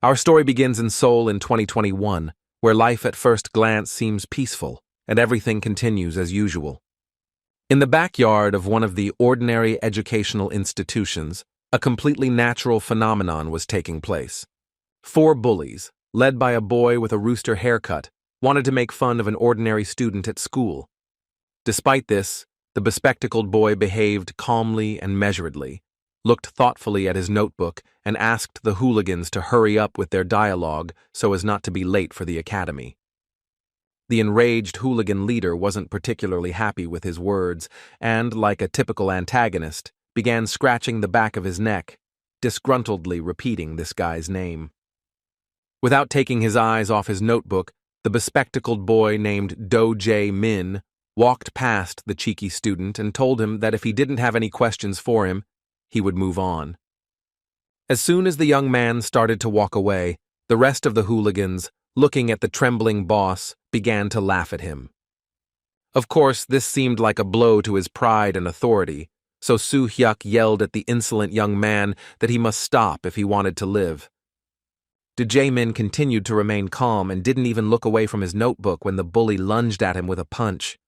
Our story begins in Seoul in 2021, where life at first glance seems peaceful, and everything continues as usual. In the backyard of one of the ordinary educational institutions, a completely natural phenomenon was taking place. 4 bullies, led by a boy with a rooster haircut, wanted to make fun of an ordinary student at school. Despite this, the bespectacled boy behaved calmly and measuredly, looked thoughtfully at his notebook, and asked the hooligans to hurry up with their dialogue so as not to be late for the academy. The enraged hooligan leader wasn't particularly happy with his words and, like a typical antagonist, began scratching the back of his neck, disgruntledly repeating this guy's name. Without taking his eyes off his notebook, the bespectacled boy named Ji Min walked past the cheeky student and told him that if he didn't have any questions for him, he would move on. As soon as the young man started to walk away, the rest of the hooligans, looking at the trembling boss, began to laugh at him. Of course, this seemed like a blow to his pride and authority, so Soo-hyuk yelled at the insolent young man that he must stop if he wanted to live. Jae-min continued to remain calm and didn't even look away from his notebook when the bully lunged at him with a punch.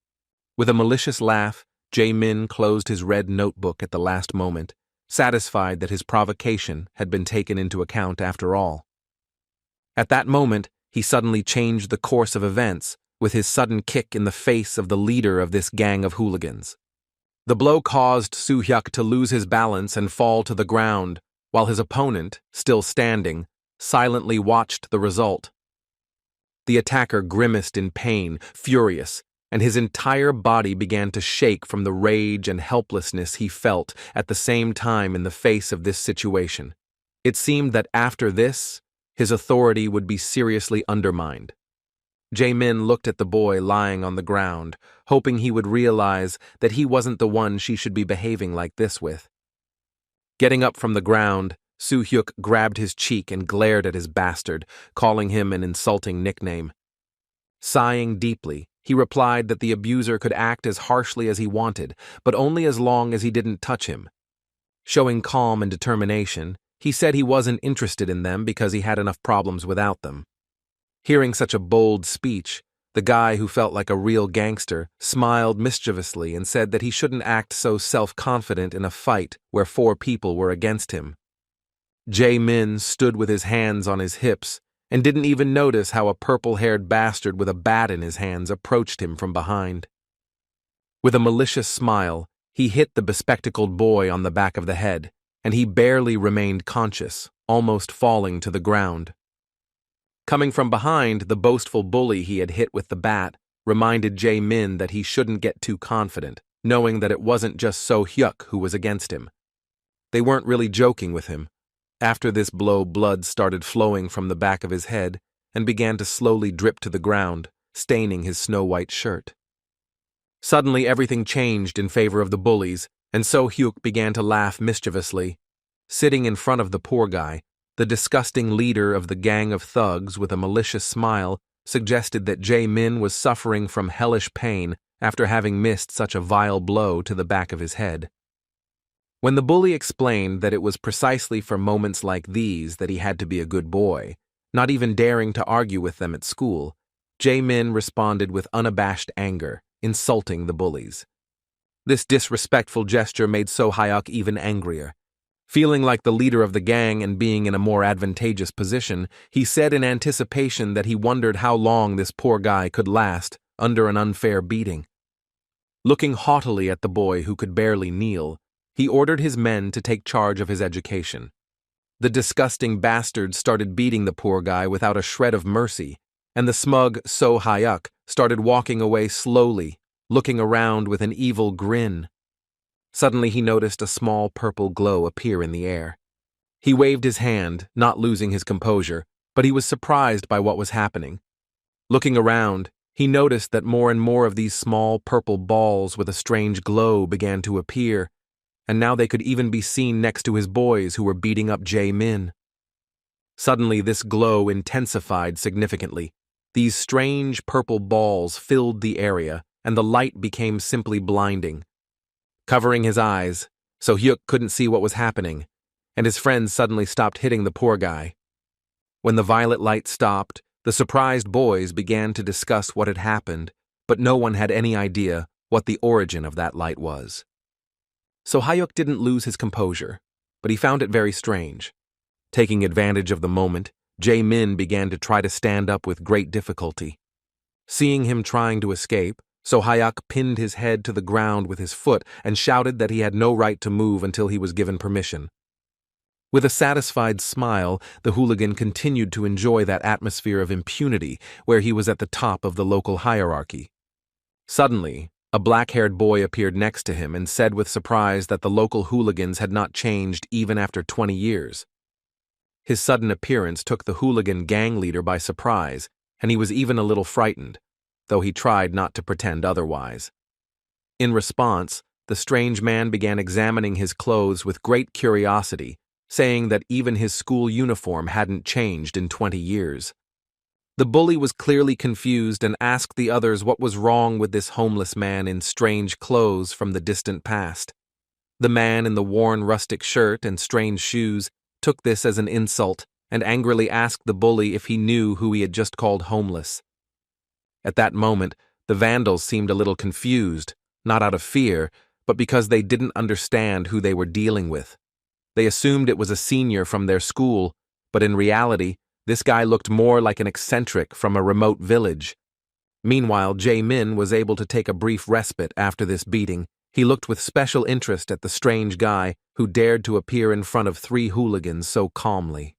With a malicious laugh, Jae-min closed his red notebook at the last moment, satisfied that his provocation had been taken into account after all. At that moment, he suddenly changed the course of events with his sudden kick in the face of the leader of this gang of hooligans. The blow caused Soo-hyuk to lose his balance and fall to the ground, while his opponent, still standing, silently watched the result. The attacker grimaced in pain, furious, and his entire body began to shake from the rage and helplessness he felt at the same time in the face of this situation. It seemed that after this, his authority would be seriously undermined. Jae-min looked at the boy lying on the ground, hoping he would realize that he wasn't the one she should be behaving like this with. Getting up from the ground, Soo-hyuk grabbed his cheek and glared at his bastard, calling him an insulting nickname. Sighing deeply, he replied that the abuser could act as harshly as he wanted, but only as long as he didn't touch him. Showing calm and determination, he said he wasn't interested in them because he had enough problems without them. Hearing such a bold speech, the guy who felt like a real gangster smiled mischievously and said that he shouldn't act so self-confident in a fight where 4 people were against him. Jae-min stood with his hands on his hips and didn't even notice how a purple-haired bastard with a bat in his hands approached him from behind. With a malicious smile, he hit the bespectacled boy on the back of the head, and he barely remained conscious, almost falling to the ground. Coming from behind, the boastful bully he had hit with the bat reminded Jae-min that he shouldn't get too confident, knowing that it wasn't just Soo-hyuk who was against him. They weren't really joking with him. After this blow, blood started flowing from the back of his head and began to slowly drip to the ground, staining his snow-white shirt. Suddenly, everything changed in favor of the bullies, and Soo-hyuk began to laugh mischievously. Sitting in front of the poor guy, the disgusting leader of the gang of thugs with a malicious smile suggested that Jae-min was suffering from hellish pain after having missed such a vile blow to the back of his head. When the bully explained that it was precisely for moments like these that he had to be a good boy, not even daring to argue with them at school, Jae-min responded with unabashed anger, insulting the bullies. This disrespectful gesture made Soo-hyuk even angrier. Feeling like the leader of the gang and being in a more advantageous position, he said in anticipation that he wondered how long this poor guy could last under an unfair beating. Looking haughtily at the boy who could barely kneel, he ordered his men to take charge of his education. The disgusting bastards started beating the poor guy without a shred of mercy, and the smug Soo-hyuk started walking away slowly, looking around with an evil grin. Suddenly he noticed a small purple glow appear in the air. He waved his hand, not losing his composure, but he was surprised by what was happening. Looking around, he noticed that more and more of these small purple balls with a strange glow began to appear, and now they could even be seen next to his boys who were beating up Jae-min. Suddenly this glow intensified significantly. These strange purple balls filled the area, and the light became simply blinding. Covering his eyes, Soo-hyuk couldn't see what was happening, and his friends suddenly stopped hitting the poor guy. When the violet light stopped, the surprised boys began to discuss what had happened, but no one had any idea what the origin of that light was. So Hyuk didn't lose his composure, but he found it very strange. Taking advantage of the moment, Jae-min began to try to stand up with great difficulty. Seeing him trying to escape, So Hyuk pinned his head to the ground with his foot and shouted that he had no right to move until he was given permission. With a satisfied smile, the hooligan continued to enjoy that atmosphere of impunity where he was at the top of the local hierarchy. Suddenly, a black-haired boy appeared next to him and said with surprise that the local hooligans had not changed even after 20 years. His sudden appearance took the hooligan gang leader by surprise, and he was even a little frightened, though he tried not to pretend otherwise. In response, the strange man began examining his clothes with great curiosity, saying that even his school uniform hadn't changed in 20 years. The bully was clearly confused and asked the others what was wrong with this homeless man in strange clothes from the distant past. The man in the worn rustic shirt and strange shoes took this as an insult and angrily asked the bully if he knew who he had just called homeless. At that moment, the vandals seemed a little confused, not out of fear, but because they didn't understand who they were dealing with. They assumed it was a senior from their school, but in reality, this guy looked more like an eccentric from a remote village. Meanwhile, Jae-min was able to take a brief respite after this beating. He looked with special interest at the strange guy who dared to appear in front of 3 hooligans so calmly.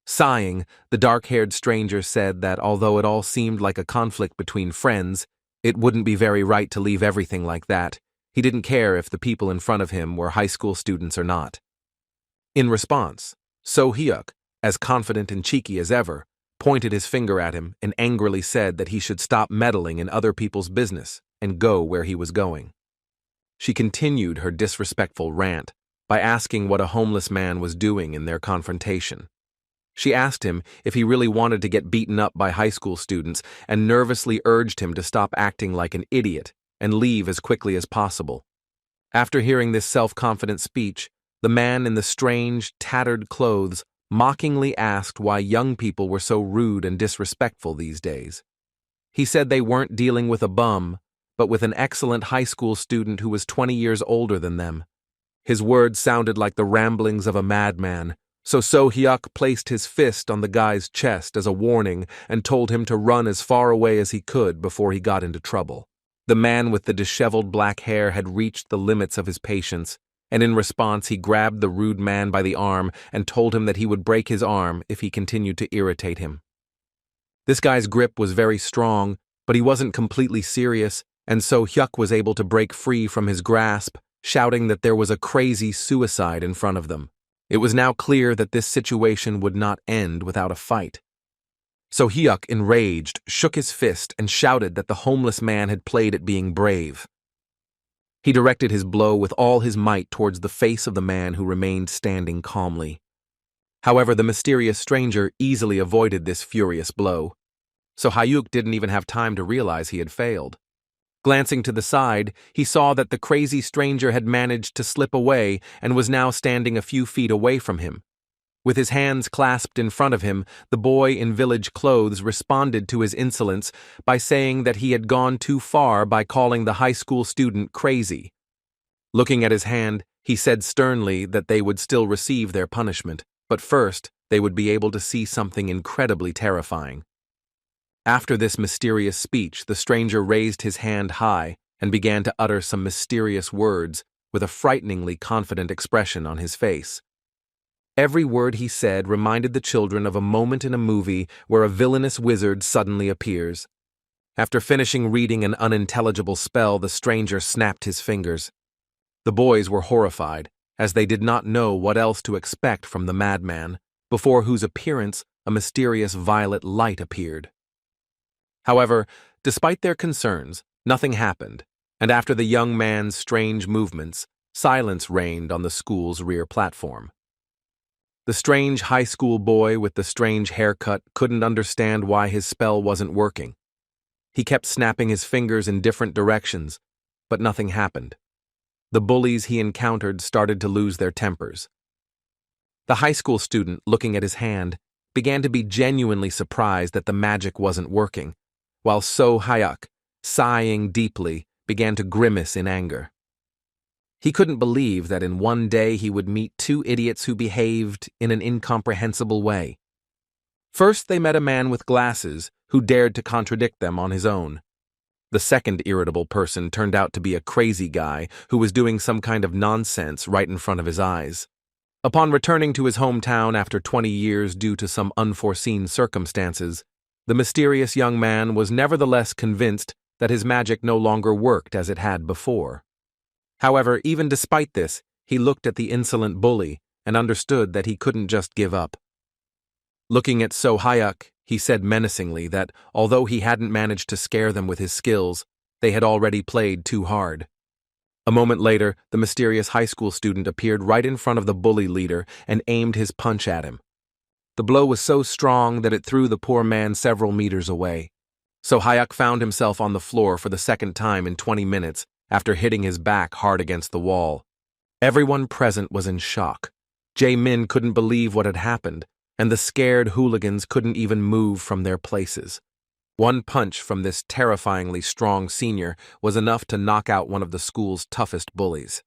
Sighing, the dark-haired stranger said that although it all seemed like a conflict between friends, it wouldn't be very right to leave everything like that. He didn't care if the people in front of him were high school students or not. In response, So Hyuk, as confident and cheeky as ever, pointed his finger at him and angrily said that he should stop meddling in other people's business and go where he was going. She continued her disrespectful rant by asking what a homeless man was doing in their confrontation. She asked him if he really wanted to get beaten up by high school students and nervously urged him to stop acting like an idiot and leave as quickly as possible. After hearing this self-confident speech, the man in the strange, tattered clothes mockingly asked why young people were so rude and disrespectful these days. He said they weren't dealing with a bum, but with an excellent high school student who was 20 years older than them. His words sounded like the ramblings of a madman, so Hyuk placed his fist on the guy's chest as a warning and told him to run as far away as he could before he got into trouble. The man with the disheveled black hair had reached the limits of his patience, and in response he grabbed the rude man by the arm and told him that he would break his arm if he continued to irritate him. This guy's grip was very strong, but he wasn't completely serious, and so Hyuk was able to break free from his grasp, shouting that there was a crazy suicide in front of them. It was now clear that this situation would not end without a fight. So Hyuk, enraged, shook his fist and shouted that the homeless man had played at being brave. He directed his blow with all his might towards the face of the man who remained standing calmly. However, the mysterious stranger easily avoided this furious blow, so Hyuk didn't even have time to realize he had failed. Glancing to the side, he saw that the crazy stranger had managed to slip away and was now standing a few feet away from him. With his hands clasped in front of him, the boy in village clothes responded to his insolence by saying that he had gone too far by calling the high school student crazy. Looking at his hand, he said sternly that they would still receive their punishment, but first they would be able to see something incredibly terrifying. After this mysterious speech, the stranger raised his hand high and began to utter some mysterious words with a frighteningly confident expression on his face. Every word he said reminded the children of a moment in a movie where a villainous wizard suddenly appears. After finishing reading an unintelligible spell, the stranger snapped his fingers. The boys were horrified, as they did not know what else to expect from the madman, before whose appearance a mysterious violet light appeared. However, despite their concerns, nothing happened, and after the young man's strange movements, silence reigned on the school's rear platform. The strange high school boy with the strange haircut couldn't understand why his spell wasn't working. He kept snapping his fingers in different directions, but nothing happened. The bullies he encountered started to lose their tempers. The high school student, looking at his hand, began to be genuinely surprised that the magic wasn't working, while So Hyuk, sighing deeply, began to grimace in anger. He couldn't believe that in one day he would meet two idiots who behaved in an incomprehensible way. First, they met a man with glasses who dared to contradict them on his own. The second irritable person turned out to be a crazy guy who was doing some kind of nonsense right in front of his eyes. Upon returning to his hometown after 20 years due to some unforeseen circumstances, the mysterious young man was nevertheless convinced that his magic no longer worked as it had before. However, even despite this, he looked at the insolent bully and understood that he couldn't just give up. Looking at So Hyuk, he said menacingly that, although he hadn't managed to scare them with his skills, they had already played too hard. A moment later, the mysterious high school student appeared right in front of the bully leader and aimed his punch at him. The blow was so strong that it threw the poor man several meters away. So Hyuk found himself on the floor for the second time in 20 minutes after hitting his back hard against the wall. Everyone present was in shock. Jae-min couldn't believe what had happened, and the scared hooligans couldn't even move from their places. One punch from this terrifyingly strong senior was enough to knock out one of the school's toughest bullies.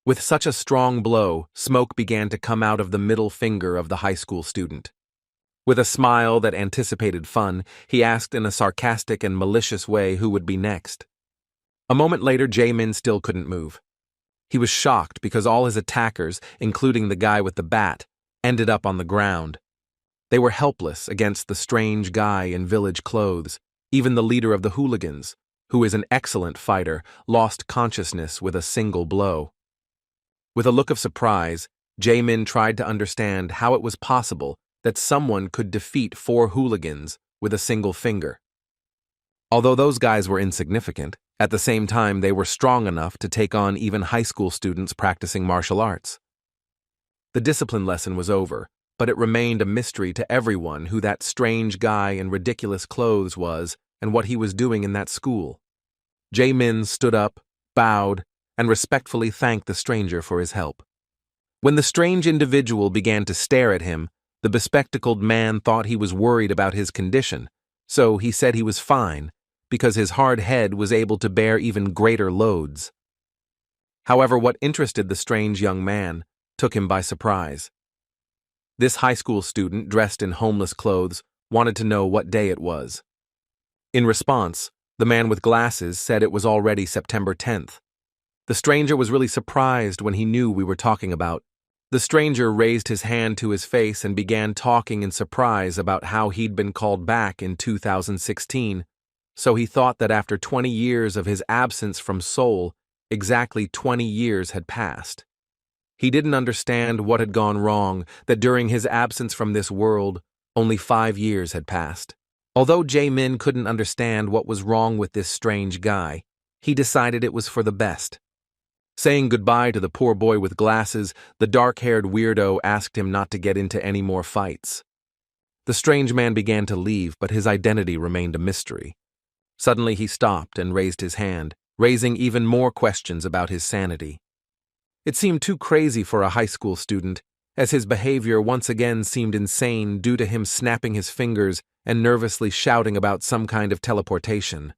With such a strong blow, smoke began to come out of the middle finger of the high school student. With a smile that anticipated fun, he asked in a sarcastic and malicious way who would be next. A moment later, Jae-min still couldn't move. He was shocked because all his attackers, including the guy with the bat, ended up on the ground. They were helpless against the strange guy in village clothes. Even the leader of the hooligans, who is an excellent fighter, lost consciousness with a single blow. With a look of surprise, Jae-min tried to understand how it was possible that someone could defeat 4 hooligans with a single finger. Although those guys were insignificant, at the same time they were strong enough to take on even high school students practicing martial arts. The discipline lesson was over, but it remained a mystery to everyone who that strange guy in ridiculous clothes was and what he was doing in that school. Jae-min stood up, bowed, and respectfully thanked the stranger for his help. When the strange individual began to stare at him, the bespectacled man thought he was worried about his condition, so he said he was fine, because his hard head was able to bear even greater loads. However, what interested the strange young man took him by surprise. This high school student, dressed in homeless clothes, wanted to know what day it was. In response, the man with glasses said it was already September 10th. The stranger was really surprised when he knew we were talking about. The stranger raised his hand to his face and began talking in surprise about how he'd been called back in 2016, so he thought that after 20 years of his absence from Seoul, exactly 20 years had passed. He didn't understand what had gone wrong, that during his absence from this world, only 5 years had passed. Although Jae-min couldn't understand what was wrong with this strange guy, he decided it was for the best. Saying goodbye to the poor boy with glasses, the dark-haired weirdo asked him not to get into any more fights. The strange man began to leave, but his identity remained a mystery. Suddenly he stopped and raised his hand, raising even more questions about his sanity. It seemed too crazy for a high school student, as his behavior once again seemed insane due to him snapping his fingers and nervously shouting about some kind of teleportation.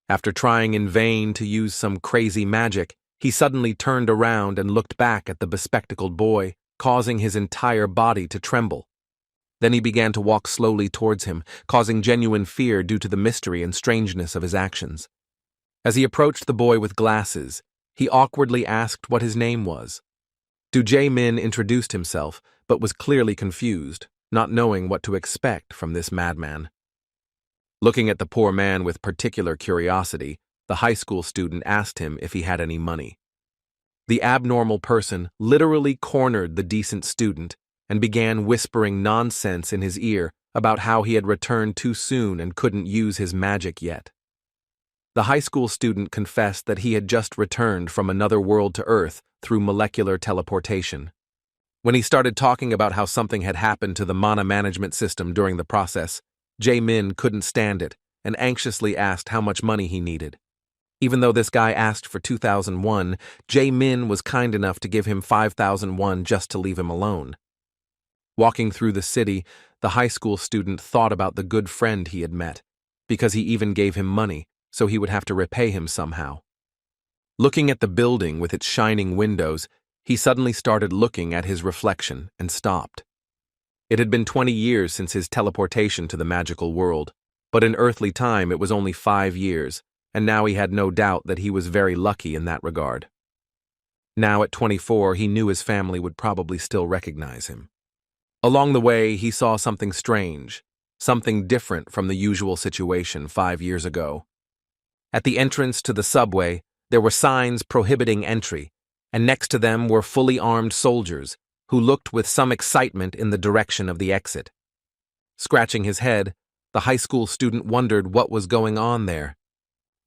After trying in vain to use some crazy magic, he suddenly turned around and looked back at the bespectacled boy, causing his entire body to tremble. Then he began to walk slowly towards him, causing genuine fear due to the mystery and strangeness of his actions. As he approached the boy with glasses, he awkwardly asked what his name was. Jae-min introduced himself, but was clearly confused, not knowing what to expect from this madman. Looking at the poor man with particular curiosity, the high school student asked him if he had any money. The abnormal person literally cornered the decent student and began whispering nonsense in his ear about how he had returned too soon and couldn't use his magic yet. The high school student confessed that he had just returned from another world to Earth through molecular teleportation. When he started talking about how something had happened to the mana management system during the process, Jae-min couldn't stand it and anxiously asked how much money he needed. Even though this guy asked for 2,001, Jae-min was kind enough to give him 5,001 just to leave him alone. Walking through the city, the high school student thought about the good friend he had met, because he even gave him money, so he would have to repay him somehow. Looking at the building with its shining windows, he suddenly started looking at his reflection and stopped. It had been 20 years since his teleportation to the magical world, but in earthly time it was only 5 years, and now he had no doubt that he was very lucky in that regard. Now at 24, he knew his family would probably still recognize him. Along the way, he saw something strange, something different from the usual situation 5 years ago. At the entrance to the subway, there were signs prohibiting entry, and next to them were fully armed soldiers who looked with some excitement in the direction of the exit. Scratching his head, the high school student wondered what was going on there.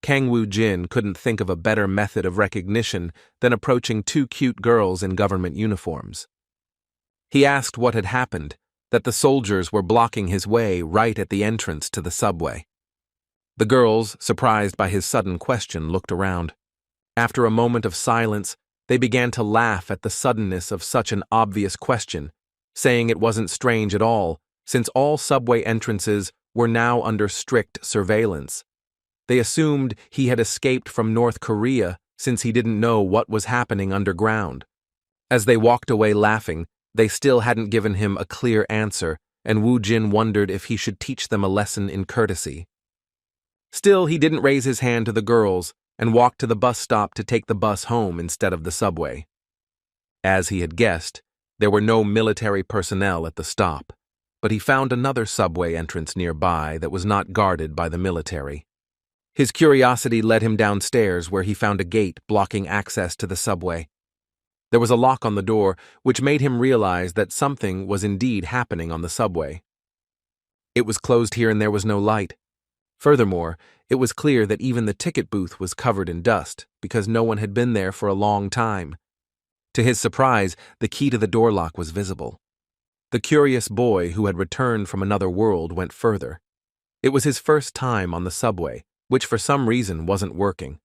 Kangwoo Jin couldn't think of a better method of recognition than approaching 2 cute girls in government uniforms. He asked what had happened, that the soldiers were blocking his way right at the entrance to the subway. The girls, surprised by his sudden question, looked around. After a moment of silence, they began to laugh at the suddenness of such an obvious question, saying it wasn't strange at all, since all subway entrances were now under strict surveillance. They assumed he had escaped from North Korea since he didn't know what was happening underground. As they walked away laughing, they still hadn't given him a clear answer, and Woo Jin wondered if he should teach them a lesson in courtesy. Still, he didn't raise his hand to the girls and walked to the bus stop to take the bus home instead of the subway. As he had guessed, there were no military personnel at the stop, but he found another subway entrance nearby that was not guarded by the military. His curiosity led him downstairs where he found a gate blocking access to the subway. There was a lock on the door, which made him realize that something was indeed happening on the subway. It was closed here and there was no light. Furthermore, it was clear that even the ticket booth was covered in dust because no one had been there for a long time. To his surprise, the key to the door lock was visible. The curious boy who had returned from another world went further. It was his first time on the subway, which for some reason wasn't working.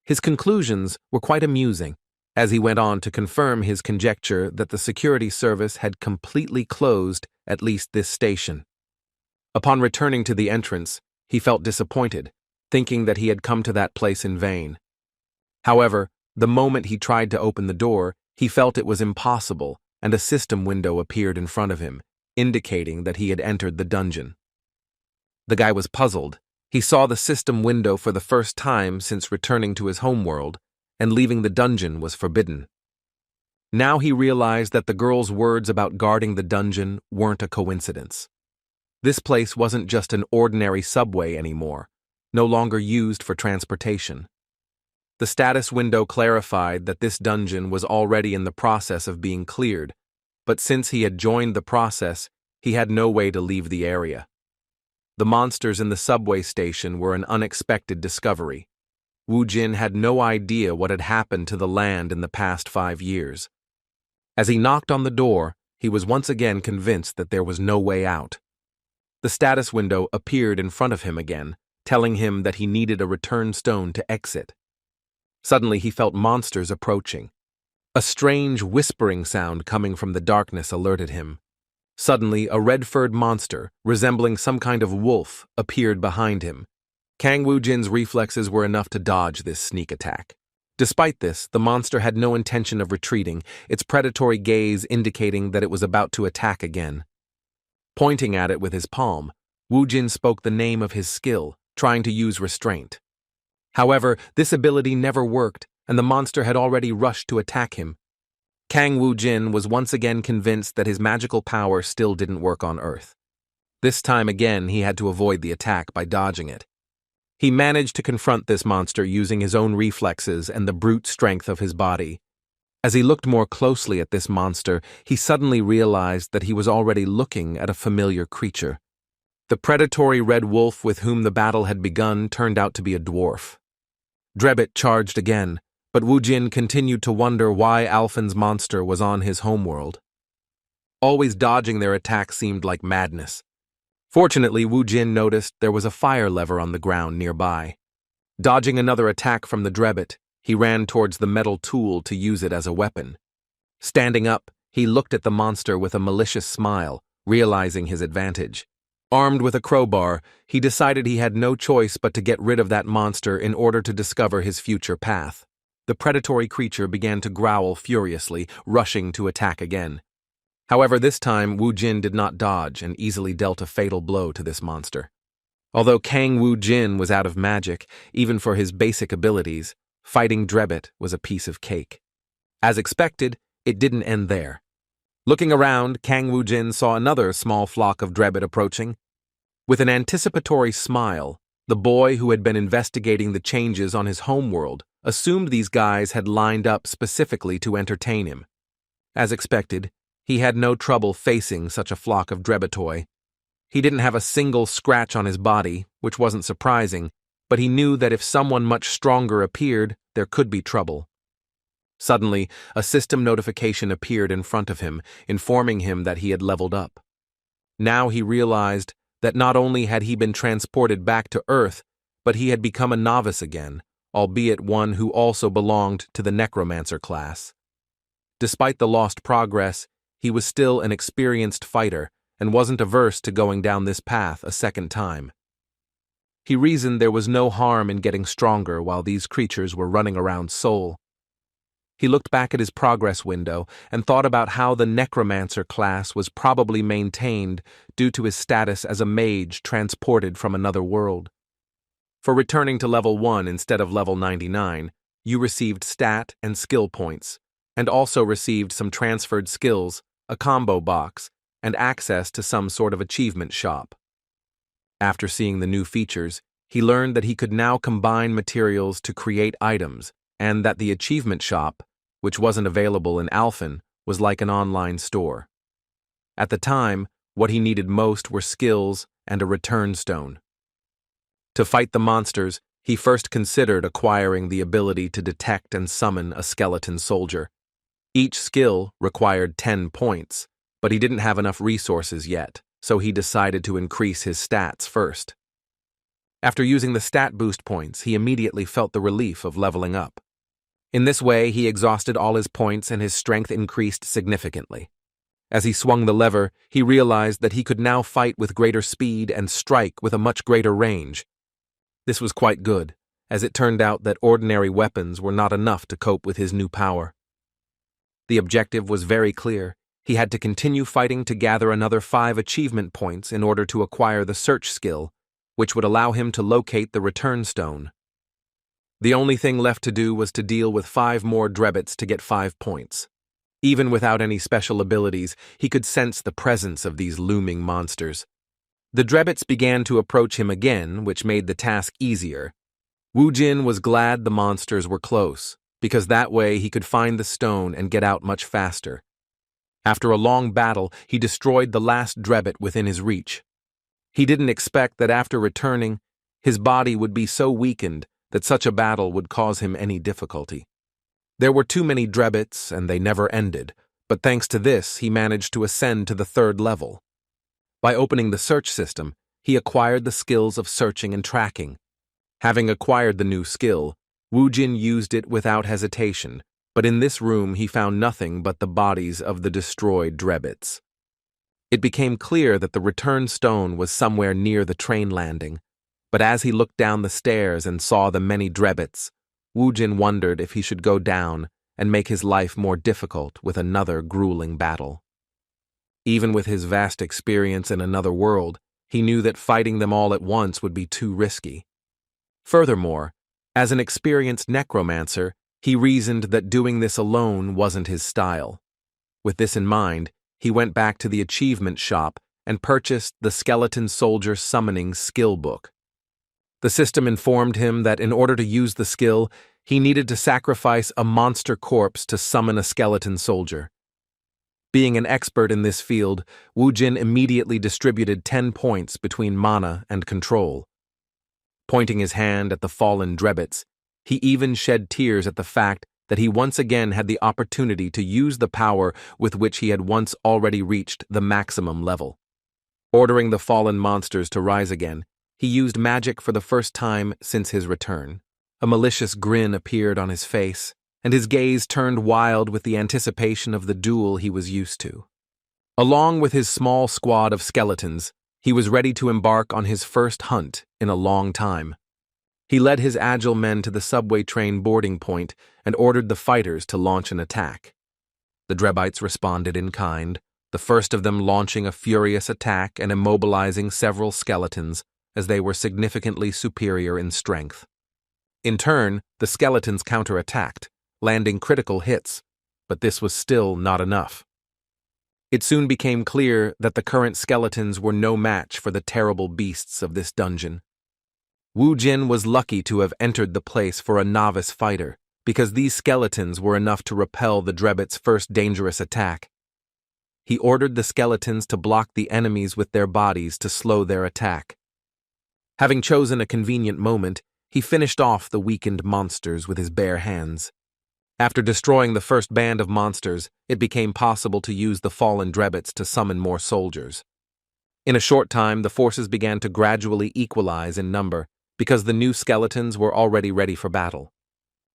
His conclusions were quite amusing, as he went on to confirm his conjecture that the security service had completely closed at least this station. Upon returning to the entrance, he felt disappointed, thinking that he had come to that place in vain. However, the moment he tried to open the door, he felt it was impossible, and a system window appeared in front of him, indicating that he had entered the dungeon. The guy was puzzled. He saw the system window for the first time since returning to his homeworld, and leaving the dungeon was forbidden. Now he realized that the girl's words about guarding the dungeon weren't a coincidence. This place wasn't just an ordinary subway anymore, no longer used for transportation. The status window clarified that this dungeon was already in the process of being cleared, but since he had joined the process, he had no way to leave the area. The monsters in the subway station were an unexpected discovery. Woo Jin had no idea what had happened to the land in the past 5 years. As he knocked on the door, he was once again convinced that there was no way out. The status window appeared in front of him again, telling him that he needed a return stone to exit. Suddenly he felt monsters approaching. A strange whispering sound coming from the darkness alerted him. Suddenly, a red-furred monster, resembling some kind of wolf, appeared behind him. Kang Woo Jin's reflexes were enough to dodge this sneak attack. Despite this, the monster had no intention of retreating, its predatory gaze indicating that it was about to attack again. Pointing at it with his palm, Woo Jin spoke the name of his skill, trying to use restraint. However, this ability never worked, and the monster had already rushed to attack him. Kang Woo Jin was once again convinced that his magical power still didn't work on Earth. This time again, he had to avoid the attack by dodging it. He managed to confront this monster using his own reflexes and the brute strength of his body. As he looked more closely at this monster, he suddenly realized that he was already looking at a familiar creature. The predatory red wolf with whom the battle had begun turned out to be a dwarf. Drebit charged again, but Woo Jin continued to wonder why Alfen's monster was on his homeworld. Always dodging their attacks seemed like madness. Fortunately, Woo Jin noticed there was a fire lever on the ground nearby. Dodging another attack from the Drebit, he ran towards the metal tool to use it as a weapon. Standing up, he looked at the monster with a malicious smile, realizing his advantage. Armed with a crowbar, he decided he had no choice but to get rid of that monster in order to discover his future path. The predatory creature began to growl furiously, rushing to attack again. However, this time Wu Jin did not dodge and easily dealt a fatal blow to this monster. Although Kang Wu Jin was out of magic, even for his basic abilities, fighting Drebbit was a piece of cake. As expected, it didn't end there. Looking around, Kang Wu Jin saw another small flock of Drebbit approaching. With an anticipatory smile, the boy who had been investigating the changes on his homeworld assumed these guys had lined up specifically to entertain him. As expected, he had no trouble facing such a flock of Drebbitoi. He didn't have a single scratch on his body, which wasn't surprising, but he knew that if someone much stronger appeared, there could be trouble. Suddenly, a system notification appeared in front of him, informing him that he had leveled up. Now he realized that not only had he been transported back to Earth, but he had become a novice again, albeit one who also belonged to the Necromancer class. Despite the lost progress, he was still an experienced fighter and wasn't averse to going down this path a second time. He reasoned there was no harm in getting stronger while these creatures were running around Seoul. He looked back at his progress window and thought about how the Necromancer class was probably maintained due to his status as a mage transported from another world. For returning to level 1 instead of level 99, you received stat and skill points, and also received some transferred skills, a combo box, and access to some sort of achievement shop. After seeing the new features, he learned that he could now combine materials to create items, and that the achievement shop, which wasn't available in Alfen, was like an online store. At the time, what he needed most were skills and a return stone. To fight the monsters, he first considered acquiring the ability to detect and summon a skeleton soldier. Each skill required 10 points, but he didn't have enough resources yet, so he decided to increase his stats first. After using the stat boost points, he immediately felt the relief of leveling up. In this way, he exhausted all his points and his strength increased significantly. As he swung the lever, he realized that he could now fight with greater speed and strike with a much greater range. This was quite good, as it turned out that ordinary weapons were not enough to cope with his new power. The objective was very clear. He had to continue fighting to gather another 5 achievement points in order to acquire the search skill, which would allow him to locate the return stone. The only thing left to do was to deal with 5 more Drebbits to get 5 points. Even without any special abilities, he could sense the presence of these looming monsters. The Drebbits began to approach him again, which made the task easier. Wu Jin was glad the monsters were close, because that way he could find the stone and get out much faster. After a long battle, he destroyed the last Drebbit within his reach. He didn't expect that after returning, his body would be so weakened that such a battle would cause him any difficulty. There were too many Drebbits, and they never ended, but thanks to this, he managed to ascend to the 3rd level. By opening the search system, he acquired the skills of searching and tracking. Having acquired the new skill, Wu Jin used it without hesitation, but in this room he found nothing but the bodies of the destroyed Drebbits. It became clear that the return stone was somewhere near the train landing, but as he looked down the stairs and saw the many Drebbits, Wu Jin wondered if he should go down and make his life more difficult with another grueling battle. Even with his vast experience in another world, he knew that fighting them all at once would be too risky. Furthermore, as an experienced necromancer, he reasoned that doing this alone wasn't his style. With this in mind, he went back to the achievement shop and purchased the Skeleton Soldier Summoning Skill Book. The system informed him that in order to use the skill, he needed to sacrifice a monster corpse to summon a skeleton soldier. Being an expert in this field, Wu Jin immediately distributed 10 points between mana and control. Pointing his hand at the fallen Drebbits, he even shed tears at the fact that he once again had the opportunity to use the power with which he had once already reached the maximum level. Ordering the fallen monsters to rise again, he used magic for the first time since his return. A malicious grin appeared on his face, and his gaze turned wild with the anticipation of the duel he was used to. Along with his small squad of skeletons, he was ready to embark on his first hunt in a long time. He led his agile men to the subway train boarding point and ordered the fighters to launch an attack. The Drebites responded in kind, the first of them launching a furious attack and immobilizing several skeletons as they were significantly superior in strength. In turn, the skeletons counterattacked, landing critical hits, but this was still not enough. It soon became clear that the current skeletons were no match for the terrible beasts of this dungeon. Wu Jin was lucky to have entered the place for a novice fighter, because these skeletons were enough to repel the Drebit's first dangerous attack. He ordered the skeletons to block the enemies with their bodies to slow their attack. Having chosen a convenient moment, he finished off the weakened monsters with his bare hands. After destroying the first band of monsters, it became possible to use the fallen Drebits to summon more soldiers. In a short time, the forces began to gradually equalize in number, because the new skeletons were already ready for battle.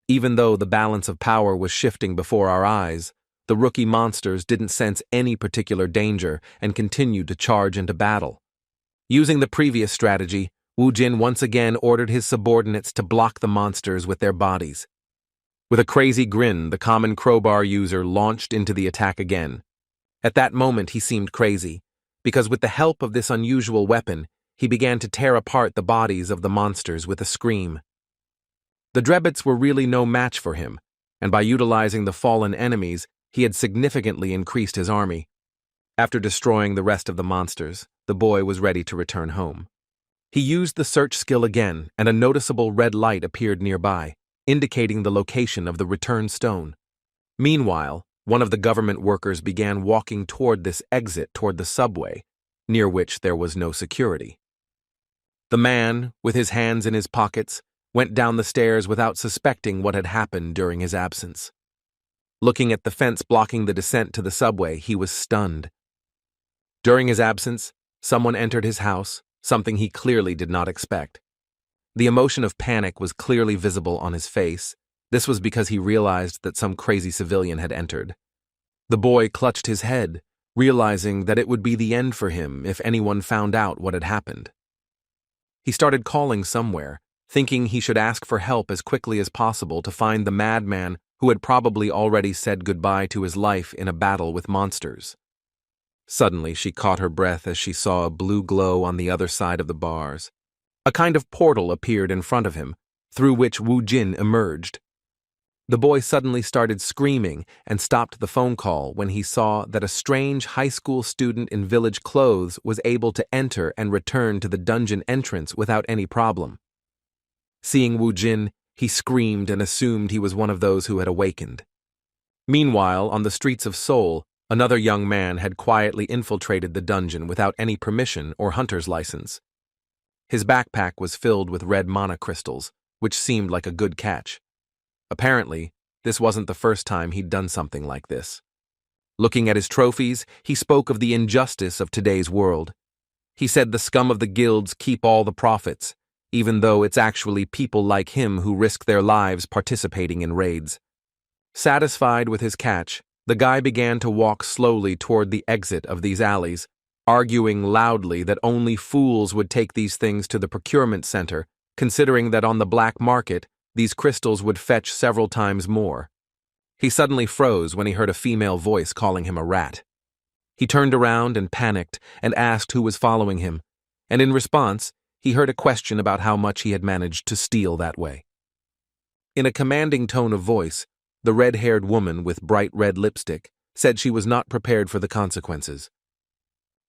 Even though the balance of power was shifting before our eyes, the rookie monsters didn't sense any particular danger and continued to charge into battle. Using the previous strategy, Wu Jin once again ordered his subordinates to block the monsters with their bodies. With a crazy grin, the common crowbar user launched into the attack again. At that moment, he seemed crazy, because with the help of this unusual weapon, he began to tear apart the bodies of the monsters with a scream. The Drebits were really no match for him, and by utilizing the fallen enemies, he had significantly increased his army. After destroying the rest of the monsters, the boy was ready to return home. He used the search skill again, and a noticeable red light appeared nearby, indicating the location of the return stone. Meanwhile, one of the government workers began walking toward this exit toward the subway, near which there was no security. The man, with his hands in his pockets, went down the stairs without suspecting what had happened during his absence. Looking at the fence blocking the descent to the subway, he was stunned. During his absence, someone entered his house, something he clearly did not expect. The emotion of panic was clearly visible on his face. This was because he realized that some crazy civilian had entered. The boy clutched his head, realizing that it would be the end for him if anyone found out what had happened. He started calling somewhere, thinking he should ask for help as quickly as possible to find the madman who had probably already said goodbye to his life in a battle with monsters. Suddenly, she caught her breath as she saw a blue glow on the other side of the bars. A kind of portal appeared in front of him, through which Wu Jin emerged. The boy suddenly started screaming and stopped the phone call when he saw that a strange high school student in village clothes was able to enter and return to the dungeon entrance without any problem. Seeing Wu Jin, he screamed and assumed he was one of those who had awakened. Meanwhile, on the streets of Seoul, another young man had quietly infiltrated the dungeon without any permission or hunter's license. His backpack was filled with red mana crystals, which seemed like a good catch. Apparently, this wasn't the first time he'd done something like this. Looking at his trophies, he spoke of the injustice of today's world. He said the scum of the guilds keep all the profits, even though it's actually people like him who risk their lives participating in raids. Satisfied with his catch, the guy began to walk slowly toward the exit of these alleys, arguing loudly that only fools would take these things to the procurement center, considering that on the black market, these crystals would fetch several times more. He suddenly froze when he heard a female voice calling him a rat. He turned around and panicked and asked who was following him, and in response, he heard a question about how much he had managed to steal that way. In a commanding tone of voice, the red-haired woman with bright red lipstick said she was not prepared for the consequences.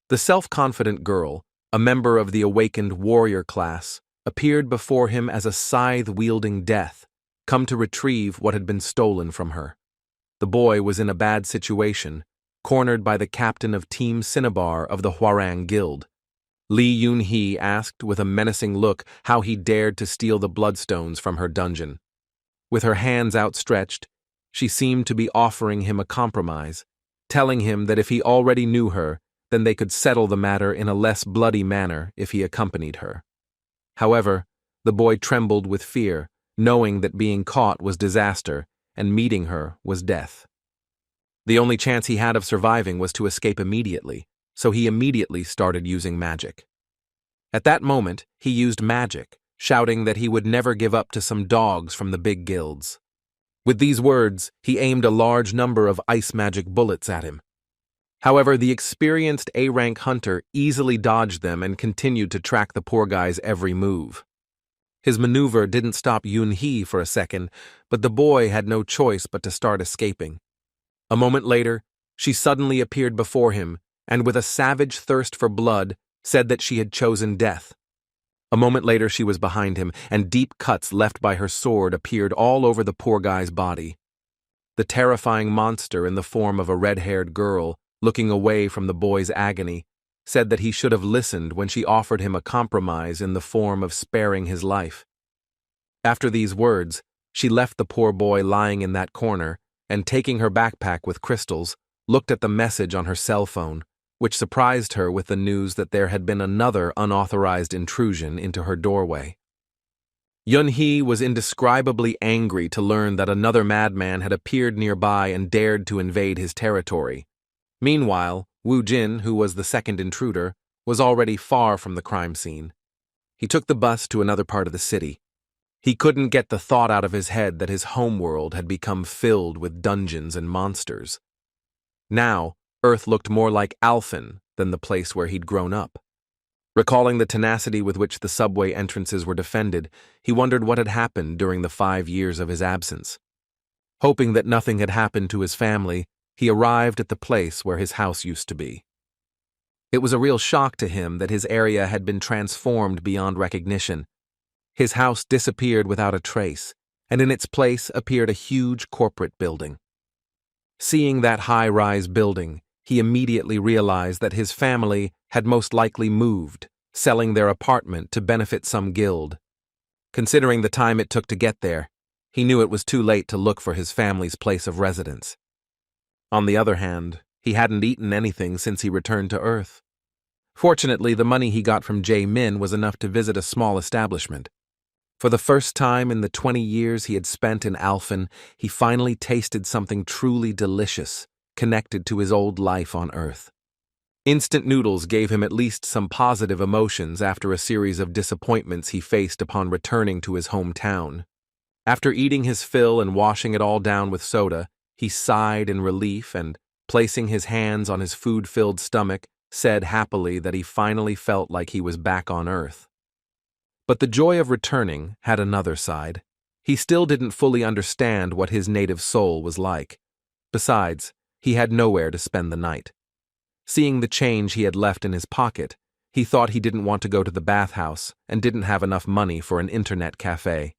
The self-confident girl, a member of the awakened warrior class, appeared before him as a scythe-wielding death, come to retrieve what had been stolen from her. The boy was in a bad situation, cornered by the captain of Team Cinnabar of the Hwarang Guild. Lee Yoon-hee asked with a menacing look how he dared to steal the bloodstones from her dungeon. With her hands outstretched, she seemed to be offering him a compromise, telling him that if he already knew her, then they could settle the matter in a less bloody manner if he accompanied her. However, the boy trembled with fear, knowing that being caught was disaster and meeting her was death. The only chance he had of surviving was to escape immediately, so he immediately started using magic. At that moment, he used magic, shouting that he would never give up to some dogs from the big guilds. With these words, he aimed a large number of ice magic bullets at him. However, the experienced A-rank hunter easily dodged them and continued to track the poor guy's every move. His maneuver didn't stop Yoon-hee for a second, but the boy had no choice but to start escaping. A moment later, she suddenly appeared before him and, with a savage thirst for blood, said that she had chosen death. A moment later, she was behind him, and deep cuts left by her sword appeared all over the poor guy's body. The terrifying monster in the form of a red-haired girl, looking away from the boy's agony, said that he should have listened when she offered him a compromise in the form of sparing his life. After these words, she left the poor boy lying in that corner and, taking her backpack with crystals, looked at the message on her cell phone, which surprised her with the news that there had been another unauthorized intrusion into her doorway. Yoon-hee was indescribably angry to learn that another madman had appeared nearby and dared to invade his territory. Meanwhile, Woo-jin, who was the second intruder, was already far from the crime scene. He took the bus to another part of the city. He couldn't get the thought out of his head that his homeworld had become filled with dungeons and monsters. Now, Earth looked more like Alfen than the place where he'd grown up. Recalling the tenacity with which the subway entrances were defended, he wondered what had happened during the 5 years of his absence. Hoping that nothing had happened to his family, he arrived at the place where his house used to be. It was a real shock to him that his area had been transformed beyond recognition. His house disappeared without a trace, and in its place appeared a huge corporate building. Seeing that high-rise building, he immediately realized that his family had most likely moved, selling their apartment to benefit some guild. Considering the time it took to get there, he knew it was too late to look for his family's place of residence. On the other hand, he hadn't eaten anything since he returned to Earth. Fortunately, the money he got from Jae-min was enough to visit a small establishment. For the first time in the 20 years he had spent in Alfen, he finally tasted something truly delicious, connected to his old life on Earth. Instant noodles gave him at least some positive emotions after a series of disappointments he faced upon returning to his hometown. After eating his fill and washing it all down with soda, he sighed in relief and, placing his hands on his food-filled stomach, said happily that he finally felt like he was back on Earth. But the joy of returning had another side. He still didn't fully understand what his native soul was like. Besides, he had nowhere to spend the night. Seeing the change he had left in his pocket, he thought he didn't want to go to the bathhouse and didn't have enough money for an internet cafe.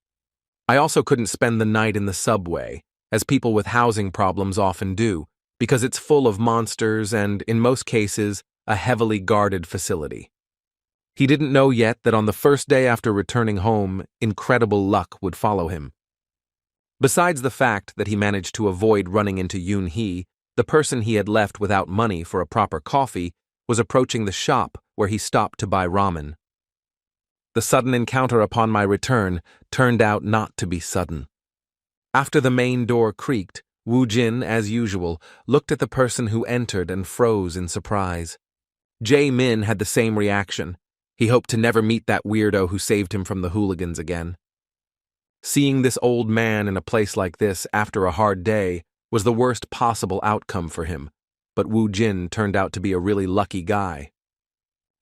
I also couldn't spend the night in the subway, as people with housing problems often do, because it's full of monsters and, in most cases, a heavily guarded facility. He didn't know yet that on the first day after returning home, incredible luck would follow him. Besides the fact that he managed to avoid running into Yoon-hee, the person he had left without money for a proper coffee was approaching the shop where he stopped to buy ramen. The sudden encounter upon my return turned out not to be sudden. After the main door creaked, Woo-jin, as usual, looked at the person who entered and froze in surprise. Jae-min had the same reaction. He hoped to never meet that weirdo who saved him from the hooligans again. Seeing this old man in a place like this after a hard day was the worst possible outcome for him, but Woo-jin turned out to be a really lucky guy.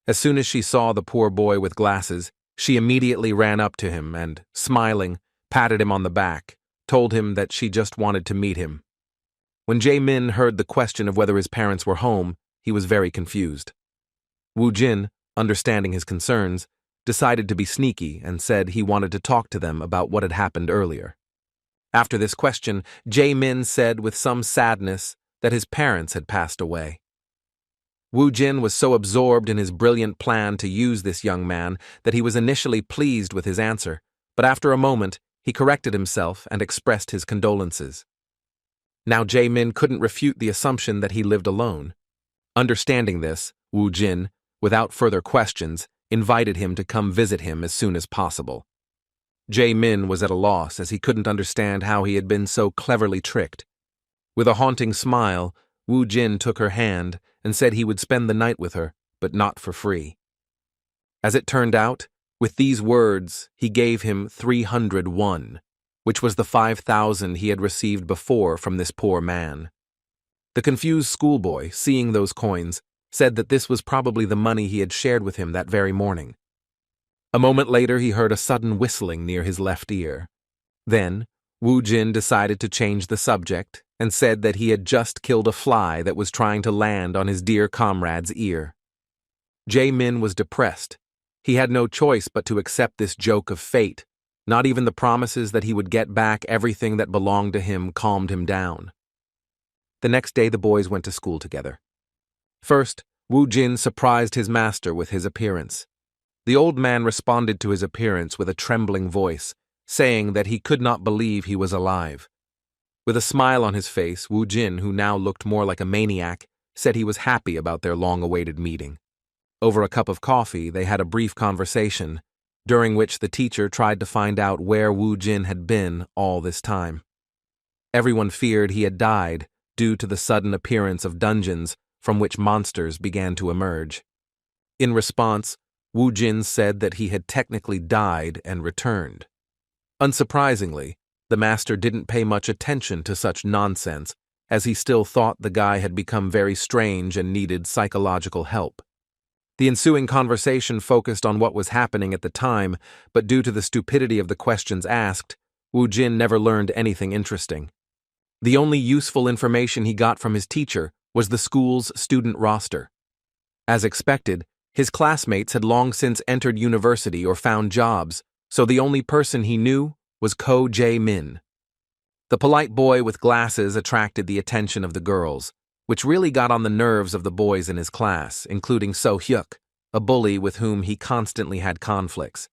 As soon as she saw the poor boy with glasses, she immediately ran up to him and, smiling, patted him on the back, told him that she just wanted to meet him. When Jae-min heard the question of whether his parents were home, he was very confused. Woo-jin, understanding his concerns, decided to be sneaky and said he wanted to talk to them about what had happened earlier. After this question, Jae-min said with some sadness that his parents had passed away. Woo-jin was so absorbed in his brilliant plan to use this young man that he was initially pleased with his answer, but after a moment, he corrected himself and expressed his condolences. Now Jae-min couldn't refute the assumption that he lived alone. Understanding this, Woo-jin, without further questions, invited him to come visit him as soon as possible. Jae-min was at a loss as he couldn't understand how he had been so cleverly tricked. With a haunting smile, Wu Jin took her hand and said he would spend the night with her, but not for free. As it turned out, with these words, he gave him 301, which was the 5,000 he had received before from this poor man. The confused schoolboy, seeing those coins, said that this was probably the money he had shared with him that very morning. A moment later, he heard a sudden whistling near his left ear. Then, Wu Jin decided to change the subject and said that he had just killed a fly that was trying to land on his dear comrade's ear. Jae-min was depressed. He had no choice but to accept this joke of fate. Not even the promises that he would get back everything that belonged to him calmed him down. The next day the boys went to school together. First, Wu Jin surprised his master with his appearance. The old man responded to his appearance with a trembling voice, saying that he could not believe he was alive. With a smile on his face, Wu Jin, who now looked more like a maniac, said he was happy about their long-awaited meeting. Over a cup of coffee, they had a brief conversation, during which the teacher tried to find out where Wu Jin had been all this time. Everyone feared he had died due to the sudden appearance of dungeons from which monsters began to emerge. In response, Wu Jin said that he had technically died and returned. Unsurprisingly, the master didn't pay much attention to such nonsense, as he still thought the guy had become very strange and needed psychological help. The ensuing conversation focused on what was happening at the time, but due to the stupidity of the questions asked, Wu Jin never learned anything interesting. The only useful information he got from his teacher was the school's student roster. As expected, his classmates had long since entered university or found jobs, so the only person he knew was Ko Jae-min. The polite boy with glasses attracted the attention of the girls, which really got on the nerves of the boys in his class, including So-hyuk, a bully with whom he constantly had conflicts.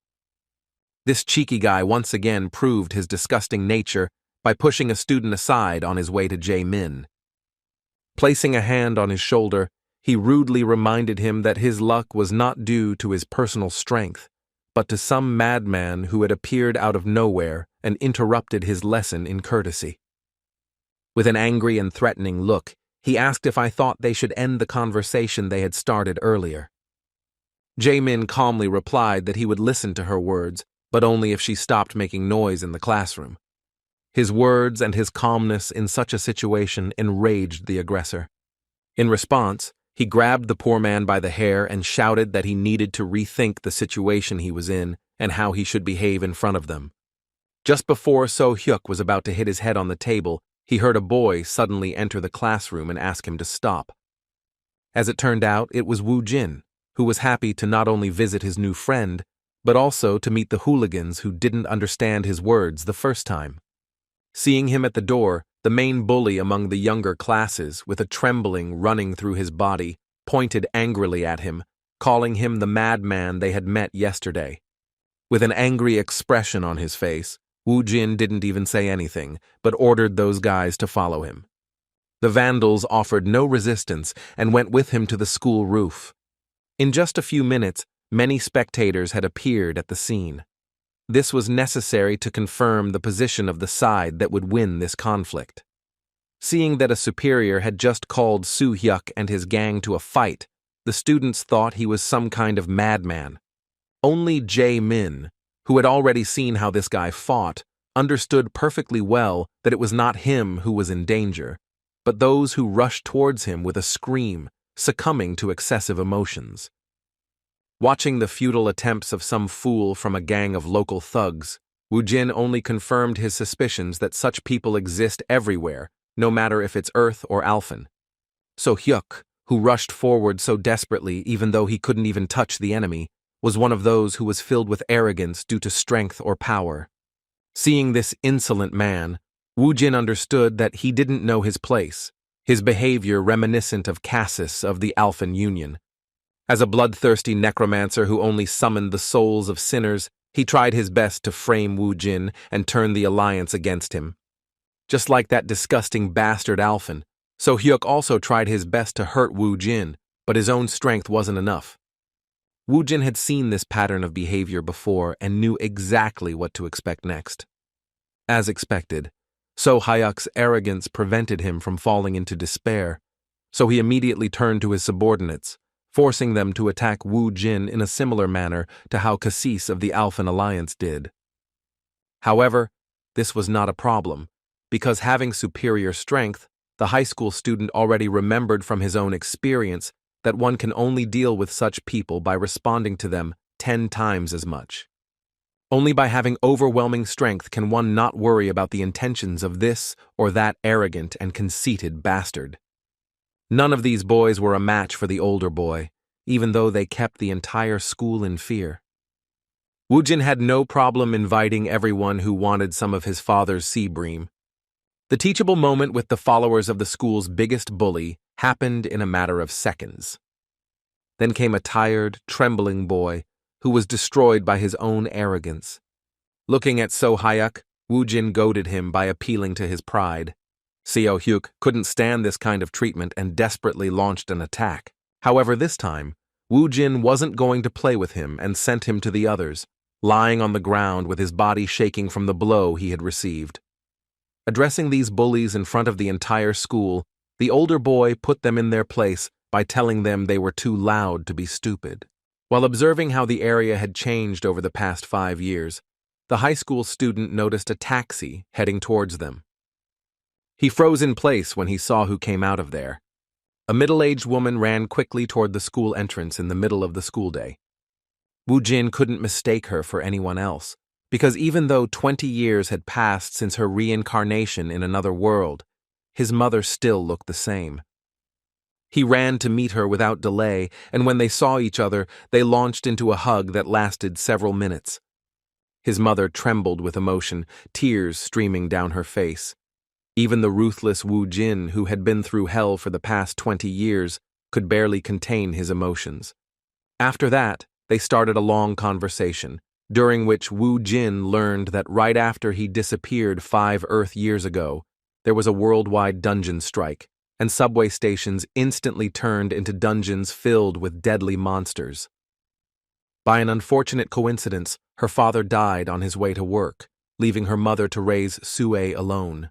This cheeky guy once again proved his disgusting nature by pushing a student aside on his way to Jae-min. Placing a hand on his shoulder, he rudely reminded him that his luck was not due to his personal strength, but to some madman who had appeared out of nowhere and interrupted his lesson in courtesy. With an angry and threatening look, he asked if I thought they should end the conversation they had started earlier. Jae-min calmly replied that he would listen to her words, but only if she stopped making noise in the classroom. His words and his calmness in such a situation enraged the aggressor. In response, he grabbed the poor man by the hair and shouted that he needed to rethink the situation he was in and how he should behave in front of them. Just before So-hyuk was about to hit his head on the table, he heard a boy suddenly enter the classroom and ask him to stop. As it turned out, it was Wu Jin, who was happy to not only visit his new friend, but also to meet the hooligans who didn't understand his words the first time. Seeing him at the door, the main bully among the younger classes, with a trembling running through his body, pointed angrily at him, calling him the madman they had met yesterday. With an angry expression on his face, Wu Jin didn't even say anything, but ordered those guys to follow him. The vandals offered no resistance and went with him to the school roof. In just a few minutes, many spectators had appeared at the scene. This was necessary to confirm the position of the side that would win this conflict. Seeing that a superior had just called So-hyuk and his gang to a fight, the students thought he was some kind of madman. Only Jae-min, who had already seen how this guy fought, understood perfectly well that it was not him who was in danger, but those who rushed towards him with a scream, succumbing to excessive emotions. Watching the futile attempts of some fool from a gang of local thugs, Wu Jin only confirmed his suspicions that such people exist everywhere, no matter if it's Earth or Alfen. So-hyuk, who rushed forward so desperately even though he couldn't even touch the enemy, was one of those who was filled with arrogance due to strength or power. Seeing this insolent man, Wu Jin understood that he didn't know his place, his behavior reminiscent of Cassis of the Alfen Union. As a bloodthirsty necromancer who only summoned the souls of sinners, he tried his best to frame Wu Jin and turn the alliance against him. Just like that disgusting bastard Alfen, So-hyuk also tried his best to hurt Wu Jin, but his own strength wasn't enough. Wu Jin had seen this pattern of behavior before and knew exactly what to expect next. As expected, So Hyuk's arrogance prevented him from falling into despair, so he immediately turned to his subordinates, forcing them to attack Wu Jin in a similar manner to how Cassis of the Alfen Alliance did. However, this was not a problem, because having superior strength, the high school student already remembered from his own experience that one can only deal with such people by responding to them 10 times as much. Only by having overwhelming strength can one not worry about the intentions of this or that arrogant and conceited bastard. None of these boys were a match for the older boy, even though they kept the entire school in fear. Wu Jin had no problem inviting everyone who wanted some of his father's sea bream. The teachable moment with the followers of the school's biggest bully happened in a matter of seconds. Then came a tired, trembling boy who was destroyed by his own arrogance. Looking at So Hyuk, Wu Jin goaded him by appealing to his pride. Seo Hyuk couldn't stand this kind of treatment and desperately launched an attack. However, this time, Wu Jin wasn't going to play with him and sent him to the others, lying on the ground with his body shaking from the blow he had received. Addressing these bullies in front of the entire school, the older boy put them in their place by telling them they were too loud to be stupid. While observing how the area had changed over the past 5 years, the high school student noticed a taxi heading towards them. He froze in place when he saw who came out of there. A middle-aged woman ran quickly toward the school entrance in the middle of the school day. Wu Jin couldn't mistake her for anyone else, because even though 20 years had passed since her reincarnation in another world, his mother still looked the same. He ran to meet her without delay, and when they saw each other, they launched into a hug that lasted several minutes. His mother trembled with emotion, tears streaming down her face. Even the ruthless Wu Jin, who had been through hell for the past 20 years, could barely contain his emotions. After that, they started a long conversation, during which Wu Jin learned that right after he disappeared 5 Earth years ago, there was a worldwide dungeon strike, and subway stations instantly turned into dungeons filled with deadly monsters. By an unfortunate coincidence, her father died on his way to work, leaving her mother to raise Sue alone.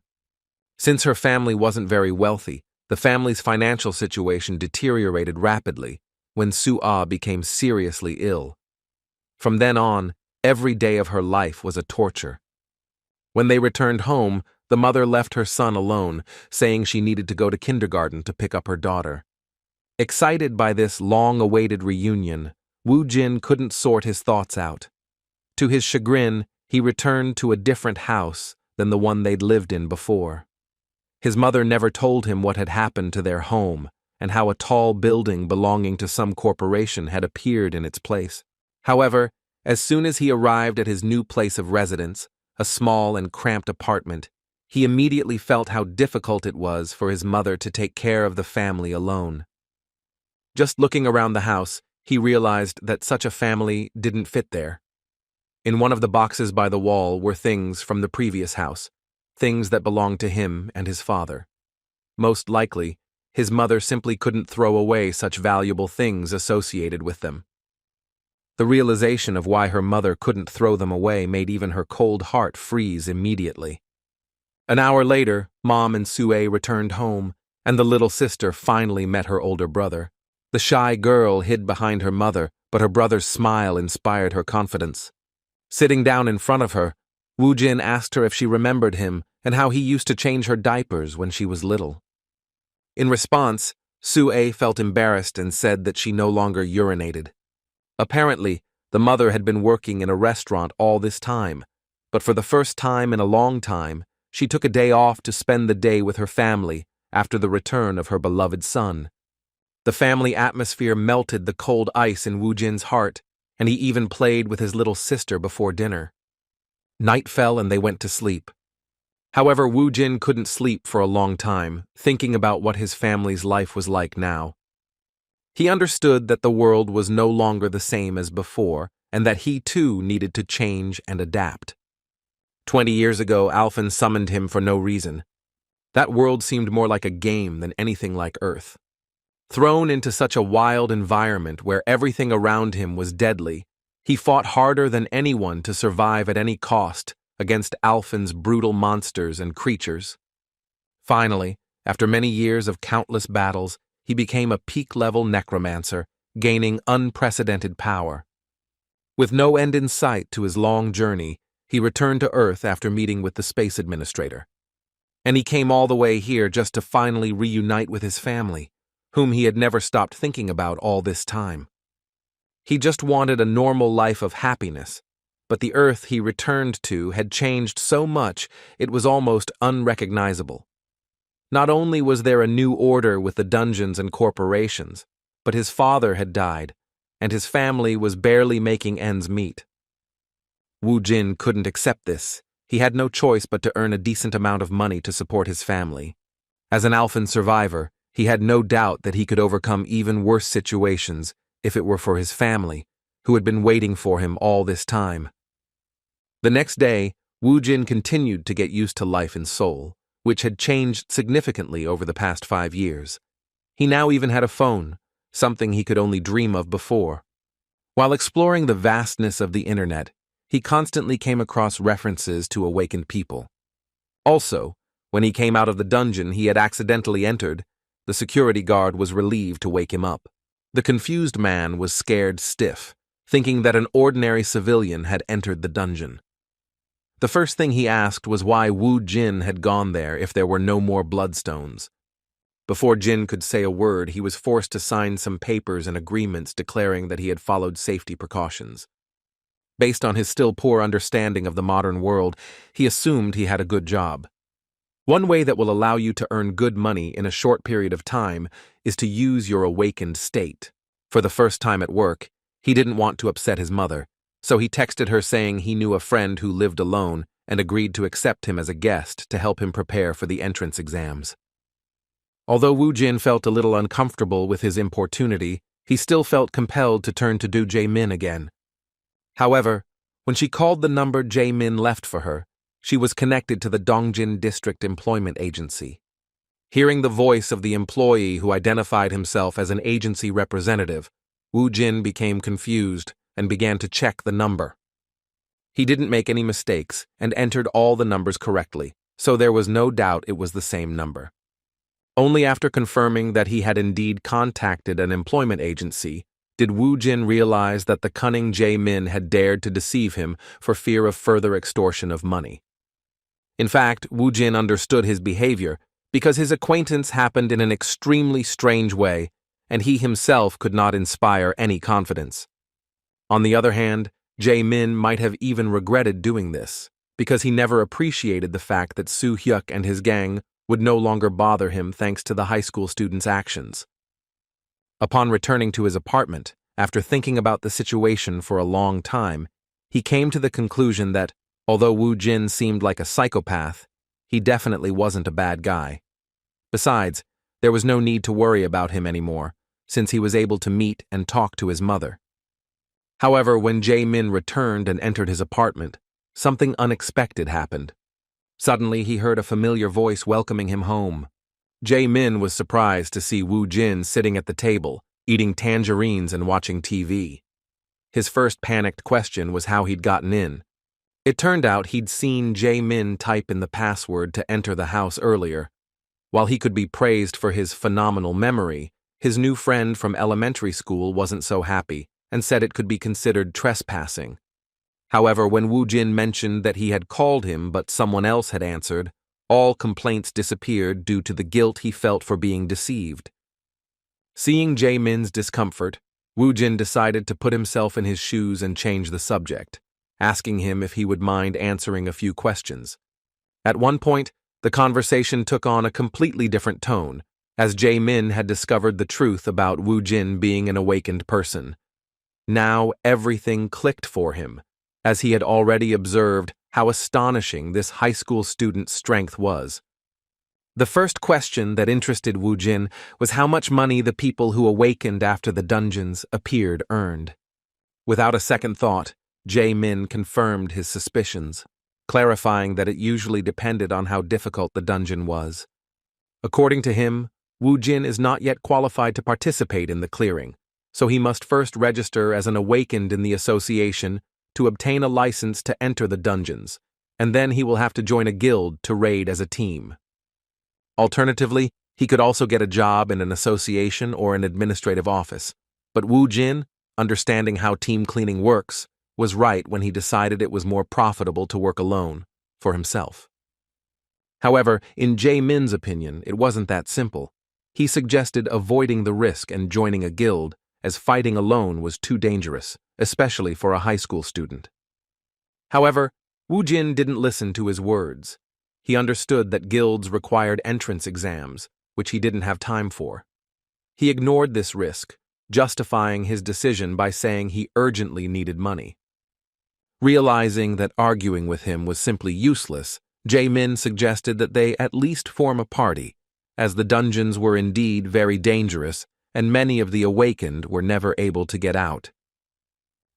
Since her family wasn't very wealthy, the family's financial situation deteriorated rapidly when Sue became seriously ill. From then on, every day of her life was a torture. When they returned home, the mother left her son alone, saying she needed to go to kindergarten to pick up her daughter. Excited by this long-awaited reunion, Wu Jin couldn't sort his thoughts out. To his chagrin, he returned to a different house than the one they'd lived in before. His mother never told him what had happened to their home and how a tall building belonging to some corporation had appeared in its place. However, as soon as he arrived at his new place of residence, a small and cramped apartment, he immediately felt how difficult it was for his mother to take care of the family alone. Just looking around the house, he realized that such a family didn't fit there. In one of the boxes by the wall were things from the previous house, things that belonged to him and his father. Most likely, his mother simply couldn't throw away such valuable things associated with them. The realization of why her mother couldn't throw them away made even her cold heart freeze immediately. An hour later, Mom and Sue returned home, and the little sister finally met her older brother. The shy girl hid behind her mother, but her brother's smile inspired her confidence. Sitting down in front of her, Wu Jin asked her if she remembered him and how he used to change her diapers when she was little. In response, Sue felt embarrassed and said that she no longer urinated. Apparently, the mother had been working in a restaurant all this time, but for the first time in a long time, she took a day off to spend the day with her family after the return of her beloved son. The family atmosphere melted the cold ice in Wu Jin's heart, and he even played with his little sister before dinner. Night fell and they went to sleep. However, Wu Jin couldn't sleep for a long time, thinking about what his family's life was like now. He understood that the world was no longer the same as before, and that he too needed to change and adapt. 20 years ago, Alfen summoned him for no reason. That world seemed more like a game than anything like Earth. Thrown into such a wild environment where everything around him was deadly, he fought harder than anyone to survive at any cost against Alfen's brutal monsters and creatures. Finally, after many years of countless battles, he became a peak-level necromancer, gaining unprecedented power. With no end in sight to his long journey, he returned to Earth after meeting with the space administrator. And he came all the way here just to finally reunite with his family, whom he had never stopped thinking about all this time. He just wanted a normal life of happiness, but the Earth he returned to had changed so much it was almost unrecognizable. Not only was there a new order with the dungeons and corporations, but his father had died, and his family was barely making ends meet. Wu Jin couldn't accept this. He had no choice but to earn a decent amount of money to support his family. As an Alfen survivor, he had no doubt that he could overcome even worse situations if it were for his family, who had been waiting for him all this time. The next day, Wu Jin continued to get used to life in Seoul, which had changed significantly over the past 5 years. He now even had a phone, something he could only dream of before. While exploring the vastness of the internet, he constantly came across references to awakened people. Also, when he came out of the dungeon he had accidentally entered, the security guard was relieved to wake him up. The confused man was scared stiff, thinking that an ordinary civilian had entered the dungeon. The first thing he asked was why Wu Jin had gone there if there were no more bloodstones. Before Jin could say a word, he was forced to sign some papers and agreements declaring that he had followed safety precautions. Based on his still poor understanding of the modern world, he assumed he had a good job. One way that will allow you to earn good money in a short period of time is to use your awakened state. For the first time at work, he didn't want to upset his mother, so he texted her saying he knew a friend who lived alone and agreed to accept him as a guest to help him prepare for the entrance exams. Although Wu Jin felt a little uncomfortable with his importunity, he still felt compelled to turn to do Jae-min again. However, when she called the number Jae-min left for her, she was connected to the Dongjin District Employment Agency. Hearing the voice of the employee who identified himself as an agency representative, Wu Jin became confused and began to check the number. He didn't make any mistakes and entered all the numbers correctly, so there was no doubt it was the same number. Only after confirming that he had indeed contacted an employment agency did Wu Jin realize that the cunning Jae-min had dared to deceive him for fear of further extortion of money. In fact, Wu Jin understood his behavior because his acquaintance happened in an extremely strange way, and he himself could not inspire any confidence. On the other hand, Jae-min might have even regretted doing this, because he never appreciated the fact that Soo-hyuk and his gang would no longer bother him thanks to the high school student's actions. Upon returning to his apartment, after thinking about the situation for a long time, he came to the conclusion that, although Wu Jin seemed like a psychopath, he definitely wasn't a bad guy. Besides, there was no need to worry about him anymore, since he was able to meet and talk to his mother. However, when Jae-min returned and entered his apartment, something unexpected happened. Suddenly, he heard a familiar voice welcoming him home. Jae-min was surprised to see Wu Jin sitting at the table, eating tangerines and watching TV. His first panicked question was how he'd gotten in. It turned out he'd seen Jae-min type in the password to enter the house earlier. While he could be praised for his phenomenal memory, his new friend from elementary school wasn't so happy and said it could be considered trespassing. However, when Wu Jin mentioned that he had called him but someone else had answered, all complaints disappeared due to the guilt he felt for being deceived. Seeing Jae-min's discomfort, Wu Jin decided to put himself in his shoes and change the subject, asking him if he would mind answering a few questions. At one point, the conversation took on a completely different tone, as Jae-min had discovered the truth about Wu Jin being an awakened person. Now everything clicked for him, as he had already observed how astonishing this high school student's strength was. The first question that interested Wu Jin was how much money the people who awakened after the dungeons appeared earned. Without a second thought, Jae-min confirmed his suspicions, clarifying that it usually depended on how difficult the dungeon was. According to him, Wu Jin is not yet qualified to participate in the clearing, so he must first register as an awakened in the association to obtain a license to enter the dungeons, and then he will have to join a guild to raid as a team. Alternatively, he could also get a job in an association or an administrative office. But Wu Jin, understanding how team cleaning works, was right when he decided it was more profitable to work alone, for himself. However, in Jae Min's opinion, it wasn't that simple. He suggested avoiding the risk and joining a guild, as fighting alone was too dangerous, especially for a high school student. However, Wu Jin didn't listen to his words. He understood that guilds required entrance exams, which he didn't have time for. He ignored this risk, justifying his decision by saying he urgently needed money. Realizing that arguing with him was simply useless, Jae Min suggested that they at least form a party, as the dungeons were indeed very dangerous and many of the awakened were never able to get out.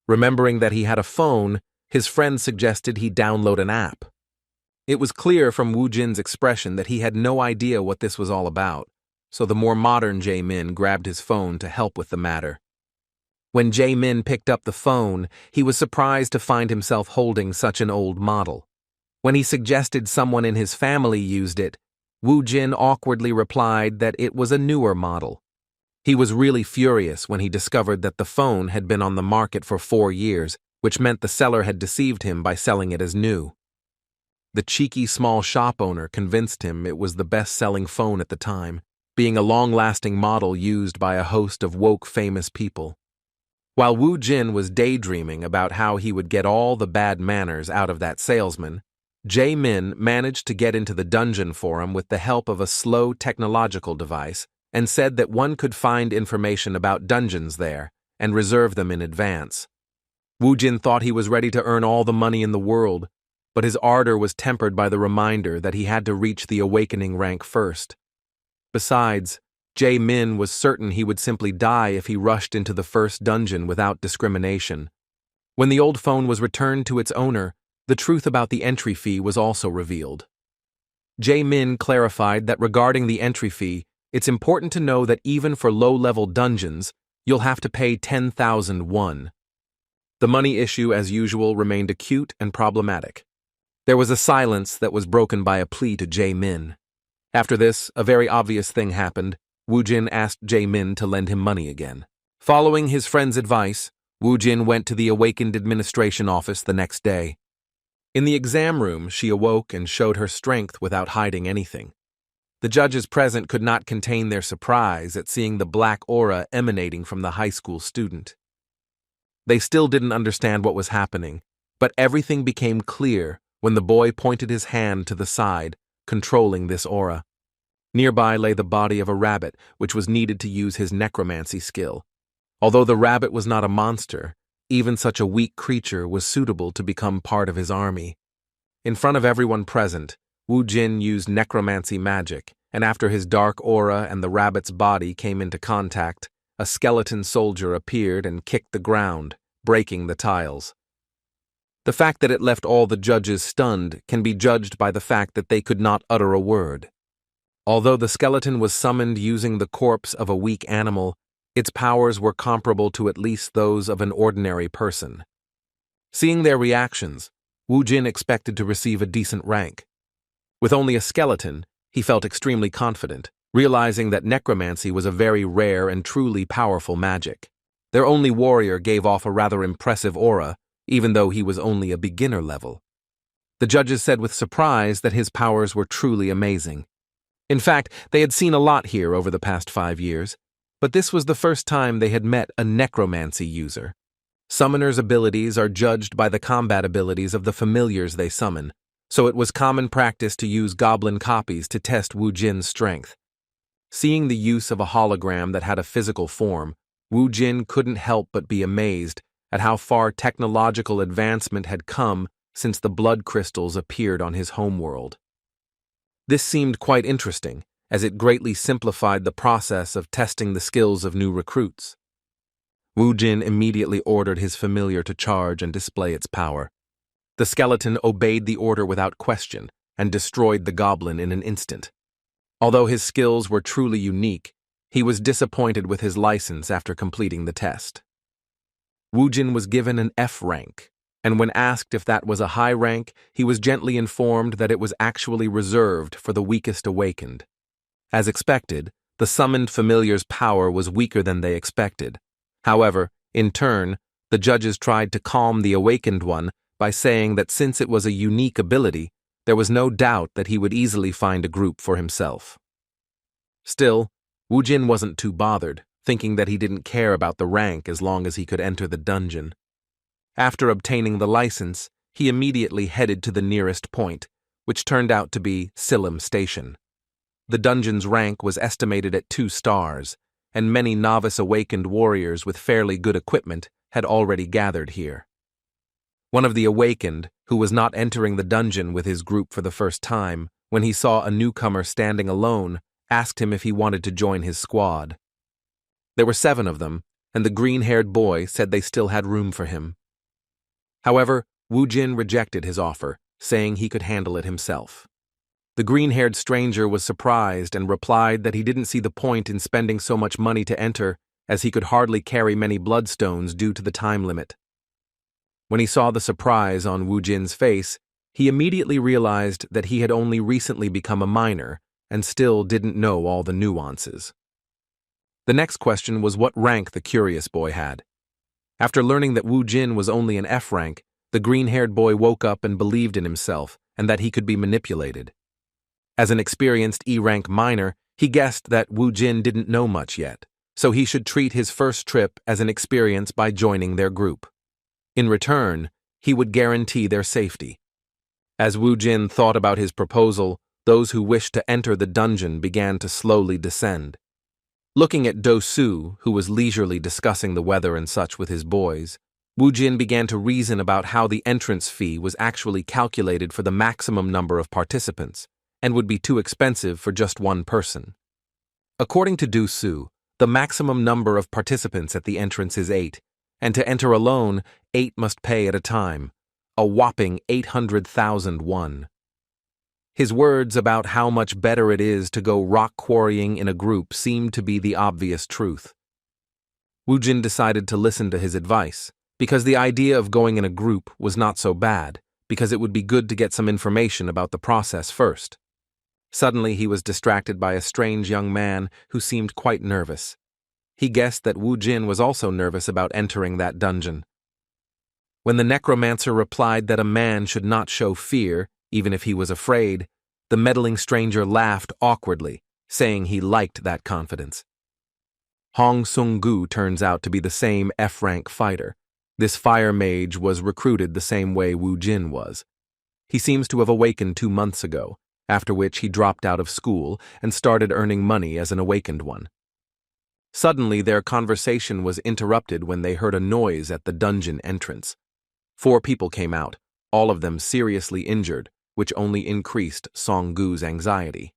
Remembering that he had a phone, his friend suggested he download an app. It was clear from Wu Jin's expression that he had no idea what this was all about, so the more modern Jae Min grabbed his phone to help with the matter. When Jae Min picked up the phone, he was surprised to find himself holding such an old model. When he suggested someone in his family used it, Wu Jin awkwardly replied that it was a newer model. He was really furious when he discovered that the phone had been on the market for 4 years, which meant the seller had deceived him by selling it as new. The cheeky small shop owner convinced him it was the best-selling phone at the time, being a long-lasting model used by a host of woke famous people. While Wu Jin was daydreaming about how he would get all the bad manners out of that salesman, Jae Min managed to get into the dungeon forum with the help of a slow technological device and said that one could find information about dungeons there and reserve them in advance. Wu Jin thought he was ready to earn all the money in the world, but his ardor was tempered by the reminder that he had to reach the awakening rank first. Besides, Jae Min was certain he would simply die if he rushed into the first dungeon without discrimination. When the old phone was returned to its owner, the truth about the entry fee was also revealed. Jae Min clarified that regarding the entry fee, it's important to know that even for low-level dungeons, you'll have to pay 10,000 won. The money issue, as usual, remained acute and problematic. There was a silence that was broken by a plea to Jae Min. After this, a very obvious thing happened. Wu Jin asked Jae Min to lend him money again. Following his friend's advice, Wu Jin went to the awakened administration office the next day. In the exam room, she awoke and showed her strength without hiding anything. The judges present could not contain their surprise at seeing the black aura emanating from the high school student. They still didn't understand what was happening, but everything became clear when the boy pointed his hand to the side, controlling this aura. Nearby lay the body of a rabbit, which was needed to use his necromancy skill. Although the rabbit was not a monster, even such a weak creature was suitable to become part of his army. In front of everyone present, Wu Jin used necromancy magic, and after his dark aura and the rabbit's body came into contact, a skeleton soldier appeared and kicked the ground, breaking the tiles. The fact that it left all the judges stunned can be judged by the fact that they could not utter a word. Although the skeleton was summoned using the corpse of a weak animal, its powers were comparable to at least those of an ordinary person. Seeing their reactions, Wu Jin expected to receive a decent rank. With only a skeleton, he felt extremely confident, realizing that necromancy was a very rare and truly powerful magic. Their only warrior gave off a rather impressive aura, even though he was only a beginner level. The judges said with surprise that his powers were truly amazing. In fact, they had seen a lot here over the past 5 years, but this was the first time they had met a necromancy user. Summoners' abilities are judged by the combat abilities of the familiars they summon, so it was common practice to use goblin copies to test Wu Jin's strength. Seeing the use of a hologram that had a physical form, Wu Jin couldn't help but be amazed at how far technological advancement had come since the blood crystals appeared on his homeworld. This seemed quite interesting, as it greatly simplified the process of testing the skills of new recruits. Wu Jin immediately ordered his familiar to charge and display its power. The skeleton obeyed the order without question and destroyed the goblin in an instant. Although his skills were truly unique, he was disappointed with his license after completing the test. Wu Jin was given an F rank, and when asked if that was a high rank, he was gently informed that it was actually reserved for the weakest awakened. As expected, the summoned familiar's power was weaker than they expected. However, in turn, the judges tried to calm the awakened one by saying that since it was a unique ability, there was no doubt that he would easily find a group for himself. Still, Wu Jin wasn't too bothered, thinking that he didn't care about the rank as long as he could enter the dungeon. After obtaining the license, he immediately headed to the nearest point, which turned out to be Silim Station. The dungeon's rank was estimated at 2 stars, and many novice awakened warriors with fairly good equipment had already gathered here. One of the awakened, who was not entering the dungeon with his group for the first time, when he saw a newcomer standing alone, asked him if he wanted to join his squad. There were 7 of them, and the green-haired boy said they still had room for him. However, Wu Jin rejected his offer, saying he could handle it himself. The green-haired stranger was surprised and replied that he didn't see the point in spending so much money to enter, as he could hardly carry many bloodstones due to the time limit. When he saw the surprise on Wu Jin's face, he immediately realized that he had only recently become a minor and still didn't know all the nuances. The next question was what rank the curious boy had. After learning that Wu Jin was only an F rank, the green-haired boy woke up and believed in himself and that he could be manipulated. As an experienced E-rank minor, he guessed that Wu Jin didn't know much yet, so he should treat his first trip as an experience by joining their group. In return, he would guarantee their safety. As Wu Jin thought about his proposal, those who wished to enter the dungeon began to slowly descend. Looking at Do Su, who was leisurely discussing the weather and such with his boys, Wu Jin began to reason about how the entrance fee was actually calculated for the maximum number of participants, and would be too expensive for just one person. According to Do Su, the maximum number of participants at the entrance is 8, and to enter alone, 8 must pay at a time, a whopping 800,000 won. His words about how much better it is to go rock quarrying in a group seemed to be the obvious truth. Wu Jin decided to listen to his advice, because the idea of going in a group was not so bad, because it would be good to get some information about the process first. Suddenly he was distracted by a strange young man who seemed quite nervous. He guessed that Wu Jin was also nervous about entering that dungeon. When the Necromancer replied that a man should not show fear, even if he was afraid, the meddling stranger laughed awkwardly, saying he liked that confidence. Hong Sung-gu turns out to be the same F-rank fighter. This fire mage was recruited the same way Wu Jin was. He seems to have awakened 2 months ago, after which he dropped out of school and started earning money as an awakened one. Suddenly, their conversation was interrupted when they heard a noise at the dungeon entrance. 4 people came out, all of them seriously injured, which only increased Song-gu's anxiety.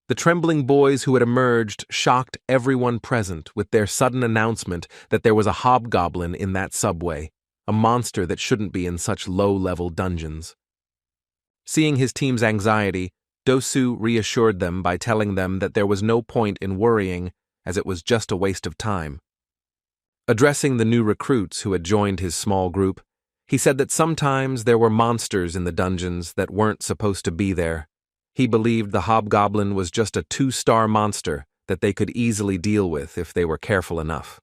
The trembling boys who had emerged shocked everyone present with their sudden announcement that there was a hobgoblin in that subway, a monster that shouldn't be in such low-level dungeons. Seeing his team's anxiety, Do Su reassured them by telling them that there was no point in worrying, as it was just a waste of time. Addressing the new recruits who had joined his small group, he said that sometimes there were monsters in the dungeons that weren't supposed to be there. He believed the hobgoblin was just a 2-star monster that they could easily deal with if they were careful enough.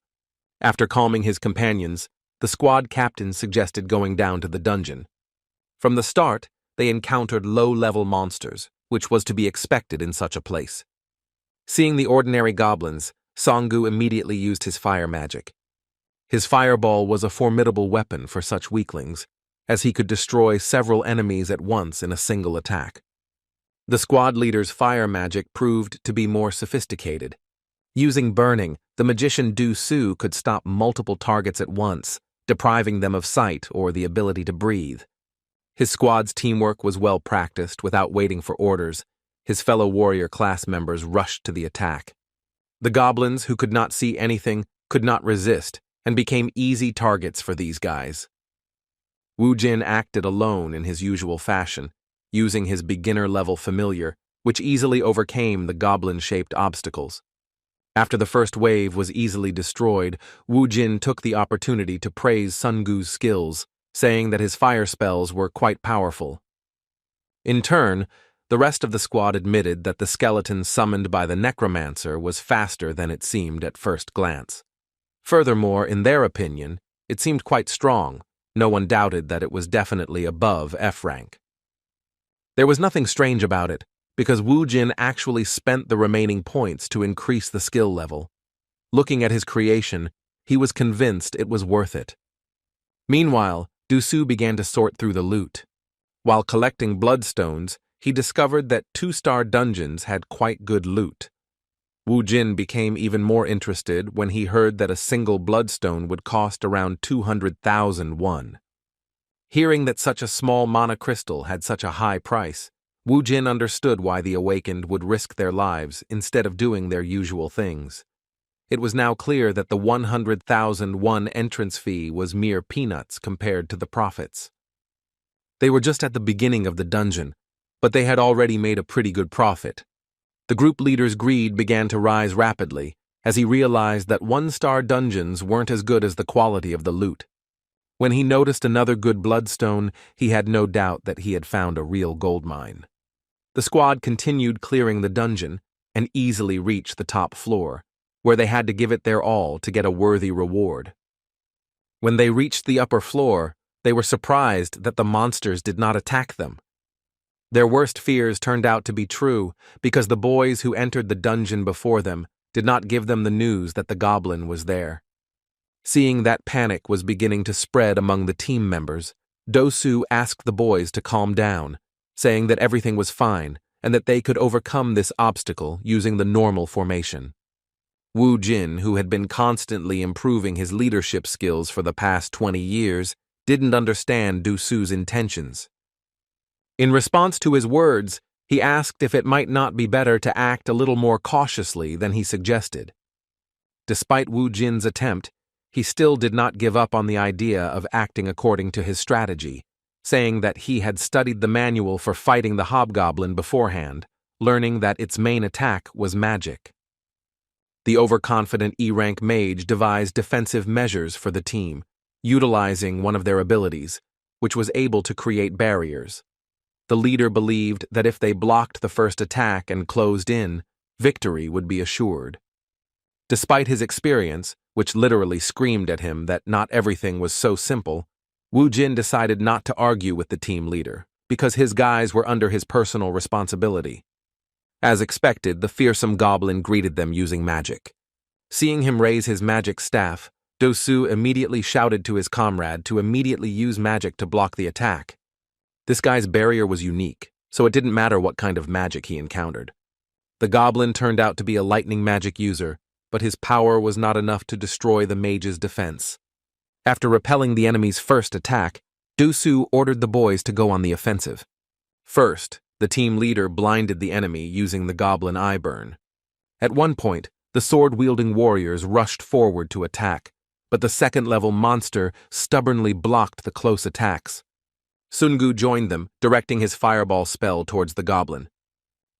After calming his companions, the squad captain suggested going down to the dungeon. From the start, they encountered low-level monsters, which was to be expected in such a place. Seeing the ordinary goblins, Song-gu immediately used his fire magic. His fireball was a formidable weapon for such weaklings, as he could destroy several enemies at once in a single attack. The squad leader's fire magic proved to be more sophisticated. Using burning, the magician Do Su could stop multiple targets at once, depriving them of sight or the ability to breathe. His squad's teamwork was well practiced without waiting for orders. His fellow warrior class members rushed to the attack. The goblins, who could not see anything, could not resist, and became easy targets for these guys. Wu Jin acted alone in his usual fashion, using his beginner-level familiar, which easily overcame the goblin-shaped obstacles. After the first wave was easily destroyed, Wu Jin took the opportunity to praise Sun-gu's skills, saying that his fire spells were quite powerful. In turn, the rest of the squad admitted that the skeleton summoned by the Necromancer was faster than it seemed at first glance. Furthermore, in their opinion, it seemed quite strong. No one doubted that it was definitely above F rank. There was nothing strange about it, because Wu Jin actually spent the remaining points to increase the skill level. Looking at his creation, he was convinced it was worth it. Meanwhile, Du-Su began to sort through the loot. While collecting bloodstones, he discovered that 2-star dungeons had quite good loot. Wu Jin became even more interested when he heard that a single bloodstone would cost around 200,000 won. Hearing that such a small monocrystal had such a high price, Wu Jin understood why the awakened would risk their lives instead of doing their usual things. It was now clear that the 100,000 won entrance fee was mere peanuts compared to the profits. They were just at the beginning of the dungeon, but they had already made a pretty good profit. The group leader's greed began to rise rapidly as he realized that 1-star dungeons weren't as good as the quality of the loot. When he noticed another good bloodstone, he had no doubt that he had found a real gold mine. The squad continued clearing the dungeon and easily reached the top floor, where they had to give it their all to get a worthy reward. When they reached the upper floor, they were surprised that the monsters did not attack them. Their worst fears turned out to be true because the boys who entered the dungeon before them did not give them the news that the goblin was there. Seeing that panic was beginning to spread among the team members, Du-Su asked the boys to calm down, saying that everything was fine and that they could overcome this obstacle using the normal formation. Wu Jin, who had been constantly improving his leadership skills for the past 20 years, didn't understand Du-Su's intentions. In response to his words, he asked if it might not be better to act a little more cautiously than he suggested. Despite Wu Jin's attempt, he still did not give up on the idea of acting according to his strategy, saying that he had studied the manual for fighting the hobgoblin beforehand, learning that its main attack was magic. The overconfident E-rank mage devised defensive measures for the team, utilizing one of their abilities, which was able to create barriers. The leader believed that if they blocked the first attack and closed in, victory would be assured. Despite his experience, which literally screamed at him that not everything was so simple, Wu Jin decided not to argue with the team leader, because his guys were under his personal responsibility. As expected, the fearsome goblin greeted them using magic. Seeing him raise his magic staff, Du-Su immediately shouted to his comrade to immediately use magic to block the attack. This guy's barrier was unique, so it didn't matter what kind of magic he encountered. The goblin turned out to be a lightning magic user, but his power was not enough to destroy the mage's defense. After repelling the enemy's first attack, Du-Su ordered the boys to go on the offensive. First, the team leader blinded the enemy using the goblin eye burn. At one point, the sword-wielding warriors rushed forward to attack, but the second-level monster stubbornly blocked the close attacks. Sungu joined them, directing his fireball spell towards the goblin.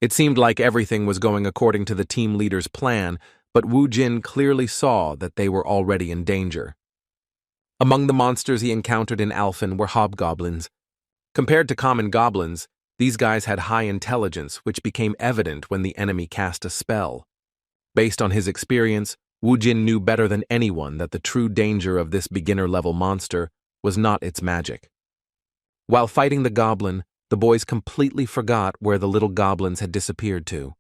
It seemed like everything was going according to the team leader's plan, but Wu Jin clearly saw that they were already in danger. Among the monsters he encountered in Alfen were hobgoblins. Compared to common goblins, these guys had high intelligence, which became evident when the enemy cast a spell. Based on his experience, Wu Jin knew better than anyone that the true danger of this beginner-level monster was not its magic. While fighting the goblin, the boys completely forgot where the little goblins had disappeared to.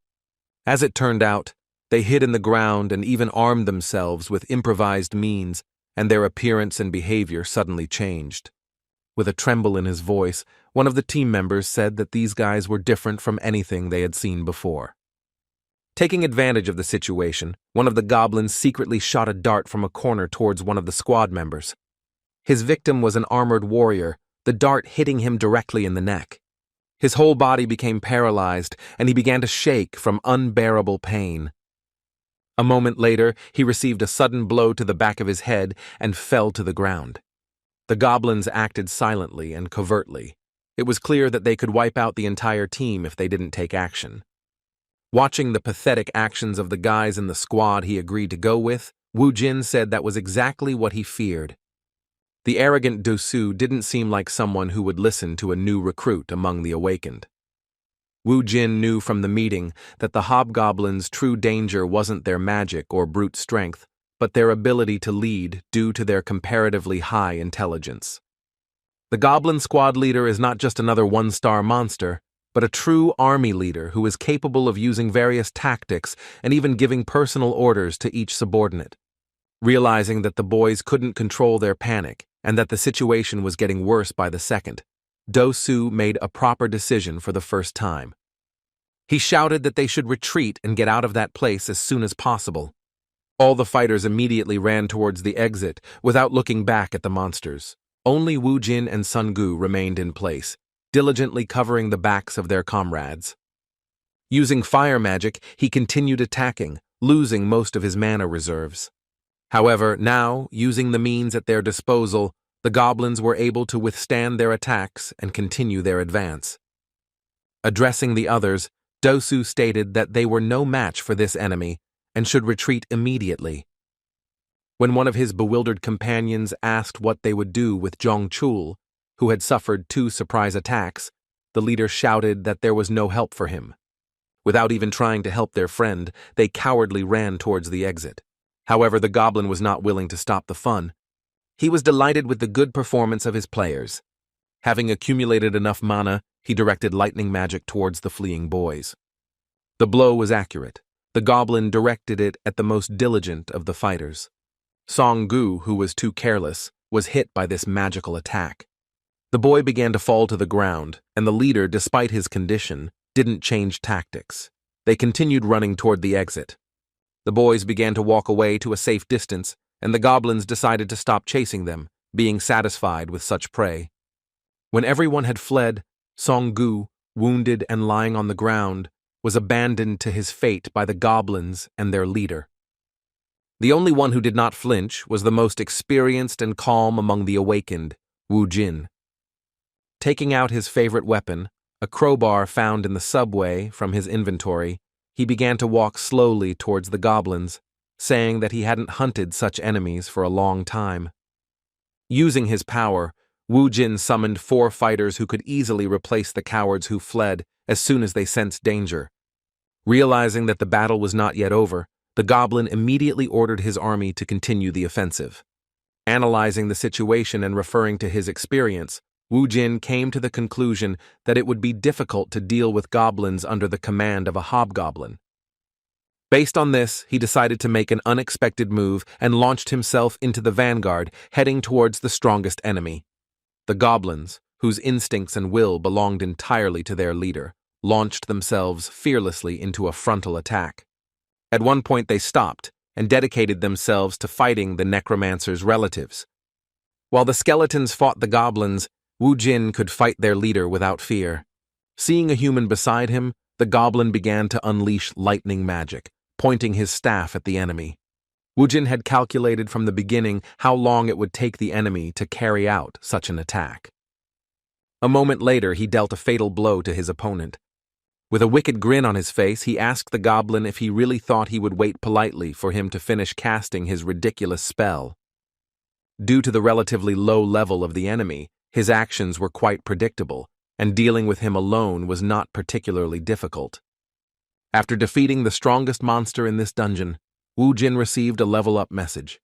As it turned out, they hid in the ground and even armed themselves with improvised means, and their appearance and behavior suddenly changed. With a tremble in his voice, one of the team members said that these guys were different from anything they had seen before. Taking advantage of the situation, one of the goblins secretly shot a dart from a corner towards one of the squad members. His victim was an armored warrior, the dart hitting him directly in the neck. His whole body became paralyzed, and he began to shake from unbearable pain. A moment later, he received a sudden blow to the back of his head and fell to the ground. The goblins acted silently and covertly. It was clear that they could wipe out the entire team if they didn't take action. Watching the pathetic actions of the guys in the squad he agreed to go with, Wu Jin said that was exactly what he feared. The arrogant Dosu didn't seem like someone who would listen to a new recruit among the awakened. Wu Jin knew from the meeting that the hobgoblins' true danger wasn't their magic or brute strength, but their ability to lead due to their comparatively high intelligence. The goblin squad leader is not just another one-star monster, but a true army leader who is capable of using various tactics and even giving personal orders to each subordinate. Realizing that the boys couldn't control their panic and that the situation was getting worse by the second, Dosu made a proper decision for the first time. He shouted that they should retreat and get out of that place as soon as possible. All the fighters immediately ran towards the exit without looking back at the monsters. Only Wu Jin and Sun Gu remained in place, diligently covering the backs of their comrades. Using fire magic, he continued attacking, losing most of his mana reserves. However, now, using the means at their disposal, the goblins were able to withstand their attacks and continue their advance. Addressing the others, Dosu stated that they were no match for this enemy and should retreat immediately. When one of his bewildered companions asked what they would do with Zhongchul, who had suffered 2 surprise attacks, the leader shouted that there was no help for him. Without even trying to help their friend, they cowardly ran towards the exit. However, the goblin was not willing to stop the fun. He was delighted with the good performance of his players. Having accumulated enough mana, he directed lightning magic towards the fleeing boys. The blow was accurate. The goblin directed it at the most diligent of the fighters. Song Gu, who was too careless, was hit by this magical attack. The boy began to fall to the ground, and the leader, despite his condition, didn't change tactics. They continued running toward the exit. The boys began to walk away to a safe distance, and the goblins decided to stop chasing them, being satisfied with such prey. When everyone had fled, Song Gu, wounded and lying on the ground, was abandoned to his fate by the goblins and their leader. The only one who did not flinch was the most experienced and calm among the awakened, Wu Jin. Taking out his favorite weapon, a crowbar found in the subway, from his inventory, he began to walk slowly towards the goblins, saying that he hadn't hunted such enemies for a long time. Using his power, Wu Jin summoned 4 fighters who could easily replace the cowards who fled as soon as they sensed danger. Realizing that the battle was not yet over, the goblin immediately ordered his army to continue the offensive. Analyzing the situation and referring to his experience, Wu Jin came to the conclusion that it would be difficult to deal with goblins under the command of a hobgoblin. Based on this, he decided to make an unexpected move and launched himself into the vanguard, heading towards the strongest enemy. The goblins, whose instincts and will belonged entirely to their leader, launched themselves fearlessly into a frontal attack. At one point they stopped and dedicated themselves to fighting the Necromancer's relatives. While the skeletons fought the goblins, Wu Jin could fight their leader without fear. Seeing a human beside him, the goblin began to unleash lightning magic, pointing his staff at the enemy. Wu Jin had calculated from the beginning how long it would take the enemy to carry out such an attack. A moment later, he dealt a fatal blow to his opponent. With a wicked grin on his face, he asked the goblin if he really thought he would wait politely for him to finish casting his ridiculous spell. Due to the relatively low level of the enemy, his actions were quite predictable, and dealing with him alone was not particularly difficult. After defeating the strongest monster in this dungeon, Wu Jin received a level-up message.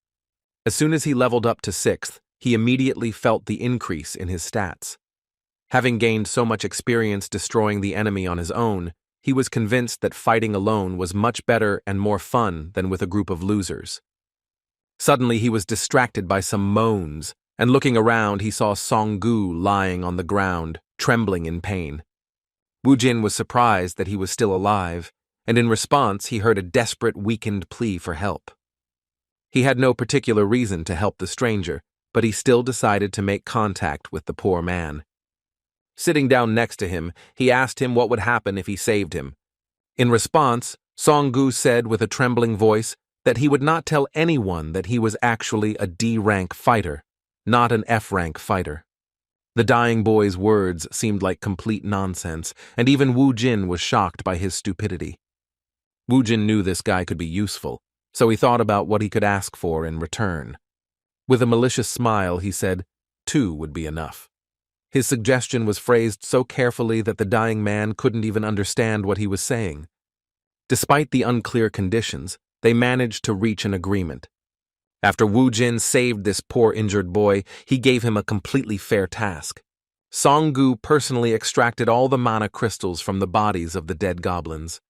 As soon as he leveled up to 6th, he immediately felt the increase in his stats. Having gained so much experience destroying the enemy on his own, he was convinced that fighting alone was much better and more fun than with a group of losers. Suddenly he was distracted by some moans, and looking around he saw Song Gu lying on the ground, trembling in pain. Wu Jin was surprised that he was still alive, and in response he heard a desperate, weakened plea for help. He had no particular reason to help the stranger, but he still decided to make contact with the poor man. Sitting down next to him, he asked him what would happen if he saved him. In response, Song Gu said with a trembling voice that he would not tell anyone that he was actually a D-rank fighter, not an F-rank fighter. The dying boy's words seemed like complete nonsense, and even Wu Jin was shocked by his stupidity. Wu Jin knew this guy could be useful, so he thought about what he could ask for in return. With a malicious smile, he said, 2 would be enough. His suggestion was phrased so carefully that the dying man couldn't even understand what he was saying. Despite the unclear conditions, they managed to reach an agreement. After Wu Jin saved this poor injured boy, he gave him a completely fair task. Song-gu personally extracted all the mana crystals from the bodies of the dead goblins.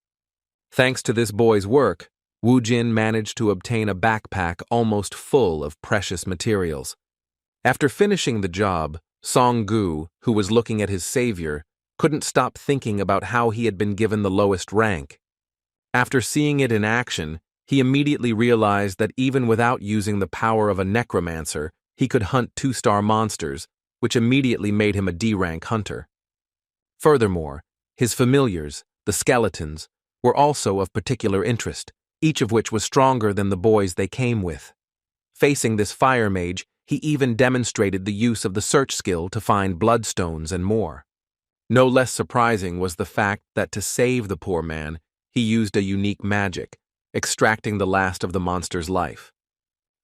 Thanks to this boy's work, Wu Jin managed to obtain a backpack almost full of precious materials. After finishing the job, Song-gu, who was looking at his savior, couldn't stop thinking about how he had been given the lowest rank. After seeing it in action, he immediately realized that even without using the power of a Necromancer, he could hunt 2-star monsters, which immediately made him a D-rank hunter. Furthermore, his familiars, the skeletons, were also of particular interest, each of which was stronger than the boys they came with. Facing this fire mage, he even demonstrated the use of the search skill to find bloodstones and more. No less surprising was the fact that to save the poor man, he used a unique magic, extracting the last of the monster's life.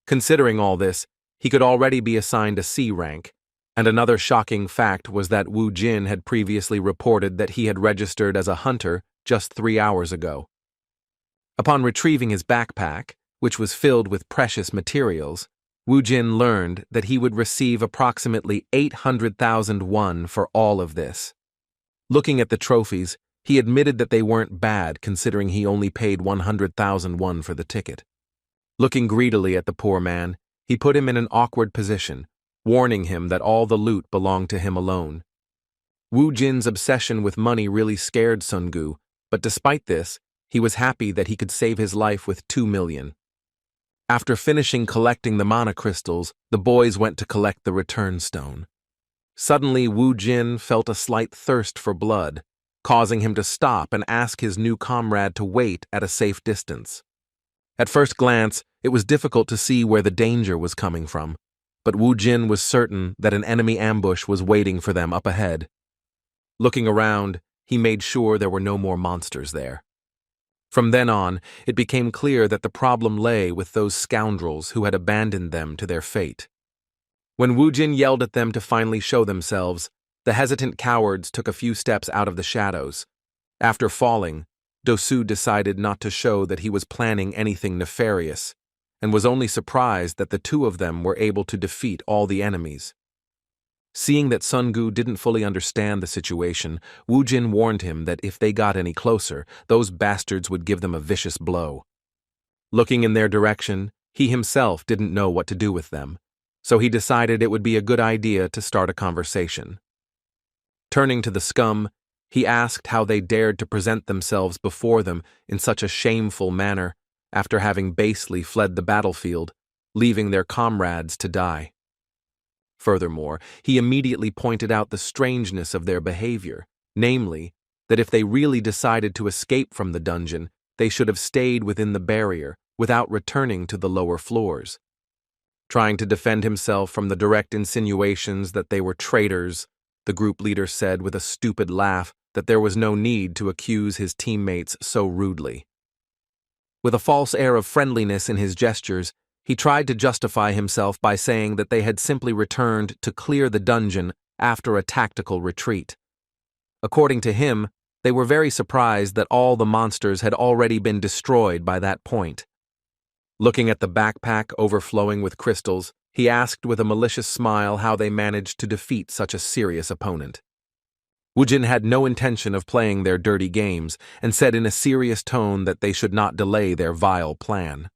Considering all this, he could already be assigned a C rank, and another shocking fact was that Wu Jin had previously reported that he had registered as a hunter just 3 hours ago. Upon retrieving his backpack, which was filled with precious materials, Wu Jin learned that he would receive approximately 800,000 won for all of this. Looking at the trophies, he admitted that they weren't bad considering he only paid 100,000 won for the ticket. Looking greedily at the poor man, he put him in an awkward position, warning him that all the loot belonged to him alone. Wu Jin's obsession with money really scared Sung-gu, but despite this, he was happy that he could save his life with 2 million. After finishing collecting the mana crystals, the boys went to collect the return stone. Suddenly, Wu Jin felt a slight thirst for blood, causing him to stop and ask his new comrade to wait at a safe distance. At first glance, it was difficult to see where the danger was coming from, but Wu Jin was certain that an enemy ambush was waiting for them up ahead. Looking around, he made sure there were no more monsters there. From then on, it became clear that the problem lay with those scoundrels who had abandoned them to their fate. When Wu Jin yelled at them to finally show themselves, the hesitant cowards took a few steps out of the shadows. After falling, Dosu decided not to show that he was planning anything nefarious, and was only surprised that the 2 of them were able to defeat all the enemies. Seeing that Sung-gu didn't fully understand the situation, Wu Jin warned him that if they got any closer, those bastards would give them a vicious blow. Looking in their direction, he himself didn't know what to do with them, so he decided it would be a good idea to start a conversation. Turning to the scum, he asked how they dared to present themselves before them in such a shameful manner after having basely fled the battlefield, leaving their comrades to die. Furthermore, he immediately pointed out the strangeness of their behavior, namely, that if they really decided to escape from the dungeon, they should have stayed within the barrier without returning to the lower floors. Trying to defend himself from the direct insinuations that they were traitors, the group leader said with a stupid laugh that there was no need to accuse his teammates so rudely. With a false air of friendliness in his gestures, he tried to justify himself by saying that they had simply returned to clear the dungeon after a tactical retreat. According to him, they were very surprised that all the monsters had already been destroyed by that point. Looking at the backpack overflowing with crystals, he asked with a malicious smile how they managed to defeat such a serious opponent. Wu Jin had no intention of playing their dirty games and said in a serious tone that they should not delay their vile plan.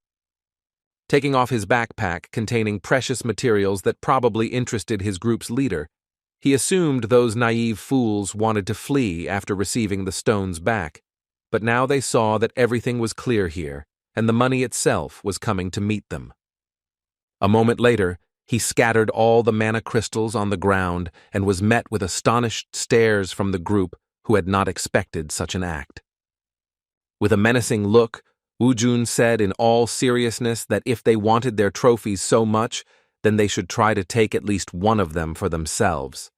Taking off his backpack containing precious materials that probably interested his group's leader, he assumed those naive fools wanted to flee after receiving the stones back, but now they saw that everything was clear here, and the money itself was coming to meet them. A moment later, he scattered all the mana crystals on the ground and was met with astonished stares from the group who had not expected such an act. With a menacing look, Wu Jun said in all seriousness that if they wanted their trophies so much, then they should try to take at least one of them for themselves.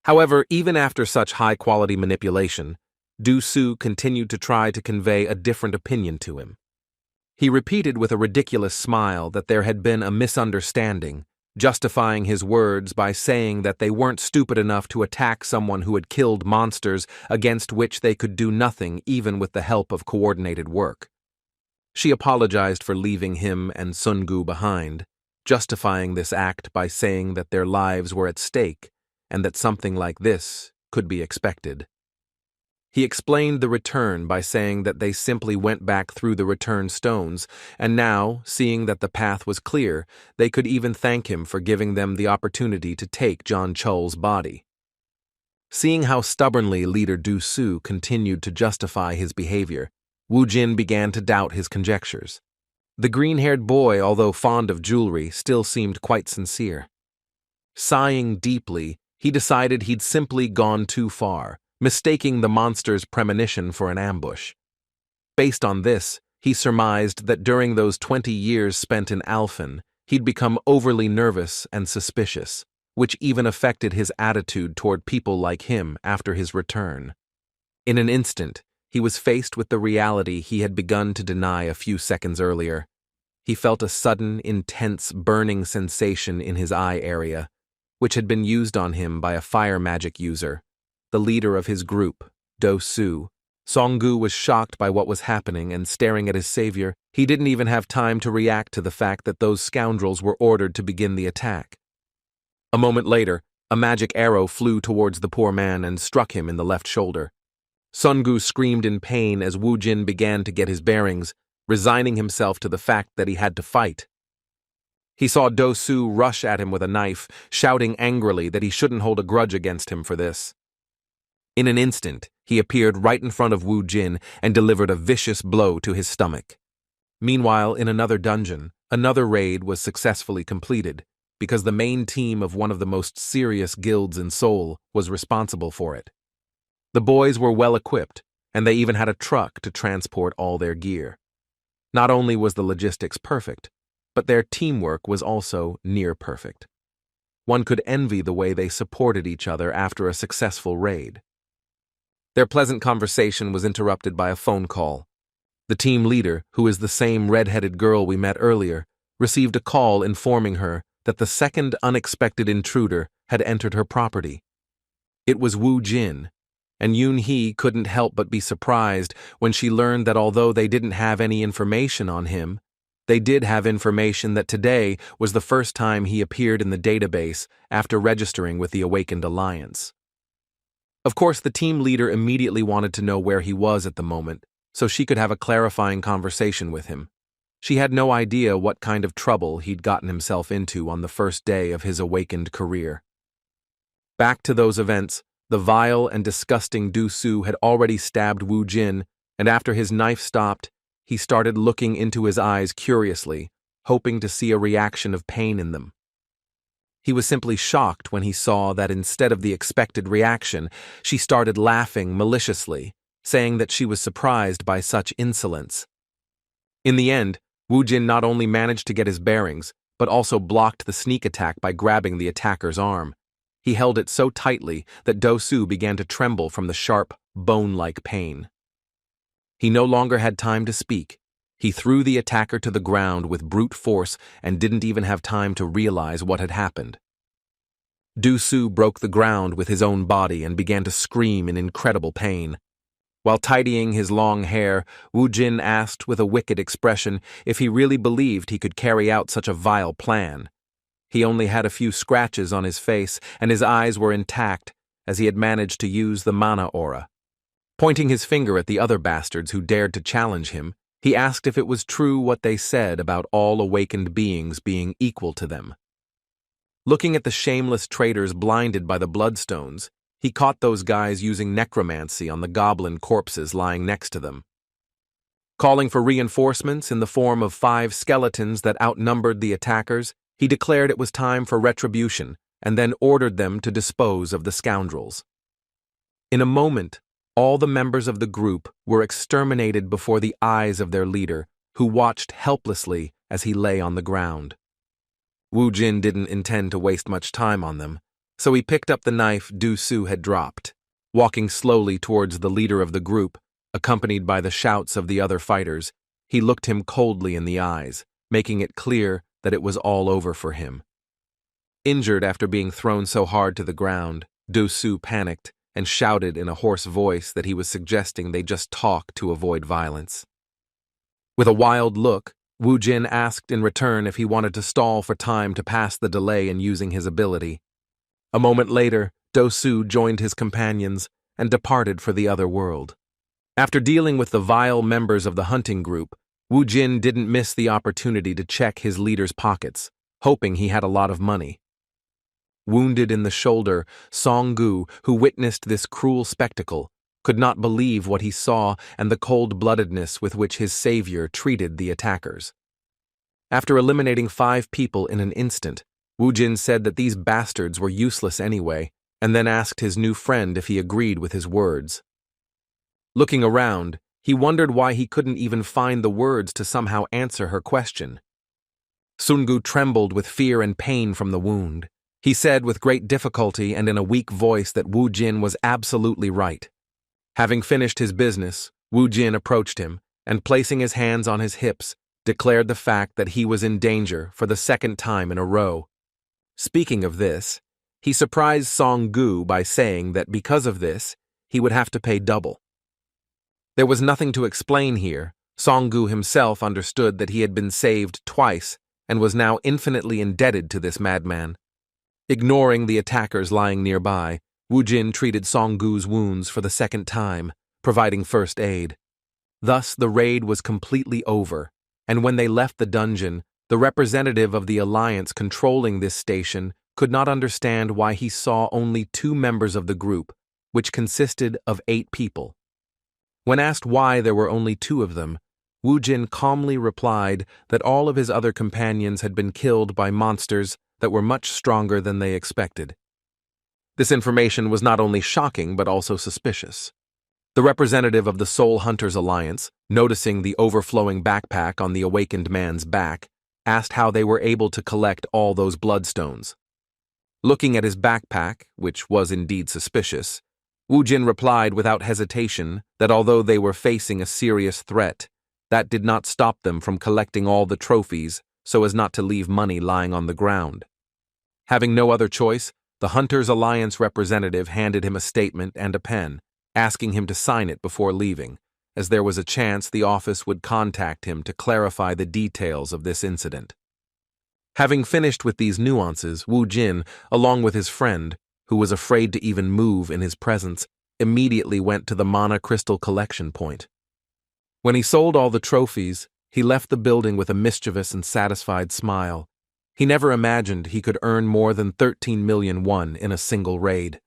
However, even after such high-quality manipulation, Du Su continued to try to convey a different opinion to him. He repeated with a ridiculous smile that there had been a misunderstanding, justifying his words by saying that they weren't stupid enough to attack someone who had killed monsters against which they could do nothing even with the help of coordinated work. She apologized for leaving him and Sungu behind, justifying this act by saying that their lives were at stake and that something like this could be expected. He explained the return by saying that they simply went back through the return stones, and now, seeing that the path was clear, they could even thank him for giving them the opportunity to take John Chul's body. Seeing how stubbornly leader Du Su continued to justify his behavior, Wu Jin began to doubt his conjectures. The green-haired boy, although fond of jewelry, still seemed quite sincere. Sighing deeply, he decided he'd simply gone too far, mistaking the monster's premonition for an ambush. Based on this, he surmised that during those 20 years spent in Alfen, he'd become overly nervous and suspicious, which even affected his attitude toward people like him after his return. In an instant, he was faced with the reality he had begun to deny a few seconds earlier. He felt a sudden, intense, burning sensation in his eye area, which had been used on him by a fire magic user. The leader of his group, Do Su. Songgu was shocked by what was happening and staring at his savior. He didn't even have time to react to the fact that those scoundrels were ordered to begin the attack. A moment later, a magic arrow flew towards the poor man and struck him in the left shoulder. Songgu screamed in pain as Wu Jin began to get his bearings, resigning himself to the fact that he had to fight. He saw Do Su rush at him with a knife, shouting angrily that he shouldn't hold a grudge against him for this. In an instant, he appeared right in front of Wu Jin and delivered a vicious blow to his stomach. Meanwhile, in another dungeon, another raid was successfully completed, because the main team of one of the most serious guilds in Seoul was responsible for it. The boys were well equipped, and they even had a truck to transport all their gear. Not only was the logistics perfect, but their teamwork was also near perfect. One could envy the way they supported each other after a successful raid. Their pleasant conversation was interrupted by a phone call. The team leader, who is the same red-headed girl we met earlier, received a call informing her that the second unexpected intruder had entered her property. It was Wu Jin, and Yoon-hee couldn't help but be surprised when she learned that although they didn't have any information on him, they did have information that today was the first time he appeared in the database after registering with the Awakened Alliance. Of course, the team leader immediately wanted to know where he was at the moment, so she could have a clarifying conversation with him. She had no idea what kind of trouble he'd gotten himself into on the first day of his awakened career. Back to those events, the vile and disgusting Du Su had already stabbed Wu Jin, and after his knife stopped, he started looking into his eyes curiously, hoping to see a reaction of pain in them. He was simply shocked when he saw that instead of the expected reaction, she started laughing maliciously, saying that she was surprised by such insolence. In the end, Wu Jin not only managed to get his bearings, but also blocked the sneak attack by grabbing the attacker's arm. He held it so tightly that Do Su began to tremble from the sharp, bone-like pain. He no longer had time to speak. He threw the attacker to the ground with brute force and didn't even have time to realize what had happened. Du Su broke the ground with his own body and began to scream in incredible pain. While tidying his long hair, Wu Jin asked with a wicked expression if he really believed he could carry out such a vile plan. He only had a few scratches on his face, and his eyes were intact, as he had managed to use the mana aura. Pointing his finger at the other bastards who dared to challenge him, he asked if it was true what they said about all awakened beings being equal to them. Looking at the shameless traitors blinded by the bloodstones, he caught those guys using necromancy on the goblin corpses lying next to them. Calling for reinforcements in the form of 5 skeletons that outnumbered the attackers, he declared it was time for retribution and then ordered them to dispose of the scoundrels. In a moment, all the members of the group were exterminated before the eyes of their leader, who watched helplessly as he lay on the ground. Wu Jin didn't intend to waste much time on them, so he picked up the knife Du Su had dropped. Walking slowly towards the leader of the group, accompanied by the shouts of the other fighters, he looked him coldly in the eyes, making it clear that it was all over for him. Injured after being thrown so hard to the ground, Do-Soo panicked and shouted in a hoarse voice that he was suggesting they just talk to avoid violence. With a wild look, Woo Jin asked in return if he wanted to stall for time to pass the delay in using his ability. A moment later, Do-Soo joined his companions and departed for the other world. After dealing with the vile members of the hunting group, Woo Jin didn't miss the opportunity to check his leader's pockets, hoping he had a lot of money. Wounded in the shoulder, Song-gu, who witnessed this cruel spectacle, could not believe what he saw and the cold-bloodedness with which his savior treated the attackers. After eliminating 5 people in an instant, Woo Jin said that these bastards were useless anyway, and then asked his new friend if he agreed with his words. Looking around, he wondered why he couldn't even find the words to somehow answer her question. Sun-gu trembled with fear and pain from the wound. He said with great difficulty and in a weak voice that Woo Jin was absolutely right. Having finished his business, Woo Jin approached him, and placing his hands on his hips, declared the fact that he was in danger for the 2nd time in a row. Speaking of this, he surprised Song-gu by saying that because of this, he would have to pay double. There was nothing to explain here. Song-gu himself understood that he had been saved twice and was now infinitely indebted to this madman. Ignoring the attackers lying nearby, Woo Jin treated Song-gu's wounds for the 2nd time, providing first aid. Thus, the raid was completely over, and when they left the dungeon, the representative of the alliance controlling this station could not understand why he saw only 2 members of the group, which consisted of 8 people. When asked why there were only 2 of them, Woo Jin calmly replied that all of his other companions had been killed by monsters that were much stronger than they expected. This information was not only shocking but also suspicious. The representative of the Soul Hunters Alliance, noticing the overflowing backpack on the awakened man's back, asked how they were able to collect all those bloodstones. Looking at his backpack, which was indeed suspicious, Woo Jin replied without hesitation that although they were facing a serious threat, that did not stop them from collecting all the trophies so as not to leave money lying on the ground. Having no other choice, the Hunters Alliance representative handed him a statement and a pen, asking him to sign it before leaving, as there was a chance the office would contact him to clarify the details of this incident. Having finished with these nuances, Woo Jin, along with his friend, who was afraid to even move in his presence, immediately went to the mana crystal collection point. When he sold all the trophies, he left the building with a mischievous and satisfied smile. He never imagined he could earn more than 13 million won in a single raid.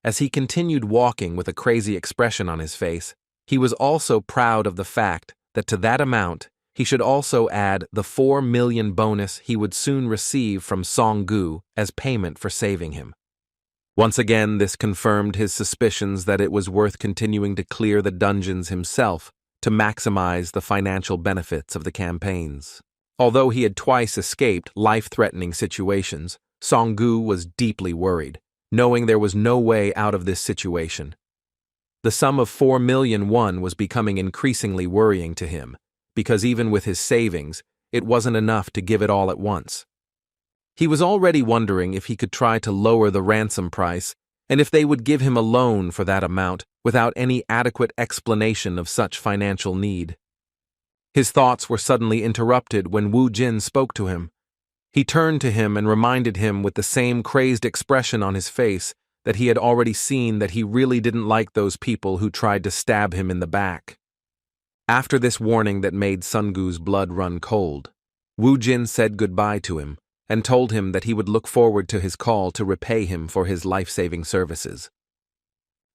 As he continued walking with a crazy expression on his face, he was also proud of the fact that to that amount, he should also add the 4 million bonus he would soon receive from Song-gu as payment for saving him. Once again, this confirmed his suspicions that it was worth continuing to clear the dungeons himself to maximize the financial benefits of the campaigns. Although he had twice escaped life-threatening situations, Song-gu was deeply worried, knowing there was no way out of this situation. The sum of 4 million won was becoming increasingly worrying to him, because even with his savings, it wasn't enough to give it all at once. He was already wondering if he could try to lower the ransom price and if they would give him a loan for that amount without any adequate explanation of such financial need. His thoughts were suddenly interrupted when Woo Jin spoke to him. He turned to him and reminded him with the same crazed expression on his face that he had already seen that he really didn't like those people who tried to stab him in the back. After this warning that made Sun-gu's blood run cold, Woo Jin said goodbye to him and told him that he would look forward to his call to repay him for his life-saving services.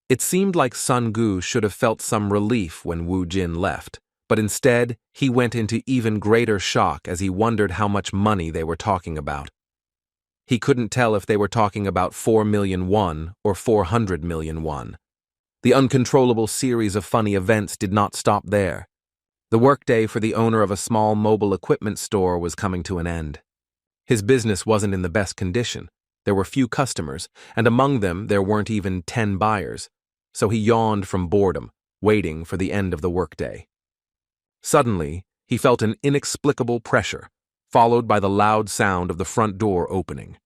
It seemed like Sun-gu should have felt some relief when Woo Jin left, but instead he went into even greater shock as he wondered how much money they were talking about. He couldn't tell if they were talking about 4 million won or 400 million won. The uncontrollable series of funny events did not stop there. The workday for the owner of a small mobile equipment store was coming to an end. His business wasn't in the best condition. There were few customers, and among them there weren't even 10 buyers, so he yawned from boredom, waiting for the end of the workday. Suddenly, he felt an inexplicable pressure, followed by the loud sound of the front door opening.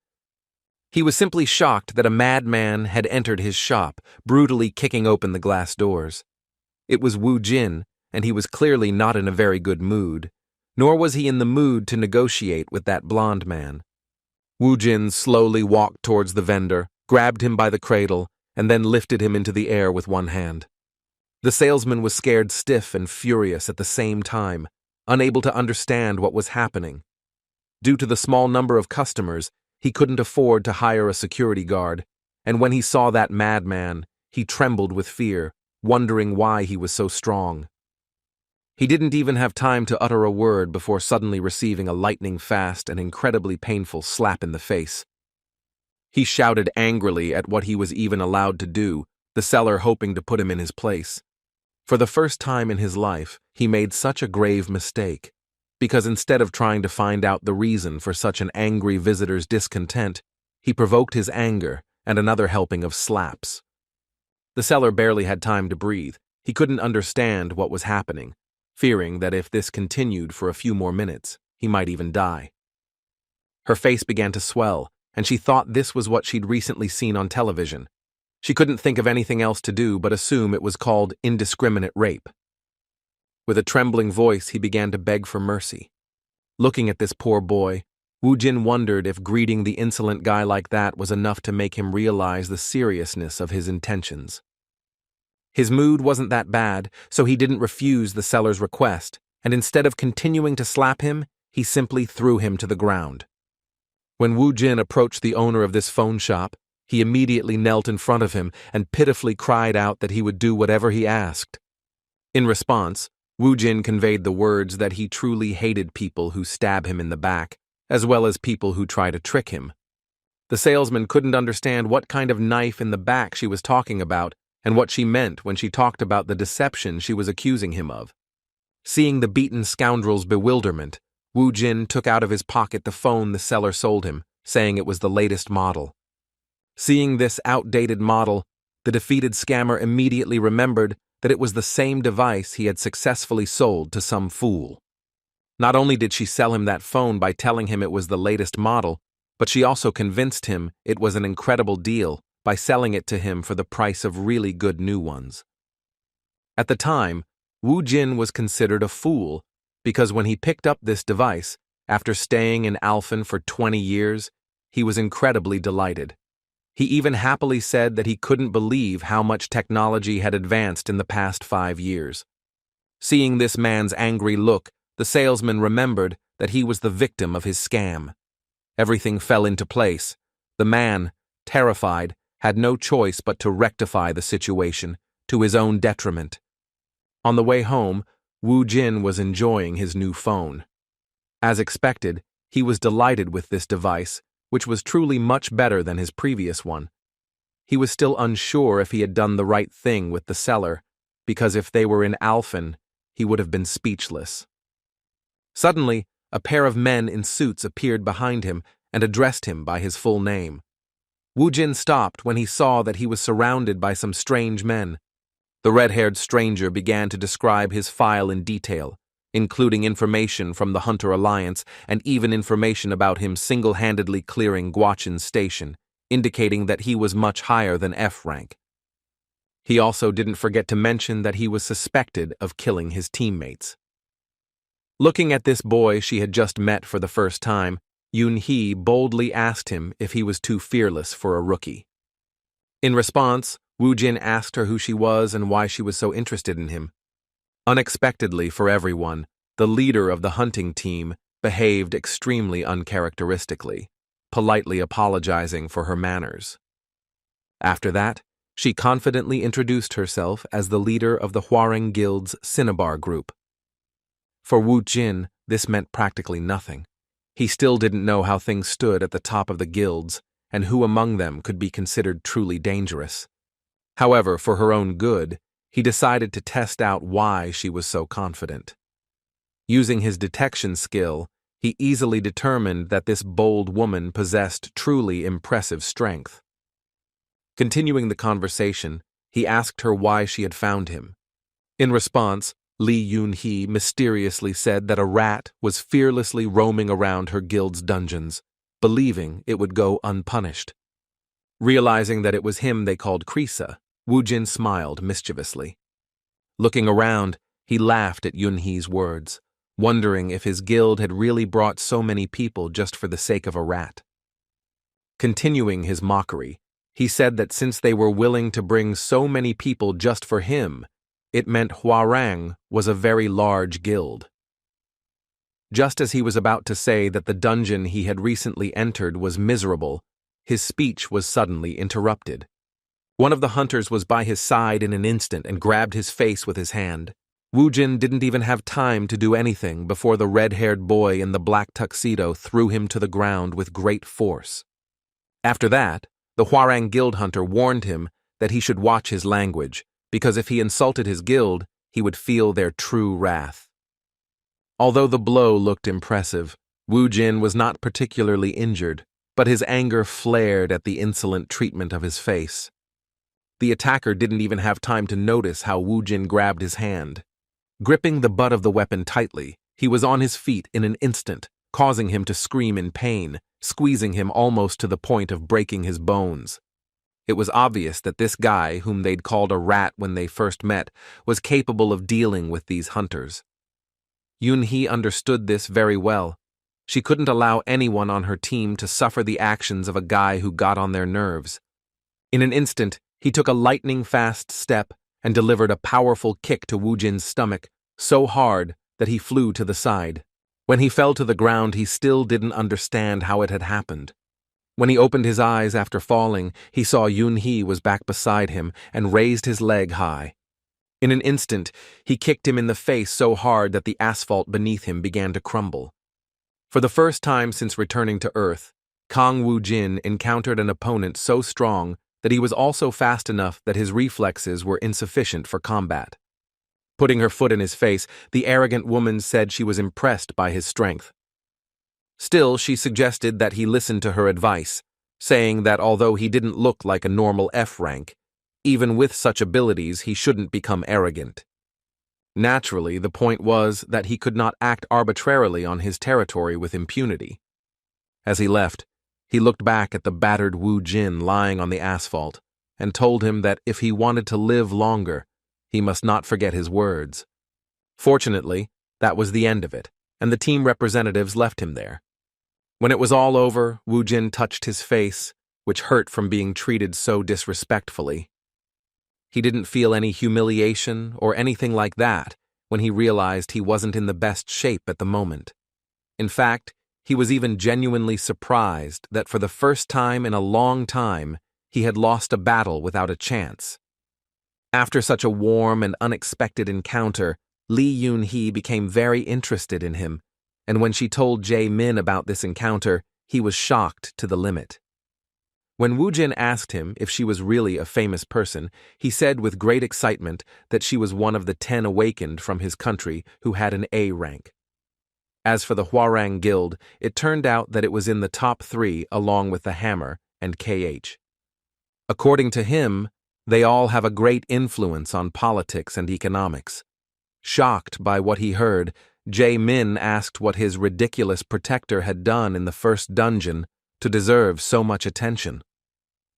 He was simply shocked that a madman had entered his shop, brutally kicking open the glass doors. It was Wu Jin, and he was clearly not in a very good mood, nor was he in the mood to negotiate with that blonde man. Wu Jin slowly walked towards the vendor, grabbed him by the cradle, and then lifted him into the air with one hand. The salesman was scared stiff and furious at the same time, unable to understand what was happening. Due to the small number of customers, he couldn't afford to hire a security guard, and when he saw that madman, he trembled with fear, wondering why he was so strong. He didn't even have time to utter a word before suddenly receiving a lightning-fast and incredibly painful slap in the face. He shouted angrily at what he was even allowed to do, the seller hoping to put him in his place. For the first time in his life, he made such a grave mistake, because instead of trying to find out the reason for such an angry visitor's discontent, he provoked his anger and another helping of slaps. The seller barely had time to breathe. He couldn't understand what was happening, fearing that if this continued for a few more minutes, he might even die. Her face began to swell, and she thought this was what she'd recently seen on television. She couldn't think of anything else to do but assume it was called indiscriminate rape. With a trembling voice, he began to beg for mercy. Looking at this poor boy, Wu Jin wondered if greeting the insolent guy like that was enough to make him realize the seriousness of his intentions. His mood wasn't that bad, so he didn't refuse the seller's request, and instead of continuing to slap him, he simply threw him to the ground. When Wu Jin approached the owner of this phone shop, he immediately knelt in front of him and pitifully cried out that he would do whatever he asked. In response, Wu Jin conveyed the words that he truly hated people who stab him in the back, as well as people who try to trick him. The salesman couldn't understand what kind of knife in the back she was talking about and what she meant when she talked about the deception she was accusing him of. Seeing the beaten scoundrel's bewilderment, Wu Jin took out of his pocket the phone the seller sold him, saying it was the latest model. Seeing this outdated model, the defeated scammer immediately remembered that it was the same device he had successfully sold to some fool. Not only did she sell him that phone by telling him it was the latest model, but she also convinced him it was an incredible deal by selling it to him for the price of really good new ones. At the time, Wu Jin was considered a fool because when he picked up this device, after staying in Alfen for 20 years, he was incredibly delighted. He even happily said that he couldn't believe how much technology had advanced in the past 5 years. Seeing this man's angry look, the salesman remembered that he was the victim of his scam. Everything fell into place. The man, terrified, had no choice but to rectify the situation, to his own detriment. On the way home, Wu Jin was enjoying his new phone. As expected, he was delighted with this device, which was truly much better than his previous one. He was still unsure if he had done the right thing with the seller, because if they were in Alfen, he would have been speechless. Suddenly, a pair of men in suits appeared behind him and addressed him by his full name. Wu Jin stopped when he saw that he was surrounded by some strange men. The red-haired stranger began to describe his file in detail, including information from the Hunter Alliance and even information about him single-handedly clearing Guachin's station, indicating that he was much higher than F rank. He also didn't forget to mention that he was suspected of killing his teammates. Looking at this boy she had just met for the first time, Yoon-hee boldly asked him if he was too fearless for a rookie. In response, Wu Jin asked her who she was and why she was so interested in him. Unexpectedly for everyone, the leader of the hunting team behaved extremely uncharacteristically, politely apologizing for her manners. After that, she confidently introduced herself as the leader of the Hwaring Guild's Cinnabar group. For Wu Jin, this meant practically nothing. He still didn't know how things stood at the top of the guilds, and who among them could be considered truly dangerous. However, for her own good, he decided to test out why she was so confident. Using his detection skill, he easily determined that this bold woman possessed truly impressive strength. Continuing the conversation, he asked her why she had found him. In response, Lee Yoon-hee mysteriously said that a rat was fearlessly roaming around her guild's dungeons, believing it would go unpunished. Realizing that it was him they called Krisa, Woojin smiled mischievously. Looking around, he laughed at Yoon-hee's words, wondering if his guild had really brought so many people just for the sake of a rat. Continuing his mockery, he said that since they were willing to bring so many people just for him, it meant Hwarang was a very large guild. Just as he was about to say that the dungeon he had recently entered was miserable, his speech was suddenly interrupted. One of the hunters was by his side in an instant and grabbed his face with his hand. Woojin didn't even have time to do anything before the red-haired boy in the black tuxedo threw him to the ground with great force. After that, the Hwarang guild hunter warned him that he should watch his language, because if he insulted his guild, he would feel their true wrath. Although the blow looked impressive, Woojin was not particularly injured, but his anger flared at the insolent treatment of his face. The attacker didn't even have time to notice how Woojin grabbed his hand. Gripping the butt of the weapon tightly, he was on his feet in an instant, causing him to scream in pain, squeezing him almost to the point of breaking his bones. It was obvious that this guy, whom they'd called a rat when they first met, was capable of dealing with these hunters. Yoon-hee understood this very well. She couldn't allow anyone on her team to suffer the actions of a guy who got on their nerves. In an instant, he took a lightning-fast step and delivered a powerful kick to Woojin's stomach, so hard that he flew to the side. When he fell to the ground, he still didn't understand how it had happened. When he opened his eyes after falling, he saw Yoon-hee was back beside him and raised his leg high. In an instant, he kicked him in the face so hard that the asphalt beneath him began to crumble. For the first time since returning to Earth, Kang Woojin encountered an opponent so strong that he was also fast enough that his reflexes were insufficient for combat. Putting her foot in his face, the arrogant woman said she was impressed by his strength. Still, she suggested that he listen to her advice, saying that although he didn't look like a normal F rank, even with such abilities he shouldn't become arrogant. Naturally, the point was that he could not act arbitrarily on his territory with impunity. As he left, he looked back at the battered Woojin lying on the asphalt and told him that if he wanted to live longer, he must not forget his words. Fortunately, that was the end of it, and the team representatives left him there. When it was all over, Woojin touched his face, which hurt from being treated so disrespectfully. He didn't feel any humiliation or anything like that when he realized he wasn't in the best shape at the moment. In fact, he was even genuinely surprised that for the first time in a long time, he had lost a battle without a chance. After such a warm and unexpected encounter, Lee Yoon-hee became very interested in him, and when she told Jae-min about this encounter, he was shocked to the limit. When Woojin asked him if she was really a famous person, he said with great excitement that she was one of the 10 awakened from his country who had an A rank. As for the Hwarang Guild, it turned out that it was in the top 3 along with the Hammer and KH. According to him, they all have a great influence on politics and economics. Shocked by what he heard, Jae-min asked what his ridiculous protector had done in the first dungeon to deserve so much attention.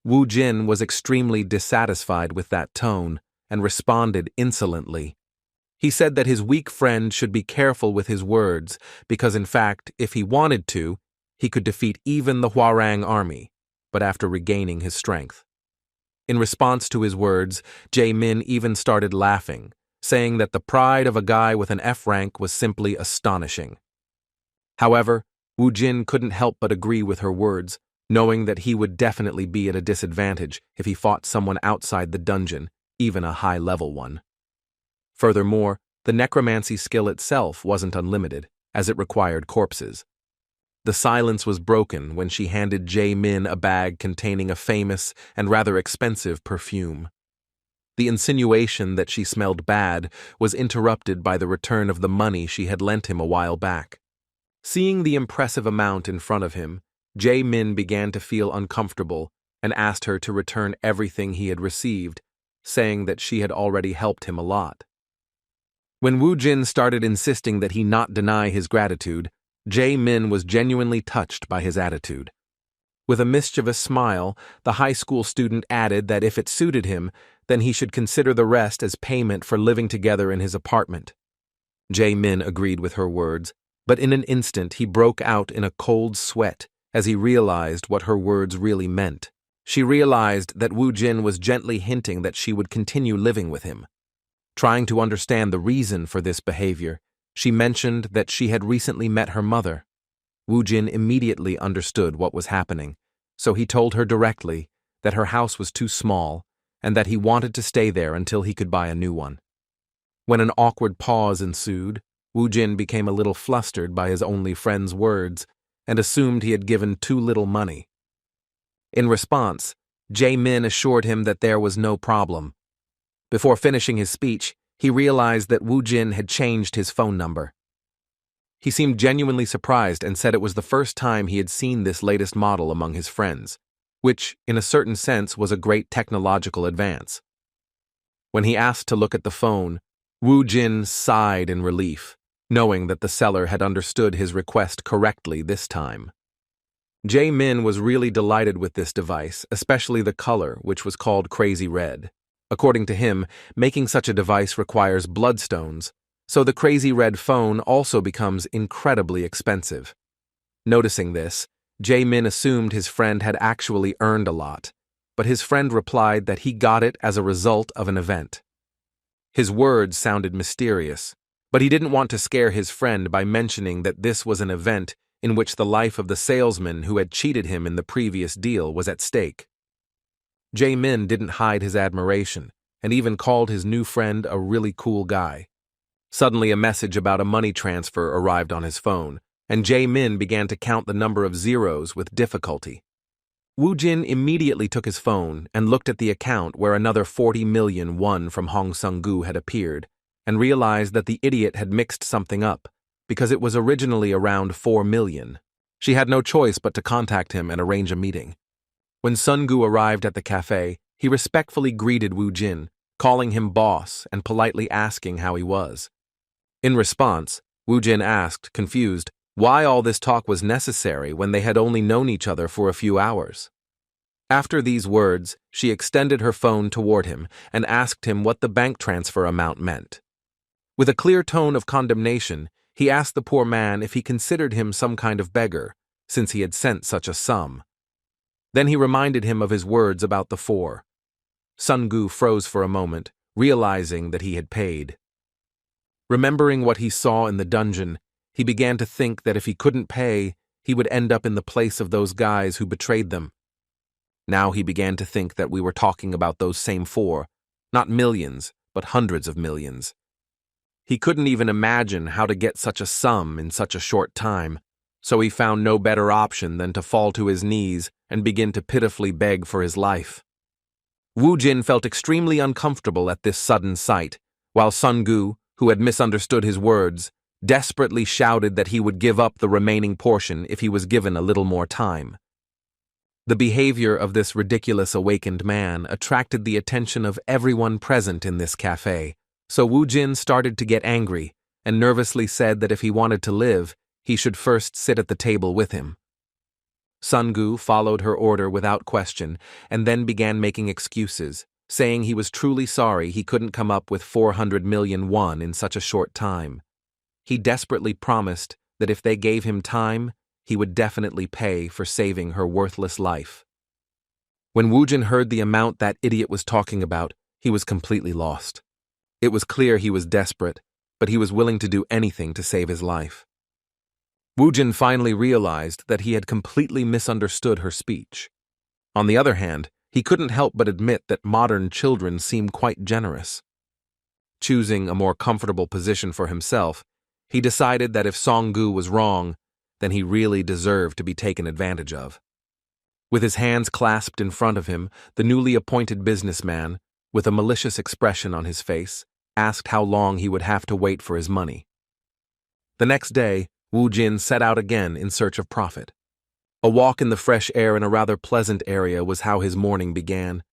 Woojin was extremely dissatisfied with that tone and responded insolently. He said that his weak friend should be careful with his words because, in fact, if he wanted to, he could defeat even the Hwarang army, but after regaining his strength. In response to his words, Jae-min even started laughing, saying that the pride of a guy with an F rank was simply astonishing. However, Woojin couldn't help but agree with her words, knowing that he would definitely be at a disadvantage if he fought someone outside the dungeon, even a high-level one. Furthermore, the necromancy skill itself wasn't unlimited, as it required corpses. The silence was broken when she handed Jae-min a bag containing a famous and rather expensive perfume. The insinuation that she smelled bad was interrupted by the return of the money she had lent him a while back. Seeing the impressive amount in front of him, Jae-min began to feel uncomfortable and asked her to return everything he had received, saying that she had already helped him a lot. When Woo Jin started insisting that he not deny his gratitude, Jae Min was genuinely touched by his attitude. With a mischievous smile, the high school student added that if it suited him, then he should consider the rest as payment for living together in his apartment. Jae Min agreed with her words, but in an instant he broke out in a cold sweat as he realized what her words really meant. She realized that Woo Jin was gently hinting that she would continue living with him. Trying to understand the reason for this behavior, she mentioned that she had recently met her mother. Woo Jin immediately understood what was happening, so he told her directly that her house was too small and that he wanted to stay there until he could buy a new one. When an awkward pause ensued, Woo Jin became a little flustered by his only friend's words and assumed he had given too little money. In response, Jae Min assured him that there was no problem. Before finishing his speech, he realized that Woo Jin had changed his phone number. He seemed genuinely surprised and said it was the first time he had seen this latest model among his friends, which, in a certain sense, was a great technological advance. When he asked to look at the phone, Woo Jin sighed in relief, knowing that the seller had understood his request correctly this time. Jae Min was really delighted with this device, especially the color, which was called Crazy Red. According to him, making such a device requires bloodstones, so the Crazy Red phone also becomes incredibly expensive. Noticing this, Jae Min assumed his friend had actually earned a lot, but his friend replied that he got it as a result of an event. His words sounded mysterious, but he didn't want to scare his friend by mentioning that this was an event in which the life of the salesman who had cheated him in the previous deal was at stake. Jae Min didn't hide his admiration, and even called his new friend a really cool guy. Suddenly a message about a money transfer arrived on his phone, and Jae Min began to count the number of zeros with difficulty. Woo Jin immediately took his phone and looked at the account where another 40 million won from Hong Sung-gu had appeared, and realized that the idiot had mixed something up, because it was originally around 4 million. She had no choice but to contact him and arrange a meeting. When Sun-gu arrived at the cafe, he respectfully greeted Woo Jin, calling him boss and politely asking how he was. In response, Woo Jin asked, confused, why all this talk was necessary when they had only known each other for a few hours. After these words, she extended her phone toward him and asked him what the bank transfer amount meant. With a clear tone of condemnation, he asked the poor man if he considered him some kind of beggar, since he had sent such a sum. Then he reminded him of his words about the 4. Sun-gu froze for a moment, realizing that he had paid. Remembering what he saw in the dungeon, he began to think that if he couldn't pay, he would end up in the place of those guys who betrayed them. Now he began to think that we were talking about those same 4, not millions, but hundreds of millions. He couldn't even imagine how to get such a sum in such a short time, so he found no better option than to fall to his knees and begin to pitifully beg for his life. Woo Jin felt extremely uncomfortable at this sudden sight, while Sun-gu, who had misunderstood his words, desperately shouted that he would give up the remaining portion if he was given a little more time. The behavior of this ridiculous awakened man attracted the attention of everyone present in this cafe, so Woo Jin started to get angry and nervously said that if he wanted to live, he should first sit at the table with him. Sun-gu followed her order without question and then began making excuses, saying he was truly sorry he couldn't come up with 400 million won in such a short time. He desperately promised that if they gave him time, he would definitely pay for saving her worthless life. When Woo Jin heard the amount that idiot was talking about, he was completely lost. It was clear he was desperate, but he was willing to do anything to save his life. Woo Jin finally realized that he had completely misunderstood her speech. On the other hand, he couldn't help but admit that modern children seem quite generous. Choosing a more comfortable position for himself, he decided that if Song-gu was wrong, then he really deserved to be taken advantage of. With his hands clasped in front of him, the newly appointed businessman, with a malicious expression on his face, asked how long he would have to wait for his money. The next day, Woo Jin set out again in search of profit. A walk in the fresh air in a rather pleasant area was how his morning began.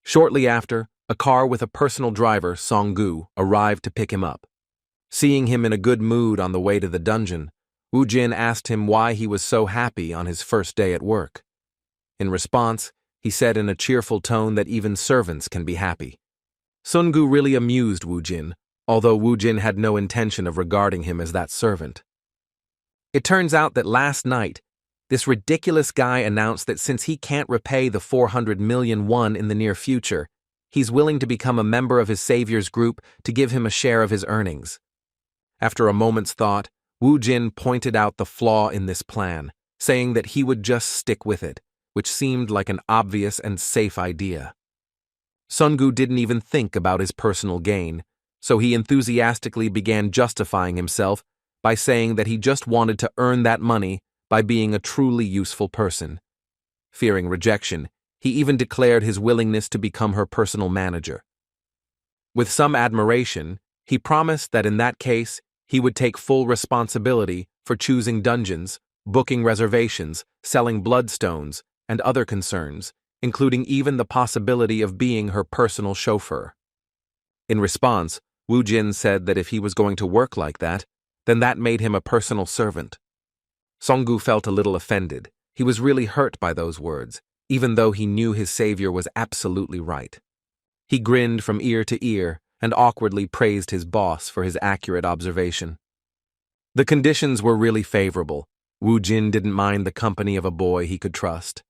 Shortly after, a car with a personal driver, Song-gu, arrived to pick him up. Seeing him in a good mood on the way to the dungeon, Wu Jin asked him why he was so happy on his first day at work. In response, he said in a cheerful tone that even servants can be happy. Sun-gu really amused Wu Jin, although Wu Jin had no intention of regarding him as that servant. It turns out that last night, this ridiculous guy announced that since he can't repay the 400 million won in the near future, he's willing to become a member of his savior's group to give him a share of his earnings. After a moment's thought, Wu Jin pointed out the flaw in this plan, saying that he would just stick with it, which seemed like an obvious and safe idea. Sun-gu didn't even think about his personal gain, so he enthusiastically began justifying himself by saying that he just wanted to earn that money by being a truly useful person. Fearing rejection, he even declared his willingness to become her personal manager. With some admiration, he promised that in that case, he would take full responsibility for choosing dungeons, booking reservations, selling bloodstones, and other concerns, including even the possibility of being her personal chauffeur. In response, Wu Jin said that if he was going to work like that, then that made him a personal servant. Song-gu felt a little offended. He was really hurt by those words, even though he knew his savior was absolutely right. He grinned from ear to ear and awkwardly praised his boss for his accurate observation. The conditions were really favorable. Wu Jin didn't mind the company of a boy he could trust.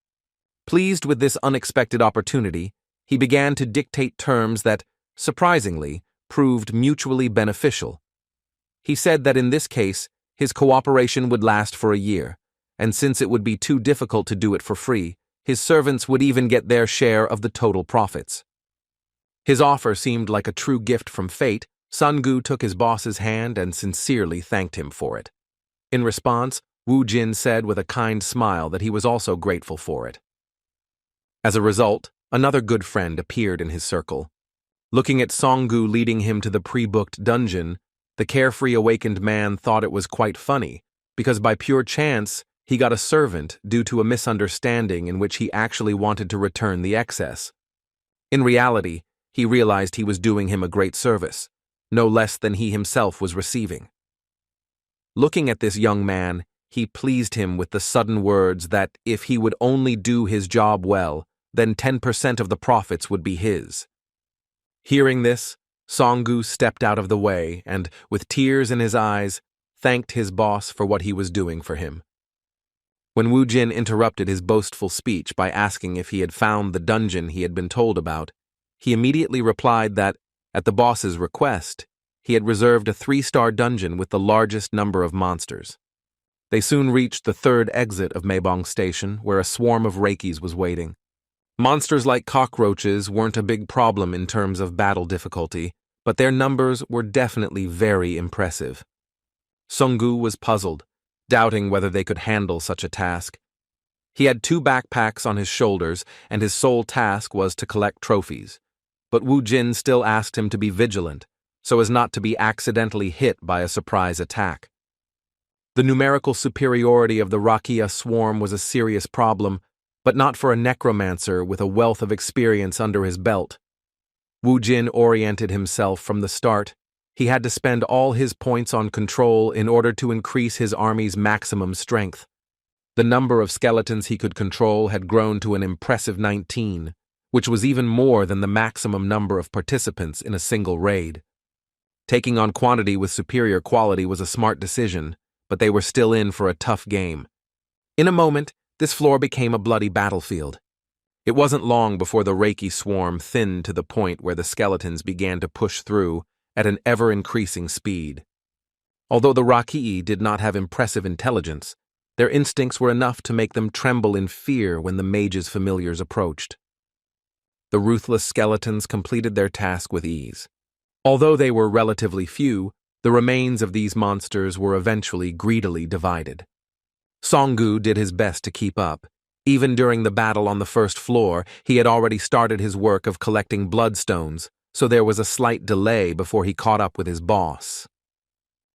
Pleased with this unexpected opportunity, he began to dictate terms that, surprisingly, proved mutually beneficial. He said that in this case, his cooperation would last for a year, and since it would be too difficult to do it for free, his servants would even get their share of the total profits. His offer seemed like a true gift from fate. Sun-gu took his boss's hand and sincerely thanked him for it. In response, Wu Jin said with a kind smile that he was also grateful for it. As a result, another good friend appeared in his circle. Looking at Song-gu leading him to the pre-booked dungeon, the carefree awakened man thought it was quite funny, because by pure chance, he got a servant due to a misunderstanding in which he actually wanted to return the excess. In reality, he realized he was doing him a great service, no less than he himself was receiving. Looking at this young man, he pleased him with the sudden words that if he would only do his job well, then 10% of the profits would be his. Hearing this, Song-gu stepped out of the way and, with tears in his eyes, thanked his boss for what he was doing for him. When Wu Jin interrupted his boastful speech by asking if he had found the dungeon he had been told about, he immediately replied that, at the boss's request, he had reserved a 3-star dungeon with the largest number of monsters. They soon reached the third exit of Maebong Station, where a swarm of Reikis was waiting. Monsters like cockroaches weren't a big problem in terms of battle difficulty, but their numbers were definitely very impressive. Song-gu was puzzled, doubting whether they could handle such a task. He had 2 backpacks on his shoulders, and his sole task was to collect trophies. But Wu Jin still asked him to be vigilant, so as not to be accidentally hit by a surprise attack. The numerical superiority of the Rakia swarm was a serious problem, but not for a necromancer with a wealth of experience under his belt. Wu Jin oriented himself from the start. He had to spend all his points on control in order to increase his army's maximum strength. The number of skeletons he could control had grown to an impressive 19, which was even more than the maximum number of participants in a single raid. Taking on quantity with superior quality was a smart decision, but they were still in for a tough game. In a moment, this floor became a bloody battlefield. It wasn't long before the Reiki swarm thinned to the point where the skeletons began to push through at an ever-increasing speed. Although the Rakii did not have impressive intelligence, their instincts were enough to make them tremble in fear when the mage's familiars approached. The ruthless skeletons completed their task with ease. Although they were relatively few, the remains of these monsters were eventually greedily divided. Song-gu did his best to keep up. Even during the battle on the first floor, he had already started his work of collecting bloodstones, so there was a slight delay before he caught up with his boss.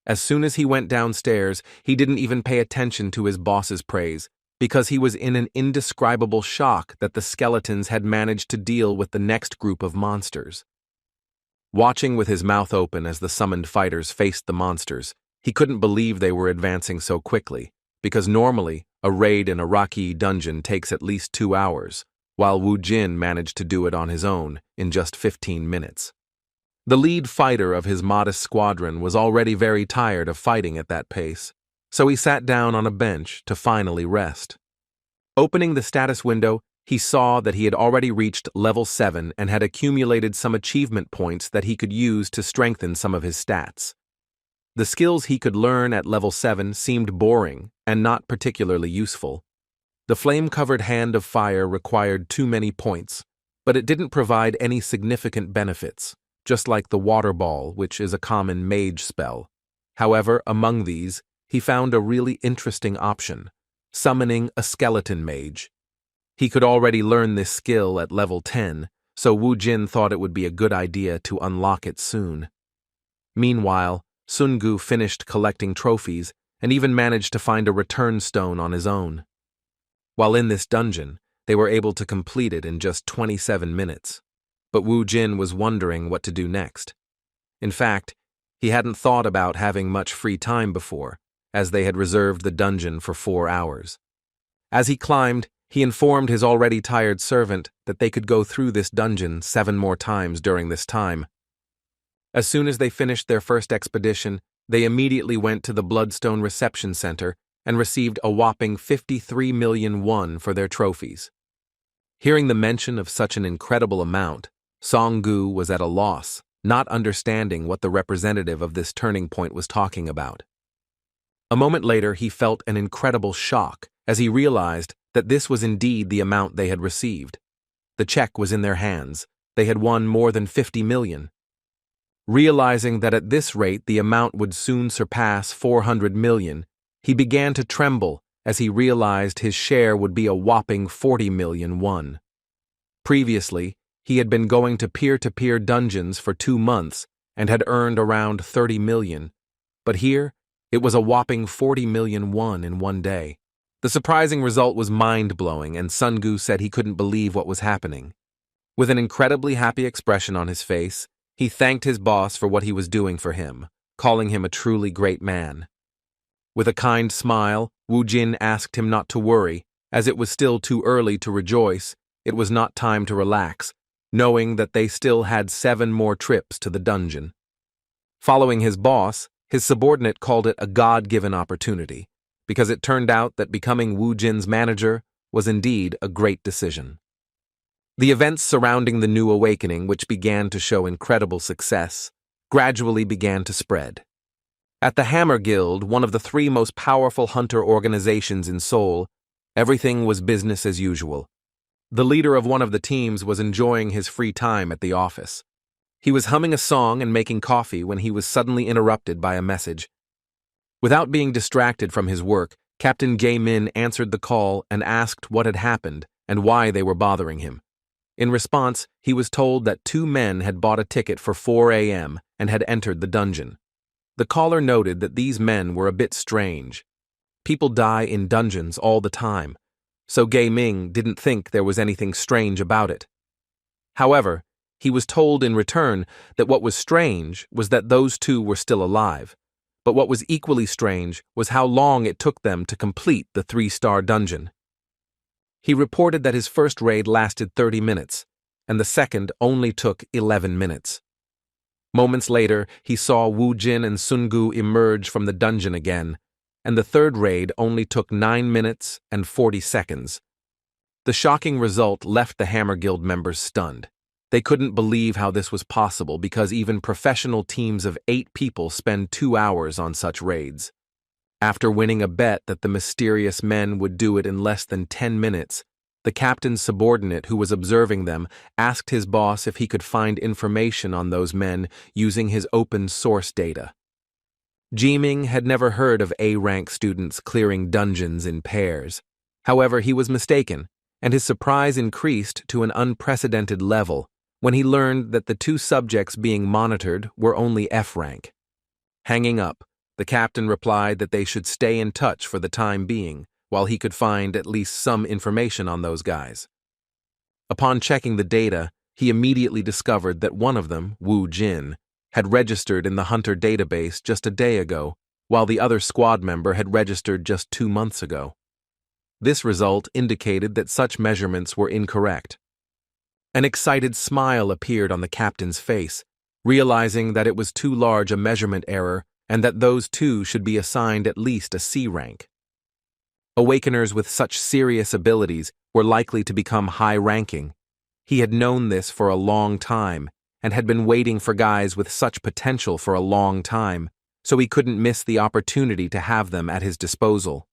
As soon as he went downstairs, he didn't even pay attention to his boss's praise, because he was in an indescribable shock that the skeletons had managed to deal with the next group of monsters. Watching with his mouth open as the summoned fighters faced the monsters, he couldn't believe they were advancing so quickly, because normally, a raid in a rocky dungeon takes at least 2 hours, while Wu Jin managed to do it on his own in just 15 minutes. The lead fighter of his modest squadron was already very tired of fighting at that pace, so he sat down on a bench to finally rest. Opening the status window, he saw that he had already reached level 7 and had accumulated some achievement points that he could use to strengthen some of his stats. The skills he could learn at level 7 seemed boring and not particularly useful. The flame-covered hand of fire required too many points, but it didn't provide any significant benefits, just like the water ball, which is a common mage spell. However, among these, he found a really interesting option: summoning a skeleton mage. He could already learn this skill at level 10, so Wu Jin thought it would be a good idea to unlock it soon. Meanwhile, Sun Gu finished collecting trophies and even managed to find a return stone on his own. While in this dungeon, they were able to complete it in just 27 minutes. But Wu Jin was wondering what to do next. In fact, he hadn't thought about having much free time before, as they had reserved the dungeon for 4 hours. As he climbed, he informed his already tired servant that they could go through this dungeon 7 more times during this time. As soon as they finished their first expedition, they immediately went to the Bloodstone Reception Center and received a whopping 53 million won for their trophies. Hearing the mention of such an incredible amount, Song Gu was at a loss, not understanding what the representative of this turning point was talking about. A moment later, he felt an incredible shock as he realized that this was indeed the amount they had received. The check was in their hands. They had won more than 50 million. Realizing that at this rate the amount would soon surpass 400 million, he began to tremble as he realized his share would be a whopping 40 million won. Previously, he had been going to peer-to-peer dungeons for 2 months and had earned around 30 million, but here, it was a whopping 40 million won in one day. The surprising result was mind-blowing, and Sun Gu said he couldn't believe what was happening. With an incredibly happy expression on his face, he thanked his boss for what he was doing for him, calling him a truly great man. With a kind smile, Wu Jin asked him not to worry, as it was still too early to rejoice. It was not time to relax, knowing that they still had 7 more trips to the dungeon. Following his boss, his subordinate called it a God-given opportunity, because it turned out that becoming Wu Jin's manager was indeed a great decision. The events surrounding the new awakening, which began to show incredible success, gradually began to spread. At the Hammer Guild, one of the 3 most powerful hunter organizations in Seoul, everything was business as usual. The leader of one of the teams was enjoying his free time at the office. He was humming a song and making coffee when he was suddenly interrupted by a message. Without being distracted from his work, Captain Jae-min answered the call and asked what had happened and why they were bothering him. In response, he was told that 2 men had bought a ticket for 4 a.m. and had entered the dungeon. The caller noted that these men were a bit strange. People die in dungeons all the time, so Jae-min didn't think there was anything strange about it. However, he was told in return that what was strange was that those 2 were still alive. But what was equally strange was how long it took them to complete the 3-star dungeon. He reported that his first raid lasted 30 minutes, and the second only took 11 minutes. Moments later, he saw Wu Jin and Sun Gu emerge from the dungeon again, and the third raid only took 9 minutes and 40 seconds. The shocking result left the Hammer Guild members stunned. They couldn't believe how this was possible because even professional teams of 8 people spend 2 hours on such raids. After winning a bet that the mysterious men would do it in less than 10 minutes, the captain's subordinate who was observing them asked his boss if he could find information on those men using his open source data. Ji-min had never heard of A-rank students clearing dungeons in pairs. However, he was mistaken, and his surprise increased to an unprecedented level when he learned that the 2 subjects being monitored were only F-rank. Hanging up, the captain replied that they should stay in touch for the time being, while he could find at least some information on those guys. Upon checking the data, he immediately discovered that one of them, Wu Jin, had registered in the Hunter database just a day ago, while the other squad member had registered just 2 months ago. This result indicated that such measurements were incorrect. An excited smile appeared on the captain's face, realizing that it was too large a measurement error and that those two should be assigned at least a C rank. Awakeners with such serious abilities were likely to become high-ranking. He had known this for a long time and had been waiting for guys with such potential for a long time, so he couldn't miss the opportunity to have them at his disposal.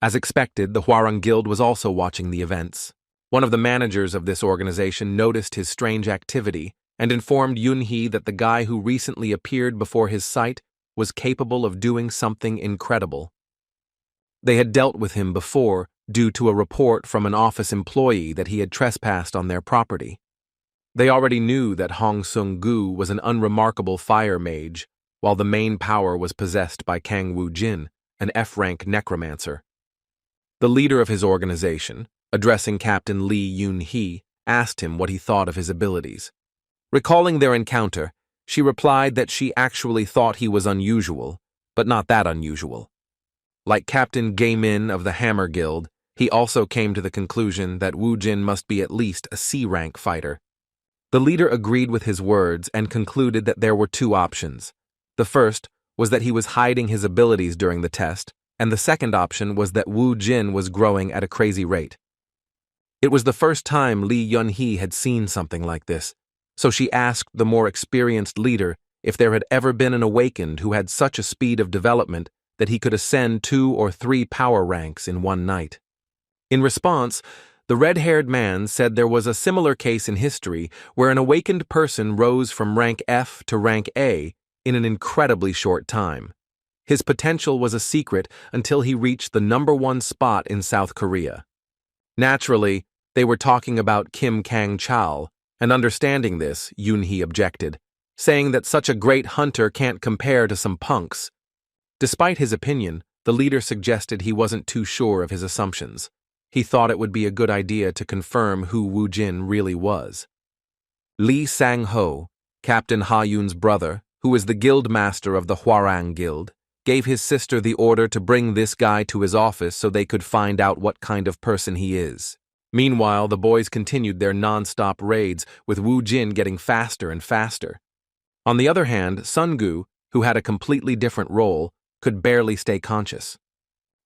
As expected, the Hwarang Guild was also watching the events. One of the managers of this organization noticed his strange activity and informed Yunhee that the guy who recently appeared before his sight was capable of doing something incredible. They had dealt with him before due to a report from an office employee that he had trespassed on their property. They already knew that Hong Sung-gu was an unremarkable fire mage, while the main power was possessed by Kang Woo-jin, an F-rank necromancer. The leader of his organization, addressing Captain Lee Yun-hee, asked him what he thought of his abilities. Recalling their encounter, she replied that she actually thought he was unusual, but not that unusual. Like Captain Gaimin of the Hammer Guild, he also came to the conclusion that Wu Jin must be at least a C-rank fighter. The leader agreed with his words and concluded that there were 2 options. The first was that he was hiding his abilities during the test, and the second option was that Wu Jin was growing at a crazy rate. It was the first time Lee Yun-hee had seen something like this, so she asked the more experienced leader if there had ever been an awakened who had such a speed of development that he could ascend 2 or 3 power ranks in one night. In response, the red-haired man said there was a similar case in history where an awakened person rose from rank F to rank A in an incredibly short time. His potential was a secret until he reached the #1 spot in South Korea. Naturally, they were talking about Kim Kang-chal, and understanding this, Yun-hee objected, saying that such a great hunter can't compare to some punks. Despite his opinion, the leader suggested he wasn't too sure of his assumptions. He thought it would be a good idea to confirm who Wu Jin really was. Lee Sang-ho, Captain Ha-yun's brother, who was the guild master of the Hwarang Guild, gave his sister the order to bring this guy to his office so they could find out what kind of person he is. Meanwhile, the boys continued their non-stop raids, with Wu Jin getting faster and faster. On the other hand, Sun-gu, who had a completely different role, could barely stay conscious.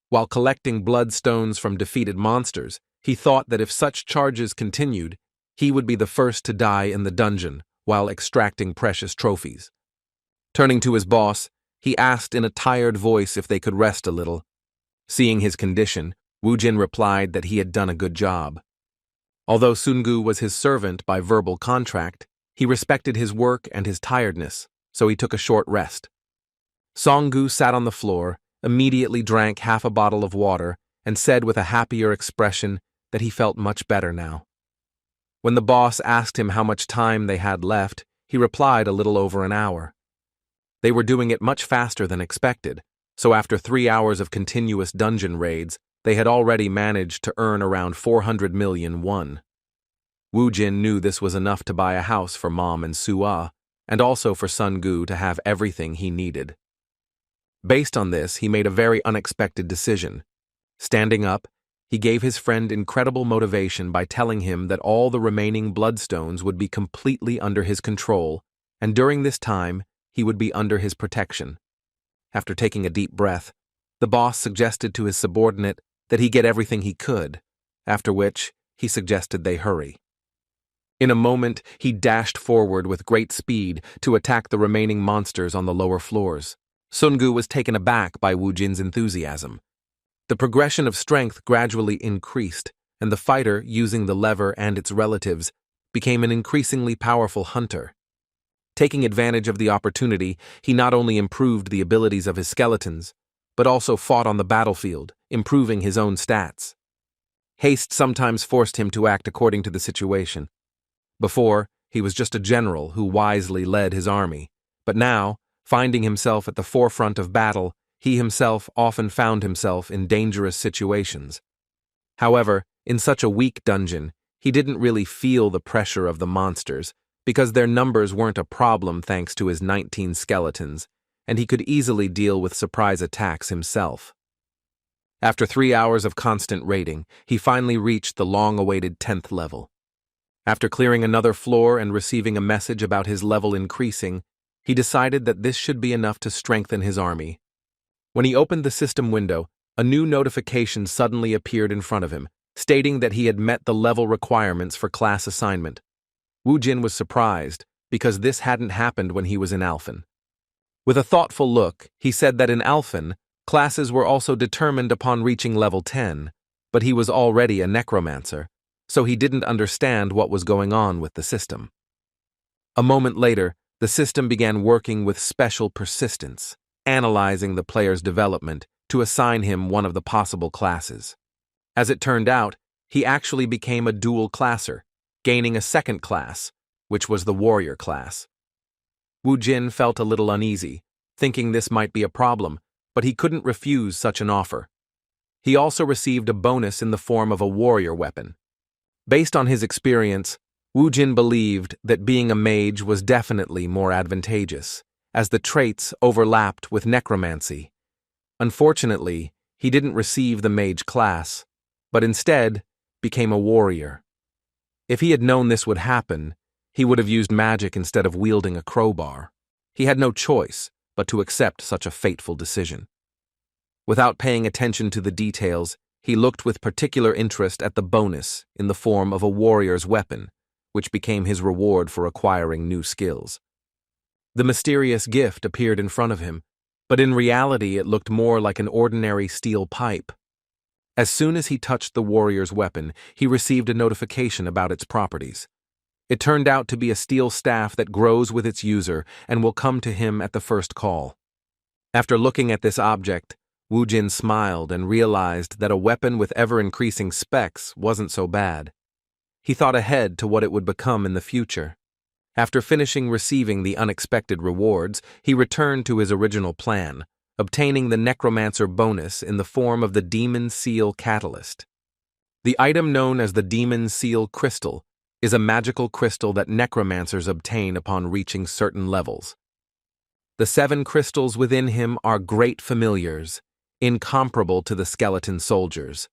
While collecting bloodstones from defeated monsters, he thought that if such charges continued, he would be the first to die in the dungeon while extracting precious trophies. Turning to his boss, he asked in a tired voice if they could rest a little. Seeing his condition, Wu Jin replied that he had done a good job. Although Sun-gu was his servant by verbal contract, he respected his work and his tiredness, so he took a short rest. Song-gu sat on the floor, immediately drank half a bottle of water, and said with a happier expression that he felt much better now. When the boss asked him how much time they had left, he replied a little over an hour. They were doing it much faster than expected, so after 3 hours of continuous dungeon raids, they had already managed to earn around 400 million won. Wu Jin knew this was enough to buy a house for Mom and Sua, and also for Sun-gu to have everything he needed. Based on this, he made a very unexpected decision. Standing up, he gave his friend incredible motivation by telling him that all the remaining bloodstones would be completely under his control, and during this time, he would be under his protection. After taking a deep breath, the boss suggested to his subordinate that he get everything he could, after which he suggested they hurry. In a moment, he dashed forward with great speed to attack the remaining monsters on the lower floors. Sun-gu was taken aback by Wu Jin's enthusiasm. The progression of strength gradually increased, and the fighter, using the lever and its relatives, became an increasingly powerful hunter. Taking advantage of the opportunity, he not only improved the abilities of his skeletons, but also fought on the battlefield, improving his own stats. Haste sometimes forced him to act according to the situation. Before, he was just a general who wisely led his army, but now, finding himself at the forefront of battle, he himself often found himself in dangerous situations. However, in such a weak dungeon, he didn't really feel the pressure of the monsters, because their numbers weren't a problem thanks to his 19 skeletons, and he could easily deal with surprise attacks himself. After 3 hours of constant raiding, he finally reached the long-awaited 10th level. After clearing another floor and receiving a message about his level increasing, he decided that this should be enough to strengthen his army. When he opened the system window, a new notification suddenly appeared in front of him, stating that he had met the level requirements for class assignment. Wu Jin was surprised, because this hadn't happened when he was in Alfen. With a thoughtful look, he said that in Alfen, classes were also determined upon reaching level 10, but he was already a necromancer, so he didn't understand what was going on with the system. A moment later, the system began working with special persistence, analyzing the player's development to assign him one of the possible classes. As it turned out, he actually became a dual classer, gaining a second class, which was the warrior class. Wu Jin felt a little uneasy, thinking this might be a problem, but he couldn't refuse such an offer. He also received a bonus in the form of a warrior weapon. Based on his experience, Wu Jin believed that being a mage was definitely more advantageous, as the traits overlapped with necromancy. Unfortunately, he didn't receive the mage class, but instead became a warrior. If he had known this would happen, he would have used magic instead of wielding a crowbar. He had no choice but to accept such a fateful decision. Without paying attention to the details, he looked with particular interest at the bonus in the form of a warrior's weapon, which became his reward for acquiring new skills. The mysterious gift appeared in front of him, but in reality it looked more like an ordinary steel pipe. As soon as he touched the warrior's weapon, he received a notification about its properties. It turned out to be a steel staff that grows with its user and will come to him at the first call. After looking at this object, Wu Jin smiled and realized that a weapon with ever-increasing specs wasn't so bad. He thought ahead to what it would become in the future. After finishing receiving the unexpected rewards, he returned to his original plan, obtaining the Necromancer bonus in the form of the Demon Seal Catalyst. The item known as the Demon Seal Crystal is a magical crystal that necromancers obtain upon reaching certain levels. The 7 crystals within him are great familiars, incomparable to the skeleton soldiers.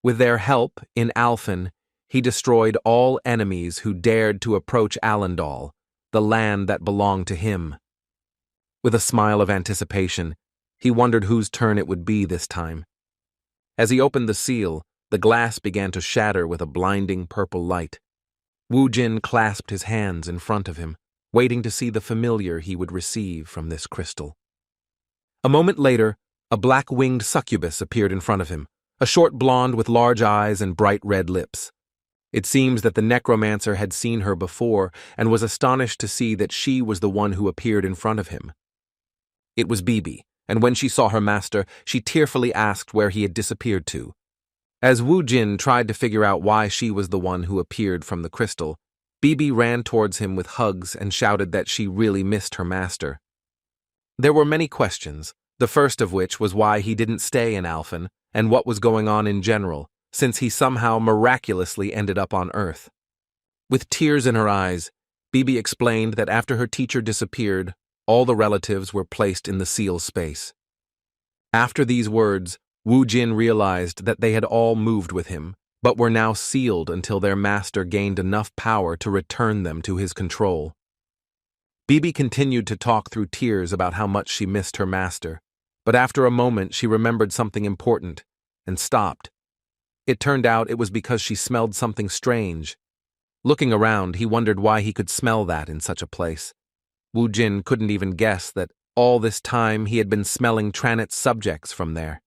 With their help, in Alfen, he destroyed all enemies who dared to approach Ardal, the land that belonged to him. With a smile of anticipation, he wondered whose turn it would be this time. As he opened the seal, the glass began to shatter with a blinding purple light. Wu Jin clasped his hands in front of him, waiting to see the familiar he would receive from this crystal. A moment later, a black-winged succubus appeared in front of him, a short blonde with large eyes and bright red lips. It seems that the necromancer had seen her before and was astonished to see that she was the one who appeared in front of him. It was Bibi, and when she saw her master, she tearfully asked where he had disappeared to. As Wu Jin tried to figure out why she was the one who appeared from the crystal, Bibi ran towards him with hugs and shouted that she really missed her master. There were many questions, the first of which was why he didn't stay in Alfen and what was going on in general, since he somehow miraculously ended up on Earth. With tears in her eyes, Bibi explained that after her teacher disappeared, all the relatives were placed in the seal space. After these words, Wu Jin realized that they had all moved with him, but were now sealed until their master gained enough power to return them to his control. Bibi continued to talk through tears about how much she missed her master, but after a moment she remembered something important and stopped. It turned out it was because she smelled something strange. Looking around, he wondered why he could smell that in such a place. Wu Jin couldn't even guess that all this time he had been smelling Trannet's subjects from there.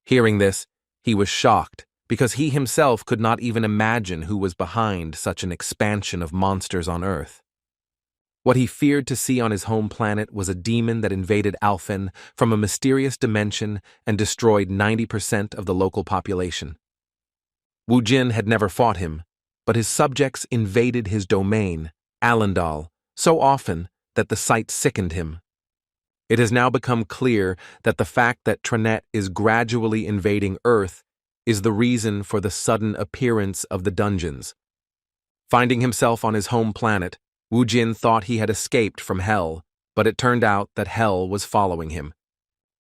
Hearing this, he was shocked, because he himself could not even imagine who was behind such an expansion of monsters on Earth. What he feared to see on his home planet was a demon that invaded Alfen from a mysterious dimension and destroyed 90% of the local population. Wu Jin had never fought him, but his subjects invaded his domain, Ardal, so often that the sight sickened him. It has now become clear that the fact that Trannet is gradually invading Earth is the reason for the sudden appearance of the dungeons, Finding himself on his home planet, Wu Jin thought he had escaped from hell, but it turned out that hell was following him.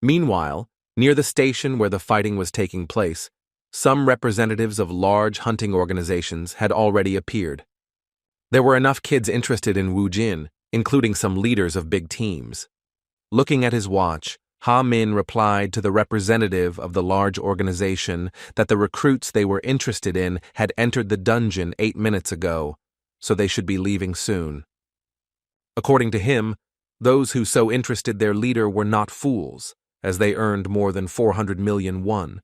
Meanwhile, near the station where the fighting was taking place, some representatives of large hunting organizations had already appeared. There were enough kids interested in Wu Jin, including some leaders of big teams. Looking at his watch, Ha Min replied to the representative of the large organization that the recruits they were interested in had entered the dungeon 8 minutes ago, so they should be leaving soon. According to him, those who so interested their leader were not fools, as they earned more than 400 million won,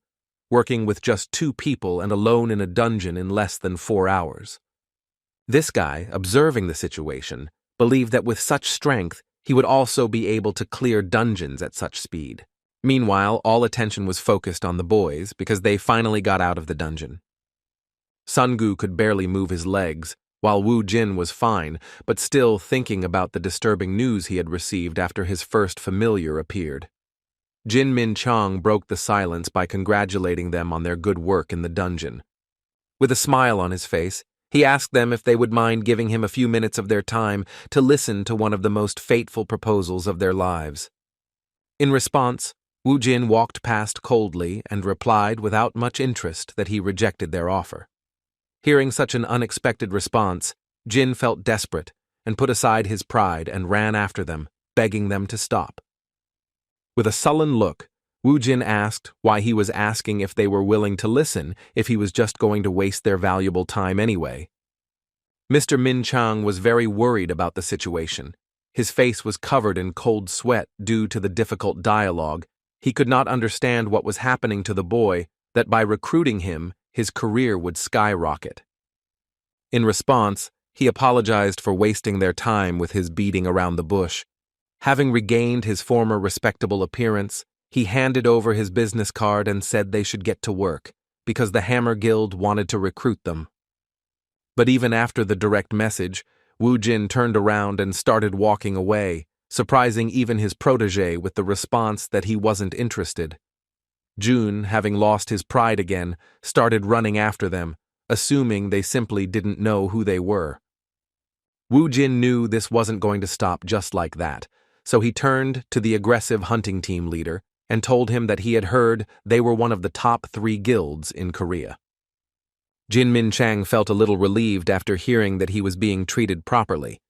working with just 2 people and alone in a dungeon in less than 4 hours. This guy, observing the situation, believed that with such strength, he would also be able to clear dungeons at such speed. Meanwhile, all attention was focused on the boys because they finally got out of the dungeon. Sungu could barely move his legs, while Wu Jin was fine, but still thinking about the disturbing news he had received after his first familiar appeared. Jin Min Chang broke the silence by congratulating them on their good work in the dungeon. With a smile on his face, he asked them if they would mind giving him a few minutes of their time to listen to one of the most fateful proposals of their lives. In response, Wu Jin walked past coldly and replied without much interest that he rejected their offer. Hearing such an unexpected response, Jin felt desperate and put aside his pride and ran after them, begging them to stop. With a sullen look, Wu Jin asked why he was asking if they were willing to listen if he was just going to waste their valuable time anyway. Mr. Min Chang was very worried about the situation. His face was covered in cold sweat due to the difficult dialogue. He could not understand what was happening to the boy, that by recruiting him, his career would skyrocket. In response, he apologized for wasting their time with his beating around the bush. Having regained his former respectable appearance, he handed over his business card and said they should get to work, because the Hammer Guild wanted to recruit them. But even after the direct message, Wu Jin turned around and started walking away, surprising even his protege with the response that he wasn't interested. Jun, having lost his pride again, started running after them, assuming they simply didn't know who they were. Wu Jin knew this wasn't going to stop just like that, so he turned to the aggressive hunting team leader and told him that he had heard they were one of the top 3 guilds in Korea. Jin Min Chang felt a little relieved after hearing that he was being treated properly.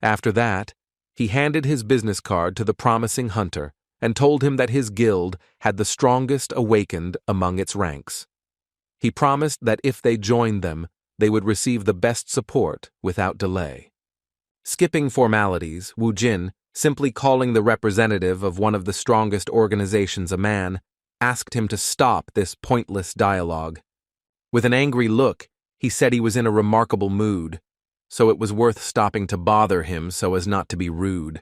After that, he handed his business card to the promising hunter and told him that his guild had the strongest awakened among its ranks. He promised that if they joined them, they would receive the best support without delay. Skipping formalities, Wu Jin, simply calling the representative of one of the strongest organizations a man, asked him to stop this pointless dialogue. With an angry look, he said he was in a remarkable mood, so it was worth stopping to bother him so as not to be rude.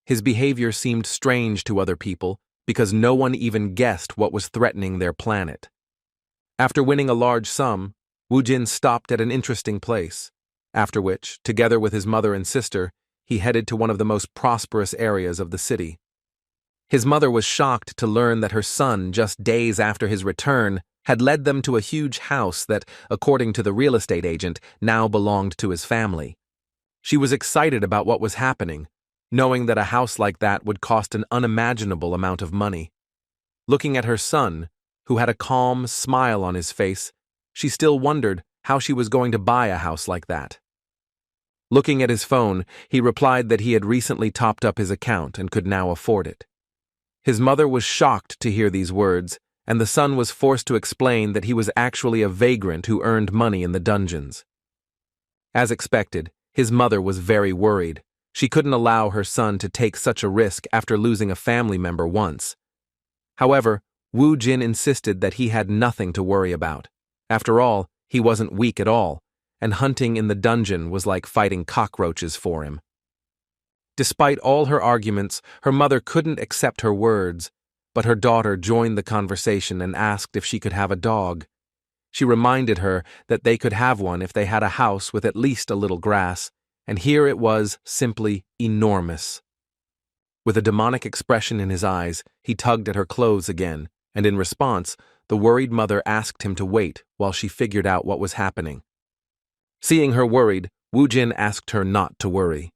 His behavior seemed strange to other people because no one even guessed what was threatening their planet. After winning a large sum, Wu Jin stopped at an interesting place, after which, together with his mother and sister, he headed to one of the most prosperous areas of the city. His mother was shocked to learn that her son, just days after his return, had led them to a huge house that, according to the real estate agent, now belonged to his family. She was excited about what was happening, knowing that a house like that would cost an unimaginable amount of money. Looking at her son, who had a calm smile on his face, she still wondered how she was going to buy a house like that. Looking at his phone, he replied that he had recently topped up his account and could now afford it. His mother was shocked to hear these words, and the son was forced to explain that he was actually a vagrant who earned money in the dungeons. As expected, his mother was very worried. She couldn't allow her son to take such a risk after losing a family member once. However, Wu Jin insisted that he had nothing to worry about. After all, he wasn't weak at all, and hunting in the dungeon was like fighting cockroaches for him. Despite all her arguments, her mother couldn't accept her words, but her daughter joined the conversation and asked if she could have a dog. She reminded her that they could have one if they had a house with at least a little grass, and here it was simply enormous. With a demonic expression in his eyes, he tugged at her clothes again, and in response, the worried mother asked him to wait while she figured out what was happening. Seeing her worried, Wu Jin asked her not to worry.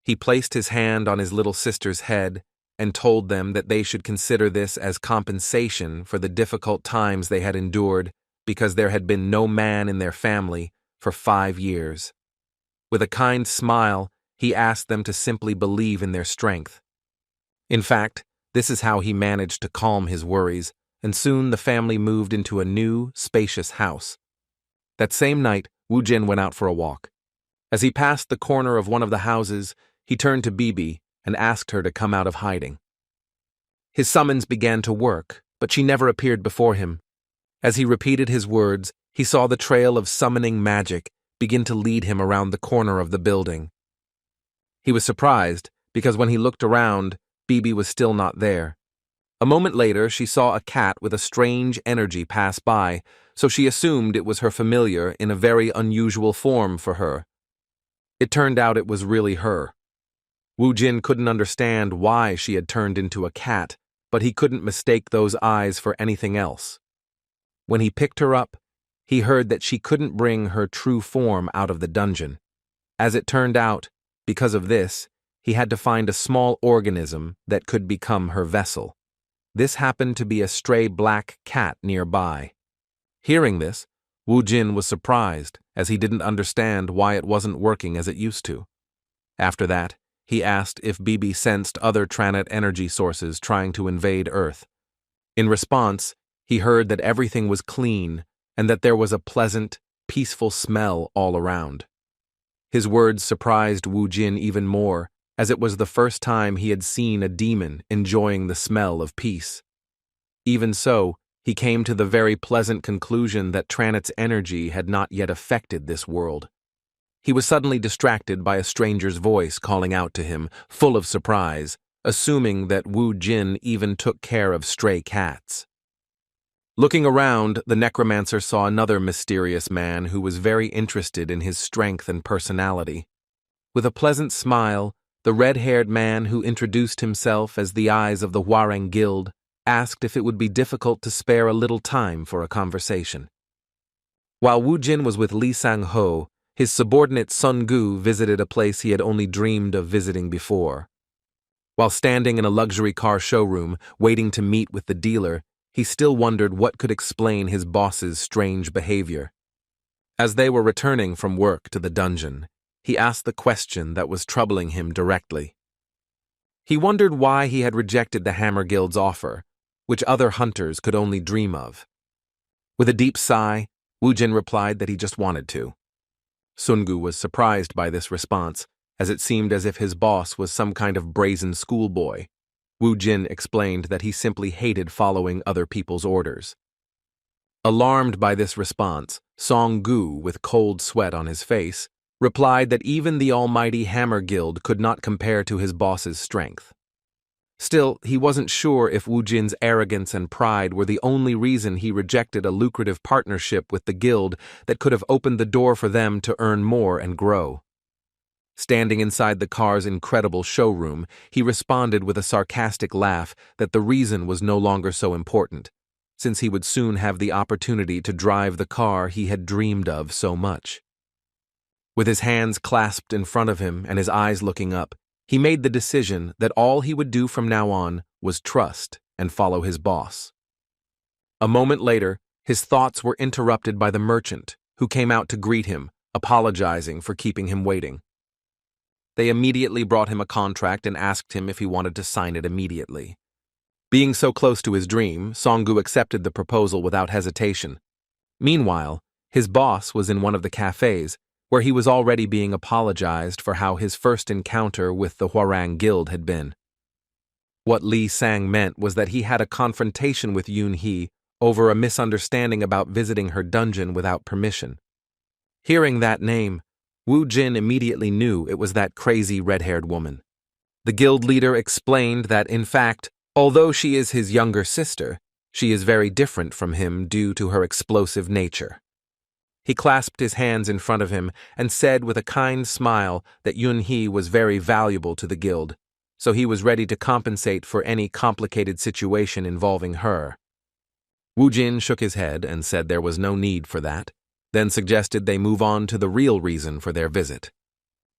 He placed his hand on his little sister's head and told them that they should consider this as compensation for the difficult times they had endured because there had been no man in their family for 5 years. With a kind smile, he asked them to simply believe in their strength. In fact, this is how he managed to calm his worries, and soon the family moved into a new, spacious house. That same night, Wu Jin went out for a walk. As he passed the corner of one of the houses, he turned to Bibi and asked her to come out of hiding. His summons began to work, but she never appeared before him. As he repeated his words, he saw the trail of summoning magic begin to lead him around the corner of the building. He was surprised because when he looked around, Bibi was still not there. A moment later, she saw a cat with a strange energy pass by, so she assumed it was her familiar in a very unusual form for her. It turned out it was really her. Wu Jin couldn't understand why she had turned into a cat, but he couldn't mistake those eyes for anything else. When he picked her up, he heard that she couldn't bring her true form out of the dungeon. As it turned out, because of this, he had to find a small organism that could become her vessel. This happened to be a stray black cat nearby. Hearing this, Wu Jin was surprised, as he didn't understand why it wasn't working as it used to. After that, he asked if Bibi sensed other Trannet energy sources trying to invade Earth. In response, he heard that everything was clean and that there was a pleasant, peaceful smell all around. His words surprised Wu Jin even more, as it was the first time he had seen a demon enjoying the smell of peace. Even so, he came to the very pleasant conclusion that Trannet's energy had not yet affected this world. He was suddenly distracted by a stranger's voice calling out to him, full of surprise, assuming that Wu Jin even took care of stray cats. Looking around, the Necromancer saw another mysterious man who was very interested in his strength and personality. With a pleasant smile, the red-haired man who introduced himself as the Eyes of the Hwarang Guild asked if it would be difficult to spare a little time for a conversation. While Wu Jin was with Li Sang-ho, his subordinate Sun Gu visited a place he had only dreamed of visiting before. While standing in a luxury car showroom, waiting to meet with the dealer, he still wondered what could explain his boss's strange behavior. As they were returning from work to the dungeon, he asked the question that was troubling him directly. He wondered why he had rejected the Hammer Guild's offer, which other hunters could only dream of. With a deep sigh, Wu Jin replied that he just wanted to. Sun Gu was surprised by this response, as it seemed as if his boss was some kind of brazen schoolboy. Wu Jin explained that he simply hated following other people's orders. Alarmed by this response, Song Gu, with cold sweat on his face, replied that even the almighty Hammer Guild could not compare to his boss's strength. Still, he wasn't sure if Wu Jin's arrogance and pride were the only reason he rejected a lucrative partnership with the guild that could have opened the door for them to earn more and grow. Standing inside the car's incredible showroom, he responded with a sarcastic laugh that the reason was no longer so important, since he would soon have the opportunity to drive the car he had dreamed of so much. With his hands clasped in front of him and his eyes looking up, he made the decision that all he would do from now on was trust and follow his boss. A moment later, his thoughts were interrupted by the merchant, who came out to greet him, apologizing for keeping him waiting. They immediately brought him a contract and asked him if he wanted to sign it immediately. Being so close to his dream, Songgu accepted the proposal without hesitation. Meanwhile, his boss was in one of the cafes, where he was already being apologized for how his first encounter with the Hwarang Guild had been. What Li Sang meant was that he had a confrontation with Yoon Hee over a misunderstanding about visiting her dungeon without permission. Hearing that name, Wu Jin immediately knew it was that crazy red-haired woman. The guild leader explained that, in fact, although she is his younger sister, she is very different from him due to her explosive nature. He clasped his hands in front of him and said with a kind smile that Yoon Hee was very valuable to the guild, so he was ready to compensate for any complicated situation involving her. Wu Jin shook his head and said there was no need for that, then suggested they move on to the real reason for their visit.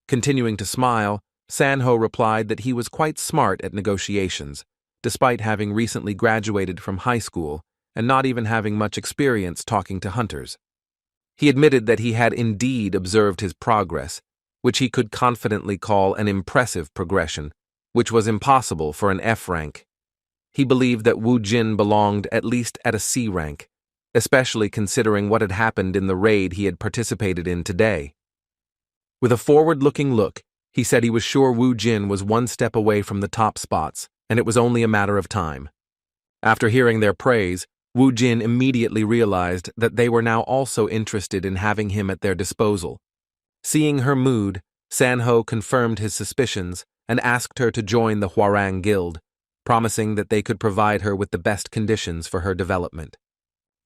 Continuing to smile, Sanho replied that he was quite smart at negotiations, despite having recently graduated from high school and not even having much experience talking to hunters. He admitted that he had indeed observed his progress, which he could confidently call an impressive progression, which was impossible for an F rank. He believed that Wu Jin belonged at least at a C rank, especially considering what had happened in the raid he had participated in today. With a forward-looking look, he said he was sure Wu Jin was one step away from the top spots, and it was only a matter of time. After hearing their praise, Wu Jin immediately realized that they were now also interested in having him at their disposal. Seeing her mood, Sanho confirmed his suspicions and asked her to join the Hwarang Guild, promising that they could provide her with the best conditions for her development.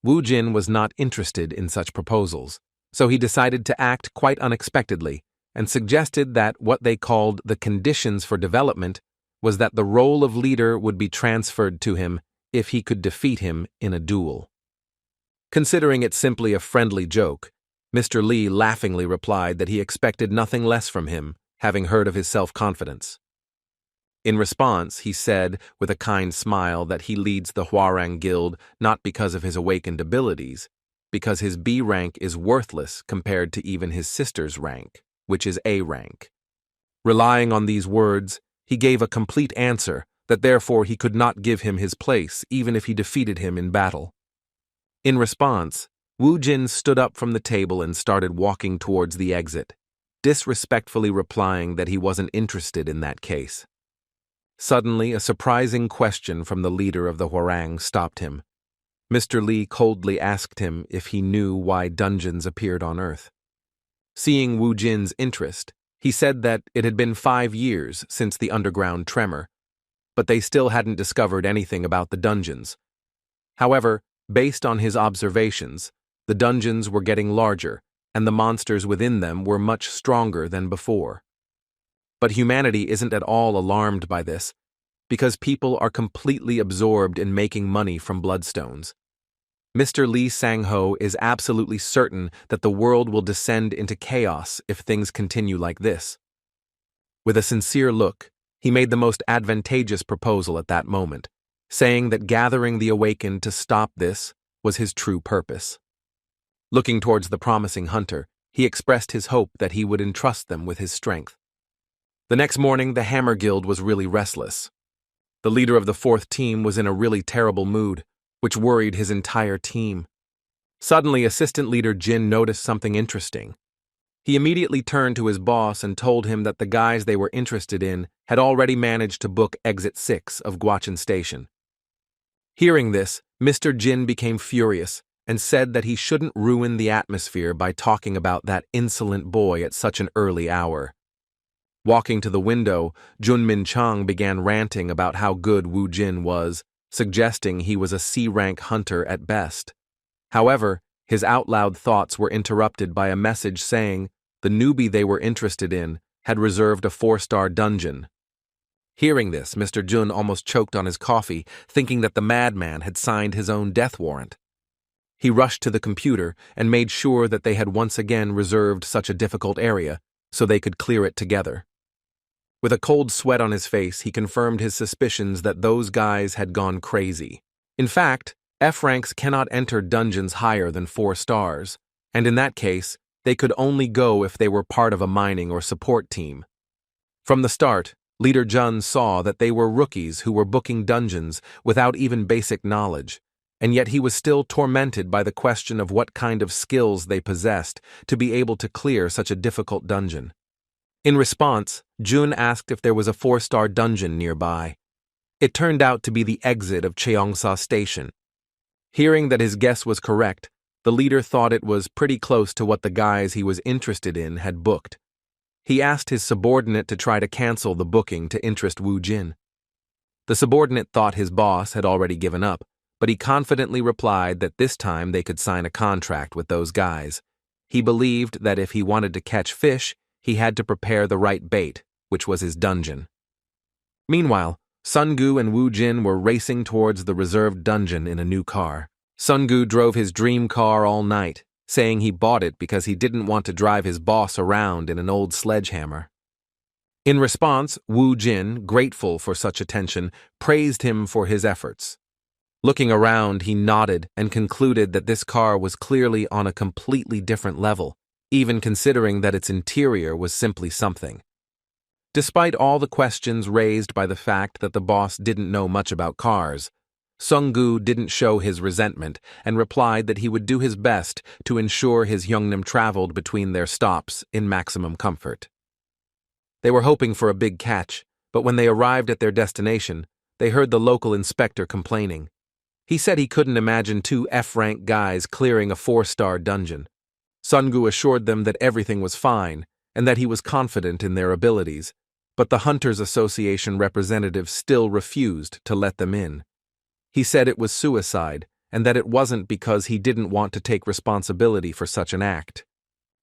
Wu Jin was not interested in such proposals, so he decided to act quite unexpectedly and suggested that what they called the conditions for development was that the role of leader would be transferred to him if he could defeat him in a duel. Considering it simply a friendly joke, Mr. Lee laughingly replied that he expected nothing less from him, having heard of his self-confidence. In response, he said, with a kind smile, that he leads the Hwarang Guild not because of his awakened abilities, because his B rank is worthless compared to even his sister's rank, which is A rank. Relying on these words, he gave a complete answer that therefore he could not give him his place even if he defeated him in battle. In response, Wu Jin stood up from the table and started walking towards the exit, disrespectfully replying that he wasn't interested in that case. Suddenly, a surprising question from the leader of the Hwarang stopped him. Mr. Lee coldly asked him if he knew why dungeons appeared on Earth. Seeing Wu Jin's interest, he said that it had been 5 years since the underground tremor, but they still hadn't discovered anything about the dungeons. However, based on his observations, the dungeons were getting larger, and the monsters within them were much stronger than before. But humanity isn't at all alarmed by this, because people are completely absorbed in making money from bloodstones. Mr. Lee Sang-ho is absolutely certain that the world will descend into chaos if things continue like this. With a sincere look, he made the most advantageous proposal at that moment, saying that gathering the awakened to stop this was his true purpose. Looking towards the promising hunter, he expressed his hope that he would entrust them with his strength. The next morning, the Hammer Guild was really restless. The leader of the 4th team was in a really terrible mood, which worried his entire team. Suddenly, Assistant Leader Jin noticed something interesting. He immediately turned to his boss and told him that the guys they were interested in had already managed to book Exit 6 of Gwacheon Station. Hearing this, Mr. Jin became furious and said that he shouldn't ruin the atmosphere by talking about that insolent boy at such an early hour. Walking to the window, Jun Min Chang began ranting about how good Wu Jin was, suggesting he was a C-rank hunter at best. However, his out-loud thoughts were interrupted by a message saying the newbie they were interested in had reserved a 4-star dungeon. Hearing this, Mr. Jun almost choked on his coffee, thinking that the madman had signed his own death warrant. He rushed to the computer and made sure that they had once again reserved such a difficult area, so they could clear it together. With a cold sweat on his face, he confirmed his suspicions that those guys had gone crazy. In fact, F ranks cannot enter dungeons higher than 4 stars, and in that case, they could only go if they were part of a mining or support team. From the start, Leader Jun saw that they were rookies who were booking dungeons without even basic knowledge, and yet he was still tormented by the question of what kind of skills they possessed to be able to clear such a difficult dungeon. In response, Jun asked if there was a 4-star dungeon nearby. It turned out to be the exit of Cheongsa Station. Hearing that his guess was correct, the leader thought it was pretty close to what the guys he was interested in had booked. He asked his subordinate to try to cancel the booking to interest Wu Jin. The subordinate thought his boss had already given up, but he confidently replied that this time they could sign a contract with those guys. He believed that if he wanted to catch fish, he had to prepare the right bait, which was his dungeon. Meanwhile, Sungu and Wu Jin were racing towards the reserved dungeon in a new car. Sungu drove his dream car all night, saying he bought it because he didn't want to drive his boss around in an old sledgehammer. In response, Wu Jin, grateful for such attention, praised him for his efforts. Looking around, he nodded and concluded that this car was clearly on a completely different level, even considering that its interior was simply something. Despite all the questions raised by the fact that the boss didn't know much about cars, Sung-gu didn't show his resentment and replied that he would do his best to ensure his Yeongnam traveled between their stops in maximum comfort. They were hoping for a big catch, but when they arrived at their destination, they heard the local inspector complaining. He said he couldn't imagine two F-rank guys clearing a 4-star dungeon. Sung-gu assured them that everything was fine and that he was confident in their abilities, but the Hunters Association representative still refused to let them in. He said it was suicide and that it wasn't because he didn't want to take responsibility for such an act.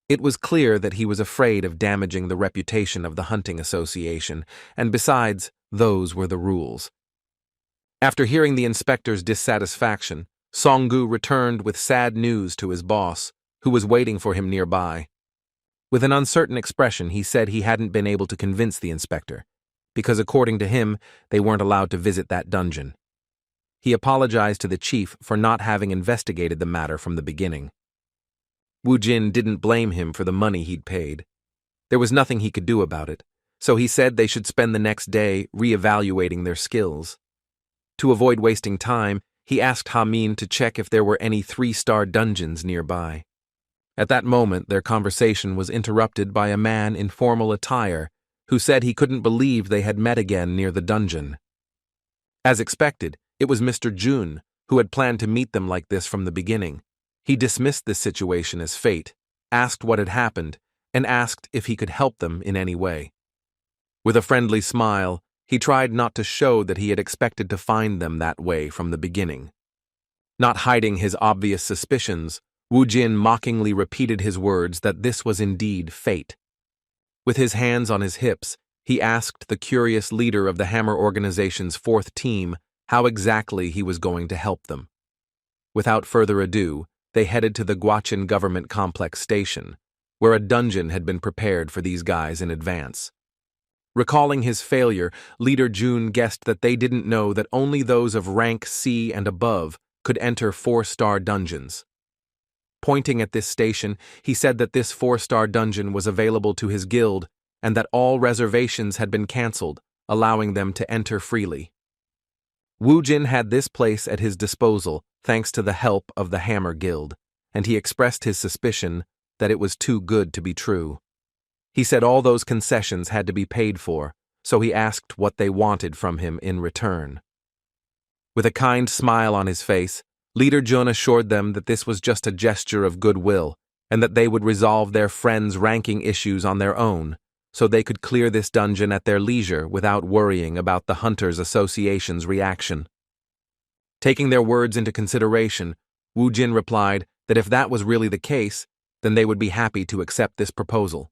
It was clear that he was afraid of damaging the reputation of the Hunting Association, and besides, those were the rules. After hearing the inspector's dissatisfaction, Sung-gu returned with sad news to his boss, who was waiting for him nearby. With an uncertain expression, he said he hadn't been able to convince the inspector, because according to him, they weren't allowed to visit that dungeon. He apologized to the chief for not having investigated the matter from the beginning. Wu Jin didn't blame him for the money he'd paid. There was nothing he could do about it, so he said they should spend the next day re-evaluating their skills. To avoid wasting time, he asked Ha-min to check if there were any 3-star dungeons nearby. At that moment, their conversation was interrupted by a man in formal attire who said he couldn't believe they had met again near the dungeon. As expected, it was Mr. Jun, who had planned to meet them like this from the beginning. He dismissed this situation as fate, asked what had happened, and asked if he could help them in any way. With a friendly smile, he tried not to show that he had expected to find them that way from the beginning. Not hiding his obvious suspicions, Wu Jin mockingly repeated his words that this was indeed fate. With his hands on his hips, he asked the curious leader of the Hammer Organization's 4th team how exactly he was going to help them. Without further ado, they headed to the Gwacheon Government Complex Station, where a dungeon had been prepared for these guys in advance. Recalling his failure, Leader Jun guessed that they didn't know that only those of rank C and above could enter 4-star dungeons. Pointing at this station, he said that this 4-star dungeon was available to his guild and that all reservations had been cancelled, allowing them to enter freely. Wu Jin had this place at his disposal thanks to the help of the Hammer Guild, and he expressed his suspicion that it was too good to be true. He said all those concessions had to be paid for, so he asked what they wanted from him in return. With a kind smile on his face, Leader Jun assured them that this was just a gesture of goodwill and that they would resolve their friends' ranking issues on their own, so they could clear this dungeon at their leisure without worrying about the Hunters Association's reaction. Taking their words into consideration, Wu Jin replied that if that was really the case, then they would be happy to accept this proposal.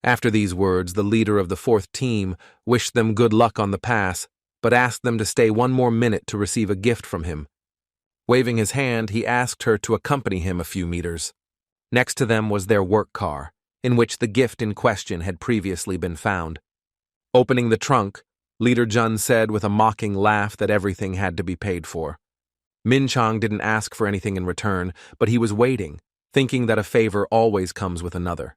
After these words, the leader of the 4th team wished them good luck on the pass, but asked them to stay one more minute to receive a gift from him. Waving his hand, he asked her to accompany him a few meters. Next to them was their work car, in which the gift in question had previously been found. Opening the trunk, Leader Jun said with a mocking laugh that everything had to be paid for. Min Chang didn't ask for anything in return, but he was waiting, thinking that a favor always comes with another.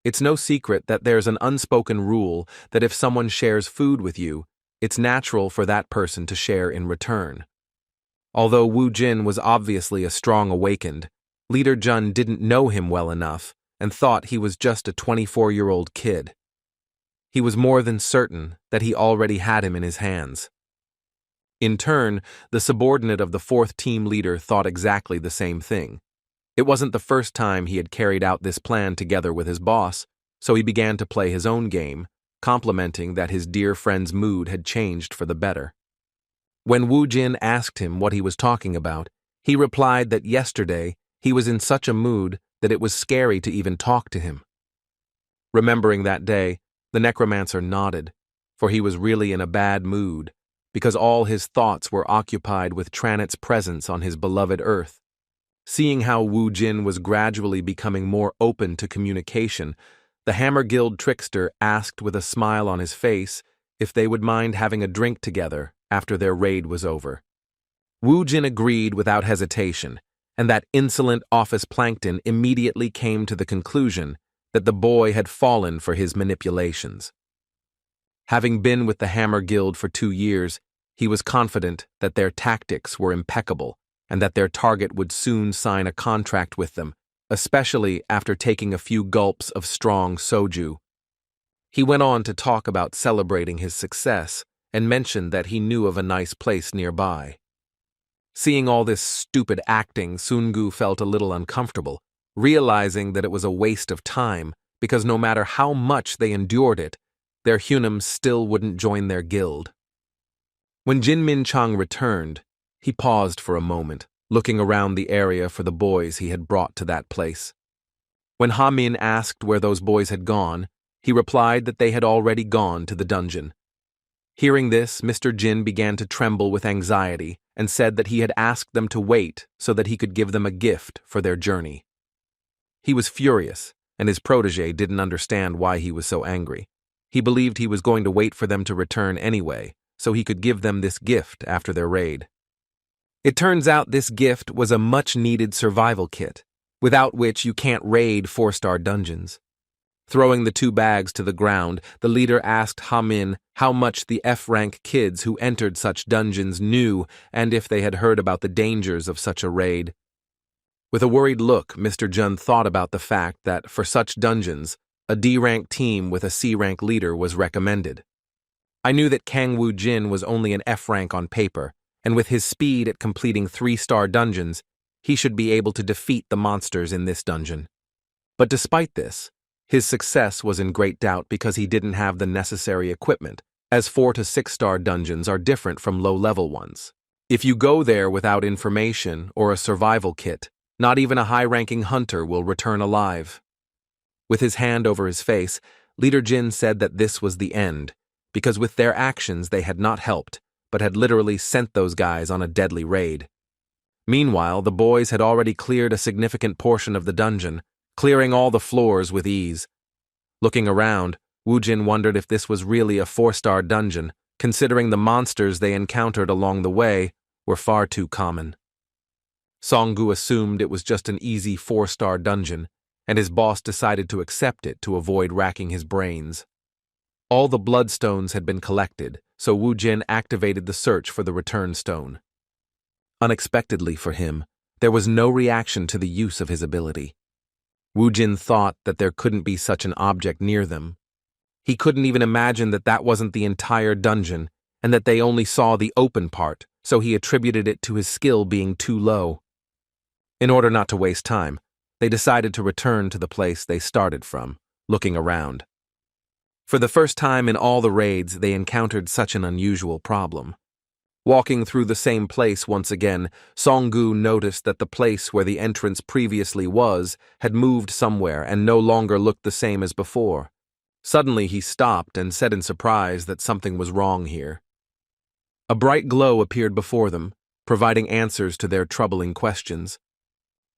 It's no secret that there's an unspoken rule that if someone shares food with you, it's natural for that person to share in return. Although Wu Jin was obviously a strong awakened, Leader Jun didn't know him well enough and thought he was just a 24-year-old kid. He was more than certain that he already had him in his hands. In turn, the subordinate of the 4th team leader thought exactly the same thing. It wasn't the first time he had carried out this plan together with his boss, so he began to play his own game, complimenting that his dear friend's mood had changed for the better. When Wu Jin asked him what he was talking about, he replied that yesterday he was in such a mood that it was scary to even talk to him. Remembering that day, the Necromancer nodded, for he was really in a bad mood, because all his thoughts were occupied with Trannet's presence on his beloved Earth. Seeing how Wu Jin was gradually becoming more open to communication, the Hammer Guild trickster asked with a smile on his face if they would mind having a drink together after their raid was over. Wu Jin agreed without hesitation, and that insolent office plankton immediately came to the conclusion that the boy had fallen for his manipulations. Having been with the Hammer Guild for 2 years, he was confident that their tactics were impeccable and that their target would soon sign a contract with them, especially after taking a few gulps of strong soju. He went on to talk about celebrating his success and mentioned that he knew of a nice place nearby. Seeing all this stupid acting, Sungu felt a little uncomfortable, realizing that it was a waste of time because no matter how much they endured it, their Hunams still wouldn't join their guild. When Jin Min Chang returned, he paused for a moment, looking around the area for the boys he had brought to that place. When Ha Min asked where those boys had gone, he replied that they had already gone to the dungeon. Hearing this, Mr. Jin began to tremble with anxiety and said that he had asked them to wait so that he could give them a gift for their journey. He was furious, and his protege didn't understand why he was so angry. He believed he was going to wait for them to return anyway, so he could give them this gift after their raid. It turns out this gift was a much-needed survival kit, without which you can't raid 4-star dungeons. Throwing the 2 bags to the ground, the leader asked Ha Min how much the F-rank kids who entered such dungeons knew and if they had heard about the dangers of such a raid. With a worried look, Mr. Jun thought about the fact that, for such dungeons, a D-rank team with a C-rank leader was recommended. I knew that Kang Woo Jin was only an F-rank on paper, and with his speed at completing 3-star dungeons, he should be able to defeat the monsters in this dungeon. But despite this, his success was in great doubt because he didn't have the necessary equipment, as 4 to 6-star dungeons are different from low-level ones. If you go there without information or a survival kit, not even a high-ranking hunter will return alive. With his hand over his face, Leader Jin said that this was the end, because with their actions they had not helped, but had literally sent those guys on a deadly raid. Meanwhile, the boys had already cleared a significant portion of the dungeon, clearing all the floors with ease. Looking around, Wu Jin wondered if this was really a 4-star dungeon, considering the monsters they encountered along the way were far too common. Songgu assumed it was just an easy 4-star dungeon, and his boss decided to accept it to avoid racking his brains. All the bloodstones had been collected, so Wu Jin activated the search for the return stone. Unexpectedly for him, there was no reaction to the use of his ability. Wu Jin thought that there couldn't be such an object near them. He couldn't even imagine that that wasn't the entire dungeon, and that they only saw the open part, so he attributed it to his skill being too low. In order not to waste time, they decided to return to the place they started from, looking around. For the first time in all the raids, they encountered such an unusual problem. Walking through the same place once again, Songgu noticed that the place where the entrance previously was had moved somewhere and no longer looked the same as before. Suddenly he stopped and said in surprise that something was wrong here. A bright glow appeared before them, providing answers to their troubling questions.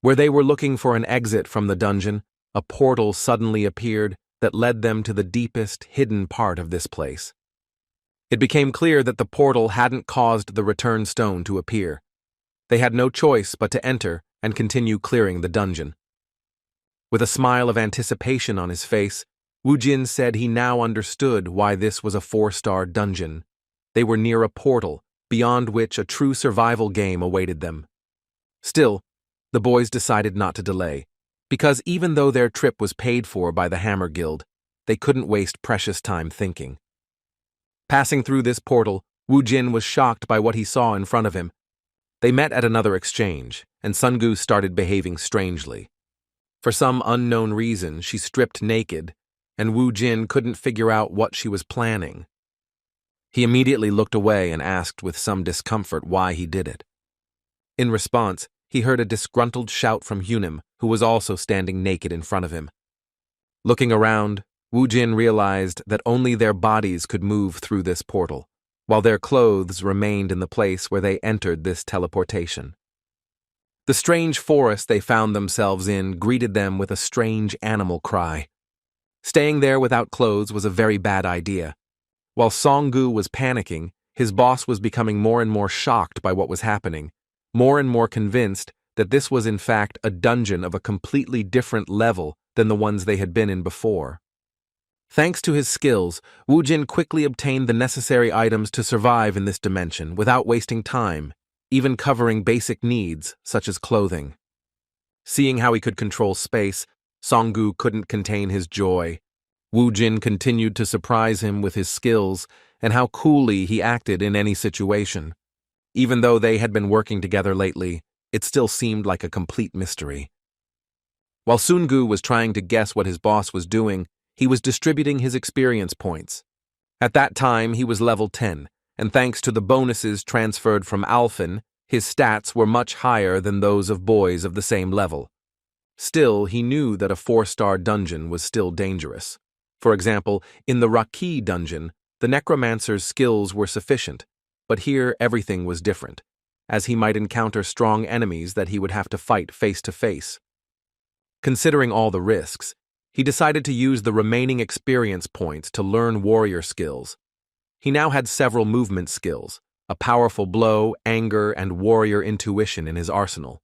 Where they were looking for an exit from the dungeon, a portal suddenly appeared that led them to the deepest, hidden part of this place. It became clear that the portal hadn't caused the return stone to appear. They had no choice but to enter and continue clearing the dungeon. With a smile of anticipation on his face, Wu Jin said he now understood why this was a 4-star dungeon. They were near a portal, beyond which a true survival game awaited them. Still, the boys decided not to delay, because even though their trip was paid for by the Hammer Guild, they couldn't waste precious time thinking. Passing through this portal, Wu Jin was shocked by what he saw in front of him. They met at another exchange, and Sungu started behaving strangely. For some unknown reason, she stripped naked, and Wu Jin couldn't figure out what she was planning. He immediately looked away and asked with some discomfort why he did it. In response, he heard a disgruntled shout from Hunim, who was also standing naked in front of him. Looking around, Wu Jin realized that only their bodies could move through this portal, while their clothes remained in the place where they entered this teleportation. The strange forest they found themselves in greeted them with a strange animal cry. Staying there without clothes was a very bad idea. While Song-gu was panicking, his boss was becoming more and more shocked by what was happening, more and more convinced that this was in fact a dungeon of a completely different level than the ones they had been in before. Thanks to his skills, Woo Jin quickly obtained the necessary items to survive in this dimension without wasting time, even covering basic needs such as clothing. Seeing how he could control space, Song-gu couldn't contain his joy. Woo Jin continued to surprise him with his skills and how coolly he acted in any situation. Even though they had been working together lately, it still seemed like a complete mystery. While Sun-gu was trying to guess what his boss was doing, he was distributing his experience points. At that time, he was level 10, and thanks to the bonuses transferred from Alfen, his stats were much higher than those of boys of the same level. Still, he knew that a 4-star dungeon was still dangerous. For example, in the Raki dungeon, the Necromancer's skills were sufficient, but here everything was different, as he might encounter strong enemies that he would have to fight face to face. Considering all the risks, he decided to use the remaining experience points to learn warrior skills. He now had several movement skills, a powerful blow, anger, and warrior intuition in his arsenal.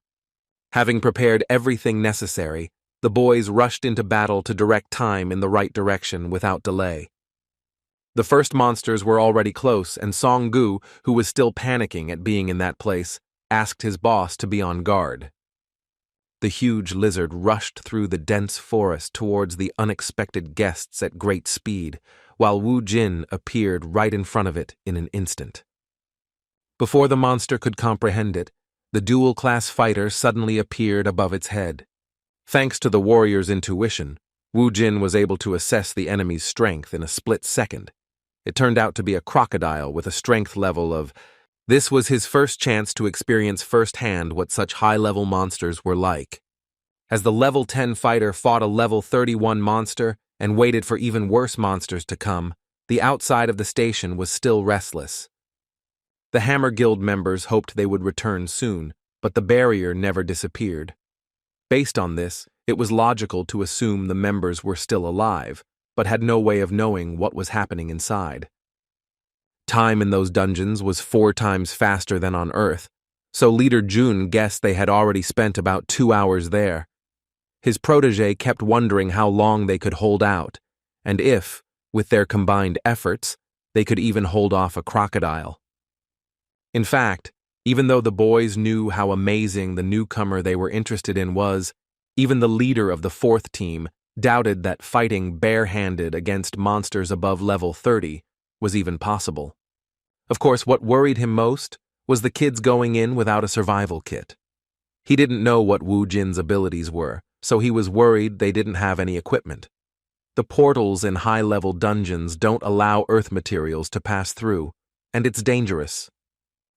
Having prepared everything necessary, the boys rushed into battle to direct time in the right direction without delay. The first monsters were already close, and Song-gu, who was still panicking at being in that place, asked his boss to be on guard. The huge lizard rushed through the dense forest towards the unexpected guests at great speed, while Woo Jin appeared right in front of it in an instant. Before the monster could comprehend it, the dual-class fighter suddenly appeared above its head. Thanks to the warrior's intuition, Woo Jin was able to assess the enemy's strength in a split second. It turned out to be a crocodile with a strength level of... This was his first chance to experience firsthand what such high-level monsters were like. As the level 10 fighter fought a level 31 monster and waited for even worse monsters to come, the outside of the station was still restless. The Hammer Guild members hoped they would return soon, but the barrier never disappeared. Based on this, it was logical to assume the members were still alive, but had no way of knowing what was happening inside. Time in those dungeons was 4 times faster than on Earth, so Leader Jun guessed they had already spent about 2 hours there. His protege kept wondering how long they could hold out, and if, with their combined efforts, they could even hold off a crocodile. In fact, even though the boys knew how amazing the newcomer they were interested in was, even the leader of the 4th team doubted that fighting bare-handed against monsters above level 30 was even possible. Of course, what worried him most was the kids going in without a survival kit. He didn't know what Woo Jin's abilities were, so he was worried they didn't have any equipment. The portals in high-level dungeons don't allow earth materials to pass through, and it's dangerous.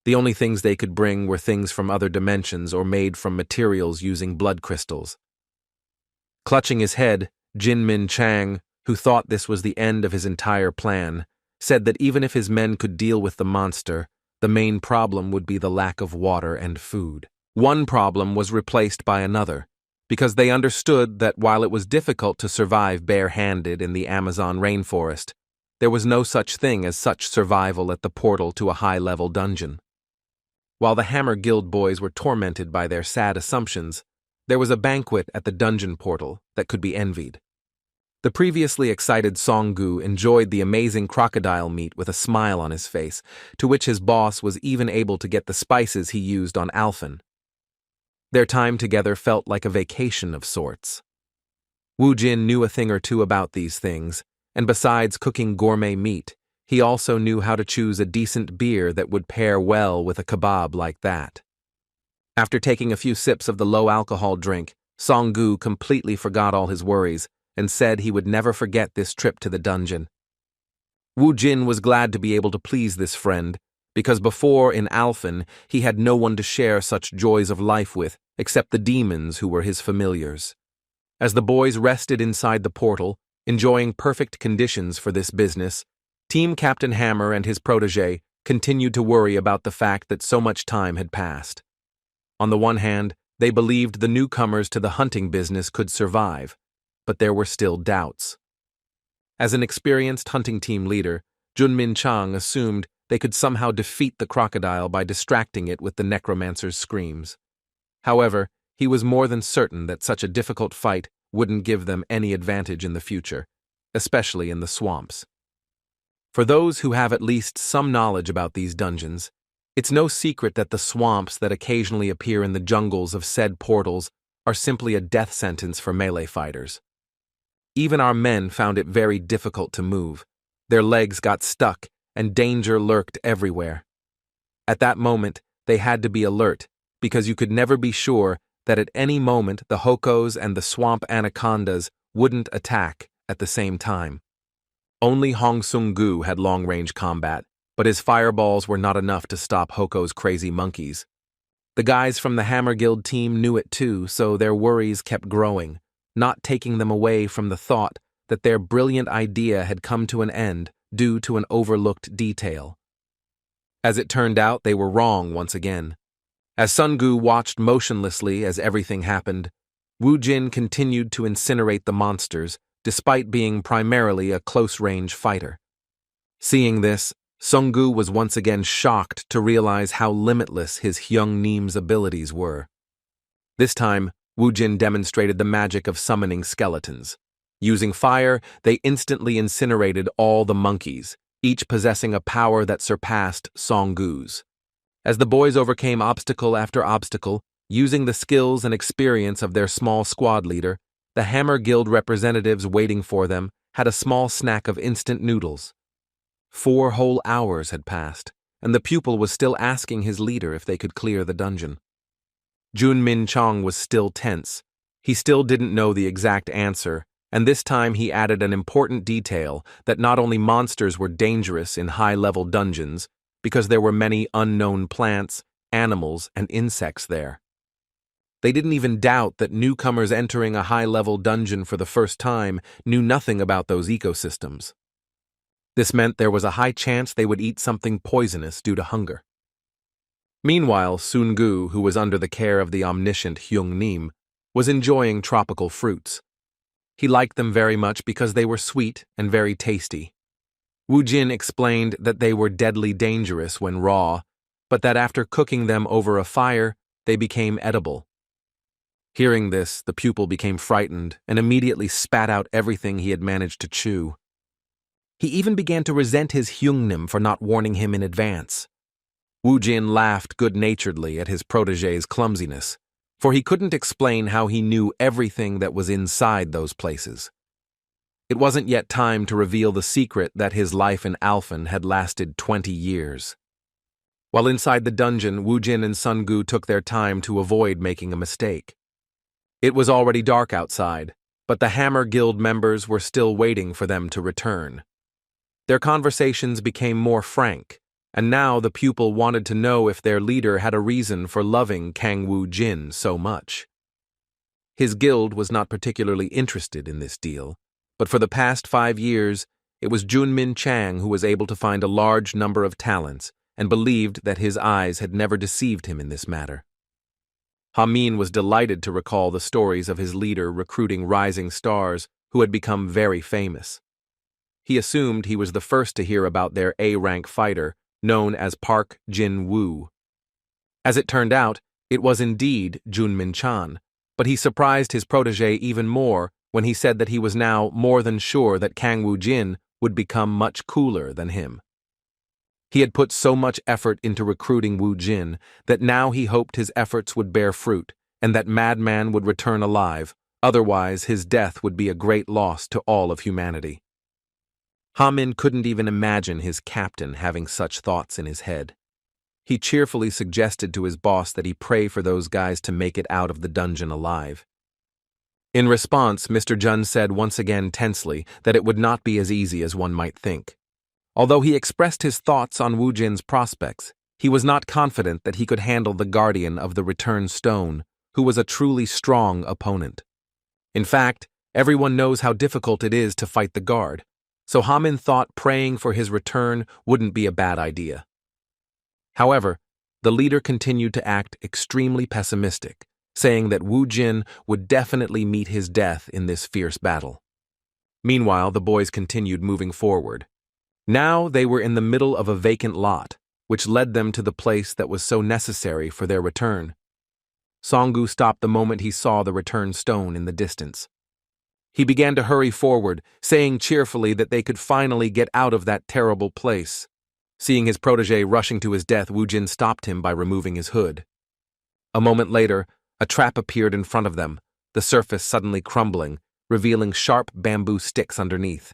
The only things they could bring were things from other dimensions or made from materials using blood crystals. Clutching his head, Jin Min Chang, who thought this was the end of his entire plan, said that even if his men could deal with the monster, the main problem would be the lack of water and food. One problem was replaced by another, because they understood that while it was difficult to survive bare-handed in the Amazon rainforest, there was no such thing as such survival at the portal to a high-level dungeon. While the Hammer Guild boys were tormented by their sad assumptions, there was a banquet at the dungeon portal that could be envied. The previously excited Song-gu enjoyed the amazing crocodile meat with a smile on his face, to which his boss was even able to get the spices he used on Alfen. Their time together felt like a vacation of sorts. Woo Jin knew a thing or two about these things, and besides cooking gourmet meat, he also knew how to choose a decent beer that would pair well with a kebab like that. After taking a few sips of the low-alcohol drink, Song-gu completely forgot all his worries and said he would never forget this trip to the dungeon. Woo Jin was glad to be able to please this friend, because before in Alfen he had no one to share such joys of life with except the demons who were his familiars. As the boys rested inside the portal, enjoying perfect conditions for this business, Team Captain Hammer and his protege continued to worry about the fact that so much time had passed. On the one hand, They believed the newcomers to the hunting business could survive, but there were still doubts. As an experienced hunting team leader, Junmin Chang assumed they could somehow defeat the crocodile by distracting it with the necromancer's screams. However, he was more than certain that such a difficult fight wouldn't give them any advantage in the future, especially in the swamps. For those who have at least some knowledge about these dungeons, it's no secret that the swamps that occasionally appear in the jungles of said portals are simply a death sentence for melee fighters. Even our men found it very difficult to move. Their legs got stuck, and danger lurked everywhere. At that moment, they had to be alert, because you could never be sure that at any moment the Hokos and the swamp anacondas wouldn't attack at the same time. Only Hong Sung-gu had long-range combat, but his fireballs were not enough to stop Hoko's crazy monkeys. The guys from the Hammer Guild team knew it too, so their worries kept growing, not taking them away from the thought that their brilliant idea had come to an end due to an overlooked detail. As it turned out, they were wrong once again. As Sun-gu watched motionlessly as everything happened, Wu Jin continued to incinerate the monsters, despite being primarily a close-range fighter. Seeing this, Sung-gu was once again shocked to realize how limitless his Hyung-Nim's abilities were. This time, Wu Jin demonstrated the magic of summoning skeletons. Using fire, they instantly incinerated all the monkeys, each possessing a power that surpassed Song-gu's. As the boys overcame obstacle after obstacle, using the skills and experience of their small squad leader, the Hammer Guild representatives waiting for them had a small snack of instant noodles. 4 whole hours had passed, and the pupil was still asking his leader if they could clear the dungeon. Junmin Chang was still tense. He still didn't know the exact answer, and this time he added an important detail that not only monsters were dangerous in high-level dungeons, because there were many unknown plants, animals, and insects there. They didn't even doubt that newcomers entering a high-level dungeon for the first time knew nothing about those ecosystems. This meant there was a high chance they would eat something poisonous due to hunger. Meanwhile, Sun-gu, who was under the care of the omniscient Hyung-Nim, was enjoying tropical fruits. He liked them very much because they were sweet and very tasty. Wu Jin explained that they were deadly dangerous when raw, but that after cooking them over a fire, they became edible. Hearing this, the pupil became frightened and immediately spat out everything he had managed to chew. He even began to resent his Hyung-Nim for not warning him in advance. Wu Jin laughed good-naturedly at his protégé's clumsiness, for he couldn't explain how he knew everything that was inside those places. It wasn't yet time to reveal the secret that his life in Alfen had lasted 20 years. While inside the dungeon, Wu Jin and Sun-gu took their time to avoid making a mistake. It was already dark outside, but the Hammer Guild members were still waiting for them to return. Their conversations became more frank, and now the pupil wanted to know if their leader had a reason for loving Kang Wu Jin so much. His guild was not particularly interested in this deal, but for the past 5 years, it was Junmin Chang who was able to find a large number of talents and believed that his eyes had never deceived him in this matter. Ha-min was delighted to recall the stories of his leader recruiting rising stars who had become very famous. He assumed he was the first to hear about their A-rank fighter, known as Park Jin-woo. As it turned out, it was indeed Junmin Chan, but he surprised his protégé even more when he said that he was now more than sure that Kang Wu Jin would become much cooler than him. He had put so much effort into recruiting Wu Jin that now he hoped his efforts would bear fruit and that Madman would return alive, otherwise his death would be a great loss to all of humanity. Ha-min couldn't even imagine his captain having such thoughts in his head. He cheerfully suggested to his boss that he pray for those guys to make it out of the dungeon alive. In response, Mr. Jun said once again tensely that it would not be as easy as one might think. Although he expressed his thoughts on Wu Jin's prospects, he was not confident that he could handle the guardian of the Return Stone, who was a truly strong opponent. In fact, everyone knows how difficult it is to fight the guard, so Ha-min thought praying for his return wouldn't be a bad idea. However, the leader continued to act extremely pessimistic, saying that Wu Jin would definitely meet his death in this fierce battle. Meanwhile, the boys continued moving forward. Now they were in the middle of a vacant lot, which led them to the place that was so necessary for their return. Songgu stopped the moment he saw the return stone in the distance. He began to hurry forward, saying cheerfully that they could finally get out of that terrible place. Seeing his protege rushing to his death, Wu Jin stopped him by removing his hood. A moment later, a trap appeared in front of them, the surface suddenly crumbling, revealing sharp bamboo sticks underneath.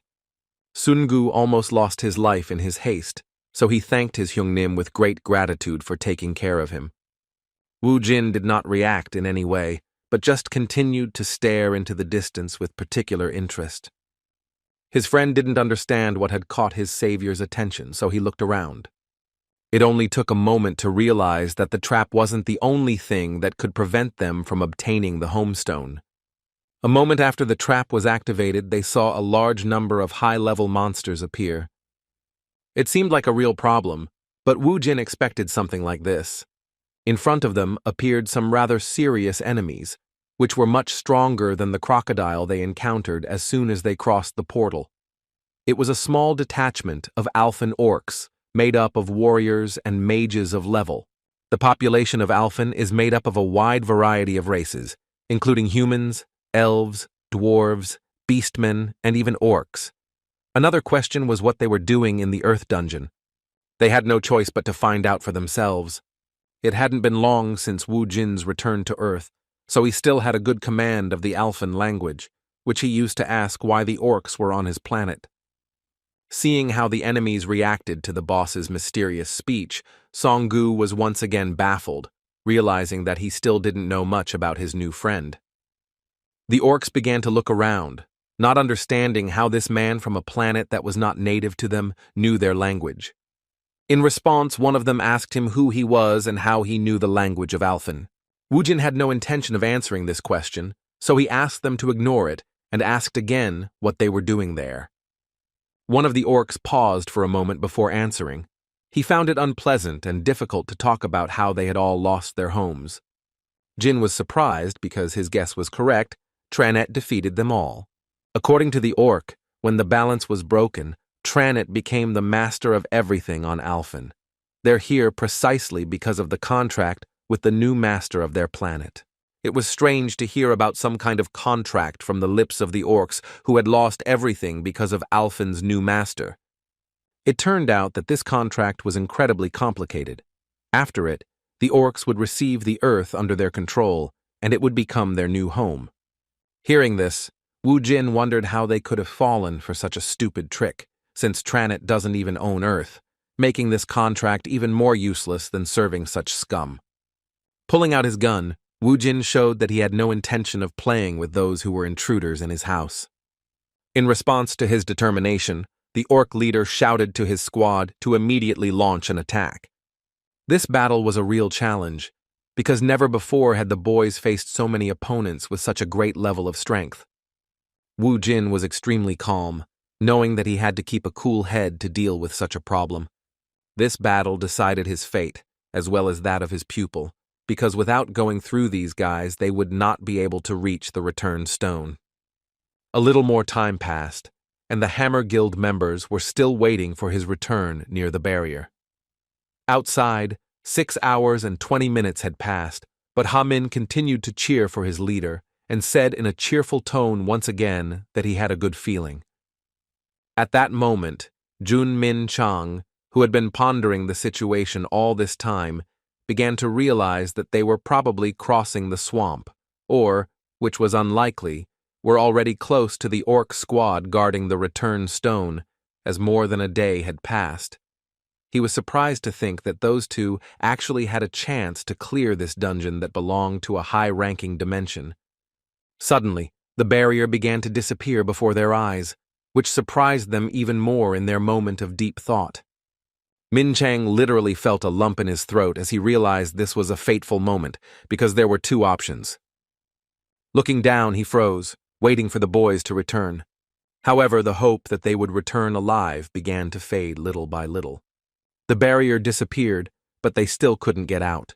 Sungu almost lost his life in his haste, so he thanked his Hyungnim with great gratitude for taking care of him. Wu Jin did not react in any way, but just continued to stare into the distance with particular interest. His friend didn't understand what had caught his savior's attention, so he looked around. It only took a moment to realize that the trap wasn't the only thing that could prevent them from obtaining the homestone. A moment after the trap was activated, they saw a large number of high-level monsters appear. It seemed like a real problem, but Wu Jin expected something like this. In front of them appeared some rather serious enemies, which were much stronger than the crocodile they encountered as soon as they crossed the portal. It was a small detachment of Alfen orcs, made up of warriors and mages of level. The population of Alfen is made up of a wide variety of races, including humans, elves, dwarves, beastmen, and even orcs. Another question was what they were doing in the Earth Dungeon. They had no choice but to find out for themselves. It hadn't been long since Wu Jin's return to Earth, so he still had a good command of the Alfen language, which he used to ask why the orcs were on his planet. Seeing how the enemies reacted to the boss's mysterious speech, Songgu was once again baffled, realizing that he still didn't know much about his new friend. The orcs began to look around, not understanding how this man from a planet that was not native to them knew their language. In response, one of them asked him who he was and how he knew the language of Alfen. Wu Jin had no intention of answering this question, so he asked them to ignore it and asked again what they were doing there. One of the orcs paused for a moment before answering. He found it unpleasant and difficult to talk about how they had all lost their homes. Jin was surprised because his guess was correct. Trannet defeated them all. According to the orc, when the balance was broken, Trannet became the master of everything on Alfen. They're here precisely because of the contract with the new master of their planet. It was strange to hear about some kind of contract from the lips of the orcs who had lost everything because of Alfen's new master. It turned out that this contract was incredibly complicated. After it, the orcs would receive the Earth under their control, and it would become their new home. Hearing this, Wu Jin wondered how they could have fallen for such a stupid trick, since Trannet doesn't even own Earth, making this contract even more useless than serving such scum. Pulling out his gun, Wu Jin showed that he had no intention of playing with those who were intruders in his house. In response to his determination, the orc leader shouted to his squad to immediately launch an attack. This battle was a real challenge, because never before had the boys faced so many opponents with such a great level of strength. Wu Jin was extremely calm, knowing that he had to keep a cool head to deal with such a problem. This battle decided his fate, as well as that of his pupil, because without going through these guys, they would not be able to reach the returned stone. A little more time passed, and the Hammer Guild members were still waiting for his return near the barrier. Outside, 6 hours and 20 minutes had passed, but Ha-min continued to cheer for his leader and said in a cheerful tone once again that he had a good feeling. At that moment, Jun Min Chang, who had been pondering the situation all this time, began to realize that they were probably crossing the swamp, or, which was unlikely, were already close to the orc squad guarding the return stone, as more than a day had passed. He was surprised to think that those two actually had a chance to clear this dungeon that belonged to a high-ranking dimension. Suddenly, the barrier began to disappear before their eyes, which surprised them even more in their moment of deep thought. Min Chang literally felt a lump in his throat as he realized this was a fateful moment, because there were two options. Looking down, he froze, waiting for the boys to return. However, the hope that they would return alive began to fade little by little. The barrier disappeared, but they still couldn't get out.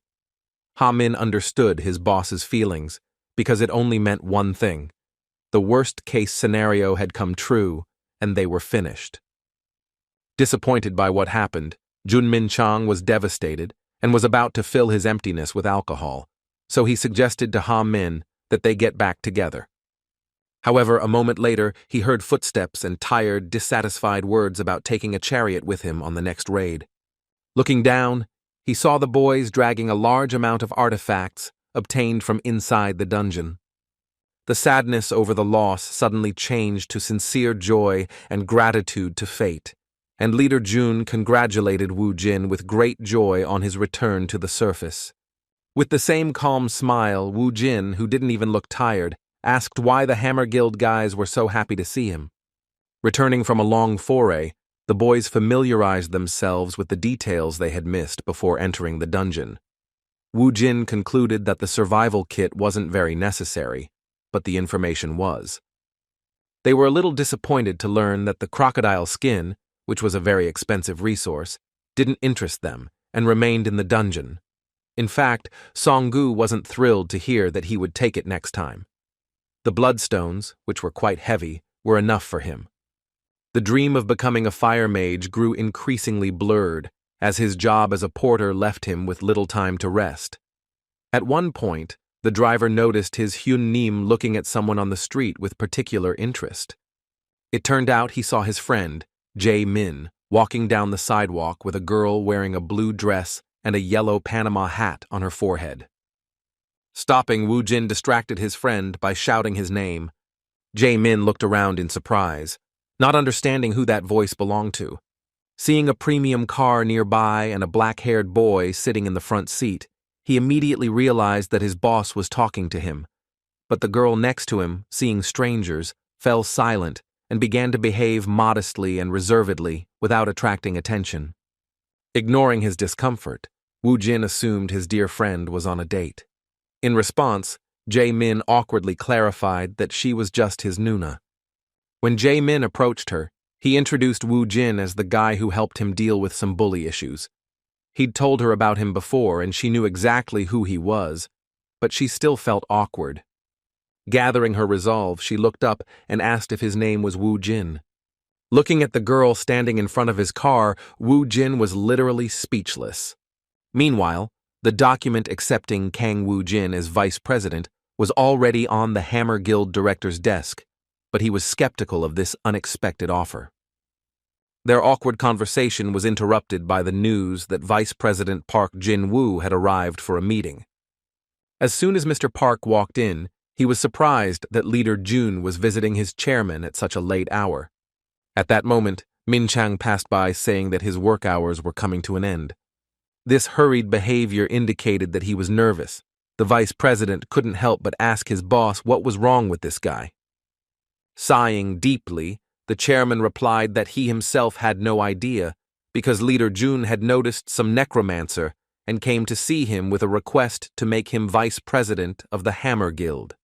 Ha-min understood his boss's feelings, because it only meant one thing. The worst-case scenario had come true, and they were finished. Disappointed by what happened, Jun Min-chang was devastated and was about to fill his emptiness with alcohol, so he suggested to Ha-min that they get back together. However, a moment later, he heard footsteps and tired, dissatisfied words about taking a chariot with him on the next raid. Looking down, he saw the boys dragging a large amount of artifacts obtained from inside the dungeon. The sadness over the loss suddenly changed to sincere joy and gratitude to fate, and Leader Jun congratulated Wu Jin with great joy on his return to the surface. With the same calm smile, Wu Jin, who didn't even look tired, asked why the Hammer Guild guys were so happy to see him. Returning from a long foray, the boys familiarized themselves with the details they had missed before entering the dungeon. Wu Jin concluded that the survival kit wasn't very necessary, but the information was. They were a little disappointed to learn that the crocodile skin, which was a very expensive resource, didn't interest them and remained in the dungeon. In fact, Songgu wasn't thrilled to hear that he would take it next time. The bloodstones, which were quite heavy, were enough for him. The dream of becoming a fire mage grew increasingly blurred, as his job as a porter left him with little time to rest. At one point, the driver noticed his Hyun Nim looking at someone on the street with particular interest. It turned out he saw his friend, Jae Min, walking down the sidewalk with a girl wearing a blue dress and a yellow Panama hat on her forehead. Stopping, Wu Jin distracted his friend by shouting his name. Jae Min looked around in surprise, not understanding who that voice belonged to. Seeing a premium car nearby and a black-haired boy sitting in the front seat, he immediately realized that his boss was talking to him. But the girl next to him, seeing strangers, fell silent and began to behave modestly and reservedly without attracting attention. Ignoring his discomfort, Wu Jin assumed his dear friend was on a date. In response, Jae Min awkwardly clarified that she was just his Nuna. When Jae Min approached her, he introduced Wu Jin as the guy who helped him deal with some bully issues. He'd told her about him before and she knew exactly who he was, but she still felt awkward. Gathering her resolve, she looked up and asked if his name was Wu Jin. Looking at the girl standing in front of his car, Wu Jin was literally speechless. Meanwhile, the document accepting Kang Wu Jin as vice president was already on the Hammer Guild director's desk, but he was skeptical of this unexpected offer. Their awkward conversation was interrupted by the news that Vice President Park Jin-woo had arrived for a meeting. As soon as Mr. Park walked in, he was surprised that Leader Jun was visiting his chairman at such a late hour. At that moment, Min Chang passed by saying that his work hours were coming to an end. This hurried behavior indicated that he was nervous. The vice president couldn't help but ask his boss what was wrong with this guy. Sighing deeply, the chairman replied that he himself had no idea, because Leader Jun had noticed some necromancer and came to see him with a request to make him vice president of the Hammer Guild.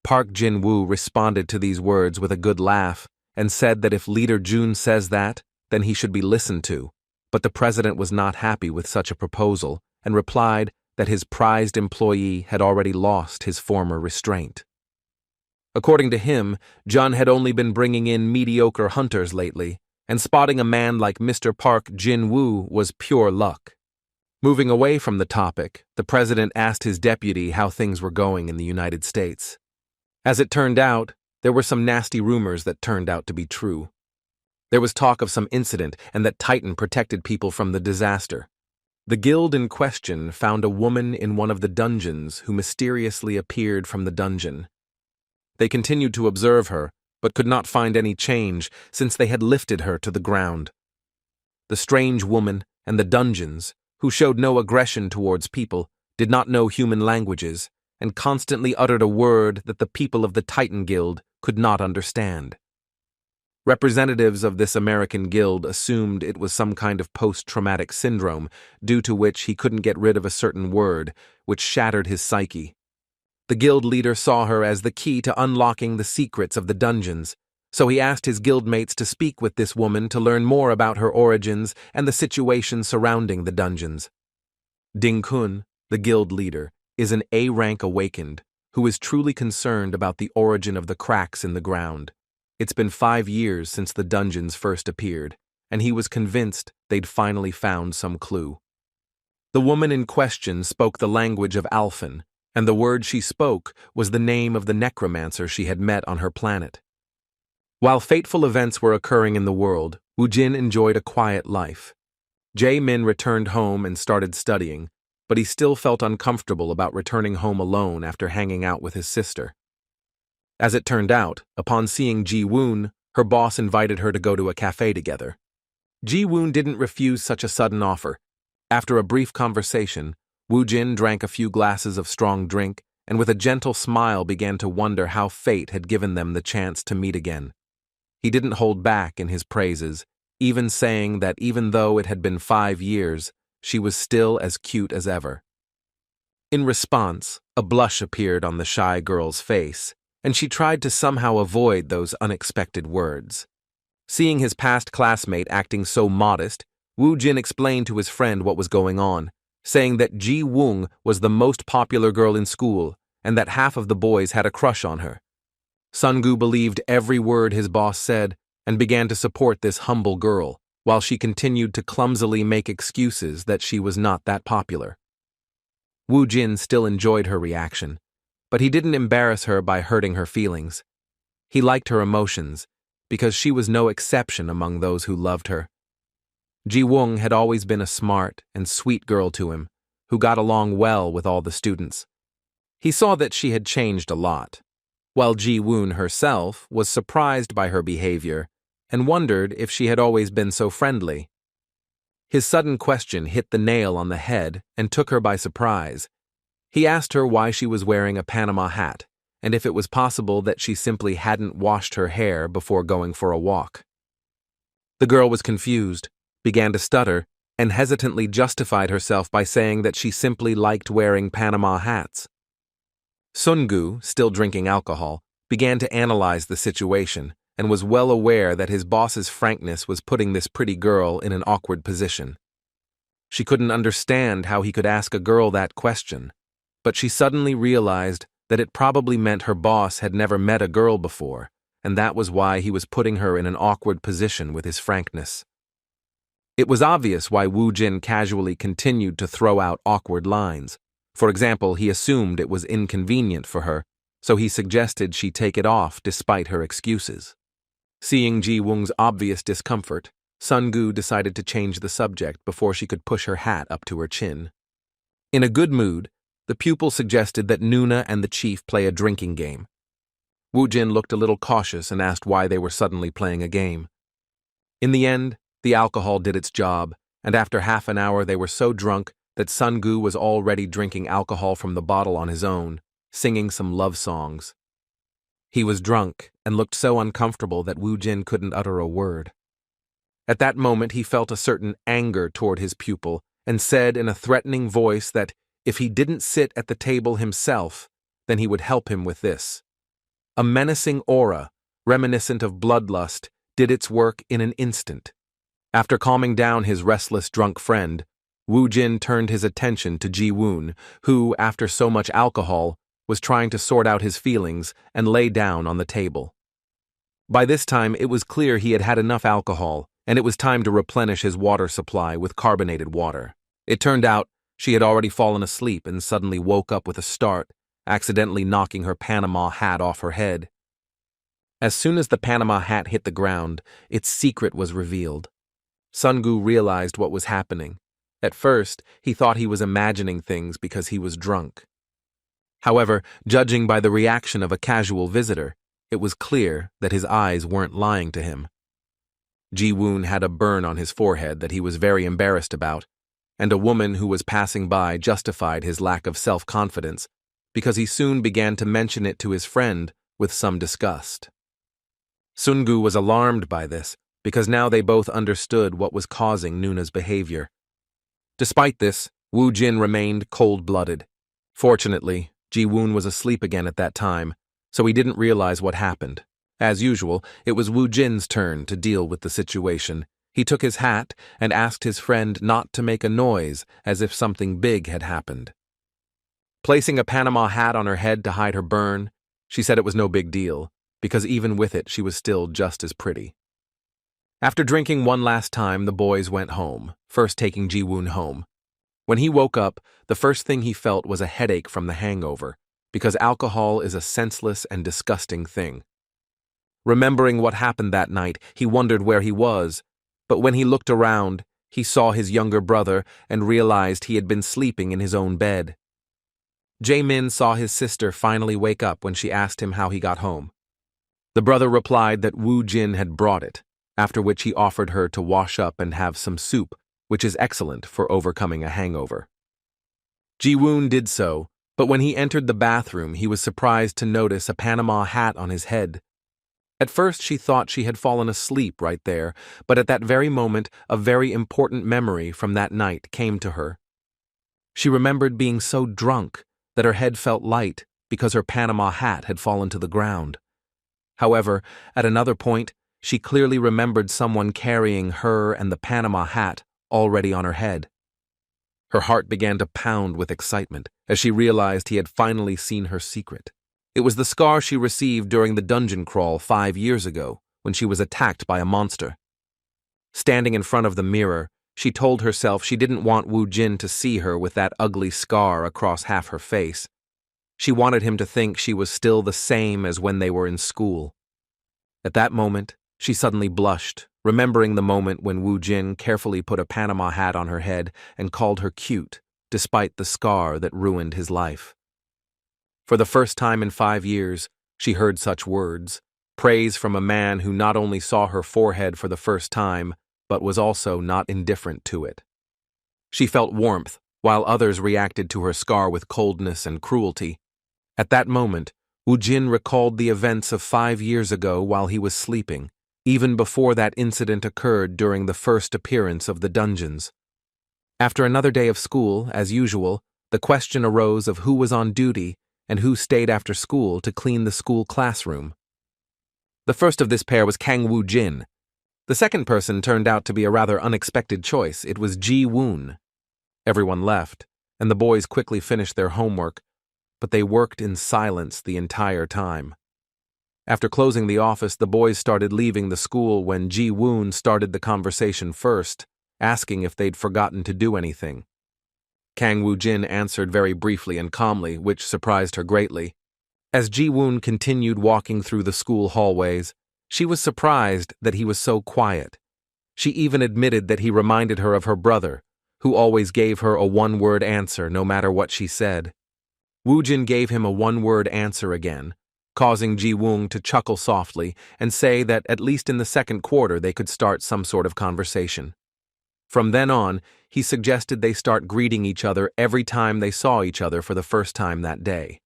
Park Jin-woo responded to these words with a good laugh and said that if Leader Jun says that, then he should be listened to. But the president was not happy with such a proposal and replied that his prized employee had already lost his former restraint. According to him, Jun had only been bringing in mediocre hunters lately, and spotting a man like Mr. Park Jin-woo was pure luck. Moving away from the topic, the president asked his deputy how things were going in the United States. As it turned out, there were some nasty rumors that turned out to be true. There was talk of some incident and that Titan protected people from the disaster. The guild in question found a woman in one of the dungeons who mysteriously appeared from the dungeon. They continued to observe her, but could not find any change since they had lifted her to the ground. The strange woman and the dungeons, who showed no aggression towards people, did not know human languages, and constantly uttered a word that the people of the Titan Guild could not understand. Representatives of this American guild assumed it was some kind of post-traumatic syndrome, due to which he couldn't get rid of a certain word, which shattered his psyche. The guild leader saw her as the key to unlocking the secrets of the dungeons, so he asked his guildmates to speak with this woman to learn more about her origins and the situation surrounding the dungeons. Ding Kun, the guild leader, is an A-rank awakened who is truly concerned about the origin of the cracks in the ground. It's been 5 years since the dungeons first appeared, and he was convinced they'd finally found some clue. The woman in question spoke the language of Alfen, and the word she spoke was the name of the Necromancer she had met on her planet. While fateful events were occurring in the world, Woo Jin enjoyed a quiet life. Jae-min returned home and started studying, but he still felt uncomfortable about returning home alone after hanging out with his sister. As it turned out, upon seeing Ji Woon, her boss invited her to go to a cafe together. Ji Woon didn't refuse such a sudden offer. After a brief conversation, Woo Jin drank a few glasses of strong drink and with a gentle smile began to wonder how fate had given them the chance to meet again. He didn't hold back in his praises, even saying that even though it had been 5 years, she was still as cute as ever. In response, a blush appeared on the shy girl's face, and she tried to somehow avoid those unexpected words. Seeing his past classmate acting so modest, Woo Jin explained to his friend what was going on, saying that Ji Woon was the most popular girl in school and that half of the boys had a crush on her. Sungu believed every word his boss said and began to support this humble girl, while she continued to clumsily make excuses that she was not that popular. Woo Jin still enjoyed her reaction, but he didn't embarrass her by hurting her feelings. He liked her emotions, because she was no exception among those who loved her. Ji Woon had always been a smart and sweet girl to him, who got along well with all the students. He saw that she had changed a lot, while Ji Woon herself was surprised by her behavior and wondered if she had always been so friendly. His sudden question hit the nail on the head and took her by surprise. He asked her why she was wearing a Panama hat and if it was possible that she simply hadn't washed her hair before going for a walk. The girl was confused, began to stutter, and hesitantly justified herself by saying that she simply liked wearing Panama hats. Sungu, still drinking alcohol, began to analyze the situation and was well aware that his boss's frankness was putting this pretty girl in an awkward position. She couldn't understand how he could ask a girl that question, but she suddenly realized that it probably meant her boss had never met a girl before, and that was why he was putting her in an awkward position with his frankness. It was obvious why Woo Jin casually continued to throw out awkward lines. For example, he assumed it was inconvenient for her, so he suggested she take it off despite her excuses. Seeing Ji Woon's obvious discomfort, Sungu decided to change the subject before she could push her hat up to her chin. In a good mood, the pupil suggested that Nuna and the chief play a drinking game. Woo Jin looked a little cautious and asked why they were suddenly playing a game. In the end, the alcohol did its job, and after half an hour they were so drunk that Sungu was already drinking alcohol from the bottle on his own, singing some love songs. He was drunk and looked so uncomfortable that Woo Jin couldn't utter a word. At that moment he felt a certain anger toward his pupil and said in a threatening voice that if he didn't sit at the table himself, then he would help him with this. A menacing aura, reminiscent of bloodlust, did its work in an instant. After calming down his restless drunk friend, Woo Jin turned his attention to Ji Woon, who, after so much alcohol, was trying to sort out his feelings and lay down on the table. By this time, it was clear he had had enough alcohol, and it was time to replenish his water supply with carbonated water. It turned out she had already fallen asleep and suddenly woke up with a start, accidentally knocking her Panama hat off her head. As soon as the Panama hat hit the ground, its secret was revealed. Sungu realized what was happening. At first, he thought he was imagining things because he was drunk. However, judging by the reaction of a casual visitor, it was clear that his eyes weren't lying to him. Ji Woon had a burn on his forehead that he was very embarrassed about, and a woman who was passing by justified his lack of self-confidence because he soon began to mention it to his friend with some disgust. Sungu was alarmed by this because now they both understood what was causing Nuna's behavior. Despite this, Woo Jin remained cold-blooded. Fortunately, Ji Woon was asleep again at that time, so he didn't realize what happened. As usual, it was Woo Jin's turn to deal with the situation. He took his hat and asked his friend not to make a noise as if something big had happened. Placing a Panama hat on her head to hide her burn, she said it was no big deal, because even with it she was still just as pretty. After drinking one last time, the boys went home, first taking Ji Woon home. When he woke up, the first thing he felt was a headache from the hangover, because alcohol is a senseless and disgusting thing. Remembering what happened that night, he wondered where he was, but when he looked around, he saw his younger brother and realized he had been sleeping in his own bed. Jae-min saw his sister finally wake up when she asked him how he got home. The brother replied that Woo Jin had brought it, after which he offered her to wash up and have some soup, which is excellent for overcoming a hangover. Ji Woon did so, but when he entered the bathroom, he was surprised to notice a Panama hat on his head. At first, she thought she had fallen asleep right there, but at that very moment, a very important memory from that night came to her. She remembered being so drunk that her head felt light because her Panama hat had fallen to the ground. However, at another point, she clearly remembered someone carrying her and the Panama hat already on her head. Her heart began to pound with excitement as she realized he had finally seen her secret. It was the scar she received during the dungeon crawl 5 years ago when she was attacked by a monster. Standing in front of the mirror, she told herself she didn't want Woo Jin to see her with that ugly scar across half her face. She wanted him to think she was still the same as when they were in school. At that moment, she suddenly blushed, remembering the moment when Woo Jin carefully put a Panama hat on her head and called her cute, despite the scar that ruined his life. For the first time in 5 years, she heard such words, praise from a man who not only saw her forehead for the first time, but was also not indifferent to it. She felt warmth, while others reacted to her scar with coldness and cruelty. At that moment, Woo Jin recalled the events of 5 years ago while he was sleeping, even before that incident occurred during the first appearance of the dungeons. After another day of school, as usual, the question arose of who was on duty and who stayed after school to clean the school classroom. The first of this pair was Kang Woo Jin. The second person turned out to be a rather unexpected choice. It was Ji Woon. Everyone left, and the boys quickly finished their homework, but they worked in silence the entire time. After closing the office, the boys started leaving the school when Ji Woon started the conversation first, asking if they'd forgotten to do anything. Kang Woo Jin answered very briefly and calmly, which surprised her greatly. As Ji Woon continued walking through the school hallways, she was surprised that he was so quiet. She even admitted that he reminded her of her brother, who always gave her a one-word answer no matter what she said. Woo Jin gave him a one-word answer again, causing Ji Woon to chuckle softly and say that at least in the second quarter they could start some sort of conversation. From then on, he suggested they start greeting each other every time they saw each other for the first time that day.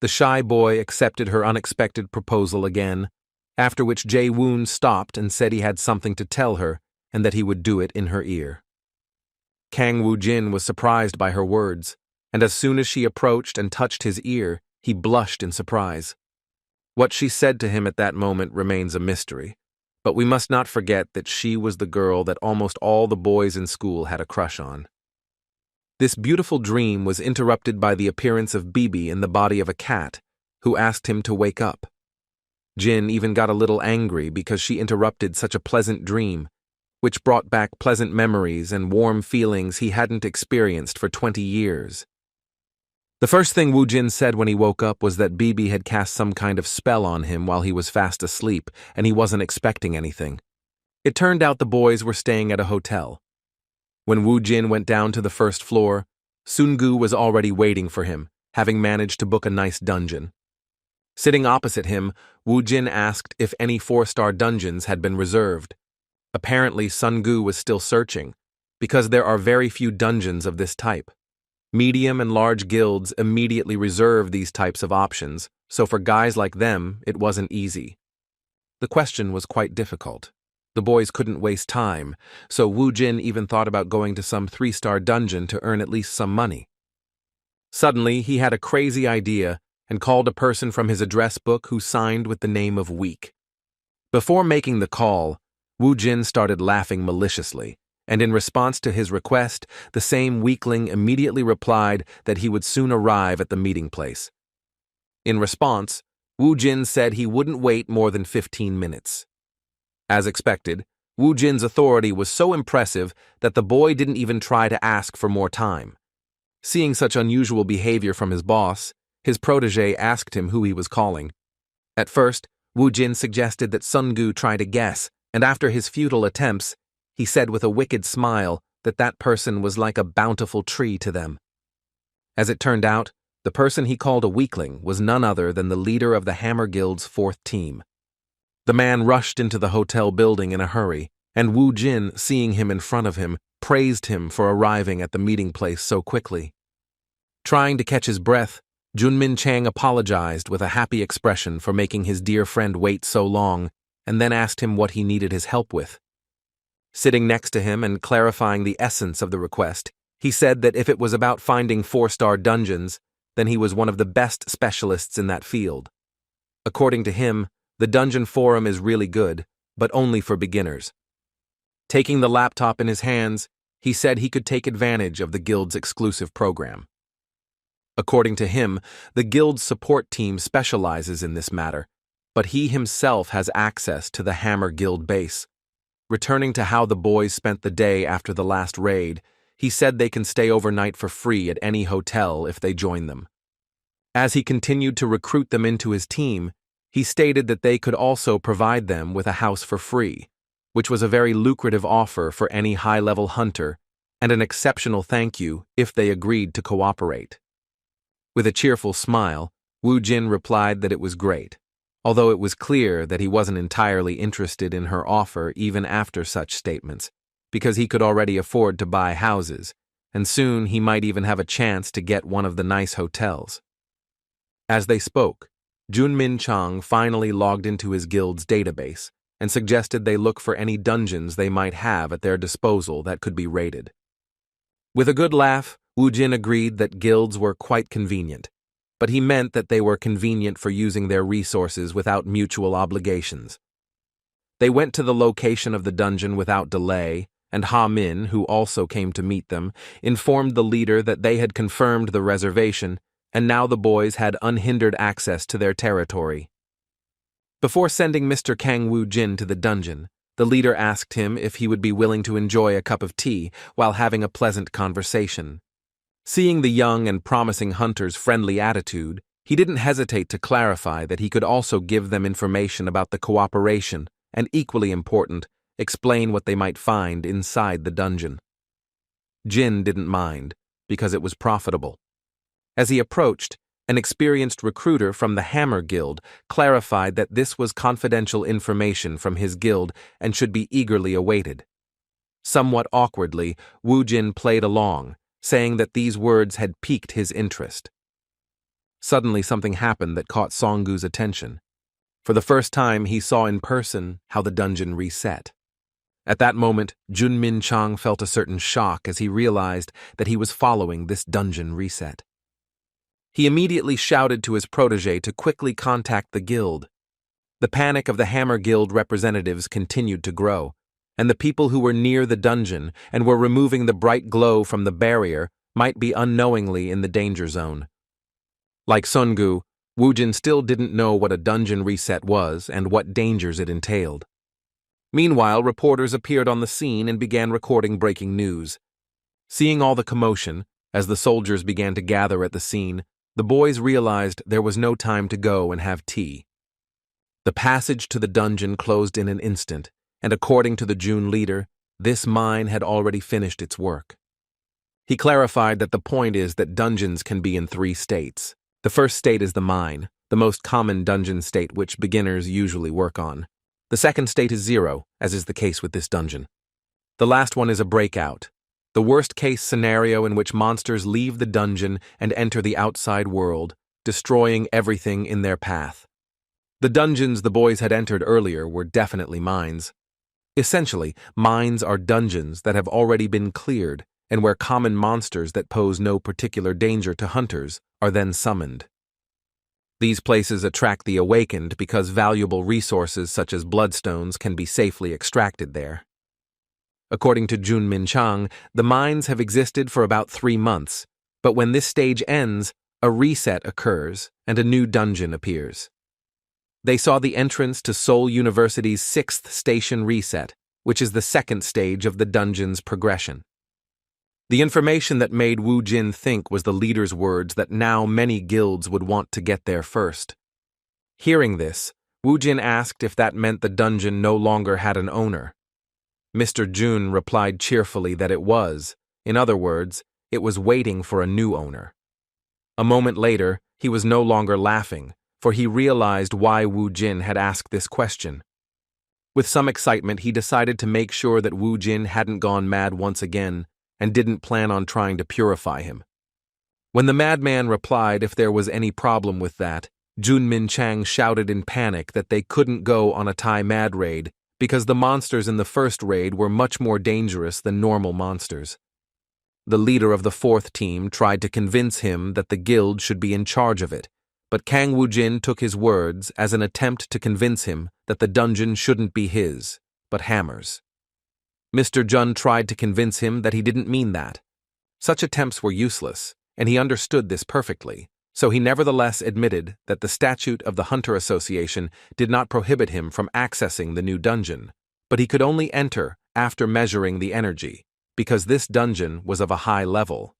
The shy boy accepted her unexpected proposal again, after which Jae Woon stopped and said he had something to tell her and that he would do it in her ear. Kang Woo Jin was surprised by her words, and as soon as she approached and touched his ear, he blushed in surprise. What she said to him at that moment remains a mystery, but we must not forget that she was the girl that almost all the boys in school had a crush on. This beautiful dream was interrupted by the appearance of Bibi in the body of a cat, who asked him to wake up. Jin even got a little angry because she interrupted such a pleasant dream, which brought back pleasant memories and warm feelings he hadn't experienced for 20 years. The first thing Woo Jin said when he woke up was that Bibi had cast some kind of spell on him while he was fast asleep, and he wasn't expecting anything. It turned out the boys were staying at a hotel. When Woo Jin went down to the first floor, Sungu was already waiting for him, having managed to book a nice dungeon. Sitting opposite him, Woo Jin asked if any 4-star dungeons had been reserved. Apparently, Sungu was still searching, because there are very few dungeons of this type. Medium and large guilds immediately reserve these types of options, so for guys like them, it wasn't easy. The question was quite difficult. The boys couldn't waste time, so Woo Jin even thought about going to some 3-star dungeon to earn at least some money. Suddenly, he had a crazy idea and called a person from his address book who signed with the name of Weak. Before making the call, Woo Jin started laughing maliciously, and in response to his request, the same weakling immediately replied that he would soon arrive at the meeting place. In response, Wu Jin said he wouldn't wait more than 15 minutes. As expected, Wu Jin's authority was so impressive that the boy didn't even try to ask for more time. Seeing such unusual behavior from his boss, his protege asked him who he was calling. At first, Wu Jin suggested that Sun Gu try to guess, and after his futile attempts, he said with a wicked smile that that person was like a bountiful tree to them. As it turned out, the person he called a weakling was none other than the leader of the Hammer Guild's 4th team. The man rushed into the hotel building in a hurry, and Wu Jin, seeing him in front of him, praised him for arriving at the meeting place so quickly. Trying to catch his breath, Junmin Chang apologized with a happy expression for making his dear friend wait so long, and then asked him what he needed his help with. Sitting next to him and clarifying the essence of the request, he said that if it was about finding 4-star dungeons, then he was one of the best specialists in that field. According to him, the dungeon forum is really good, but only for beginners. Taking the laptop in his hands, he said he could take advantage of the guild's exclusive program. According to him, the guild's support team specializes in this matter, but he himself has access to the Hammer Guild base. Returning to how the boys spent the day after the last raid, he said they can stay overnight for free at any hotel if they join them. As he continued to recruit them into his team, he stated that they could also provide them with a house for free, which was a very lucrative offer for any high-level hunter, and an exceptional thank you if they agreed to cooperate. With a cheerful smile, Wu Jin replied that it was great, although it was clear that he wasn't entirely interested in her offer even after such statements, because he could already afford to buy houses, and soon he might even have a chance to get one of the nice hotels. As they spoke, Junmin Chang finally logged into his guild's database and suggested they look for any dungeons they might have at their disposal that could be raided. With a good laugh, Wu Jin agreed that guilds were quite convenient, but he meant that they were convenient for using their resources without mutual obligations. They went to the location of the dungeon without delay, and Ha Min, who also came to meet them, informed the leader that they had confirmed the reservation, and now the boys had unhindered access to their territory. Before sending Mr. Kang Wu Jin to the dungeon, the leader asked him if he would be willing to enjoy a cup of tea while having a pleasant conversation. Seeing the young and promising hunter's friendly attitude, he didn't hesitate to clarify that he could also give them information about the cooperation and, equally important, explain what they might find inside the dungeon. Jin didn't mind, because it was profitable. As he approached, an experienced recruiter from the Hammer Guild clarified that this was confidential information from his guild and should be eagerly awaited. Somewhat awkwardly, Wu Jin played along, saying that these words had piqued his interest. Suddenly something happened that caught Songgu's attention. For the first time, he saw in person how the dungeon reset. At that moment, Junmin Chang felt a certain shock as he realized that he was following this dungeon reset. He immediately shouted to his protege to quickly contact the guild. The panic of the Hammer Guild representatives continued to grow, and the people who were near the dungeon and were removing the bright glow from the barrier might be unknowingly in the danger zone. Like Songgu, Wu Jin still didn't know what a dungeon reset was and what dangers it entailed. Meanwhile, reporters appeared on the scene and began recording breaking news. Seeing all the commotion, as the soldiers began to gather at the scene, the boys realized there was no time to go and have tea. The passage to the dungeon closed in an instant, and according to the June leader, this mine had already finished its work. He clarified that the point is that dungeons can be in 3 states. The first state is the mine, the most common dungeon state which beginners usually work on. The second state is 0, as is the case with this dungeon. The last one is a breakout, the worst-case scenario in which monsters leave the dungeon and enter the outside world, destroying everything in their path. The dungeons the boys had entered earlier were definitely mines. Essentially, mines are dungeons that have already been cleared and where common monsters that pose no particular danger to hunters are then summoned. These places attract the awakened because valuable resources such as bloodstones can be safely extracted there. According to Jun Min Chang, the mines have existed for about 3 months, but when this stage ends, a reset occurs and a new dungeon appears. They saw the entrance to Seoul University's 6th station reset, which is the second stage of the dungeon's progression. The information that made Woo Jin think was the leader's words that now many guilds would want to get there first. Hearing this, Woo Jin asked if that meant the dungeon no longer had an owner. Mr. Jun replied cheerfully that it was. In other words, it was waiting for a new owner. A moment later, he was no longer laughing, for he realized why Woo Jin had asked this question. With some excitement, he decided to make sure that Woo Jin hadn't gone mad once again and didn't plan on trying to purify him. When the madman replied if there was any problem with that, Jun Min Chang shouted in panic that they couldn't go on a Thai mad raid because the monsters in the first raid were much more dangerous than normal monsters. The leader of the 4th team tried to convince him that the guild should be in charge of it, but Kang Woo-jin took his words as an attempt to convince him that the dungeon shouldn't be his, but Hammer's. Mr. Jun tried to convince him that he didn't mean that. Such attempts were useless, and he understood this perfectly, so he nevertheless admitted that the statute of the Hunter Association did not prohibit him from accessing the new dungeon, but he could only enter after measuring the energy, because this dungeon was of a high level.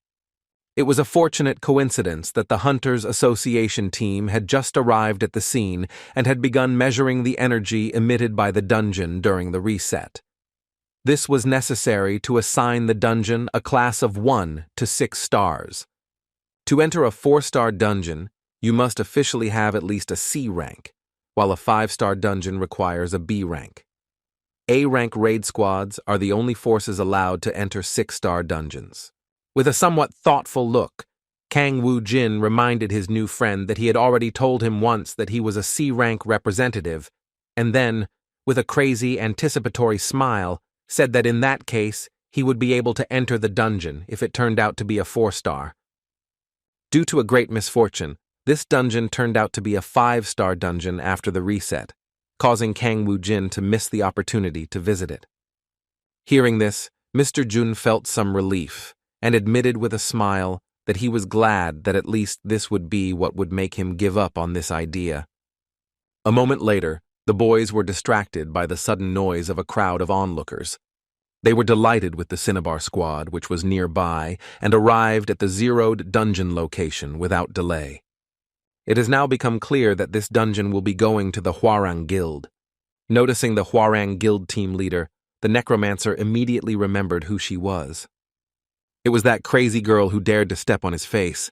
It was a fortunate coincidence that the Hunters Association team had just arrived at the scene and had begun measuring the energy emitted by the dungeon during the reset. This was necessary to assign the dungeon a class of 1 to 6 stars. To enter a 4-star dungeon, you must officially have at least a C rank, while a 5-star dungeon requires a B rank. A-rank raid squads are the only forces allowed to enter 6-star dungeons. With a somewhat thoughtful look, Kang Woo-jin reminded his new friend that he had already told him once that he was a C-rank representative, and then, with a crazy, anticipatory smile, said that in that case, he would be able to enter the dungeon if it turned out to be a 4-star. Due to a great misfortune, this dungeon turned out to be a 5-star dungeon after the reset, causing Kang Woo-jin to miss the opportunity to visit it. Hearing this, Mr. Jun felt some relief and admitted with a smile that he was glad that at least this would be what would make him give up on this idea. A moment later, the boys were distracted by the sudden noise of a crowd of onlookers. They were delighted with the Cinnabar squad, which was nearby, and arrived at the zeroed dungeon location without delay. It has now become clear that this dungeon will be going to the Hwarang Guild. Noticing the Hwarang Guild team leader, the Necromancer immediately remembered who she was. It was that crazy girl who dared to step on his face.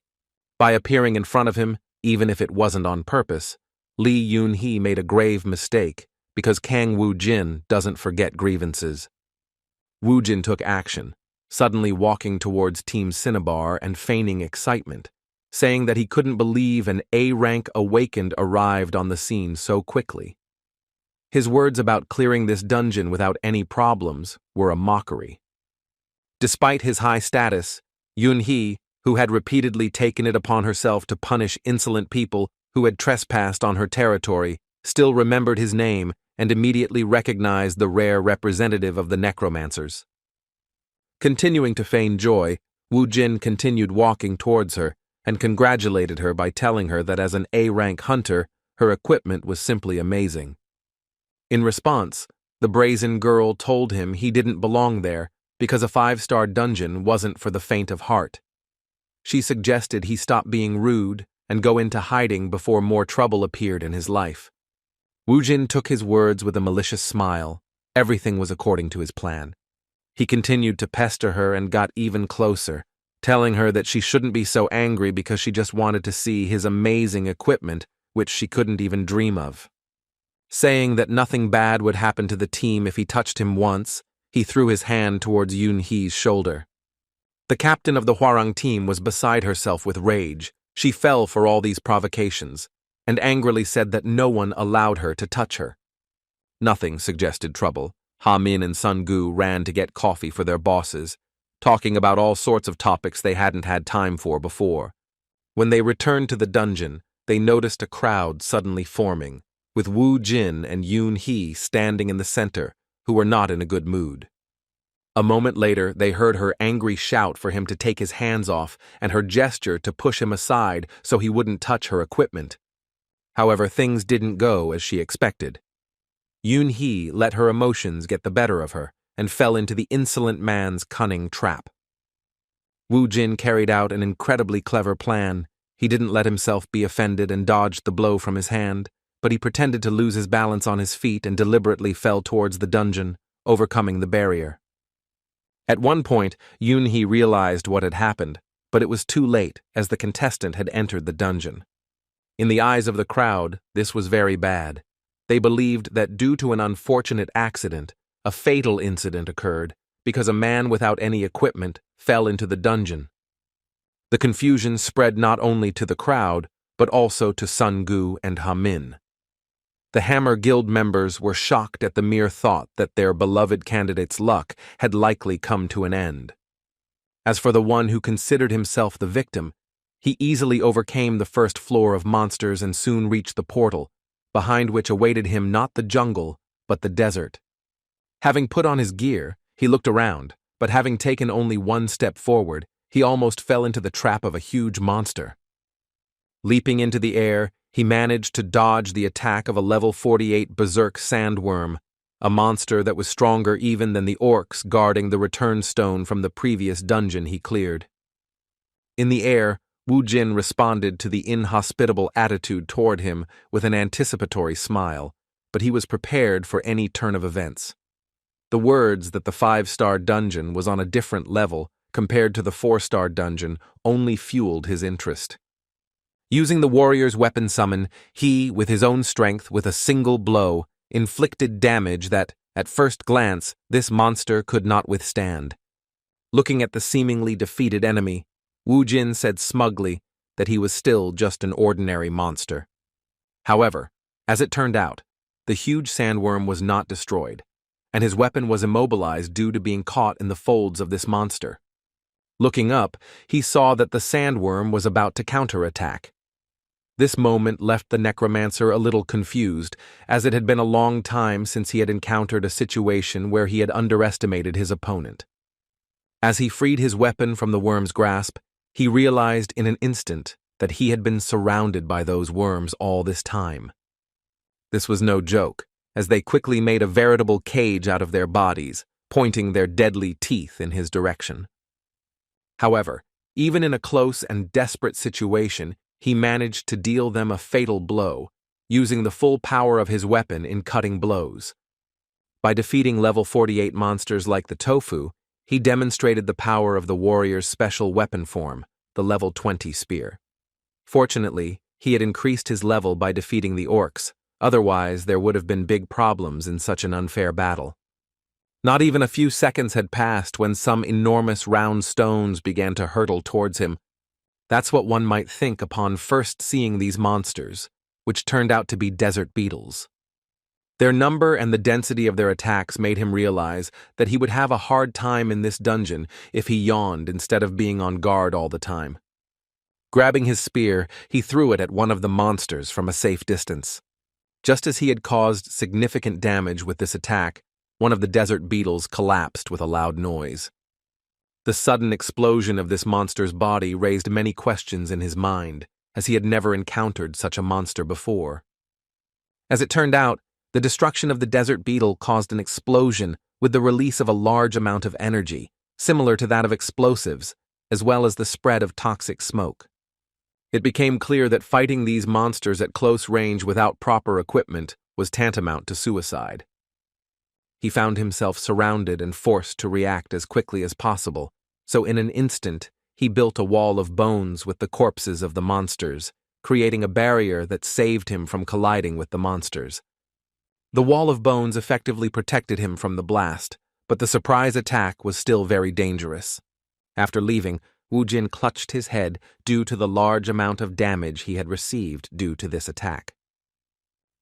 By appearing in front of him, even if it wasn't on purpose, Lee Yoon-hee made a grave mistake, because Kang Woo-jin doesn't forget grievances. Woo-jin took action, suddenly walking towards Team Cinnabar and feigning excitement, saying that he couldn't believe an A-rank awakened arrived on the scene so quickly. His words about clearing this dungeon without any problems were a mockery. Despite his high status, Yoon-hee, who had repeatedly taken it upon herself to punish insolent people who had trespassed on her territory, still remembered his name and immediately recognized the rare representative of the Necromancers. Continuing to feign joy, Woo-jin continued walking towards her and congratulated her by telling her that as an A-rank hunter, her equipment was simply amazing. In response, the brazen girl told him he didn't belong there because a 5-star dungeon wasn't for the faint of heart. She suggested he stop being rude and go into hiding before more trouble appeared in his life. Woo-jin took his words with a malicious smile. Everything was according to his plan. He continued to pester her and got even closer, telling her that she shouldn't be so angry because she just wanted to see his amazing equipment, which she couldn't even dream of. Saying that nothing bad would happen to the team if he touched him once, he threw his hand towards Yoon-hee's shoulder. The captain of the Hwarang team was beside herself with rage. She fell for all these provocations, and angrily said that no one allowed her to touch her. Nothing suggested trouble. Ha-min and Sun-gu ran to get coffee for their bosses, talking about all sorts of topics they hadn't had time for before. When they returned to the dungeon, they noticed a crowd suddenly forming, with Woo-jin and Yoon-hee standing in the center, who were not in a good mood. A moment later, they heard her angry shout for him to take his hands off and her gesture to push him aside so he wouldn't touch her equipment. However, things didn't go as she expected. Yoon-hee let her emotions get the better of her and fell into the insolent man's cunning trap. Woo-jin carried out an incredibly clever plan. He didn't let himself be offended and dodged the blow from his hand, but he pretended to lose his balance on his feet and deliberately fell towards the dungeon, overcoming the barrier. At one point, Yoon-hee realized what had happened, but it was too late as the contestant had entered the dungeon. In the eyes of the crowd, this was very bad. They believed that due to an unfortunate accident, a fatal incident occurred because a man without any equipment fell into the dungeon. The confusion spread not only to the crowd, but also to Sun-gu and Ha-min. The Hammer Guild members were shocked at the mere thought that their beloved candidate's luck had likely come to an end. As for the one who considered himself the victim, he easily overcame the first floor of monsters and soon reached the portal, behind which awaited him not the jungle, but the desert. Having put on his gear, he looked around, but having taken only one step forward, he almost fell into the trap of a huge monster. Leaping into the air, he managed to dodge the attack of a level 48 berserk sandworm, a monster that was stronger even than the orcs guarding the return stone from the previous dungeon he cleared. In the air, Woo-jin responded to the inhospitable attitude toward him with an anticipatory smile, but he was prepared for any turn of events. The words that the 5-star dungeon was on a different level compared to the 4-star dungeon only fueled his interest. Using the warrior's weapon summon, he, with his own strength, with a single blow, inflicted damage that, at first glance, this monster could not withstand. Looking at the seemingly defeated enemy, Woo-jin said smugly that he was still just an ordinary monster. However, as it turned out, the huge sandworm was not destroyed, and his weapon was immobilized due to being caught in the folds of this monster. Looking up, he saw that the sandworm was about to counterattack. This moment left the Necromancer a little confused, as it had been a long time since he had encountered a situation where he had underestimated his opponent. As he freed his weapon from the worm's grasp, he realized in an instant that he had been surrounded by those worms all this time. This was no joke, as they quickly made a veritable cage out of their bodies, pointing their deadly teeth in his direction. However, even in a close and desperate situation, he managed to deal them a fatal blow, using the full power of his weapon in cutting blows. By defeating level 48 monsters like the tofu, he demonstrated the power of the warrior's special weapon form, the level 20 spear. Fortunately, he had increased his level by defeating the orcs, otherwise there would have been big problems in such an unfair battle. Not even a few seconds had passed when some enormous round stones began to hurtle towards him. That's what one might think upon first seeing these monsters, which turned out to be desert beetles. Their number and the density of their attacks made him realize that he would have a hard time in this dungeon if he yawned instead of being on guard all the time. Grabbing his spear, he threw it at one of the monsters from a safe distance. Just as he had caused significant damage with this attack, one of the desert beetles collapsed with a loud noise. The sudden explosion of this monster's body raised many questions in his mind, as he had never encountered such a monster before. As it turned out, the destruction of the desert beetle caused an explosion with the release of a large amount of energy, similar to that of explosives, as well as the spread of toxic smoke. It became clear that fighting these monsters at close range without proper equipment was tantamount to suicide. He found himself surrounded and forced to react as quickly as possible, so in an instant he built a wall of bones with the corpses of the monsters, creating a barrier that saved him from colliding with the monsters. The wall of bones effectively protected him from the blast, but the surprise attack was still very dangerous. After leaving, Woo-jin clutched his head due to the large amount of damage he had received due to this attack.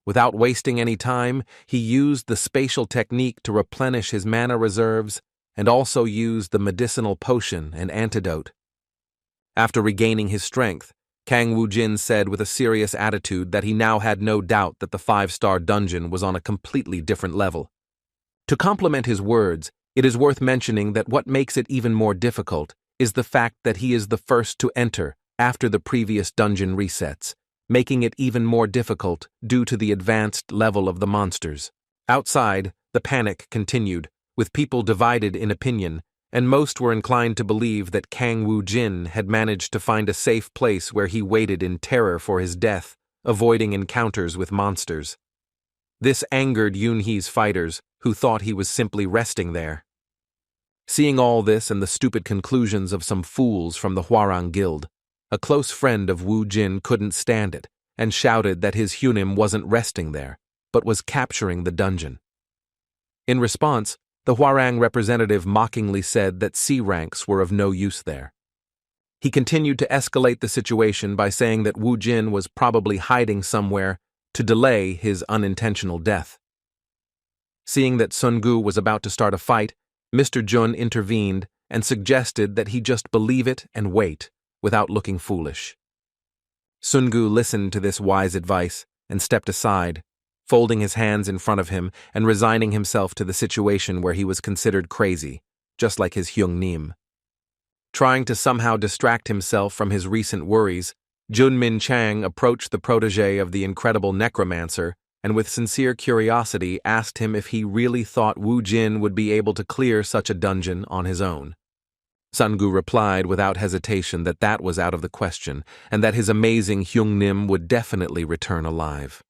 Without wasting any time, he used the spatial technique to replenish his mana reserves and also used the medicinal potion and antidote. After regaining his strength, Kang Woo-jin said with a serious attitude that he now had no doubt that the 5-star dungeon was on a completely different level. To complement his words, It is worth mentioning that what makes it even more difficult is the fact that he is the first to enter after the previous dungeon resets, making it even more difficult due to the advanced level of the monsters. Outside, the panic continued, with people divided in opinion, and most were inclined to believe that Kang Woo-jin had managed to find a safe place where he waited in terror for his death, avoiding encounters with monsters. This angered Yoon-hee's fighters, who thought he was simply resting there. Seeing all this and the stupid conclusions of some fools from the Hwarang Guild, a close friend of Woo-jin couldn't stand it and shouted that his Hunim wasn't resting there, but was capturing the dungeon. In response, the Hwarang representative mockingly said that C ranks were of no use there. He continued to escalate the situation by saying that Woo-jin was probably hiding somewhere to delay his unintentional death. Seeing that Sun-gu was about to start a fight, Mr. Jun intervened and suggested that he just believe it and wait, without looking foolish. Sun-gu listened to this wise advice and stepped aside, folding his hands in front of him and resigning himself to the situation where he was considered crazy, just like his Hyung-nim. Trying to somehow distract himself from his recent worries, Junmin Chang approached the protege of the incredible Necromancer and with sincere curiosity asked him if he really thought Woo-jin would be able to clear such a dungeon on his own. Sun-gu replied without hesitation that that was out of the question and that his amazing Hyung-nim would definitely return alive.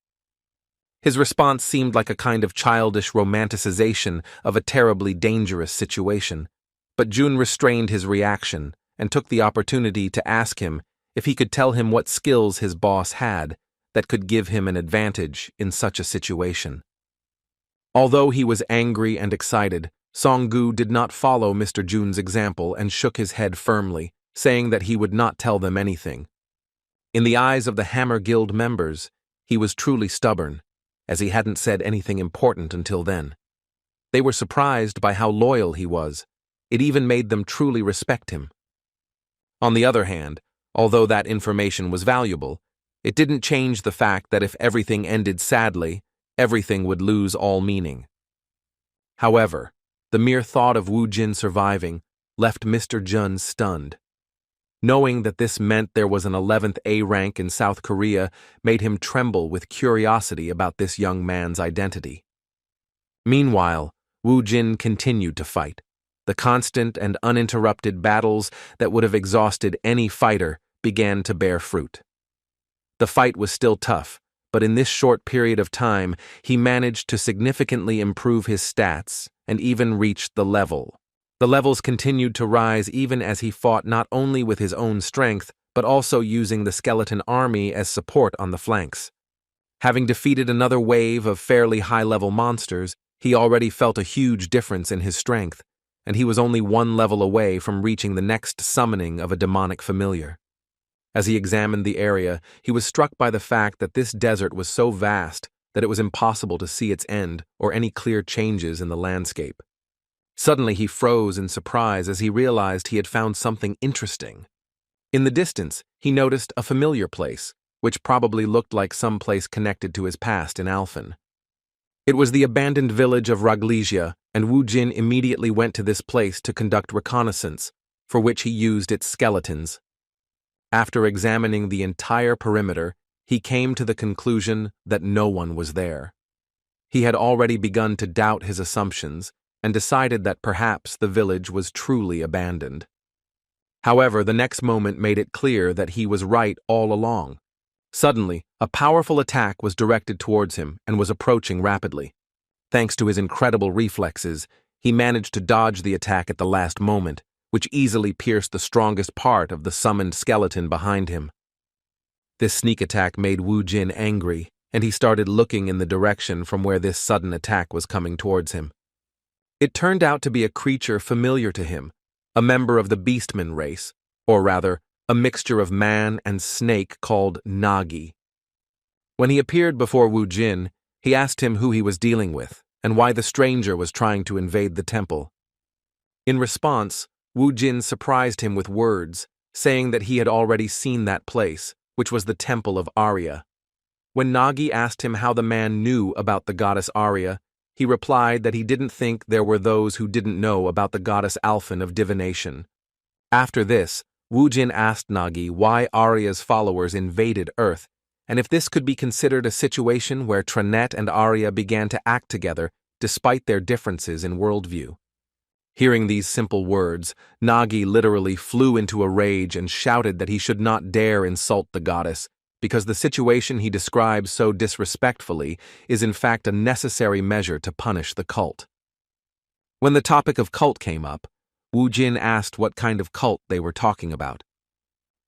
His response seemed like a kind of childish romanticization of a terribly dangerous situation, but Jun restrained his reaction and took the opportunity to ask him if he could tell him what skills his boss had that could give him an advantage in such a situation. Although he was angry and excited, Song-gu did not follow Mr. Jun's example and shook his head firmly, saying that he would not tell them anything. In the eyes of the Hammer Guild members, he was truly stubborn, as he hadn't said anything important until then. They were surprised by how loyal he was. It even made them truly respect him. On the other hand, although that information was valuable, it didn't change the fact that if everything ended sadly, everything would lose all meaning. However, the mere thought of Woo-jin surviving left Mr. Jun stunned. Knowing that this meant there was an 11th A rank in South Korea made him tremble with curiosity about this young man's identity. Meanwhile, Woo-jin continued to fight. The constant and uninterrupted battles that would have exhausted any fighter began to bear fruit. The fight was still tough, but in this short period of time, he managed to significantly improve his stats and even reached the level. The levels continued to rise even as he fought not only with his own strength, but also using the skeleton army as support on the flanks. Having defeated another wave of fairly high-level monsters, he already felt a huge difference in his strength, and he was only one level away from reaching the next summoning of a demonic familiar. As he examined the area, he was struck by the fact that this desert was so vast that it was impossible to see its end or any clear changes in the landscape. Suddenly he froze in surprise as he realized he had found something interesting. In the distance, he noticed a familiar place, which probably looked like some place connected to his past in Alfen. It was the abandoned village of Raglesia, and Woo-jin immediately went to this place to conduct reconnaissance, for which he used its skeletons. After examining the entire perimeter, he came to the conclusion that no one was there. He had already begun to doubt his assumptions and decided that perhaps the village was truly abandoned. However, the next moment made it clear that he was right all along. Suddenly, a powerful attack was directed towards him and was approaching rapidly. Thanks to his incredible reflexes, he managed to dodge the attack at the last moment, which easily pierced the strongest part of the summoned skeleton behind him. This sneak attack made Woo-jin angry, and he started looking in the direction from where this sudden attack was coming towards him. It turned out to be a creature familiar to him, a member of the Beastman race, or rather, a mixture of man and snake called Nagi. When he appeared before Woo-jin, he asked him who he was dealing with and why the stranger was trying to invade the temple. In response, Woo-jin surprised him with words, saying that he had already seen that place, which was the temple of Arya. When Nagi asked him how the man knew about the goddess Arya, he replied that he didn't think there were those who didn't know about the goddess Alfen of divination. After this, Jin asked Nagi why Arya's followers invaded Earth, and if this could be considered a situation where Trannet and Arya began to act together despite their differences in worldview. Hearing these simple words, Nagi literally flew into a rage and shouted that he should not dare insult the goddess, because the situation he describes so disrespectfully is in fact a necessary measure to punish the cult. When the topic of cult came up, Jin asked what kind of cult they were talking about.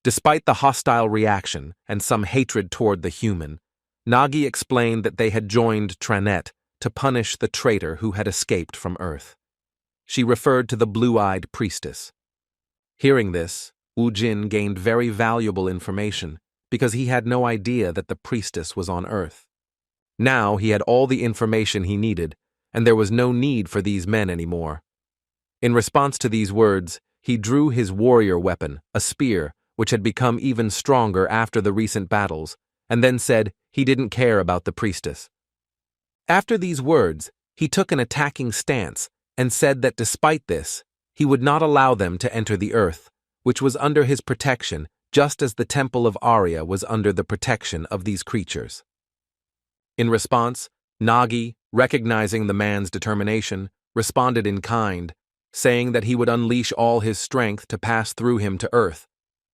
Despite the hostile reaction and some hatred toward the human, Nagi explained that they had joined Trannet to punish the traitor who had escaped from Earth. She referred to the blue-eyed priestess. Hearing this, Jin gained very valuable information because he had no idea that the priestess was on Earth. Now he had all the information he needed, and there was no need for these men anymore. In response to these words, he drew his warrior weapon, a spear, which had become even stronger after the recent battles, and then said he didn't care about the priestess. After these words, he took an attacking stance and said that despite this, he would not allow them to enter the Earth, which was under his protection just as the Temple of Arya was under the protection of these creatures. In response, Nagi, recognizing the man's determination, responded in kind, saying that he would unleash all his strength to pass through him to Earth,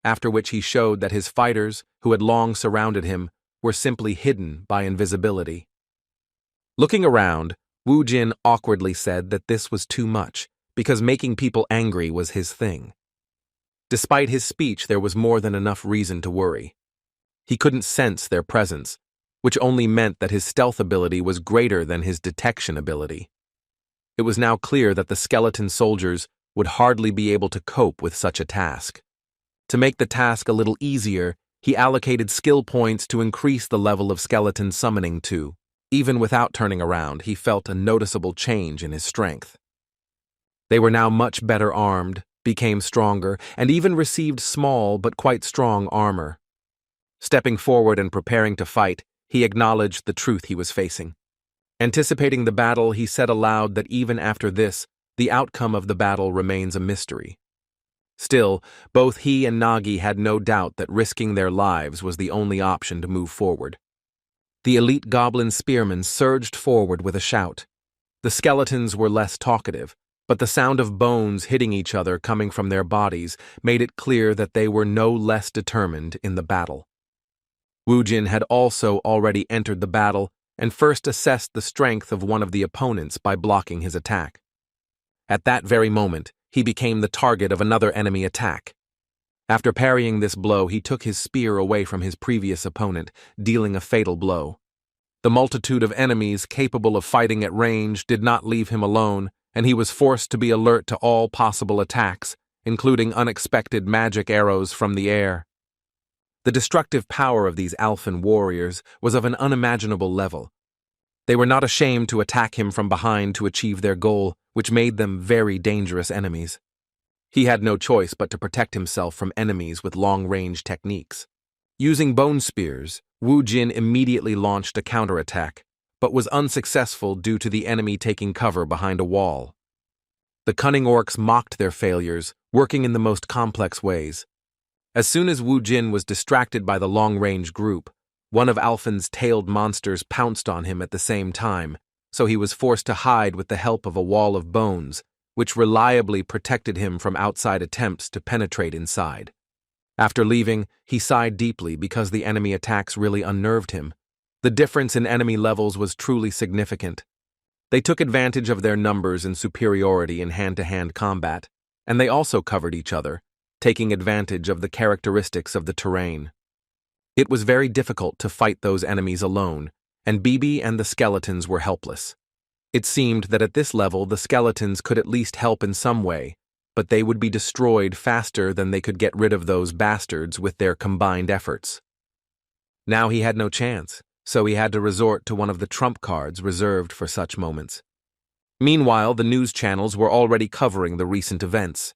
after which he showed that his fighters, who had long surrounded him, were simply hidden by invisibility. Looking around, Jin awkwardly said that this was too much, because making people angry was his thing. Despite his speech, there was more than enough reason to worry. He couldn't sense their presence, which only meant that his stealth ability was greater than his detection ability. It was now clear that the skeleton soldiers would hardly be able to cope with such a task. To make the task a little easier, he allocated skill points to increase the level of skeleton summoning too. Even without turning around, he felt a noticeable change in his strength. They were now much better armed, became stronger, and even received small but quite strong armor. Stepping forward and preparing to fight, he acknowledged the truth he was facing. Anticipating the battle, he said aloud that even after this, the outcome of the battle remains a mystery. Still, both he and Nagi had no doubt that risking their lives was the only option to move forward. The elite goblin spearmen surged forward with a shout. The skeletons were less talkative, but the sound of bones hitting each other coming from their bodies made it clear that they were no less determined in the battle. Jin had also already entered the battle and first assessed the strength of one of the opponents by blocking his attack. At that very moment, he became the target of another enemy attack. After parrying this blow, he took his spear away from his previous opponent, dealing a fatal blow. The multitude of enemies capable of fighting at range did not leave him alone, and he was forced to be alert to all possible attacks, including unexpected magic arrows from the air. The destructive power of these Alfen warriors was of an unimaginable level. They were not ashamed to attack him from behind to achieve their goal, which made them very dangerous enemies. He had no choice but to protect himself from enemies with long-range techniques. Using bone spears, Jin immediately launched a counterattack, but was unsuccessful due to the enemy taking cover behind a wall. The cunning orcs mocked their failures, working in the most complex ways. As soon as Jin was distracted by the long-range group, one of Alfen's tailed monsters pounced on him at the same time, so he was forced to hide with the help of a wall of bones, which reliably protected him from outside attempts to penetrate inside. After leaving, he sighed deeply because the enemy attacks really unnerved him. The difference in enemy levels was truly significant. They took advantage of their numbers and superiority in hand-to-hand combat, and they also covered each other, taking advantage of the characteristics of the terrain. It was very difficult to fight those enemies alone, and Bibi and the skeletons were helpless. It seemed that at this level the skeletons could at least help in some way, but they would be destroyed faster than they could get rid of those bastards with their combined efforts. Now he had no chance, so he had to resort to one of the trump cards reserved for such moments. Meanwhile, the news channels were already covering the recent events.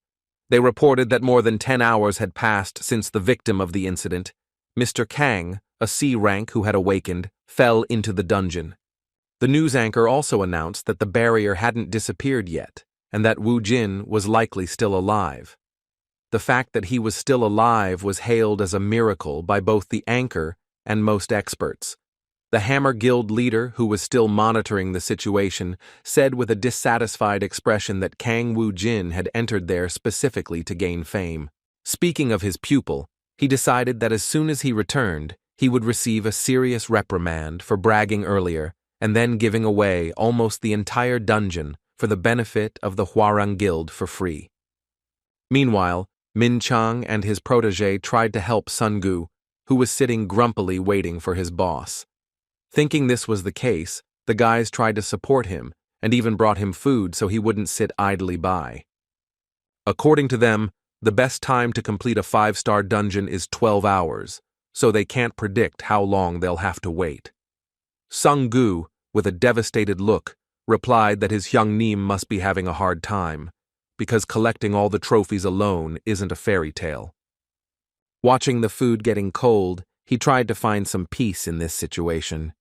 They reported that more than 10 hours had passed since the victim of the incident, Mr. Kang, a C rank who had awakened, fell into the dungeon. The news anchor also announced that the barrier hadn't disappeared yet, and that Wu Jin was likely still alive. The fact that he was still alive was hailed as a miracle by both the anchor and most experts. The Hammer Guild leader, who was still monitoring the situation, said with a dissatisfied expression that Kang Wu Jin had entered there specifically to gain fame. Speaking of his pupil, he decided that as soon as he returned, he would receive a serious reprimand for bragging earlier and then giving away almost the entire dungeon for the benefit of the Hwarang Guild for free. Meanwhile, Min Chang and his protege tried to help Sun Gu, who was sitting grumpily waiting for his boss. Thinking this was the case, the guys tried to support him and even brought him food so he wouldn't sit idly by. According to them, the best time to complete a 5-star dungeon is 12 hours, so they can't predict how long they'll have to wait. Sun Gu, with a devastated look, replied that his young Neem must be having a hard time, because collecting all the trophies alone isn't a fairy tale. Watching the food getting cold, he tried to find some peace in this situation.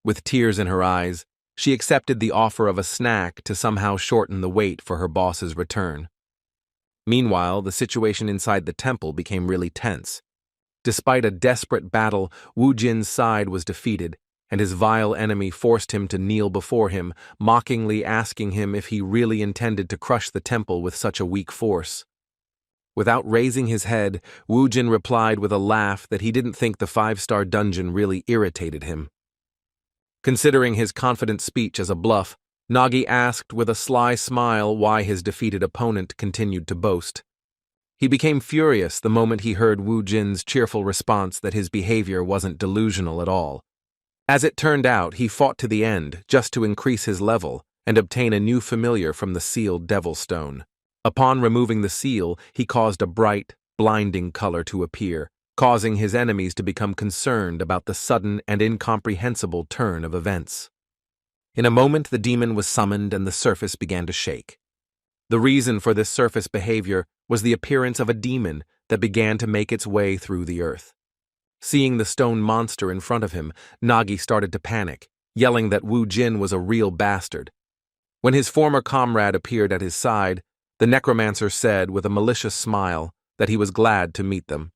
With tears in her eyes, she accepted the offer of a snack to somehow shorten the wait for her boss's return. Meanwhile, the situation inside the temple became really tense. Despite a desperate battle, Wu Jin's side was defeated, and his vile enemy forced him to kneel before him, mockingly asking him if he really intended to crush the temple with such a weak force. Without raising his head, Wu Jin replied with a laugh that he didn't think the 5-star dungeon really irritated him. Considering his confident speech as a bluff, Nagi asked with a sly smile why his defeated opponent continued to boast. He became furious the moment he heard Wu Jin's cheerful response that his behavior wasn't delusional at all. As it turned out, he fought to the end just to increase his level and obtain a new familiar from the sealed Devil Stone. Upon removing the seal, he caused a bright, blinding color to appear, causing his enemies to become concerned about the sudden and incomprehensible turn of events. In a moment, the demon was summoned and the surface began to shake. The reason for this surface behavior was the appearance of a demon that began to make its way through the earth. Seeing the stone monster in front of him, Nagi started to panic, yelling that Wu Jin was a real bastard. When his former comrade appeared at his side, the Necromancer said with a malicious smile that he was glad to meet them.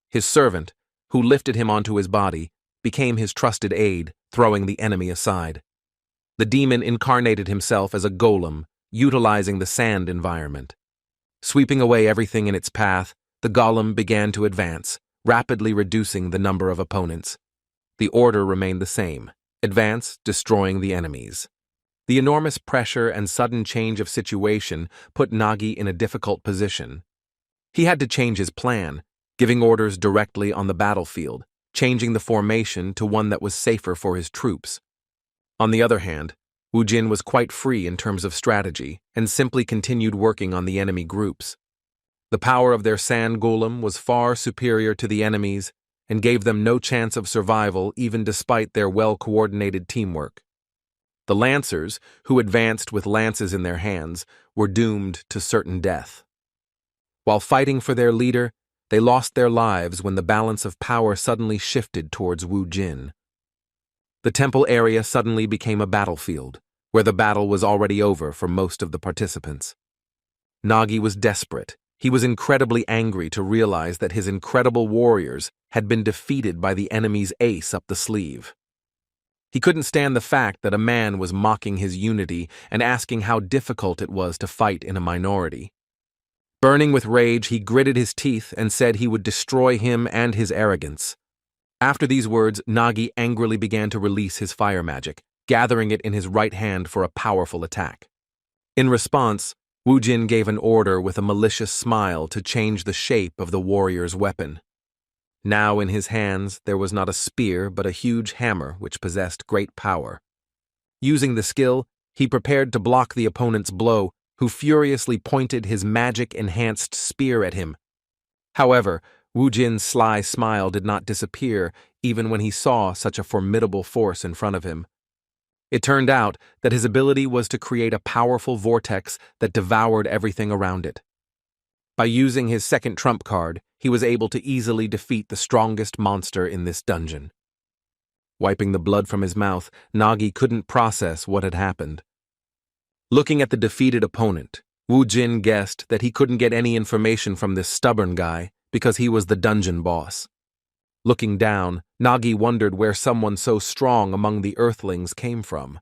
His servant, who lifted him onto his body, became his trusted aide, throwing the enemy aside. The demon incarnated himself as a golem, utilizing the sand environment. Sweeping away everything in its path, the golem began to advance, rapidly reducing the number of opponents. The order remained the same: advance, destroying the enemies. The enormous pressure and sudden change of situation put Nagi in a difficult position. He had to change his plan, giving orders directly on the battlefield, changing the formation to one that was safer for his troops. On the other hand, Wu Jin was quite free in terms of strategy and simply continued working on the enemy groups. The power of their sand golem was far superior to the enemies and gave them no chance of survival even despite their well-coordinated teamwork. The Lancers, who advanced with lances in their hands, were doomed to certain death. While fighting for their leader, they lost their lives when the balance of power suddenly shifted towards Wu Jin. The temple area suddenly became a battlefield, where the battle was already over for most of the participants. Nagi was desperate. He was incredibly angry to realize that his incredible warriors had been defeated by the enemy's ace up the sleeve. He couldn't stand the fact that a man was mocking his unity and asking how difficult it was to fight in a minority. Burning with rage, he gritted his teeth and said he would destroy him and his arrogance. After these words, Nagi angrily began to release his fire magic, gathering it in his right hand for a powerful attack. In response, Wu Jin gave an order with a malicious smile to change the shape of the warrior's weapon. Now in his hands there was not a spear but a huge hammer which possessed great power. Using the skill, he prepared to block the opponent's blow, who furiously pointed his magic-enhanced spear at him. However, Wu Jin's sly smile did not disappear even when he saw such a formidable force in front of him. It turned out that his ability was to create a powerful vortex that devoured everything around it. By using his second trump card, he was able to easily defeat the strongest monster in this dungeon. Wiping the blood from his mouth, Nagi couldn't process what had happened. Looking at the defeated opponent, Wu Jin guessed that he couldn't get any information from this stubborn guy because he was the dungeon boss. Looking down, Nagi wondered where someone so strong among the Earthlings came from.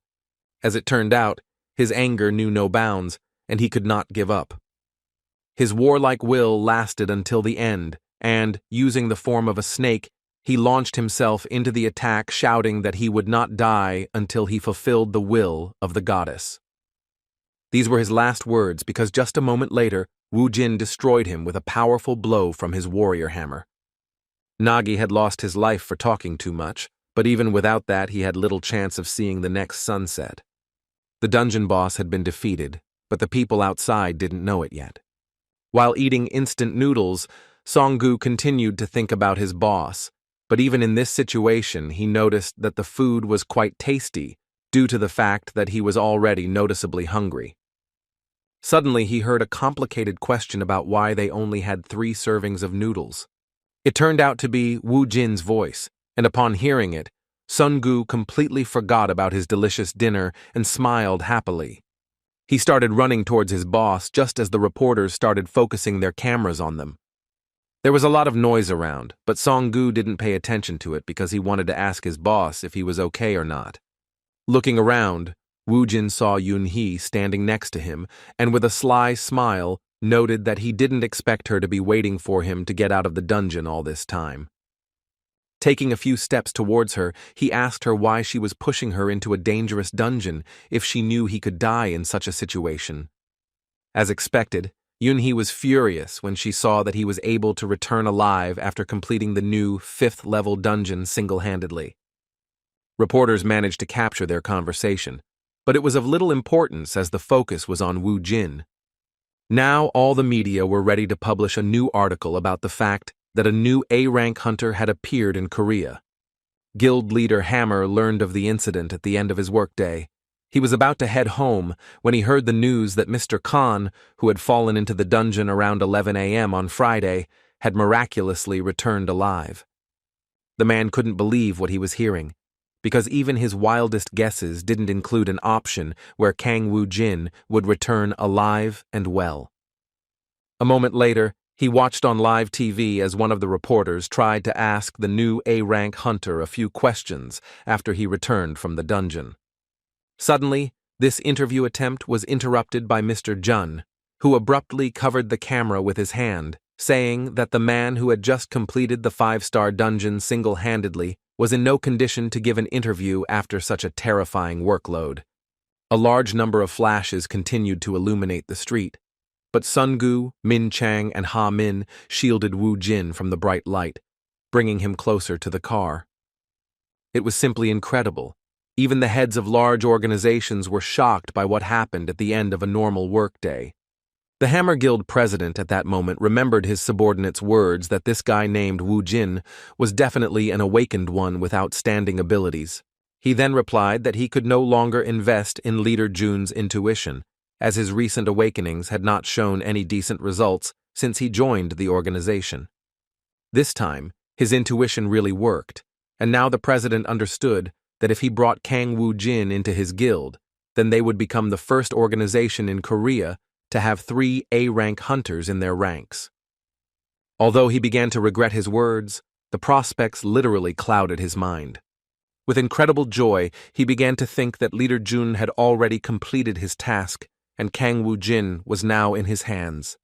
As it turned out, his anger knew no bounds, and he could not give up. His warlike will lasted until the end, and, using the form of a snake, he launched himself into the attack, shouting that he would not die until he fulfilled the will of the goddess. These were his last words because just a moment later, Wu Jin destroyed him with a powerful blow from his warrior hammer. Nagi had lost his life for talking too much, but even without that he had little chance of seeing the next sunset. The dungeon boss had been defeated, but the people outside didn't know it yet. While eating instant noodles, Songgu continued to think about his boss, but even in this situation he noticed that the food was quite tasty due to the fact that he was already noticeably hungry. Suddenly he heard a complicated question about why they only had 3 servings of noodles. It turned out to be Wu Jin's voice, and upon hearing it, Songgu completely forgot about his delicious dinner and smiled happily. He started running towards his boss just as the reporters started focusing their cameras on them. There was a lot of noise around, but Songgu didn't pay attention to it because he wanted to ask his boss if he was okay or not. Looking around, Wu Jin saw Yun-hee standing next to him and with a sly smile noted that he didn't expect her to be waiting for him to get out of the dungeon all this time. Taking a few steps towards her, he asked her why she was pushing her into a dangerous dungeon if she knew he could die in such a situation. As expected, Yun-hee was furious when she saw that he was able to return alive after completing the new 5th-level dungeon single-handedly. Reporters managed to capture their conversation, but it was of little importance as the focus was on Wu Jin. Now all the media were ready to publish a new article about the fact that a new A-rank hunter had appeared in Korea. Guild leader Hammer learned of the incident at the end of his workday. He was about to head home when he heard the news that Mr. Khan, who had fallen into the dungeon around 11 a.m. on Friday, had miraculously returned alive. The man couldn't believe what he was hearing, because even his wildest guesses didn't include an option where Kang Wu Jin would return alive and well. A moment later, he watched on live TV as one of the reporters tried to ask the new A-rank hunter a few questions after he returned from the dungeon. Suddenly, this interview attempt was interrupted by Mr. Jian, who abruptly covered the camera with his hand, saying that the man who had just completed the 5-star dungeon single-handedly was in no condition to give an interview after such a terrifying workload. A large number of flashes continued to illuminate the street, but Sunggu, Min Chang, and Ha Min shielded Wu Jin from the bright light, bringing him closer to the car. It was simply incredible. Even the heads of large organizations were shocked by what happened at the end of a normal workday. The Hammer Guild president at that moment remembered his subordinate's words that this guy named Wu Jin was definitely an awakened one with outstanding abilities. He then replied that he could no longer invest in Leader Jun's intuition, as his recent awakenings had not shown any decent results since he joined the organization. This time, his intuition really worked, and now the president understood that if he brought Kang Wu Jin into his guild, then they would become the first organization in Korea to have 3 A-rank hunters in their ranks. Although he began to regret his words, the prospects literally clouded his mind. With incredible joy, he began to think that Leader Jun had already completed his task, and Kang Wu Jin was now in his hands.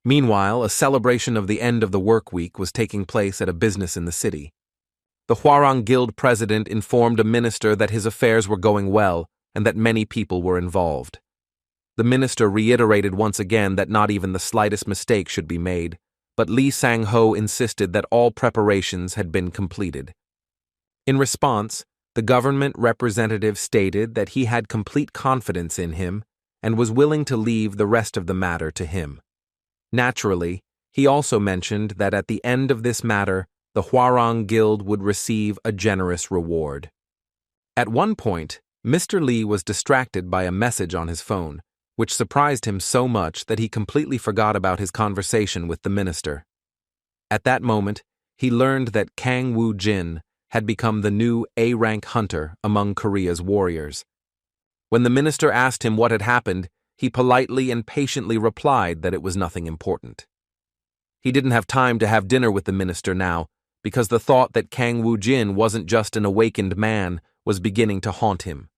Meanwhile, a celebration of the end of the work week was taking place at a business in the city. The Hwarang Guild president informed a minister that his affairs were going well and that many people were involved. The minister reiterated once again that not even the slightest mistake should be made, but Lee Sang-ho insisted that all preparations had been completed. In response, the government representative stated that he had complete confidence in him and was willing to leave the rest of the matter to him. Naturally, he also mentioned that at the end of this matter, the Hwarang Guild would receive a generous reward. At one point, Mr. Lee was distracted by a message on his phone, which surprised him so much that he completely forgot about his conversation with the minister. At that moment, he learned that Kang Wu Jin had become the new A-rank hunter among Korea's warriors. When the minister asked him what had happened, he politely and patiently replied that it was nothing important. He didn't have time to have dinner with the minister now, because the thought that Kang Woo-jin wasn't just an awakened man was beginning to haunt him.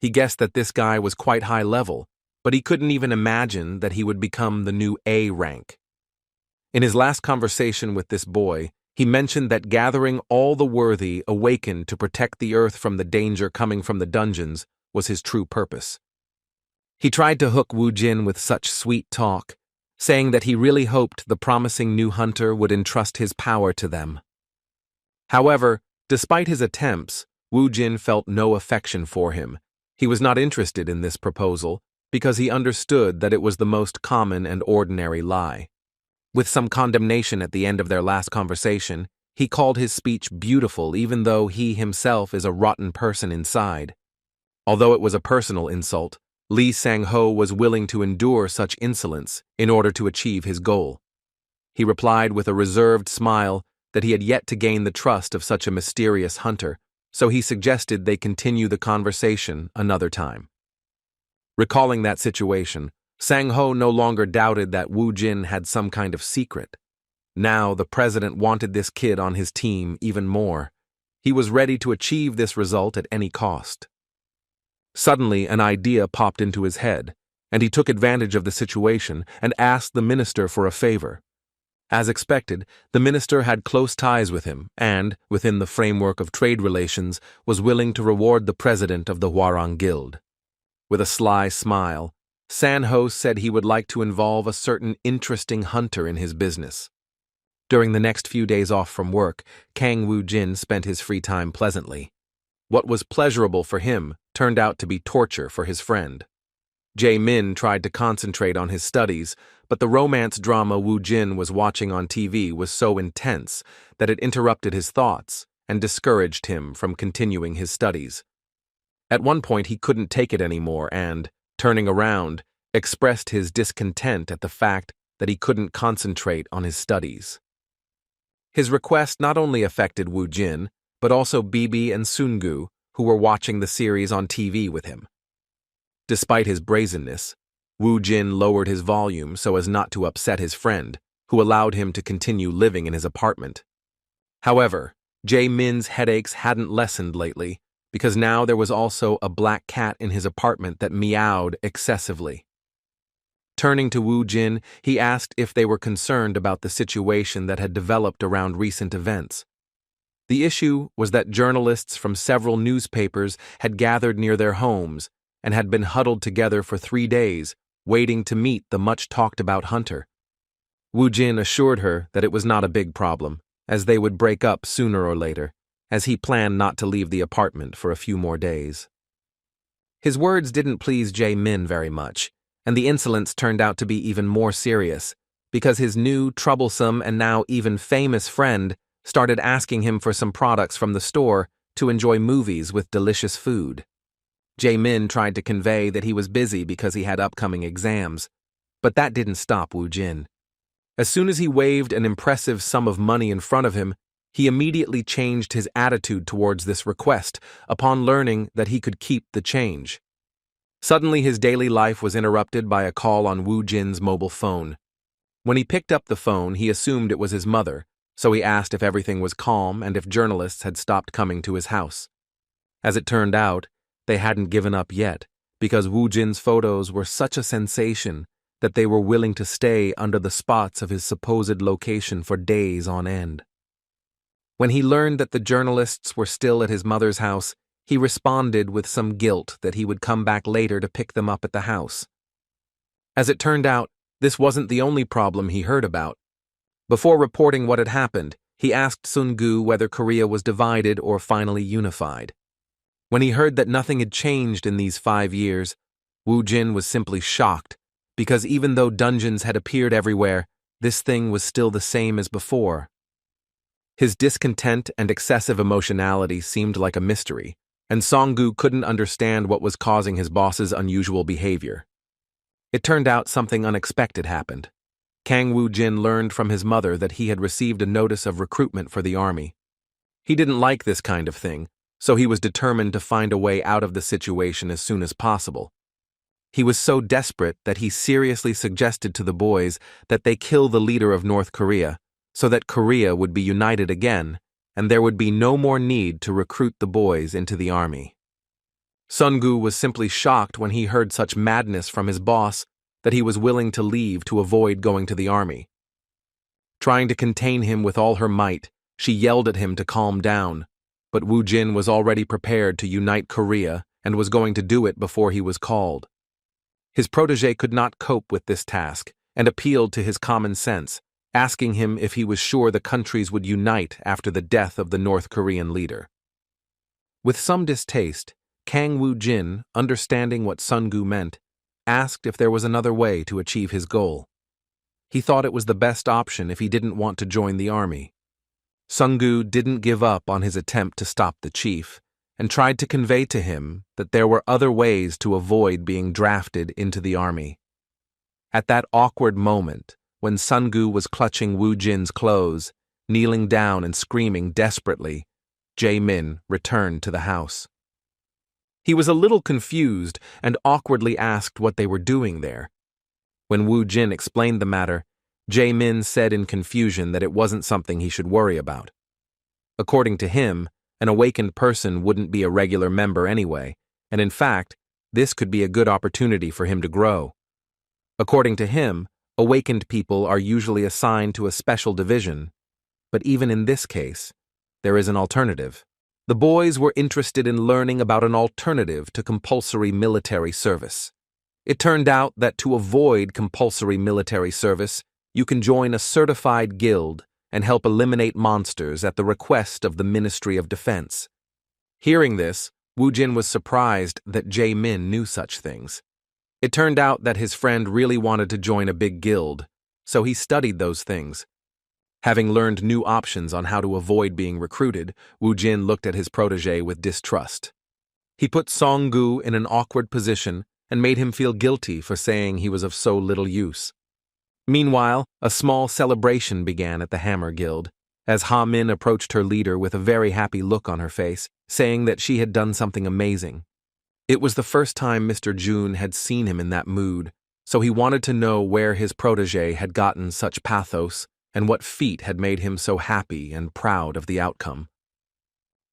He guessed that this guy was quite high level, but he couldn't even imagine that he would become the new A rank. In his last conversation with this boy, he mentioned that gathering all the worthy awakened to protect the earth from the danger coming from the dungeons was his true purpose. He tried to hook Woo-jin with such sweet talk, saying that he really hoped the promising new hunter would entrust his power to them. However, despite his attempts, Woo-jin felt no affection for him. He was not interested in this proposal because he understood that it was the most common and ordinary lie. With some condemnation at the end of their last conversation, he called his speech beautiful even though he himself is a rotten person inside. Although it was a personal insult, Lee Sang-ho was willing to endure such insolence in order to achieve his goal. He replied with a reserved smile that he had yet to gain the trust of such a mysterious hunter, so he suggested they continue the conversation another time. Recalling that situation, Sang-ho no longer doubted that Woo-jin had some kind of secret. Now the president wanted this kid on his team even more. He was ready to achieve this result at any cost. Suddenly, an idea popped into his head, and he took advantage of the situation and asked the minister for a favor. As expected, the minister had close ties with him and, within the framework of trade relations, was willing to reward the president of the Hwarang Guild. With a sly smile, Sang-ho said he would like to involve a certain interesting hunter in his business. During the next few days off from work, Kang Woo-jin spent his free time pleasantly. What was pleasurable for him turned out to be torture for his friend. Jae-min tried to concentrate on his studies, but the romance drama Woo-jin was watching on TV was so intense that it interrupted his thoughts and discouraged him from continuing his studies. At one point he couldn't take it anymore and, turning around, expressed his discontent at the fact that he couldn't concentrate on his studies. His request not only affected Woo-jin, but also Bibi and Sungu, who were watching the series on TV with him. Despite his brazenness, Woo-jin lowered his volume so as not to upset his friend, who allowed him to continue living in his apartment. However, Jae-min's headaches hadn't lessened lately, because now there was also a black cat in his apartment that meowed excessively. Turning to Woo-jin, he asked if they were concerned about the situation that had developed around recent events. The issue was that journalists from several newspapers had gathered near their homes and had been huddled together for 3 days, waiting to meet the much-talked-about hunter. Woo-jin assured her that it was not a big problem, as they would break up sooner or later, as he planned not to leave the apartment for a few more days. His words didn't please Jae-min very much, and the insolence turned out to be even more serious, because his new, troublesome, and now even famous friend started asking him for some products from the store to enjoy movies with delicious food. Jae-min tried to convey that he was busy because he had upcoming exams, but that didn't stop Woo-jin. As soon as he waved an impressive sum of money in front of him, he immediately changed his attitude towards this request upon learning that he could keep the change. Suddenly his daily life was interrupted by a call on Woo-jin's mobile phone. When he picked up the phone, he assumed it was his mother, so he asked if everything was calm and if journalists had stopped coming to his house. As it turned out, they hadn't given up yet, because Woo-jin's photos were such a sensation that they were willing to stay under the spots of his supposed location for days on end. When he learned that the journalists were still at his mother's house, he responded with some guilt that he would come back later to pick them up at the house. As it turned out, this wasn't the only problem he heard about. Before reporting what had happened, he asked Sungu whether Korea was divided or finally unified. When he heard that nothing had changed in these 5 years, Woo-jin was simply shocked, because even though dungeons had appeared everywhere, this thing was still the same as before. His discontent and excessive emotionality seemed like a mystery, and Songgu couldn't understand what was causing his boss's unusual behavior. It turned out something unexpected happened. Kang Woo-jin learned from his mother that he had received a notice of recruitment for the army. He didn't like this kind of thing, so he was determined to find a way out of the situation as soon as possible. He was so desperate that he seriously suggested to the boys that they kill the leader of North Korea, so that Korea would be united again, and there would be no more need to recruit the boys into the army. Sungu was simply shocked when he heard such madness from his boss that he was willing to leave to avoid going to the army. Trying to contain him with all her might, she yelled at him to calm down, but Woo Jin was already prepared to unite Korea and was going to do it before he was called. His protege could not cope with this task and appealed to his common sense, asking him if he was sure the countries would unite after the death of the North Korean leader. With some distaste, Kang Woo Jin, understanding what Sungu meant, asked if there was another way to achieve his goal. He thought it was the best option if he didn't want to join the army. Sungu didn't give up on his attempt to stop the chief, and tried to convey to him that there were other ways to avoid being drafted into the army. At that awkward moment, when Sungu was clutching Woo Jin's clothes, kneeling down and screaming desperately, Jae-min returned to the house. He was a little confused and awkwardly asked what they were doing there. When Woo Jin explained the matter, Jae-min said in confusion that it wasn't something he should worry about. According to him, an awakened person wouldn't be a regular member anyway, and in fact, this could be a good opportunity for him to grow. According to him, awakened people are usually assigned to a special division, but even in this case, there is an alternative. The boys were interested in learning about an alternative to compulsory military service. It turned out that to avoid compulsory military service, you can join a certified guild and help eliminate monsters at the request of the Ministry of Defense. Hearing this, Woo Jin was surprised that Jae-min knew such things. It turned out that his friend really wanted to join a big guild, so he studied those things. Having learned new options on how to avoid being recruited, Woo Jin looked at his protege with distrust. He put Song-gu in an awkward position and made him feel guilty for saying he was of so little use. Meanwhile, a small celebration began at the Hammer Guild, as Ha-min approached her leader with a very happy look on her face, saying that she had done something amazing. It was the first time Mr. Jun had seen him in that mood, so he wanted to know where his protege had gotten such pathos and what feat had made him so happy and proud of the outcome.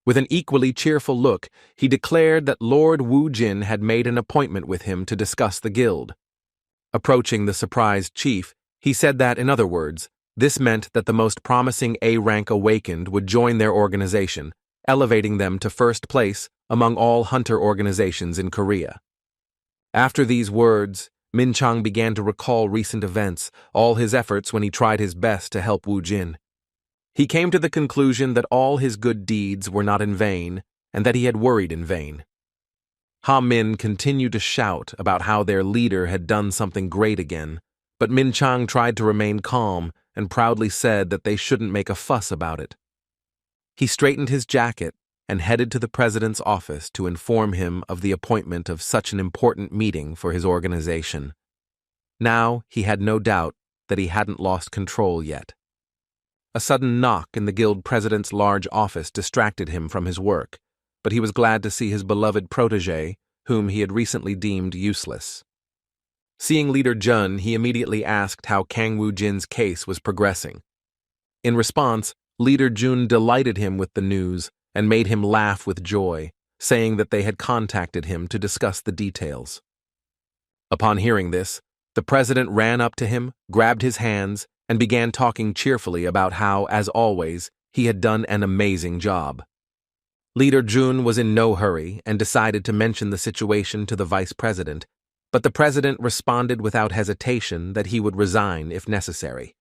With an equally cheerful look, he declared that Lord Woo Jin had made an appointment with him to discuss the guild. Approaching the surprised chief, he said that, in other words, this meant that the most promising A-rank awakened would join their organization, elevating them to first place among all hunter organizations in Korea. After these words, Min Chang began to recall recent events, all his efforts when he tried his best to help Woo Jin. He came to the conclusion that all his good deeds were not in vain, and that he had worried in vain. Ha-min continued to shout about how their leader had done something great again, but Min Chang tried to remain calm and proudly said that they shouldn't make a fuss about it. He straightened his jacket and headed to the president's office to inform him of the appointment of such an important meeting for his organization. Now he had no doubt that he hadn't lost control yet. A sudden knock in the guild president's large office distracted him from his work, but he was glad to see his beloved protege, whom he had recently deemed useless. Seeing Leader Jun, he immediately asked how Kang Woo Jin's case was progressing. In response, Leader Jun delighted him with the news and made him laugh with joy, saying that they had contacted him to discuss the details. Upon hearing this, the president ran up to him, grabbed his hands, and began talking cheerfully about how, as always, he had done an amazing job. Leader Jun was in no hurry and decided to mention the situation to the vice president, but the president responded without hesitation that he would resign if necessary.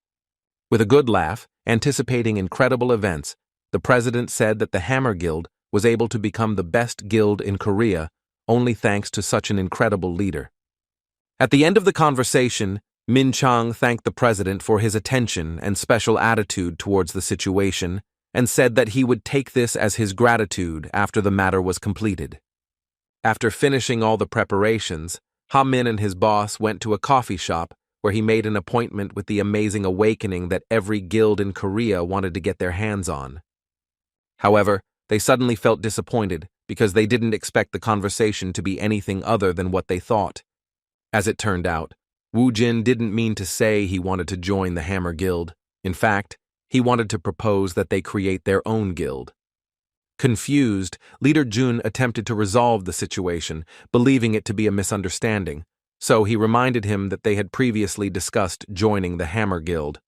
With a good laugh, anticipating incredible events, the president said that the Hammer Guild was able to become the best guild in Korea only thanks to such an incredible leader. At the end of the conversation, Min Chang thanked the president for his attention and special attitude towards the situation and said that he would take this as his gratitude after the matter was completed. After finishing all the preparations, Ha-min and his boss went to a coffee shop where he made an appointment with the amazing awakening that every guild in Korea wanted to get their hands on. However, they suddenly felt disappointed because they didn't expect the conversation to be anything other than what they thought. As it turned out, Wu Jin didn't mean to say he wanted to join the Hammer Guild. In fact, he wanted to propose that they create their own guild. Confused, Leader Jun attempted to resolve the situation, believing it to be a misunderstanding, so he reminded him that they had previously discussed joining the Hammer Guild.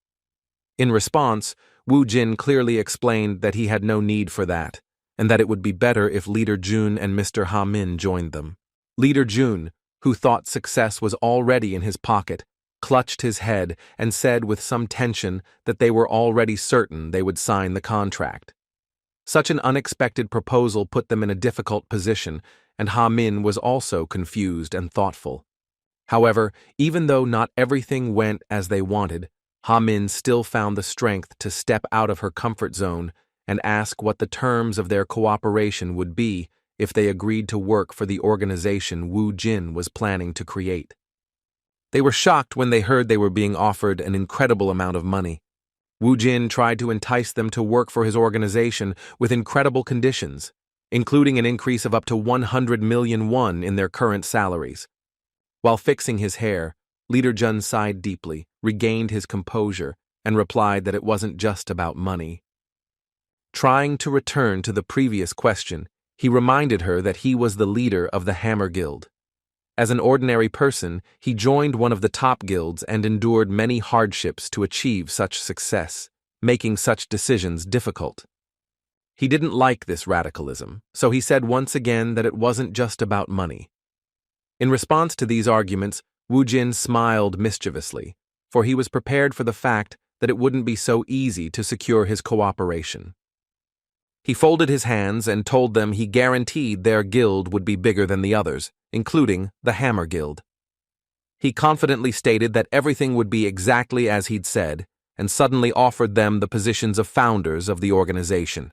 In response, Wu Jin clearly explained that he had no need for that, and that it would be better if Leader Jun and Mr. Ha Min joined them. Leader Jun, who thought success was already in his pocket, clutched his head and said with some tension that they were already certain they would sign the contract. Such an unexpected proposal put them in a difficult position, and Ha Min was also confused and thoughtful. However, even though not everything went as they wanted, Ha Min still found the strength to step out of her comfort zone and ask what the terms of their cooperation would be if they agreed to work for the organization Wu Jin was planning to create. They were shocked when they heard they were being offered an incredible amount of money. Wu Jin tried to entice them to work for his organization with incredible conditions, including an increase of up to 100 million won in their current salaries. While fixing his hair, Leader Jun sighed deeply, regained his composure, and replied that it wasn't just about money. Trying to return to the previous question, he reminded her that he was the leader of the Hammer Guild. As an ordinary person, he joined one of the top guilds and endured many hardships to achieve such success, making such decisions difficult. He didn't like this radicalism, so he said once again that it wasn't just about money. In response to these arguments, Wu Jin smiled mischievously, for he was prepared for the fact that it wouldn't be so easy to secure his cooperation. He folded his hands and told them he guaranteed their guild would be bigger than the others, including the Hammer Guild. He confidently stated that everything would be exactly as he'd said, and suddenly offered them the positions of founders of the organization.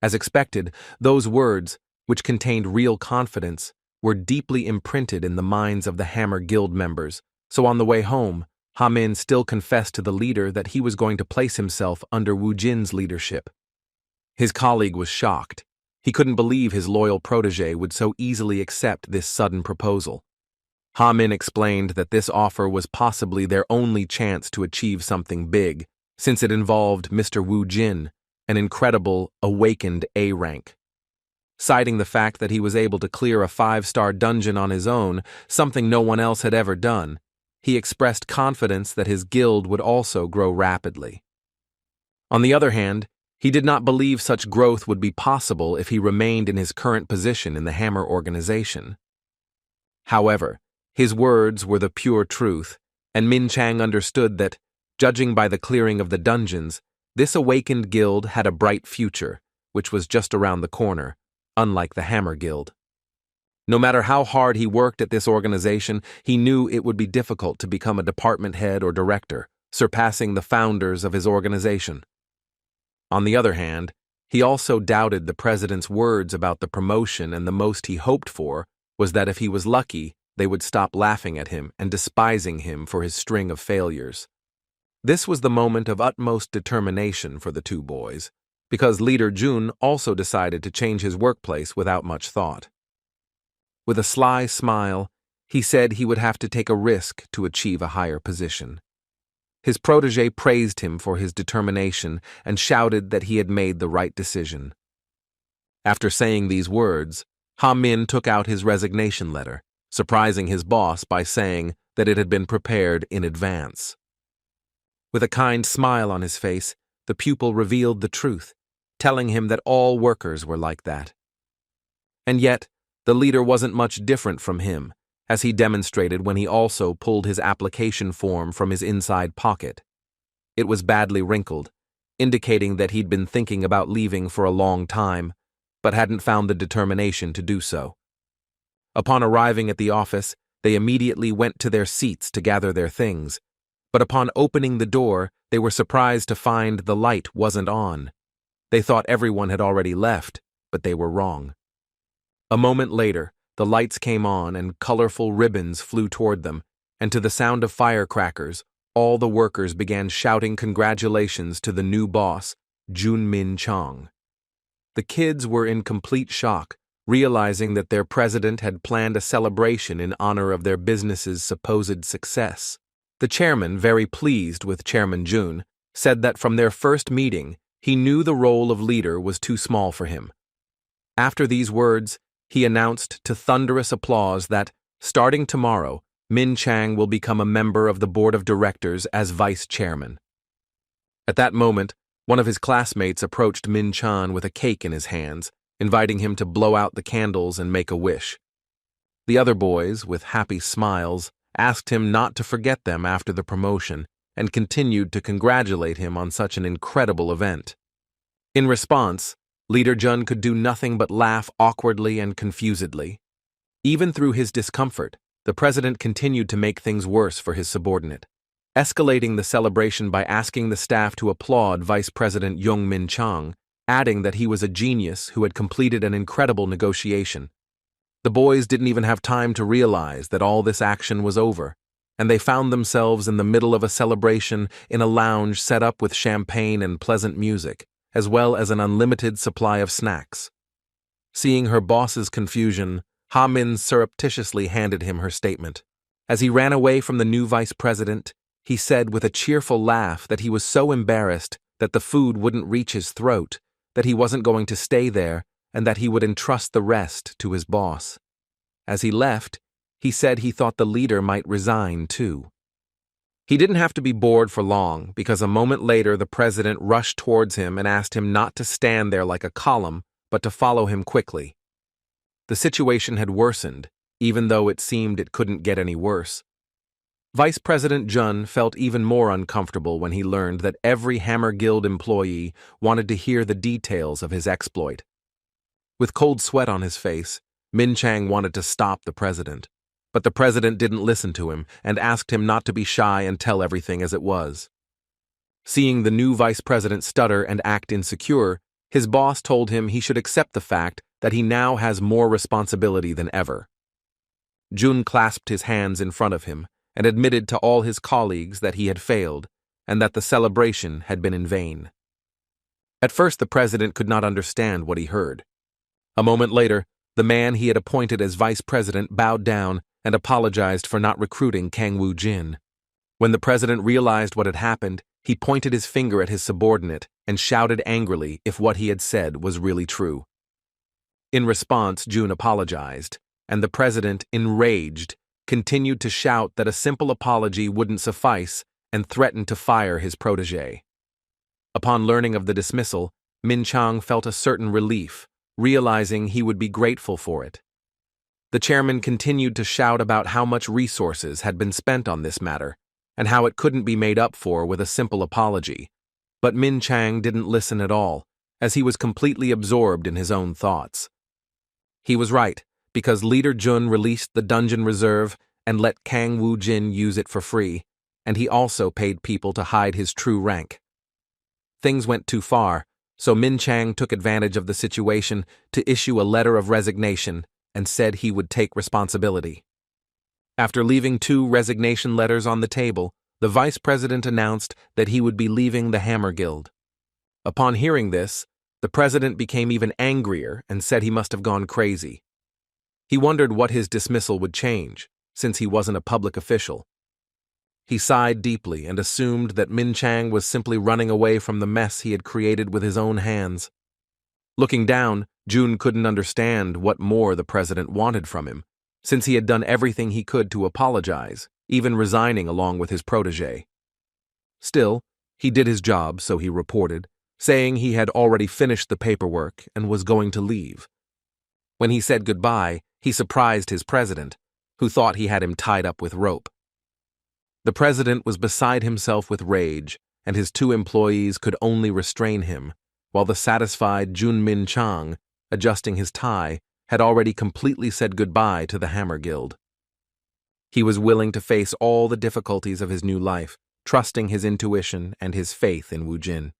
As expected, those words, which contained real confidence, were deeply imprinted in the minds of the Hammer Guild members, so on the way home, Ha Min still confessed to the leader that he was going to place himself under Wu Jin's leadership. His colleague was shocked. He couldn't believe his loyal protege would so easily accept this sudden proposal. Ha Min explained that this offer was possibly their only chance to achieve something big, since it involved Mr. Wu Jin, an incredible, awakened A rank. Citing the fact that he was able to clear a 5-star dungeon on his own, something no one else had ever done, he expressed confidence that his guild would also grow rapidly. On the other hand, he did not believe such growth would be possible if he remained in his current position in the Hammer organization. However, his words were the pure truth, and Min Chang understood that, judging by the clearing of the dungeons, this awakened guild had a bright future, which was just around the corner, unlike the Hammer Guild. No matter how hard he worked at this organization, he knew it would be difficult to become a department head or director, surpassing the founders of his organization. On the other hand, he also doubted the president's words about the promotion, and the most he hoped for was that if he was lucky, they would stop laughing at him and despising him for his string of failures. This was the moment of utmost determination for the two boys, because Leader Jun also decided to change his workplace without much thought. With a sly smile, he said he would have to take a risk to achieve a higher position. His protege praised him for his determination and shouted that he had made the right decision. After saying these words, Ha Min took out his resignation letter, surprising his boss by saying that it had been prepared in advance. With a kind smile on his face, the pupil revealed the truth, telling him that all workers were like that. And yet, the leader wasn't much different from him, as he demonstrated when he also pulled his application form from his inside pocket. It was badly wrinkled, indicating that he'd been thinking about leaving for a long time, but hadn't found the determination to do so. Upon arriving at the office, they immediately went to their seats to gather their things, but upon opening the door, they were surprised to find the light wasn't on. They thought everyone had already left, but they were wrong. A moment later, the lights came on and colorful ribbons flew toward them, and to the sound of firecrackers, all the workers began shouting congratulations to the new boss, Jun Min Chang. The kids were in complete shock, realizing that their president had planned a celebration in honor of their business's supposed success. The chairman, very pleased with Chairman Jun, said that from their first meeting, he knew the role of leader was too small for him. After these words, he announced to thunderous applause that, starting tomorrow, Min Chang will become a member of the board of directors as vice chairman. At that moment, one of his classmates approached Min Chan with a cake in his hands, inviting him to blow out the candles and make a wish. The other boys, with happy smiles, asked him not to forget them after the promotion and continued to congratulate him on such an incredible event. In response, Leader Jun could do nothing but laugh awkwardly and confusedly. Even through his discomfort, the president continued to make things worse for his subordinate, escalating the celebration by asking the staff to applaud Vice President Young Min Chang, adding that he was a genius who had completed an incredible negotiation. The boys didn't even have time to realize that all this action was over, and they found themselves in the middle of a celebration in a lounge set up with champagne and pleasant music, as well as an unlimited supply of snacks. Seeing her boss's confusion, Ha Min surreptitiously handed him her statement. As he ran away from the new vice president, he said with a cheerful laugh that he was so embarrassed that the food wouldn't reach his throat, that he wasn't going to stay there, and that he would entrust the rest to his boss. As he left, he said he thought the leader might resign too. He didn't have to be bored for long, because a moment later the president rushed towards him and asked him not to stand there like a column, but to follow him quickly. The situation had worsened, even though it seemed it couldn't get any worse. Vice President Jun felt even more uncomfortable when he learned that every Hammer Guild employee wanted to hear the details of his exploit. With cold sweat on his face, Min Chang wanted to stop the president, but the president didn't listen to him and asked him not to be shy and tell everything as it was. Seeing the new vice president stutter and act insecure, his boss told him he should accept the fact that he now has more responsibility than ever. Jun clasped his hands in front of him and admitted to all his colleagues that he had failed and that the celebration had been in vain. At first, the president could not understand what he heard. A moment later, the man he had appointed as vice president bowed down and apologized for not recruiting Kang Woo Jin. When the president realized what had happened, he pointed his finger at his subordinate and shouted angrily if what he had said was really true. In response, Jun apologized, and the president, enraged, continued to shout that a simple apology wouldn't suffice and threatened to fire his protege. Upon learning of the dismissal, Min Chang felt a certain relief, realizing he would be grateful for it. The chairman continued to shout about how much resources had been spent on this matter, and how it couldn't be made up for with a simple apology. But Min Chang didn't listen at all, as he was completely absorbed in his own thoughts. He was right, because Leader Jun released the dungeon reserve and let Kang Woo Jin use it for free, and he also paid people to hide his true rank. Things went too far, so Min Chang took advantage of the situation to issue a letter of resignation and said he would take responsibility. After leaving 2 resignation letters on the table, the vice president announced that he would be leaving the Hammer Guild. Upon hearing this, the president became even angrier and said he must have gone crazy. He wondered what his dismissal would change, since he wasn't a public official. He sighed deeply and assumed that Min Chang was simply running away from the mess he had created with his own hands. Looking down, Jun couldn't understand what more the president wanted from him, since he had done everything he could to apologize, even resigning along with his protege. Still, he did his job, so he reported, saying he had already finished the paperwork and was going to leave. When he said goodbye, he surprised his president, who thought he had him tied up with rope. The president was beside himself with rage, and his 2 employees could only restrain him, while the satisfied Jun Min Chang, adjusting his tie, had already completely said goodbye to the Hammer Guild. He was willing to face all the difficulties of his new life, trusting his intuition and his faith in Woo Jin.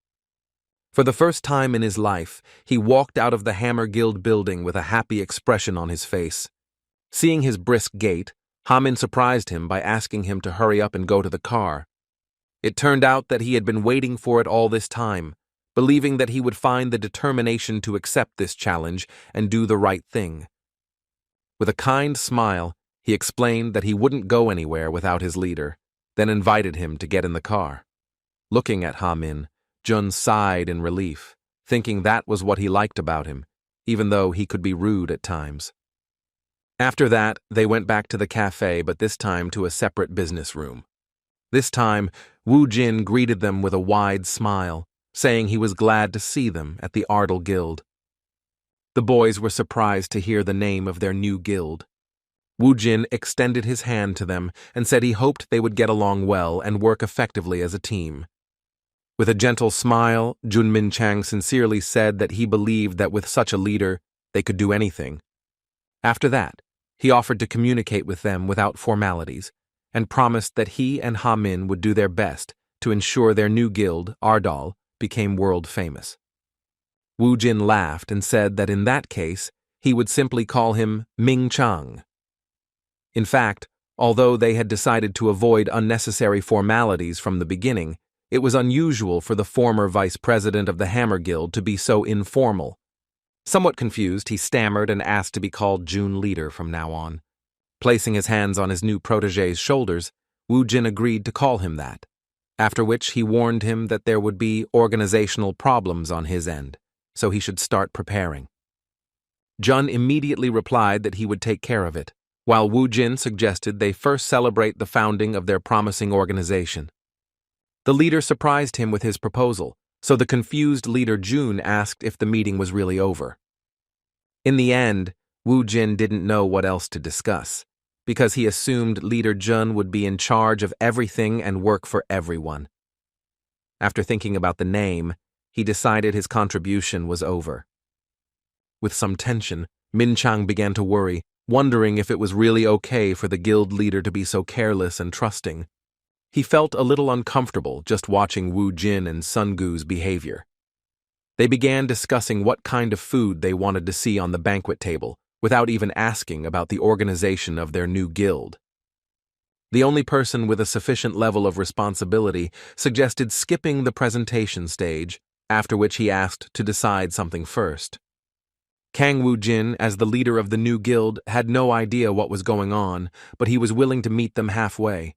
For the first time in his life, he walked out of the Hammer Guild building with a happy expression on his face. Seeing his brisk gait, Ha Min surprised him by asking him to hurry up and go to the car. It turned out that he had been waiting for it all this time, believing that he would find the determination to accept this challenge and do the right thing. With a kind smile, he explained that he wouldn't go anywhere without his leader, then invited him to get in the car. Looking at Ha-min, Jun sighed in relief, thinking that was what he liked about him, even though he could be rude at times. After that, they went back to the cafe, but this time to a separate business room. This time, Woo Jin greeted them with a wide smile, saying he was glad to see them at the Ardal Guild. The boys were surprised to hear the name of their new guild. Woo Jin extended his hand to them and said he hoped they would get along well and work effectively as a team. With a gentle smile, Jun Min Chang sincerely said that he believed that with such a leader, they could do anything. After that, he offered to communicate with them without formalities, and promised that he and Ha-min would do their best to ensure their new guild, Ardal, became world famous. Woo Jin laughed and said that in that case, he would simply call him Ming Chang. In fact, although they had decided to avoid unnecessary formalities from the beginning, it was unusual for the former vice president of the Hammer Guild to be so informal. Somewhat confused, he stammered and asked to be called Jun Leader from now on. Placing his hands on his new protégé's shoulders, Woo Jin agreed to call him that, after which he warned him that there would be organizational problems on his end, so he should start preparing. Jun immediately replied that he would take care of it, while Woo Jin suggested they first celebrate the founding of their promising organization. The leader surprised him with his proposal, so the confused leader Jun asked if the meeting was really over. In the end, Woo Jin didn't know what else to discuss, because he assumed leader Jun would be in charge of everything and work for everyone. After thinking about the name, he decided his contribution was over. With some tension, Min Chang began to worry, wondering if it was really okay for the guild leader to be so careless and trusting. He felt a little uncomfortable just watching Woo Jin and Sun Gu's behavior. They began discussing what kind of food they wanted to see on the banquet table, without even asking about the organization of their new guild. The only person with a sufficient level of responsibility suggested skipping the presentation stage, after which he asked to decide something first. Kang Woo Jin, as the leader of the new guild, had no idea what was going on, but he was willing to meet them halfway.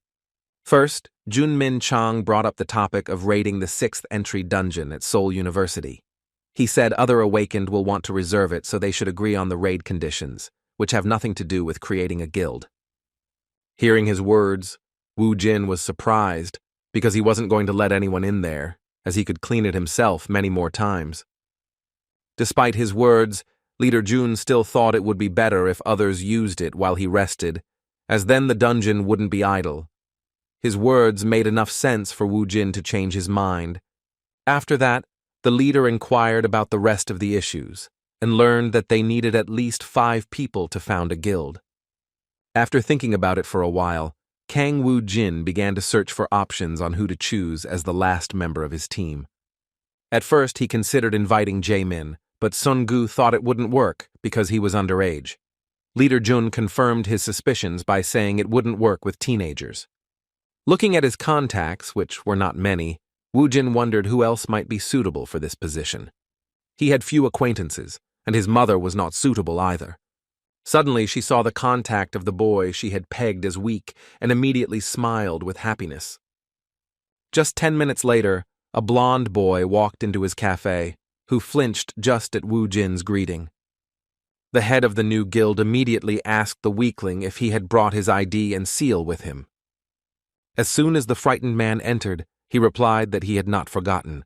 First, Jun Min Chang brought up the topic of raiding the 6th entry dungeon at Seoul University. He said other awakened will want to reserve it, so they should agree on the raid conditions, which have nothing to do with creating a guild. Hearing his words, Woo Jin was surprised, because he wasn't going to let anyone in there, as he could clean it himself many more times. Despite his words, Leader Jun still thought it would be better if others used it while he rested, as then the dungeon wouldn't be idle. His words made enough sense for Woo Jin to change his mind. After that, the leader inquired about the rest of the issues, and learned that they needed at least 5 people to found a guild. After thinking about it for a while, Kang Woo Jin began to search for options on who to choose as the last member of his team. At first, he considered inviting Jae-min, but Sun Gu thought it wouldn't work because he was underage. Leader Jun confirmed his suspicions by saying it wouldn't work with teenagers. Looking at his contacts, which were not many, Woo Jin wondered who else might be suitable for this position. He had few acquaintances, and his mother was not suitable either. Suddenly, she saw the contact of the boy she had pegged as weak and immediately smiled with happiness. Just 10 minutes later, a blond boy walked into his cafe, who flinched just at Woo Jin's greeting. The head of the new guild immediately asked the weakling if he had brought his ID and seal with him. As soon as the frightened man entered, he replied that he had not forgotten.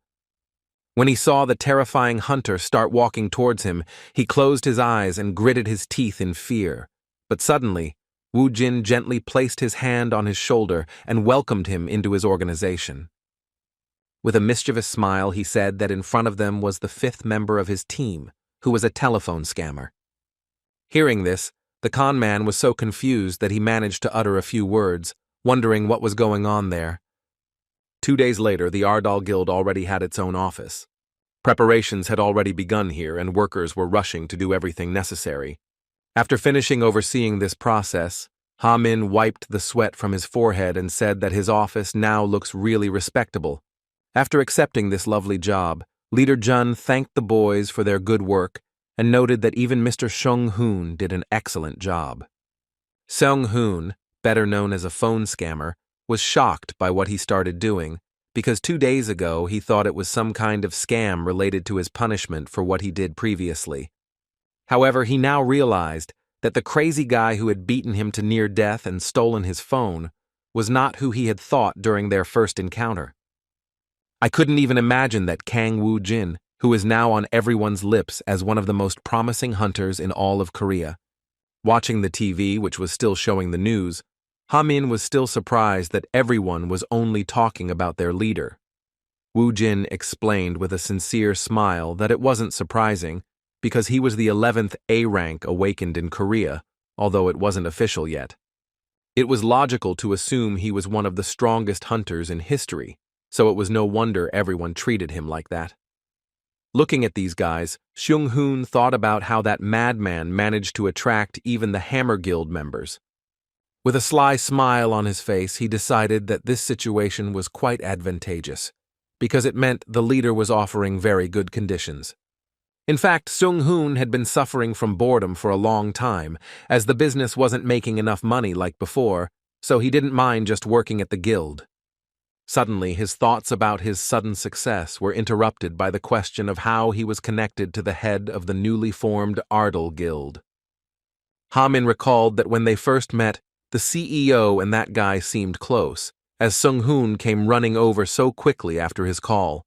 When he saw the terrifying hunter start walking towards him, he closed his eyes and gritted his teeth in fear. But suddenly, Woo Jin gently placed his hand on his shoulder and welcomed him into his organization. With a mischievous smile, he said that in front of them was the 5th member of his team, who was a telephone scammer. Hearing this, the con man was so confused that he managed to utter a few words, wondering what was going on there. 2 days later, the Ardal Guild already had its own office. Preparations had already begun here, and workers were rushing to do everything necessary. After finishing overseeing this process, Ha-min wiped the sweat from his forehead and said that his office now looks really respectable. After accepting this lovely job, Leader Jian thanked the boys for their good work and noted that even Mr. Seung-hoon did an excellent job. Seung-hoon, better known as a phone scammer, was shocked by what he started doing because 2 days ago he thought it was some kind of scam related to his punishment for what he did previously. However, he now realized that the crazy guy who had beaten him to near death and stolen his phone was not who he had thought during their first encounter. I couldn't even imagine that Kang Woo-jin, who is now on everyone's lips as one of the most promising hunters in all of Korea. Watching the TV, which was still showing the news, Ha-min was still surprised that everyone was only talking about their leader. Woo-jin explained with a sincere smile that it wasn't surprising because he was the 11th A rank awakened in Korea, although it wasn't official yet. It was logical to assume he was one of the strongest hunters in history, so it was no wonder everyone treated him like that. Looking at these guys, Seung-hoon thought about how that madman managed to attract even the Hammer Guild members. With a sly smile on his face, he decided that this situation was quite advantageous, because it meant the leader was offering very good conditions. In fact, Seung-hoon had been suffering from boredom for a long time, as the business wasn't making enough money like before, so he didn't mind just working at the guild. Suddenly, his thoughts about his sudden success were interrupted by the question of how he was connected to the head of the newly formed Ardal Guild. Ha-min recalled that when they first met, the CEO and that guy seemed close, as Seung-hoon came running over so quickly after his call.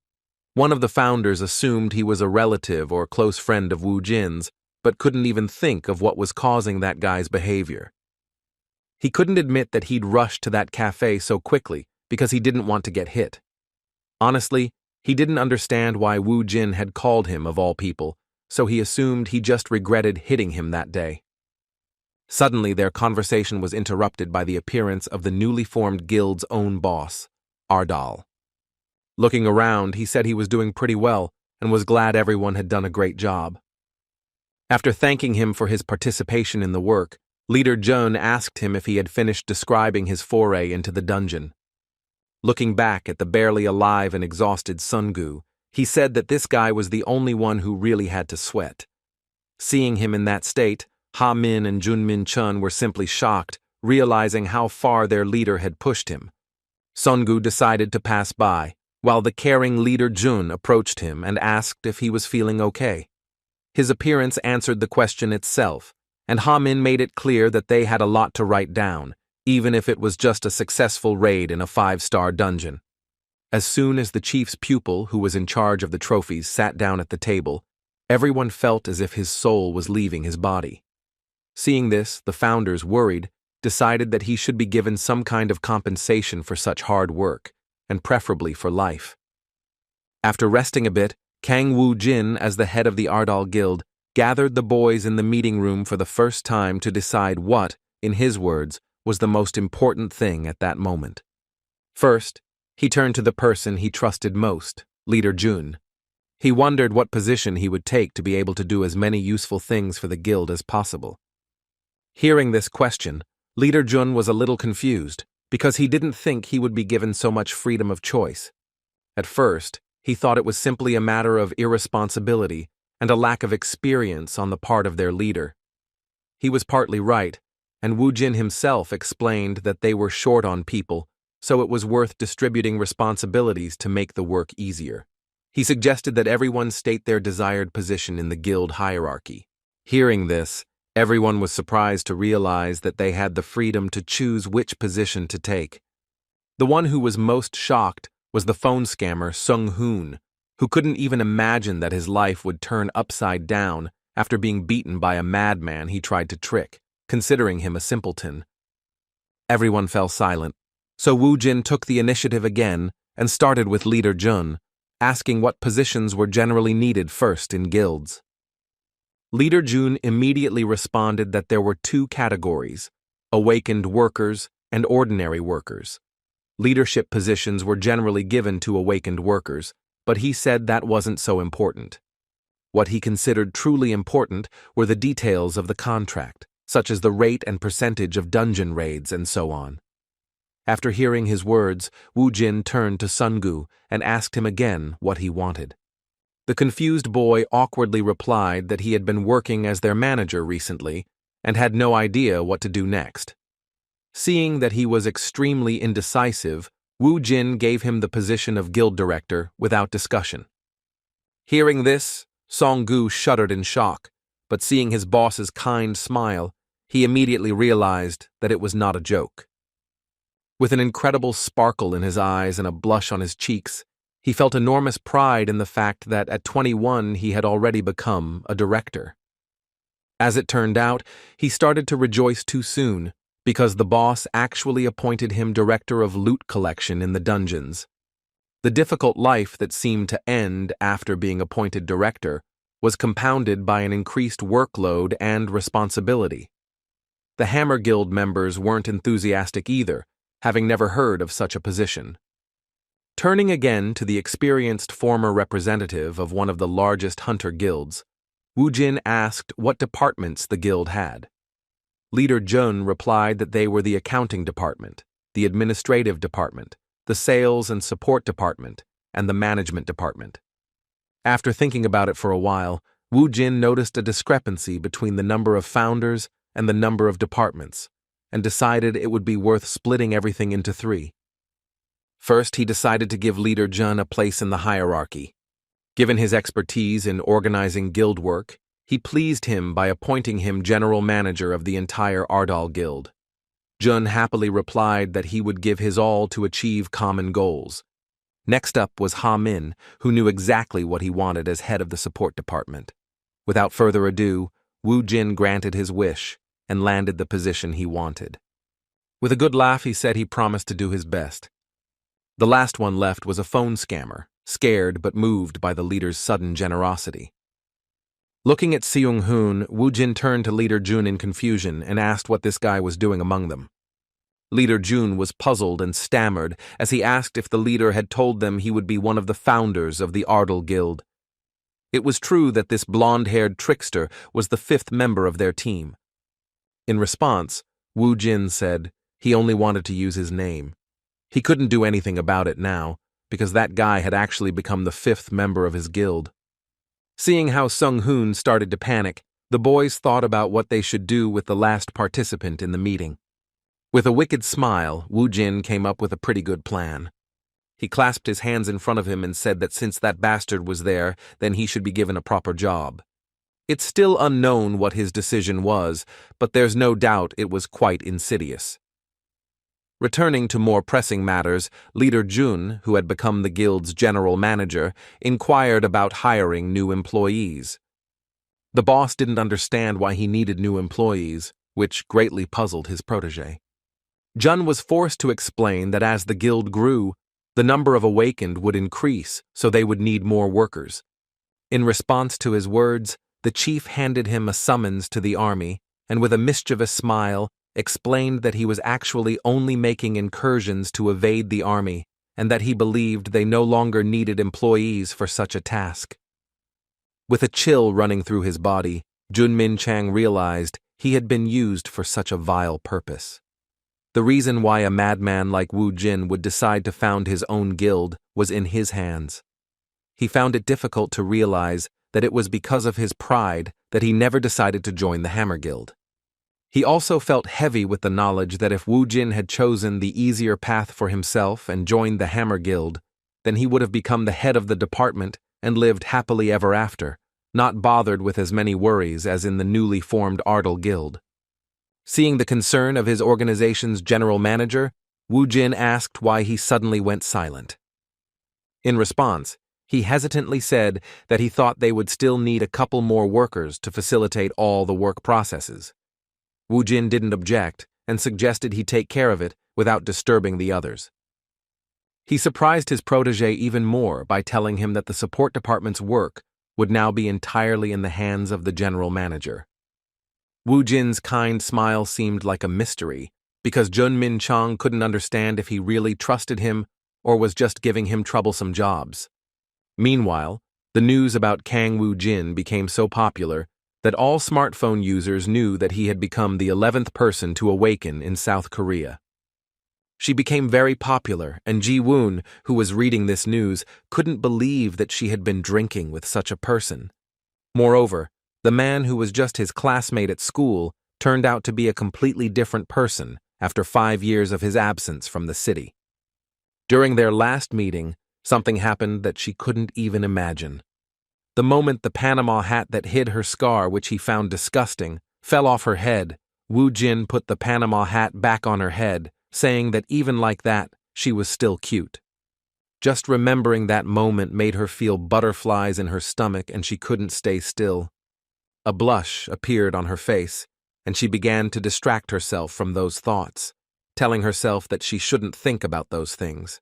One of the founders assumed he was a relative or close friend of Woo-jin's, but couldn't even think of what was causing that guy's behavior. He couldn't admit that he'd rushed to that cafe so quickly because he didn't want to get hit. Honestly, he didn't understand why Woo-jin had called him of all people, so he assumed he just regretted hitting him that day. Suddenly, their conversation was interrupted by the appearance of the newly formed guild's own boss, Ardal. Looking around, he said he was doing pretty well and was glad everyone had done a great job. After thanking him for his participation in the work, Leader Jian asked him if he had finished describing his foray into the dungeon. Looking back at the barely alive and exhausted Sungu, he said that this guy was the only one who really had to sweat. Seeing him in that state, Ha-min and Junmin-chun were simply shocked, realizing how far their leader had pushed him. Sungu decided to pass by, while the caring Leader Jun approached him and asked if he was feeling okay. His appearance answered the question itself, and Ha-min made it clear that they had a lot to write down, even if it was just a successful raid in a 5-star dungeon. As soon as the chief's pupil, who was in charge of the trophies, sat down at the table, everyone felt as if his soul was leaving his body. Seeing this, the founders, worried, decided that he should be given some kind of compensation for such hard work, and preferably for life. After resting a bit, Kang Woo-jin, as the head of the Ardal Guild, gathered the boys in the meeting room for the first time to decide what, in his words, was the most important thing at that moment. First, he turned to the person he trusted most, Leader Jun. He wondered what position he would take to be able to do as many useful things for the guild as possible. Hearing this question, Leader Jun was a little confused, because he didn't think he would be given so much freedom of choice. At first, he thought it was simply a matter of irresponsibility and a lack of experience on the part of their leader. He was partly right, and Woo-jin himself explained that they were short on people, so it was worth distributing responsibilities to make the work easier. He suggested that everyone state their desired position in the guild hierarchy. Hearing this, everyone was surprised to realize that they had the freedom to choose which position to take. The one who was most shocked was the phone scammer Seung-hoon, who couldn't even imagine that his life would turn upside down after being beaten by a madman he tried to trick, considering him a simpleton. Everyone fell silent, so Woo-jin took the initiative again and started with Leader Jun, asking what positions were generally needed first in guilds. Leader Jun immediately responded that there were 2 categories, awakened workers and ordinary workers. Leadership positions were generally given to awakened workers, but he said that wasn't so important. What he considered truly important were the details of the contract, such as the rate and percentage of dungeon raids and so on. After hearing his words, Woo-jin turned to Sungu and asked him again what he wanted. The confused boy awkwardly replied that he had been working as their manager recently and had no idea what to do next. Seeing that he was extremely indecisive, Wu Jin gave him the position of guild director without discussion. Hearing this, Song-gu shuddered in shock, but seeing his boss's kind smile, he immediately realized that it was not a joke. With an incredible sparkle in his eyes and a blush on his cheeks, he felt enormous pride in the fact that at 21 he had already become a director. As it turned out, he started to rejoice too soon, because the boss actually appointed him director of loot collection in the dungeons. The difficult life that seemed to end after being appointed director was compounded by an increased workload and responsibility. The Hammer Guild members weren't enthusiastic either, having never heard of such a position. Turning again to the experienced former representative of one of the largest hunter guilds, Wu Jin asked what departments the guild had. Leader Jun replied that they were the accounting department, the administrative department, the sales and support department, and the management department. After thinking about it for a while, Wu Jin noticed a discrepancy between the number of founders and the number of departments, and decided it would be worth splitting everything into 3. First, he decided to give Leader Jun a place in the hierarchy. Given his expertise in organizing guild work, he pleased him by appointing him general manager of the entire Ardal guild. Jun happily replied that he would give his all to achieve common goals. Next up was Ha Min, who knew exactly what he wanted as head of the support department. Without further ado, Wu Jin granted his wish and landed the position he wanted. With a good laugh, he said he promised to do his best. The last one left was a phone scammer, scared but moved by the leader's sudden generosity. Looking at Seung-hoon, Wu Jin turned to Leader Jun in confusion and asked what this guy was doing among them. Leader Jun was puzzled and stammered as he asked if the leader had told them he would be one of the founders of the Ardal Guild. It was true that this blonde-haired trickster was the 5th member of their team. In response, Wu Jin said he only wanted to use his name. He couldn't do anything about it now, because that guy had actually become the 5th member of his guild. Seeing how Sung-hoon started to panic, the boys thought about what they should do with the last participant in the meeting. With a wicked smile, Wu Jin came up with a pretty good plan. He clasped his hands in front of him and said that since that bastard was there, then he should be given a proper job. It's still unknown what his decision was, but there's no doubt it was quite insidious. Returning to more pressing matters, Leader Jun, who had become the guild's general manager, inquired about hiring new employees. The boss didn't understand why he needed new employees, which greatly puzzled his protege. Jun was forced to explain that as the guild grew, the number of awakened would increase, so they would need more workers. In response to his words, the chief handed him a summons to the army, and with a mischievous smile, explained that he was actually only making incursions to evade the army, and that he believed they no longer needed employees for such a task. With a chill running through his body, Jun Min Chang realized he had been used for such a vile purpose. The reason why a madman like Wu Jin would decide to found his own guild was in his hands. He found it difficult to realize that it was because of his pride that he never decided to join the Hammer Guild. He also felt heavy with the knowledge that if Wu Jin had chosen the easier path for himself and joined the Hammer Guild, then he would have become the head of the department and lived happily ever after, not bothered with as many worries as in the newly formed Ardal Guild. Seeing the concern of his organization's general manager, Wu Jin asked why he suddenly went silent. In response, he hesitantly said that he thought they would still need a couple more workers to facilitate all the work processes. Wu Jin didn't object and suggested he take care of it without disturbing the others. He surprised his protege even more by telling him that the support department's work would now be entirely in the hands of the general manager. Wu Jin's kind smile seemed like a mystery, because Jun Min Chang couldn't understand if he really trusted him or was just giving him troublesome jobs. Meanwhile, the news about Kang Wu Jin became so popular that all smartphone users knew that he had become the 11th person to awaken in South Korea. She became very popular, and Ji Woon, who was reading this news, couldn't believe that she had been drinking with such a person. Moreover, the man who was just his classmate at school turned out to be a completely different person after 5 years of his absence from the city. During their last meeting, something happened that she couldn't even imagine. The moment the Panama hat that hid her scar, which he found disgusting, fell off her head, Woo Jin put the Panama hat back on her head, saying that even like that, she was still cute. Just remembering that moment made her feel butterflies in her stomach, and she couldn't stay still. A blush appeared on her face, and she began to distract herself from those thoughts, telling herself that she shouldn't think about those things.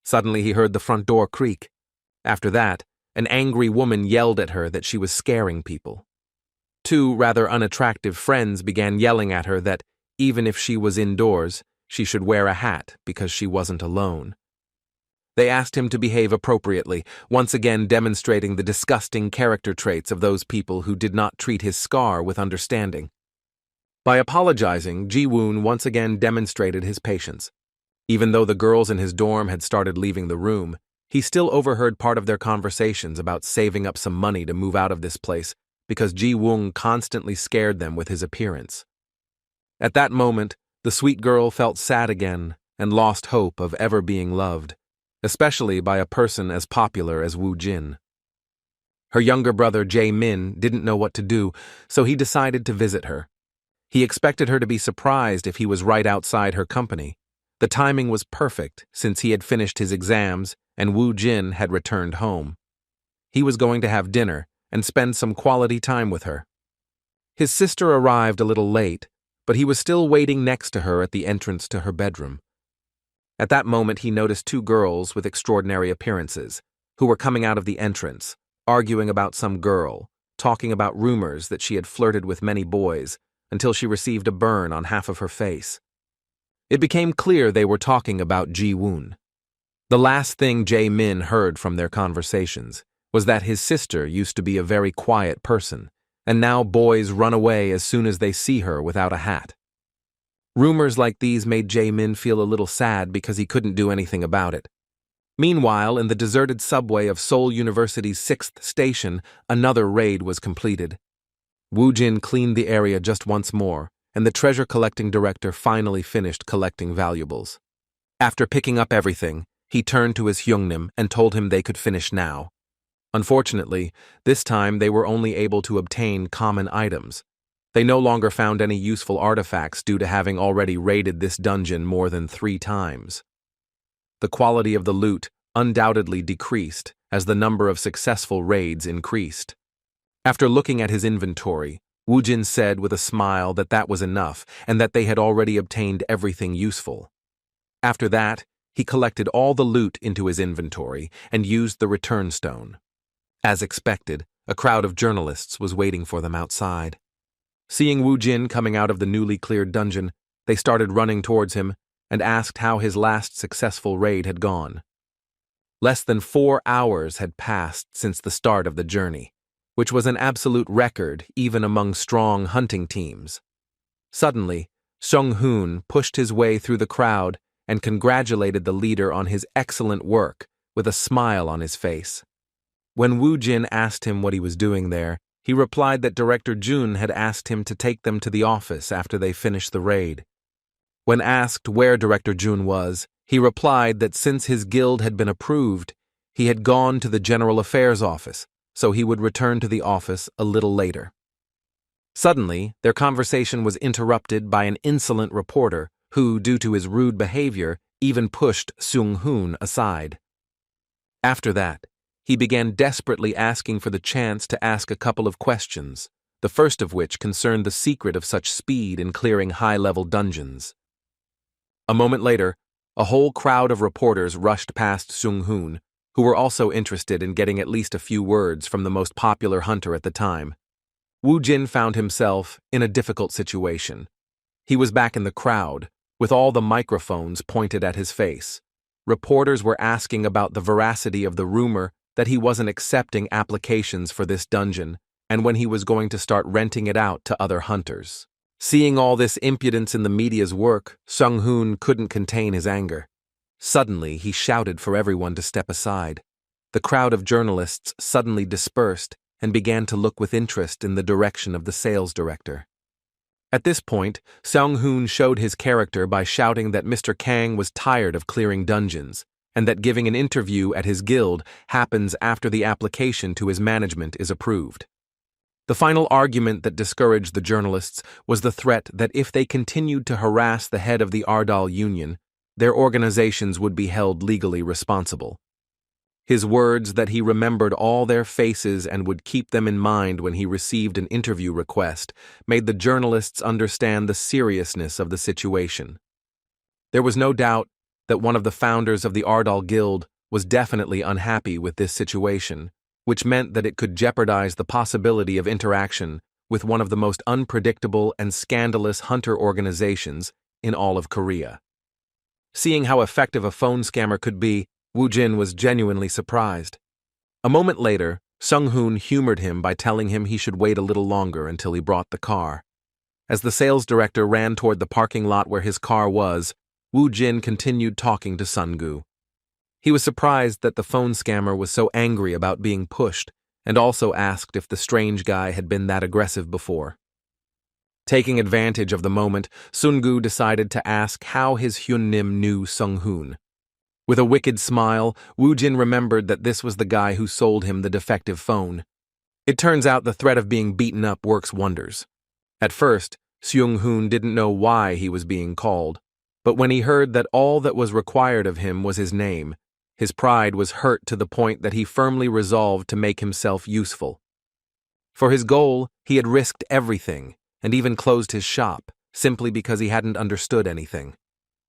Suddenly he heard the front door creak. After that, an angry woman yelled at her that she was scaring people. 2 rather unattractive friends began yelling at her that, even if she was indoors, she should wear a hat because she wasn't alone. They asked him to behave appropriately, once again demonstrating the disgusting character traits of those people who did not treat his scar with understanding. By apologizing, Ji Woon once again demonstrated his patience. Even though the girls in his dorm had started leaving the room, he still overheard part of their conversations about saving up some money to move out of this place because Ji Woon constantly scared them with his appearance. At that moment, the sweet girl felt sad again and lost hope of ever being loved, especially by a person as popular as Woo Jin. Her younger brother Jae Min didn't know what to do, so he decided to visit her. He expected her to be surprised if he was right outside her company. The timing was perfect since he had finished his exams and Woo Jin had returned home. He was going to have dinner and spend some quality time with her. His sister arrived a little late, but he was still waiting next to her at the entrance to her bedroom. At that moment he noticed 2 girls with extraordinary appearances, who were coming out of the entrance, arguing about some girl, talking about rumors that she had flirted with many boys, until she received a burn on half of her face. It became clear they were talking about Ji Woon. The last thing Jae Min heard from their conversations was that his sister used to be a very quiet person, and now boys run away as soon as they see her without a hat. Rumors like these made Jae Min feel a little sad because he couldn't do anything about it. Meanwhile, in the deserted subway of Seoul University's 6th station, another raid was completed. Woo Jin cleaned the area just once more, and the treasure-collecting director finally finished collecting valuables. After picking up everything, he turned to his Hyungnim and told him they could finish now. Unfortunately, this time they were only able to obtain common items. They no longer found any useful artifacts due to having already raided this dungeon more than 3 times. The quality of the loot undoubtedly decreased as the number of successful raids increased. After looking at his inventory, Woo Jin said with a smile that that was enough and that they had already obtained everything useful. After that, he collected all the loot into his inventory and used the return stone. As expected, a crowd of journalists was waiting for them outside. Seeing Woo Jin coming out of the newly cleared dungeon, they started running towards him and asked how his last successful raid had gone. Less than 4 hours had passed since the start of the journey, which was an absolute record even among strong hunting teams. Suddenly, Sung-hoon pushed his way through the crowd and congratulated the leader on his excellent work with a smile on his face. When Woo Jin asked him what he was doing there, he replied that Director Jun had asked him to take them to the office after they finished the raid. When asked where Director Jun was, he replied that since his guild had been approved, he had gone to the General Affairs office, so he would return to the office a little later. Suddenly, their conversation was interrupted by an insolent reporter who, due to his rude behavior, even pushed Sung-hoon aside. After that, he began desperately asking for the chance to ask a couple of questions, the first of which concerned the secret of such speed in clearing high-level dungeons. A moment later, a whole crowd of reporters rushed past Sung-hoon, who were also interested in getting at least a few words from the most popular hunter at the time. Woo Jin found himself in a difficult situation. He was back in the crowd, with all the microphones pointed at his face. Reporters were asking about the veracity of the rumor that he wasn't accepting applications for this dungeon and when he was going to start renting it out to other hunters. Seeing all this impudence in the media's work, Sung-hoon couldn't contain his anger. Suddenly, he shouted for everyone to step aside. The crowd of journalists suddenly dispersed and began to look with interest in the direction of the sales director. At this point, Sung-hoon showed his character by shouting that Mr. Kang was tired of clearing dungeons, and that giving an interview at his guild happens after the application to his management is approved. The final argument that discouraged the journalists was the threat that if they continued to harass the head of the Ardal Union, their organizations would be held legally responsible. His words that he remembered all their faces and would keep them in mind when he received an interview request made the journalists understand the seriousness of the situation. There was no doubt that one of the founders of the Ardal Guild was definitely unhappy with this situation, which meant that it could jeopardize the possibility of interaction with one of the most unpredictable and scandalous hunter organizations in all of Korea. Seeing how effective a phone scammer could be, Woo Jin was genuinely surprised. A moment later, Sung-hoon humored him by telling him he should wait a little longer until he brought the car. As the sales director ran toward the parking lot where his car was, Woo Jin continued talking to Sun-gu. He was surprised that the phone scammer was so angry about being pushed, and also asked if the strange guy had been that aggressive before. Taking advantage of the moment, Sun-gu decided to ask how his Hyun-nim knew Sung-hoon. With a wicked smile, Woo Jin remembered that this was the guy who sold him the defective phone. It turns out the threat of being beaten up works wonders. At first, Seung-hoon didn't know why he was being called, but when he heard that all that was required of him was his name, his pride was hurt to the point that he firmly resolved to make himself useful. For his goal, he had risked everything, and even closed his shop, simply because he hadn't understood anything.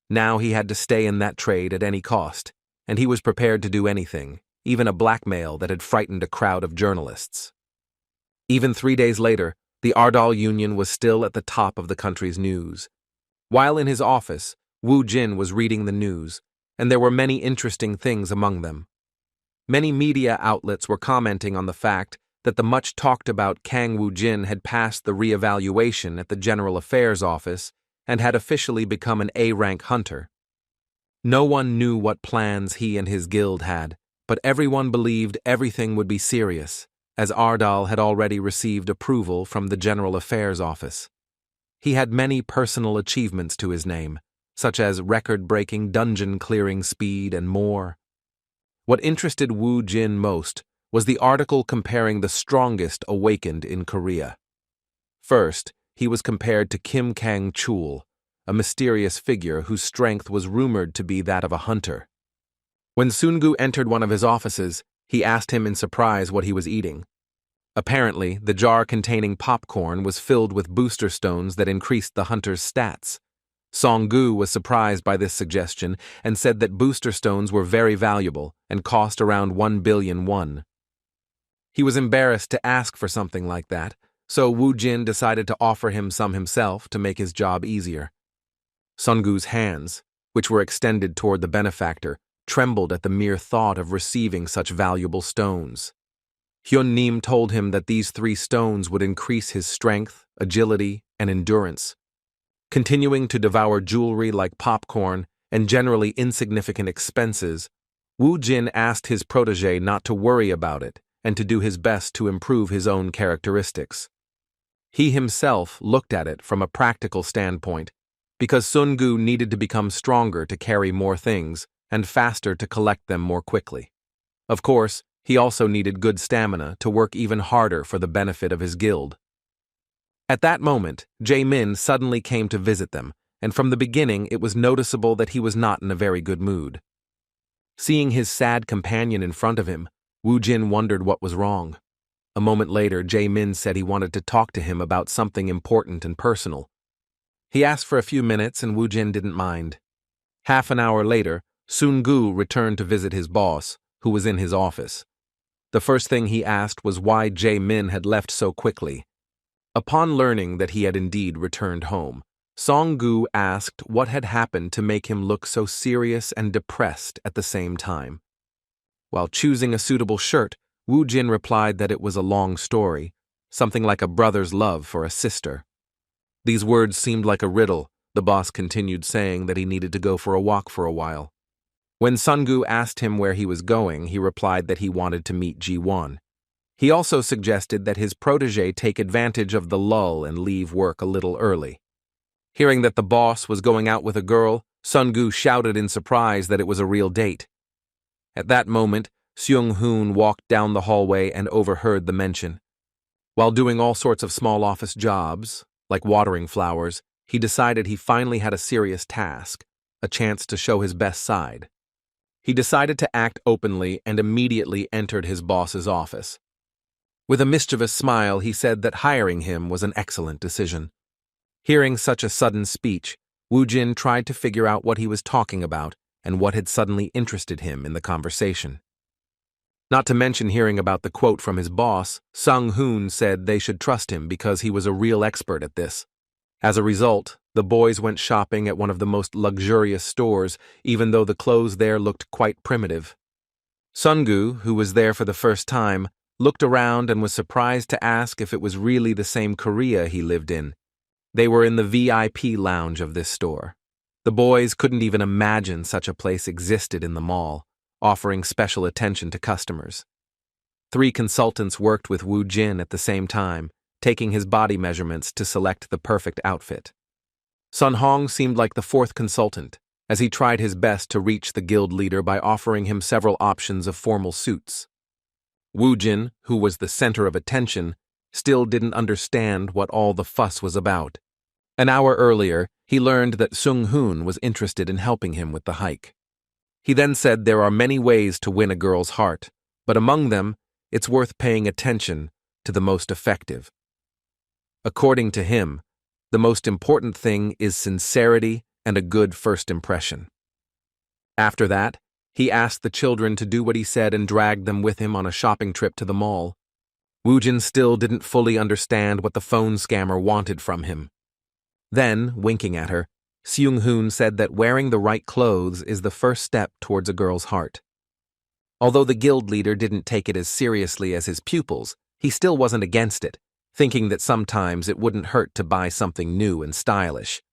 Now he had to stay in that trade at any cost, and he was prepared to do anything, even a blackmail that had frightened a crowd of journalists. Even 3 days later, the Ardal Union was still at the top of the country's news. While in his office, Woo Jin was reading the news, and there were many interesting things among them. Many media outlets were commenting on the fact that the much-talked-about Kang Woo Jin had passed the re-evaluation at the General Affairs Office and had officially become an A-rank hunter. No one knew what plans he and his guild had, but everyone believed everything would be serious, as Ardal had already received approval from the General Affairs Office. He had many personal achievements to his name, such as record-breaking dungeon-clearing speed and more. What interested Woo Jin most was the article comparing the strongest awakened in Korea. First, he was compared to Kim Kang-chul, a mysterious figure whose strength was rumored to be that of a hunter. When Sun-gu entered one of his offices, he asked him in surprise what he was eating. Apparently, the jar containing popcorn was filled with booster stones that increased the hunter's stats. Song-gu was surprised by this suggestion and said that booster stones were very valuable and cost around 1 billion won. He was embarrassed to ask for something like that, so Woo Jin decided to offer him some himself to make his job easier. Sung-gu's hands, which were extended toward the benefactor, trembled at the mere thought of receiving such valuable stones. Hyun-nim told him that these 3 stones would increase his strength, agility, and endurance. Continuing to devour jewelry like popcorn and generally insignificant expenses, Woo Jin asked his protege not to worry about it and to do his best to improve his own characteristics. He himself looked at it from a practical standpoint, because Sun-gu needed to become stronger to carry more things and faster to collect them more quickly. Of course, he also needed good stamina to work even harder for the benefit of his guild. At that moment, Jae-min suddenly came to visit them, and from the beginning it was noticeable that he was not in a very good mood. Seeing his sad companion in front of him, Woo Jin wondered what was wrong. A moment later, Jae-min said he wanted to talk to him about something important and personal. He asked for a few minutes and Woo Jin didn't mind. Half an hour later, Sun-gu returned to visit his boss, who was in his office. The first thing he asked was why Jae-min had left so quickly. Upon learning that he had indeed returned home, Song-gu asked what had happened to make him look so serious and depressed at the same time. While choosing a suitable shirt, Woo Jin replied that it was a long story, something like a brother's love for a sister. These words seemed like a riddle. The boss continued saying that he needed to go for a walk for a while. When Sungu asked him where he was going, he replied that he wanted to meet Ji Woon. He also suggested that his protege take advantage of the lull and leave work a little early. Hearing that the boss was going out with a girl, Sungu shouted in surprise that it was a real date. At that moment, Seung-hoon walked down the hallway and overheard the mention. While doing all sorts of small office jobs, like watering flowers, he decided he finally had a serious task, a chance to show his best side. He decided to act openly and immediately entered his boss's office. With a mischievous smile, he said that hiring him was an excellent decision. Hearing such a sudden speech, Woo Jin tried to figure out what he was talking about and what had suddenly interested him in the conversation. Not to mention hearing about the quote from his boss, Sung-hoon said they should trust him because he was a real expert at this. As a result, the boys went shopping at one of the most luxurious stores, even though the clothes there looked quite primitive. Sungu, who was there for the first time, looked around and was surprised to ask if it was really the same Korea he lived in. They were in the VIP lounge of this store. The boys couldn't even imagine such a place existed in the mall, offering special attention to customers. 3 consultants worked with Woo Jin at the same time, taking his body measurements to select the perfect outfit. Sun Hong seemed like the 4th consultant, as he tried his best to reach the guild leader by offering him several options of formal suits. Woo Jin, who was the center of attention, still didn't understand what all the fuss was about. An hour earlier, he learned that Sung-hoon was interested in helping him with the hike. He then said there are many ways to win a girl's heart, but among them, it's worth paying attention to the most effective. According to him, the most important thing is sincerity and a good first impression. After that, he asked the children to do what he said and dragged them with him on a shopping trip to the mall. Woo Jin still didn't fully understand what the phone scammer wanted from him. Then, winking at her, Seung-hoon said that wearing the right clothes is the first step towards a girl's heart. Although the guild leader didn't take it as seriously as his pupils, he still wasn't against it, thinking that sometimes it wouldn't hurt to buy something new and stylish.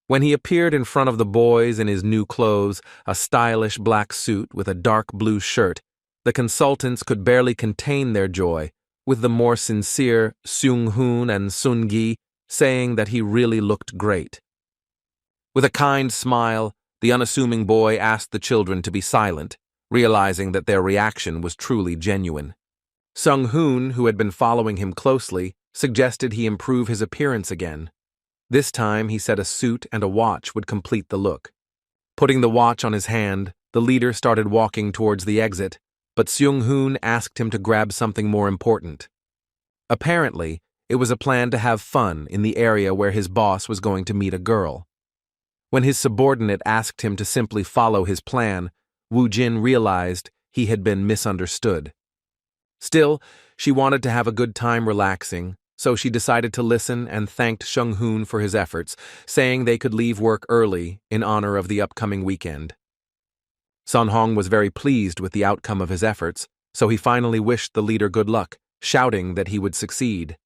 When he appeared in front of the boys in his new clothes, a stylish black suit with a dark blue shirt, the consultants could barely contain their joy, with the more sincere Seung-hoon and Sun-gi saying that he really looked great. With a kind smile, the unassuming boy asked the children to be silent, realizing that their reaction was truly genuine. Sung-hoon, who had been following him closely, suggested he improve his appearance again. This time, he said a suit and a watch would complete the look. Putting the watch on his hand, the leader started walking towards the exit, but Seung-hoon asked him to grab something more important. Apparently, it was a plan to have fun in the area where his boss was going to meet a girl. When his subordinate asked him to simply follow his plan, Woo Jin realized he had been misunderstood. Still, she wanted to have a good time relaxing, so she decided to listen and thanked Sung-hoon for his efforts, saying they could leave work early in honor of the upcoming weekend. Sun Hong was very pleased with the outcome of his efforts, so he finally wished the leader good luck, shouting that he would succeed.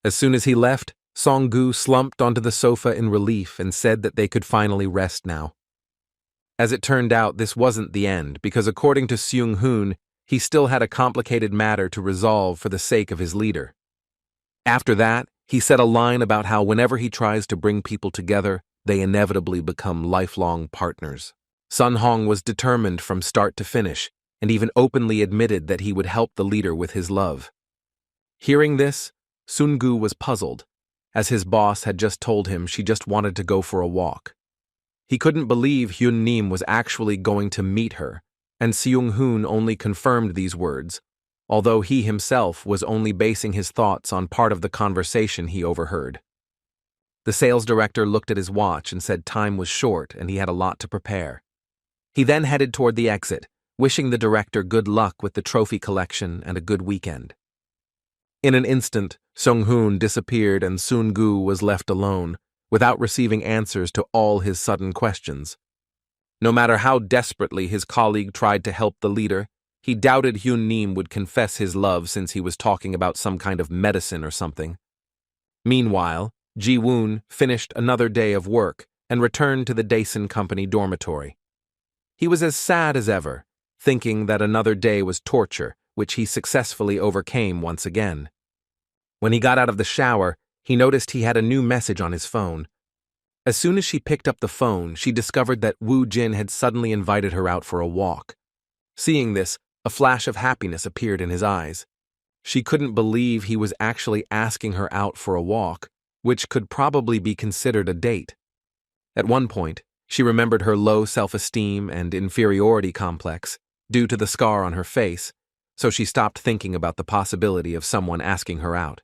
As soon as he left, Song-gu slumped onto the sofa in relief and said that they could finally rest now. As it turned out, this wasn't the end, because according to Seung-hoon, he still had a complicated matter to resolve for the sake of his leader. After that, he said a line about how whenever he tries to bring people together, they inevitably become lifelong partners. Sun Hong was determined from start to finish, and even openly admitted that he would help the leader with his love. Hearing this, Sun-gu was puzzled, as his boss had just told him she just wanted to go for a walk. He couldn't believe Hyun-nim was actually going to meet her, and Seung-hoon only confirmed these words, although he himself was only basing his thoughts on part of the conversation he overheard. The sales director looked at his watch and said time was short and he had a lot to prepare. He then headed toward the exit, wishing the director good luck with the trophy collection and a good weekend. In an instant, Sung-hoon disappeared and Sun-gu was left alone, without receiving answers to all his sudden questions. No matter how desperately his colleague tried to help the leader, he doubted Hyun-nim would confess his love since he was talking about some kind of medicine or something. Meanwhile, Ji Woon finished another day of work and returned to the Daesun Company dormitory. He was as sad as ever, thinking that another day was torture, which he successfully overcame once again. When he got out of the shower, he noticed he had a new message on his phone. As soon as she picked up the phone, she discovered that Woo Jin had suddenly invited her out for a walk. Seeing this, a flash of happiness appeared in his eyes. She couldn't believe he was actually asking her out for a walk, which could probably be considered a date. At one point, she remembered her low self-esteem and inferiority complex due to the scar on her face, so she stopped thinking about the possibility of someone asking her out.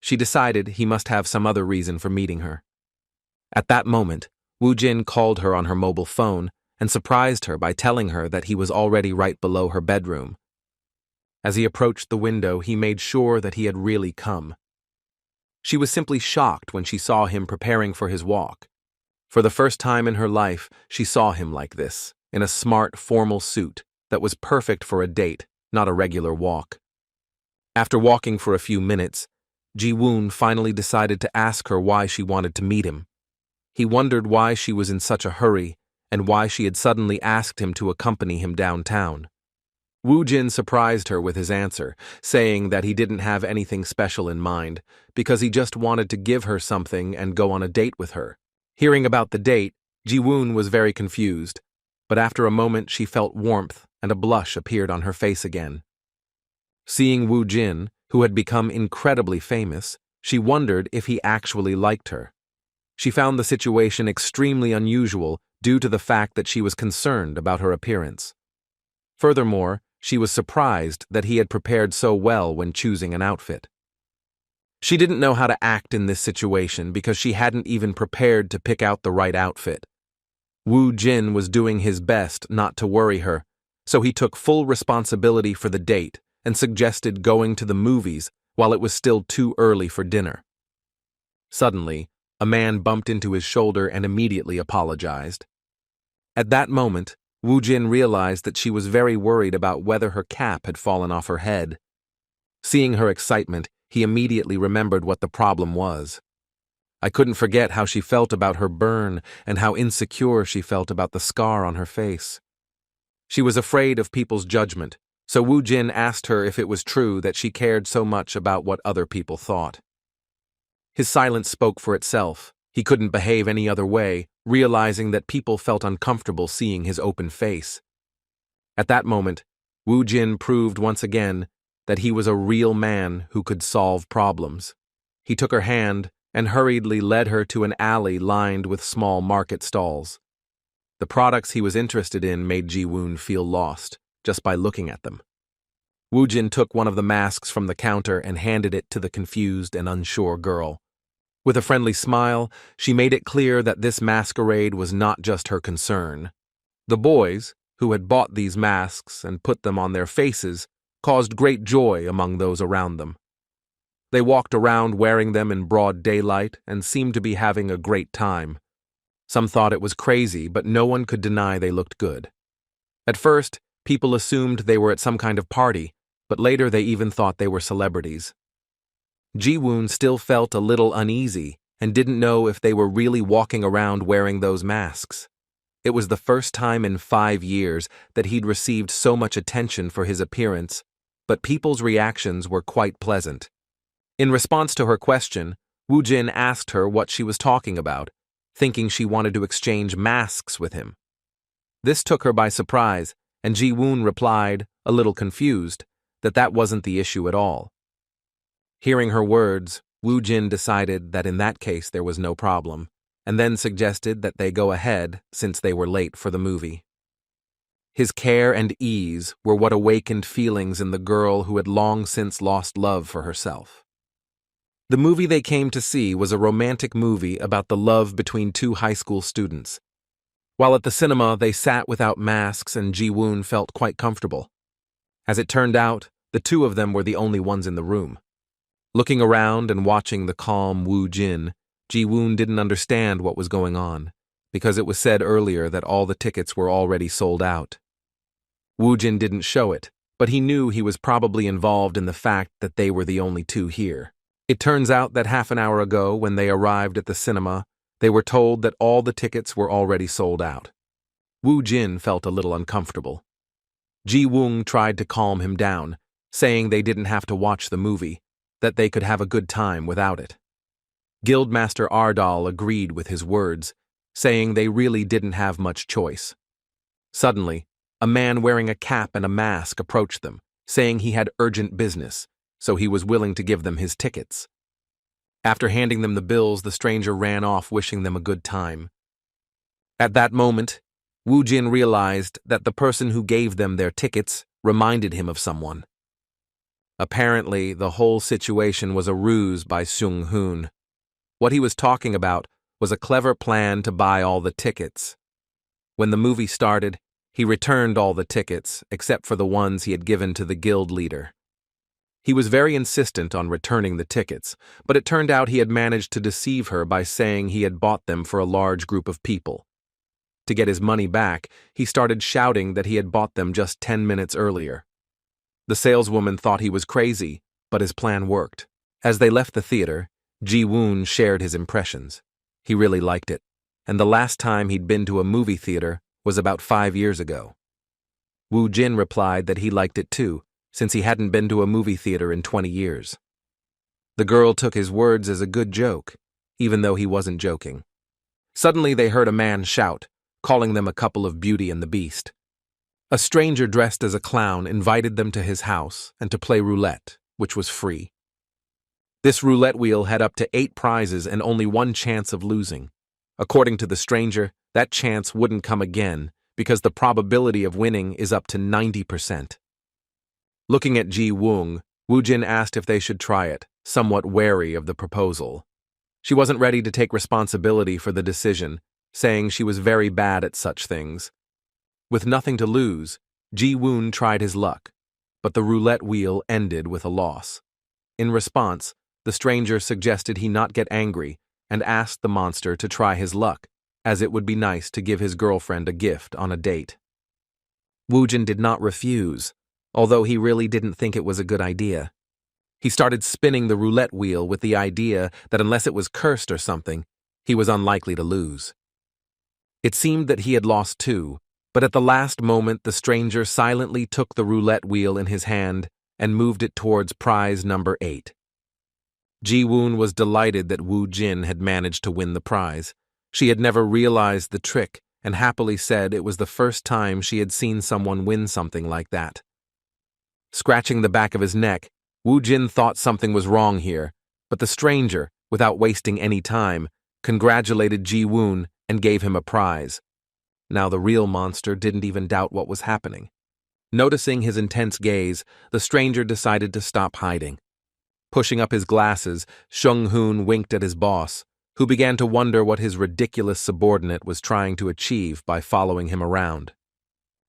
She decided he must have some other reason for meeting her. At that moment, Woo Jin called her on her mobile phone and surprised her by telling her that he was already right below her bedroom. As he approached the window, he made sure that he had really come. She was simply shocked when she saw him preparing for his walk. For the first time in her life, she saw him like this, in a smart, formal suit that was perfect for a date, not a regular walk. After walking for a few minutes, Ji Woon finally decided to ask her why she wanted to meet him. He wondered why she was in such a hurry and why she had suddenly asked him to accompany him downtown. Woo Jin surprised her with his answer, saying that he didn't have anything special in mind, because he just wanted to give her something and go on a date with her. Hearing about the date, Ji Woon was very confused, but after a moment she felt warmth and a blush appeared on her face again. Seeing Woo Jin, who had become incredibly famous, she wondered if he actually liked her. She found the situation extremely unusual due to the fact that she was concerned about her appearance. Furthermore, she was surprised that he had prepared so well when choosing an outfit. She didn't know how to act in this situation because she hadn't even prepared to pick out the right outfit. Woo Jin was doing his best not to worry her, so he took full responsibility for the date and suggested going to the movies while it was still too early for dinner. Suddenly, a man bumped into his shoulder and immediately apologized. At that moment, Woo Jin realized that she was very worried about whether her cap had fallen off her head. Seeing her excitement, he immediately remembered what the problem was. I couldn't forget how she felt about her burn and how insecure she felt about the scar on her face. She was afraid of people's judgment, so Woo Jin asked her if it was true that she cared so much about what other people thought. His silence spoke for itself. He couldn't behave any other way, realizing that people felt uncomfortable seeing his open face. At that moment, Woo Jin proved once again that he was a real man who could solve problems. He took her hand and hurriedly led her to an alley lined with small market stalls. The products he was interested in made Ji Woon feel lost, just by looking at them. Woo Jin took one of the masks from the counter and handed it to the confused and unsure girl. With a friendly smile, she made it clear that this masquerade was not just her concern. The boys, who had bought these masks and put them on their faces, caused great joy among those around them. They walked around wearing them in broad daylight and seemed to be having a great time. Some thought it was crazy, but no one could deny they looked good. At first, people assumed they were at some kind of party, but later they even thought they were celebrities. Ji Woon still felt a little uneasy and didn't know if they were really walking around wearing those masks. It was the first time in 5 years that he'd received so much attention for his appearance, but people's reactions were quite pleasant. In response to her question, Woo Jin asked her what she was talking about, thinking she wanted to exchange masks with him. This took her by surprise, and Ji Woon replied, a little confused, that wasn't the issue at all. Hearing her words, Woo Jin decided that in that case there was no problem, and then suggested that they go ahead since they were late for the movie. His care and ease were what awakened feelings in the girl who had long since lost love for herself. The movie they came to see was a romantic movie about the love between 2 high school students. While at the cinema, they sat without masks and Ji Woon felt quite comfortable. As it turned out, the 2 of them were the only ones in the room. Looking around and watching the calm Woo Jin, Ji Woon didn't understand what was going on, because it was said earlier that all the tickets were already sold out. Woo Jin didn't show it, but he knew he was probably involved in the fact that they were the only 2 here. It turns out that half an hour ago, when they arrived at the cinema, they were told that all the tickets were already sold out. Woo Jin felt a little uncomfortable. Ji Woon tried to calm him down, saying they didn't have to watch the movie, that they could have a good time without it. Guildmaster Ardal agreed with his words, saying they really didn't have much choice. Suddenly, a man wearing a cap and a mask approached them, saying he had urgent business, so he was willing to give them his tickets. After handing them the bills, the stranger ran off wishing them a good time. At that moment, Woo Jin realized that the person who gave them their tickets reminded him of someone. Apparently, the whole situation was a ruse by Seung Hoon. What he was talking about was a clever plan to buy all the tickets. When the movie started, he returned all the tickets, except for the ones he had given to the guild leader. He was very insistent on returning the tickets, but it turned out he had managed to deceive her by saying he had bought them for a large group of people. To get his money back, he started shouting that he had bought them just 10 minutes earlier. The saleswoman thought he was crazy, but his plan worked. As they left the theater, Ji Woon shared his impressions. He really liked it, and the last time he'd been to a movie theater was about 5 years ago. Woo Jin replied that he liked it too, since he hadn't been to a movie theater in 20 years. The girl took his words as a good joke, even though he wasn't joking. Suddenly they heard a man shout, calling them a couple of Beauty and the Beast. A stranger dressed as a clown invited them to his house and to play roulette, which was free. This roulette wheel had up to 8 prizes and only 1 chance of losing. According to the stranger, that chance wouldn't come again because the probability of winning is up to 90%. Looking at Ji Woon, Woo Jin asked if they should try it, somewhat wary of the proposal. She wasn't ready to take responsibility for the decision, saying she was very bad at such things. With nothing to lose, Ji Woon tried his luck, but the roulette wheel ended with a loss. In response, the stranger suggested he not get angry and asked the monster to try his luck, as it would be nice to give his girlfriend a gift on a date. Woo Jin did not refuse, although he really didn't think it was a good idea. He started spinning the roulette wheel with the idea that unless it was cursed or something, he was unlikely to lose. It seemed that he had lost too, but at the last moment the stranger silently took the roulette wheel in his hand and moved it towards prize number 8. Ji Woon was delighted that Woo Jin had managed to win the prize. She had never realized the trick and happily said it was the first time she had seen someone win something like that. Scratching the back of his neck, Woo Jin thought something was wrong here, but the stranger, without wasting any time, congratulated Ji Woon and gave him a prize. Now the real monster didn't even doubt what was happening. Noticing his intense gaze, the stranger decided to stop hiding. Pushing up his glasses, Seung Hoon winked at his boss, who began to wonder what his ridiculous subordinate was trying to achieve by following him around.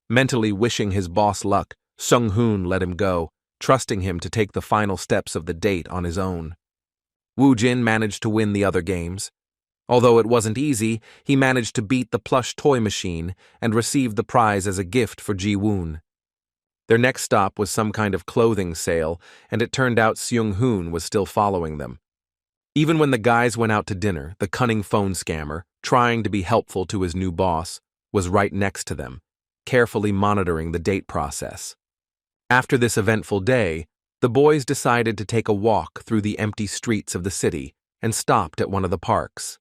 Mentally wishing his boss luck, Seung Hoon let him go, trusting him to take the final steps of the date on his own. Woo Jin managed to win the other games. Although it wasn't easy, he managed to beat the plush toy machine and received the prize as a gift for Ji Woon. Their next stop was some kind of clothing sale, and it turned out Seung Hoon was still following them. Even when the guys went out to dinner, the cunning phone scammer, trying to be helpful to his new boss, was right next to them, carefully monitoring the date process. After this eventful day, the boys decided to take a walk through the empty streets of the city and stopped at one of the parks.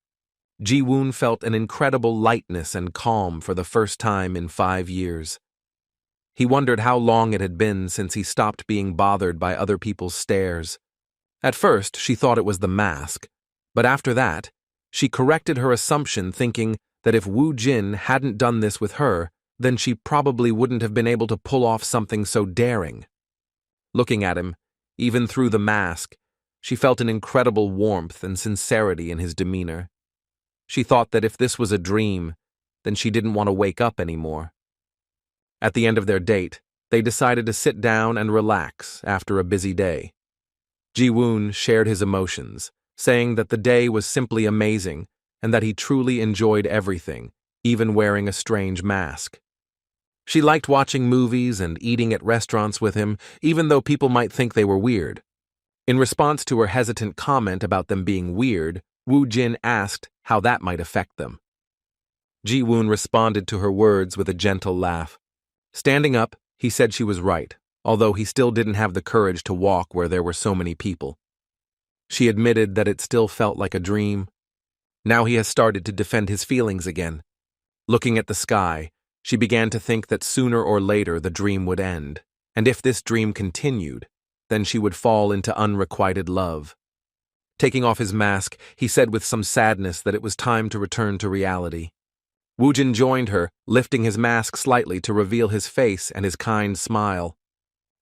Ji Woon felt an incredible lightness and calm for the first time in 5 years. He wondered how long it had been since he stopped being bothered by other people's stares. At first, she thought it was the mask, but after that, she corrected her assumption thinking that if Woo Jin hadn't done this with her, then she probably wouldn't have been able to pull off something so daring. Looking at him, even through the mask, she felt an incredible warmth and sincerity in his demeanor. She thought that if this was a dream, then she didn't want to wake up anymore. At the end of their date, they decided to sit down and relax after a busy day. Ji Woon shared his emotions, saying that the day was simply amazing and that he truly enjoyed everything, even wearing a strange mask. She liked watching movies and eating at restaurants with him, even though people might think they were weird. In response to her hesitant comment about them being weird, Woo Jin asked how that might affect them. Ji Woon responded to her words with a gentle laugh. Standing up, he said she was right, although he still didn't have the courage to walk where there were so many people. She admitted that it still felt like a dream. Now he has started to defend his feelings again. Looking at the sky, she began to think that sooner or later the dream would end, and if this dream continued, then she would fall into unrequited love. Taking off his mask, he said with some sadness that it was time to return to reality. Woojin joined her, lifting his mask slightly to reveal his face and his kind smile.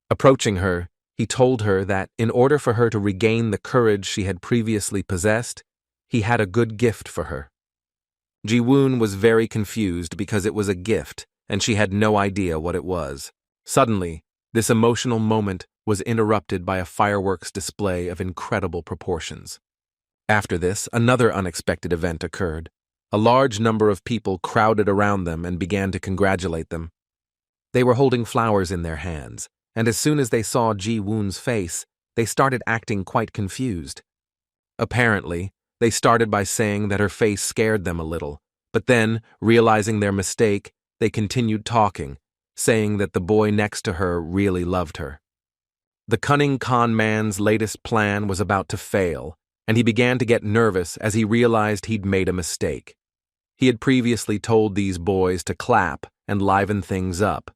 Approaching her, he told her that in order for her to regain the courage she had previously possessed, he had a good gift for her. Ji Woon was very confused because it was a gift, and she had no idea what it was. Suddenly, this emotional moment was interrupted by a fireworks display of incredible proportions. After this, another unexpected event occurred. A large number of people crowded around them and began to congratulate them. They were holding flowers in their hands, and as soon as they saw Ji Woon's face, they started acting quite confused. Apparently, they started by saying that her face scared them a little, but then, realizing their mistake, they continued talking, saying that the boy next to her really loved her. The cunning con man's latest plan was about to fail, and he began to get nervous as he realized he'd made a mistake. He had previously told these boys to clap and liven things up,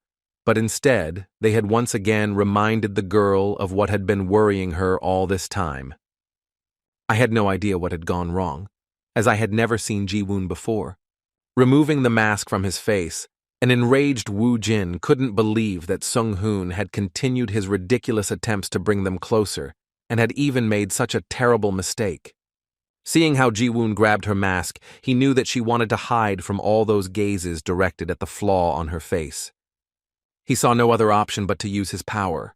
but instead, they had once again reminded the girl of what had been worrying her all this time. I had no idea what had gone wrong, as I had never seen Ji Woon before. Removing the mask from his face, an enraged Woo Jin couldn't believe that Sung Hoon had continued his ridiculous attempts to bring them closer, and had even made such a terrible mistake. Seeing how Ji Woon grabbed her mask, he knew that she wanted to hide from all those gazes directed at the flaw on her face. He saw no other option but to use his power.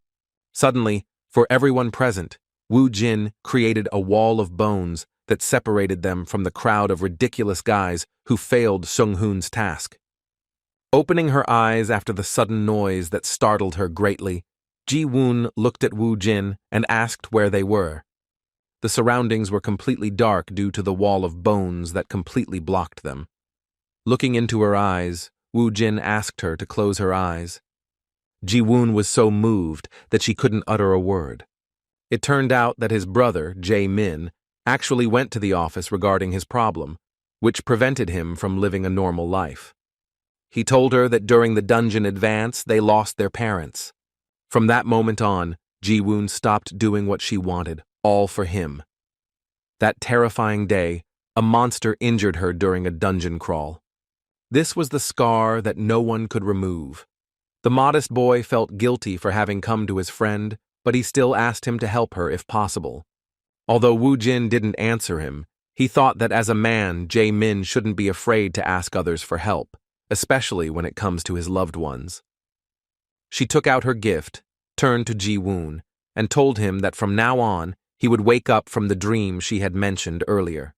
Suddenly, for everyone present, Woo Jin created a wall of bones that separated them from the crowd of ridiculous guys who failed Sung Hoon's task. Opening her eyes after the sudden noise that startled her greatly, Ji Woon looked at Woo Jin and asked where they were. The surroundings were completely dark due to the wall of bones that completely blocked them. Looking into her eyes, Woo Jin asked her to close her eyes. Ji Woon was so moved that she couldn't utter a word. It turned out that his brother, Jae-min, actually went to the office regarding his problem, which prevented him from living a normal life. He told her that during the dungeon advance, they lost their parents. From that moment on, Ji Woon stopped doing what she wanted, all for him. That terrifying day, a monster injured her during a dungeon crawl. This was the scar that no one could remove. The modest boy felt guilty for having come to his friend, but he still asked him to help her if possible. Although Woo Jin didn't answer him, he thought that as a man, Jae-min shouldn't be afraid to ask others for help, especially when it comes to his loved ones. She took out her gift, turned to Ji Woon, and told him that from now on, he would wake up from the dream she had mentioned earlier.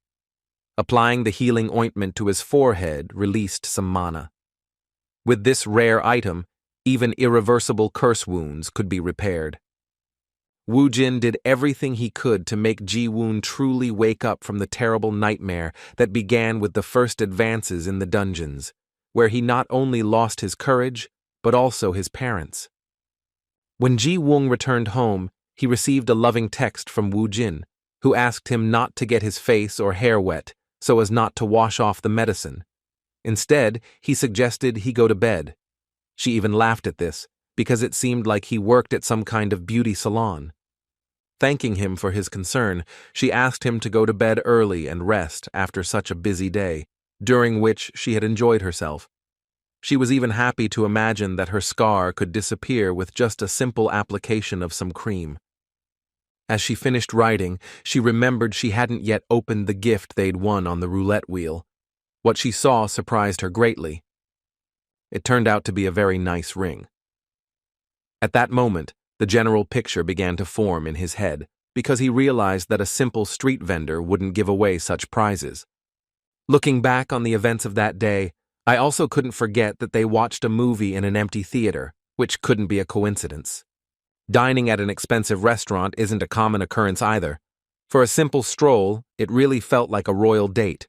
Applying the healing ointment to his forehead released some mana. With this rare item, even irreversible curse wounds could be repaired. Woo Jin did everything he could to make Ji Woon truly wake up from the terrible nightmare that began with the first advances in the dungeons, where he not only lost his courage, but also his parents. When Ji Woon returned home, he received a loving text from Woo Jin, who asked him not to get his face or hair wet so as not to wash off the medicine. Instead, he suggested he go to bed. She even laughed at this, because it seemed like he worked at some kind of beauty salon. Thanking him for his concern, she asked him to go to bed early and rest after such a busy day, during which she had enjoyed herself. She was even happy to imagine that her scar could disappear with just a simple application of some cream. As she finished writing, she remembered she hadn't yet opened the gift they'd won on the roulette wheel. What she saw surprised her greatly. It turned out to be a very nice ring. At that moment, the general picture began to form in his head, because he realized that a simple street vendor wouldn't give away such prizes. Looking back on the events of that day, I also couldn't forget that they watched a movie in an empty theater, which couldn't be a coincidence. Dining at an expensive restaurant isn't a common occurrence either. For a simple stroll, it really felt like a royal date.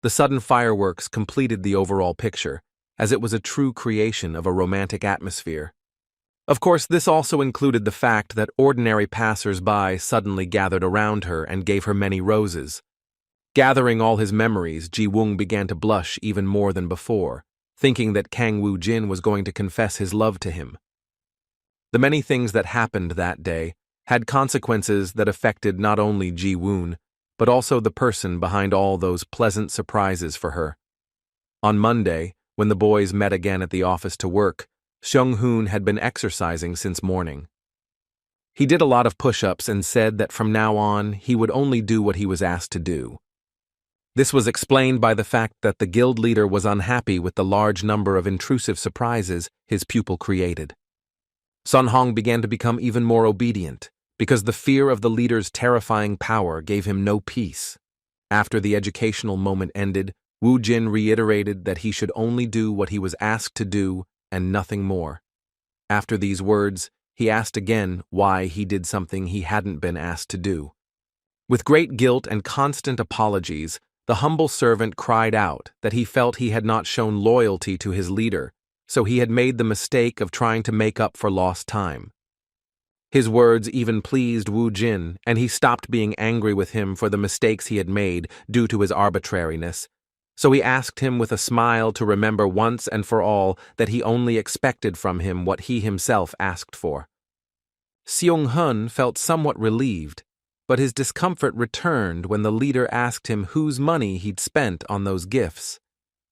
The sudden fireworks completed the overall picture, as it was a true creation of a romantic atmosphere. Of course, this also included the fact that ordinary passers-by suddenly gathered around her and gave her many roses. Gathering all his memories, Ji Woon began to blush even more than before, thinking that Kang Woo-jin was going to confess his love to him. The many things that happened that day had consequences that affected not only Ji Woon, but also the person behind all those pleasant surprises for her. On Monday, when the boys met again at the office to work, Seung-hoon had been exercising since morning. He did a lot of push-ups and said that from now on he would only do what he was asked to do. This was explained by the fact that the guild leader was unhappy with the large number of intrusive surprises his pupil created. Sun Hong began to become even more obedient, because the fear of the leader's terrifying power gave him no peace. After the educational moment ended, Woo Jin reiterated that he should only do what he was asked to do and nothing more. After these words, he asked again why he did something he hadn't been asked to do. With great guilt and constant apologies, the humble servant cried out that he felt he had not shown loyalty to his leader, so he had made the mistake of trying to make up for lost time. His words even pleased Woo Jin, and he stopped being angry with him for the mistakes he had made due to his arbitrariness. So he asked him with a smile to remember once and for all that he only expected from him what he himself asked for. Seung-hoon felt somewhat relieved, but his discomfort returned when the leader asked him whose money he'd spent on those gifts.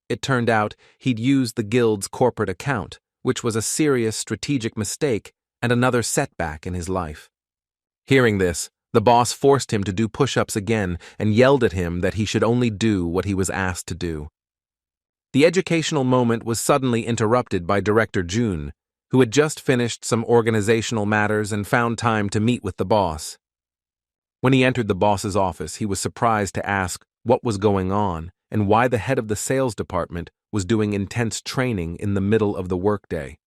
It turned out he'd used the guild's corporate account, which was a serious strategic mistake and another setback in his life. Hearing this, the boss forced him to do push-ups again and yelled at him that he should only do what he was asked to do. The educational moment was suddenly interrupted by Director Jun, who had just finished some organizational matters and found time to meet with the boss. When he entered the boss's office, he was surprised to ask what was going on and why the head of the sales department was doing intense training in the middle of the workday.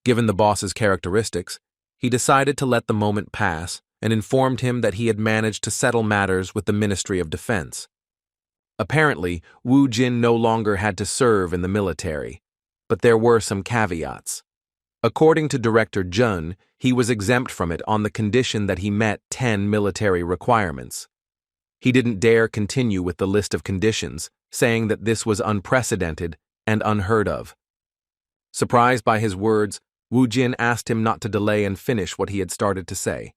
Given the boss's characteristics, he decided to let the moment pass and informed him that he had managed to settle matters with the Ministry of Defense. Apparently, Woo Jin no longer had to serve in the military, but there were some caveats. According to Director Jun, he was exempt from it on the condition that he met 10 military requirements. He didn't dare continue with the list of conditions, saying that this was unprecedented and unheard of. Surprised by his words, Woo Jin asked him not to delay and finish what he had started to say.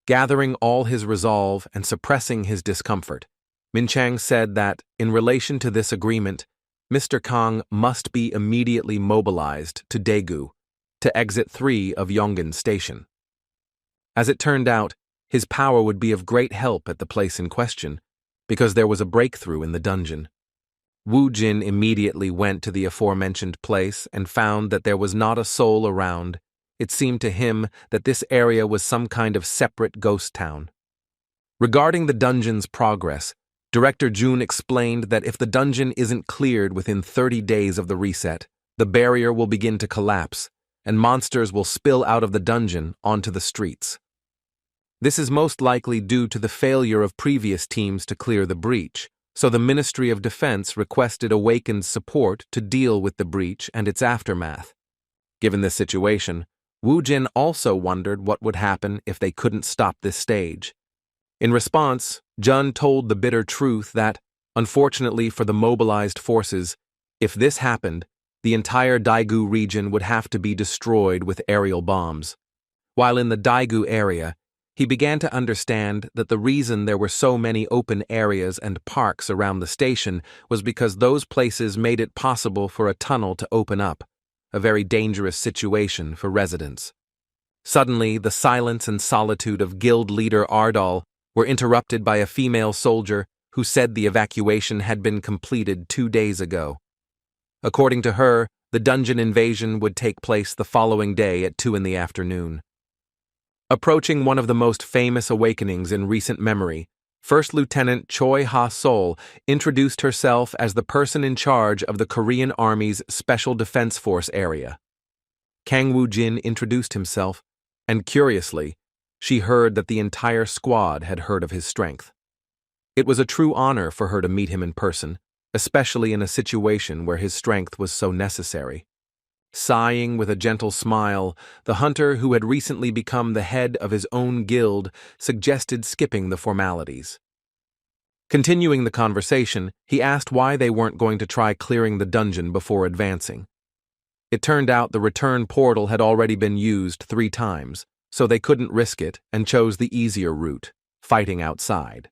Gathering all his resolve and suppressing his discomfort, Min Chang said that, in relation to this agreement, Mr. Kang must be immediately mobilized to Daegu, to exit 3 of Yongin Station. As it turned out, his power would be of great help at the place in question, because there was a breakthrough in the dungeon. Woo Jin immediately went to the aforementioned place and found that there was not a soul around. It seemed to him that this area was some kind of separate ghost town. Regarding the dungeon's progress, Director Jun explained that if the dungeon isn't cleared within 30 days of the reset, the barrier will begin to collapse, and monsters will spill out of the dungeon onto the streets. This is most likely due to the failure of previous teams to clear the breach, so the Ministry of Defense requested Awakened's support to deal with the breach and its aftermath. Given this situation, Woo Jin also wondered what would happen if they couldn't stop this stage. In response, Jun told the bitter truth that, unfortunately for the mobilized forces, if this happened, the entire Daegu region would have to be destroyed with aerial bombs. While in the Daegu area, he began to understand that the reason there were so many open areas and parks around the station was because those places made it possible for a tunnel to open up, a very dangerous situation for residents. Suddenly, the silence and solitude of guild leader Ardal were interrupted by a female soldier who said the evacuation had been completed 2 days ago. According to her, the dungeon invasion would take place the following day at 2 in the afternoon. Approaching one of the most famous awakenings in recent memory, First Lieutenant Choi Ha-sol introduced herself as the person in charge of the Korean Army's Special Defense Force area. Kang Woo-jin introduced himself, And curiously, she heard that the entire squad had heard of his strength. It was a true honor for her to meet him in person, especially in a situation where his strength was so necessary. Sighing with a gentle smile, the hunter who had recently become the head of his own guild suggested skipping the formalities. Continuing the conversation, he asked why they weren't going to try clearing the dungeon before advancing. It turned out the return portal had already been used 3 times, so they couldn't risk it and chose the easier route, fighting outside.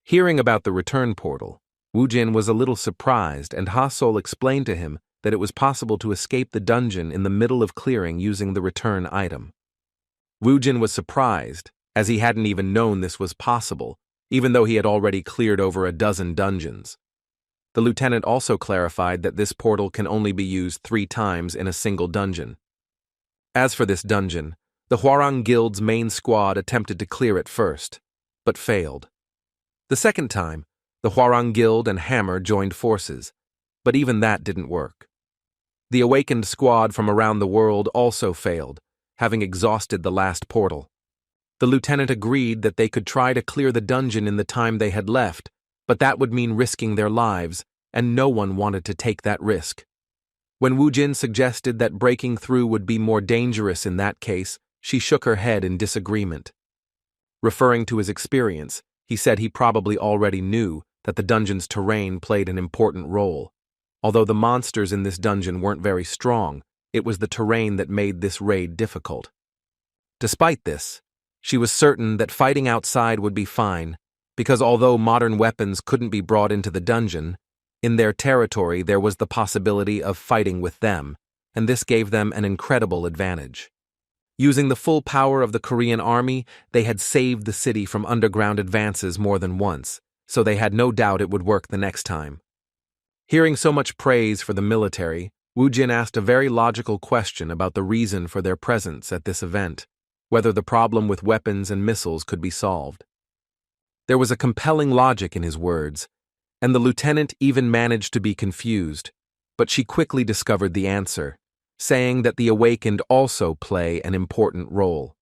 Hearing about the return portal, Wu Jin was a little surprised, and Ha Sol explained to him that it was possible to escape the dungeon in the middle of clearing using the return item. Wu Jin was surprised, as he hadn't even known this was possible, even though he had already cleared over a dozen dungeons. The lieutenant also clarified that this portal can only be used 3 times in a single dungeon. As for this dungeon, the Hwarang Guild's main squad attempted to clear it first, but failed. The second time, the Hwarang Guild and Hammer joined forces, but even that didn't work. The awakened squad from around the world also failed, having exhausted the last portal. The lieutenant agreed that they could try to clear the dungeon in the time they had left, but that would mean risking their lives, and no one wanted to take that risk. When Wu Jin suggested that breaking through would be more dangerous in that case, she shook her head in disagreement. Referring to his experience, he said he probably already knew that the dungeon's terrain played an important role. Although the monsters in this dungeon weren't very strong, it was the terrain that made this raid difficult. Despite this, she was certain that fighting outside would be fine, because although modern weapons couldn't be brought into the dungeon, in their territory there was the possibility of fighting with them, and this gave them an incredible advantage. Using the full power of the Korean army, they had saved the city from underground advances more than once, so they had no doubt it would work the next time. Hearing so much praise for the military, Wu Jin asked a very logical question about the reason for their presence at this event, whether the problem with weapons and missiles could be solved. There was a compelling logic in his words, and the lieutenant even managed to be confused, but she quickly discovered the answer, saying that the awakened also play an important role.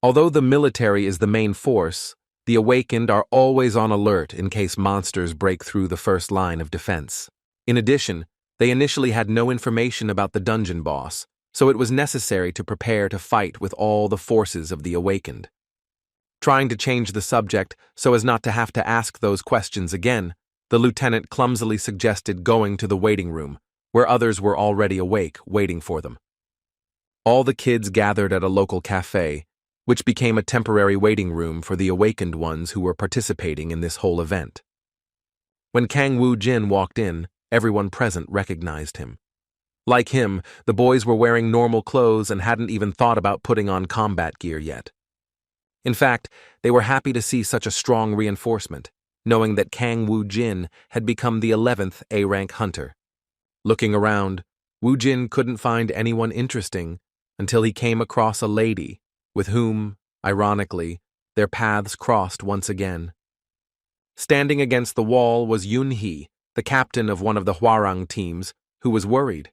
Although the military is the main force, the awakened are always on alert in case monsters break through the first line of defense. In addition, they initially had no information about the dungeon boss, so it was necessary to prepare to fight with all the forces of the awakened. Trying to change the subject so as not to have to ask those questions again, the lieutenant clumsily suggested going to the waiting room, where others were already awake, waiting for them. All the kids gathered at a local cafe, which became a temporary waiting room for the awakened ones who were participating in this whole event. When Kang Wu Jin walked in, everyone present recognized him. Like him, the boys were wearing normal clothes and hadn't even thought about putting on combat gear yet. In fact, they were happy to see such a strong reinforcement, knowing that Kang Wu Jin had become the 11th A-rank hunter. Looking around, Wu Jin couldn't find anyone interesting until he came across a lady, with whom, ironically, their paths crossed once again. Standing against the wall was Yun Hee, the captain of one of the Hwarang teams, who was worried.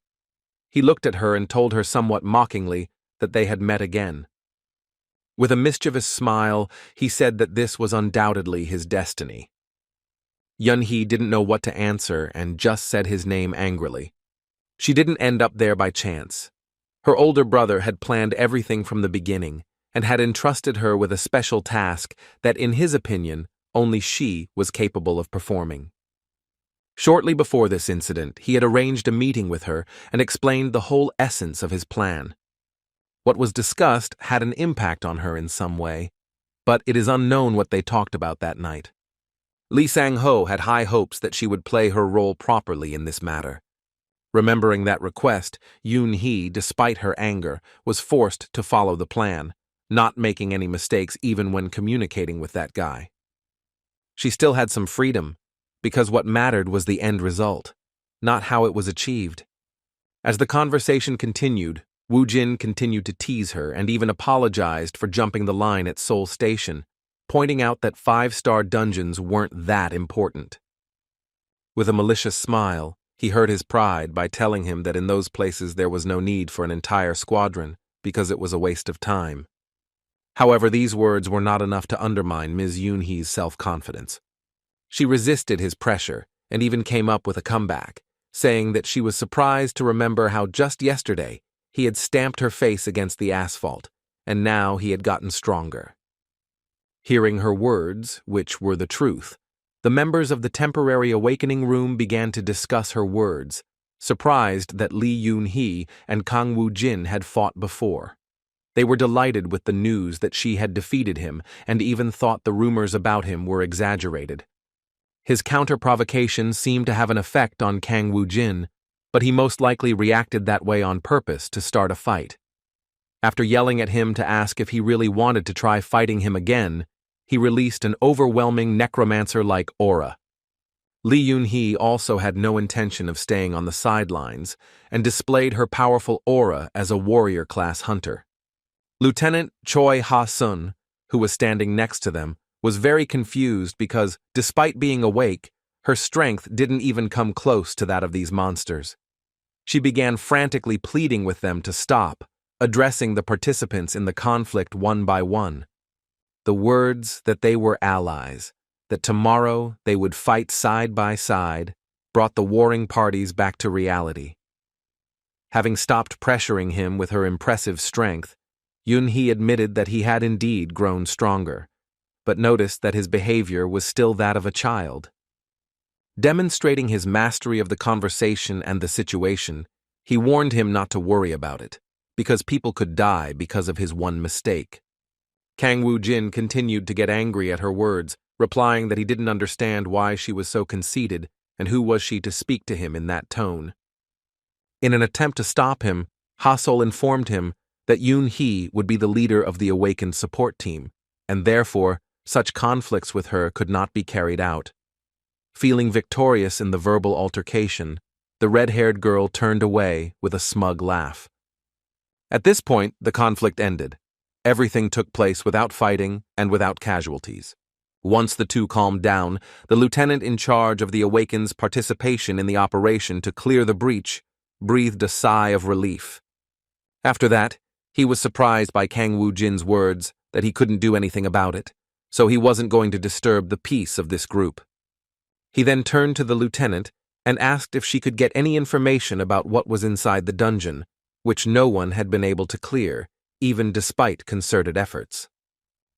He looked at her and told her somewhat mockingly that they had met again. With a mischievous smile, he said that this was undoubtedly his destiny. Yun Hee didn't know what to answer and just said his name angrily. She didn't end up there by chance. Her older brother had planned everything from the beginning and had entrusted her with a special task that, in his opinion, only she was capable of performing. Shortly before this incident, he had arranged a meeting with her and explained the whole essence of his plan. What was discussed had an impact on her in some way, but it is unknown what they talked about that night. Lee Sang-ho had high hopes that she would play her role properly in this matter. Remembering that request, Yun Hee, despite her anger, was forced to follow the plan, not making any mistakes even when communicating with that guy. She still had some freedom, because what mattered was the end result, not how it was achieved. As the conversation continued, Wu Jin continued to tease her and even apologized for jumping the line at Seoul Station, pointing out that 5-star dungeons weren't that important. With a malicious smile, he hurt his pride by telling him that in those places there was no need for an entire squadron, because it was a waste of time. However, these words were not enough to undermine Ms. Yoon-hee's self-confidence. She resisted his pressure and even came up with a comeback, saying that she was surprised to remember how just yesterday he had stamped her face against the asphalt, and now he had gotten stronger. Hearing her words, which were the truth, the members of the temporary awakening room began to discuss her words, surprised that Lee Yoon-hee and Kang Woo-jin had fought before. They were delighted with the news that she had defeated him and even thought the rumors about him were exaggerated. His counter-provocation seemed to have an effect on Kang Woo-jin, but he most likely reacted that way on purpose to start a fight. After yelling at him to ask if he really wanted to try fighting him again, he released an overwhelming necromancer-like aura. Lee Yoon-hee also had no intention of staying on the sidelines and displayed her powerful aura as a warrior-class hunter. Lieutenant Choi Ha-sun, who was standing next to them, was very confused because, despite being awake, her strength didn't even come close to that of these monsters. She began frantically pleading with them to stop, addressing the participants in the conflict one by one. The words that they were allies, that tomorrow they would fight side by side, brought the warring parties back to reality. Having stopped pressuring him with her impressive strength, Yoon-hee admitted that he had indeed grown stronger, but noticed that his behavior was still that of a child. Demonstrating his mastery of the conversation and the situation, he warned him not to worry about it, because people could die because of his one mistake. Kang Woo-jin continued to get angry at her words, replying that he didn't understand why she was so conceited and who was she to speak to him in that tone. In an attempt to stop him, Ha-sol informed him that Yoon-hee would be the leader of the awakened support team, and therefore such conflicts with her could not be carried out. Feeling victorious in the verbal altercation, the red-haired girl turned away with a smug laugh. At this point, the conflict ended. Everything took place without fighting and without casualties. Once the two calmed down, the lieutenant in charge of the Awakened's participation in the operation to clear the breach breathed a sigh of relief. After that, he was surprised by Kang Woo-jin's words that he couldn't do anything about it, so he wasn't going to disturb the peace of this group. He then turned to the lieutenant and asked if she could get any information about what was inside the dungeon, which no one had been able to clear, even despite concerted efforts.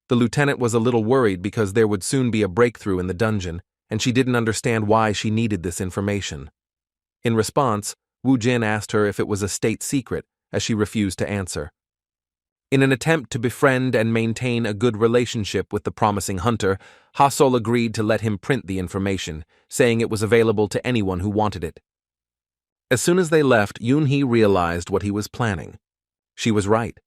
The lieutenant was a little worried because there would soon be a breakthrough in the dungeon, and she didn't understand why she needed this information. In response, Woo-jin asked her if it was a state secret, as she refused to answer. In an attempt to befriend and maintain a good relationship with the promising hunter, Ha-sol agreed to let him print the information, saying it was available to anyone who wanted it. As soon as they left, Yoon-hee realized what he was planning. She was right,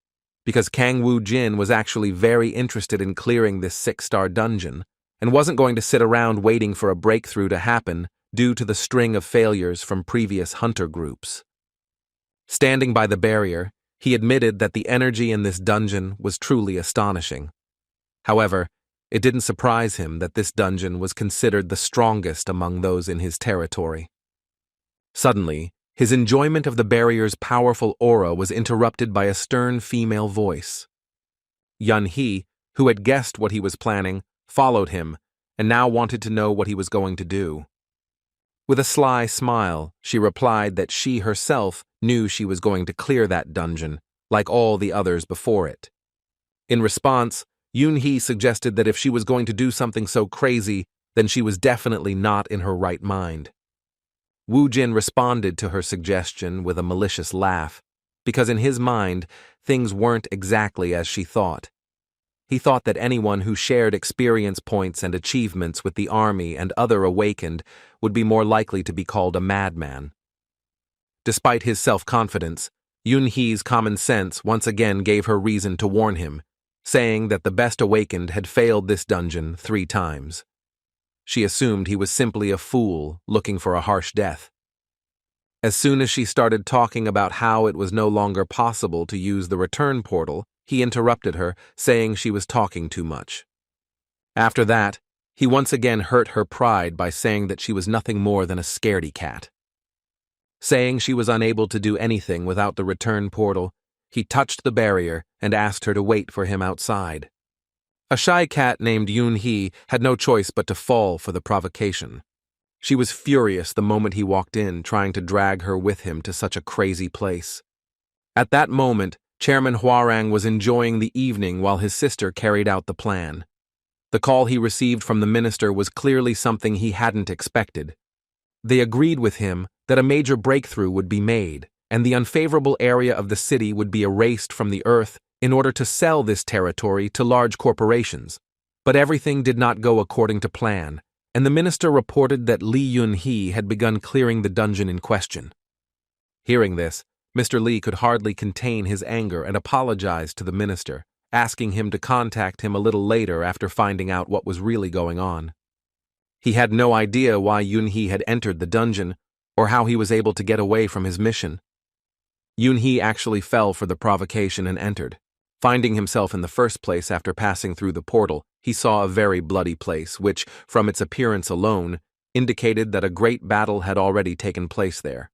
because Kang Woo-jin was actually very interested in clearing this 6-star dungeon, and wasn't going to sit around waiting for a breakthrough to happen due to the string of failures from previous hunter groups. Standing by the barrier, he admitted that the energy in this dungeon was truly astonishing. However, it didn't surprise him that this dungeon was considered the strongest among those in his territory. Suddenly, his enjoyment of the barrier's powerful aura was interrupted by a stern female voice. Yun-hee, who had guessed what he was planning, followed him, and now wanted to know what he was going to do. With a sly smile, she replied that she herself knew she was going to clear that dungeon, like all the others before it. In response, Yoon-hee suggested that if she was going to do something so crazy, then she was definitely not in her right mind. Woo-jin responded to her suggestion with a malicious laugh, because in his mind, things weren't exactly as she thought. He thought that anyone who shared experience points and achievements with the army and other awakened would be more likely to be called a madman. Despite his self-confidence, Yoon-hee's common sense once again gave her reason to warn him, saying that the best awakened had failed this dungeon 3 times. She assumed he was simply a fool looking for a harsh death. As soon as she started talking about how it was no longer possible to use the return portal, he interrupted her, saying she was talking too much. After that, he once again hurt her pride by saying that she was nothing more than a scaredy cat. Saying she was unable to do anything without the return portal, He touched the barrier and asked her to wait for him outside. A shy cat named Yoon-hee had no choice but to fall for the provocation. She was furious the moment he walked in, trying to drag her with him to such a crazy place. At that moment, Chairman Hwarang was enjoying the evening while his sister carried out the plan. The call he received from the minister was clearly something he hadn't expected. They agreed with him that a major breakthrough would be made, and the unfavorable area of the city would be erased from the earth in order to sell this territory to large corporations. But everything did not go according to plan, and the minister reported that Lee Yun-hee had begun clearing the dungeon in question. Hearing this, Mr. Lee could hardly contain his anger and apologized to the minister, asking him to contact him a little later after finding out what was really going on. He had no idea why Yun-hee had entered the dungeon, or how he was able to get away from his mission. Yun-hee actually fell for the provocation and entered. Finding himself in the first place after passing through the portal, he saw a very bloody place, which, from its appearance alone, indicated that a great battle had already taken place there.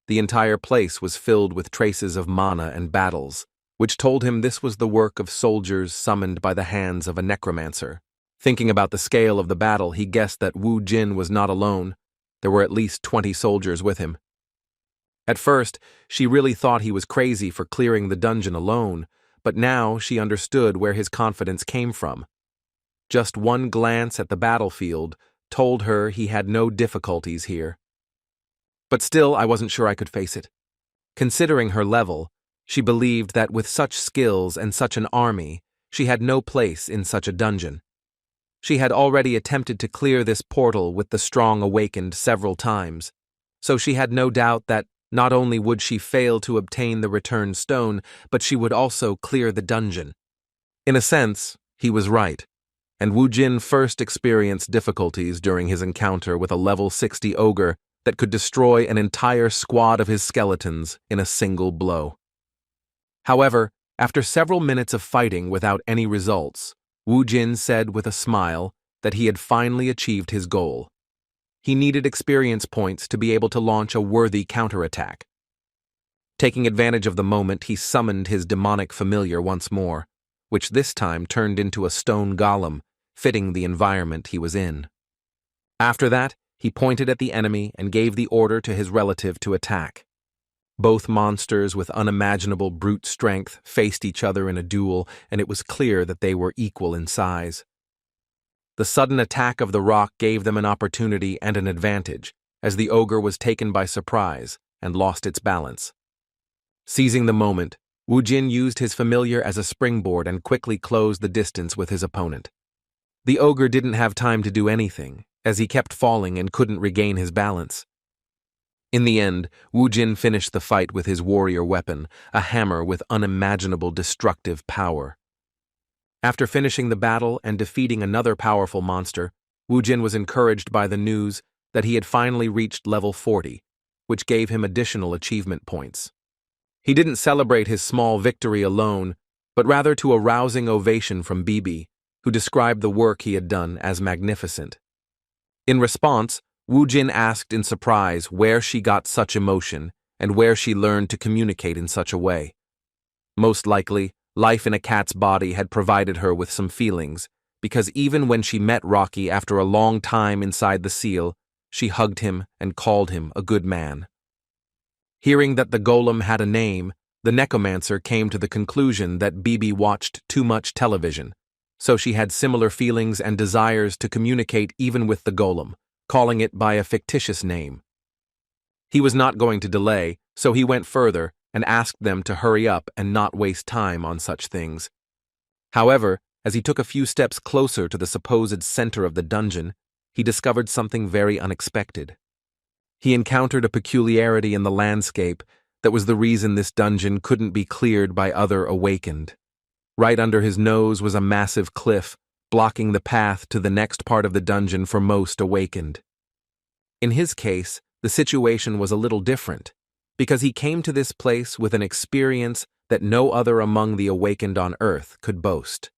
The entire place was filled with traces of mana and battles, which told him this was the work of soldiers summoned by the hands of a necromancer. Thinking about the scale of the battle, he guessed that Wu Jin was not alone. There were at least 20 soldiers with him. At first, she really thought he was crazy for clearing the dungeon alone, but now she understood where his confidence came from. Just one glance at the battlefield told her he had no difficulties here. But still, I wasn't sure I could face it. Considering her level, she believed that with such skills and such an army, she had no place in such a dungeon. She had already attempted to clear this portal with the Strong Awakened several times, so she had no doubt that not only would she fail to obtain the returned stone, but she would also clear the dungeon. In a sense, he was right, and Wu Jin first experienced difficulties during his encounter with a level 60 ogre that could destroy an entire squad of his skeletons in a single blow. However, after several minutes of fighting without any results, Wu Jin said with a smile that he had finally achieved his goal. He needed experience points to be able to launch a worthy counterattack. Taking advantage of the moment, he summoned his demonic familiar once more, which this time turned into a stone golem, fitting the environment he was in. After that, he pointed at the enemy and gave the order to his relative to attack. Both monsters with unimaginable brute strength faced each other in a duel, and it was clear that they were equal in size. The sudden attack of the rock gave them an opportunity and an advantage, as the ogre was taken by surprise and lost its balance. Seizing the moment, Wu Jin used his familiar as a springboard and quickly closed the distance with his opponent. The ogre didn't have time to do anything, as he kept falling and couldn't regain his balance. In the end, Wu Jin finished the fight with his warrior weapon, a hammer with unimaginable destructive power. After finishing the battle and defeating another powerful monster, Wu Jin was encouraged by the news that he had finally reached level 40, which gave him additional achievement points. He didn't celebrate his small victory alone, but rather to a rousing ovation from Bibi, who described the work he had done as magnificent. In response, Wu Jin asked in surprise where she got such emotion and where she learned to communicate in such a way. Most likely, life in a cat's body had provided her with some feelings, because even when she met Rocky after a long time inside the seal, she hugged him and called him a good man. Hearing that the golem had a name, the Necromancer came to the conclusion that Bibi watched too much television, so she had similar feelings and desires to communicate even with the golem, calling it by a fictitious name. He was not going to delay, so he went further and asked them to hurry up and not waste time on such things. However, as he took a few steps closer to the supposed center of the dungeon, he discovered something very unexpected. He encountered a peculiarity in the landscape that was the reason this dungeon couldn't be cleared by other awakened. Right under his nose was a massive cliff, blocking the path to the next part of the dungeon for most awakened. In his case, the situation was a little different, because he came to this place with an experience that no other among the awakened on Earth could boast.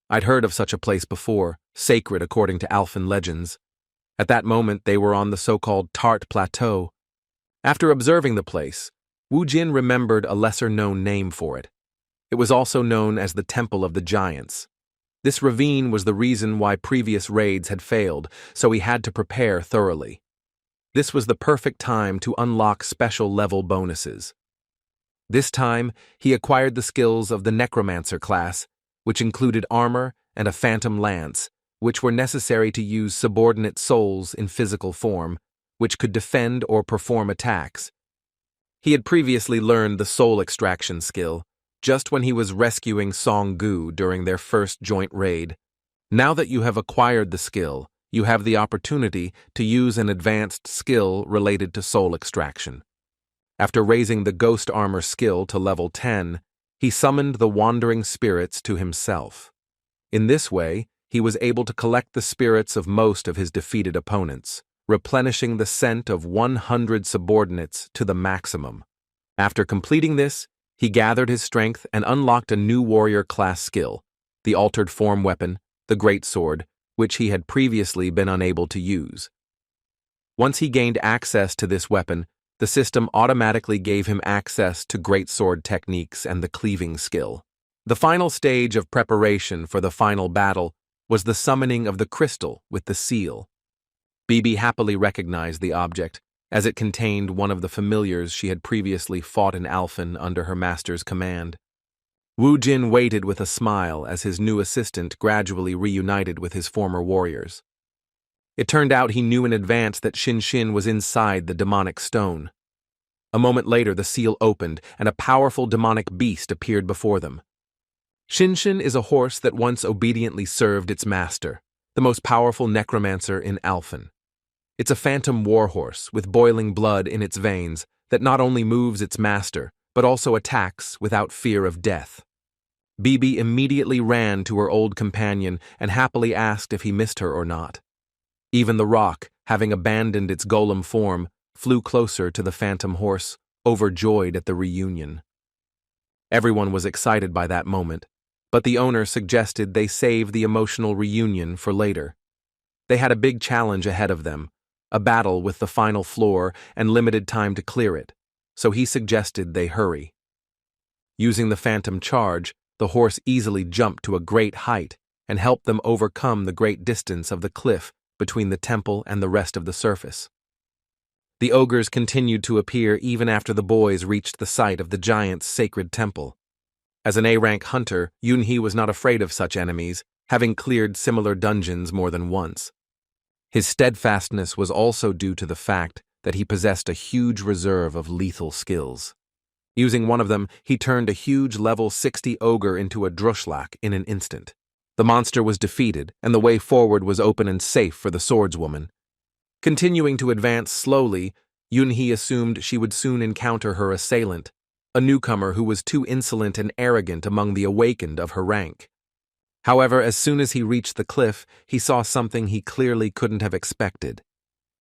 I'd heard of such a place before, sacred according to Alfen legends. At that moment, they were on the so-called Tart Plateau. After observing the place, Wu Jin remembered a lesser-known name for it. It was also known as the Temple of the Giants. This ravine was the reason why previous raids had failed, so he had to prepare thoroughly. This was the perfect time to unlock special level bonuses. This time, he acquired the skills of the Necromancer class, which included armor and a phantom lance, which were necessary to use subordinate souls in physical form, which could defend or perform attacks. He had previously learned the soul extraction skill, just when he was rescuing Song Gu during their first joint raid. Now that you have acquired the skill, you have the opportunity to use an advanced skill related to soul extraction. After raising the ghost armor skill to level 10, he summoned the wandering spirits to himself. In this way, he was able to collect the spirits of most of his defeated opponents, replenishing the scent of 100 subordinates to the maximum. After completing this, he gathered his strength and unlocked a new warrior class skill, the altered form weapon, the greatsword, which he had previously been unable to use. Once he gained access to this weapon, the system automatically gave him access to greatsword techniques and the cleaving skill. The final stage of preparation for the final battle was the summoning of the crystal with the seal. Bibi happily recognized the object, as it contained one of the familiars she had previously fought in Alfen under her master's command. Wu Jin waited with a smile as his new assistant gradually reunited with his former warriors. It turned out he knew in advance that Xin was inside the demonic stone. A moment later, the seal opened, and a powerful demonic beast appeared before them. Xin is a horse that once obediently served its master, the most powerful necromancer in Alfen. It's a phantom warhorse with boiling blood in its veins that not only moves its master, but also attacks without fear of death. Bibi immediately ran to her old companion and happily asked if he missed her or not. Even the rock, having abandoned its golem form, flew closer to the phantom horse, overjoyed at the reunion. Everyone was excited by that moment, but the owner suggested they save the emotional reunion for later. They had a big challenge ahead of them, a battle with the final floor and limited time to clear it, so he suggested they hurry. Using the phantom charge, the horse easily jumped to a great height and helped them overcome the great distance of the cliff between the temple and the rest of the surface. The ogres continued to appear even after the boys reached the site of the giant's sacred temple. As an A-rank hunter, Yunhee was not afraid of such enemies, having cleared similar dungeons more than once. His steadfastness was also due to the fact that he possessed a huge reserve of lethal skills. Using one of them, he turned a huge level 60 ogre into a drushlak in an instant. The monster was defeated, and the way forward was open and safe for the swordswoman. Continuing to advance slowly, Yunhee assumed she would soon encounter her assailant, a newcomer who was too insolent and arrogant among the awakened of her rank. However, as soon as he reached the cliff, he saw something he clearly couldn't have expected.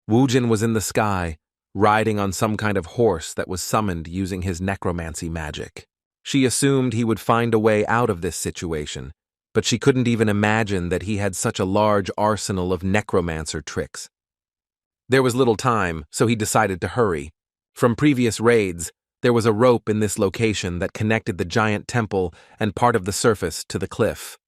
Wu Jin was in the sky, riding on some kind of horse that was summoned using his necromancy magic. She assumed he would find a way out of this situation, but she couldn't even imagine that he had such a large arsenal of necromancer tricks. There was little time, so he decided to hurry. From previous raids, there was a rope in this location that connected the giant temple and part of the surface to the cliff.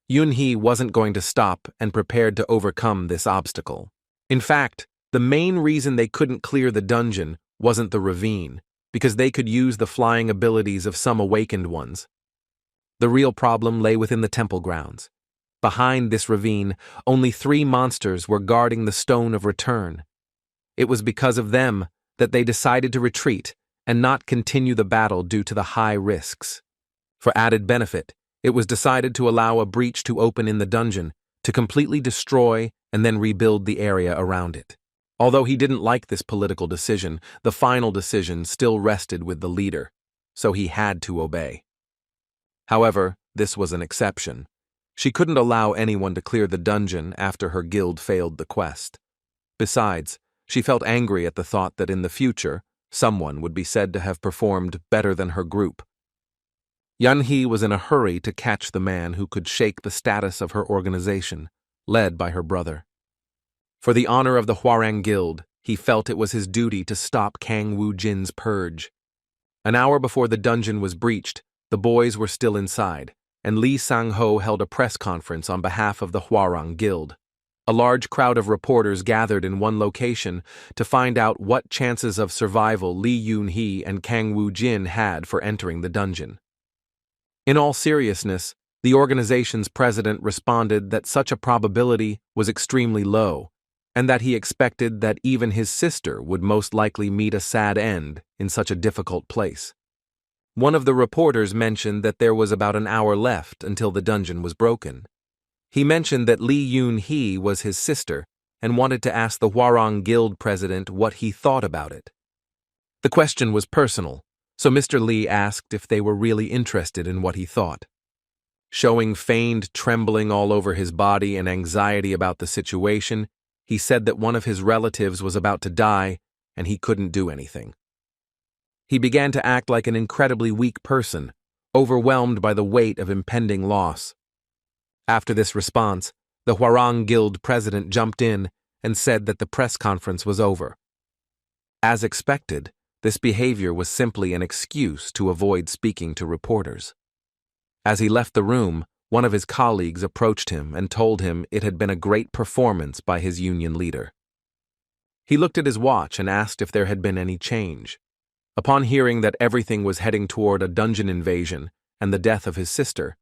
Yunhee wasn't going to stop and prepared to overcome this obstacle. In fact, the main reason they couldn't clear the dungeon wasn't the ravine, because they could use the flying abilities of some awakened ones. The real problem lay within the temple grounds. Behind this ravine, only 3 monsters were guarding the Stone of Return. It was because of them that they decided to retreat and not continue the battle due to the high risks. For added benefit, it was decided to allow a breach to open in the dungeon, to completely destroy and then rebuild the area around it. Although he didn't like this political decision, the final decision still rested with the leader, so he had to obey. However, this was an exception. She couldn't allow anyone to clear the dungeon after her guild failed the quest. Besides, she felt angry at the thought that in the future, someone would be said to have performed better than her group. Yunhee was in a hurry to catch the man who could shake the status of her organization, led by her brother. For the honor of the Hwarang Guild, he felt it was his duty to stop Kang Wu Jin's purge. An hour before the dungeon was breached, the boys were still inside, and Lee Sang-ho held a press conference on behalf of the Hwarang Guild. A large crowd of reporters gathered in one location to find out what chances of survival Lee Yoon-hee and Kang Woo-jin had for entering the dungeon. In all seriousness, the organization's president responded that such a probability was extremely low, and that he expected that even his sister would most likely meet a sad end in such a difficult place. One of the reporters mentioned that there was about an hour left until the dungeon was broken. He mentioned that Lee Yoon-hee was his sister and wanted to ask the Hwarang Guild president what he thought about it. The question was personal, so Mr. Lee asked if they were really interested in what he thought. Showing feigned trembling all over his body and anxiety about the situation, he said that one of his relatives was about to die and he couldn't do anything. He began to act like an incredibly weak person, overwhelmed by the weight of impending loss. After this response, the Hwarang Guild president jumped in and said that the press conference was over. As expected, this behavior was simply an excuse to avoid speaking to reporters. As he left the room, one of his colleagues approached him and told him it had been a great performance by his union leader. He looked at his watch and asked if there had been any change. Upon hearing that everything was heading toward a dungeon invasion and the death of his sister,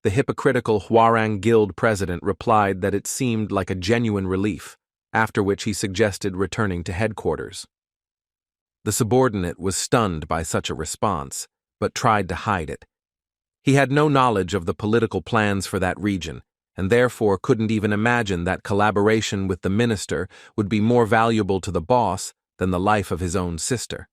the hypocritical Hwarang Guild president replied that it seemed like a genuine relief, after which he suggested returning to headquarters. The subordinate was stunned by such a response, but tried to hide it. He had no knowledge of the political plans for that region, and therefore couldn't even imagine that collaboration with the minister would be more valuable to the boss than the life of his own sister.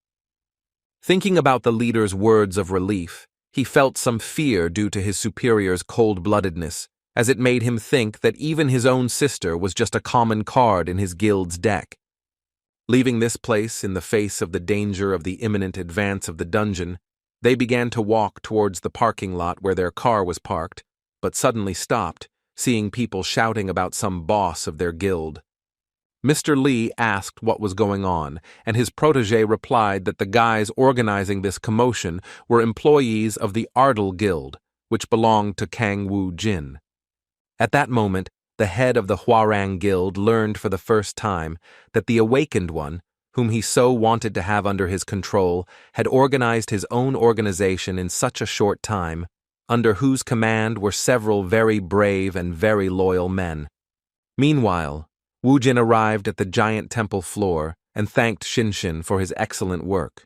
Thinking about the leader's words of relief, he felt some fear due to his superior's cold-bloodedness, as it made him think that even his own sister was just a common card in his guild's deck. Leaving this place in the face of the danger of the imminent advance of the dungeon, they began to walk towards the parking lot where their car was parked, but suddenly stopped, seeing people shouting about some boss of their guild. Mr. Lee asked what was going on, and his protege replied that the guys organizing this commotion were employees of the Ardal Guild, which belonged to Kang Woo-jin. At that moment, the head of the Hwarang Guild learned for the first time that the Awakened One, whom he so wanted to have under his control, had organized his own organization in such a short time, under whose command were several very brave and very loyal men. Meanwhile, Woo-jin arrived at the giant temple floor and thanked Shin-shin for his excellent work.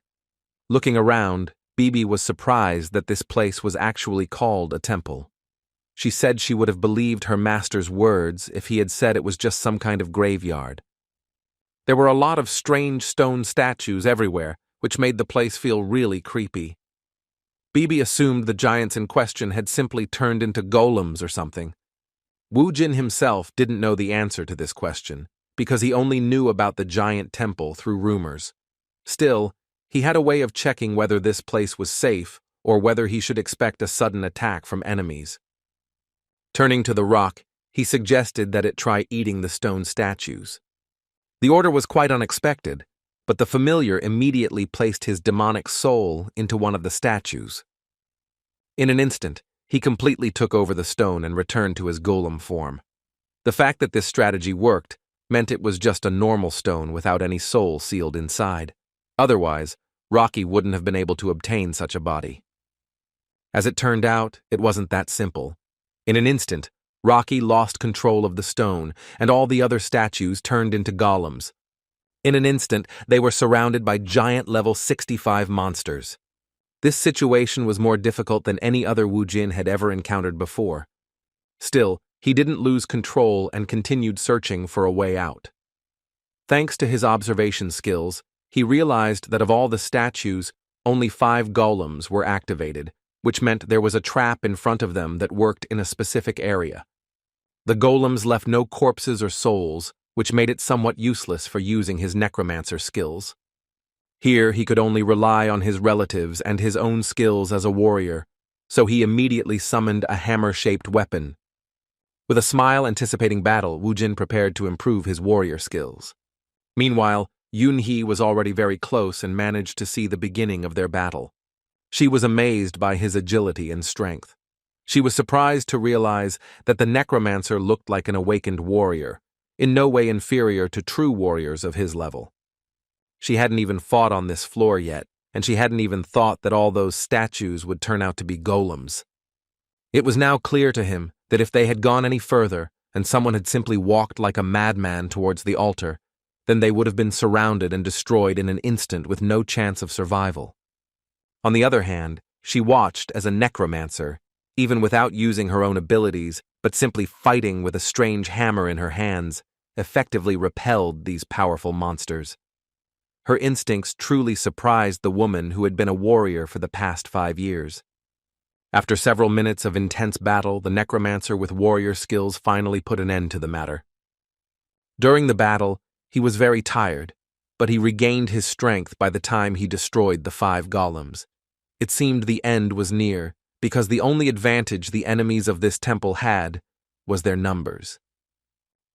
Looking around, Bibi was surprised that this place was actually called a temple. She said she would have believed her master's words if he had said it was just some kind of graveyard. There were a lot of strange stone statues everywhere, which made the place feel really creepy. Bibi assumed the giants in question had simply turned into golems or something. Woo-jin himself didn't know the answer to this question, because he only knew about the giant temple through rumors. Still, he had a way of checking whether this place was safe or whether he should expect a sudden attack from enemies. Turning to the rock, he suggested that it try eating the stone statues. The order was quite unexpected, but the familiar immediately placed his demonic soul into one of the statues. In an instant, he completely took over the stone and returned to his golem form. The fact that this strategy worked meant it was just a normal stone without any soul sealed inside. Otherwise, Rocky wouldn't have been able to obtain such a body. As it turned out, it wasn't that simple. In an instant, Rocky lost control of the stone, and all the other statues turned into golems. In an instant, they were surrounded by giant level 65 monsters. This situation was more difficult than any other Woo-jin had ever encountered before. Still, he didn't lose control and continued searching for a way out. Thanks to his observation skills, he realized that of all the statues, only 5 golems were activated, which meant there was a trap in front of them that worked in a specific area. The golems left no corpses or souls, which made it somewhat useless for using his necromancer skills. Here he could only rely on his relatives and his own skills as a warrior, so he immediately summoned a hammer-shaped weapon. With a smile anticipating battle, Woo-jin prepared to improve his warrior skills. Meanwhile, Yoon-hee was already very close and managed to see the beginning of their battle. She was amazed by his agility and strength. She was surprised to realize that the Necromancer looked like an awakened warrior, in no way inferior to true warriors of his level. She hadn't even fought on this floor yet, and she hadn't even thought that all those statues would turn out to be golems. It was now clear to him that if they had gone any further, and someone had simply walked like a madman towards the altar, then they would have been surrounded and destroyed in an instant with no chance of survival. On the other hand, she watched as a necromancer, even without using her own abilities, but simply fighting with a strange hammer in her hands, effectively repelled these powerful monsters. Her instincts truly surprised the woman who had been a warrior for the past 5 years. After several minutes of intense battle, the necromancer with warrior skills finally put an end to the matter. During the battle, he was very tired, but he regained his strength by the time he destroyed the 5 golems. It seemed the end was near, because the only advantage the enemies of this temple had was their numbers.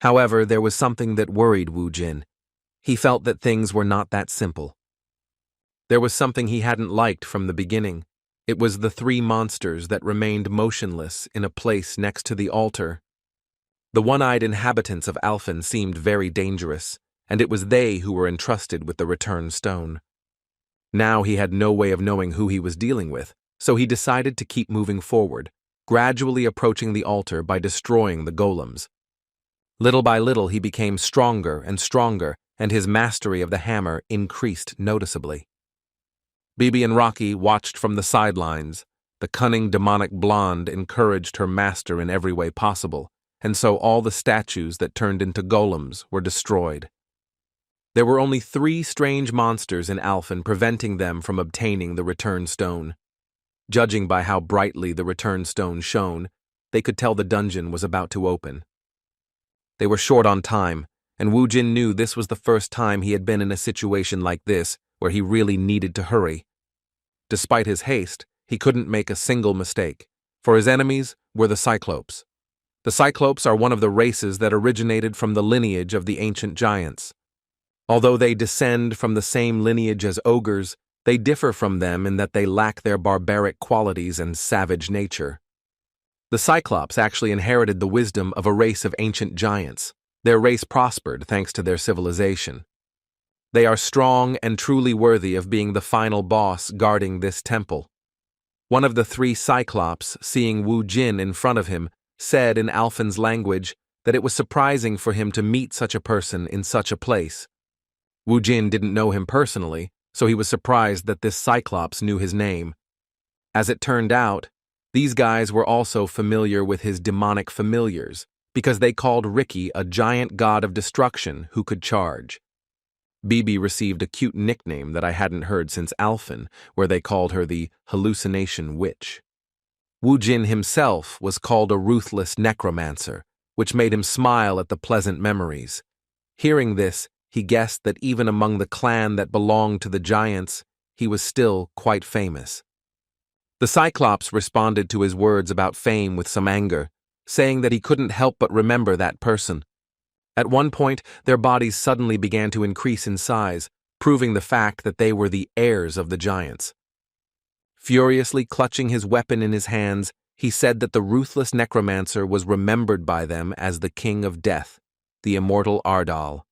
However, there was something that worried Wu Jin. He felt that things were not that simple. There was something he hadn't liked from the beginning. It was the 3 monsters that remained motionless in a place next to the altar. The one-eyed inhabitants of Alfen seemed very dangerous, and it was they who were entrusted with the return stone. Now he had no way of knowing who he was dealing with, so he decided to keep moving forward, gradually approaching the altar by destroying the golems. Little by little he became stronger and stronger, and his mastery of the hammer increased noticeably. Bibi and Rocky watched from the sidelines. The cunning demonic blonde encouraged her master in every way possible, and so all the statues that turned into golems were destroyed. There were only 3 strange monsters in Alfen preventing them from obtaining the return stone. Judging by how brightly the return stone shone, they could tell the dungeon was about to open. They were short on time, and Wu Jin knew this was the first time he had been in a situation like this where he really needed to hurry. Despite his haste, he couldn't make a single mistake, for his enemies were the Cyclops. The Cyclops are one of the races that originated from the lineage of the ancient giants. Although they descend from the same lineage as ogres, they differ from them in that they lack their barbaric qualities and savage nature. The Cyclops actually inherited the wisdom of a race of ancient giants. Their race prospered thanks to their civilization. They are strong and truly worthy of being the final boss guarding this temple. One of the 3 Cyclops, seeing Wu Jin in front of him, said in Alfen's language that it was surprising for him to meet such a person in such a place. Wu Jin didn't know him personally, so he was surprised that this Cyclops knew his name. As it turned out, these guys were also familiar with his demonic familiars, because they called Ricky a giant god of destruction who could charge. Bibi received a cute nickname that I hadn't heard since Alfen, where they called her the Hallucination Witch. Wu Jin himself was called a ruthless necromancer, which made him smile at the pleasant memories. Hearing this, he guessed that even among the clan that belonged to the giants, he was still quite famous. The Cyclops responded to his words about fame with some anger, saying that he couldn't help but remember that person. At one point, their bodies suddenly began to increase in size, proving the fact that they were the heirs of the giants. Furiously clutching his weapon in his hands, he said that the ruthless necromancer was remembered by them as the King of Death, the immortal Ardal.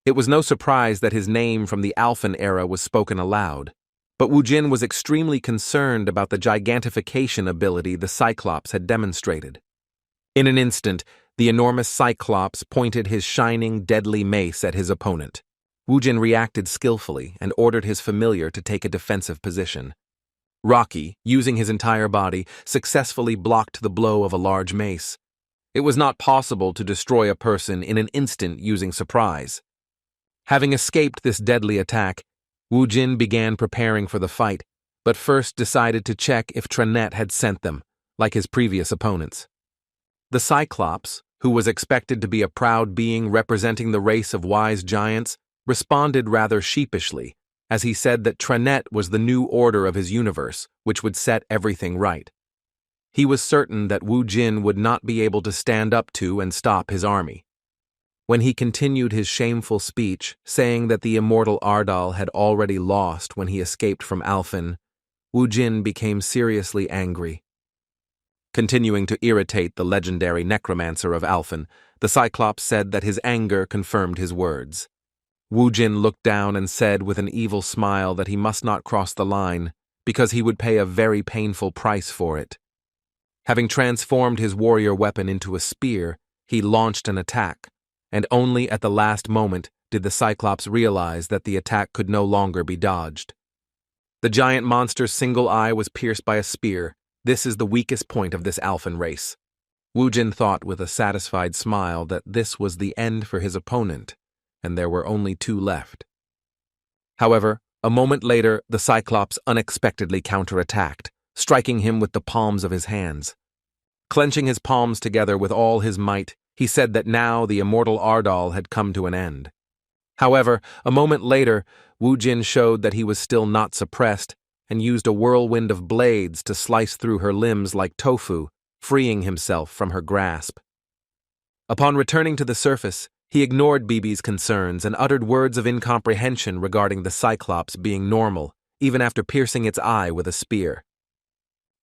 It was no surprise that his name from the Alfen era was spoken aloud, but Wu Jin was extremely concerned about the gigantification ability the Cyclops had demonstrated. In an instant, the enormous Cyclops pointed his shining, deadly mace at his opponent. Wu Jin reacted skillfully and ordered his familiar to take a defensive position. Rocky, using his entire body, successfully blocked the blow of a large mace. It was not possible to destroy a person in an instant using surprise. Having escaped this deadly attack, Wu Jin began preparing for the fight, but first decided to check if Trannet had sent them, like his previous opponents. The Cyclops, who was expected to be a proud being representing the race of wise giants, responded rather sheepishly, as he said that Trannet was the new order of his universe, which would set everything right. He was certain that Wu Jin would not be able to stand up to and stop his army. When he continued his shameful speech, saying that the immortal Ardal had already lost when he escaped from Alfen, Wu Jin became seriously angry. Continuing to irritate the legendary Necromancer of Alfen, the Cyclops said that his anger confirmed his words. Wu Jin looked down and said with an evil smile that he must not cross the line, because he would pay a very painful price for it. Having transformed his warrior weapon into a spear, he launched an attack, and only at the last moment did the Cyclops realize that the attack could no longer be dodged. The giant monster's single eye was pierced by a spear. This is the weakest point of this Alfen race. Wu Jin thought with a satisfied smile that this was the end for his opponent, and there were only two left. However, a moment later, the Cyclops unexpectedly counterattacked, striking him with the palms of his hands. Clenching his palms together with all his might, he said that now the immortal Ardal had come to an end. However, a moment later, Wu Jin showed that he was still not suppressed and used a whirlwind of blades to slice through her limbs like tofu, freeing himself from her grasp. Upon returning to the surface, he ignored Bibi's concerns and uttered words of incomprehension regarding the Cyclops being normal, even after piercing its eye with a spear.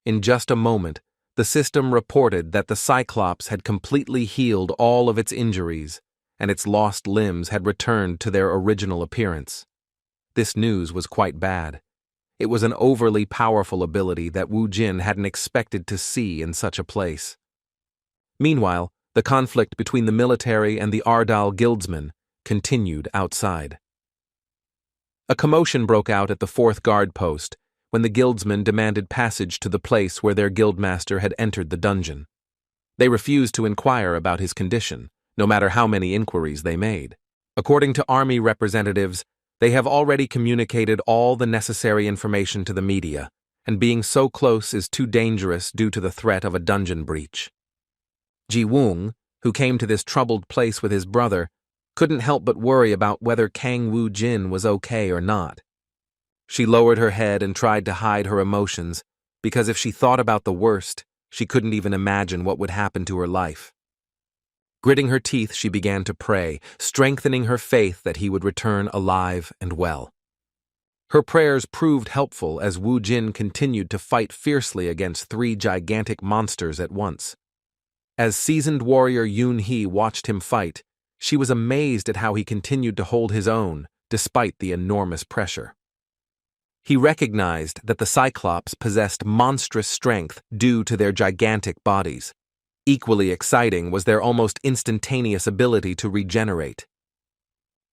In just a moment, the system reported that the Cyclops had completely healed all of its injuries, and its lost limbs had returned to their original appearance. This news was quite bad. It was an overly powerful ability that Wu Jin hadn't expected to see in such a place. Meanwhile, the conflict between the military and the Ardal guildsmen continued outside. A commotion broke out at the 4th guard post when the guildsmen demanded passage to the place where their guildmaster had entered the dungeon. They refused to inquire about his condition, no matter how many inquiries they made. According to army representatives, they have already communicated all the necessary information to the media, and being so close is too dangerous due to the threat of a dungeon breach. Ji Woon, who came to this troubled place with his brother, couldn't help but worry about whether Kang Wu Jin was okay or not. She lowered her head and tried to hide her emotions, because if she thought about the worst, she couldn't even imagine what would happen to her life. Gritting her teeth, she began to pray, strengthening her faith that he would return alive and well. Her prayers proved helpful as Wu Jin continued to fight fiercely against 3 gigantic monsters at once. As seasoned warrior Yoon Hee watched him fight, she was amazed at how he continued to hold his own, despite the enormous pressure. He recognized that the Cyclops possessed monstrous strength due to their gigantic bodies. Equally exciting was their almost instantaneous ability to regenerate.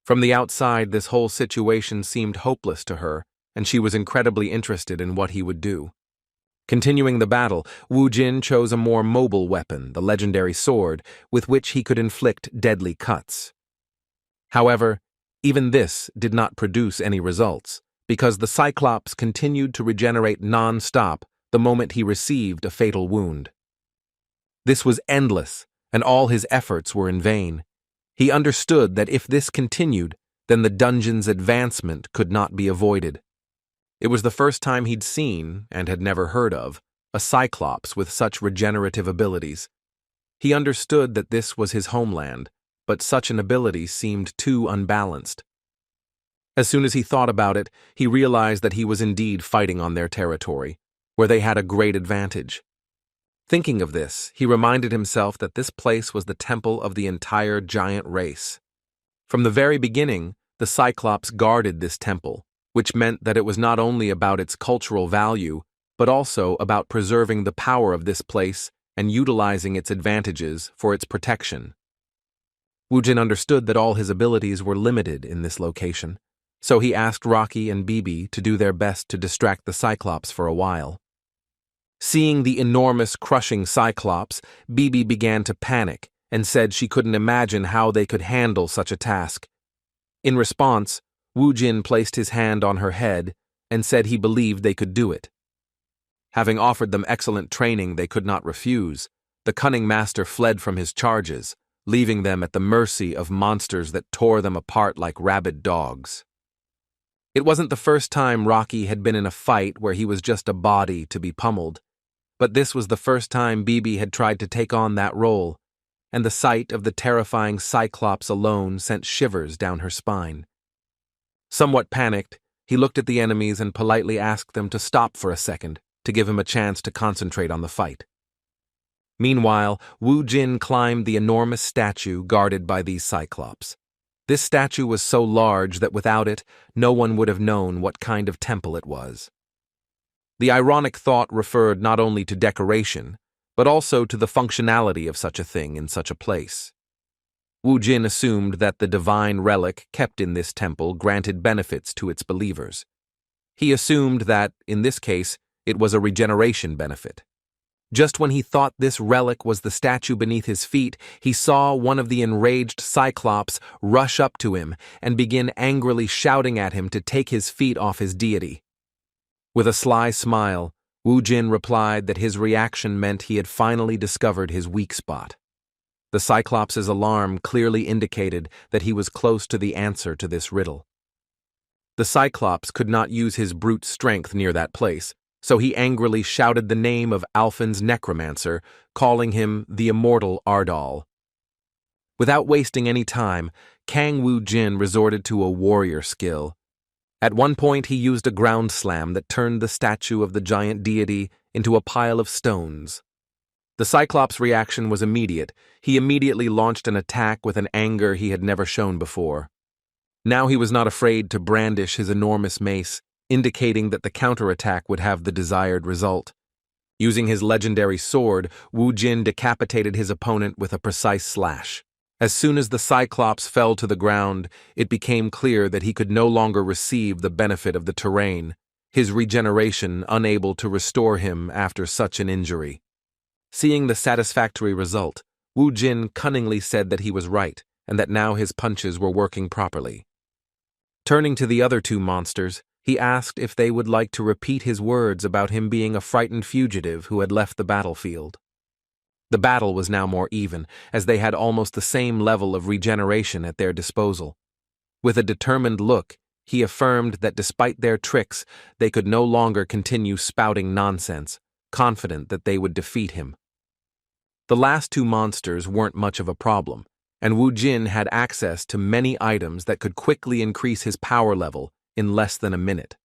From the outside, this whole situation seemed hopeless to her, and she was incredibly interested in what he would do. Continuing the battle, Wu Jin chose a more mobile weapon, the legendary sword, with which he could inflict deadly cuts. However, even this did not produce any results, because the Cyclops continued to regenerate non-stop the moment he received a fatal wound. This was endless, and all his efforts were in vain. He understood that if this continued, then the dungeon's advancement could not be avoided. It was the first time he'd seen, and had never heard of, a Cyclops with such regenerative abilities. He understood that this was his homeland, but such an ability seemed too unbalanced. As soon as he thought about it, he realized that he was indeed fighting on their territory, where they had a great advantage. Thinking of this, he reminded himself that this place was the temple of the entire giant race. From the very beginning, the Cyclops guarded this temple, which meant that it was not only about its cultural value, but also about preserving the power of this place and utilizing its advantages for its protection. Wu Jin understood that all his abilities were limited in this location, so he asked Rocky and Bibi to do their best to distract the Cyclops for a while. Seeing the enormous, crushing Cyclops, Bibi began to panic and said she couldn't imagine how they could handle such a task. In response, Wu Jin placed his hand on her head and said he believed they could do it. Having offered them excellent training they could not refuse, the cunning master fled from his charges, leaving them at the mercy of monsters that tore them apart like rabid dogs. It wasn't the first time Rocky had been in a fight where he was just a body to be pummeled, but this was the first time Bibi had tried to take on that role, and the sight of the terrifying Cyclops alone sent shivers down her spine. Somewhat panicked, He looked at the enemies and politely asked them to stop for a second to give him a chance to concentrate on the fight. Meanwhile, Wu Jin climbed the enormous statue guarded by these Cyclops. This statue was so large that without it, no one would have known what kind of temple it was. The ironic thought referred not only to decoration, but also to the functionality of such a thing in such a place. Wu Jin assumed that the divine relic kept in this temple granted benefits to its believers. He assumed that, in this case, it was a regeneration benefit. Just when he thought this relic was the statue beneath his feet, he saw one of the enraged Cyclops rush up to him and begin angrily shouting at him to take his feet off his deity. With a sly smile, Wu Jin replied that his reaction meant he had finally discovered his weak spot. The Cyclops' alarm clearly indicated that he was close to the answer to this riddle. The Cyclops could not use his brute strength near that place, so he angrily shouted the name of Alfen's Necromancer, calling him the immortal Ardal. Without wasting any time, Kang Wu Jin resorted to a warrior skill. At one point he used a ground slam that turned the statue of the giant deity into a pile of stones. The Cyclops' reaction was immediate. He immediately launched an attack with an anger he had never shown before. Now he was not afraid to brandish his enormous mace, indicating that the counterattack would have the desired result. Using his legendary sword, Wu Jin decapitated his opponent with a precise slash. As soon as the Cyclops fell to the ground, it became clear that he could no longer receive the benefit of the terrain, his regeneration unable to restore him after such an injury. Seeing the satisfactory result, Wu Jin cunningly said that he was right, and that now his punches were working properly. Turning to the other two monsters, he asked if they would like to repeat his words about him being a frightened fugitive who had left the battlefield. The battle was now more even, as they had almost the same level of regeneration at their disposal. With a determined look, he affirmed that despite their tricks, they could no longer continue spouting nonsense, confident that they would defeat him. The last two monsters weren't much of a problem, and Wu Jin had access to many items that could quickly increase his power level in less than a minute.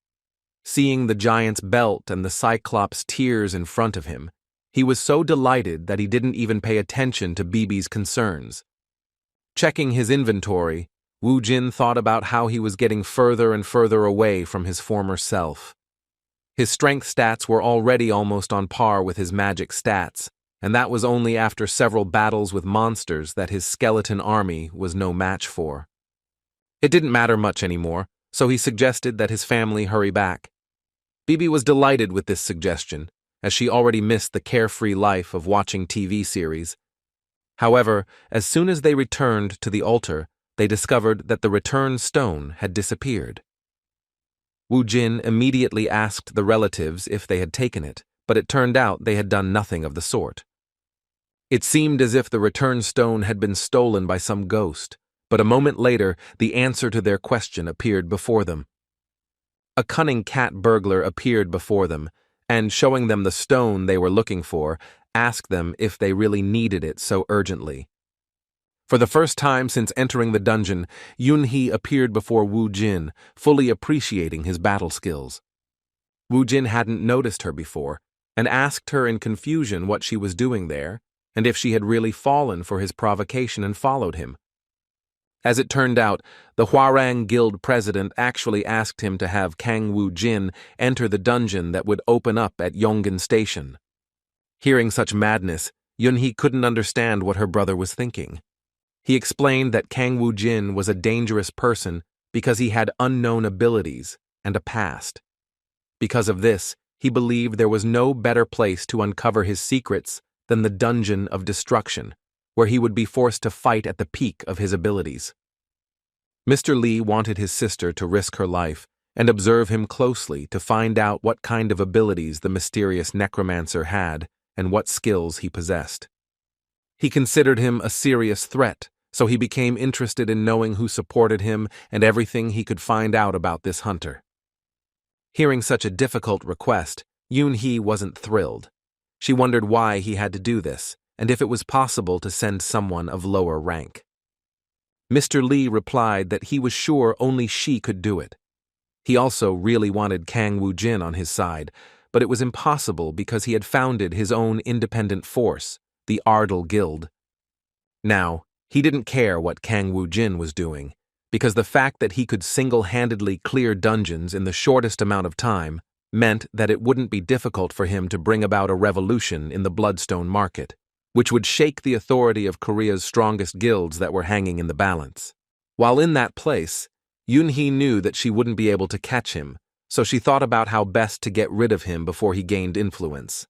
Seeing the giant's belt and the Cyclops' tears in front of him, he was so delighted that he didn't even pay attention to Bibi's concerns. Checking his inventory, Wu Jin thought about how he was getting further and further away from his former self. His strength stats were already almost on par with his magic stats, and that was only after several battles with monsters that his skeleton army was no match for. It didn't matter much anymore, so he suggested that his family hurry back. Bibi was delighted with this suggestion, as she already missed the carefree life of watching TV series. However, as soon as they returned to the altar, they discovered that the return stone had disappeared. Wu Jin immediately asked the relatives if they had taken it, but it turned out they had done nothing of the sort. It seemed as if the return stone had been stolen by some ghost, but a moment later, the answer to their question appeared before them. A cunning cat burglar appeared before them, and showing them the stone they were looking for, asked them if they really needed it so urgently. For the first time since entering the dungeon, Yunhee appeared before Wu Jin, fully appreciating his battle skills. Wu Jin hadn't noticed her before, and asked her in confusion what she was doing there, and if she had really fallen for his provocation and followed him. As it turned out, the Hwarang Guild president actually asked him to have Kang Wu Jin enter the dungeon that would open up at Yongan Station. Hearing such madness, Yunhee couldn't understand what her brother was thinking. He explained that Kang Wu Jin was a dangerous person because he had unknown abilities and a past. Because of this, he believed there was no better place to uncover his secrets than the Dungeon of Destruction, where he would be forced to fight at the peak of his abilities. Mr. Lee wanted his sister to risk her life and observe him closely to find out what kind of abilities the mysterious Necromancer had and what skills he possessed. He considered him a serious threat, so he became interested in knowing who supported him and everything he could find out about this hunter. Hearing such a difficult request, Yunhee wasn't thrilled. She wondered why he had to do this, and if it was possible to send someone of lower rank. Mr. Lee replied that he was sure only she could do it. He also really wanted Kang Woo-jin on his side, but it was impossible because he had founded his own independent force, the Ardal Guild. Now, he didn't care what Kang Woo-jin was doing, because the fact that he could single-handedly clear dungeons in the shortest amount of time meant that it wouldn't be difficult for him to bring about a revolution in the Bloodstone market, which would shake the authority of Korea's strongest guilds that were hanging in the balance. While in that place, Yoon-hee knew that she wouldn't be able to catch him, so she thought about how best to get rid of him before he gained influence.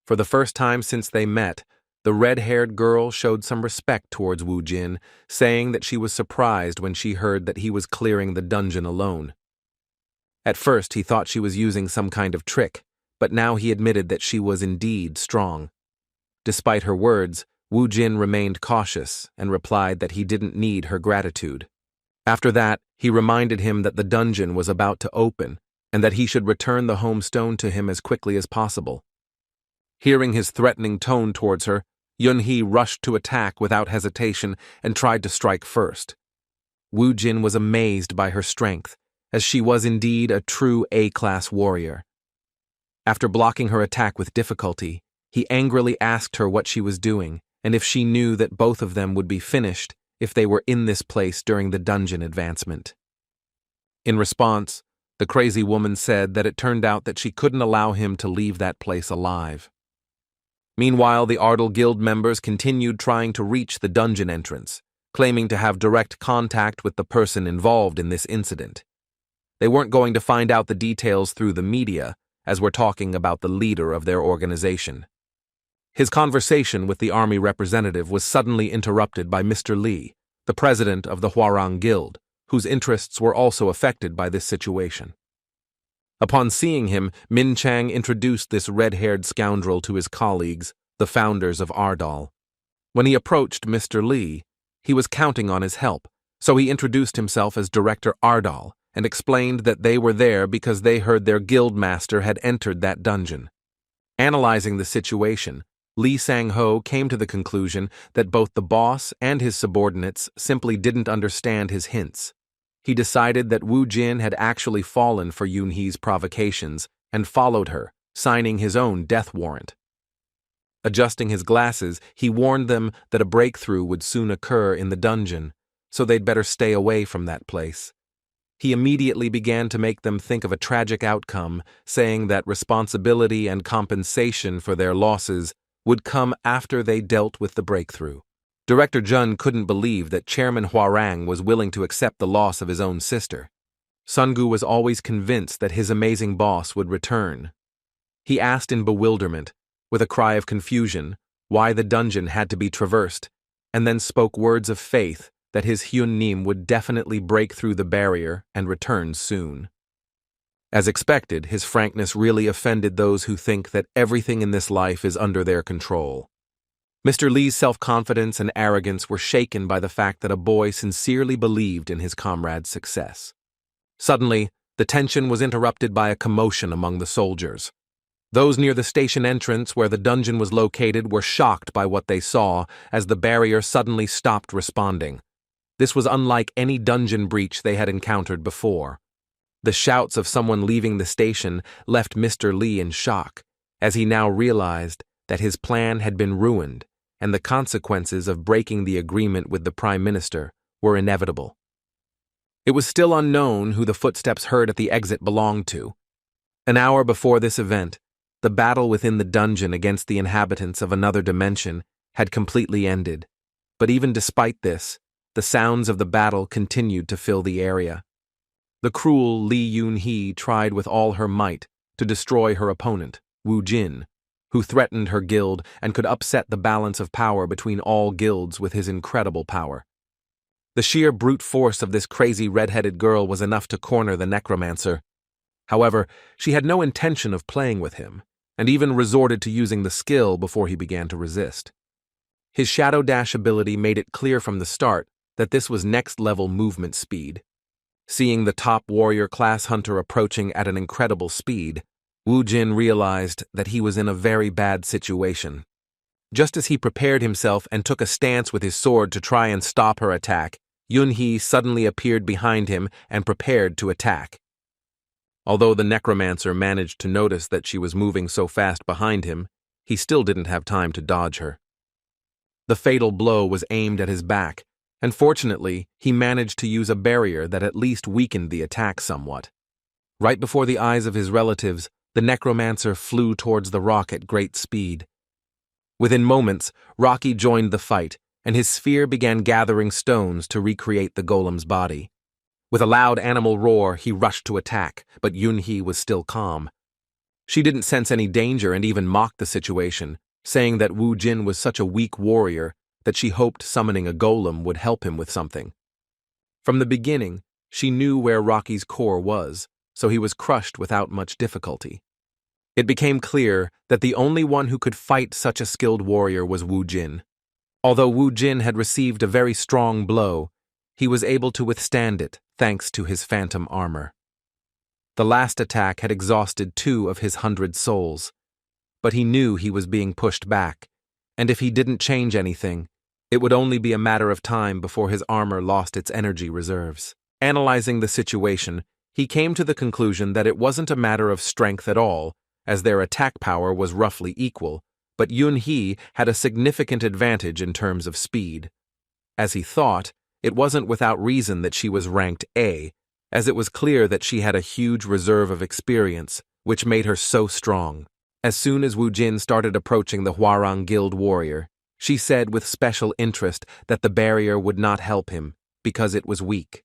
For the first time since they met, the red-haired girl showed some respect towards Woo-jin, saying that she was surprised when she heard that he was clearing the dungeon alone. At first, he thought she was using some kind of trick, but now he admitted that she was indeed strong. Despite her words, Woo-jin remained cautious and replied that he didn't need her gratitude. After that, he reminded him that the dungeon was about to open and that he should return the home stone to him as quickly as possible. Hearing his threatening tone towards her, Yoon-hee rushed to attack without hesitation and tried to strike first. Woo-jin was amazed by her strength, as she was indeed a true A-class warrior. After blocking her attack with difficulty, he angrily asked her what she was doing and if she knew that both of them would be finished if they were in this place during the dungeon advancement. In response, the crazy woman said that it turned out that she couldn't allow him to leave that place alive. Meanwhile, the Ardal Guild members continued trying to reach the dungeon entrance, claiming to have direct contact with the person involved in this incident. They weren't going to find out the details through the media, as we're talking about the leader of their organization. His conversation with the army representative was suddenly interrupted by Mr. Lee, the president of the Hwarang Guild, whose interests were also affected by this situation. Upon seeing him, Min Chang introduced this red-haired scoundrel to his colleagues, the founders of Ardal. When he approached Mr. Lee, he was counting on his help, so he introduced himself as Director Ardal and explained that they were there because they heard their guild master had entered that dungeon. Analyzing the situation, Lee Sang-ho came to the conclusion that both the boss and his subordinates simply didn't understand his hints. He decided that Woo-jin had actually fallen for Yoon-hee's provocations and followed her, signing his own death warrant. Adjusting his glasses, he warned them that a breakthrough would soon occur in the dungeon, so they'd better stay away from that place. He immediately began to make them think of a tragic outcome, saying that responsibility and compensation for their losses would come after they dealt with the breakthrough. Director Jian couldn't believe that Chairman Hwarang was willing to accept the loss of his own sister. Sungu was always convinced that his amazing boss would return. He asked in bewilderment, with a cry of confusion, why the dungeon had to be traversed, and then spoke words of faith that his Hyun-nim would definitely break through the barrier and return soon. As expected, his frankness really offended those who think that everything in this life is under their control. Mr. Lee's self-confidence and arrogance were shaken by the fact that a boy sincerely believed in his comrade's success. Suddenly, the tension was interrupted by a commotion among the soldiers. Those near the station entrance where the dungeon was located were shocked by what they saw as the barrier suddenly stopped responding. This was unlike any dungeon breach they had encountered before. The shouts of someone leaving the station left Mr. Lee in shock, as he now realized that his plan had been ruined and the consequences of breaking the agreement with the Prime Minister were inevitable. It was still unknown who the footsteps heard at the exit belonged to. An hour before this event, the battle within the dungeon against the inhabitants of another dimension had completely ended, but even despite this, the sounds of the battle continued to fill the area. The cruel Lee Yoon-hee tried with all her might to destroy her opponent, Woo-jin, who threatened her guild and could upset the balance of power between all guilds with his incredible power. The sheer brute force of this crazy red-headed girl was enough to corner the Necromancer. However, she had no intention of playing with him, and even resorted to using the skill before he began to resist. His Shadow Dash ability made it clear from the start that this was next-level movement speed. Seeing the top warrior class hunter approaching at an incredible speed, Woo-jin realized that he was in a very bad situation. Just as he prepared himself and took a stance with his sword to try and stop her attack, Yoon-hee suddenly appeared behind him and prepared to attack. Although the Necromancer managed to notice that she was moving so fast behind him, he still didn't have time to dodge her. The fatal blow was aimed at his back, and fortunately, he managed to use a barrier that at least weakened the attack somewhat. Right before the eyes of his relatives, the Necromancer flew towards the rock at great speed. Within moments, Rocky joined the fight, and his sphere began gathering stones to recreate the golem's body. With a loud animal roar, he rushed to attack, but Yun-hee was still calm. She didn't sense any danger and even mocked the situation, saying that Wu Jin was such a weak warrior that she hoped summoning a golem would help him with something. From the beginning, she knew where Rocky's core was, so he was crushed without much difficulty. It became clear that the only one who could fight such a skilled warrior was Wu Jin. Although Wu Jin had received a very strong blow, he was able to withstand it thanks to his phantom armor. The last attack had exhausted 2 of his 100 souls, but he knew he was being pushed back, and if he didn't change anything, it would only be a matter of time before his armor lost its energy reserves. Analyzing the situation, he came to the conclusion that it wasn't a matter of strength at all, as their attack power was roughly equal, but Yun-hee had a significant advantage in terms of speed. As he thought, it wasn't without reason that she was ranked A, as it was clear that she had a huge reserve of experience, which made her so strong. As soon as Wu Jin started approaching the Hwarang Guild warrior, she said with special interest that the barrier would not help him, because it was weak.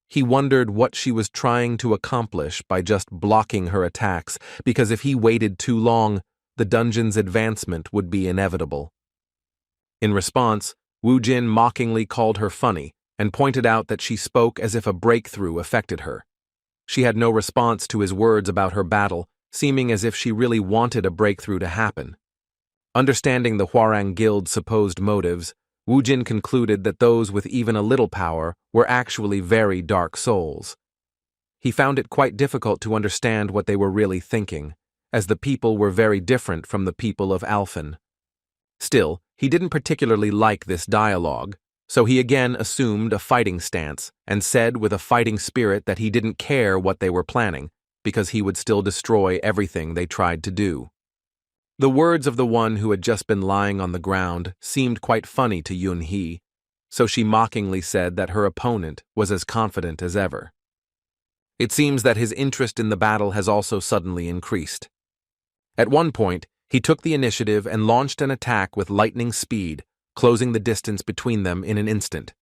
He wondered what she was trying to accomplish by just blocking her attacks, because if he waited too long, the dungeon's advancement would be inevitable. In response, Wu Jin mockingly called her funny and pointed out that she spoke as if a breakthrough affected her. She had no response to his words about her battle, seeming as if she really wanted a breakthrough to happen. Understanding the Hwarang Guild's supposed motives, Wu Jin concluded that those with even a little power were actually very dark souls. He found it quite difficult to understand what they were really thinking, as the people were very different from the people of Alfen. Still, he didn't particularly like this dialogue, so he again assumed a fighting stance and said with a fighting spirit that he didn't care what they were planning, because he would still destroy everything they tried to do. The words of the one who had just been lying on the ground seemed quite funny to Yun-hee, so she mockingly said that her opponent was as confident as ever. It seems that his interest in the battle has also suddenly increased. At one point, he took the initiative and launched an attack with lightning speed, closing the distance between them in an instant.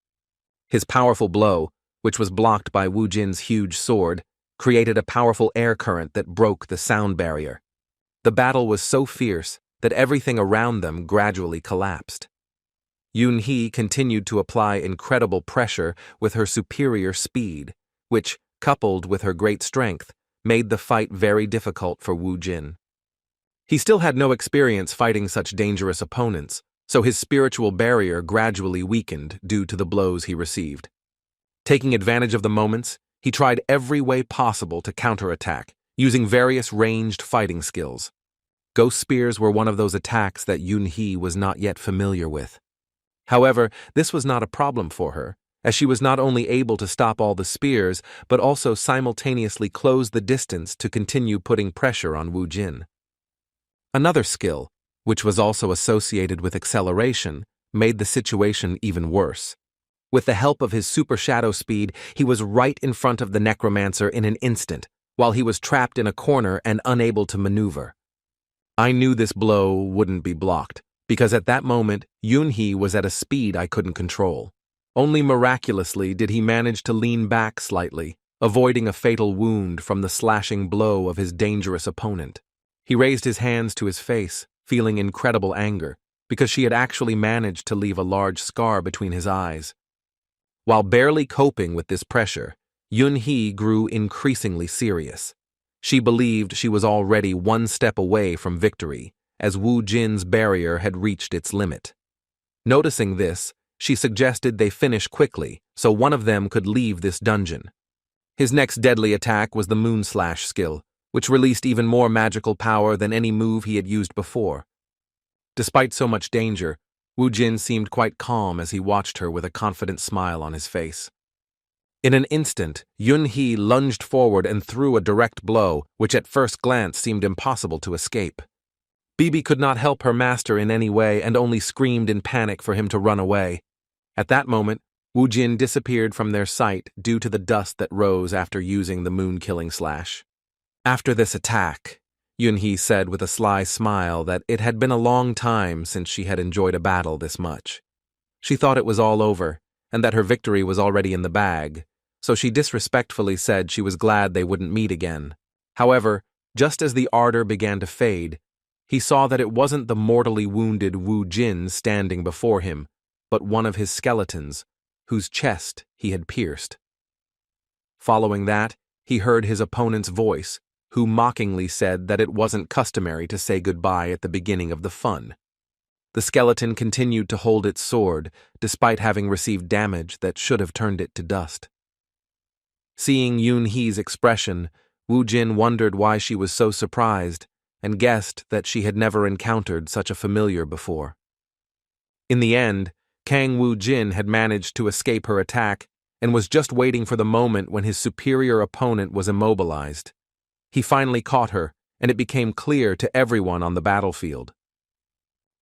His powerful blow, which was blocked by Wu Jin's huge sword, created a powerful air current that broke the sound barrier. The battle was so fierce that everything around them gradually collapsed. Yun-hee continued to apply incredible pressure with her superior speed, which, coupled with her great strength, made the fight very difficult for Wu Jin. He still had no experience fighting such dangerous opponents, so his spiritual barrier gradually weakened due to the blows he received. Taking advantage of the moments, he tried every way possible to counterattack, using various ranged fighting skills. Ghost spears were one of those attacks that Yun-hee was not yet familiar with. However, this was not a problem for her, as she was not only able to stop all the spears, but also simultaneously close the distance to continue putting pressure on Wu Jin. Another skill, which was also associated with acceleration, made the situation even worse. With the help of his super shadow speed, he was right in front of the Necromancer in an instant, while he was trapped in a corner and unable to maneuver. I knew this blow wouldn't be blocked, because at that moment, Yun-hee was at a speed I couldn't control. Only miraculously did he manage to lean back slightly, avoiding a fatal wound from the slashing blow of his dangerous opponent. He raised his hands to his face, feeling incredible anger, because she had actually managed to leave a large scar between his eyes. While barely coping with this pressure, Yun-hee grew increasingly serious. She believed she was already one step away from victory, as Wu Jin's barrier had reached its limit. Noticing this, she suggested they finish quickly so one of them could leave this dungeon. His next deadly attack was the Moon Slash skill, which released even more magical power than any move he had used before. Despite so much danger, Wu Jin seemed quite calm as he watched her with a confident smile on his face. In an instant, Yun-hee lunged forward and threw a direct blow, which at first glance seemed impossible to escape. Bibi could not help her master in any way and only screamed in panic for him to run away. At that moment, Wu Jin disappeared from their sight due to the dust that rose after using the moon-killing slash. After this attack, Yun-hee said with a sly smile that it had been a long time since she had enjoyed a battle this much. She thought it was all over, and that her victory was already in the bag, so she disrespectfully said she was glad they wouldn't meet again. However, just as the ardor began to fade, he saw that it wasn't the mortally wounded Wu Jin standing before him, but one of his skeletons, whose chest he had pierced. Following that, he heard his opponent's voice, who mockingly said that it wasn't customary to say goodbye at the beginning of the fun. The skeleton continued to hold its sword, despite having received damage that should have turned it to dust. Seeing Yun-hee's expression, Wu Jin wondered why she was so surprised, and guessed that she had never encountered such a familiar before. In the end, Kang Wu Jin had managed to escape her attack and was just waiting for the moment when his superior opponent was immobilized. He finally caught her, and it became clear to everyone on the battlefield.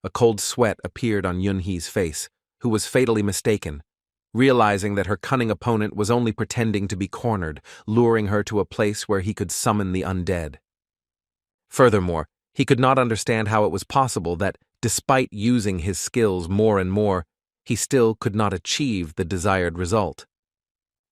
A cold sweat appeared on Yun-hee's face, who was fatally mistaken, realizing that her cunning opponent was only pretending to be cornered, luring her to a place where he could summon the undead. Furthermore, he could not understand how it was possible that, despite using his skills more and more, he still could not achieve the desired result.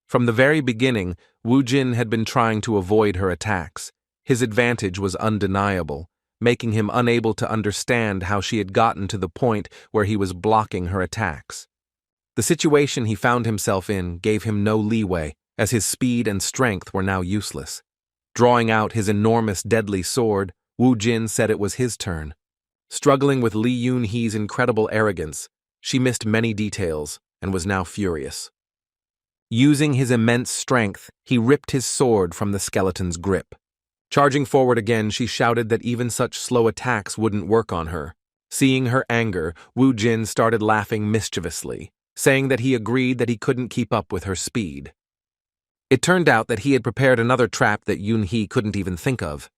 From the very beginning, Wu Jin had been trying to avoid her attacks. His advantage was undeniable, making him unable to understand how she had gotten to the point where he was blocking her attacks. The situation he found himself in gave him no leeway, as his speed and strength were now useless. Drawing out his enormous deadly sword, Wu Jin said it was his turn. Struggling with Li Yun-hee's incredible arrogance, she missed many details and was now furious. Using his immense strength, he ripped his sword from the skeleton's grip. Charging forward again, she shouted that even such slow attacks wouldn't work on her. Seeing her anger, Wu Jin started laughing mischievously, saying that he agreed that he couldn't keep up with her speed. It turned out that he had prepared another trap that Yun-hee couldn't even think of.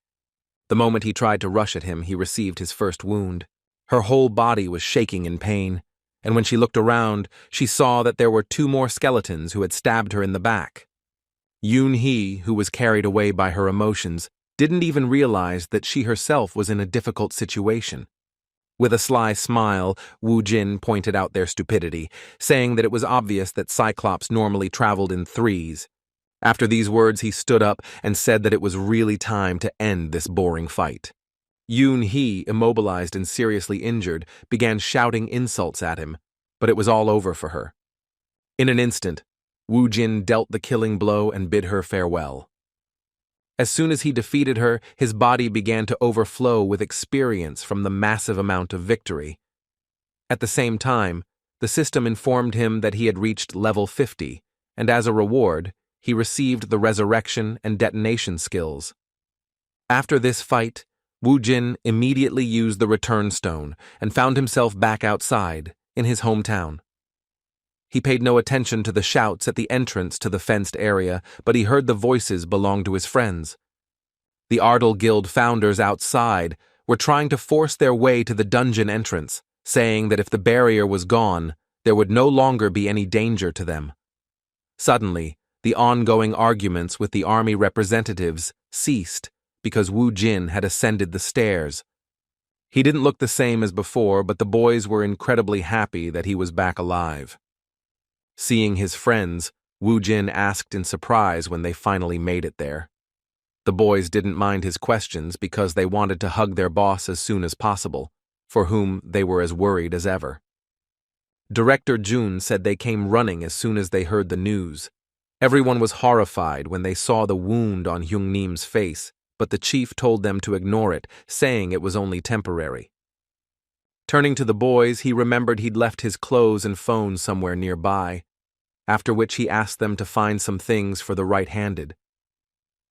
The moment he tried to rush at him, he received his first wound. Her whole body was shaking in pain, and when she looked around, she saw that there were 2 more skeletons who had stabbed her in the back. Yun-hee, who was carried away by her emotions, didn't even realize that she herself was in a difficult situation. With a sly smile, Wu Jin pointed out their stupidity, saying that it was obvious that Cyclops normally traveled in 3s. After these words, he stood up and said that it was really time to end this boring fight. Yun-hee, immobilized and seriously injured, began shouting insults at him, but it was all over for her. In an instant, Wu Jin dealt the killing blow and bid her farewell. As soon as he defeated her, his body began to overflow with experience from the massive amount of victory. At the same time, the system informed him that he had reached level 50, and as a reward, he received the resurrection and detonation skills. After this fight, Wu Jin immediately used the return stone and found himself back outside, in his hometown. He paid no attention to the shouts at the entrance to the fenced area, but he heard the voices belong to his friends. The Ardal Guild founders outside were trying to force their way to the dungeon entrance, saying that if the barrier was gone, there would no longer be any danger to them. Suddenly, the ongoing arguments with the army representatives ceased because Wu Jin had ascended the stairs. He didn't look the same as before, but the boys were incredibly happy that he was back alive. Seeing his friends, Wu Jin asked in surprise when they finally made it there. The boys didn't mind his questions because they wanted to hug their boss as soon as possible, for whom they were as worried as ever. Director Jun said they came running as soon as they heard the news. Everyone was horrified when they saw the wound on Hyung-nim's face, but the chief told them to ignore it, saying it was only temporary. Turning to the boys, he remembered he'd left his clothes and phone somewhere nearby, after which he asked them to find some things for the right-handed.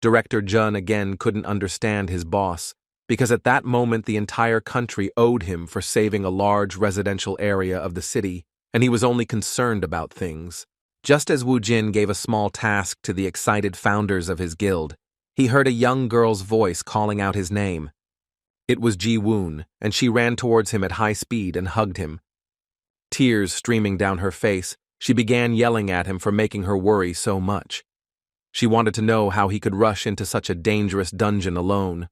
Director Jun again couldn't understand his boss, because at that moment the entire country owed him for saving a large residential area of the city, and he was only concerned about things. Just as Wu Jin gave a small task to the excited founders of his guild, he heard a young girl's voice calling out his name. It was Ji Woon, and she ran towards him at high speed and hugged him. Tears streaming down her face, she began yelling at him for making her worry so much. She wanted to know how he could rush into such a dangerous dungeon alone.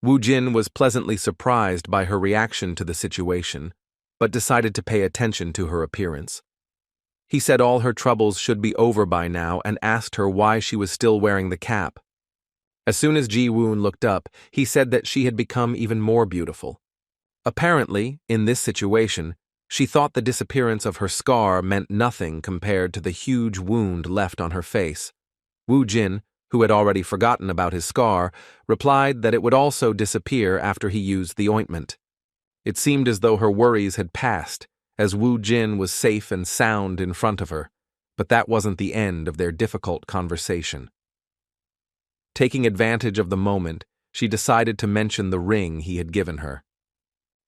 Wu Jin was pleasantly surprised by her reaction to the situation, but decided to pay attention to her appearance. He said all her troubles should be over by now and asked her why she was still wearing the cap. As soon as Ji Woon looked up, he said that she had become even more beautiful. Apparently, in this situation, she thought the disappearance of her scar meant nothing compared to the huge wound left on her face. Wu Jin, who had already forgotten about his scar, replied that it would also disappear after he used the ointment. It seemed as though her worries had passed, as Wu Jin was safe and sound in front of her, but that wasn't the end of their difficult conversation. Taking advantage of the moment, she decided to mention the ring he had given her.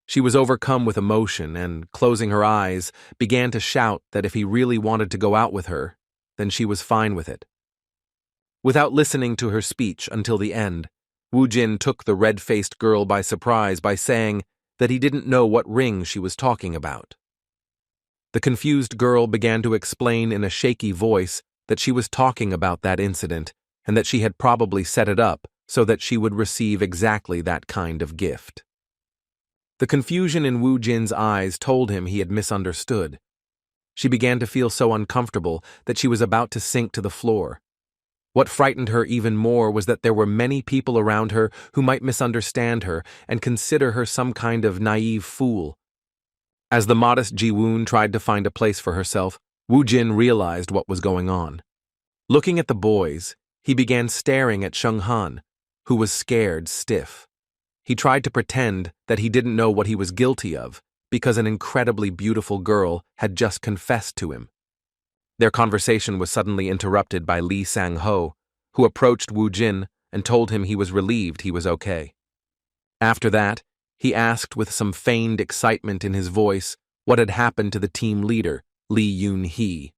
She was overcome with emotion and, closing her eyes, began to shout that if he really wanted to go out with her, then she was fine with it. Without listening to her speech until the end, Wu Jin took the red-faced girl by surprise by saying that he didn't know what ring she was talking about. The confused girl began to explain in a shaky voice that she was talking about that incident and that she had probably set it up so that she would receive exactly that kind of gift. The confusion in Wu Jin's eyes told him he had misunderstood. She began to feel so uncomfortable that she was about to sink to the floor. What frightened her even more was that there were many people around her who might misunderstand her and consider her some kind of naive fool. As the modest Ji Woon tried to find a place for herself, Wu Jin realized what was going on. Looking at the boys, he began staring at Sheng Han, who was scared stiff. He tried to pretend that he didn't know what he was guilty of because an incredibly beautiful girl had just confessed to him. Their conversation was suddenly interrupted by Li Sang-ho, who approached Wu Jin and told him he was relieved he was okay. After that, he asked with some feigned excitement in his voice what had happened to the team leader, Li Yun-hee.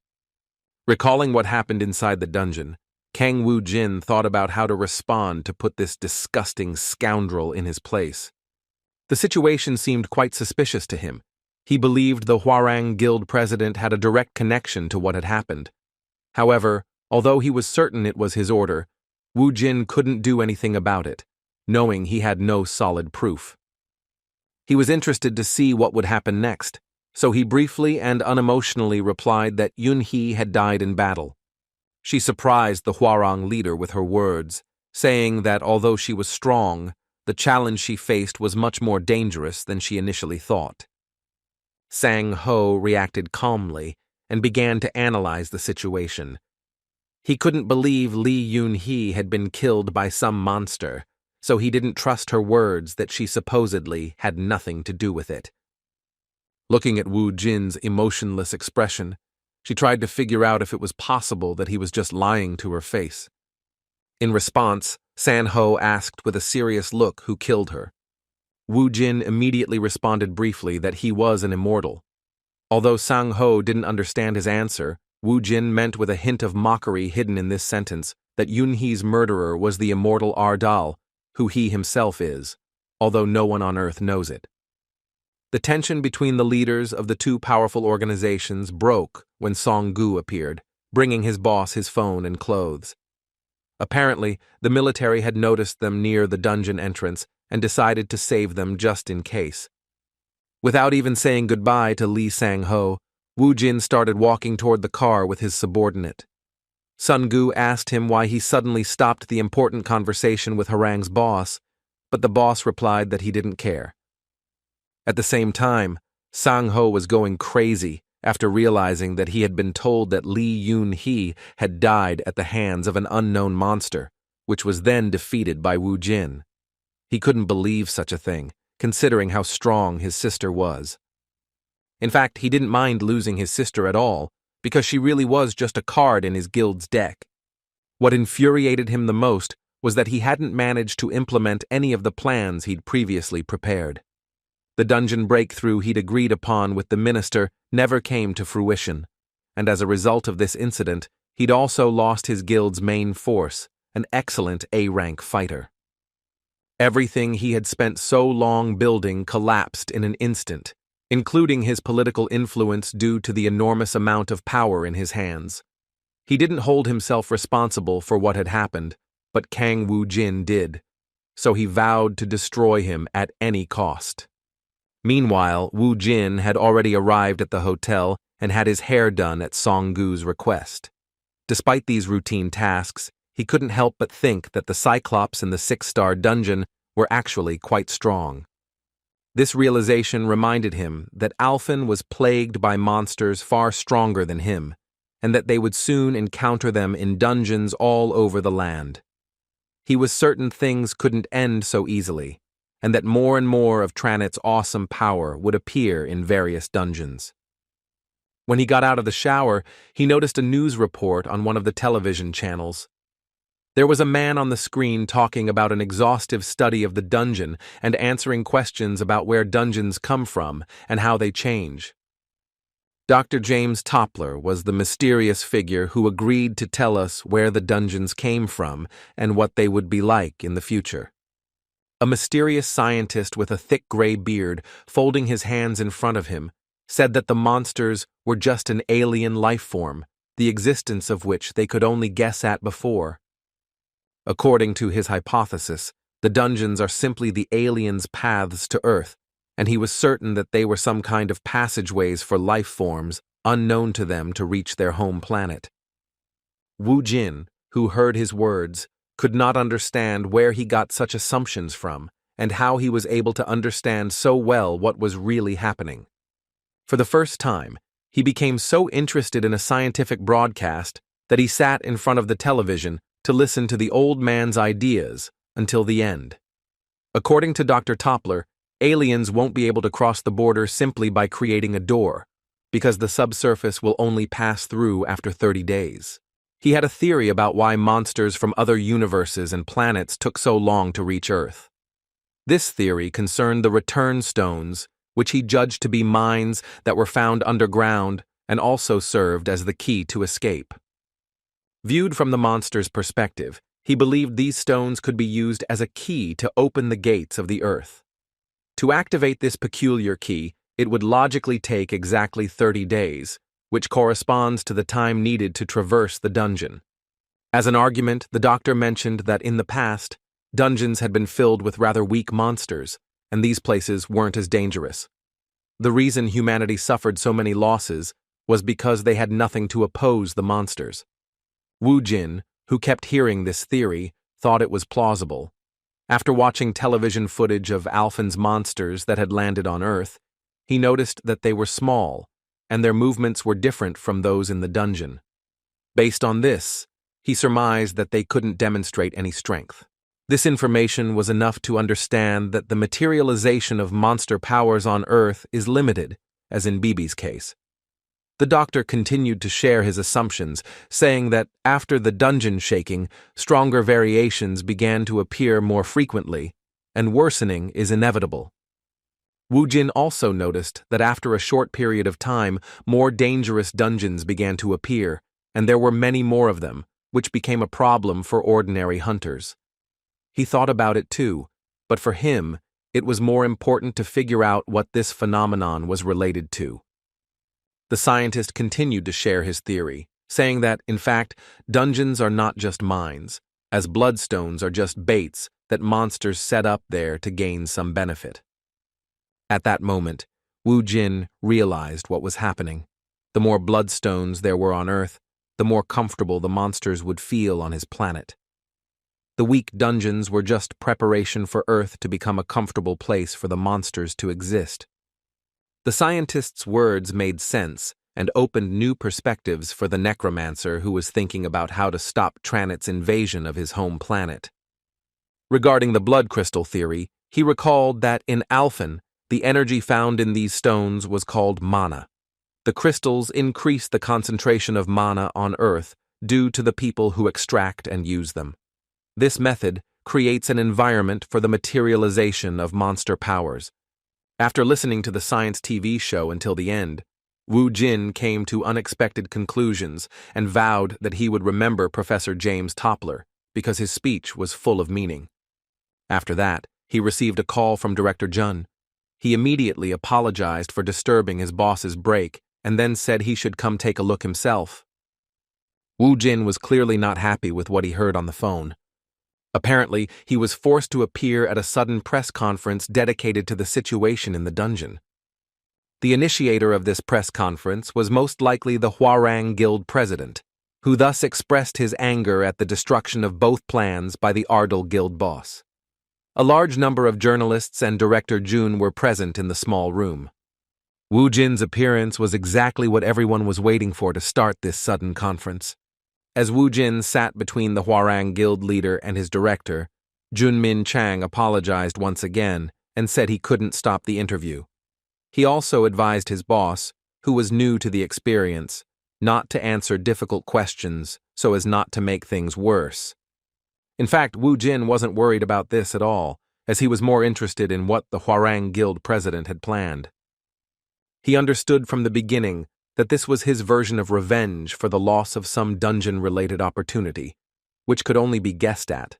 Recalling what happened inside the dungeon, Kang Wu Jin thought about how to respond to put this disgusting scoundrel in his place. The situation seemed quite suspicious to him. He believed the Hwarang Guild president had a direct connection to what had happened. However, although he was certain it was his order, Wu Jin couldn't do anything about it, knowing he had no solid proof. He was interested to see what would happen next, so he briefly and unemotionally replied that Yun-hee had died in battle. She surprised the Hwarang leader with her words, saying that although she was strong, the challenge she faced was much more dangerous than she initially thought. Sang-ho reacted calmly and began to analyze the situation. He couldn't believe Li Yun-hee had been killed by some monster, so he didn't trust her words that she supposedly had nothing to do with it. Looking at Wu Jin's emotionless expression, she tried to figure out if it was possible that he was just lying to her face. In response, Sang-ho asked with a serious look who killed her. Wu Jin immediately responded briefly that he was an immortal. Although Sang-ho didn't understand his answer, Wu Jin meant with a hint of mockery hidden in this sentence that Yun-hee's murderer was the immortal Ardal, who he himself is, although no one on Earth knows it. The tension between the leaders of the two powerful organizations broke when Song-gu appeared, bringing his boss his phone and clothes. Apparently, the military had noticed them near the dungeon entrance and decided to save them just in case. Without even saying goodbye to Li Sang-ho, Wu Jin started walking toward the car with his subordinate. Sun-gu asked him why he suddenly stopped the important conversation with Hwarang's boss, but the boss replied that he didn't care. At the same time, Sang-ho was going crazy after realizing that he had been told that Li Yun-hee had died at the hands of an unknown monster, which was then defeated by Wu Jin. He couldn't believe such a thing, considering how strong his sister was. In fact, he didn't mind losing his sister at all, because she really was just a card in his guild's deck. What infuriated him the most was that he hadn't managed to implement any of the plans he'd previously prepared. The dungeon breakthrough he'd agreed upon with the minister never came to fruition, and as a result of this incident, he'd also lost his guild's main force, an excellent A-rank fighter. Everything he had spent so long building collapsed in an instant, including his political influence due to the enormous amount of power in his hands. He didn't hold himself responsible for what had happened, but Kang Woo-jin did, so he vowed to destroy him at any cost. Meanwhile, Woo-jin had already arrived at the hotel and had his hair done at Song-gu's request. Despite these routine tasks, he couldn't help but think that the Cyclops in the 6-star dungeon were actually quite strong. This realization reminded him that Alfen was plagued by monsters far stronger than him, and that they would soon encounter them in dungeons all over the land. He was certain things couldn't end so easily, and that more and more of Trannet's awesome power would appear in various dungeons. When he got out of the shower, he noticed a news report on one of the television channels. There was a man on the screen talking about an exhaustive study of the dungeon and answering questions about where dungeons come from and how they change. Dr. James Toppler was the mysterious figure who agreed to tell us where the dungeons came from and what they would be like in the future. A mysterious scientist with a thick gray beard, folding his hands in front of him, said that the monsters were just an alien life form, the existence of which they could only guess at before. According to his hypothesis, the dungeons are simply the aliens' paths to Earth, and he was certain that they were some kind of passageways for life forms unknown to them to reach their home planet. Woo-jin, who heard his words, could not understand where he got such assumptions from and how he was able to understand so well what was really happening. For the first time, he became so interested in a scientific broadcast that he sat in front of the television to listen to the old man's ideas until the end. According to Dr. Toppler, aliens won't be able to cross the border simply by creating a door, because the subsurface will only pass through after 30 days. He had a theory about why monsters from other universes and planets took so long to reach Earth. This theory concerned the return stones, which he judged to be mines that were found underground and also served as the key to escape. Viewed from the monster's perspective, he believed these stones could be used as a key to open the gates of the Earth. To activate this peculiar key, it would logically take exactly 30 days, which corresponds to the time needed to traverse the dungeon. As an argument, the doctor mentioned that in the past, dungeons had been filled with rather weak monsters, and these places weren't as dangerous. The reason humanity suffered so many losses was because they had nothing to oppose the monsters. Woo-jin, who kept hearing this theory, thought it was plausible. After watching television footage of Alfen's monsters that had landed on Earth, he noticed that they were small, and their movements were different from those in the dungeon. Based on this, he surmised that they couldn't demonstrate any strength. This information was enough to understand that the materialization of monster powers on Earth is limited, as in Bibi's case. The doctor continued to share his assumptions, saying that after the dungeon shaking, stronger variations began to appear more frequently, and worsening is inevitable. Woo-jin also noticed that after a short period of time, more dangerous dungeons began to appear, and there were many more of them, which became a problem for ordinary hunters. He thought about it too, but for him, it was more important to figure out what this phenomenon was related to. The scientist continued to share his theory, saying that, in fact, dungeons are not just mines, as bloodstones are just baits that monsters set up there to gain some benefit. At that moment, Woo-jin realized what was happening. The more bloodstones there were on Earth, the more comfortable the monsters would feel on his planet. The weak dungeons were just preparation for Earth to become a comfortable place for the monsters to exist. The scientist's words made sense and opened new perspectives for the Necromancer who was thinking about how to stop Trannet's invasion of his home planet. Regarding the blood crystal theory, he recalled that in Alfen, the energy found in these stones was called mana. The crystals increase the concentration of mana on Earth due to the people who extract and use them. This method creates an environment for the materialization of monster powers. After listening to the science TV show until the end, Wu Jin came to unexpected conclusions and vowed that he would remember Professor James Toppler because his speech was full of meaning. After that, he received a call from Director Jian. He immediately apologized for disturbing his boss's break and then said he should come take a look himself. Wu Jin was clearly not happy with what he heard on the phone. Apparently, he was forced to appear at a sudden press conference dedicated to the situation in the dungeon. The initiator of this press conference was most likely the Hwarang Guild president, who thus expressed his anger at the destruction of both plans by the Ardal Guild boss. A large number of journalists and Director Jun were present in the small room. Wu Jin's appearance was exactly what everyone was waiting for to start this sudden conference. As Wu Jin sat between the Hwarang Guild leader and his director, Junmin Chang apologized once again and said he couldn't stop the interview. He also advised his boss, who was new to the experience, not to answer difficult questions so as not to make things worse. In fact, Wu Jin wasn't worried about this at all, as he was more interested in what the Hwarang Guild president had planned. He understood from the beginning that this was his version of revenge for the loss of some dungeon-related opportunity, which could only be guessed at.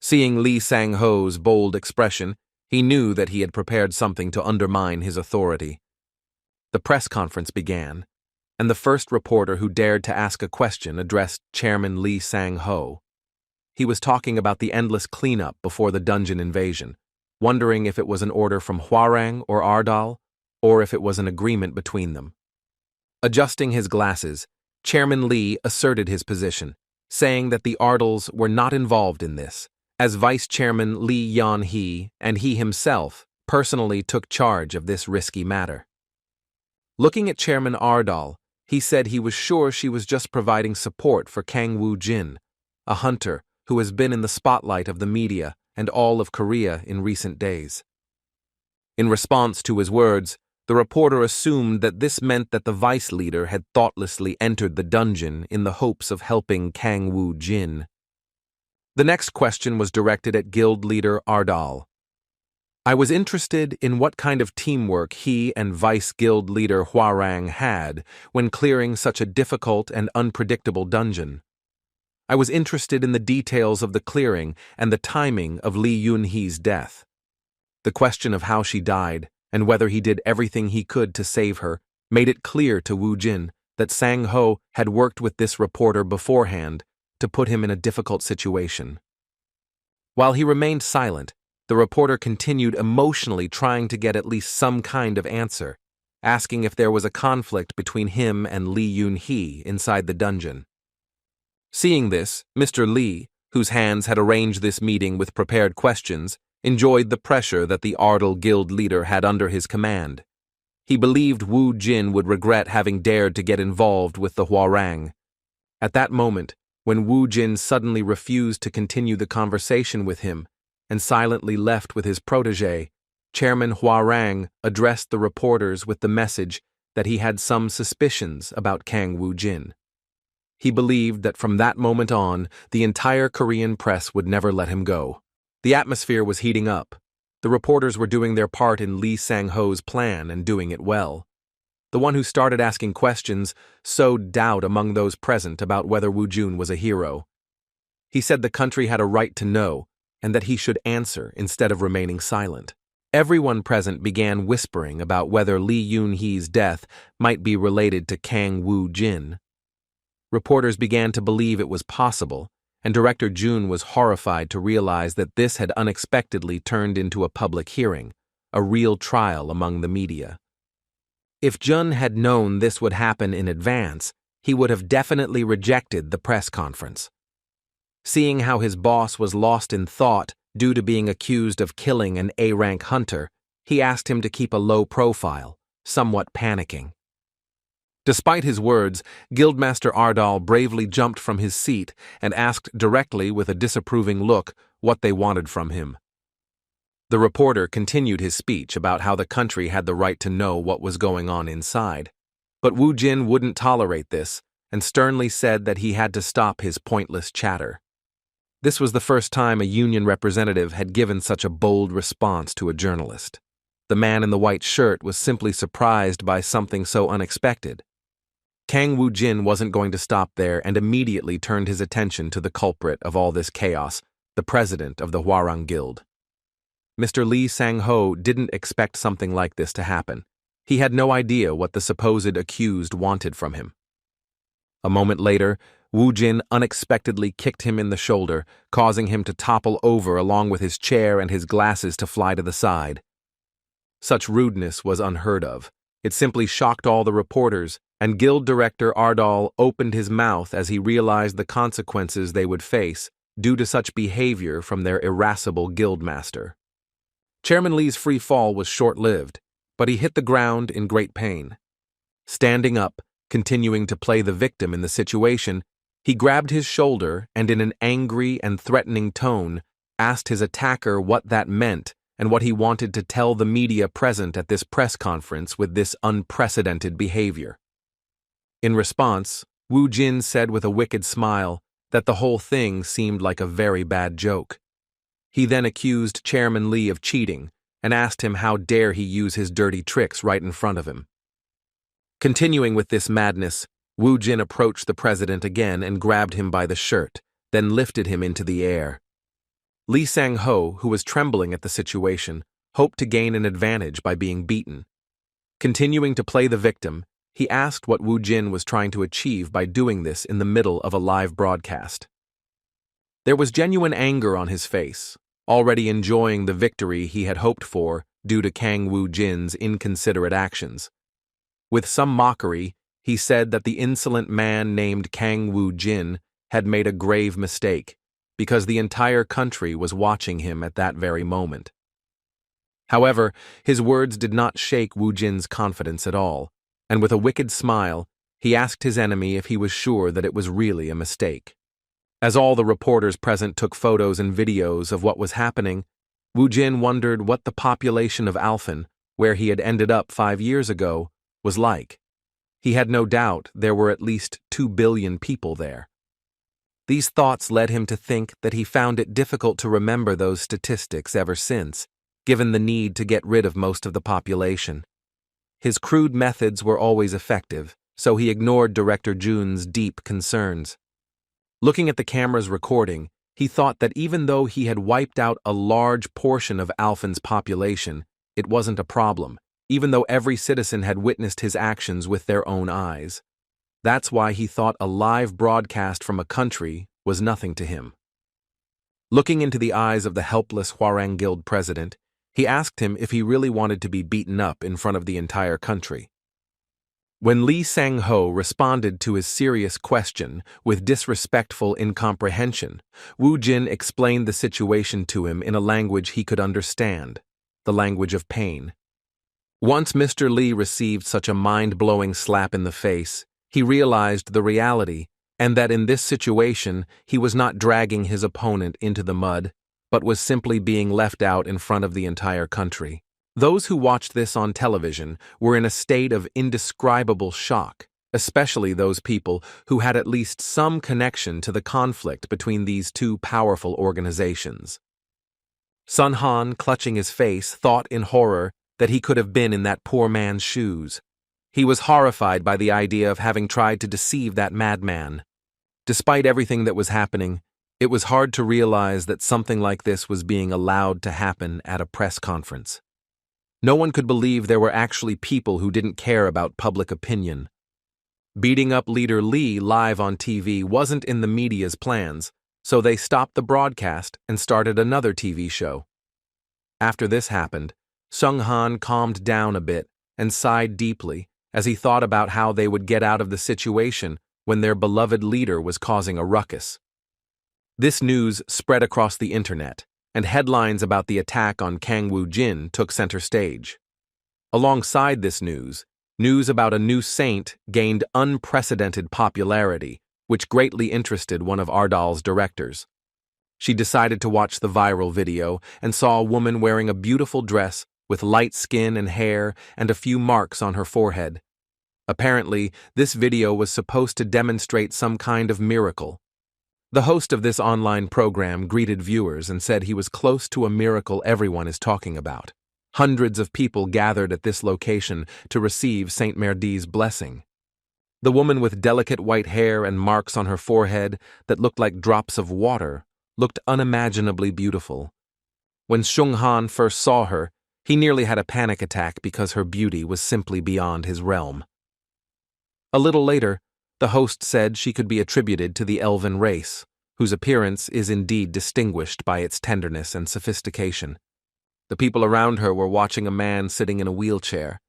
Seeing Li Sang-ho's bold expression, he knew that he had prepared something to undermine his authority. The press conference began, and the first reporter who dared to ask a question addressed Chairman Li Sang-ho. He was talking about the endless cleanup before the dungeon invasion, wondering if it was an order from Hwarang or Ardal, or if it was an agreement between them. Adjusting his glasses, Chairman Li asserted his position, saying that the Ardals were not involved in this, as Vice Chairman Li Yan-hee and he himself personally took charge of this risky matter. Looking at Chairman Ardal, he said he was sure she was just providing support for Kang Wu Jin, a hunter who has been in the spotlight of the media and all of Korea in recent days. In response to his words, the reporter assumed that this meant that the vice leader had thoughtlessly entered the dungeon in the hopes of helping Kang Wu Jin. The next question was directed at guild leader Ardal. I was interested in what kind of teamwork he and vice guild leader Hwarang had when clearing such a difficult and unpredictable dungeon. I was interested in the details of the clearing and the timing of Li Yunhee's death. The question of how she died and whether he did everything he could to save her made it clear to Wu Jin that Sang-ho had worked with this reporter beforehand to put him in a difficult situation. While he remained silent, the reporter continued emotionally trying to get at least some kind of answer, asking if there was a conflict between him and Li Yunhee inside the dungeon. Seeing this, Mr. Li, whose hands had arranged this meeting with prepared questions, enjoyed the pressure that the Ardal Guild leader had under his command. He believed Wu Jin would regret having dared to get involved with the Hwarang. At that moment, when Wu Jin suddenly refused to continue the conversation with him and silently left with his protege, Chairman Hwarang addressed the reporters with the message that he had some suspicions about Kang Wu Jin. He believed that from that moment on, the entire Korean press would never let him go. The atmosphere was heating up. The reporters were doing their part in Li Sang-ho's plan and doing it well. The one who started asking questions sowed doubt among those present about whether Wu Jun was a hero. He said the country had a right to know and that he should answer instead of remaining silent. Everyone present began whispering about whether Li Yunhee's death might be related to Kang Wu Jin. Reporters began to believe it was possible, and Director Jun was horrified to realize that this had unexpectedly turned into a public hearing, a real trial among the media. If Jun had known this would happen in advance, he would have definitely rejected the press conference. Seeing how his boss was lost in thought due to being accused of killing an A-rank hunter, he asked him to keep a low profile, somewhat panicking. Despite his words, Guildmaster Ardal bravely jumped from his seat and asked directly with a disapproving look what they wanted from him. The reporter continued his speech about how the country had the right to know what was going on inside. But Wu Jin wouldn't tolerate this and sternly said that he had to stop his pointless chatter. This was the first time a union representative had given such a bold response to a journalist. The man in the white shirt was simply surprised by something so unexpected. Kang Woo-jin wasn't going to stop there and immediately turned his attention to the culprit of all this chaos, the president of the Hwarang Guild. Mr. Lee Sang-ho didn't expect something like this to happen. He had no idea what the supposed accused wanted from him. A moment later, Woo-jin unexpectedly kicked him in the shoulder, causing him to topple over along with his chair and his glasses to fly to the side. Such rudeness was unheard of. It simply shocked all the reporters, and Guild Director Ardal opened his mouth as he realized the consequences they would face due to such behavior from their irascible guildmaster. Chairman Lee's free fall was short-lived, but he hit the ground in great pain. Standing up, continuing to play the victim in the situation, he grabbed his shoulder and in an angry and threatening tone asked his attacker what that meant and what he wanted to tell the media present at this press conference with this unprecedented behavior. In response, Woo-jin said with a wicked smile that the whole thing seemed like a very bad joke. He then accused Chairman Lee of cheating and asked him how dare he use his dirty tricks right in front of him. Continuing with this madness, Woo-jin approached the president again and grabbed him by the shirt, then lifted him into the air. Lee Sang-ho, who was trembling at the situation, hoped to gain an advantage by being beaten. Continuing to play the victim, he asked what Woo-jin was trying to achieve by doing this in the middle of a live broadcast. There was genuine anger on his face, already enjoying the victory he had hoped for due to Kang Woo-jin's inconsiderate actions. With some mockery, he said that the insolent man named Kang Woo-jin had made a grave mistake, because the entire country was watching him at that very moment. However, his words did not shake Woo-jin's confidence at all, and with a wicked smile, he asked his enemy if he was sure that it was really a mistake. As all the reporters present took photos and videos of what was happening, Woo-jin wondered what the population of Alfen, where he had ended up 5 years ago, was like. He had no doubt there were at least 2 billion people there. These thoughts led him to think that he found it difficult to remember those statistics ever since, given the need to get rid of most of the population. His crude methods were always effective, so he ignored Director Jun's deep concerns. Looking at the camera's recording, he thought that even though he had wiped out a large portion of Alfen's population, it wasn't a problem, even though every citizen had witnessed his actions with their own eyes. That's why he thought a live broadcast from a country was nothing to him. Looking into the eyes of the helpless Hwarang Guild president, he asked him if he really wanted to be beaten up in front of the entire country. When Lee Sang-ho responded to his serious question with disrespectful incomprehension, Woo-jin explained the situation to him in a language he could understand, the language of pain. Once Mr. Lee received such a mind-blowing slap in the face, he realized the reality, and that in this situation he was not dragging his opponent into the mud, but was simply being left out in front of the entire country. Those who watched this on television were in a state of indescribable shock, especially those people who had at least some connection to the conflict between these two powerful organizations. Sun Han, clutching his face, thought in horror that he could have been in that poor man's shoes. He was horrified by the idea of having tried to deceive that madman. Despite everything that was happening, it was hard to realize that something like this was being allowed to happen at a press conference. No one could believe there were actually people who didn't care about public opinion. Beating up leader Lee live on TV wasn't in the media's plans, so they stopped the broadcast and started another TV show. After this happened, Sung Han calmed down a bit and sighed deeply as he thought about how they would get out of the situation when their beloved leader was causing a ruckus. This news spread across the internet, and headlines about the attack on Kang Woo-jin took center stage. Alongside this news about a new saint gained unprecedented popularity, which greatly interested one of Ardal's directors. She decided to watch the viral video and saw a woman wearing a beautiful dress with light skin and hair and a few marks on her forehead. Apparently, this video was supposed to demonstrate some kind of miracle. The host of this online program greeted viewers and said he was close to a miracle everyone is talking about. Hundreds of people gathered at this location to receive Saint Merdi's blessing. The woman with delicate white hair and marks on her forehead that looked like drops of water looked unimaginably beautiful. When Shung Han first saw her, he nearly had a panic attack because her beauty was simply beyond his realm. A little later, the host said she could be attributed to the elven race, whose appearance is indeed distinguished by its tenderness and sophistication. The people around her were watching a man sitting in a wheelchair.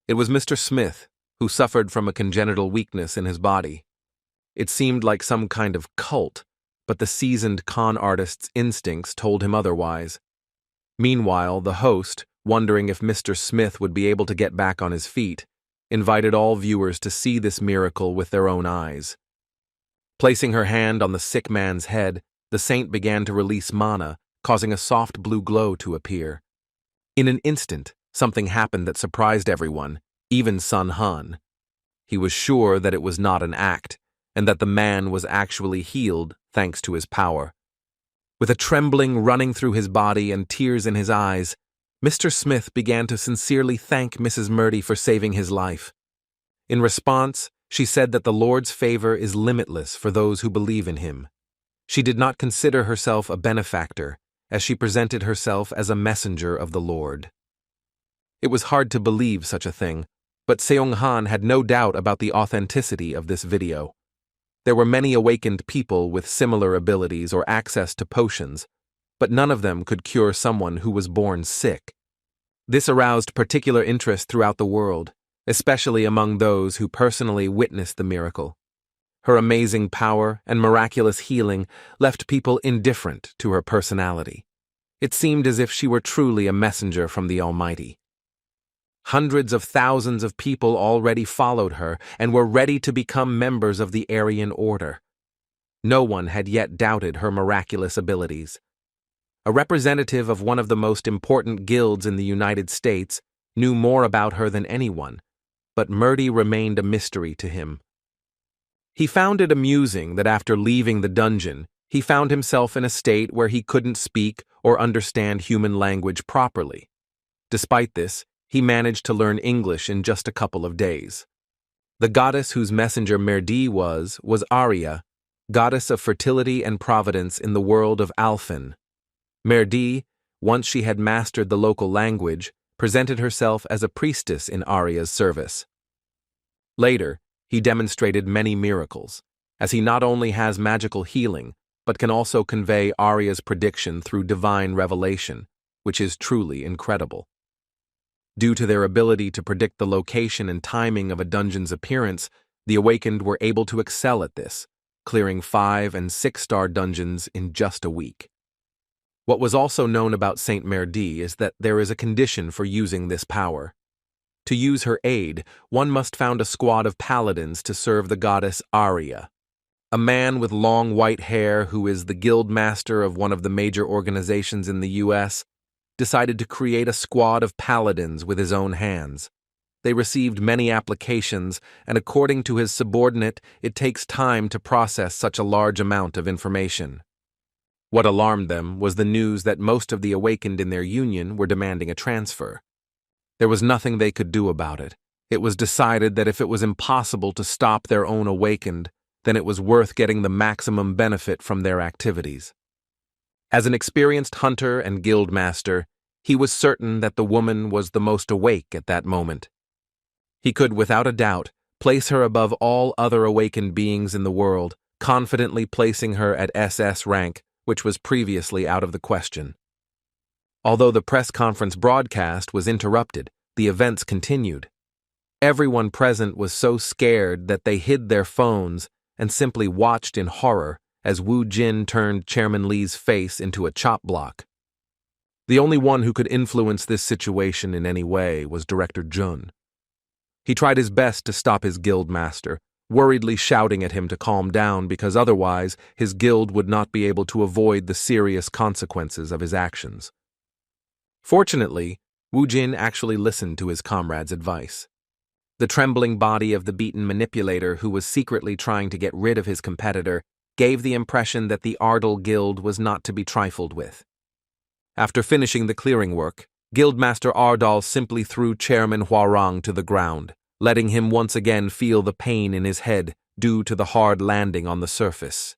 It was Mr. Smith, who suffered from a congenital weakness in his body. It seemed like some kind of cult, but the seasoned con artist's instincts told him otherwise. Meanwhile, the host, wondering if Mr. Smith would be able to get back on his feet, invited all viewers to see this miracle with their own eyes. Placing her hand on the sick man's head, the saint began to release mana, causing a soft blue glow to appear. In an instant, something happened that surprised everyone, even Sun Han. He was sure that it was not an act, and that the man was actually healed thanks to his power. With a trembling running through his body and tears in his eyes, Mr. Smith began to sincerely thank Mrs. Murdy for saving his life. In response, she said that the Lord's favor is limitless for those who believe in him. She did not consider herself a benefactor, as she presented herself as a messenger of the Lord. It was hard to believe such a thing, but Seong Han had no doubt about the authenticity of this video. There were many awakened people with similar abilities or access to potions, but none of them could cure someone who was born sick. This aroused particular interest throughout the world, especially among those who personally witnessed the miracle. Her amazing power and miraculous healing left people indifferent to her personality. It seemed as if she were truly a messenger from the Almighty. Hundreds of thousands of people already followed her and were ready to become members of the Aryan Order. No one had yet doubted her miraculous abilities. A representative of one of the most important guilds in the United States knew more about her than anyone, but Murdy remained a mystery to him. He found it amusing that after leaving the dungeon, he found himself in a state where he couldn't speak or understand human language properly. Despite this, he managed to learn English in just a couple of days. The goddess whose messenger Merdi was Arya, goddess of fertility and providence in the world of Alfen. Merdi, once she had mastered the local language, presented herself as a priestess in Arya's service. Later, he demonstrated many miracles, as he not only has magical healing, but can also convey Arya's prediction through divine revelation, which is truly incredible. Due to their ability to predict the location and timing of a dungeon's appearance, the Awakened were able to excel at this, clearing 5- and 6-star dungeons in just a week. What was also known about Saint Merdi is that there is a condition for using this power. To use her aid, one must found a squad of paladins to serve the goddess Arya. A man with long white hair who is the guild master of one of the major organizations in the U.S., decided to create a squad of paladins with his own hands. They received many applications, and according to his subordinate, it takes time to process such a large amount of information. What alarmed them was the news that most of the Awakened in their union were demanding a transfer. There was nothing they could do about it. It was decided that if it was impossible to stop their own Awakened, then it was worth getting the maximum benefit from their activities. As an experienced hunter and guild master, he was certain that the woman was the most awake at that moment. He could, without a doubt, place her above all other awakened beings in the world, confidently placing her at SS rank, which was previously out of the question. Although the press conference broadcast was interrupted, the events continued. Everyone present was so scared that they hid their phones and simply watched in horror as Wu Jin turned Chairman Li's face into a chop block. The only one who could influence this situation in any way was Director Jun. He tried his best to stop his guild master, worriedly shouting at him to calm down because otherwise his guild would not be able to avoid the serious consequences of his actions. Fortunately, Wu Jin actually listened to his comrade's advice. The trembling body of the beaten manipulator who was secretly trying to get rid of his competitor gave the impression that the Ardal guild was not to be trifled with. After finishing the clearing work, Guildmaster Ardal simply threw Chairman Hwarang to the ground, letting him once again feel the pain in his head due to the hard landing on the surface.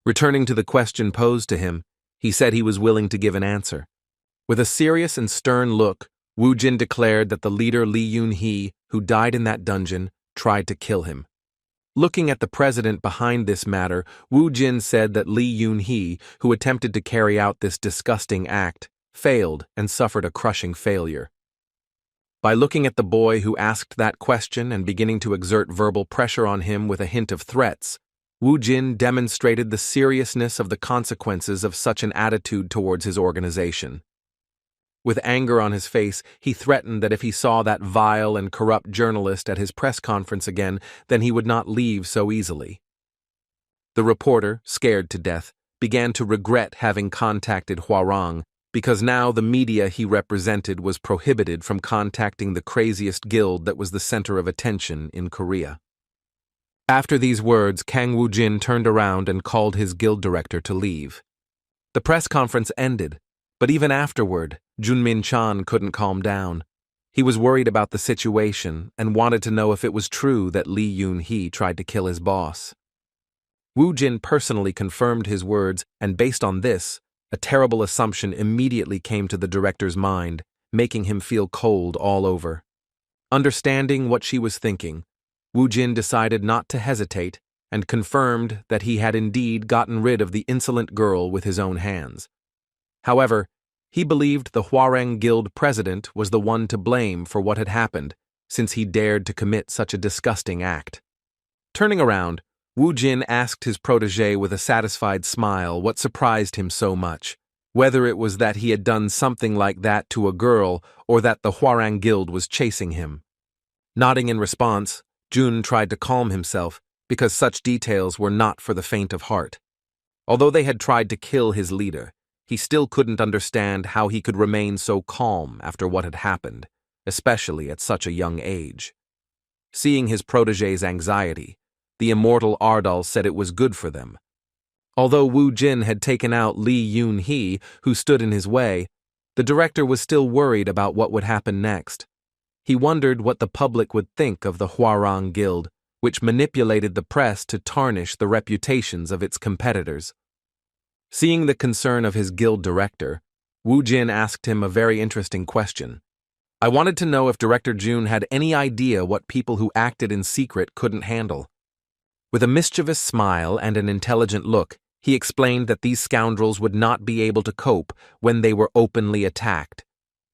Returning to the question posed to him, he said he was willing to give an answer. With a serious and stern look, Woo Jin declared that the leader Lee Yoon-hee, who died in that dungeon, tried to kill him. Looking at the president behind this matter, Woo Jin said that Lee Yoon-hee, who attempted to carry out this disgusting act, failed and suffered a crushing failure. By looking at the boy who asked that question and beginning to exert verbal pressure on him with a hint of threats, Woo Jin demonstrated the seriousness of the consequences of such an attitude towards his organization. With anger on his face, he threatened that if he saw that vile and corrupt journalist at his press conference again, then he would not leave so easily. The reporter, scared to death, began to regret having contacted Hwarang, because now the media he represented was prohibited from contacting the craziest guild that was the center of attention in Korea. After these words, Kang Woo-jin turned around and called his guild director to leave. The press conference ended, but even afterward, Jun Min-chan couldn't calm down. He was worried about the situation and wanted to know if it was true that Lee Yoon-hee tried to kill his boss. Woo Jin personally confirmed his words, and based on this, a terrible assumption immediately came to the director's mind, making him feel cold all over. Understanding what she was thinking, Woo Jin decided not to hesitate and confirmed that he had indeed gotten rid of the insolent girl with his own hands. However, he believed the Hwarang Guild president was the one to blame for what had happened, since he dared to commit such a disgusting act. Turning around, Woo Jin asked his protege with a satisfied smile what surprised him so much, whether it was that he had done something like that to a girl or that the Hwarang Guild was chasing him. Nodding in response, Jun tried to calm himself, because such details were not for the faint of heart. Although they had tried to kill his leader, he still couldn't understand how he could remain so calm after what had happened, especially at such a young age. Seeing his protege's anxiety, the immortal Ardal said it was good for them. Although Woo Jin had taken out Lee Yoon-hee, who stood in his way, the director was still worried about what would happen next. He wondered what the public would think of the Hwarang Guild, which manipulated the press to tarnish the reputations of its competitors. Seeing the concern of his guild director, Woo Jin asked him a very interesting question. I wanted to know if Director Jun had any idea what people who acted in secret couldn't handle. With a mischievous smile and an intelligent look, he explained that these scoundrels would not be able to cope when they were openly attacked,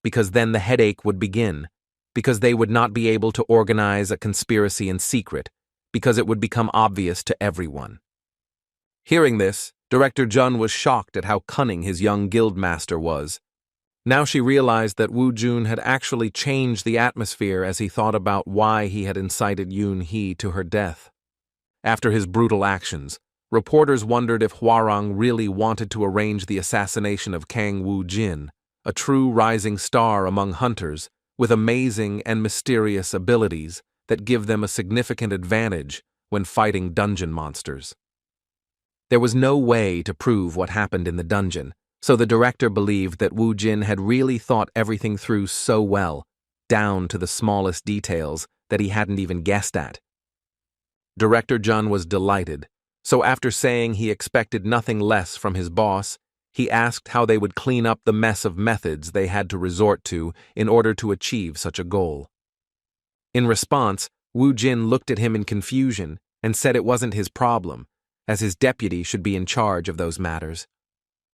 because then the headache would begin, because they would not be able to organize a conspiracy in secret, because it would become obvious to everyone. Hearing this, Director Jun was shocked at how cunning his young guildmaster was. Now she realized that Woo Jun had actually changed the atmosphere as he thought about why he had incited Yoon-hee to her death. After his brutal actions, reporters wondered if Hwarang really wanted to arrange the assassination of Kang Woo-jin, a true rising star among hunters, with amazing and mysterious abilities that give them a significant advantage when fighting dungeon monsters. There was no way to prove what happened in the dungeon, so the director believed that Woo Jin had really thought everything through so well, down to the smallest details, that he hadn't even guessed at. Director Jun was delighted, so after saying he expected nothing less from his boss, he asked how they would clean up the mess of methods they had to resort to in order to achieve such a goal. In response, Woo Jin looked at him in confusion and said it wasn't his problem, as his deputy should be in charge of those matters.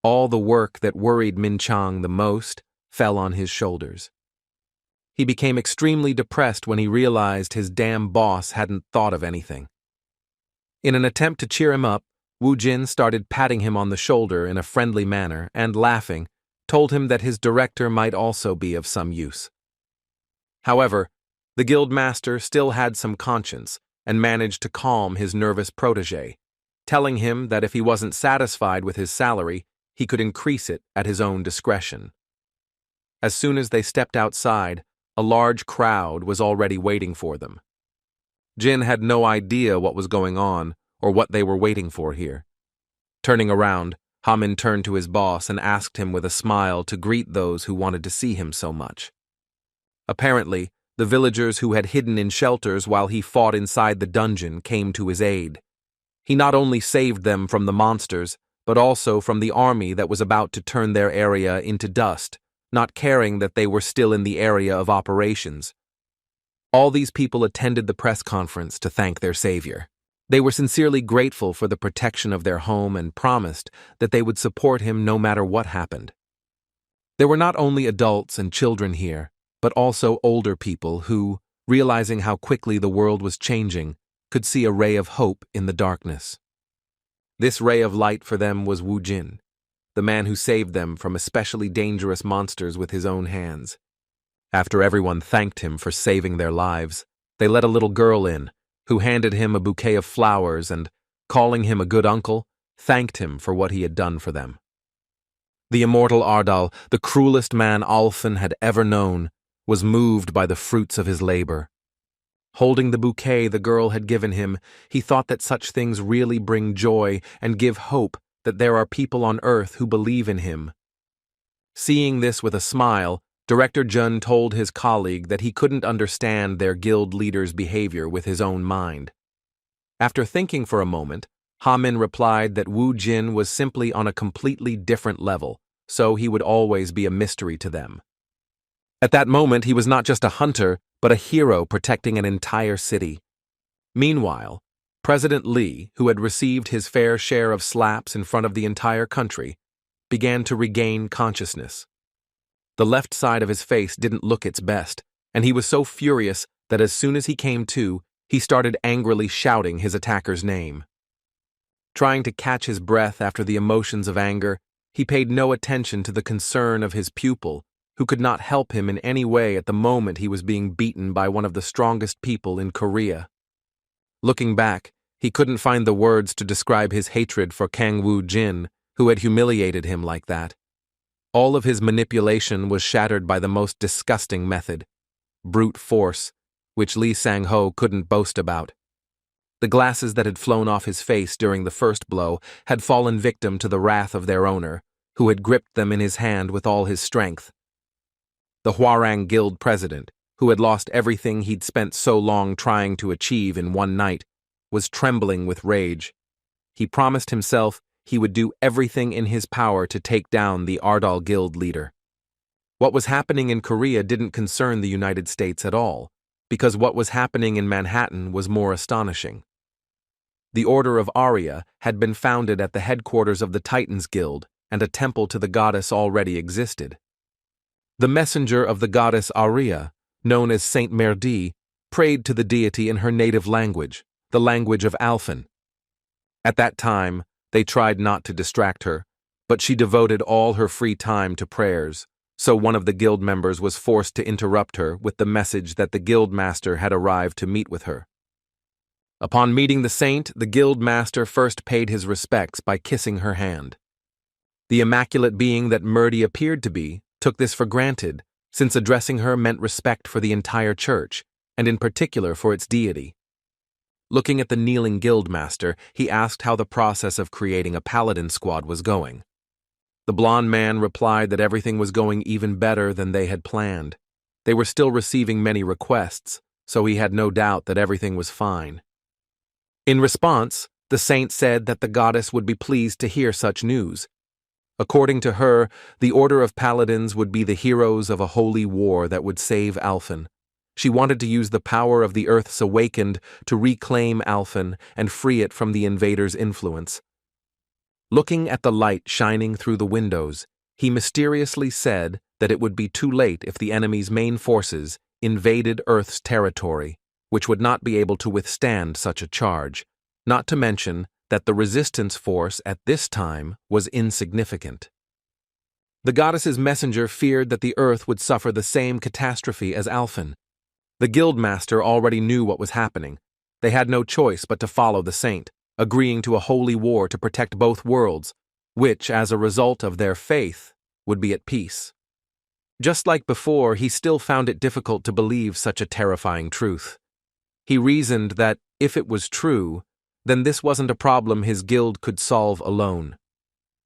All the work that worried Min-chang the most fell on his shoulders. He became extremely depressed when he realized his damn boss hadn't thought of anything. In an attempt to cheer him up, Woo Jin started patting him on the shoulder in a friendly manner and, laughing, told him that his director might also be of some use. However, the guildmaster still had some conscience and managed to calm his nervous protege, telling him that if he wasn't satisfied with his salary, he could increase it at his own discretion. As soon as they stepped outside, a large crowd was already waiting for them. Jin had no idea what was going on or what they were waiting for here. Turning around, Hamin turned to his boss and asked him with a smile to greet those who wanted to see him so much. Apparently, the villagers who had hidden in shelters while he fought inside the dungeon came to his aid. He not only saved them from the monsters, but also from the army that was about to turn their area into dust, not caring that they were still in the area of operations. All these people attended the press conference to thank their savior. They were sincerely grateful for the protection of their home and promised that they would support him no matter what happened. There were not only adults and children here, but also older people who, realizing how quickly the world was changing, could see a ray of hope in the darkness. This ray of light for them was Wu Jin, the man who saved them from especially dangerous monsters with his own hands. After everyone thanked him for saving their lives, they let a little girl in, who handed him a bouquet of flowers and, calling him a good uncle, thanked him for what he had done for them. The immortal Ardal, the cruelest man Alfen had ever known, was moved by the fruits of his labor. Holding the bouquet the girl had given him, he thought that such things really bring joy and give hope that there are people on earth who believe in him. Seeing this with a smile, Director Jian told his colleague that he couldn't understand their guild leader's behavior with his own mind. After thinking for a moment, Hamin replied that Wu Jin was simply on a completely different level, so he would always be a mystery to them. At that moment, he was not just a hunter, but a hero protecting an entire city. Meanwhile, President Li, who had received his fair share of slaps in front of the entire country, began to regain consciousness. The left side of his face didn't look its best, and he was so furious that as soon as he came to, he started angrily shouting his attacker's name. Trying to catch his breath after the emotions of anger, he paid no attention to the concern of his pupil, who could not help him in any way at the moment he was being beaten by one of the strongest people in Korea. Looking back, he couldn't find the words to describe his hatred for Kang Wu Jin, who had humiliated him like that. All of his manipulation was shattered by the most disgusting method, brute force, which Li Sang-ho couldn't boast about. The glasses that had flown off his face during the first blow had fallen victim to the wrath of their owner, who had gripped them in his hand with all his strength. The Hwarang Guild president, who had lost everything he'd spent so long trying to achieve in one night, was trembling with rage. He promised himself he would do everything in his power to take down the Ardal Guild leader. What was happening in Korea didn't concern the United States at all, because what was happening in Manhattan was more astonishing. The Order of Arya had been founded at the headquarters of the Titans Guild, and a temple to the goddess already existed. The messenger of the goddess Arya, known as Saint Merdi, prayed to the deity in her native language, the language of Alfen. At that time, they tried not to distract her, but she devoted all her free time to prayers, so one of the guild members was forced to interrupt her with the message that the guild master had arrived to meet with her. Upon meeting the saint, the guild master first paid his respects by kissing her hand. The immaculate being that Merdi appeared to be took this for granted, since addressing her meant respect for the entire church, and in particular for its deity. Looking at the kneeling guildmaster, he asked how the process of creating a paladin squad was going. The blond man replied that everything was going even better than they had planned. They were still receiving many requests, so he had no doubt that everything was fine. In response, the saint said that the goddess would be pleased to hear such news. According to her, the Order of Paladins would be the heroes of a holy war that would save Alfen. She wanted to use the power of the Earth's Awakened to reclaim Alfen and free it from the invaders' influence. Looking at the light shining through the windows, he mysteriously said that it would be too late if the enemy's main forces invaded Earth's territory, which would not be able to withstand such a charge, not to mention that the resistance force at this time was insignificant. The goddess's messenger feared that the Earth would suffer the same catastrophe as Alfen. The guildmaster already knew what was happening. They had no choice but to follow the saint, agreeing to a holy war to protect both worlds, which, as a result of their faith, would be at peace. Just like before, he still found it difficult to believe such a terrifying truth. He reasoned that, if it was true, then this wasn't a problem his guild could solve alone.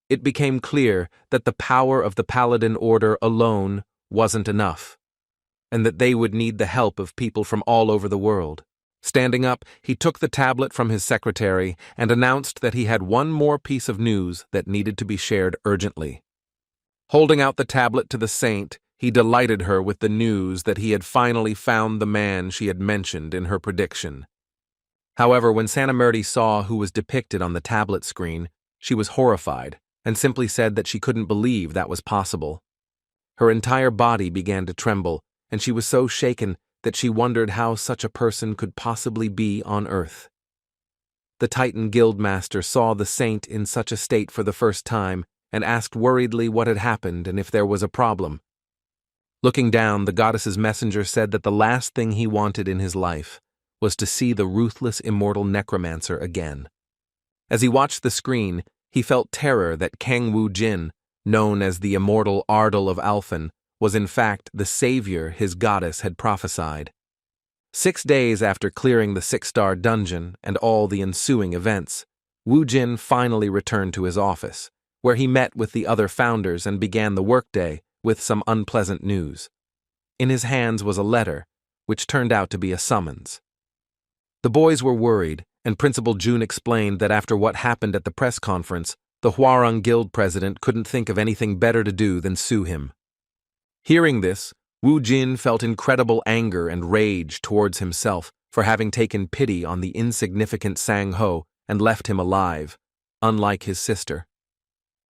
it became clear that the power of the Paladin Order alone wasn't enough, and that they would need the help of people from all over the world. Standing up, he took the tablet from his secretary and announced that he had one more piece of news that needed to be shared urgently. Holding out the tablet to the saint, he delighted her with the news that he had finally found the man she had mentioned in her prediction. However, when Sanamurti saw who was depicted on the tablet screen, she was horrified and simply said that she couldn't believe that was possible. Her entire body began to tremble, and she was so shaken that she wondered how such a person could possibly be on Earth. The Titan Guildmaster saw the saint in such a state for the first time and asked worriedly what had happened and if there was a problem. Looking down, the goddess's messenger said that the last thing he wanted in his life was to see the ruthless immortal Necromancer again. As he watched the screen, he felt terror that Kang Woo-jin, known as the immortal Ardal of Alfen, was in fact the savior his goddess had prophesied. 6 days after clearing the 6-star dungeon and all the ensuing events, Woo-jin finally returned to his office, where he met with the other founders and began the workday with some unpleasant news. In his hands was a letter, which turned out to be a summons. The boys were worried, and Principal Jun explained that after what happened at the press conference, the Hwarang Guild president couldn't think of anything better to do than sue him. Hearing this, Wu Jin felt incredible anger and rage towards himself for having taken pity on the insignificant Sang Ho and left him alive, unlike his sister.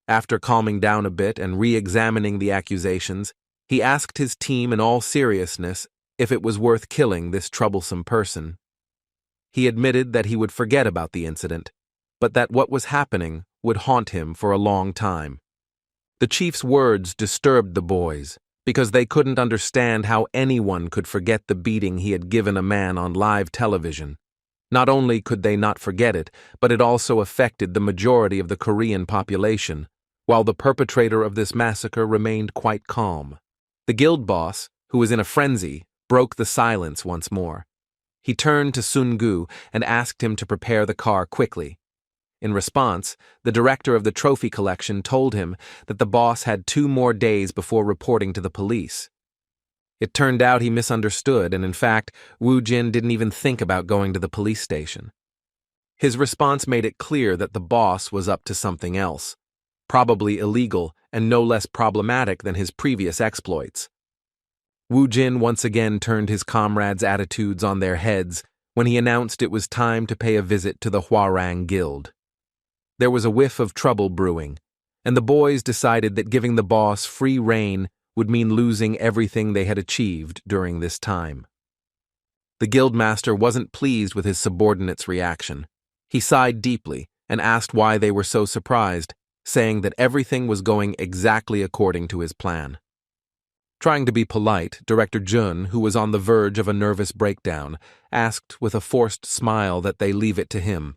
After calming down a bit and re-examining the accusations, he asked his team in all seriousness if it was worth killing this troublesome person. He admitted that he would forget about the incident, but that what was happening would haunt him for a long time. The chief's words disturbed the boys, because they couldn't understand how anyone could forget the beating he had given a man on live television. Not only could they not forget it, but it also affected the majority of the Korean population, while the perpetrator of this massacre remained quite calm. The guild boss, who was in a frenzy, broke the silence once more. He turned to Sun-gu and asked him to prepare the car quickly. In response, the director of the trophy collection told him that the boss had 2 more days before reporting to the police. It turned out he misunderstood, and in fact, Wu Jin didn't even think about going to the police station. His response made it clear that the boss was up to something else, probably illegal and no less problematic than his previous exploits. Wu Jin once again turned his comrades' attitudes on their heads when he announced it was time to pay a visit to the Hwarang Guild. There was a whiff of trouble brewing, and the boys decided that giving the boss free rein would mean losing everything they had achieved during this time. The guildmaster wasn't pleased with his subordinates' reaction. He sighed deeply and asked why they were so surprised, saying that everything was going exactly according to his plan. Trying to be polite, Director Jun, who was on the verge of a nervous breakdown, asked with a forced smile that they leave it to him.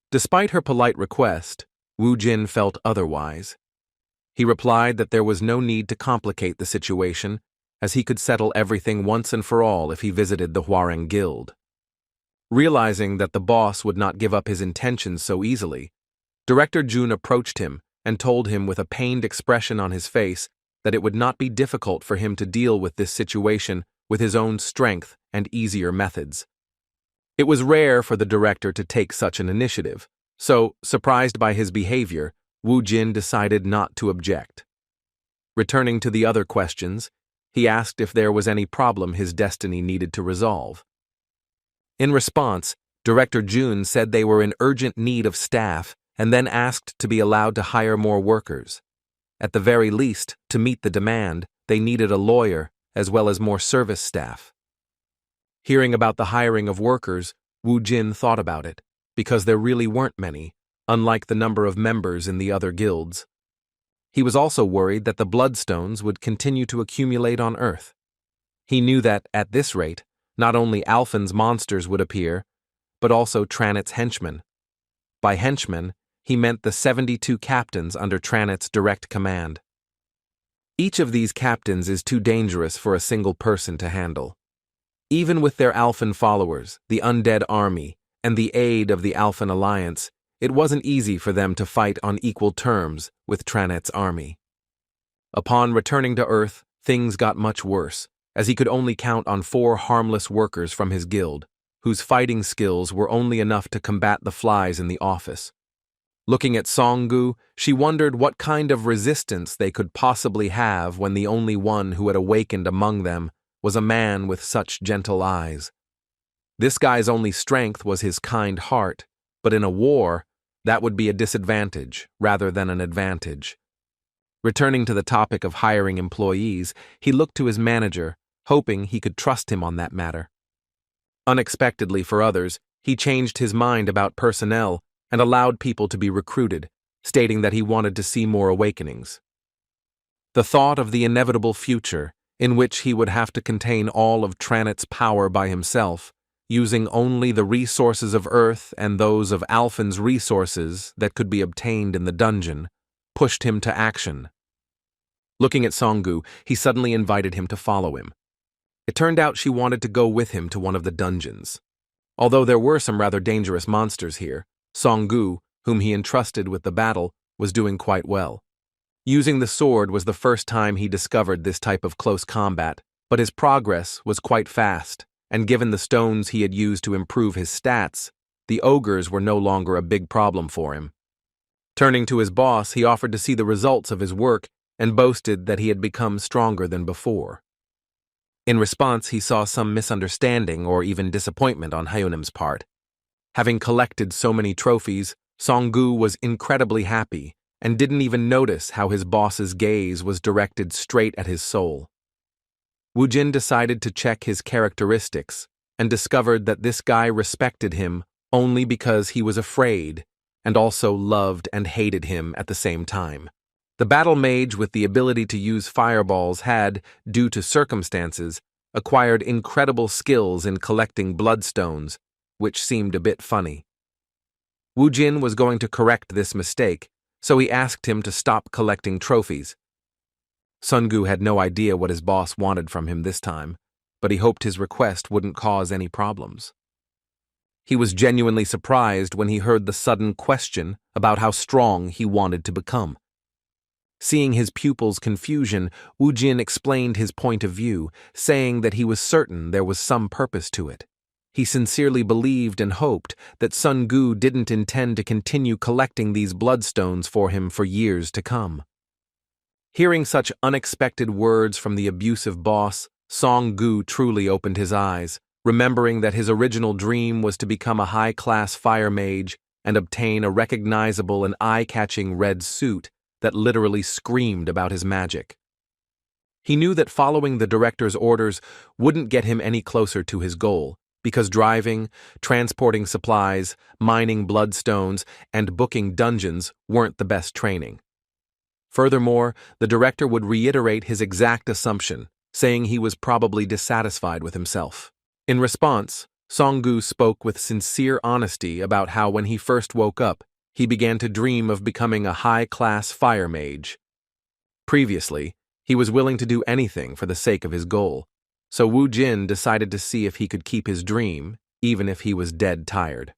Despite her polite request, Wu Jin felt otherwise. He replied that there was no need to complicate the situation, as he could settle everything once and for all if he visited the Hwarang Guild. Realizing that the boss would not give up his intentions so easily, Director Jun approached him and told him with a pained expression on his face that it would not be difficult for him to deal with this situation with his own strength and easier methods. It was rare for the director to take such an initiative, so, surprised by his behavior, Wu Jin decided not to object. Returning to the other questions, he asked if there was any problem his destiny needed to resolve. In response, Director Jun said they were in urgent need of staff and then asked to be allowed to hire more workers. At the very least, to meet the demand, they needed a lawyer as well as more service staff. Hearing about the hiring of workers, Wu Jin thought about it, because there really weren't many, unlike the number of members in the other guilds. He was also worried that the bloodstones would continue to accumulate on Earth. He knew that, at this rate, not only Alfen's monsters would appear, but also Trannet's henchmen. By henchmen, he meant the 72 captains under Trannet's direct command. Each of these captains is too dangerous for a single person to handle. Even with their Alfen followers, the Undead army, and the aid of the Alfen alliance, it wasn't easy for them to fight on equal terms with Trannet's army. Upon returning to Earth, things got much worse, as he could only count on 4 harmless workers from his guild, whose fighting skills were only enough to combat the flies in the office. Looking at Song-gu, she wondered what kind of resistance they could possibly have when the only one who had awakened among them was a man with such gentle eyes. This guy's only strength was his kind heart, but in a war, that would be a disadvantage rather than an advantage. Returning to the topic of hiring employees, he looked to his manager, hoping he could trust him on that matter. Unexpectedly for others, he changed his mind about personnel and allowed people to be recruited, stating that he wanted to see more awakenings. The thought of the inevitable future, in which he would have to contain all of Trannet's power by himself, using only the resources of Earth and those of Alfen's resources that could be obtained in the dungeon, pushed him to action. Looking at Song-gu, he suddenly invited him to follow him. It turned out she wanted to go with him to one of the dungeons. Although there were some rather dangerous monsters here, Song-gu, whom he entrusted with the battle, was doing quite well. Using the sword was the first time he discovered this type of close combat, but his progress was quite fast, and given the stones he had used to improve his stats, the ogres were no longer a big problem for him. Turning to his boss, he offered to see the results of his work and boasted that he had become stronger than before. In response, he saw some misunderstanding or even disappointment on Hyunim's part. Having collected so many trophies, Song-gu was incredibly happy and didn't even notice how his boss's gaze was directed straight at his soul. Woo-jin decided to check his characteristics and discovered that this guy respected him only because he was afraid and also loved and hated him at the same time. The battle mage with the ability to use fireballs had, due to circumstances, acquired incredible skills in collecting bloodstones, which seemed a bit funny. Woo-jin was going to correct this mistake, so he asked him to stop collecting trophies. Sung-gu had no idea what his boss wanted from him this time, but he hoped his request wouldn't cause any problems. He was genuinely surprised when he heard the sudden question about how strong he wanted to become. Seeing his pupil's confusion, Woo-jin explained his point of view, saying that he was certain there was some purpose to it. He sincerely believed and hoped that Sung-gu didn't intend to continue collecting these bloodstones for him for years to come. Hearing such unexpected words from the abusive boss, Song-gu truly opened his eyes, remembering that his original dream was to become a high-class fire mage and obtain a recognizable and eye-catching red suit that literally screamed about his magic. He knew that following the director's orders wouldn't get him any closer to his goal, because driving, transporting supplies, mining bloodstones, and booking dungeons weren't the best training. Furthermore, the director would reiterate his exact assumption, saying he was probably dissatisfied with himself. In response, Song-gu spoke with sincere honesty about how when he first woke up, he began to dream of becoming a high-class fire mage. Previously, he was willing to do anything for the sake of his goal, so Woo-jin decided to see if he could keep his dream, even if he was dead tired.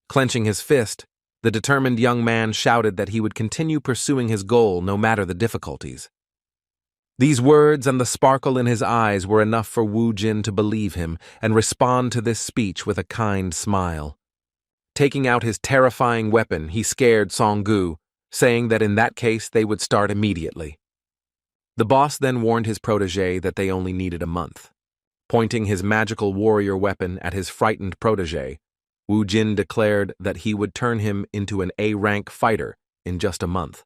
Clenching his fist, the determined young man shouted that he would continue pursuing his goal no matter the difficulties. These words and the sparkle in his eyes were enough for Woo-jin to believe him and respond to this speech with a kind smile. Taking out his terrifying weapon, he scared Song-gu, saying that in that case they would start immediately. The boss then warned his protege that they only needed a month. Pointing his magical warrior weapon at his frightened protege, Woo-jin declared that he would turn him into an A-rank fighter in just a month.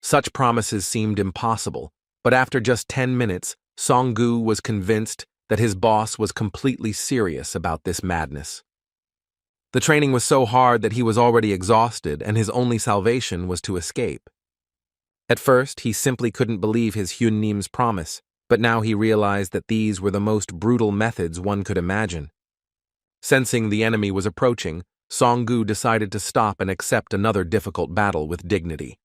Such promises seemed impossible, but after just 10 minutes, Song-gu was convinced that his boss was completely serious about this madness. The training was so hard that he was already exhausted, and his only salvation was to escape. At first, he simply couldn't believe his Hyunim's promise, but now he realized that these were the most brutal methods one could imagine. Sensing the enemy was approaching, Song-gu decided to stop and accept another difficult battle with dignity.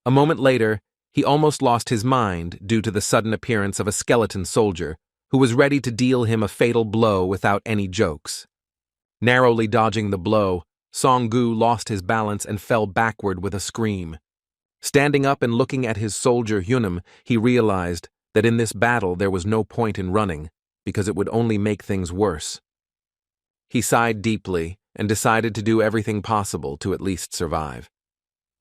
A moment later, he almost lost his mind due to the sudden appearance of a skeleton soldier who was ready to deal him a fatal blow without any jokes. Narrowly dodging the blow, Song-gu lost his balance and fell backward with a scream. Standing up and looking at his soldier Hyunam, he realized that in this battle there was no point in running, because it would only make things worse. He sighed deeply and decided to do everything possible to at least survive.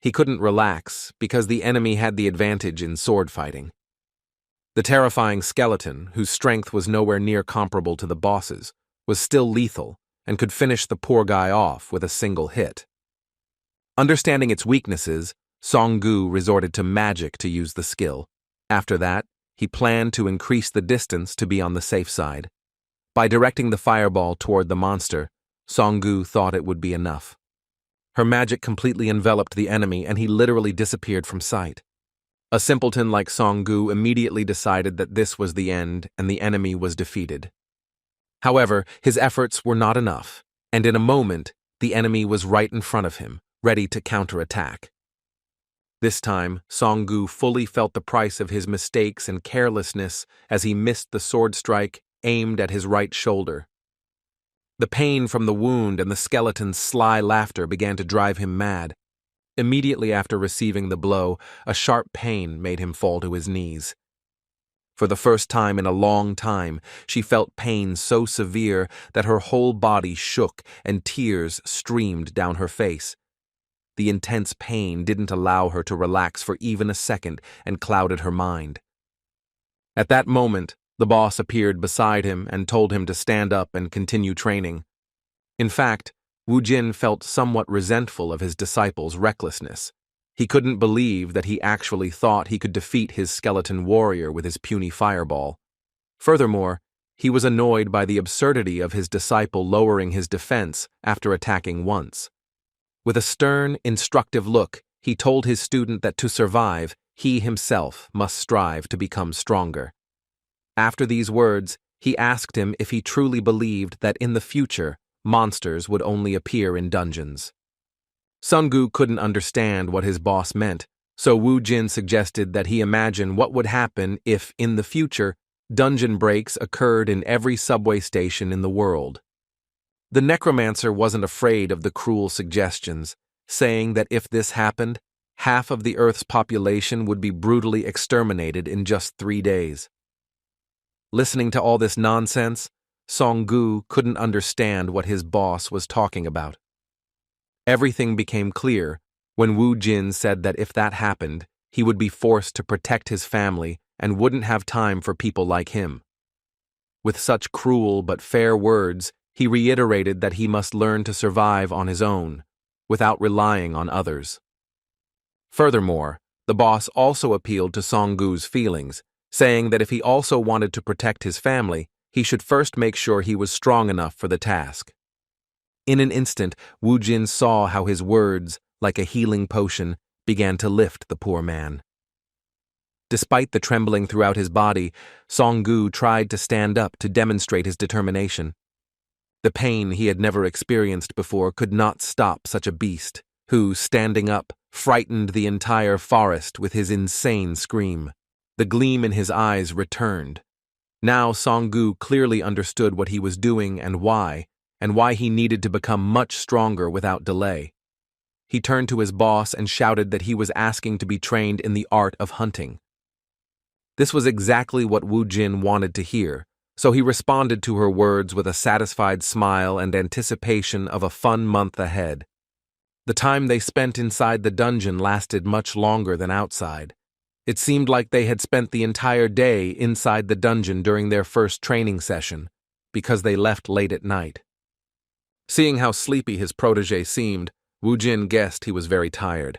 He couldn't relax because the enemy had the advantage in sword fighting. The terrifying skeleton, whose strength was nowhere near comparable to the boss's, was still lethal and could finish the poor guy off with a single hit. Understanding its weaknesses, Song-gu resorted to magic to use the skill. After that, he planned to increase the distance to be on the safe side. By directing the fireball toward the monster, Song-gu thought it would be enough. Her magic completely enveloped the enemy and he literally disappeared from sight. A simpleton like Song-gu immediately decided that this was the end and the enemy was defeated. However, his efforts were not enough, and in a moment, the enemy was right in front of him, ready to counterattack. This time, Song-gu fully felt the price of his mistakes and carelessness as he missed the sword strike aimed at his right shoulder. The pain from the wound and the skeleton's sly laughter began to drive him mad. Immediately after receiving the blow, a sharp pain made him fall to his knees. For the first time in a long time, she felt pain so severe that her whole body shook and tears streamed down her face. The intense pain didn't allow her to relax for even a second and clouded her mind. At that moment, the boss appeared beside him and told him to stand up and continue training. In fact, Wu Jin felt somewhat resentful of his disciple's recklessness. He couldn't believe that he actually thought he could defeat his skeleton warrior with his puny fireball. Furthermore, he was annoyed by the absurdity of his disciple lowering his defense after attacking once. With a stern, instructive look, he told his student that to survive, he himself must strive to become stronger. After these words, he asked him if he truly believed that in the future, monsters would only appear in dungeons. Song-gu couldn't understand what his boss meant, so Wu Jin suggested that he imagine what would happen if, in the future, dungeon breaks occurred in every subway station in the world. The Necromancer wasn't afraid of the cruel suggestions, saying that if this happened, half of the Earth's population would be brutally exterminated in just 3 days. Listening to all this nonsense, Song-gu couldn't understand what his boss was talking about. Everything became clear when Wu Jin said that if that happened, he would be forced to protect his family and wouldn't have time for people like him. With such cruel but fair words, he reiterated that he must learn to survive on his own, without relying on others. Furthermore, the boss also appealed to Song-gu's feelings, saying that if he also wanted to protect his family, he should first make sure he was strong enough for the task. In an instant, Wu Jin saw how his words, like a healing potion, began to lift the poor man. Despite the trembling throughout his body, Song-gu tried to stand up to demonstrate his determination. The pain he had never experienced before could not stop such a beast, who, standing up, frightened the entire forest with his insane scream. The gleam in his eyes returned. Now Song-gu clearly understood what he was doing and why he needed to become much stronger without delay. He turned to his boss and shouted that he was asking to be trained in the art of hunting. This was exactly what Wu Jin wanted to hear, so he responded to her words with a satisfied smile and anticipation of a fun month ahead. The time they spent inside the dungeon lasted much longer than outside. It seemed like they had spent the entire day inside the dungeon during their first training session, because they left late at night. Seeing how sleepy his protege seemed, Wu Jin guessed he was very tired.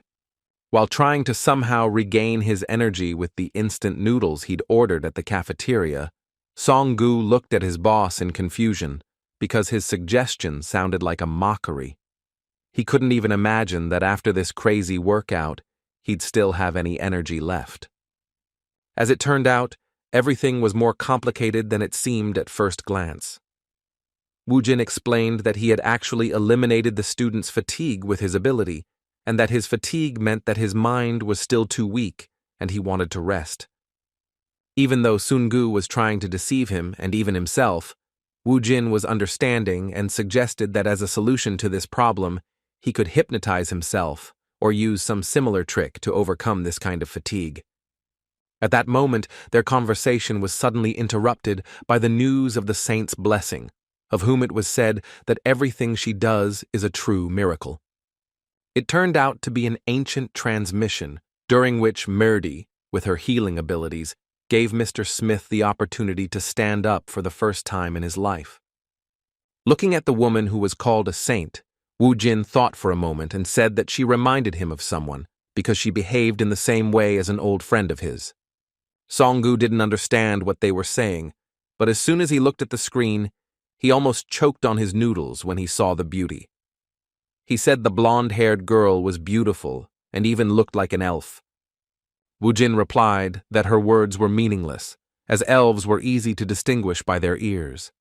While trying to somehow regain his energy with the instant noodles he'd ordered at the cafeteria, Song-gu looked at his boss in confusion, because his suggestion sounded like a mockery. He couldn't even imagine that after this crazy workout, he'd still have any energy left. As it turned out, everything was more complicated than it seemed at first glance. Wu Jin explained that he had actually eliminated the student's fatigue with his ability, and that his fatigue meant that his mind was still too weak and he wanted to rest. Even though Song-gu was trying to deceive him and even himself, Wu Jin was understanding and suggested that as a solution to this problem, he could hypnotize himself or use some similar trick to overcome this kind of fatigue. At that moment, their conversation was suddenly interrupted by the news of the saint's blessing, of whom it was said that everything she does is a true miracle. It turned out to be an ancient transmission, during which Murdy, with her healing abilities, gave Mr. Smith the opportunity to stand up for the first time in his life. Looking at the woman who was called a saint, Woo Jin thought for a moment and said that she reminded him of someone because she behaved in the same way as an old friend of his. Songgu didn't understand what they were saying, but as soon as he looked at the screen, he almost choked on his noodles when he saw the beauty. He said the blonde-haired girl was beautiful and even looked like an elf. Woo Jin replied that her words were meaningless, as elves were easy to distinguish by their ears.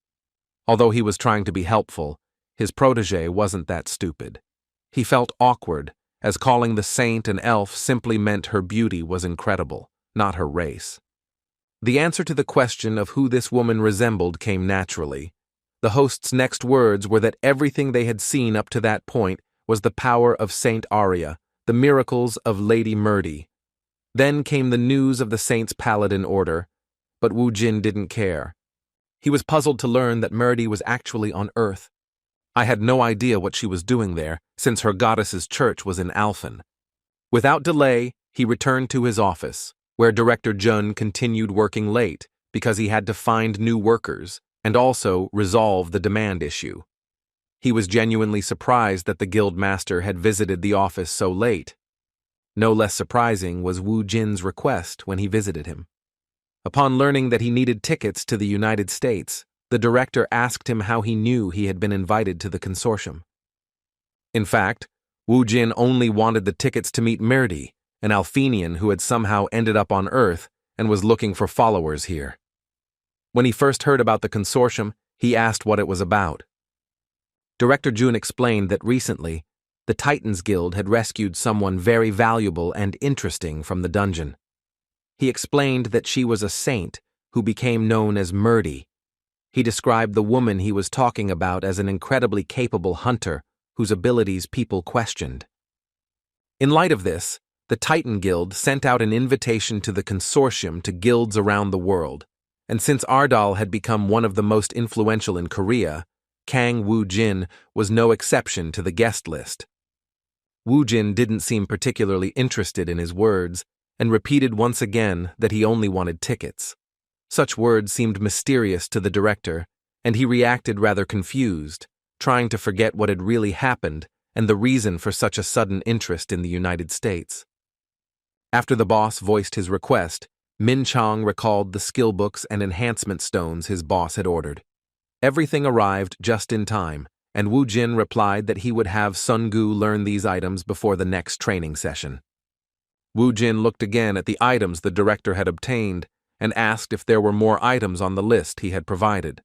Although he was trying to be helpful, his protege wasn't that stupid. He felt awkward, as calling the saint an elf simply meant her beauty was incredible, not her race. The answer to the question of who this woman resembled came naturally. The host's next words were that everything they had seen up to that point was the power of Saint Arya, the miracles of Lady Murdy. Then came the news of the saint's paladin order, but Woo Jin didn't care. He was puzzled to learn that Murdy was actually on Earth. I had no idea what she was doing there, since her goddess's church was in Alfen. Without delay, he returned to his office, where Director Jian continued working late because he had to find new workers and also resolve the demand issue. He was genuinely surprised that the guild master had visited the office so late. No less surprising was Woo Jin's request when he visited him. Upon learning that he needed tickets to the United States, the director asked him how he knew he had been invited to the consortium. In fact, Woo Jin only wanted the tickets to meet Murdy, an Alfenian who had somehow ended up on Earth and was looking for followers here. When he first heard about the consortium, he asked what it was about. Director Jun explained that recently, the Titans Guild had rescued someone very valuable and interesting from the dungeon. He explained that she was a saint who became known as Murdy. He described the woman he was talking about as an incredibly capable hunter whose abilities people questioned. In light of this, the Titan Guild sent out an invitation to the consortium to guilds around the world, and since Ardal had become one of the most influential in Korea, Kang Woo Jin was no exception to the guest list. Woo Jin didn't seem particularly interested in his words, and repeated once again that he only wanted tickets. Such words seemed mysterious to the director, and he reacted rather confused, trying to forget what had really happened and the reason for such a sudden interest in the United States. After the boss voiced his request, Min Chang recalled the skill books and enhancement stones his boss had ordered. Everything arrived just in time, and Woo Jin replied that he would have Sun Gu learn these items before the next training session. Woo Jin looked again at the items the director had obtained and asked if there were more items on the list he had provided.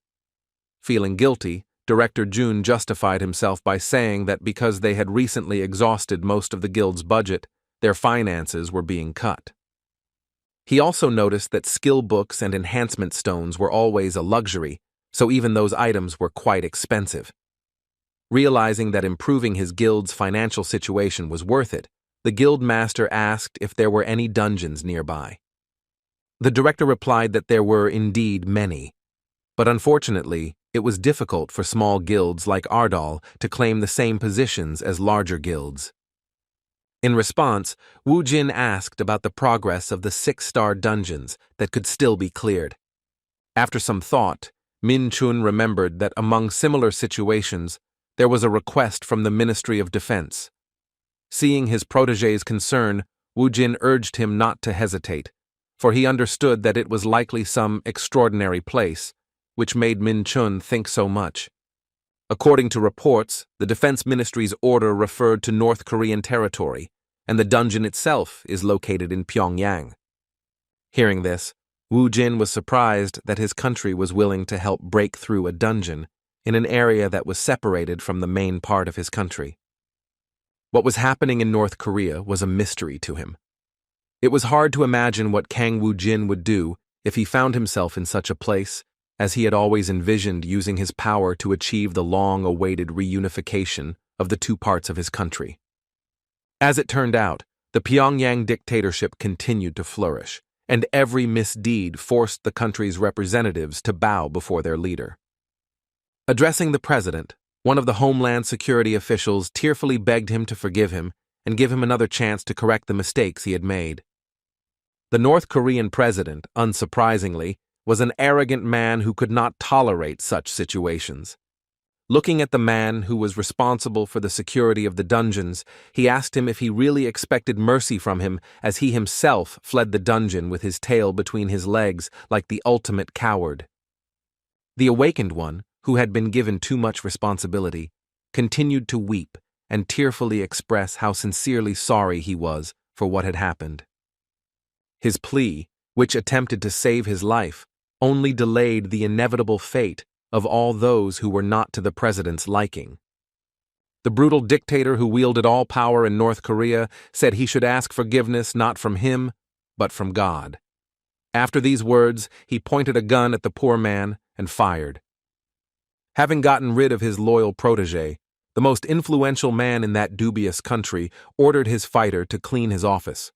Feeling guilty, Director Jun justified himself by saying that because they had recently exhausted most of the guild's budget, their finances were being cut. He also noticed that skill books and enhancement stones were always a luxury, so even those items were quite expensive. Realizing that improving his guild's financial situation was worth it, the guild master asked if there were any dungeons nearby. The director replied that there were indeed many, but unfortunately, it was difficult for small guilds like Ardal to claim the same positions as larger guilds. In response, Woo Jin asked about the progress of the 6-star dungeons that could still be cleared. After some thought, Min Chun remembered that among similar situations, there was a request from the Ministry of Defense. Seeing his protege's concern, Woo Jin urged him not to hesitate, for he understood that it was likely some extraordinary place, which made Min Chun think so much. According to reports, the Defense Ministry's order referred to North Korean territory, and the dungeon itself is located in Pyongyang. Hearing this, Woo Jin was surprised that his country was willing to help break through a dungeon in an area that was separated from the main part of his country. What was happening in North Korea was a mystery to him. It was hard to imagine what Kang Woo Jin would do if he found himself in such a place, as he had always envisioned using his power to achieve the long-awaited reunification of the two parts of his country. As it turned out, the Pyongyang dictatorship continued to flourish, and every misdeed forced the country's representatives to bow before their leader. Addressing the president, one of the Homeland Security officials tearfully begged him to forgive him and give him another chance to correct the mistakes he had made. The North Korean president, unsurprisingly, was an arrogant man who could not tolerate such situations. Looking at the man who was responsible for the security of the dungeons, he asked him if he really expected mercy from him, as he himself fled the dungeon with his tail between his legs like the ultimate coward. The awakened one, who had been given too much responsibility, continued to weep and tearfully express how sincerely sorry he was for what had happened. His plea, which attempted to save his life, only delayed the inevitable fate of all those who were not to the president's liking. The brutal dictator who wielded all power in North Korea said he should ask forgiveness not from him, but from God. After these words, he pointed a gun at the poor man and fired. Having gotten rid of his loyal protege, the most influential man in that dubious country ordered his fighter to clean his office.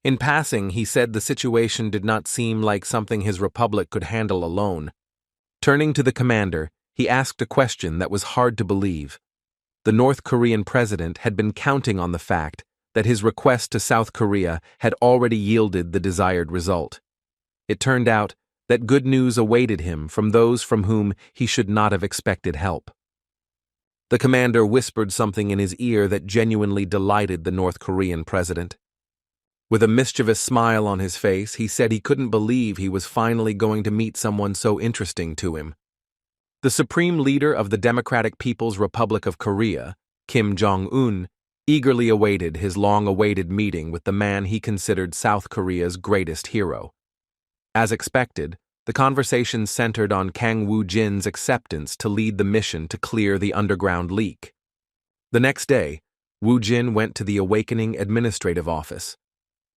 In passing, he said the situation did not seem like something his republic could handle alone. Turning to the commander, he asked a question that was hard to believe. The North Korean president had been counting on the fact that his request to South Korea had already yielded the desired result. It turned out that good news awaited him from those from whom he should not have expected help. The commander whispered something in his ear that genuinely delighted the North Korean president. With a mischievous smile on his face, he said he couldn't believe he was finally going to meet someone so interesting to him. The supreme leader of the Democratic People's Republic of Korea, Kim Jong-un, eagerly awaited his long-awaited meeting with the man he considered South Korea's greatest hero. As expected, the conversation centered on Kang Woo-jin's acceptance to lead the mission to clear the underground leak. The next day, Woo-jin went to the Awakening Administrative Office.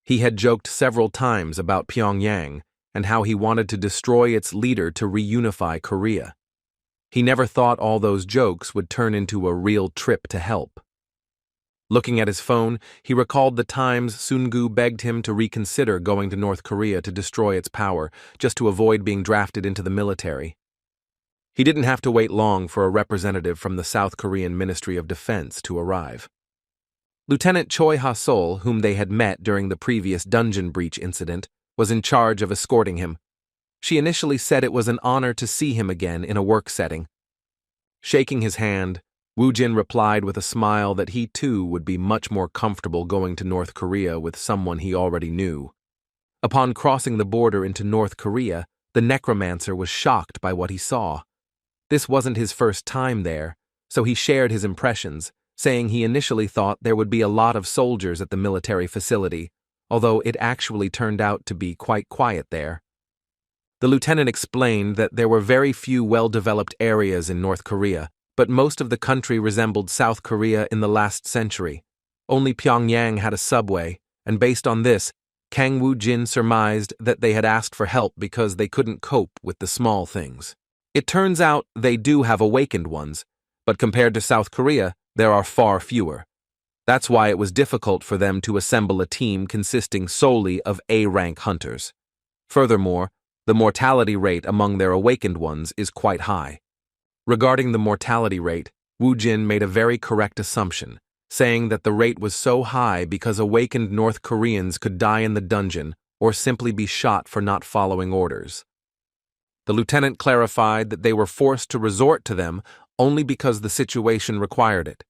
He had joked several times about Pyongyang and how he wanted to destroy its leader to reunify Korea. He never thought all those jokes would turn into a real trip to help. Looking at his phone, he recalled the times Sungu begged him to reconsider going to North Korea to destroy its power, just to avoid being drafted into the military. He didn't have to wait long for a representative from the South Korean Ministry of Defense to arrive. Lieutenant Choi Ha-sol, whom they had met during the previous dungeon breach incident, was in charge of escorting him. She initially said it was an honor to see him again in a work setting. Shaking his hand, Woo-jin replied with a smile that he too would be much more comfortable going to North Korea with someone he already knew. Upon crossing the border into North Korea, the Necromancer was shocked by what he saw. This wasn't his first time there, so he shared his impressions, saying he initially thought there would be a lot of soldiers at the military facility, although it actually turned out to be quite quiet there. The lieutenant explained that there were very few well-developed areas in North Korea, but most of the country resembled South Korea in the last century. Only Pyongyang had a subway, and based on this, Kang Woo-jin surmised that they had asked for help because they couldn't cope with the small things. It turns out they do have awakened ones, but compared to South Korea, there are far fewer. That's why it was difficult for them to assemble a team consisting solely of A-rank hunters. Furthermore, the mortality rate among their awakened ones is quite high. Regarding the mortality rate, Woo-jin made a very correct assumption, saying that the rate was so high because awakened North Koreans could die in the dungeon or simply be shot for not following orders. The lieutenant clarified that they were forced to resort to them only because the situation required it.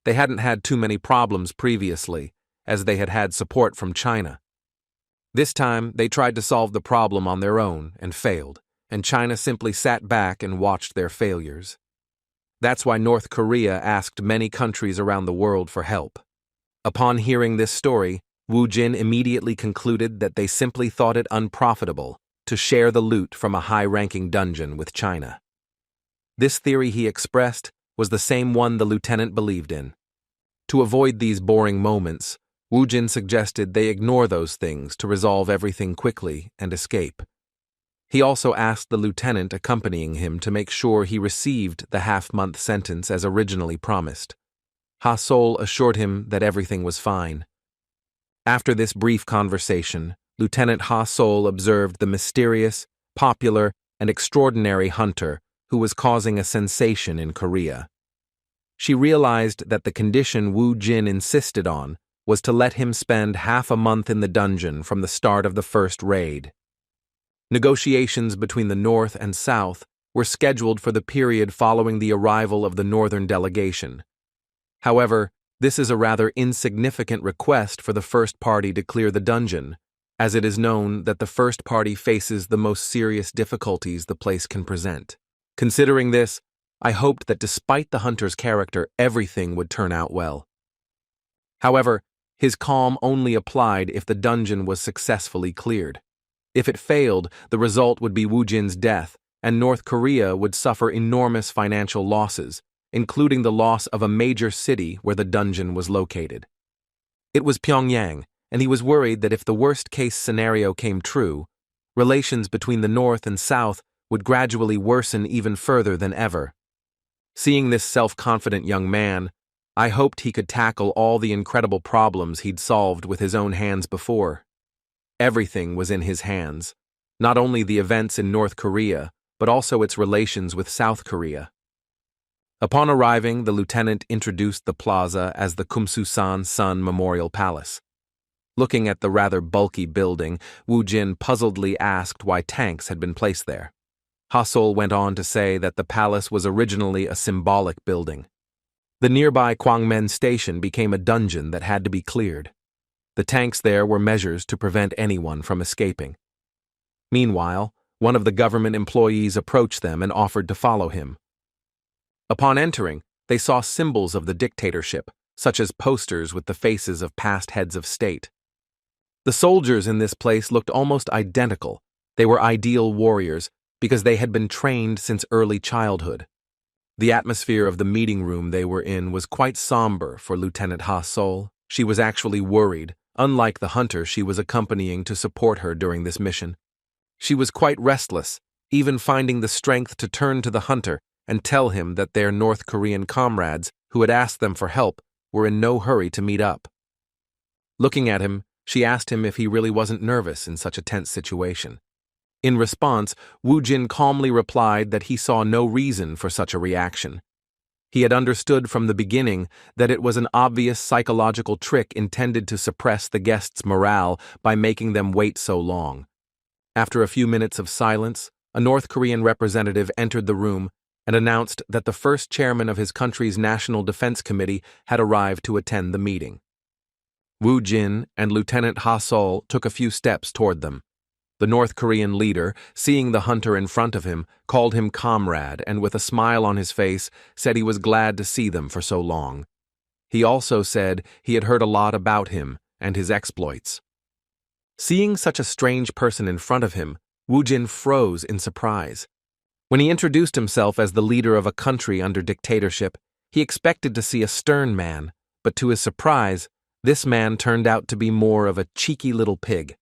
They hadn't had too many problems previously, as they had had support from China. This time, they tried to solve the problem on their own and failed, and China simply sat back and watched their failures. That's why North Korea asked many countries around the world for help. Upon hearing this story, Woo-jin immediately concluded that they simply thought it unprofitable to share the loot from a high-ranking dungeon with China. This theory he expressed was the same one the lieutenant believed in. To avoid these boring moments, Woo-jin suggested they ignore those things to resolve everything quickly and escape. He also asked the lieutenant accompanying him to make sure he received the half-month sentence as originally promised. Ha-Sol assured him that everything was fine. After this brief conversation, Lieutenant Ha-Sol observed the mysterious, popular, and extraordinary hunter who was causing a sensation in Korea. She realized that the condition Woo Jin insisted on was to let him spend half a month in the dungeon from the start of the first raid. Negotiations between the North and South were scheduled for the period following the arrival of the Northern delegation. However, this is a rather insignificant request for the first party to clear the dungeon, as it is known that the first party faces the most serious difficulties the place can present. Considering this, I hoped that despite the hunter's character, everything would turn out well. However, his calm only applied if the dungeon was successfully cleared. If it failed, the result would be Woo Jin's death, and North Korea would suffer enormous financial losses, including the loss of a major city where the dungeon was located. It was Pyongyang, and he was worried that if the worst-case scenario came true, relations between the North and South would gradually worsen even further than ever. Seeing this self-confident young man, I hoped he could tackle all the incredible problems he'd solved with his own hands before. Everything was in his hands, not only the events in North Korea, but also its relations with South Korea. Upon arriving, the lieutenant introduced the plaza as the Kumsusan Sun Memorial Palace. Looking at the rather bulky building, Woo Jin puzzledly asked why tanks had been placed there. Ha-Sol went on to say that the palace was originally a symbolic building. The nearby Kwangmen station became a dungeon that had to be cleared. The tanks there were measures to prevent anyone from escaping. Meanwhile, one of the government employees approached them and offered to follow him. Upon entering, they saw symbols of the dictatorship, such as posters with the faces of past heads of state. The soldiers in this place looked almost identical. They were ideal warriors because they had been trained since early childhood. The atmosphere of the meeting room they were in was quite somber for Lieutenant Ha-Sol. She was actually worried, unlike the hunter she was accompanying to support her during this mission. She was quite restless, even finding the strength to turn to the hunter and tell him that their North Korean comrades, who had asked them for help, were in no hurry to meet up. Looking at him, she asked him if he really wasn't nervous in such a tense situation. In response, Woo Jin calmly replied that he saw no reason for such a reaction. He had understood from the beginning that it was an obvious psychological trick intended to suppress the guests' morale by making them wait so long. After a few minutes of silence, a North Korean representative entered the room and announced that the first chairman of his country's National Defense Committee had arrived to attend the meeting. Woo Jin and Lieutenant Ha-Sol took a few steps toward them. The North Korean leader, seeing the hunter in front of him, called him comrade and with a smile on his face said he was glad to see them for so long. He also said he had heard a lot about him and his exploits. Seeing such a strange person in front of him, Woo Jin froze in surprise. When he introduced himself as the leader of a country under dictatorship, he expected to see a stern man, but to his surprise, this man turned out to be more of a cheeky little pig.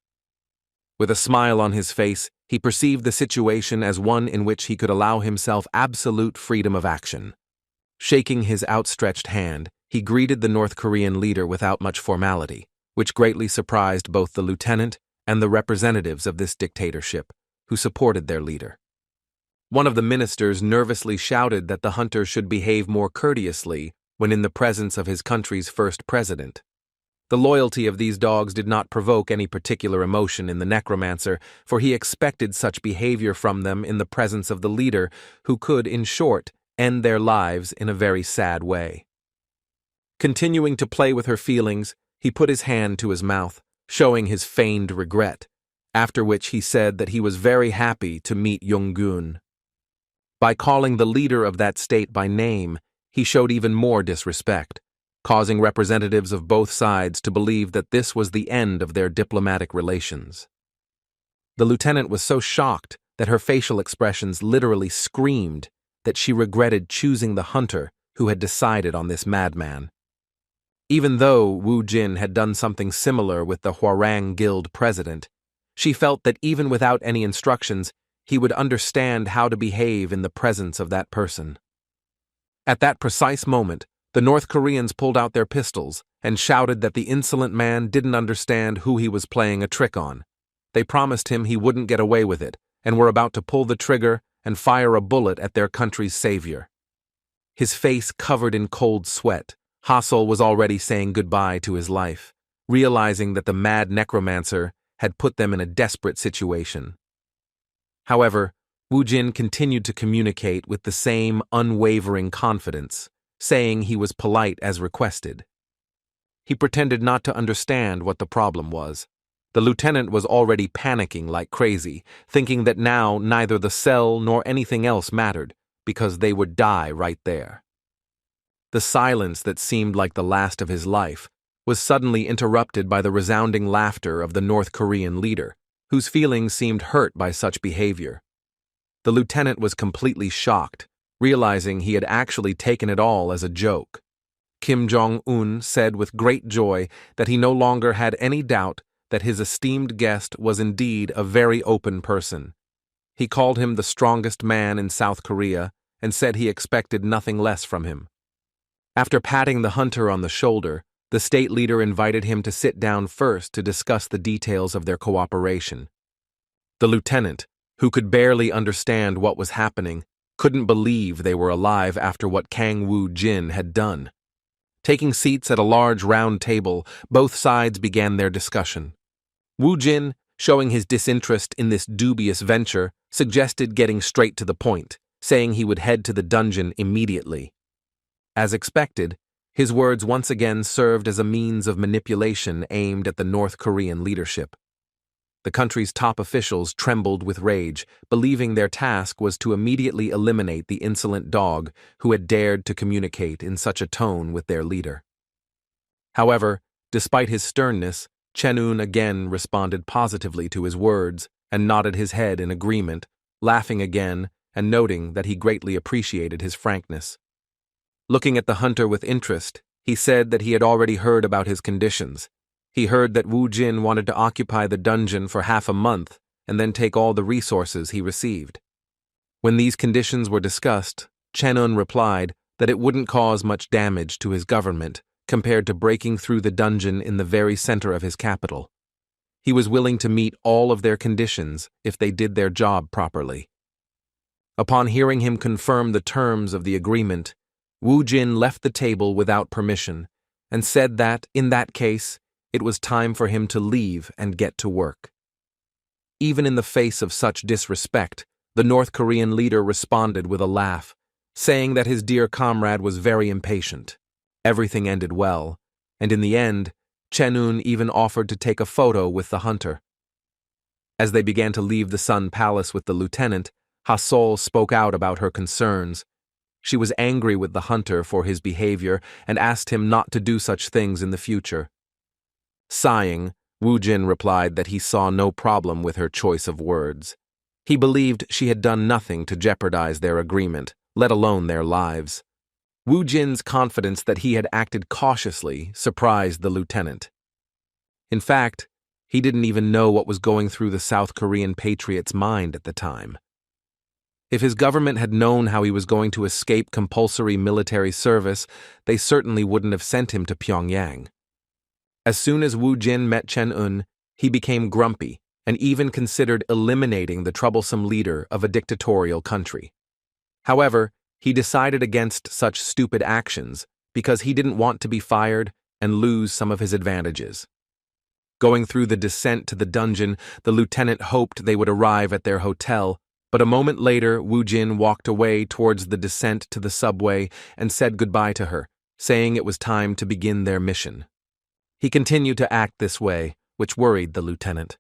With a smile on his face, he perceived the situation as one in which he could allow himself absolute freedom of action. Shaking his outstretched hand, he greeted the North Korean leader without much formality, which greatly surprised both the lieutenant and the representatives of this dictatorship, who supported their leader. One of the ministers nervously shouted that the hunter should behave more courteously when in the presence of his country's first president. The loyalty of these dogs did not provoke any particular emotion in the Necromancer, for he expected such behavior from them in the presence of the leader, who could, in short, end their lives in a very sad way. Continuing to play with her feelings, he put his hand to his mouth, showing his feigned regret, after which he said that he was very happy to meet Yonggun. By calling the leader of that state by name, he showed even more disrespect, causing representatives of both sides to believe that this was the end of their diplomatic relations. The lieutenant was so shocked that her facial expressions literally screamed that she regretted choosing the hunter who had decided on this madman. Even though Woo Jin had done something similar with the Hwarang Guild president, she felt that even without any instructions, he would understand how to behave in the presence of that person. At that precise moment, the North Koreans pulled out their pistols and shouted that the insolent man didn't understand who he was playing a trick on. They promised him he wouldn't get away with it and were about to pull the trigger and fire a bullet at their country's savior. His face covered in cold sweat, Hassel was already saying goodbye to his life, realizing that the mad necromancer had put them in a desperate situation. However, Woo Jin continued to communicate with the same unwavering confidence, saying he was polite as requested. He pretended not to understand what the problem was. The lieutenant was already panicking like crazy, thinking that now neither the cell nor anything else mattered, because they would die right there. The silence that seemed like the last of his life was suddenly interrupted by the resounding laughter of the North Korean leader, whose feelings seemed hurt by such behavior. The lieutenant was completely shocked, realizing he had actually taken it all as a joke. Kim Jong-un said with great joy that he no longer had any doubt that his esteemed guest was indeed a very open person. He called him the strongest man in South Korea and said he expected nothing less from him. After patting the hunter on the shoulder, the state leader invited him to sit down first to discuss the details of their cooperation. The lieutenant, who could barely understand what was happening, couldn't believe they were alive after what Kang Woo Jin had done. Taking seats at a large round table, both sides began their discussion. Woo Jin, showing his disinterest in this dubious venture, suggested getting straight to the point, saying he would head to the dungeon immediately. As expected, his words once again served as a means of manipulation aimed at the North Korean leadership. The country's top officials trembled with rage, believing their task was to immediately eliminate the insolent dog who had dared to communicate in such a tone with their leader. However, despite his sternness, Chen-un again responded positively to his words and nodded his head in agreement, laughing again and noting that he greatly appreciated his frankness. Looking at the hunter with interest, he said that he had already heard about his conditions. He heard that Woo Jin wanted to occupy the dungeon for half a month and then take all the resources he received. When these conditions were discussed, Chen-un replied that it wouldn't cause much damage to his government compared to breaking through the dungeon in the very center of his capital. He was willing to meet all of their conditions if they did their job properly. Upon hearing him confirm the terms of the agreement, Woo Jin left the table without permission and said that, in that case, it was time for him to leave and get to work. Even in the face of such disrespect, the North Korean leader responded with a laugh, saying that his dear comrade was very impatient. Everything ended well, and in the end, Chen-un even offered to take a photo with the hunter. As they began to leave the Sun Palace with the lieutenant, Ha-sol spoke out about her concerns. She was angry with the hunter for his behavior and asked him not to do such things in the future. Sighing, Woo Jin replied that he saw no problem with her choice of words. He believed she had done nothing to jeopardize their agreement, let alone their lives. Woo Jin's confidence that he had acted cautiously surprised the lieutenant. In fact, he didn't even know what was going through the South Korean patriot's mind at the time. If his government had known how he was going to escape compulsory military service, they certainly wouldn't have sent him to Pyongyang. As soon as Woo Jin met Chen-un, he became grumpy and even considered eliminating the troublesome leader of a dictatorial country. However, he decided against such stupid actions because he didn't want to be fired and lose some of his advantages. Going through the descent to the dungeon, the lieutenant hoped they would arrive at their hotel, but a moment later Woo Jin walked away towards the descent to the subway and said goodbye to her, saying it was time to begin their mission. He continued to act this way, which worried the lieutenant.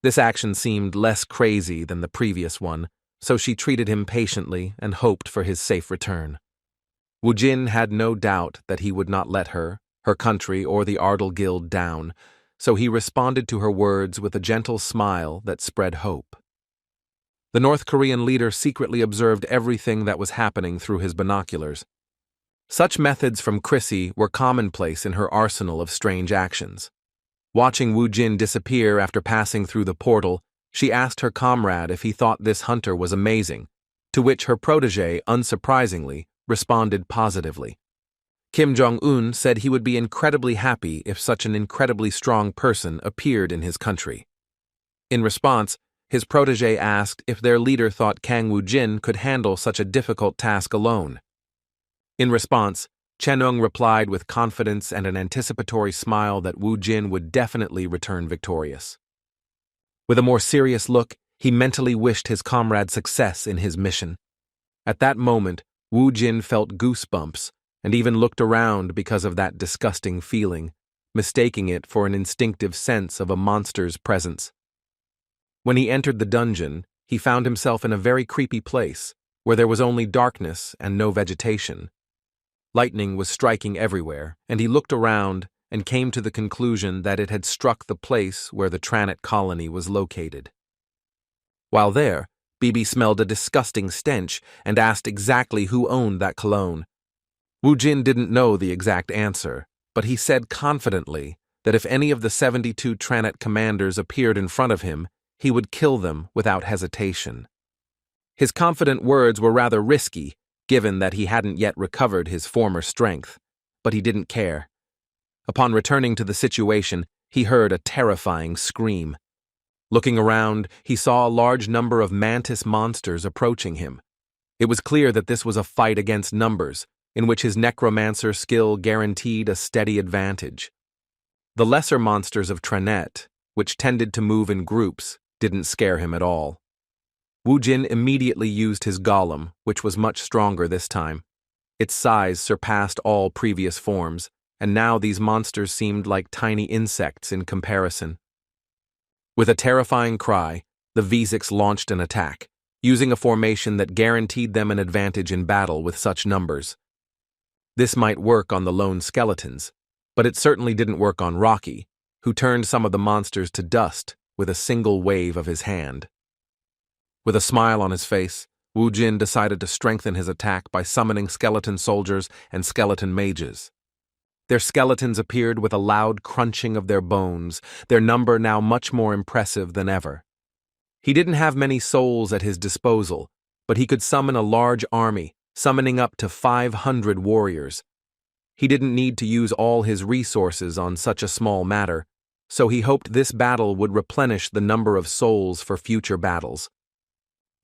This action seemed less crazy than the previous one, so she treated him patiently and hoped for his safe return. Woo Jin had no doubt that he would not let her, her country, or the Ardal Guild down, so he responded to her words with a gentle smile that spread hope. The North Korean leader secretly observed everything that was happening through his binoculars. Such methods from Chrissy were commonplace in her arsenal of strange actions. Watching Woo Jin disappear after passing through the portal, she asked her comrade if he thought this hunter was amazing, to which her protégé, unsurprisingly, responded positively. Kim Jong-un said he would be incredibly happy if such an incredibly strong person appeared in his country. In response, his protege asked if their leader thought Kang Woo-jin could handle such a difficult task alone. In response, Chen-ung replied with confidence and an anticipatory smile that Woo-jin would definitely return victorious. With a more serious look, he mentally wished his comrade success in his mission. At that moment, Woo-jin felt goosebumps and even looked around because of that disgusting feeling, mistaking it for an instinctive sense of a monster's presence. When he entered the dungeon, he found himself in a very creepy place, where there was only darkness and no vegetation. Lightning was striking everywhere, and he looked around and came to the conclusion that it had struck the place where the Trannet colony was located. While there, Bibi smelled a disgusting stench and asked exactly who owned that cologne. Woo-jin didn't know the exact answer, but he said confidently that if any of the 72 Trannet commanders appeared in front of him, he would kill them without hesitation. His confident words were rather risky, given that he hadn't yet recovered his former strength, but he didn't care. Upon returning to the situation, he heard a terrifying scream. Looking around, he saw a large number of mantis monsters approaching him. It was clear that this was a fight against numbers, in which his necromancer skill guaranteed a steady advantage. The lesser monsters of Trannet, which tended to move in groups, didn't scare him at all. Woo-jin immediately used his golem, which was much stronger this time. Its size surpassed all previous forms, and now these monsters seemed like tiny insects in comparison. With a terrifying cry, the Vizix launched an attack, using a formation that guaranteed them an advantage in battle with such numbers. This might work on the lone skeletons, but it certainly didn't work on Rocky, who turned some of the monsters to dust with a single wave of his hand. With a smile on his face, Woo-jin decided to strengthen his attack by summoning skeleton soldiers and skeleton mages. Their skeletons appeared with a loud crunching of their bones, their number now much more impressive than ever. He didn't have many souls at his disposal, but he could summon a large army, summoning up to 500 warriors. He didn't need to use all his resources on such a small matter, so he hoped this battle would replenish the number of souls for future battles.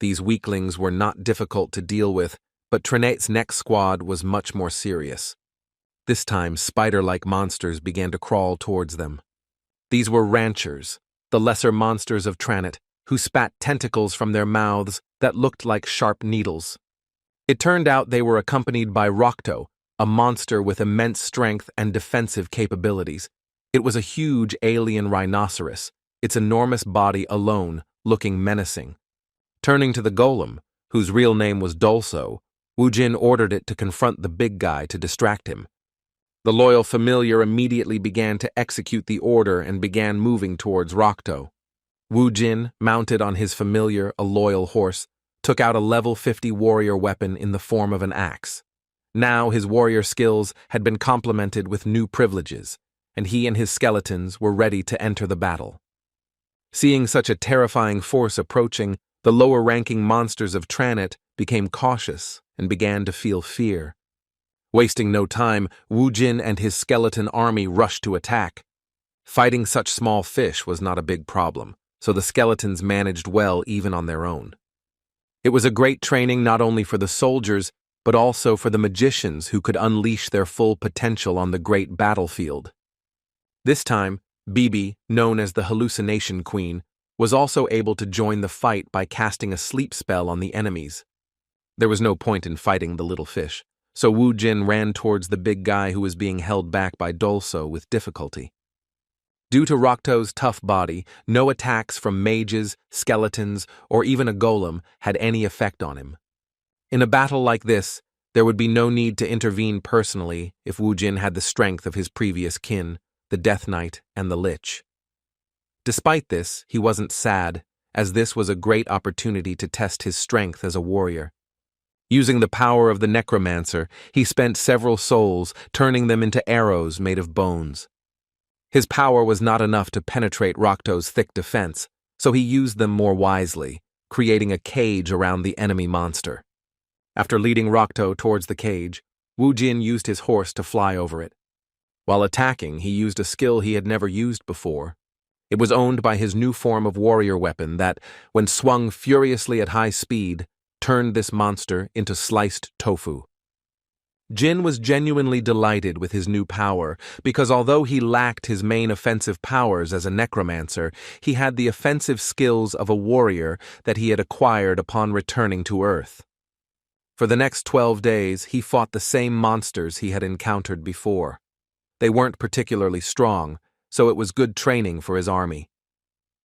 These weaklings were not difficult to deal with, but Trannet's next squad was much more serious. This time, spider-like monsters began to crawl towards them. These were ranchers, the lesser monsters of Trannet, who spat tentacles from their mouths that looked like sharp needles. It turned out they were accompanied by Rokto, a monster with immense strength and defensive capabilities. It was a huge alien rhinoceros, its enormous body alone looking menacing. Turning to the golem, whose real name was Dolso, Woo-jin ordered it to confront the big guy to distract him. The loyal familiar immediately began to execute the order and began moving towards Rokto. Woo-jin, mounted on his familiar, a loyal horse, took out a level 50 warrior weapon in the form of an axe. Now his warrior skills had been complemented with new privileges, and he and his skeletons were ready to enter the battle. Seeing such a terrifying force approaching, the lower-ranking monsters of Trannet became cautious and began to feel fear. Wasting no time, Woo-jin and his skeleton army rushed to attack. Fighting such small fish was not a big problem, so the skeletons managed well even on their own. It was a great training not only for the soldiers, but also for the magicians who could unleash their full potential on the great battlefield. This time, Bibi, known as the Hallucination Queen, was also able to join the fight by casting a sleep spell on the enemies. There was no point in fighting the little fish, so Woo-jin ran towards the big guy who was being held back by Dolso with difficulty. Due to Rokto's tough body, no attacks from mages, skeletons, or even a golem had any effect on him. In a battle like this, there would be no need to intervene personally if Woo-jin had the strength of his previous kin, the Death Knight and the Lich. Despite this, he wasn't sad, as this was a great opportunity to test his strength as a warrior. Using the power of the Necromancer, he spent several souls, turning them into arrows made of bones. His power was not enough to penetrate Rokto's thick defense, so he used them more wisely, creating a cage around the enemy monster. After leading Rokto towards the cage, Wu Jin used his horse to fly over it. While attacking, he used a skill he had never used before. It was owned by his new form of warrior weapon that, when swung furiously at high speed, turned this monster into sliced tofu. Jin was genuinely delighted with his new power, because although he lacked his main offensive powers as a necromancer, he had the offensive skills of a warrior that he had acquired upon returning to Earth. For the next 12 days, he fought the same monsters he had encountered before. They weren't particularly strong, so it was good training for his army.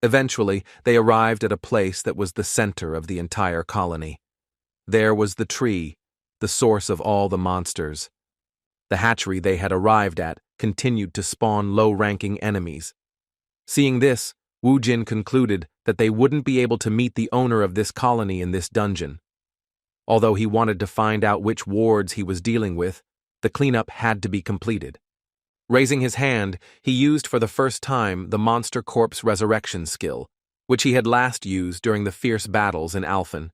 Eventually, they arrived at a place that was the center of the entire colony. There was the tree, the source of all the monsters. The hatchery they had arrived at continued to spawn low-ranking enemies. Seeing this, Wu Jin concluded that they wouldn't be able to meet the owner of this colony in this dungeon. Although he wanted to find out which wards he was dealing with, the cleanup had to be completed. Raising his hand, he used for the first time the Monster Corpse Resurrection skill, which he had last used during the fierce battles in Alfen.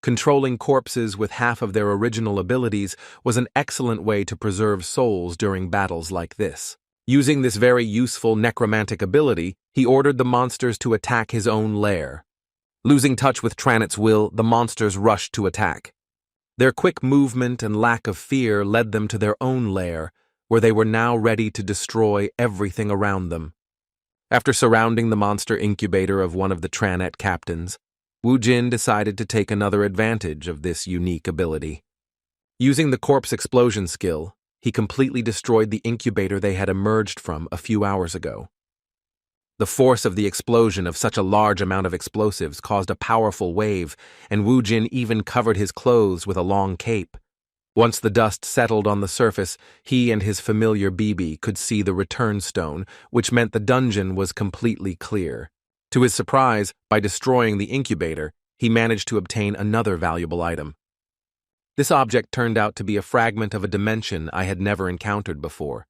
Controlling corpses with half of their original abilities was an excellent way to preserve souls during battles like this. Using this very useful necromantic ability, he ordered the monsters to attack his own lair. Losing touch with Trannet's will, the monsters rushed to attack. Their quick movement and lack of fear led them to their own lair, where they were now ready to destroy everything around them. After surrounding the monster incubator of one of the Trannet captains, Wu Jin decided to take another advantage of this unique ability. Using the corpse explosion skill, he completely destroyed the incubator they had emerged from a few hours ago. The force of the explosion of such a large amount of explosives caused a powerful wave, and Wu Jin even covered his clothes with a long cape. Once the dust settled on the surface, he and his familiar BB could see the return stone, which meant the dungeon was completely clear. To his surprise, by destroying the incubator, he managed to obtain another valuable item. This object turned out to be a fragment of a dimension I had never encountered before.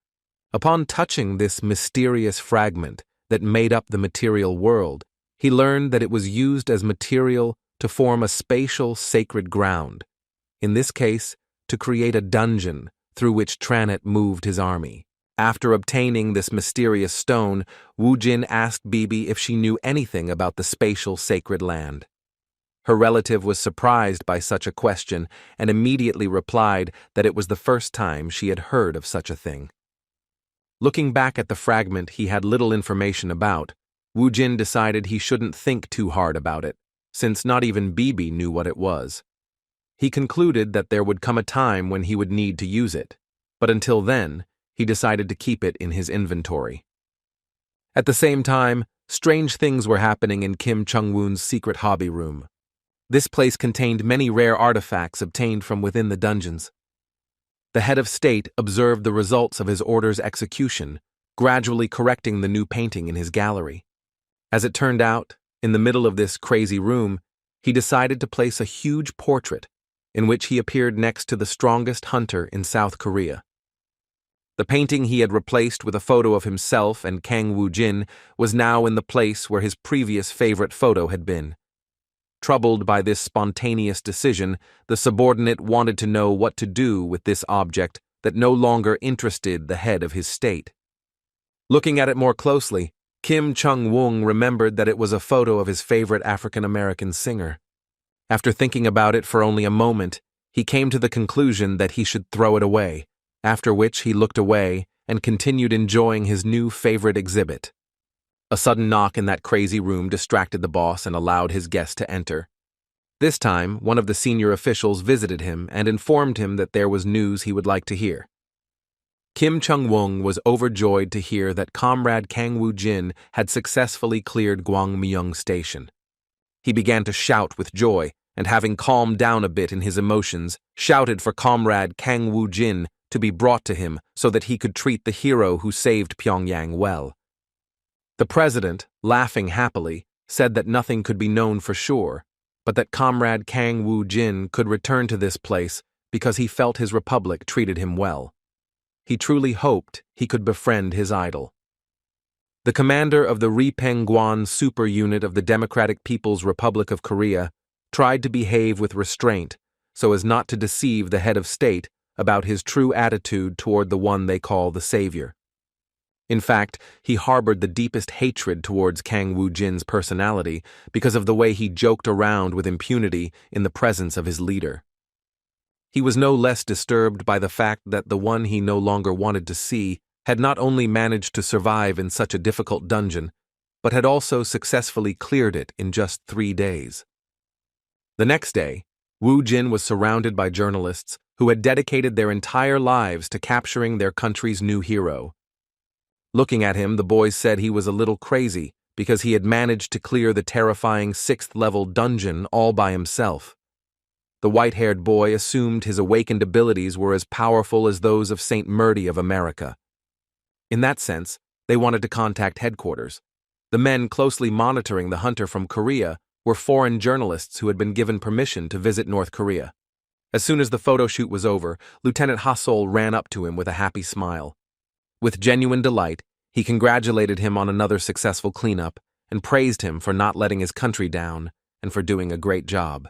Upon touching this mysterious fragment that made up the material world, he learned that it was used as material to form a spatial sacred ground. In this case, to create a dungeon through which Trannet moved his army. After obtaining this mysterious stone, Wu Jin asked Bibi if she knew anything about the spatial sacred land. Her relative was surprised by such a question and immediately replied that it was the first time she had heard of such a thing. Looking back at the fragment he had little information about, Wu Jin decided he shouldn't think too hard about it, since not even Bibi knew what it was. He concluded that there would come a time when he would need to use it, but until then, he decided to keep it in his inventory. At the same time, strange things were happening in Kim Chung-woon's secret hobby room. This place contained many rare artifacts obtained from within the dungeons. The head of state observed the results of his order's execution, gradually correcting the new painting in his gallery. As it turned out, in the middle of this crazy room, he decided to place a huge portrait in which he appeared next to the strongest hunter in South Korea. The painting he had replaced with a photo of himself and Kang Woo-jin was now in the place where his previous favorite photo had been. Troubled by this spontaneous decision, the subordinate wanted to know what to do with this object that no longer interested the head of his state. Looking at it more closely, Kim Chung-woon remembered that it was a photo of his favorite African-American singer. After thinking about it for only a moment, he came to the conclusion that he should throw it away, after which he looked away and continued enjoying his new favorite exhibit. A sudden knock in that crazy room distracted the boss and allowed his guest to enter. This time, one of the senior officials visited him and informed him that there was news he would like to hear. Kim Chung-woon was overjoyed to hear that Comrade Kang Woo-jin had successfully cleared Gwangmyeong Station. He began to shout with joy, and having calmed down a bit in his emotions, shouted for Comrade Kang Woo-jin to be brought to him so that he could treat the hero who saved Pyongyang well. The president, laughing happily, said that nothing could be known for sure, but that Comrade Kang Woo-jin could return to this place because he felt his republic treated him well. He truly hoped he could befriend his idol. The commander of the Ripengguan super unit of the Democratic People's Republic of Korea tried to behave with restraint so as not to deceive the head of state about his true attitude toward the one they call the Savior. In fact, he harbored the deepest hatred towards Kang Woo-jin's personality because of the way he joked around with impunity in the presence of his leader. He was no less disturbed by the fact that the one he no longer wanted to see had not only managed to survive in such a difficult dungeon, but had also successfully cleared it in just 3 days. The next day, Woo-jin was surrounded by journalists who had dedicated their entire lives to capturing their country's new hero. Looking at him, the boys said he was a little crazy because he had managed to clear the terrifying 6th-level dungeon all by himself. The white-haired boy assumed his awakened abilities were as powerful as those of St. Murdy of America. In that sense, they wanted to contact headquarters. The men closely monitoring the hunter from Korea were foreign journalists who had been given permission to visit North Korea. As soon as the photo shoot was over, Lieutenant Ha-sol ran up to him with a happy smile. With genuine delight, he congratulated him on another successful cleanup and praised him for not letting his country down and for doing a great job.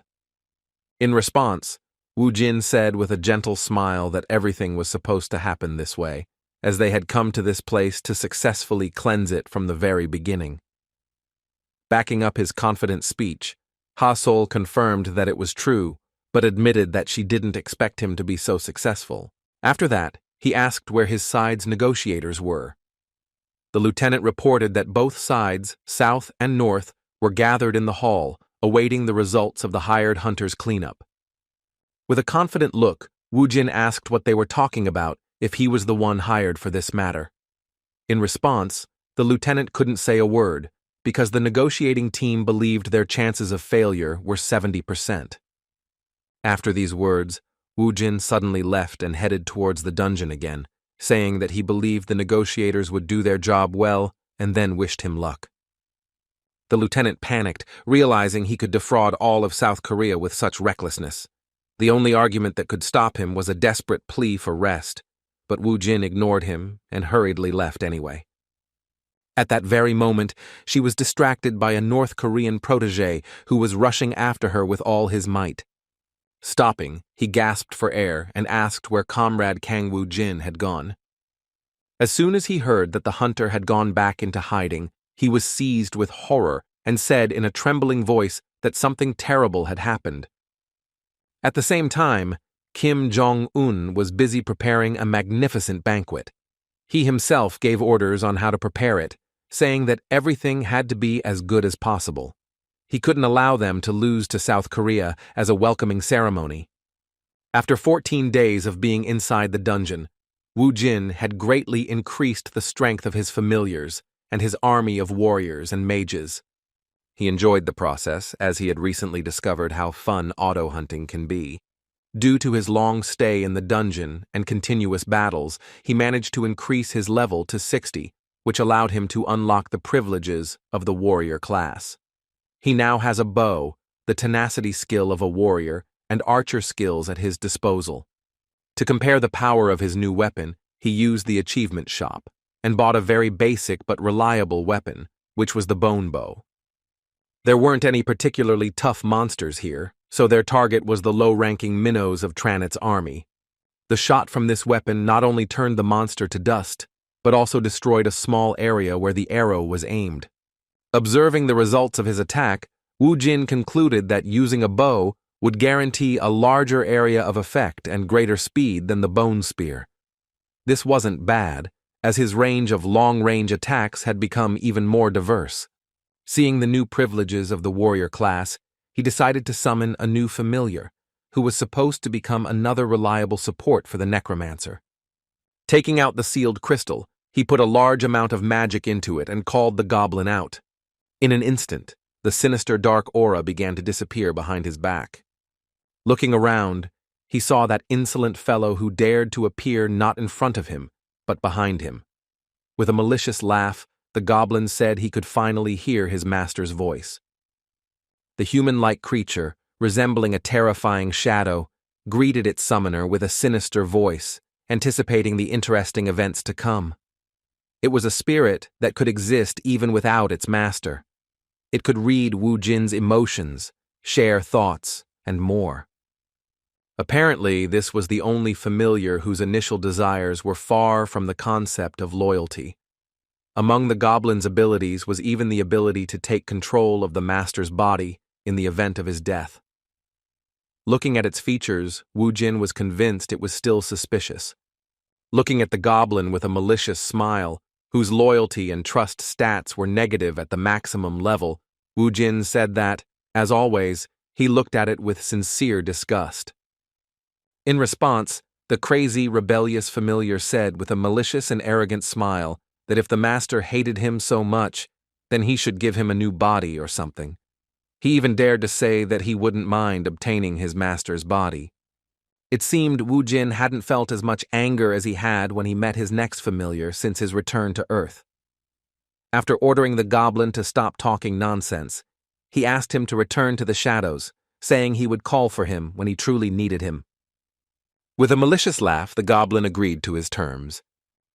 In response, Woo-jin said with a gentle smile that everything was supposed to happen this way, as they had come to this place to successfully cleanse it from the very beginning. Backing up his confident speech, Ha-sol confirmed that it was true, but admitted that she didn't expect him to be so successful. After that, he asked where his side's negotiators were. The lieutenant reported that both sides, south and north, were gathered in the hall, awaiting the results of the hired hunter's cleanup. With a confident look, Woo-jin asked what they were talking about if he was the one hired for this matter. In response, the lieutenant couldn't say a word, because the negotiating team believed their chances of failure were 70%. After these words, Woo-jin suddenly left and headed towards the dungeon again, saying that he believed the negotiators would do their job well and then wished him luck. The lieutenant panicked, realizing he could defraud all of South Korea with such recklessness. The only argument that could stop him was a desperate plea for rest, but Woo-jin ignored him and hurriedly left anyway. At that very moment, she was distracted by a North Korean protege who was rushing after her with all his might. Stopping, he gasped for air and asked where Comrade Kang Woo-jin had gone. As soon as he heard that the hunter had gone back into hiding, he was seized with horror and said in a trembling voice that something terrible had happened. At the same time, Kim Jong-un was busy preparing a magnificent banquet. He himself gave orders on how to prepare it, saying that everything had to be as good as possible. He couldn't allow them to lose to South Korea as a welcoming ceremony. After 14 days of being inside the dungeon, Woo-jin had greatly increased the strength of his familiars and his army of warriors and mages. He enjoyed the process, as he had recently discovered how fun auto-hunting can be. Due to his long stay in the dungeon and continuous battles, he managed to increase his level to 60, which allowed him to unlock the privileges of the warrior class. He now has a bow, the tenacity skill of a warrior, and archer skills at his disposal. To compare the power of his new weapon, he used the achievement shop and bought a very basic but reliable weapon, which was the bone bow. There weren't any particularly tough monsters here, so their target was the low-ranking minnows of Trannet's army. The shot from this weapon not only turned the monster to dust, but also destroyed a small area where the arrow was aimed. Observing the results of his attack, Woo-jin concluded that using a bow would guarantee a larger area of effect and greater speed than the bone spear. This wasn't bad, as his range of long-range attacks had become even more diverse. Seeing the new privileges of the warrior class, he decided to summon a new familiar, who was supposed to become another reliable support for the Necromancer. Taking out the sealed crystal, he put a large amount of magic into it and called the goblin out. In an instant, the sinister dark aura began to disappear behind his back. Looking around, he saw that insolent fellow who dared to appear not in front of him, but behind him. With a malicious laugh, the goblin said he could finally hear his master's voice. The human-like creature, resembling a terrifying shadow, greeted its summoner with a sinister voice, anticipating the interesting events to come. It was a spirit that could exist even without its master. It could read Woo-jin's emotions, share thoughts, and more. Apparently, this was the only familiar whose initial desires were far from the concept of loyalty. Among the goblin's abilities was even the ability to take control of the master's body in the event of his death. Looking at its features, Wu Jin was convinced it was still suspicious. Looking at the goblin with a malicious smile, whose loyalty and trust stats were negative at the maximum level, Wu Jin said that, as always, he looked at it with sincere disgust. In response, the crazy, rebellious familiar said with a malicious and arrogant smile that if the master hated him so much, then he should give him a new body or something. He even dared to say that he wouldn't mind obtaining his master's body. It seemed Wu Jin hadn't felt as much anger as he had when he met his next familiar since his return to Earth. After ordering the goblin to stop talking nonsense, he asked him to return to the shadows, saying he would call for him when he truly needed him. With a malicious laugh, the goblin agreed to his terms.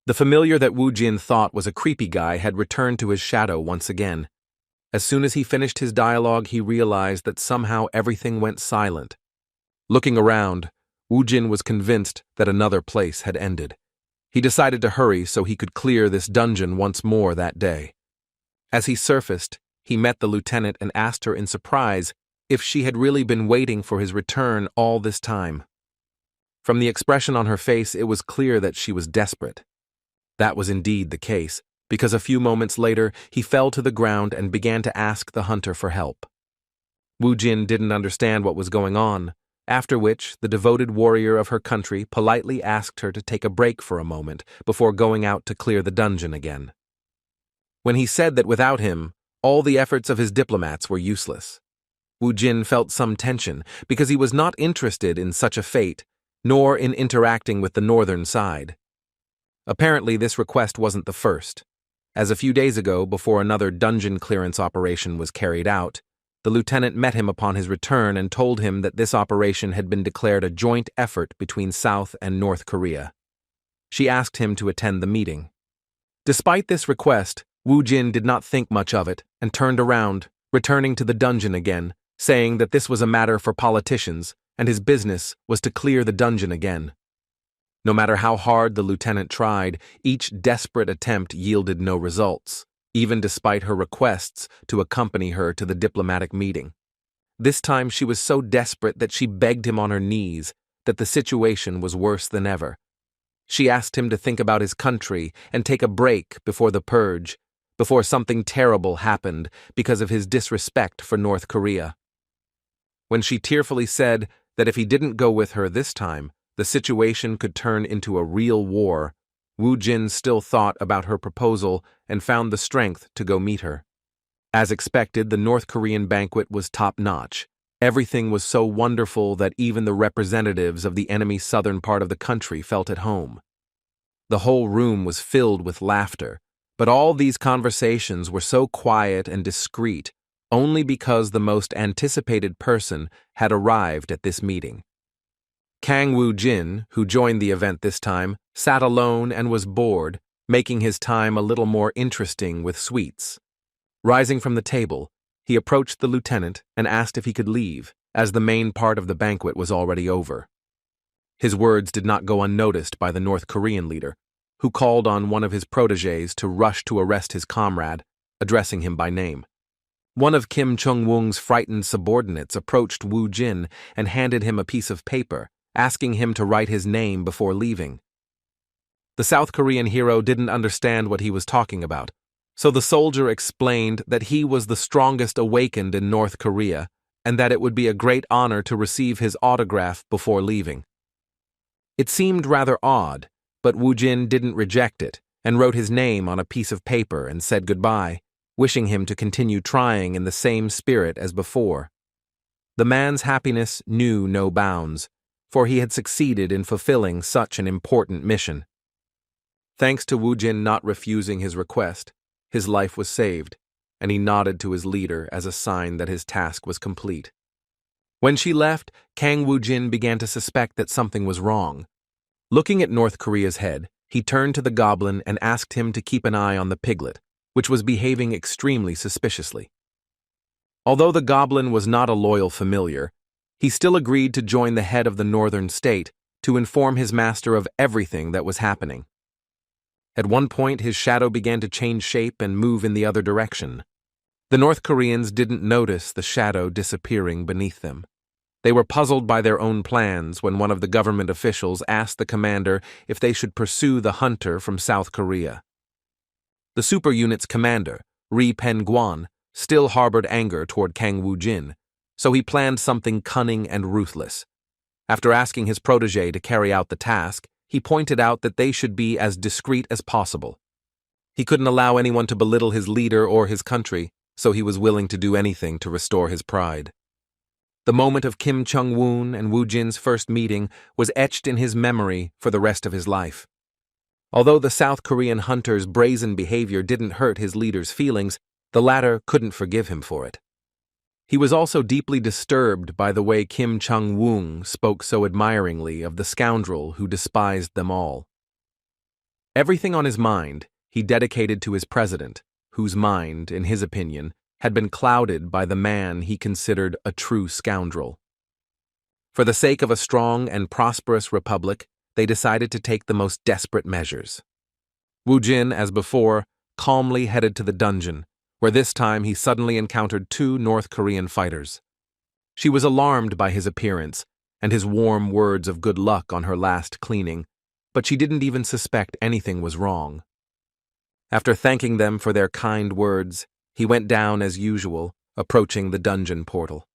The familiar that Wu Jin thought was a creepy guy had returned to his shadow once again. As soon as he finished his dialogue, he realized that somehow everything went silent. Looking around, Wu Jin was convinced that another place had ended. He decided to hurry so he could clear this dungeon once more that day. As he surfaced, he met the lieutenant and asked her in surprise if she had really been waiting for his return all this time. From the expression on her face, it was clear that she was desperate. That was indeed the case, because a few moments later, he fell to the ground and began to ask the hunter for help. Wu Jin didn't understand what was going on, after which the devoted warrior of her country politely asked her to take a break for a moment before going out to clear the dungeon again. When he said that without him, all the efforts of his diplomats were useless, Wu Jin felt some tension because he was not interested in such a fate, nor in interacting with the northern side. Apparently, this request wasn't the first, as a few days ago, before another dungeon clearance operation was carried out, the lieutenant met him upon his return and told him that this operation had been declared a joint effort between South and North Korea. She asked him to attend the meeting. Despite this request, Wu Jin did not think much of it and turned around, returning to the dungeon again, saying that this was a matter for politicians and his business was to clear the dungeon again. No matter how hard the lieutenant tried, each desperate attempt yielded no results, even despite her requests to accompany her to the diplomatic meeting. This time she was so desperate that she begged him on her knees that the situation was worse than ever. She asked him to think about his country and take a break before the purge, before something terrible happened because of his disrespect for North Korea. When she tearfully said that if he didn't go with her this time, the situation could turn into a real war, Wu Jin still thought about her proposal and found the strength to go meet her. As expected, the North Korean banquet was top-notch. Everything was so wonderful that even the representatives of the enemy southern part of the country felt at home. The whole room was filled with laughter, but all these conversations were so quiet and discreet only because the most anticipated person had arrived at this meeting. Kang Wu Jin, who joined the event this time, sat alone and was bored, making his time a little more interesting with sweets. Rising from the table, he approached the lieutenant and asked if he could leave, as the main part of the banquet was already over. His words did not go unnoticed by the North Korean leader, who called on one of his protégés to rush to arrest his comrade, addressing him by name. One of Kim Chung-woong's frightened subordinates approached Wu Jin and handed him a piece of paper, asking him to write his name before leaving. The South Korean hero didn't understand what he was talking about, so the soldier explained that he was the strongest awakened in North Korea and that it would be a great honor to receive his autograph before leaving. It seemed rather odd, but Wu Jin didn't reject it and wrote his name on a piece of paper and said goodbye, wishing him to continue trying in the same spirit as before. The man's happiness knew no bounds, for he had succeeded in fulfilling such an important mission. Thanks to Wu Jin not refusing his request, his life was saved, and he nodded to his leader as a sign that his task was complete. When she left, Kang Wu Jin began to suspect that something was wrong. Looking at North Korea's head, he turned to the goblin and asked him to keep an eye on the piglet, which was behaving extremely suspiciously. Although the goblin was not a loyal familiar, He still agreed to join the head of the northern state to inform his master of everything that was happening. At one point, his shadow began to change shape and move in the other direction. The North Koreans didn't notice the shadow disappearing beneath them. They were puzzled by their own plans when one of the government officials asked the commander if they should pursue the hunter from South Korea. The super unit's commander, Ri Pen-guan, still harbored anger toward Kang Woo-jin, so he planned something cunning and ruthless. After asking his protege to carry out the task, he pointed out that they should be as discreet as possible. He couldn't allow anyone to belittle his leader or his country, so he was willing to do anything to restore his pride. The moment of Kim Chung-woon and Woo-jin's first meeting was etched in his memory for the rest of his life. Although the South Korean hunter's brazen behavior didn't hurt his leader's feelings, the latter couldn't forgive him for it. He was also deeply disturbed by the way Kim Chung-woon spoke so admiringly of the scoundrel who despised them all. Everything on his mind he dedicated to his president, whose mind, in his opinion, had been clouded by the man he considered a true scoundrel. For the sake of a strong and prosperous republic, they decided to take the most desperate measures. Woo-jin, as before, calmly headed to the dungeon, where this time he suddenly encountered 2 North Korean fighters. She was alarmed by his appearance and his warm words of good luck on her last cleaning, but she didn't even suspect anything was wrong. After thanking them for their kind words, he went down as usual, approaching the dungeon portal.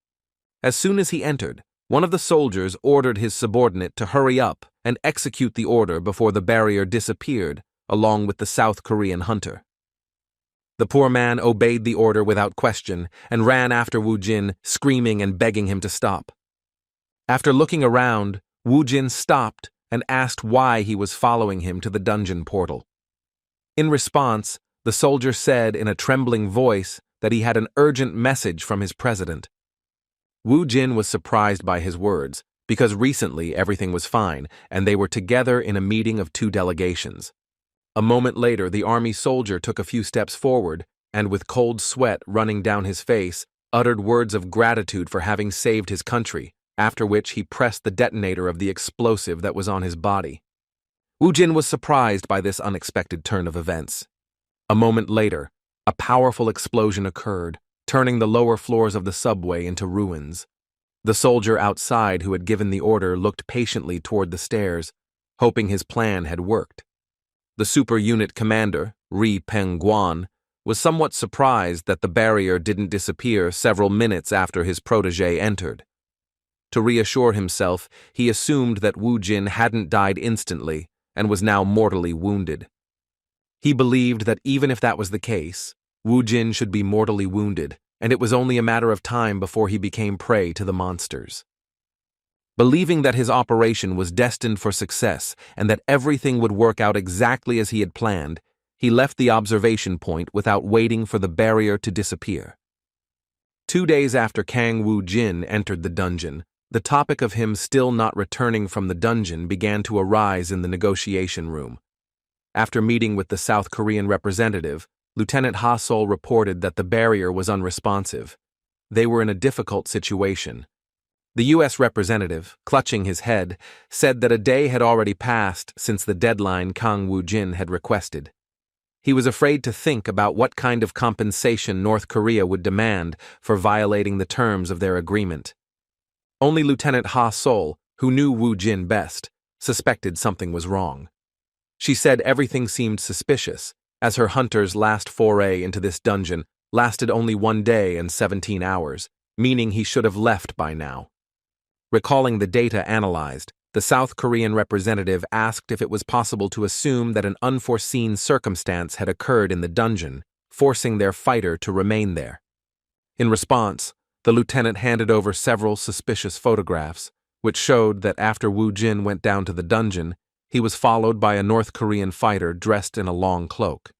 As soon as he entered, one of the soldiers ordered his subordinate to hurry up and execute the order before the barrier disappeared, along with the South Korean hunter. The poor man obeyed the order without question and ran after Woo-jin, screaming and begging him to stop. After looking around, Woo-jin stopped and asked why he was following him to the dungeon portal. In response, the soldier said in a trembling voice that he had an urgent message from his president. Woo-jin was surprised by his words, because recently everything was fine and they were together in a meeting of 2 delegations. A moment later, the army soldier took a few steps forward and, with cold sweat running down his face, uttered words of gratitude for having saved his country, after which he pressed the detonator of the explosive that was on his body. Woo-jin was surprised by this unexpected turn of events. A moment later, a powerful explosion occurred, turning the lower floors of the subway into ruins. The soldier outside who had given the order looked patiently toward the stairs, hoping his plan had worked. The super unit commander, Ri Pen-guan, was somewhat surprised that the barrier didn't disappear several minutes after his protege entered. To reassure himself, he assumed that Woo-jin hadn't died instantly and was now mortally wounded. He believed that even if that was the case, Woo-jin should be mortally wounded, and it was only a matter of time before he became prey to the monsters. Believing that his operation was destined for success and that everything would work out exactly as he had planned, he left the observation point without waiting for the barrier to disappear. 2 days after Kang Woo-jin entered the dungeon, the topic of him still not returning from the dungeon began to arise in the negotiation room. After meeting with the South Korean representative, Lieutenant Ha-sol reported that the barrier was unresponsive. They were in a difficult situation. The U.S. representative, clutching his head, said that a day had already passed since the deadline Kang Woo-jin had requested. He was afraid to think about what kind of compensation North Korea would demand for violating the terms of their agreement. Only Lieutenant Ha-sol, who knew Woo-jin best, suspected something was wrong. She said everything seemed suspicious, as her hunter's last foray into this dungeon lasted only 1 day and 17 hours, meaning he should have left by now. Recalling the data analyzed, the South Korean representative asked if it was possible to assume that an unforeseen circumstance had occurred in the dungeon, forcing their fighter to remain there. In response, the lieutenant handed over several suspicious photographs, which showed that after Woo-jin went down to the dungeon, he was followed by a North Korean fighter dressed in a long cloak.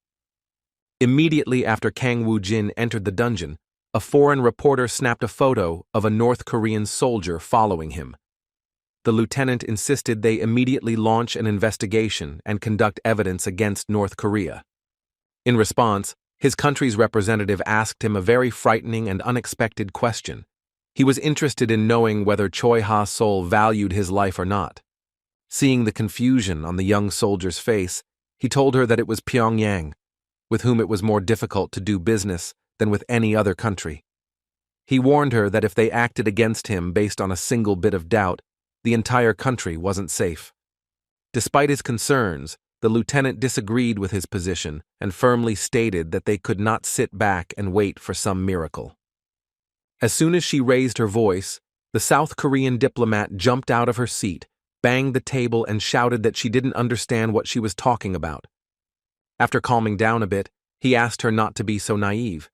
Immediately after Kang Woo-jin entered the dungeon, a foreign reporter snapped a photo of a North Korean soldier following him. The lieutenant insisted they immediately launch an investigation and conduct evidence against North Korea. In response, his country's representative asked him a very frightening and unexpected question. He was interested in knowing whether Choi Ha-sol valued his life or not. Seeing the confusion on the young soldier's face, he told her that it was Pyongyang, with whom it was more difficult to do business than with any other country. He warned her that if they acted against him based on a single bit of doubt, the entire country wasn't safe. Despite his concerns, the lieutenant disagreed with his position and firmly stated that they could not sit back and wait for some miracle. As soon as she raised her voice, the South Korean diplomat jumped out of her seat, banged the table, and shouted that she didn't understand what she was talking about. After calming down a bit, he asked her not to be so naive.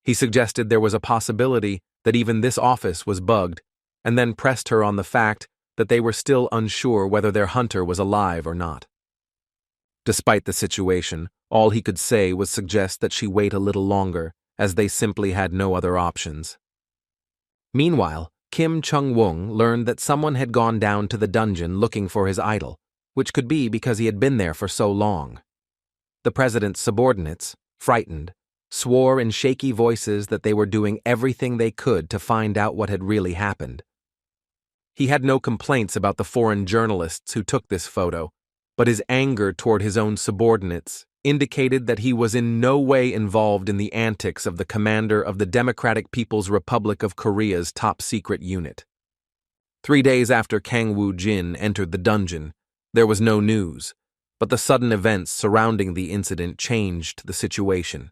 He suggested there was a possibility that even this office was bugged, and then pressed her on the fact that they were still unsure whether their hunter was alive or not. Despite the situation, all he could say was suggest that she wait a little longer, as they simply had no other options. Meanwhile, Kim Chung-won learned that someone had gone down to the dungeon looking for his idol, which could be because he had been there for so long. The president's subordinates, frightened, swore in shaky voices that they were doing everything they could to find out what had really happened. He had no complaints about the foreign journalists who took this photo, but his anger toward his own subordinates indicated that he was in no way involved in the antics of the commander of the Democratic People's Republic of Korea's top-secret unit. 3 days after Kang Woo-jin entered the dungeon, there was no news, but the sudden events surrounding the incident changed the situation.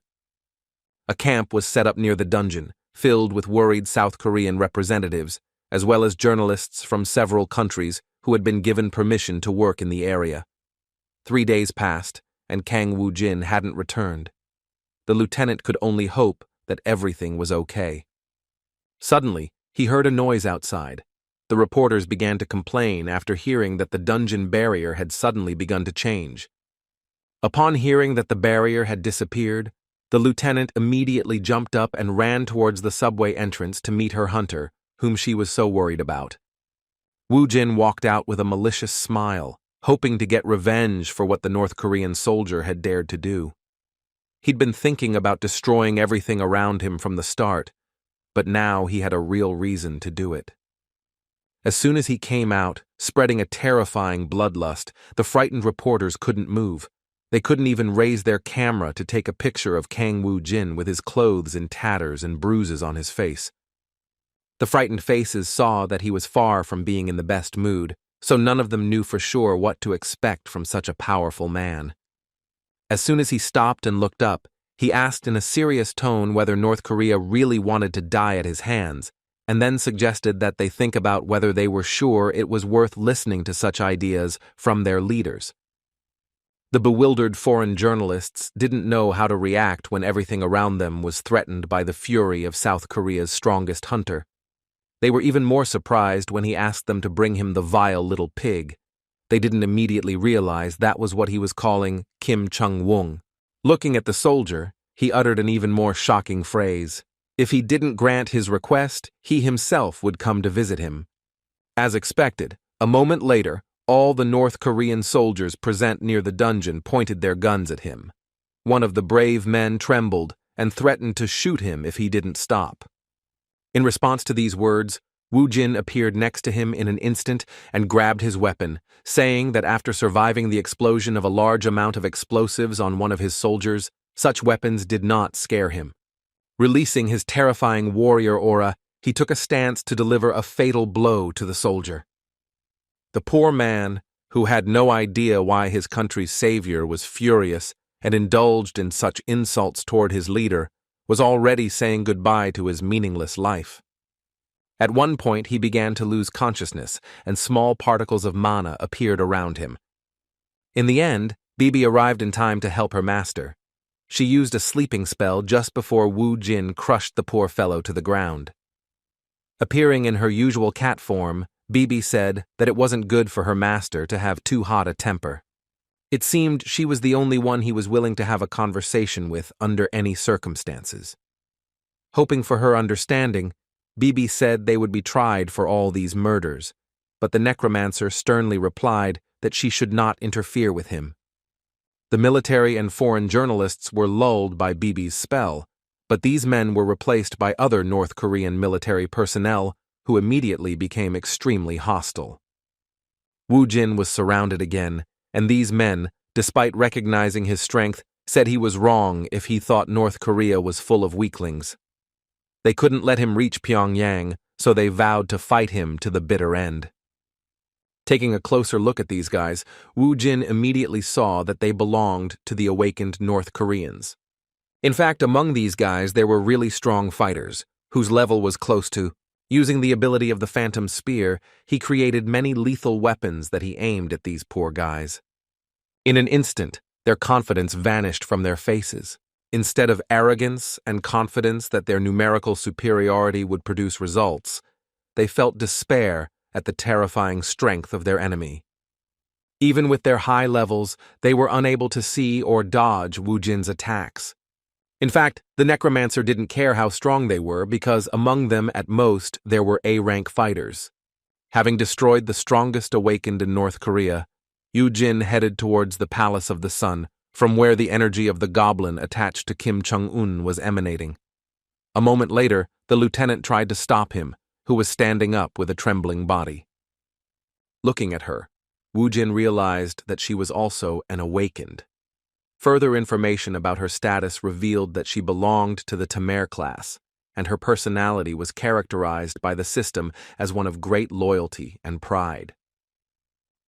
A camp was set up near the dungeon, filled with worried South Korean representatives, as well as journalists from several countries who had been given permission to work in the area. 3 days passed, and Kang Woo-jin hadn't returned. The lieutenant could only hope that everything was okay. Suddenly, he heard a noise outside. The reporters began to complain after hearing that the dungeon barrier had suddenly begun to change. Upon hearing that the barrier had disappeared, the lieutenant immediately jumped up and ran towards the subway entrance to meet her hunter, whom she was so worried about. Woo-jin walked out with a malicious smile, hoping to get revenge for what the North Korean soldier had dared to do. He'd been thinking about destroying everything around him from the start, but now he had a real reason to do it. As soon as he came out, spreading a terrifying bloodlust, the frightened reporters couldn't move. They couldn't even raise their camera to take a picture of Kang Woo-jin with his clothes in tatters and bruises on his face. The frightened faces saw that he was far from being in the best mood, so none of them knew for sure what to expect from such a powerful man. As soon as he stopped and looked up, he asked in a serious tone whether North Korea really wanted to die at his hands, and then suggested that they think about whether they were sure it was worth listening to such ideas from their leaders. The bewildered foreign journalists didn't know how to react when everything around them was threatened by the fury of South Korea's strongest hunter. They were even more surprised when he asked them to bring him the vile little pig. They didn't immediately realize that was what he was calling Kim Chung-won. Looking at the soldier, he uttered an even more shocking phrase. If he didn't grant his request, he himself would come to visit him. As expected, a moment later, all the North Korean soldiers present near the dungeon pointed their guns at him. One of the brave men trembled and threatened to shoot him if he didn't stop. In response to these words, Woo-jin appeared next to him in an instant and grabbed his weapon, saying that after surviving the explosion of a large amount of explosives on one of his soldiers, such weapons did not scare him. Releasing his terrifying warrior aura, he took a stance to deliver a fatal blow to the soldier. The poor man, who had no idea why his country's savior was furious and indulged in such insults toward his leader, was already saying goodbye to his meaningless life. At one point, he began to lose consciousness, and small particles of mana appeared around him. In the end, Bibi arrived in time to help her master. She used a sleeping spell just before Woo-jin crushed the poor fellow to the ground. Appearing in her usual cat form, Bibi said that it wasn't good for her master to have too hot a temper. It seemed she was the only one he was willing to have a conversation with under any circumstances. Hoping for her understanding, Bibi said they would be tried for all these murders, but the Necromancer sternly replied that she should not interfere with him. The military and foreign journalists were lulled by Bibi's spell, but these men were replaced by other North Korean military personnel who immediately became extremely hostile. Woo Jin was surrounded again, and these men, despite recognizing his strength, said he was wrong if he thought North Korea was full of weaklings. They couldn't let him reach Pyongyang, so they vowed to fight him to the bitter end. Taking a closer look at these guys, Woo Jin immediately saw that they belonged to the awakened North Koreans. In fact, among these guys there were really strong fighters, whose level was close to. Using the ability of the Phantom Spear, he created many lethal weapons that he aimed at these poor guys. In an instant, their confidence vanished from their faces. Instead of arrogance and confidence that their numerical superiority would produce results, they felt despair at the terrifying strength of their enemy. Even with their high levels, they were unable to see or dodge Woo Jin's attacks. In fact, the Necromancer didn't care how strong they were because among them at most there were A-rank fighters. Having destroyed the strongest awakened in North Korea, Woo Jin headed towards the Palace of the Sun, from where the energy of the goblin attached to Kim Chung-un was emanating. A moment later, the lieutenant tried to stop him, who was standing up with a trembling body. Looking at her, Woo Jin realized that she was also an awakened. Further information about her status revealed that she belonged to the Tamer class, and her personality was characterized by the system as one of great loyalty and pride.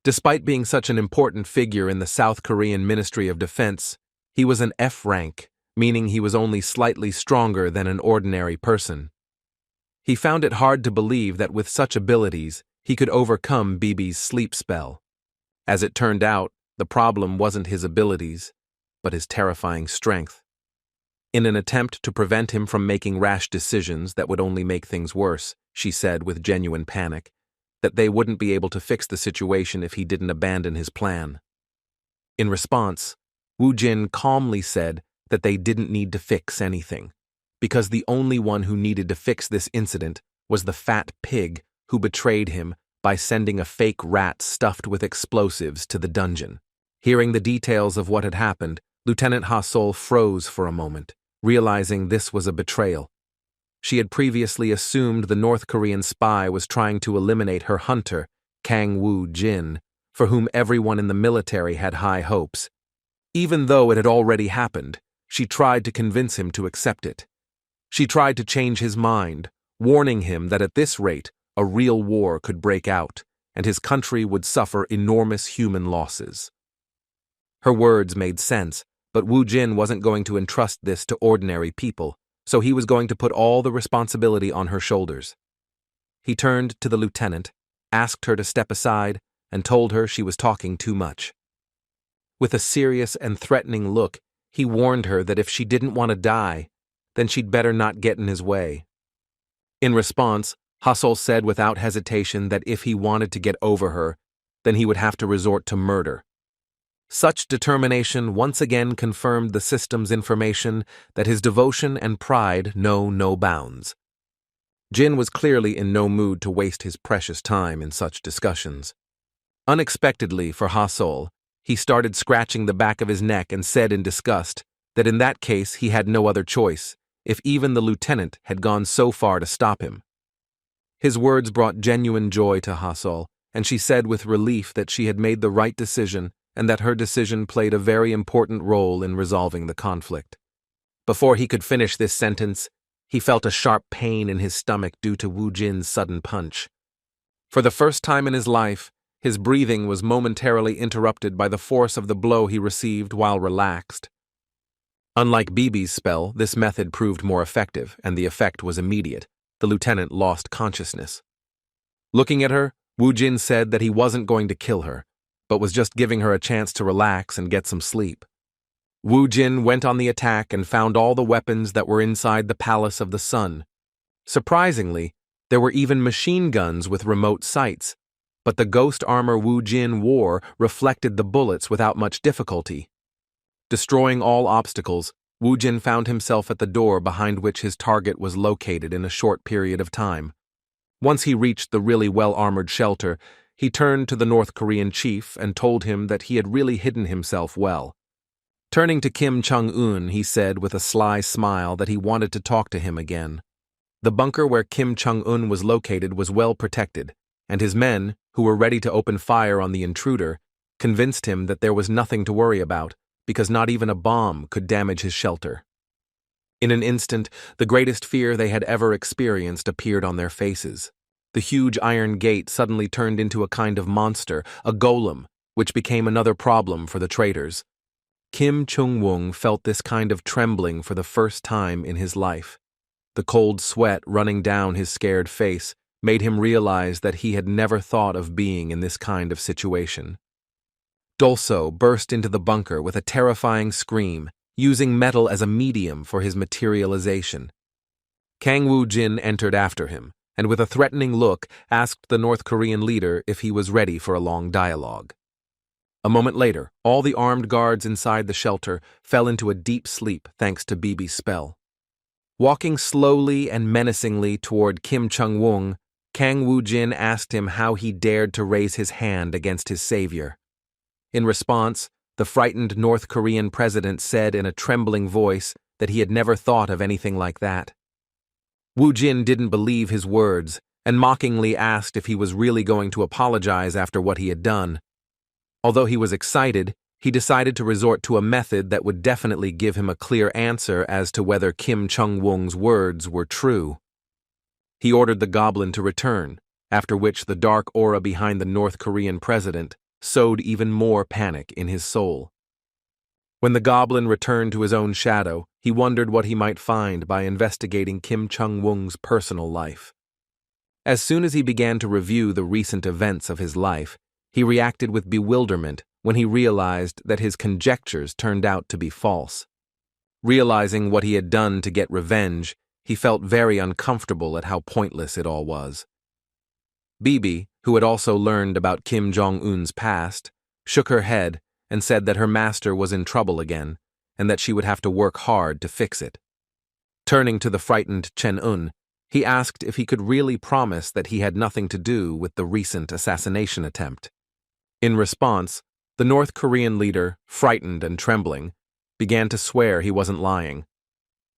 Despite being such an important figure in the South Korean Ministry of Defense, he was an F rank, meaning he was only slightly stronger than an ordinary person. He found it hard to believe that with such abilities, he could overcome BB's sleep spell. As it turned out, the problem wasn't his abilities, but his terrifying strength. In an attempt to prevent him from making rash decisions that would only make things worse, she said with genuine panic, that they wouldn't be able to fix the situation if he didn't abandon his plan. In response, Woo Jin calmly said that they didn't need to fix anything, because the only one who needed to fix this incident was the fat pig who betrayed him by sending a fake rat stuffed with explosives to the dungeon. Hearing the details of what had happened, Lieutenant Ha-Sol froze for a moment, realizing this was a betrayal. She had previously assumed the North Korean spy was trying to eliminate her hunter, Kang Woo Jin, for whom everyone in the military had high hopes. Even though it had already happened, she tried to convince him to accept it. She tried to change his mind, warning him that at this rate, a real war could break out, and his country would suffer enormous human losses. Her words made sense, but Woo Jin wasn't going to entrust this to ordinary people, so he was going to put all the responsibility on her shoulders. He turned to the lieutenant, asked her to step aside, and told her she was talking too much. With a serious and threatening look, he warned her that if she didn't want to die, then she'd better not get in his way. In response, Ha-Sol said without hesitation that if he wanted to get over her, then he would have to resort to murder. Such determination once again confirmed the system's information that his devotion and pride know no bounds. Jin was clearly in no mood to waste his precious time in such discussions. Unexpectedly for Ha-Sol, he started scratching the back of his neck and said in disgust that in that case he had no other choice, if even the lieutenant had gone so far to stop him. His words brought genuine joy to Ha-Sol, and she said with relief that she had made the right decision and that her decision played a very important role in resolving the conflict. Before he could finish this sentence, he felt a sharp pain in his stomach due to Woo Jin's sudden punch. For the first time in his life, his breathing was momentarily interrupted by the force of the blow he received while relaxed. Unlike BB's spell, this method proved more effective, and the effect was immediate. The lieutenant lost consciousness. Looking at her, Woo Jin said that he wasn't going to kill her, but was just giving her a chance to relax and get some sleep. Woo Jin went on the attack and found all the weapons that were inside the Palace of the Sun. Surprisingly, there were even machine guns with remote sights, but the ghost armor Woo Jin wore reflected the bullets without much difficulty. Destroying all obstacles, Woo Jin found himself at the door behind which his target was located in a short period of time. Once he reached the really well-armored shelter, he turned to the North Korean chief and told him that he had really hidden himself well. Turning to Kim Chung-un, he said with a sly smile that he wanted to talk to him again. The bunker where Kim Chung-un was located was well protected, and his men, who were ready to open fire on the intruder, convinced him that there was nothing to worry about, because not even a bomb could damage his shelter. In an instant, the greatest fear they had ever experienced appeared on their faces. The huge iron gate suddenly turned into a kind of monster, a golem, which became another problem for the traitors. Kim Chung-won felt this kind of trembling for the first time in his life. The cold sweat running down his scared face made him realize that he had never thought of being in this kind of situation. Dolso burst into the bunker with a terrifying scream, using metal as a medium for his materialization. Kang Woo-jin entered after him, and with a threatening look asked the North Korean leader if he was ready for a long dialogue. A moment later, all the armed guards inside the shelter fell into a deep sleep thanks to BB's spell. Walking slowly and menacingly toward Kim Chung-won, Kang Woo-jin asked him how he dared to raise his hand against his savior. In response, the frightened North Korean president said in a trembling voice that he had never thought of anything like that. Woo-jin didn't believe his words and mockingly asked if he was really going to apologize after what he had done. Although he was excited, he decided to resort to a method that would definitely give him a clear answer as to whether Kim Chung-won's words were true. He ordered the goblin to return, after which the dark aura behind the North Korean president sowed even more panic in his soul. When the goblin returned to his own shadow, he wondered what he might find by investigating Kim Chung-won's personal life. As soon as he began to review the recent events of his life, he reacted with bewilderment when he realized that his conjectures turned out to be false. Realizing what he had done to get revenge, he felt very uncomfortable at how pointless it all was. BB, who had also learned about Kim Jong-un's past, shook her head and said that her master was in trouble again, and that she would have to work hard to fix it. Turning to the frightened Chen-un, he asked if he could really promise that he had nothing to do with the recent assassination attempt. In response, the North Korean leader, frightened and trembling, began to swear he wasn't lying.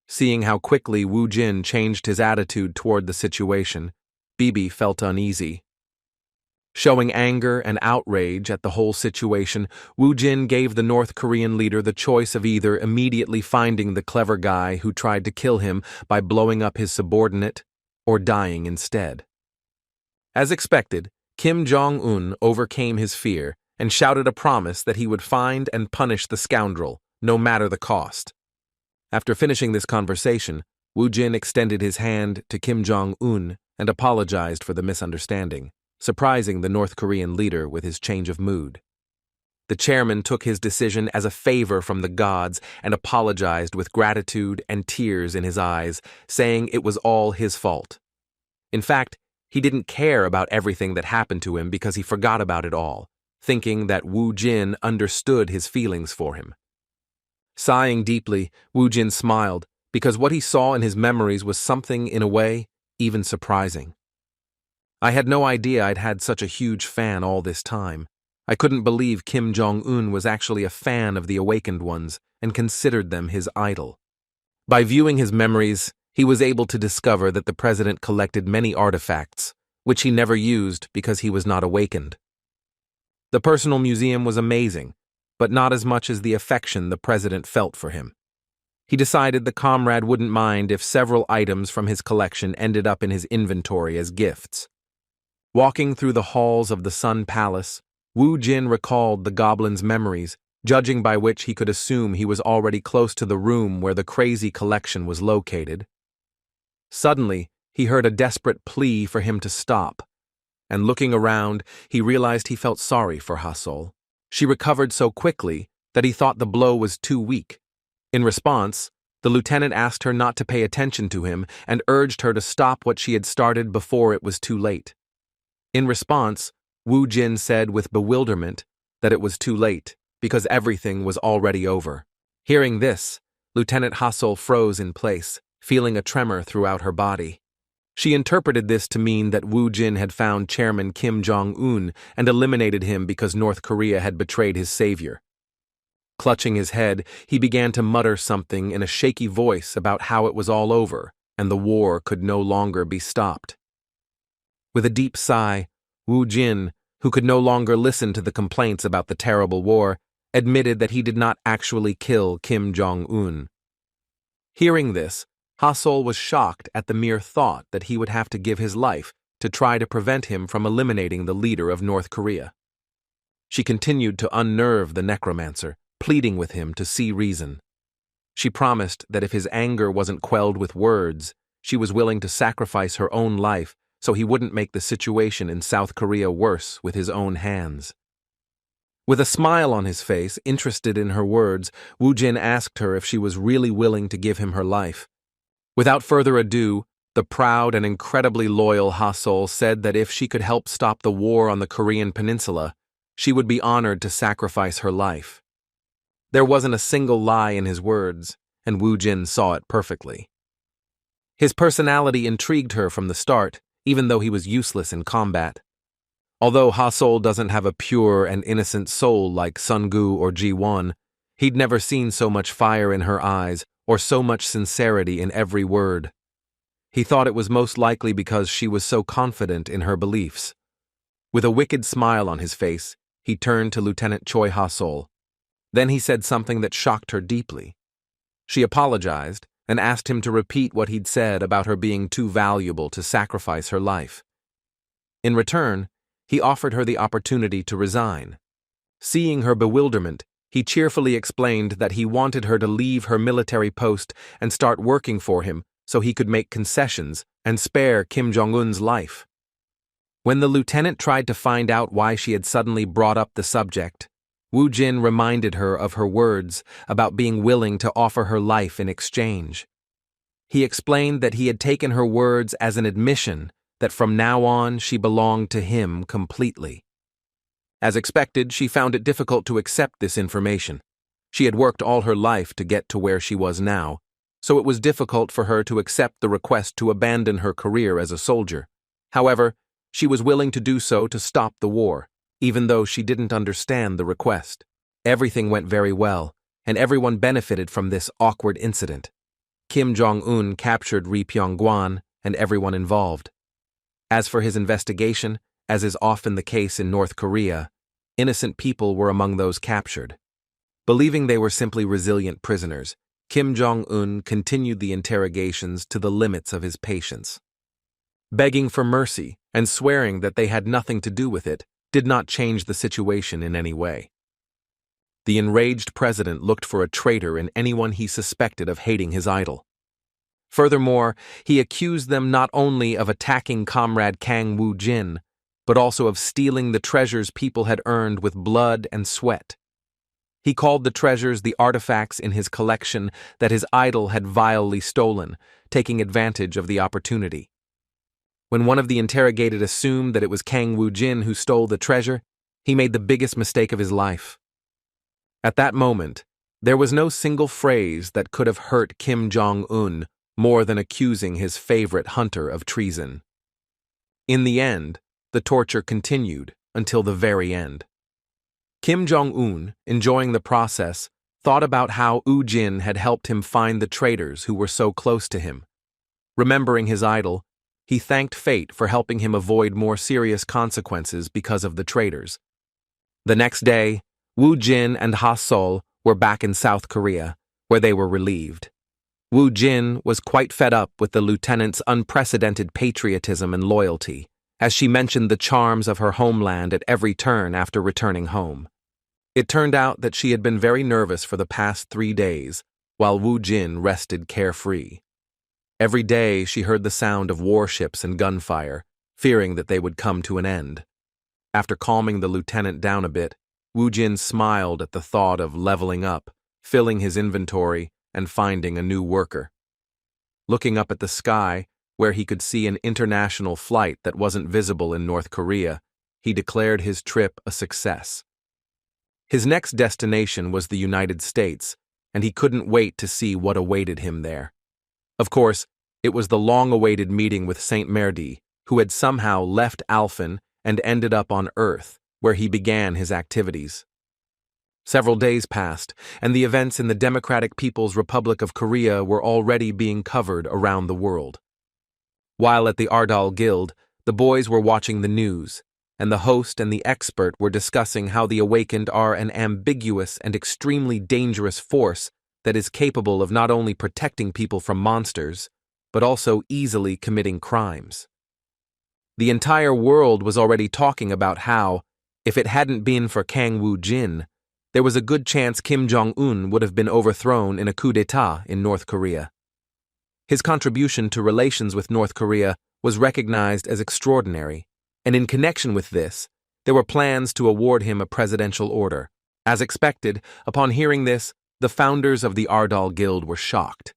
Seeing how quickly Woo-jin changed his attitude toward the situation, BB felt uneasy. Showing anger and outrage at the whole situation, Woo-jin gave the North Korean leader the choice of either immediately finding the clever guy who tried to kill him by blowing up his subordinate, or dying instead. As expected, Kim Jong-un overcame his fear and shouted a promise that he would find and punish the scoundrel, no matter the cost. After finishing this conversation, Woo-jin extended his hand to Kim Jong-un and apologized for the misunderstanding, surprising the North Korean leader with his change of mood. The chairman took his decision as a favor from the gods and apologized with gratitude and tears in his eyes, saying it was all his fault. In fact, he didn't care about everything that happened to him because he forgot about it all, thinking that Woo-jin understood his feelings for him. Sighing deeply, Woo-jin smiled, because what he saw in his memories was something, in a way, even surprising. I had no idea I'd had such a huge fan all this time. I couldn't believe Kim Jong-un was actually a fan of the Awakened Ones and considered them his idol. By viewing his memories, he was able to discover that the president collected many artifacts, which he never used because he was not awakened. The personal museum was amazing, but not as much as the affection the president felt for him. He decided the comrade wouldn't mind if several items from his collection ended up in his inventory as gifts. Walking through the halls of the Sun Palace, Woo-jin recalled the goblin's memories, judging by which he could assume he was already close to the room where the crazy collection was located. Suddenly, he heard a desperate plea for him to stop, and looking around, he realized he felt sorry for Ha-sol. She recovered so quickly that he thought the blow was too weak. In response, the lieutenant asked her not to pay attention to him and urged her to stop what she had started before it was too late. In response, Woo-jin said with bewilderment that it was too late because everything was already over. Hearing this, Lieutenant Ha-sol froze in place, feeling a tremor throughout her body. She interpreted this to mean that Woo-jin had found Chairman Kim Jong-un and eliminated him because North Korea had betrayed his savior. Clutching his head, he began to mutter something in a shaky voice about how it was all over, and the war could no longer be stopped. With a deep sigh, Wu Jin, who could no longer listen to the complaints about the terrible war, admitted that he did not actually kill Kim Jong-un. Hearing this, Ha-Sol was shocked at the mere thought that he would have to give his life to try to prevent him from eliminating the leader of North Korea. She continued to unnerve the Necromancer, pleading with him to see reason. She promised that if his anger wasn't quelled with words, she was willing to sacrifice her own life so he wouldn't make the situation in South Korea worse with his own hands. With a smile on his face, interested in her words, Wu Jin asked her if she was really willing to give him her life. Without further ado, the proud and incredibly loyal Ha-Sol said that if she could help stop the war on the Korean peninsula, she would be honored to sacrifice her life. There wasn't a single lie in his words, and Wu Jin saw it perfectly. His personality intrigued her from the start, even though he was useless in combat. Although Ha-Sol doesn't have a pure and innocent soul like Sun-gu or Ji Woon, he'd never seen so much fire in her eyes or so much sincerity in every word. He thought it was most likely because she was so confident in her beliefs. With a wicked smile on his face, he turned to Lieutenant Choi Ha-Sol. Then he said something that shocked her deeply. She apologized and asked him to repeat what he'd said about her being too valuable to sacrifice her life. In return, he offered her the opportunity to resign. Seeing her bewilderment, he cheerfully explained that he wanted her to leave her military post and start working for him so he could make concessions and spare Kim Jong-un's life. When the lieutenant tried to find out why she had suddenly brought up the subject, Wu Jin reminded her of her words about being willing to offer her life in exchange. He explained that he had taken her words as an admission that from now on she belonged to him completely. As expected, she found it difficult to accept this information. She had worked all her life to get to where she was now, so it was difficult for her to accept the request to abandon her career as a soldier. However, she was willing to do so to stop the war, even though she didn't understand the request. Everything went very well, and everyone benefited from this awkward incident. Kim Jong-un captured Ri Pyonggwan and everyone involved. As for his investigation, as is often the case in North Korea, innocent people were among those captured. Believing they were simply resilient prisoners, Kim Jong-un continued the interrogations to the limits of his patience. Begging for mercy and swearing that they had nothing to do with it did not change the situation in any way. The enraged president looked for a traitor in anyone he suspected of hating his idol. Furthermore, he accused them not only of attacking comrade Kang Woo-jin, but also of stealing the treasures people had earned with blood and sweat. He called the treasures the artifacts in his collection that his idol had vilely stolen, taking advantage of the opportunity. When one of the interrogated assumed that it was Kang Woo-jin who stole the treasure, he made the biggest mistake of his life. At that moment, there was no single phrase that could have hurt Kim Jong-un more than accusing his favorite hunter of treason. In the end, the torture continued until the very end. Kim Jong-un, enjoying the process, thought about how Wu Jin had helped him find the traitors who were so close to him. Remembering his idol, he thanked fate for helping him avoid more serious consequences because of the traitors. The next day, Wu Jin and Ha-Sol were back in South Korea, where they were relieved. Wu Jin was quite fed up with the lieutenant's unprecedented patriotism and loyalty, as she mentioned the charms of her homeland at every turn after returning home. It turned out that she had been very nervous for the past 3 days, while Wu Jin rested carefree. Every day she heard the sound of warships and gunfire, fearing that they would come to an end. After calming the lieutenant down a bit, Wu Jin smiled at the thought of leveling up, filling his inventory, and finding a new worker. Looking up at the sky, where he could see an international flight that wasn't visible in North Korea, he declared his trip a success. His next destination was the United States, and he couldn't wait to see what awaited him there. Of course, it was the long-awaited meeting with Saint Merdi, who had somehow left Alfen and ended up on Earth, where he began his activities. Several days passed, and the events in the Democratic People's Republic of Korea were already being covered around the world. While at the Ardal Guild, the boys were watching the news, and the host and the expert were discussing how the Awakened are an ambiguous and extremely dangerous force that is capable of not only protecting people from monsters, but also easily committing crimes. The entire world was already talking about how, if it hadn't been for Kang Woo-jin, there was a good chance Kim Jong-un would have been overthrown in a coup d'etat in North Korea. His contribution to relations with North Korea was recognized as extraordinary, and in connection with this, there were plans to award him a presidential order. As expected, upon hearing this, the founders of the Ardal Guild were shocked.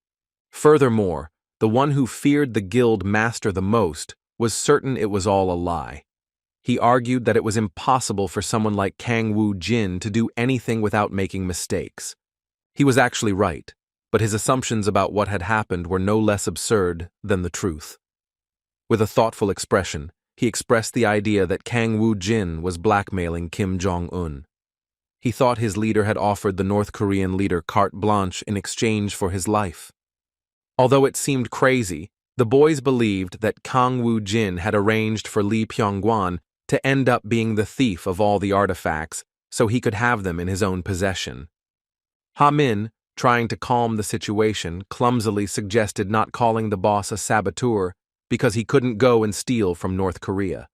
Furthermore, the one who feared the guild master the most was certain it was all a lie. He argued that it was impossible for someone like Kang Woo-jin to do anything without making mistakes. He was actually right, but his assumptions about what had happened were no less absurd than the truth. With a thoughtful expression, he expressed the idea that Kang Woo-jin was blackmailing Kim Jong-un. He thought his leader had offered the North Korean leader carte blanche in exchange for his life. Although it seemed crazy, the boys believed that Kang Woo-jin had arranged for Lee Pyong-gwan to end up being the thief of all the artifacts so he could have them in his own possession. Ha-min, trying to calm the situation, clumsily suggested not calling the boss a saboteur because he couldn't go and steal from North Korea.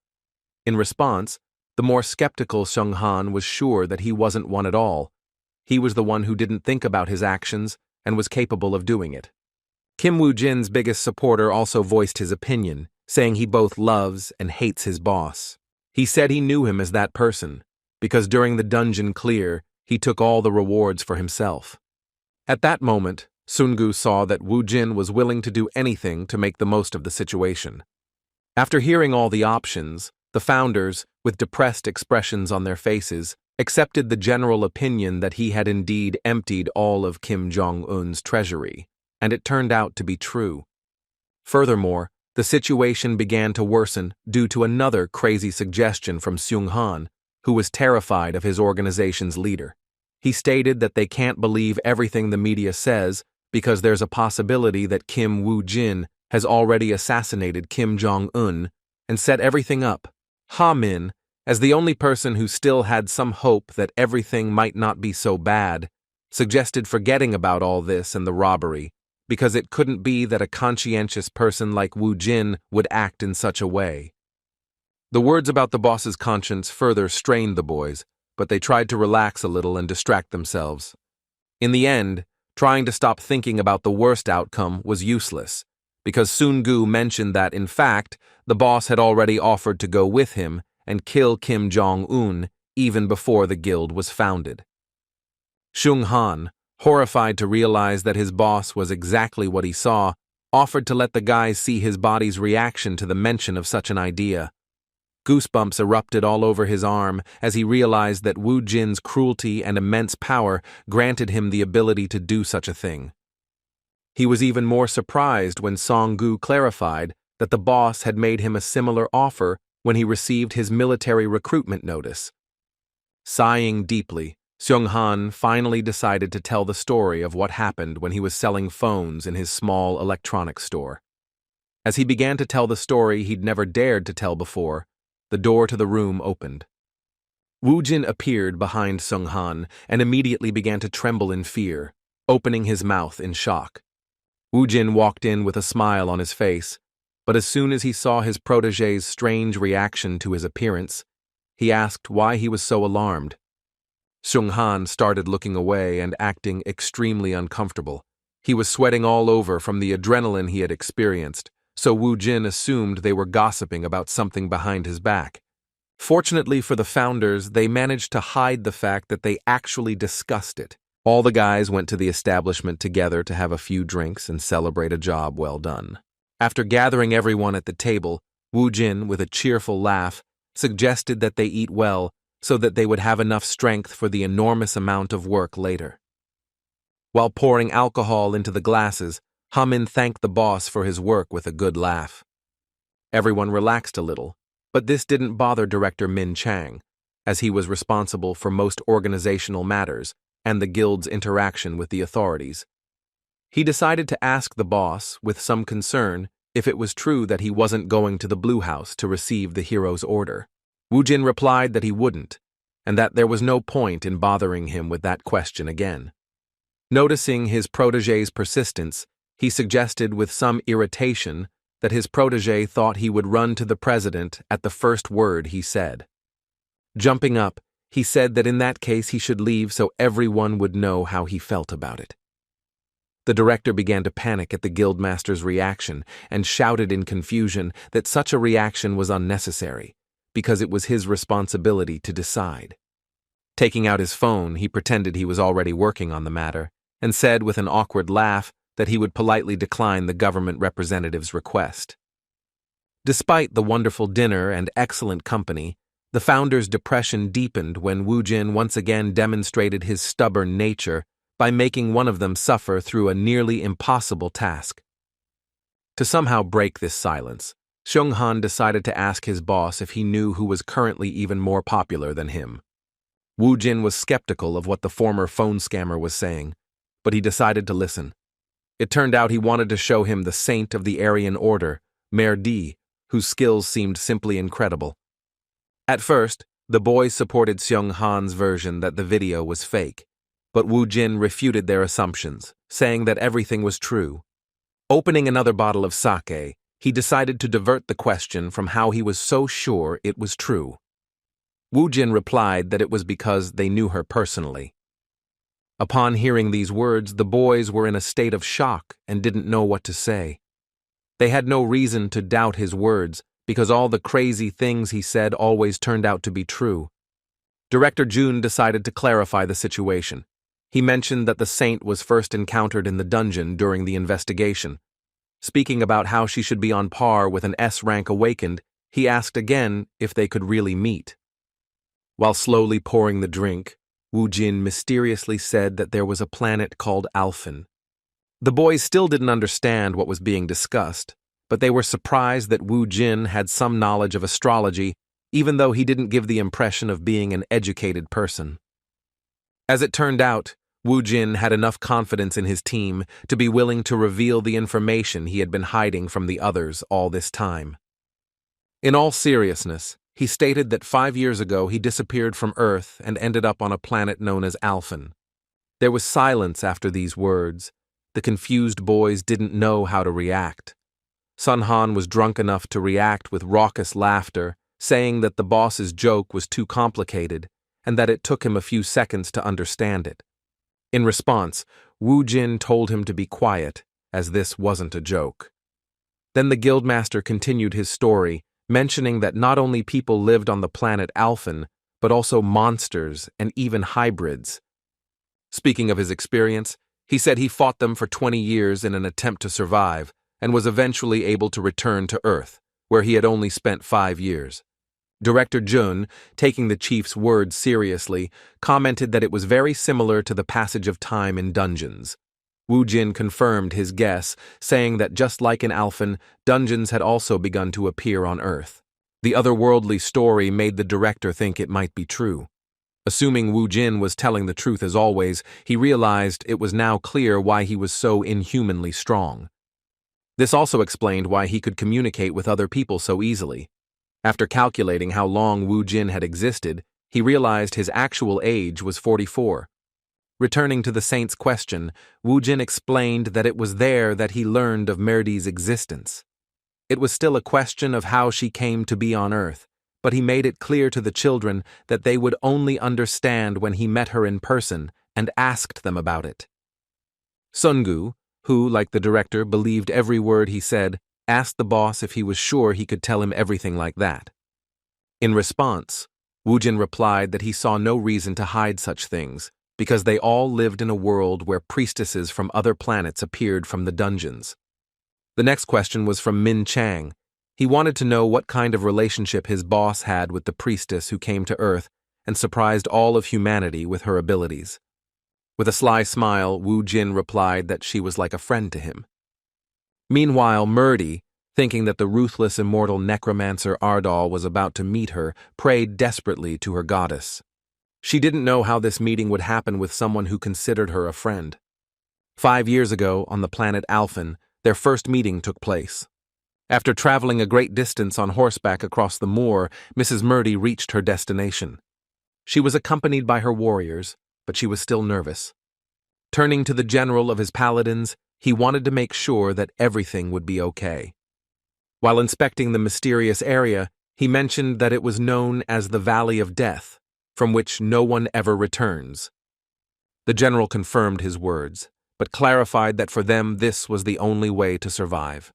In response, the more skeptical Seung-han was sure that he wasn't one at all. He was the one who didn't think about his actions and was capable of doing it. Kim Woo-jin's biggest supporter also voiced his opinion, saying he both loves and hates his boss. He said he knew him as that person, because during the dungeon clear, he took all the rewards for himself. At that moment, Sun-gu saw that Woo-jin was willing to do anything to make the most of the situation. After hearing all the options, the founders, with depressed expressions on their faces, accepted the general opinion that he had indeed emptied all of Kim Jong-un's treasury, and it turned out to be true. Furthermore, the situation began to worsen due to another crazy suggestion from Seung-han, who was terrified of his organization's leader. He stated that they can't believe everything the media says because there's a possibility that Kim Woo-jin has already assassinated Kim Jong-un and set everything up. Ha-min, as the only person who still had some hope that everything might not be so bad, suggested forgetting about all this and the robbery, because it couldn't be that a conscientious person like Woo-jin would act in such a way. The words about the boss's conscience further strained the boys, but they tried to relax a little and distract themselves. In the end, trying to stop thinking about the worst outcome was useless, because Sun-gu mentioned that, in fact, the boss had already offered to go with him and kill Kim Jong-un even before the guild was founded. Seung-han, horrified to realize that his boss was exactly what he saw, offered to let the guys see his body's reaction to the mention of such an idea. Goosebumps erupted all over his arm as he realized that Woo-jin's cruelty and immense power granted him the ability to do such a thing. He was even more surprised when Song-gu clarified that the boss had made him a similar offer when he received his military recruitment notice. Sighing deeply, Seung-han finally decided to tell the story of what happened when he was selling phones in his small electronics store. As he began to tell the story he'd never dared to tell before, the door to the room opened. Woo-jin appeared behind Seung-han and immediately began to tremble in fear, opening his mouth in shock. Woo-jin walked in with a smile on his face, but as soon as he saw his protégé's strange reaction to his appearance, he asked why he was so alarmed. Seung-han started looking away and acting extremely uncomfortable. He was sweating all over from the adrenaline he had experienced, so Woo-jin assumed they were gossiping about something behind his back. Fortunately for the founders, they managed to hide the fact that they actually discussed it. All the guys went to the establishment together to have a few drinks and celebrate a job well done. After gathering everyone at the table, Woo-jin, with a cheerful laugh, suggested that they eat well so that they would have enough strength for the enormous amount of work later. While pouring alcohol into the glasses, Ha-min thanked the boss for his work with a good laugh. Everyone relaxed a little, but this didn't bother director Min Chang, as he was responsible for most organizational matters and the guild's interaction with the authorities. He decided to ask the boss, with some concern, if it was true that he wasn't going to the Blue House to receive the hero's order. Wu Jin replied that he wouldn't, and that there was no point in bothering him with that question again. Noticing his protégé's persistence, he suggested with some irritation that his protégé thought he would run to the president at the first word he said. Jumping up, he said that in that case he should leave so everyone would know how he felt about it. The director began to panic at the guildmaster's reaction and shouted in confusion that such a reaction was unnecessary, because it was his responsibility to decide. Taking out his phone, he pretended he was already working on the matter, and said with an awkward laugh that he would politely decline the government representative's request. Despite the wonderful dinner and excellent company, the founder's depression deepened when Wu Jin once again demonstrated his stubborn nature by making one of them suffer through a nearly impossible task. To somehow break this silence, Xiong Han decided to ask his boss if he knew who was currently even more popular than him. Wu Jin was skeptical of what the former phone scammer was saying, but he decided to listen. It turned out he wanted to show him the saint of the Aryan Order, Mayor Di, whose skills seemed simply incredible. At first, the boys supported Xiong Han's version that the video was fake, but Wu Jin refuted their assumptions, saying that everything was true. Opening another bottle of sake, he decided to divert the question from how he was so sure it was true. Wu Jin replied that it was because they knew her personally. Upon hearing these words, the boys were in a state of shock and didn't know what to say. They had no reason to doubt his words, because all the crazy things he said always turned out to be true. Director Jun decided to clarify the situation. He mentioned that the saint was first encountered in the dungeon during the investigation. Speaking about how she should be on par with an S-rank awakened, he asked again if they could really meet. While slowly pouring the drink, Wu Jin mysteriously said that there was a planet called Alfen. The boys still didn't understand what was being discussed, but they were surprised that Wu Jin had some knowledge of astrology, even though he didn't give the impression of being an educated person. As it turned out, Wu Jin had enough confidence in his team to be willing to reveal the information he had been hiding from the others all this time. In all seriousness, he stated that 5 years ago he disappeared from Earth and ended up on a planet known as Alfen. There was silence after these words. The confused boys didn't know how to react. Sun Han was drunk enough to react with raucous laughter, saying that the boss's joke was too complicated and that it took him a few seconds to understand it. In response, Wu Jin told him to be quiet, as this wasn't a joke. Then the guildmaster continued his story, mentioning that not only people lived on the planet Alfen, but also monsters and even hybrids. Speaking of his experience, he said he fought them for 20 years in an attempt to survive, and was eventually able to return to Earth, where he had only spent 5 years. Director Jun, taking the chief's words seriously, commented that it was very similar to the passage of time in dungeons. Wu Jin confirmed his guess, saying that just like in Alfen, dungeons had also begun to appear on Earth. The otherworldly story made the director think it might be true. Assuming Wu Jin was telling the truth as always, he realized it was now clear why he was so inhumanly strong. This also explained why he could communicate with other people so easily. After calculating how long Wu Jin had existed, he realized his actual age was 44. Returning to the saint's question, Wu Jin explained that it was there that he learned of Merdi's existence. It was still a question of how she came to be on Earth, but he made it clear to the children that they would only understand when he met her in person and asked them about it. Sungu, who, like the director, believed every word he said, asked the boss if he was sure he could tell him everything like that. In response, Wu Jin replied that he saw no reason to hide such things, because they all lived in a world where priestesses from other planets appeared from the dungeons. The next question was from Min Chang. He wanted to know what kind of relationship his boss had with the priestess who came to Earth and surprised all of humanity with her abilities. With a sly smile, Wu Jin replied that she was like a friend to him. Meanwhile, Merdi, thinking that the ruthless immortal necromancer Ardal was about to meet her, prayed desperately to her goddess. She didn't know how this meeting would happen with someone who considered her a friend. 5 years ago, on the planet Alfen, their first meeting took place. After traveling a great distance on horseback across the moor, Mrs. Murdy reached her destination. She was accompanied by her warriors, but she was still nervous. Turning to the general of his paladins, he wanted to make sure that everything would be okay. While inspecting the mysterious area, he mentioned that it was known as the Valley of Death, from which no one ever returns. The general confirmed his words, but clarified that for them this was the only way to survive.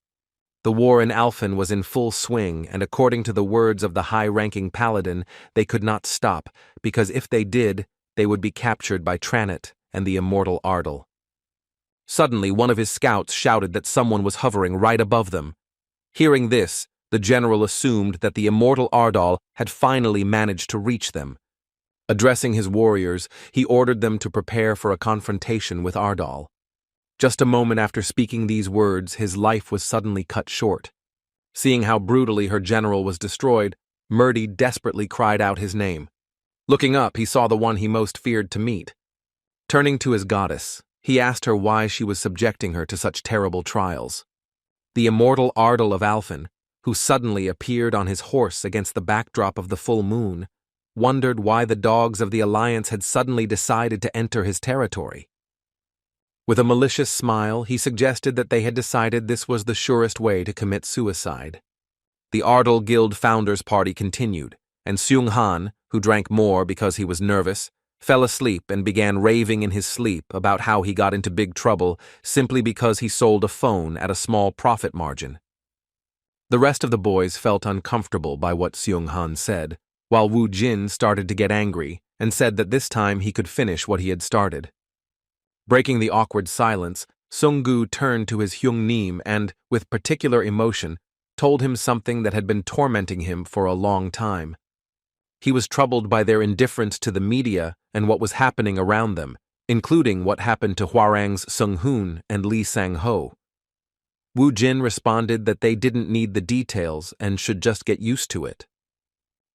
The war in Alfen was in full swing, and according to the words of the high-ranking paladin, they could not stop, because if they did, they would be captured by Trannet and the immortal Ardal. Suddenly, one of his scouts shouted that someone was hovering right above them. Hearing this, the general assumed that the immortal Ardal had finally managed to reach them. Addressing his warriors, he ordered them to prepare for a confrontation with Ardal. Just a moment after speaking these words, his life was suddenly cut short. Seeing how brutally her general was destroyed, Murdy desperately cried out his name. Looking up, he saw the one he most feared to meet. Turning to his goddess, he asked her why she was subjecting her to such terrible trials. The immortal Ardal of Alfen, who suddenly appeared on his horse against the backdrop of the full moon, wondered why the dogs of the Alliance had suddenly decided to enter his territory. With a malicious smile, he suggested that they had decided this was the surest way to commit suicide. The Ardal Guild Founders Party continued, and Seung Han, who drank more because he was nervous, fell asleep and began raving in his sleep about how he got into big trouble simply because he sold a phone at a small profit margin. The rest of the boys felt uncomfortable by what Seung Han said, while Woo Jin started to get angry and said that this time he could finish what he had started. Breaking the awkward silence, Sung-gu turned to his Hyung Nim and, with particular emotion, told him something that had been tormenting him for a long time. He was troubled by their indifference to the media and what was happening around them, including what happened to Hwarang's Sung-hoon and Lee Sang-ho. Woo Jin responded that they didn't need the details and should just get used to it.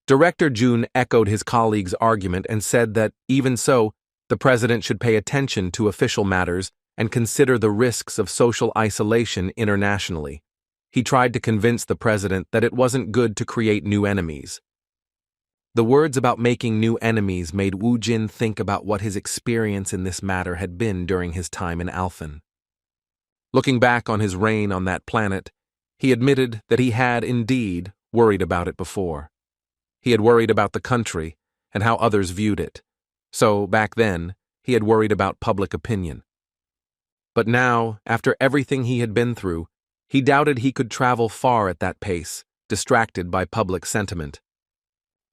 Director Jun echoed his colleague's argument and said that, even so, the president should pay attention to official matters and consider the risks of social isolation internationally. He tried to convince the president that it wasn't good to create new enemies. The words about making new enemies made Woo Jin think about what his experience in this matter had been during his time in Alfen. Looking back on his reign on that planet, he admitted that he had indeed worried about it before. He had worried about the country and how others viewed it. So, back then, he had worried about public opinion. But now, after everything he had been through, he doubted he could travel far at that pace, distracted by public sentiment.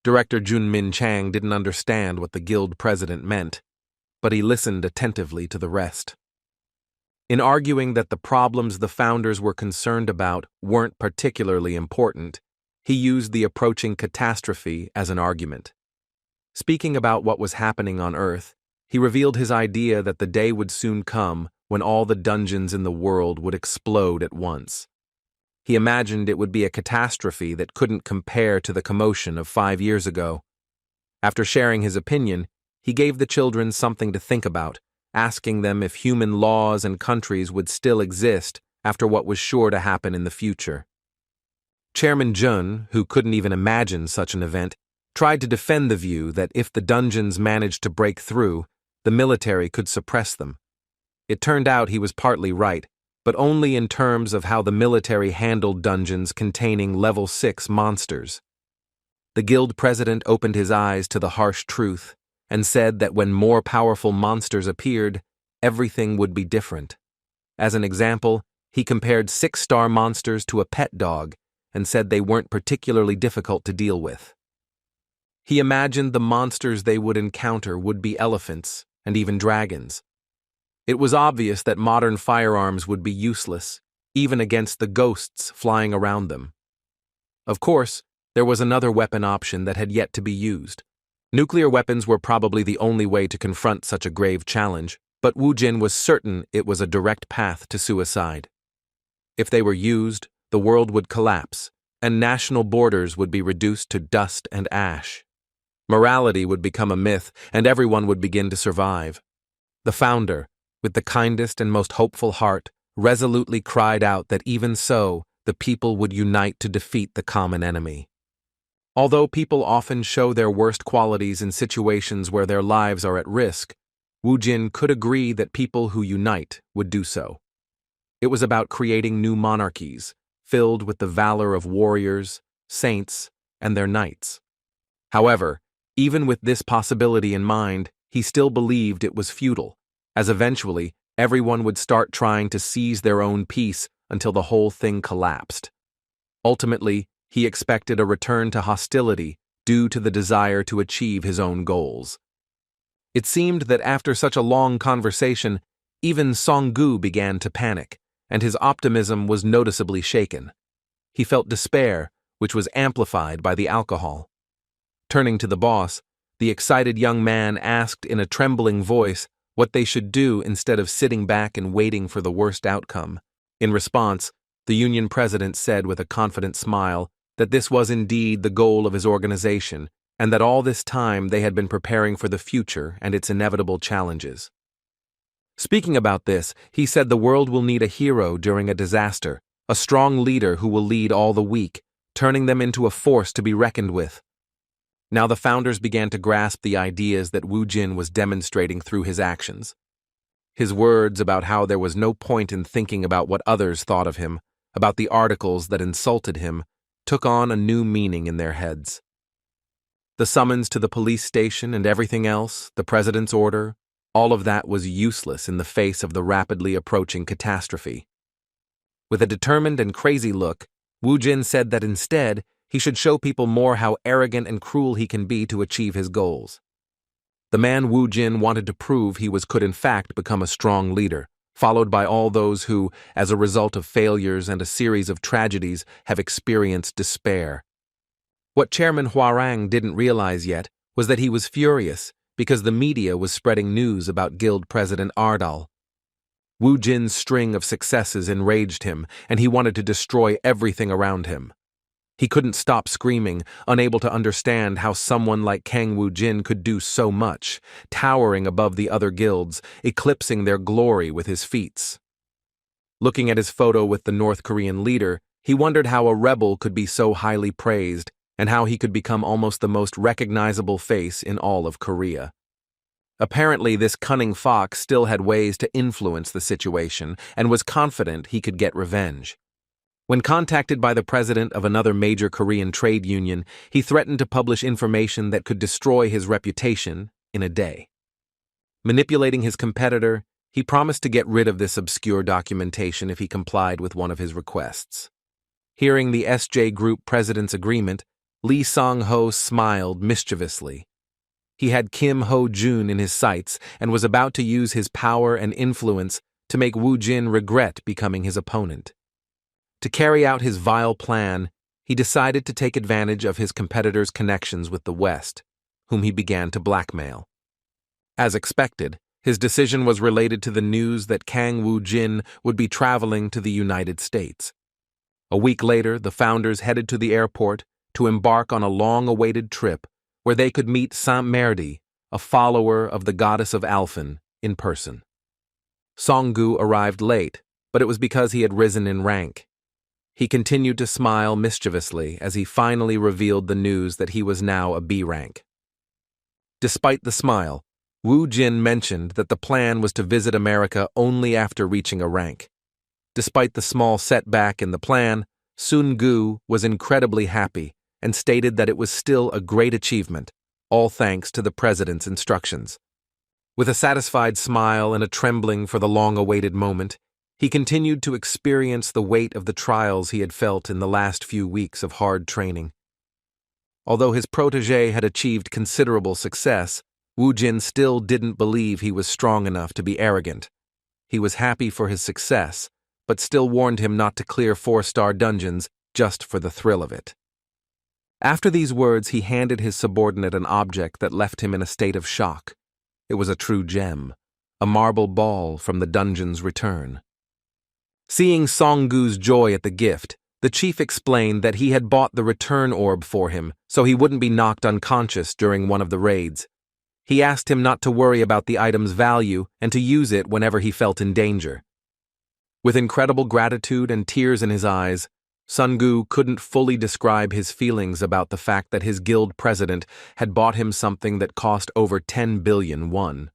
Director Jun Min Chang didn't understand what the guild president meant, but he listened attentively to the rest. In arguing that the problems the founders were concerned about weren't particularly important, he used the approaching catastrophe as an argument. Speaking about what was happening on Earth, he revealed his idea that the day would soon come when all the dungeons in the world would explode at once. He imagined it would be a catastrophe that couldn't compare to the commotion of 5 years ago. After sharing his opinion, he gave the children something to think about, asking them if human laws and countries would still exist after what was sure to happen in the future. Chairman Jun, who couldn't even imagine such an event, tried to defend the view that if the dungeons managed to break through, the military could suppress them. It turned out he was partly right, but only in terms of how the military handled dungeons containing level 6 monsters. The guild president opened his eyes to the harsh truth and said that when more powerful monsters appeared, everything would be different. As an example, he compared 6-star monsters to a pet dog and said they weren't particularly difficult to deal with. He imagined the monsters they would encounter would be elephants and even dragons. It was obvious that modern firearms would be useless, even against the ghosts flying around them. Of course, there was another weapon option that had yet to be used. Nuclear weapons were probably the only way to confront such a grave challenge, but Woo Jin was certain it was a direct path to suicide. If they were used, the world would collapse, and national borders would be reduced to dust and ash. Morality would become a myth, and everyone would begin to survive. The founder, with the kindest and most hopeful heart, resolutely cried out that even so, the people would unite to defeat the common enemy. Although people often show their worst qualities in situations where their lives are at risk, Wu Jin could agree that people who unite would do so. It was about creating new monarchies, filled with the valor of warriors, saints, and their knights. However, even with this possibility in mind, he still believed it was futile, as eventually everyone would start trying to seize their own peace until the whole thing collapsed. Ultimately, he expected a return to hostility due to the desire to achieve his own goals. It seemed that after such a long conversation, even Song-gu began to panic, and his optimism was noticeably shaken. He felt despair, which was amplified by the alcohol. Turning to the boss, the excited young man asked in a trembling voice what they should do instead of sitting back and waiting for the worst outcome. In response, the union president said with a confident smile that this was indeed the goal of his organization, and that all this time they had been preparing for the future and its inevitable challenges. Speaking about this, he said the world will need a hero during a disaster, a strong leader who will lead all the weak, turning them into a force to be reckoned with. Now the founders began to grasp the ideas that Wu Jin was demonstrating through his actions. His words about how there was no point in thinking about what others thought of him, about the articles that insulted him, took on a new meaning in their heads. The summons to the police station and everything else, the president's order, all of that was useless in the face of the rapidly approaching catastrophe. With a determined and crazy look, Wu Jin said that instead, he should show people more how arrogant and cruel he can be to achieve his goals. The man Wu Jin wanted to prove he could in fact become a strong leader, followed by all those who, as a result of failures and a series of tragedies, have experienced despair. What Chairman Huarang didn't realize yet was that he was furious because the media was spreading news about Guild President Ardal. Wu Jin's string of successes enraged him, and he wanted to destroy everything around him. He couldn't stop screaming, unable to understand how someone like Kang Wu Jin could do so much, towering above the other guilds, eclipsing their glory with his feats. Looking at his photo with the North Korean leader, he wondered how a rebel could be so highly praised, and how he could become almost the most recognizable face in all of Korea. Apparently, this cunning fox still had ways to influence the situation and was confident he could get revenge. When contacted by the president of another major Korean trade union, he threatened to publish information that could destroy his reputation in a day. Manipulating his competitor, he promised to get rid of this obscure documentation if he complied with one of his requests. Hearing the SJ Group president's agreement, Lee Song-ho smiled mischievously. He had Kim Ho-jun in his sights and was about to use his power and influence to make Wu Jin regret becoming his opponent. To carry out his vile plan, he decided to take advantage of his competitor's connections with the West, whom he began to blackmail. As expected, his decision was related to the news that Kang Wu Jin would be traveling to the United States. A week later, the founders headed to the airport to embark on a long-awaited trip where they could meet Saint-Merdi, a follower of the goddess of Alfen, in person. Song-gu arrived late, but it was because he had risen in rank. He continued to smile mischievously as he finally revealed the news that he was now a B rank. Despite the smile, Wu Jin mentioned that the plan was to visit America only after reaching a rank. Despite the small setback in the plan, Sun-gu was incredibly happy and stated that it was still a great achievement, all thanks to the president's instructions. With a satisfied smile and a trembling for the long-awaited moment, he continued to experience the weight of the trials he had felt in the last few weeks of hard training. Although his protégé had achieved considerable success, Wu Jin still didn't believe he was strong enough to be arrogant. He was happy for his success, but still warned him not to clear 4-star dungeons just for the thrill of it. After these words, he handed his subordinate an object that left him in a state of shock. It was a true gem, a marble ball from the dungeon's return. Seeing Song-gu's joy at the gift, The chief explained that he had bought the return orb for him so he wouldn't be knocked unconscious during one of the raids. He asked him not to worry about the item's value and to use it whenever he felt in danger. With incredible gratitude and tears in his eyes, Sun-gu couldn't fully describe his feelings about the fact that his guild president had bought him something that cost over 10 billion won.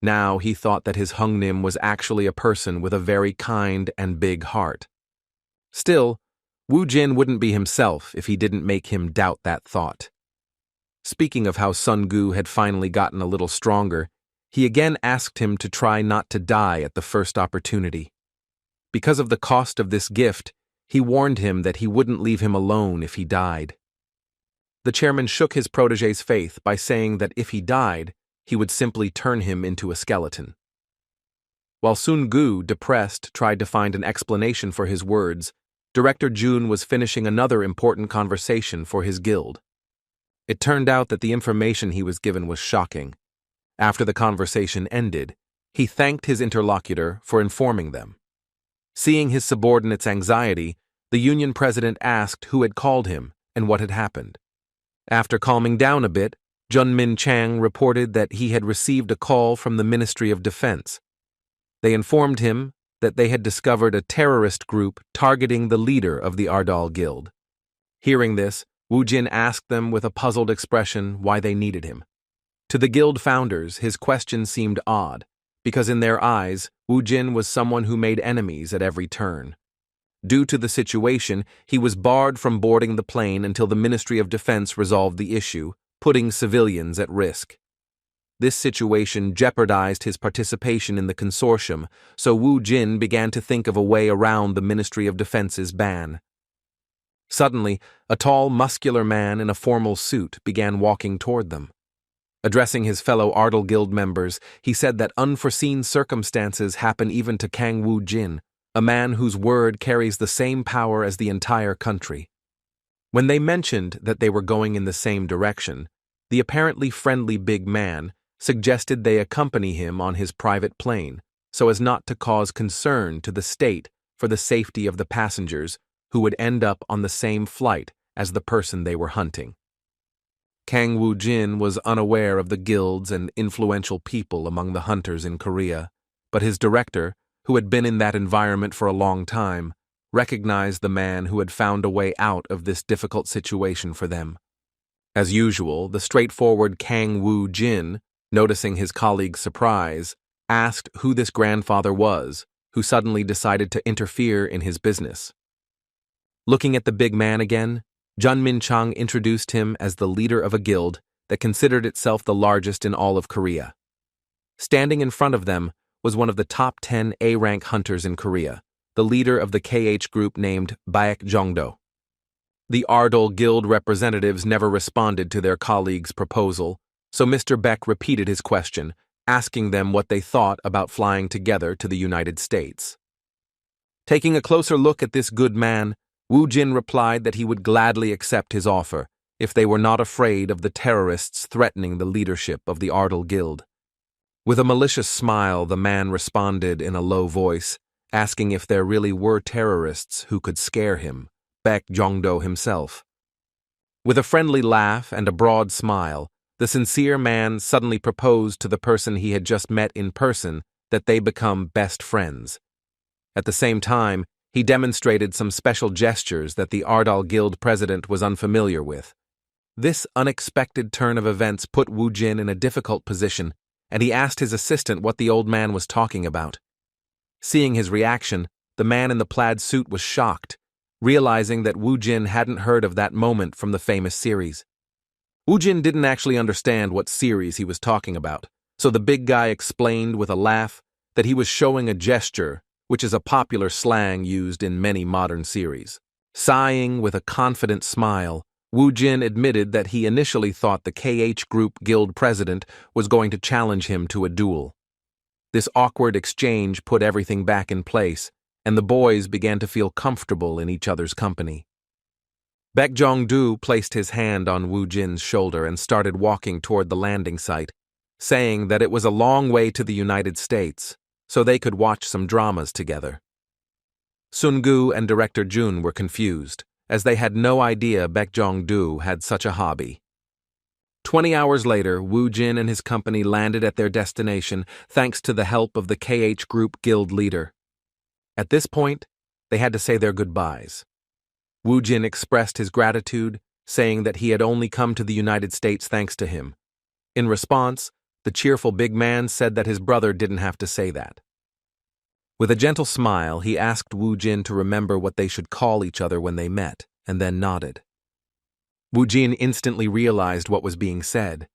Now he thought that his Hungnim was actually a person with a very kind and big heart. Still, Wu Jin wouldn't be himself if he didn't make him doubt that thought. Speaking of how Sun-gu had finally gotten a little stronger, he again asked him to try not to die at the first opportunity. Because of the cost of this gift, he warned him that he wouldn't leave him alone if he died. The chairman shook his protege's faith by saying that if he died, he would simply turn him into a skeleton. While Sun-gu, depressed, tried to find an explanation for his words, Director Jun was finishing another important conversation for his guild. It turned out that the information he was given was shocking. After the conversation ended, he thanked his interlocutor for informing them. Seeing his subordinate's anxiety, the union president asked who had called him and what had happened. After calming down a bit, Junmin Chang reported that he had received a call from the Ministry of Defense. They informed him that they had discovered a terrorist group targeting the leader of the Ardal Guild. Hearing this, Wu Jin asked them with a puzzled expression why they needed him. To the guild founders, his question seemed odd, because in their eyes, Wu Jin was someone who made enemies at every turn. Due to the situation, he was barred from boarding the plane until the Ministry of Defense resolved the issue, putting civilians at risk. This situation jeopardized his participation in the consortium, so Wu Jin began to think of a way around the Ministry of Defense's ban. Suddenly, a tall, muscular man in a formal suit began walking toward them. Addressing his fellow Ardal Guild members, he said that unforeseen circumstances happen even to Kang Wu Jin, a man whose word carries the same power as the entire country. When they mentioned that they were going in the same direction, the apparently friendly big man suggested they accompany him on his private plane so as not to cause concern to the state for the safety of the passengers who would end up on the same flight as the person they were hunting. Kang Wu Jin was unaware of the guilds and influential people among the hunters in Korea, but his director, who had been in that environment for a long time, recognized the man who had found a way out of this difficult situation for them. As usual, the straightforward Kang Wu Jin, noticing his colleague's surprise, asked who this grandfather was, who suddenly decided to interfere in his business. Looking at the big man again, Junmin Chang introduced him as the leader of a guild that considered itself the largest in all of Korea. Standing in front of them was one of the top 10 A-rank hunters in Korea, the leader of the KH group named Baek Jongdo. The Ardal Guild representatives never responded to their colleague's proposal, so Mr. Beck repeated his question, asking them what they thought about flying together to the United States. Taking a closer look at this good man, Wu Jin replied that he would gladly accept his offer if they were not afraid of the terrorists threatening the leadership of the Ardal Guild. With a malicious smile, the man responded in a low voice, asking if there really were terrorists who could scare him, Baek Jongdo himself. With a friendly laugh and a broad smile, the sincere man suddenly proposed to the person he had just met in person that they become best friends. At the same time, he demonstrated some special gestures that the Ardal Guild president was unfamiliar with. This unexpected turn of events put Wu Jin in a difficult position, and he asked his assistant what the old man was talking about. Seeing his reaction, the man in the plaid suit was shocked, realizing that Wu Jin hadn't heard of that moment from the famous series. Wu Jin didn't actually understand what series he was talking about, so the big guy explained with a laugh that he was showing a gesture, which is a popular slang used in many modern series. Sighing with a confident smile, Wu Jin admitted that he initially thought the KH Group Guild president was going to challenge him to a duel. This awkward exchange put everything back in place, and the boys began to feel comfortable in each other's company. Baek Jong-do placed his hand on Wu Jin's shoulder and started walking toward the landing site, saying that it was a long way to the United States, so they could watch some dramas together. Sun-gu and director Jun were confused, as they had no idea Baek Jong-do had such a hobby. 20 hours later, Woo Jin and his company landed at their destination thanks to the help of the KH Group guild leader. At this point, they had to say their goodbyes. Woo Jin expressed his gratitude, saying that he had only come to the United States thanks to him. In response, the cheerful big man said that his brother didn't have to say that. With a gentle smile, he asked Woo Jin to remember what they should call each other when they met, and then nodded. Woo Jin instantly realized what was being said.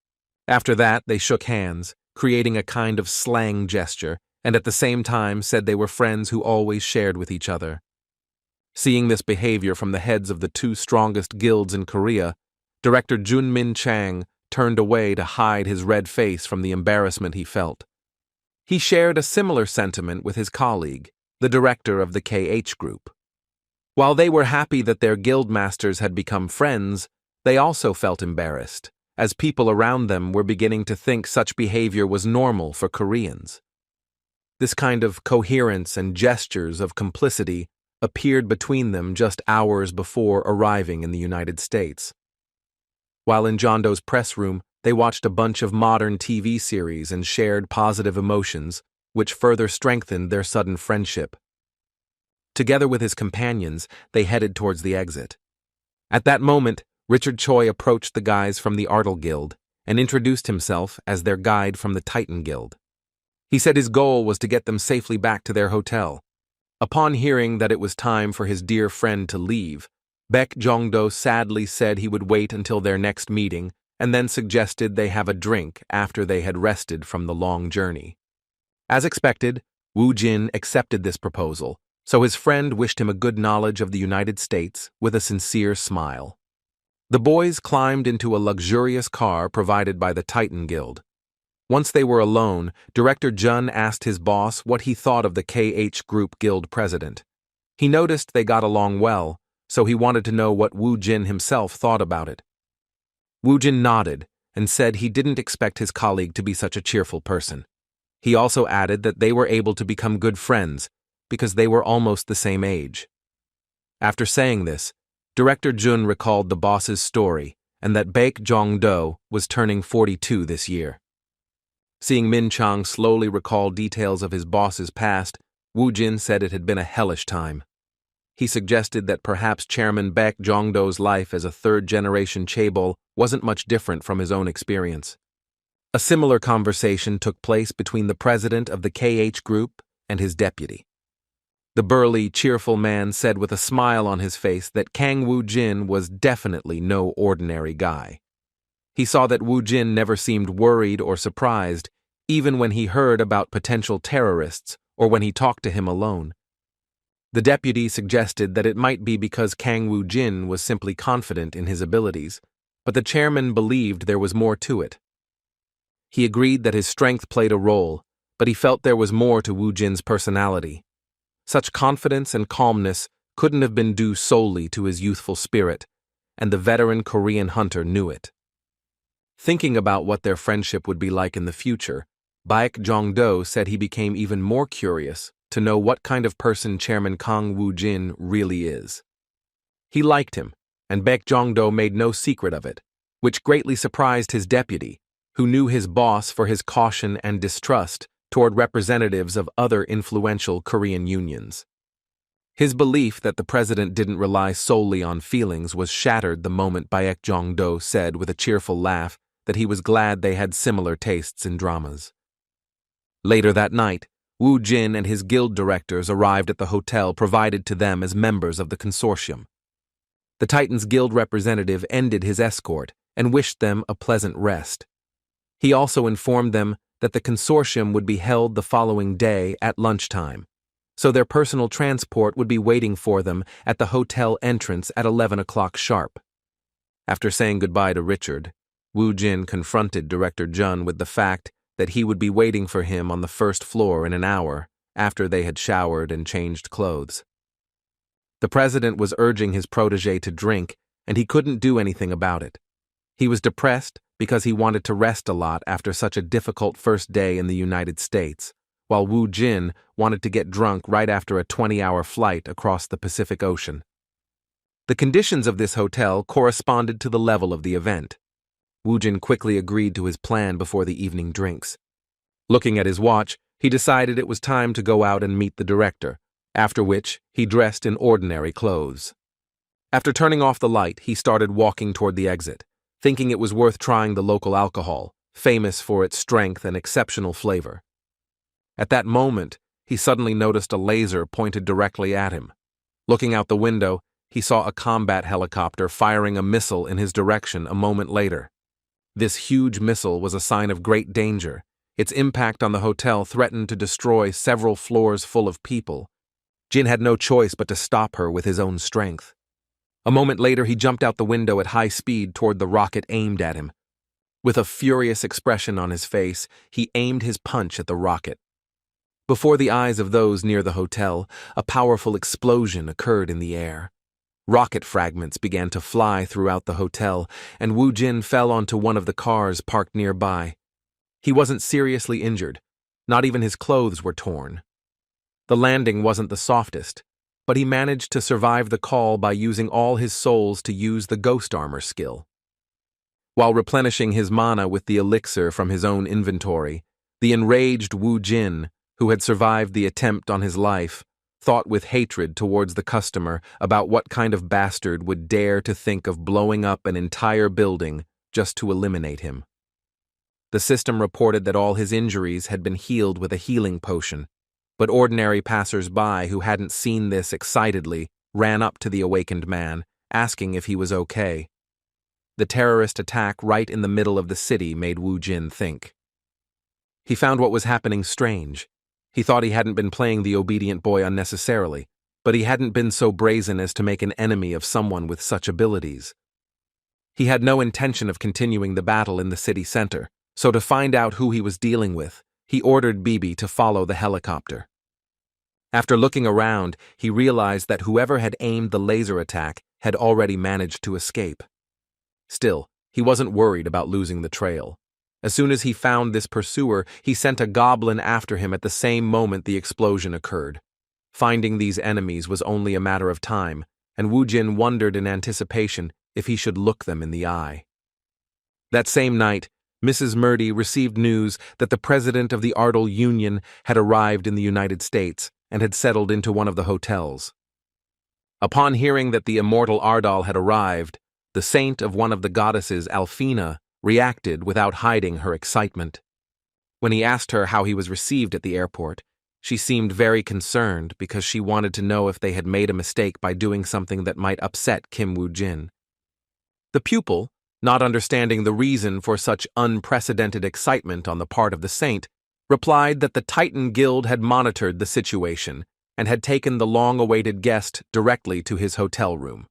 After that, they shook hands, creating a kind of slang gesture, and at the same time said they were friends who always shared with each other. Seeing this behavior from the heads of the two strongest guilds in Korea, director Jun Min Chang turned away to hide his red face from the embarrassment he felt. He shared a similar sentiment with his colleague, the director of the KH Group. While they were happy that their guild masters had become friends, they also felt embarrassed, as people around them were beginning to think such behavior was normal for Koreans. This kind of coherence and gestures of complicity appeared between them just hours before arriving in the United States. While in Jong-do's press room, they watched a bunch of modern TV series and shared positive emotions, which further strengthened their sudden friendship. Together with his companions, they headed towards the exit. At that moment, Richard Choi approached the guys from the Ardal Guild and introduced himself as their guide from the Titan Guild. He said his goal was to get them safely back to their hotel. Upon hearing that it was time for his dear friend to leave, Baek Jong-do sadly said he would wait until their next meeting and then suggested they have a drink after they had rested from the long journey. As expected, Woo Jin accepted this proposal, so his friend wished him a good knowledge of the United States with a sincere smile. The boys climbed into a luxurious car provided by the Titan Guild. Once they were alone, Director Jun asked his boss what he thought of the KH Group Guild president. He noticed they got along well, so he wanted to know what Woo Jin himself thought about it. Woo Jin nodded and said he didn't expect his colleague to be such a cheerful person. He also added that they were able to become good friends because they were almost the same age. After saying this, Director Jun recalled the boss's story and that Baek Jong-do was turning 42 this year. Seeing Min Chang slowly recall details of his boss's past, Woo Jin said it had been a hellish time. He suggested that perhaps Chairman Baek Jong-do's life as a third-generation chaebol wasn't much different from his own experience. A similar conversation took place between the president of the KH Group and his deputy. The burly, cheerful man said with a smile on his face that Kang Woo Jin was definitely no ordinary guy. He saw that Woo Jin never seemed worried or surprised, even when he heard about potential terrorists or when he talked to him alone. The deputy suggested that it might be because Kang Woo Jin was simply confident in his abilities, but the chairman believed there was more to it. He agreed that his strength played a role, but he felt there was more to Woo Jin's personality. Such confidence and calmness couldn't have been due solely to his youthful spirit, and the veteran Korean hunter knew it. Thinking about what their friendship would be like in the future, Baek Jong-do said he became even more curious to know what kind of person Chairman Kang Woo Jin really is. He liked him, and Baek Jong-do made no secret of it, which greatly surprised his deputy, who knew his boss for his caution and distrust toward representatives of other influential Korean unions. His belief that the president didn't rely solely on feelings was shattered the moment Baek Jong-do said with a cheerful laugh that he was glad they had similar tastes in dramas. Later that night, Woo Jin and his guild directors arrived at the hotel provided to them as members of the consortium. The Titans Guild representative ended his escort and wished them a pleasant rest. He also informed them that the consortium would be held the following day at lunchtime, so their personal transport would be waiting for them at the hotel entrance at 11 o'clock sharp. After saying goodbye to Richard, Woo Jin confronted Director Jun with the fact that he would be waiting for him on the first floor in an hour after they had showered and changed clothes. The president was urging his protege to drink, and he couldn't do anything about it. He was depressed because he wanted to rest a lot after such a difficult first day in the United States, while Wu Jin wanted to get drunk right after a 20-hour flight across the Pacific Ocean. The conditions of this hotel corresponded to the level of the event. Wu Jin quickly agreed to his plan before the evening drinks. Looking at his watch, he decided it was time to go out and meet the director, after which he dressed in ordinary clothes. After turning off the light, he started walking toward the exit, thinking it was worth trying the local alcohol, famous for its strength and exceptional flavor. At that moment, he suddenly noticed a laser pointed directly at him. Looking out the window, he saw a combat helicopter firing a missile in his direction a moment later. This huge missile was a sign of great danger. Its impact on the hotel threatened to destroy several floors full of people. Jin had no choice but to stop her with his own strength. A moment later, he jumped out the window at high speed toward the rocket aimed at him. With a furious expression on his face, he aimed his punch at the rocket. Before the eyes of those near the hotel, a powerful explosion occurred in the air. Rocket fragments began to fly throughout the hotel, and Wu Jin fell onto one of the cars parked nearby. He wasn't seriously injured. Not even his clothes were torn. The landing wasn't the softest, but he managed to survive the call by using all his souls to use the ghost armor skill. While replenishing his mana with the elixir from his own inventory, the enraged Wu Jin, who had survived the attempt on his life, thought with hatred towards the customer about what kind of bastard would dare to think of blowing up an entire building just to eliminate him. The system reported that all his injuries had been healed with a healing potion, but ordinary passers-by who hadn't seen this excitedly ran up to the awakened man, asking if he was okay. The terrorist attack right in the middle of the city made Wu Jin think. He found what was happening strange. He thought he hadn't been playing the obedient boy unnecessarily, but he hadn't been so brazen as to make an enemy of someone with such abilities. He had no intention of continuing the battle in the city center, so to find out who he was dealing with, he ordered Bibi to follow the helicopter. After looking around, he realized that whoever had aimed the laser attack had already managed to escape. Still, he wasn't worried about losing the trail. As soon as he found this pursuer, he sent a goblin after him at the same moment the explosion occurred. Finding these enemies was only a matter of time, and Wu Jin wondered in anticipation if he should look them in the eye. That same night, Mrs. Murdy received news that the president of the Ardal Union had arrived in the United States and had settled into one of the hotels. Upon hearing that the immortal Ardal had arrived, the saint of one of the goddesses, Alfena, reacted without hiding her excitement. When he asked her how he was received at the airport, she seemed very concerned because she wanted to know if they had made a mistake by doing something that might upset Kim Wu Jin. The pupil, not understanding the reason for such unprecedented excitement on the part of the saint, replied that the Titan Guild had monitored the situation and had taken the long-awaited guest directly to his hotel room.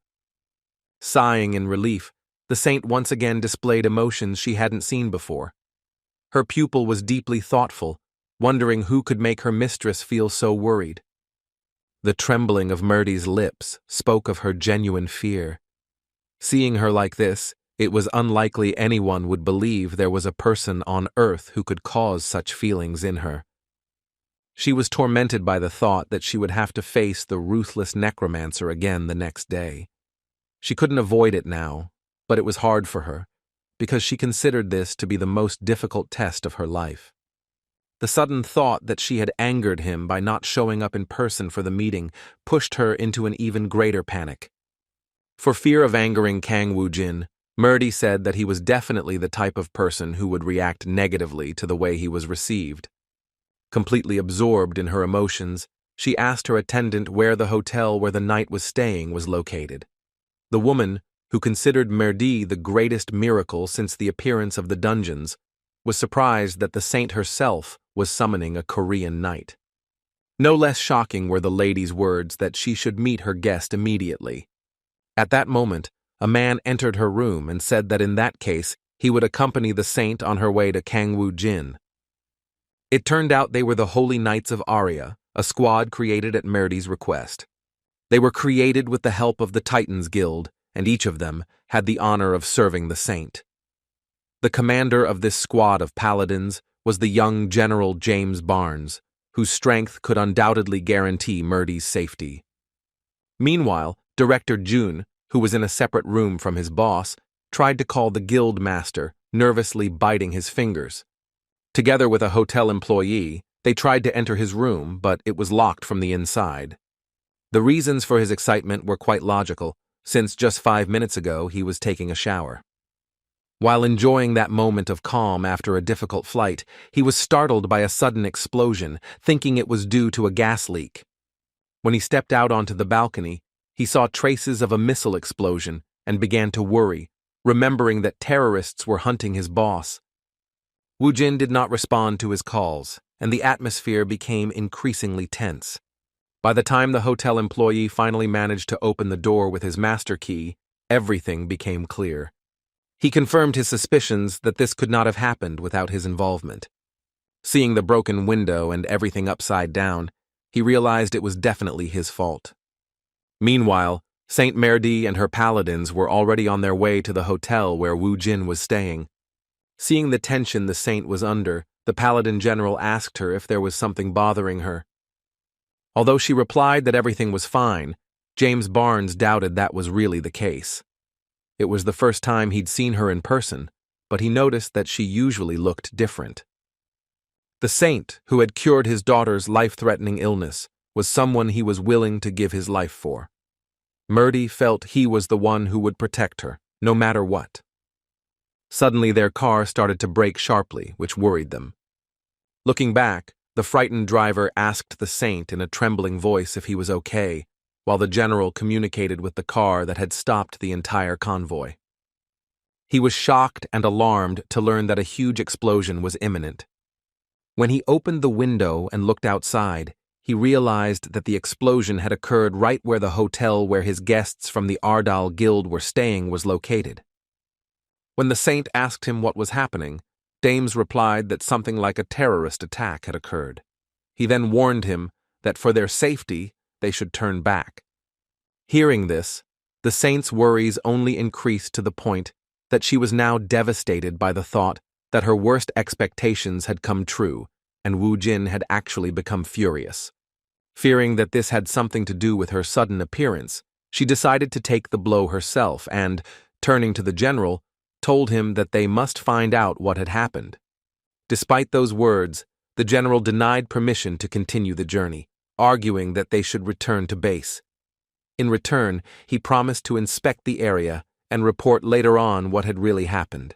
Sighing in relief, the saint once again displayed emotions she hadn't seen before. Her pupil was deeply thoughtful, wondering who could make her mistress feel so worried. The trembling of Murdy's lips spoke of her genuine fear. Seeing her like this, it was unlikely anyone would believe there was a person on earth who could cause such feelings in her. She was tormented by the thought that she would have to face the ruthless Necromancer again the next day. She couldn't avoid it now, but it was hard for her, because she considered this to be the most difficult test of her life. The sudden thought that she had angered him by not showing up in person for the meeting pushed her into an even greater panic. For fear of angering Kang Wu Jin, Murdy said that he was definitely the type of person who would react negatively to the way he was received. Completely absorbed in her emotions, she asked her attendant where the hotel where the knight was staying was located. The woman, who considered Murdy the greatest miracle since the appearance of the dungeons, was surprised that the saint herself was summoning a Korean knight. No less shocking were the lady's words that she should meet her guest immediately. At that moment, a man entered her room and said that in that case he would accompany the saint on her way to Kangwoo Jin. It turned out they were the Holy Knights of Aria, a squad created at Murdy's request. They were created with the help of the Titans Guild, and each of them had the honor of serving the saint. The commander of this squad of paladins was the young General James Barnes, whose strength could undoubtedly guarantee Murdy's safety. Meanwhile, Director Jun, who was in a separate room from his boss, tried to call the guild master, nervously biting his fingers. Together with a hotel employee, they tried to enter his room, but it was locked from the inside. The reasons for his excitement were quite logical, since just 5 minutes ago he was taking a shower. While enjoying that moment of calm after a difficult flight, he was startled by a sudden explosion, thinking it was due to a gas leak. When he stepped out onto the balcony, he saw traces of a missile explosion and began to worry, remembering that terrorists were hunting his boss. Woo Jin did not respond to his calls, and the atmosphere became increasingly tense. By the time the hotel employee finally managed to open the door with his master key, everything became clear. He confirmed his suspicions that this could not have happened without his involvement. Seeing the broken window and everything upside down, he realized it was definitely his fault. Meanwhile, Saint Merdi and her paladins were already on their way to the hotel where Woo Jin was staying. Seeing the tension the saint was under, the paladin general asked her if there was something bothering her. Although she replied that everything was fine, James Barnes doubted that was really the case. It was the first time he'd seen her in person, but he noticed that she usually looked different. The saint, who had cured his daughter's life-threatening illness, was someone he was willing to give his life for. Murdy felt he was the one who would protect her, no matter what. Suddenly their car started to brake sharply, which worried them. Looking back, the frightened driver asked the saint in a trembling voice if he was okay, while the general communicated with the car that had stopped the entire convoy. He was shocked and alarmed to learn that a huge explosion was imminent. When he opened the window and looked outside, he realized that the explosion had occurred right where the hotel where his guests from the Ardal guild were staying was located. When the saint asked him what was happening, Dames replied that something like a terrorist attack had occurred. He then warned him that for their safety, they should turn back. Hearing this, the saint's worries only increased to the point that she was now devastated by the thought that her worst expectations had come true and Woo Jin had actually become furious. Fearing that this had something to do with her sudden appearance, she decided to take the blow herself and, turning to the general, told him that they must find out what had happened. Despite those words, the general denied permission to continue the journey, arguing that they should return to base. In return, he promised to inspect the area and report later on what had really happened.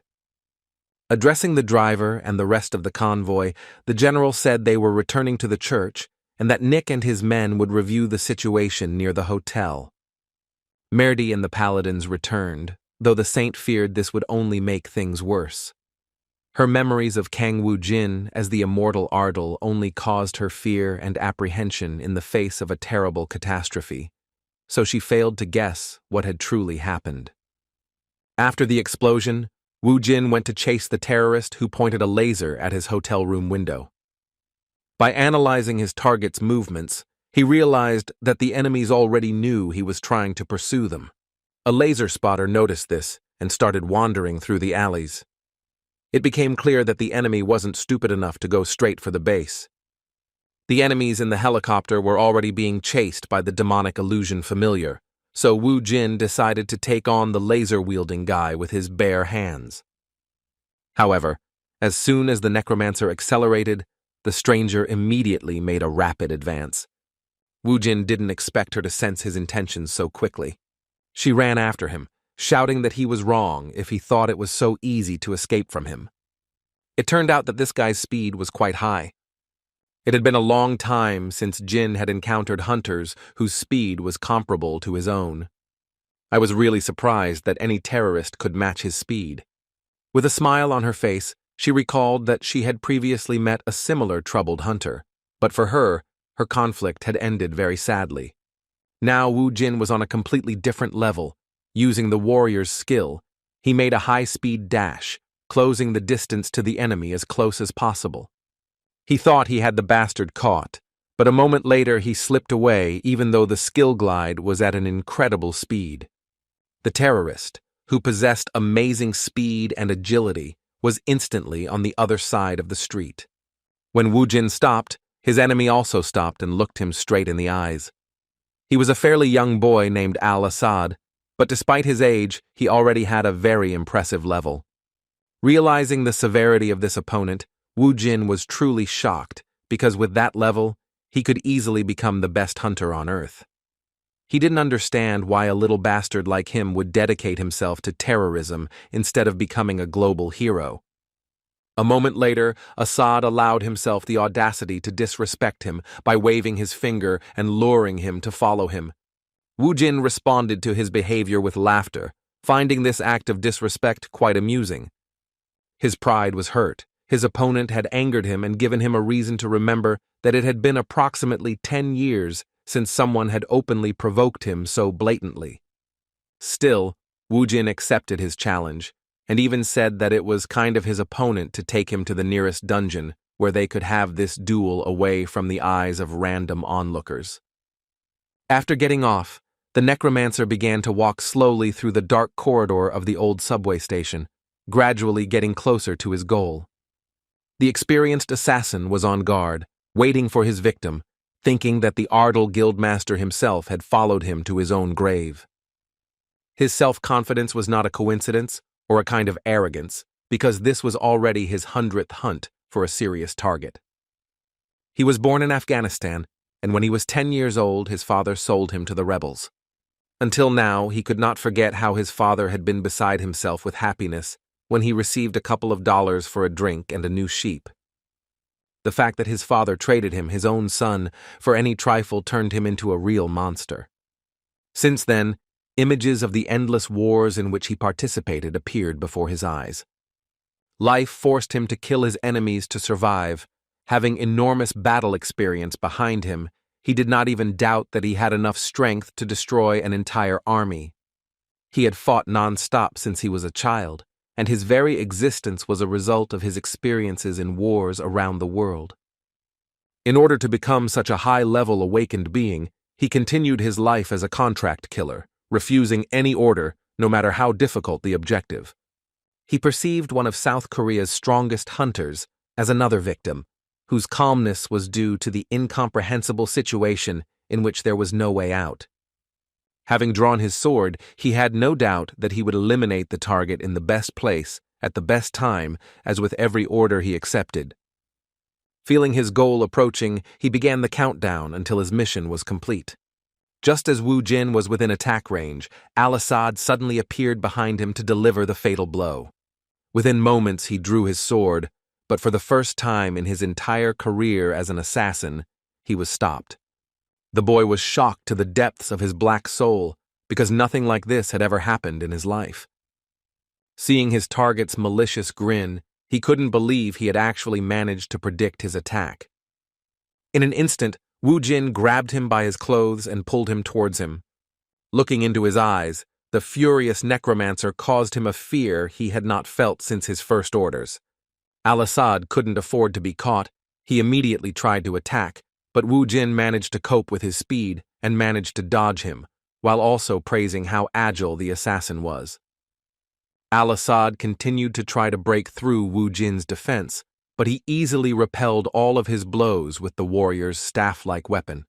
Addressing the driver and the rest of the convoy, the general said they were returning to the church and that Nick and his men would review the situation near the hotel. Merdi and the paladins returned, though the saint feared this would only make things worse. Her memories of Kang Woo Jin as the immortal Ardal only caused her fear and apprehension in the face of a terrible catastrophe, so she failed to guess what had truly happened. After the explosion, Woo Jin went to chase the terrorist who pointed a laser at his hotel room window. By analyzing his target's movements, he realized that the enemies already knew he was trying to pursue them. A laser spotter noticed this and started wandering through the alleys. It became clear that the enemy wasn't stupid enough to go straight for the base. The enemies in the helicopter were already being chased by the demonic illusion familiar, so Woo Jin decided to take on the laser-wielding guy with his bare hands. However, as soon as the Necromancer accelerated, the stranger immediately made a rapid advance. Woo Jin didn't expect her to sense his intentions so quickly. She ran after him, shouting that he was wrong if he thought it was so easy to escape from him. It turned out that this guy's speed was quite high. It had been a long time since Jin had encountered hunters whose speed was comparable to his own. I was really surprised that any terrorist could match his speed. With a smile on her face, she recalled that she had previously met a similar troubled hunter, but for her conflict had ended very sadly. Now Woo Jin was on a completely different level. Using the warrior's skill, he made a high-speed dash, closing the distance to the enemy as close as possible. He thought he had the bastard caught, but a moment later he slipped away even though the skill glide was at an incredible speed. The terrorist, who possessed amazing speed and agility, was instantly on the other side of the street. When Woo Jin stopped, His enemy also stopped and looked him straight in the eyes. He was a fairly young boy named Al-Assad, but despite his age, he already had a very impressive level. Realizing the severity of this opponent, Wu Jin was truly shocked, because with that level, he could easily become the best hunter on Earth. He didn't understand why a little bastard like him would dedicate himself to terrorism instead of becoming a global hero. A moment later, Assad allowed himself the audacity to disrespect him by waving his finger and luring him to follow him. Wu Jin responded to his behavior with laughter, finding this act of disrespect quite amusing. His pride was hurt. His opponent had angered him and given him a reason to remember that it had been approximately 10 years since someone had openly provoked him so blatantly. Still, Wu Jin accepted his challenge, and even said that it was kind of his opponent to take him to the nearest dungeon where they could have this duel away from the eyes of random onlookers. After getting off, the Necromancer began to walk slowly through the dark corridor of the old subway station, gradually getting closer to his goal. The experienced assassin was on guard, waiting for his victim, thinking that the Ardal guildmaster himself had followed him to his own grave. His self-confidence was not a coincidence or a kind of arrogance, because this was already his 100th hunt for a serious target. He was born in Afghanistan, and when he was 10 years old, his father sold him to the rebels. Until now, he could not forget how his father had been beside himself with happiness when he received a couple of dollars for a drink and a new sheep. The fact that his father traded him, his own son, for any trifle turned him into a real monster. Since then, images of the endless wars in which he participated appeared before his eyes. Life forced him to kill his enemies to survive. Having enormous battle experience behind him, he did not even doubt that he had enough strength to destroy an entire army. He had fought non-stop since he was a child, and his very existence was a result of his experiences in wars around the world. In order to become such a high-level awakened being, he continued his life as a contract killer, refusing any order, no matter how difficult the objective. He perceived one of South Korea's strongest hunters as another victim, whose calmness was due to the incomprehensible situation in which there was no way out. Having drawn his sword, he had no doubt that he would eliminate the target in the best place, at the best time, as with every order he accepted. Feeling his goal approaching, he began the countdown until his mission was complete. Just as Wu Jin was within attack range, Al-Assad suddenly appeared behind him to deliver the fatal blow. Within moments he drew his sword, but for the first time in his entire career as an assassin, he was stopped. The boy was shocked to the depths of his black soul, because nothing like this had ever happened in his life. Seeing his target's malicious grin, he couldn't believe he had actually managed to predict his attack. In an instant, Wu Jin grabbed him by his clothes and pulled him towards him. Looking into his eyes, the furious Necromancer caused him a fear he had not felt since his first orders. Al-Assad couldn't afford to be caught. He immediately tried to attack, but Wu Jin managed to cope with his speed and managed to dodge him, while also praising how agile the assassin was. Al-Assad continued to try to break through Wu Jin's defense, but he easily repelled all of his blows with the warrior's staff-like weapon.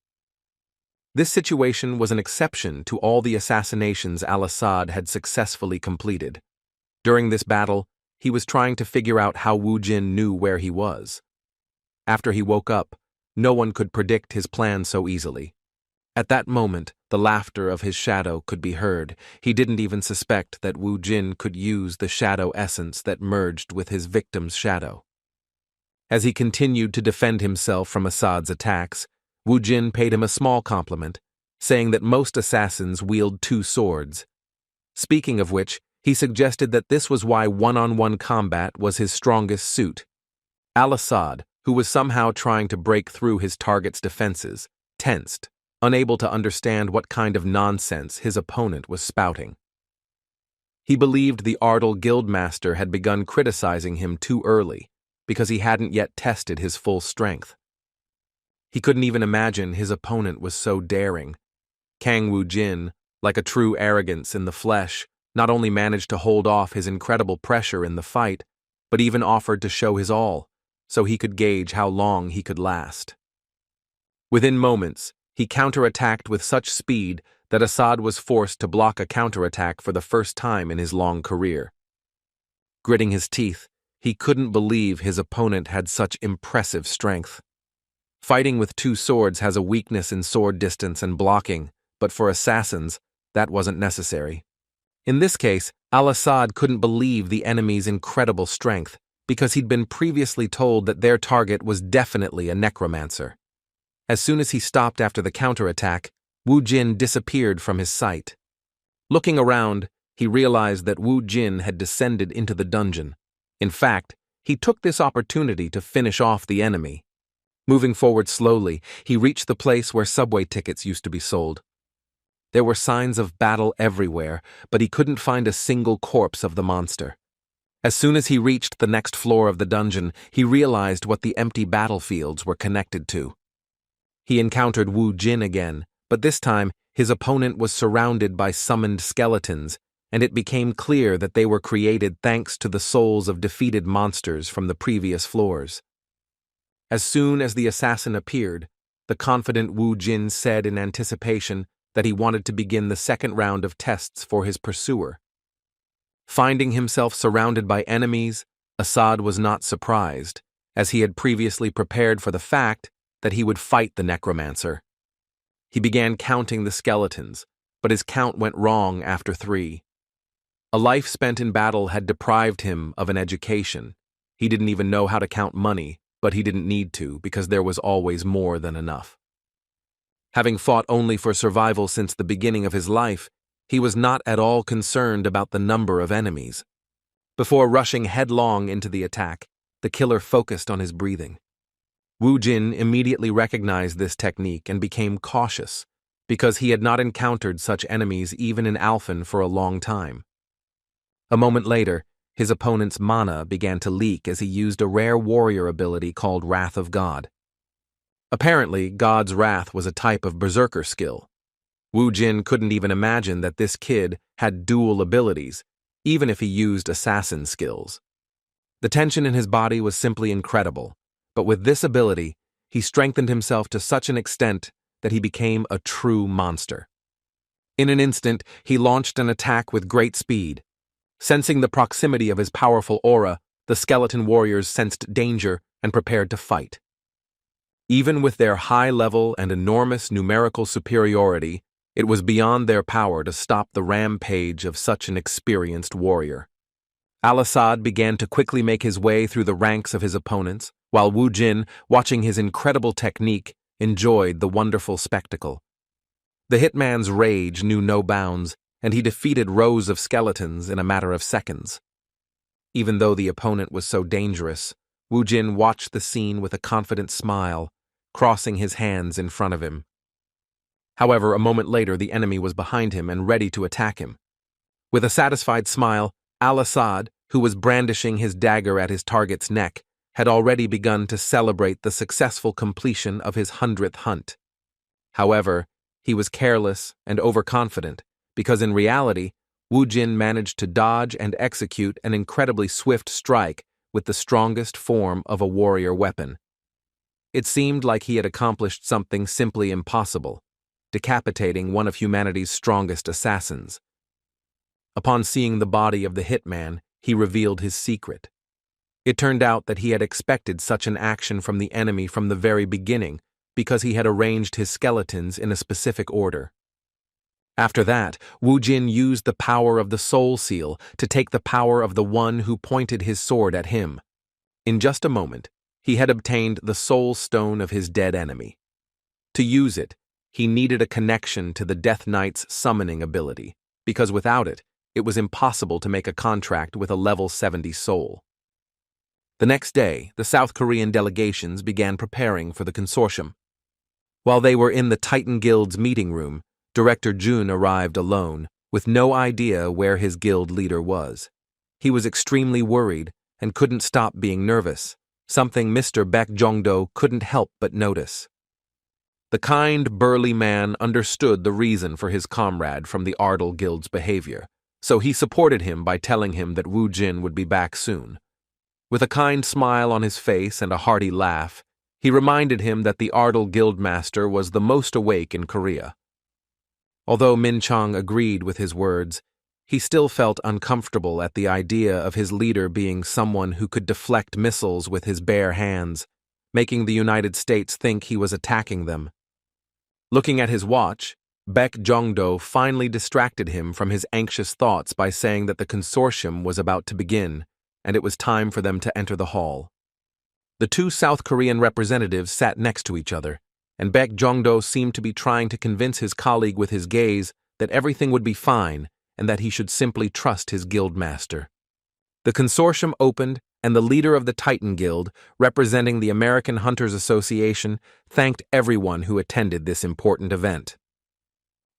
This situation was an exception to all the assassinations Al-Assad had successfully completed. During this battle, he was trying to figure out how Wu Jin knew where he was. After he woke up, no one could predict his plan so easily. At that moment, the laughter of his shadow could be heard. He didn't even suspect that Wu Jin could use the shadow essence that merged with his victim's shadow. As he continued to defend himself from Assad's attacks, Wu Jin paid him a small compliment, saying that most assassins wield 2 swords. Speaking of which, he suggested that this was why one-on-one combat was his strongest suit. Al-Assad, who was somehow trying to break through his target's defenses, tensed, unable to understand what kind of nonsense his opponent was spouting. He believed the Ardal guildmaster had begun criticizing him too early, because he hadn't yet tested his full strength. He couldn't even imagine his opponent was so daring. Kang Wu Jin, like a true arrogance in the flesh, not only managed to hold off his incredible pressure in the fight, but even offered to show his all, so he could gauge how long he could last. Within moments, he counterattacked with such speed that Assad was forced to block a counterattack for the first time in his long career. Gritting his teeth, he couldn't believe his opponent had such impressive strength. Fighting with two swords has a weakness in sword distance and blocking, but for assassins, that wasn't necessary. In this case, Al-Assad couldn't believe the enemy's incredible strength, because he'd been previously told that their target was definitely a necromancer. As soon as he stopped after the counterattack, Wu Jin disappeared from his sight. Looking around, he realized that Wu Jin had descended into the dungeon. In fact, he took this opportunity to finish off the enemy. Moving forward slowly, he reached the place where subway tickets used to be sold. There were signs of battle everywhere, but he couldn't find a single corpse of the monster. As soon as he reached the next floor of the dungeon, he realized what the empty battlefields were connected to. He encountered Wu Jin again, but this time his opponent was surrounded by summoned skeletons, and it became clear that they were created thanks to the souls of defeated monsters from the previous floors. As soon as the assassin appeared, the confident Wu Jin said in anticipation that he wanted to begin the second round of tests for his pursuer. Finding himself surrounded by enemies, Assad was not surprised, as he had previously prepared for the fact that he would fight the necromancer. He began counting the skeletons, but his count went wrong after 3. A life spent in battle had deprived him of an education. He didn't even know how to count money, but he didn't need to because there was always more than enough. Having fought only for survival since the beginning of his life, he was not at all concerned about the number of enemies. Before rushing headlong into the attack, the killer focused on his breathing. Wu Jin immediately recognized this technique and became cautious, because he had not encountered such enemies even in Alfen for a long time. A moment later, his opponent's mana began to leak as he used a rare warrior ability called Wrath of God. Apparently, God's Wrath was a type of berserker skill. Wu Jin couldn't even imagine that this kid had dual abilities, even if he used assassin skills. The tension in his body was simply incredible, but with this ability, he strengthened himself to such an extent that he became a true monster. In an instant, he launched an attack with great speed. Sensing the proximity of his powerful aura, the skeleton warriors sensed danger and prepared to fight. Even with their high level and enormous numerical superiority, it was beyond their power to stop the rampage of such an experienced warrior. Al-Assad began to quickly make his way through the ranks of his opponents, while Wu Jin, watching his incredible technique, enjoyed the wonderful spectacle. The hitman's rage knew no bounds, and he defeated rows of skeletons in a matter of seconds. Even though the opponent was so dangerous, Wu Jin watched the scene with a confident smile, crossing his hands in front of him. However, a moment later the enemy was behind him and ready to attack him. With a satisfied smile, Al-Assad, who was brandishing his dagger at his target's neck, had already begun to celebrate the successful completion of his 100th hunt. However, he was careless and overconfident, because in reality, Wu Jin managed to dodge and execute an incredibly swift strike with the strongest form of a warrior weapon. It seemed like he had accomplished something simply impossible, decapitating one of humanity's strongest assassins. Upon seeing the body of the hitman, he revealed his secret. It turned out that he had expected such an action from the enemy from the very beginning because he had arranged his skeletons in a specific order. After that, Wu Jin used the power of the soul seal to take the power of the one who pointed his sword at him. In just a moment, he had obtained the soul stone of his dead enemy. To use it, he needed a connection to the Death Knight's summoning ability, because without it, it was impossible to make a contract with a level 70 soul. The next day, the South Korean delegations began preparing for the consortium. While they were in the Titan Guild's meeting room, Director Jun arrived alone, with no idea where his guild leader was. He was extremely worried and couldn't stop being nervous, something Mr. Baek Jongdo couldn't help but notice. The kind, burly man understood the reason for his comrade from the Ardal Guild's behavior, so he supported him by telling him that Wu Jin would be back soon. With a kind smile on his face and a hearty laugh, He reminded him that the Ardal guildmaster was the most awake in Korea. Although Min Chong agreed with his words, he still felt uncomfortable at the idea of his leader being someone who could deflect missiles with his bare hands, making the United States think he was attacking them. Looking at his watch, Baek Jong-do finally distracted him from his anxious thoughts by saying that the consortium was about to begin, and it was time for them to enter the hall. The two South Korean representatives sat next to each other, and Baek Jong-do seemed to be trying to convince his colleague with his gaze that everything would be fine and that he should simply trust his guildmaster. The consortium opened, and the leader of the Titan Guild, representing the American Hunters Association, thanked everyone who attended this important event.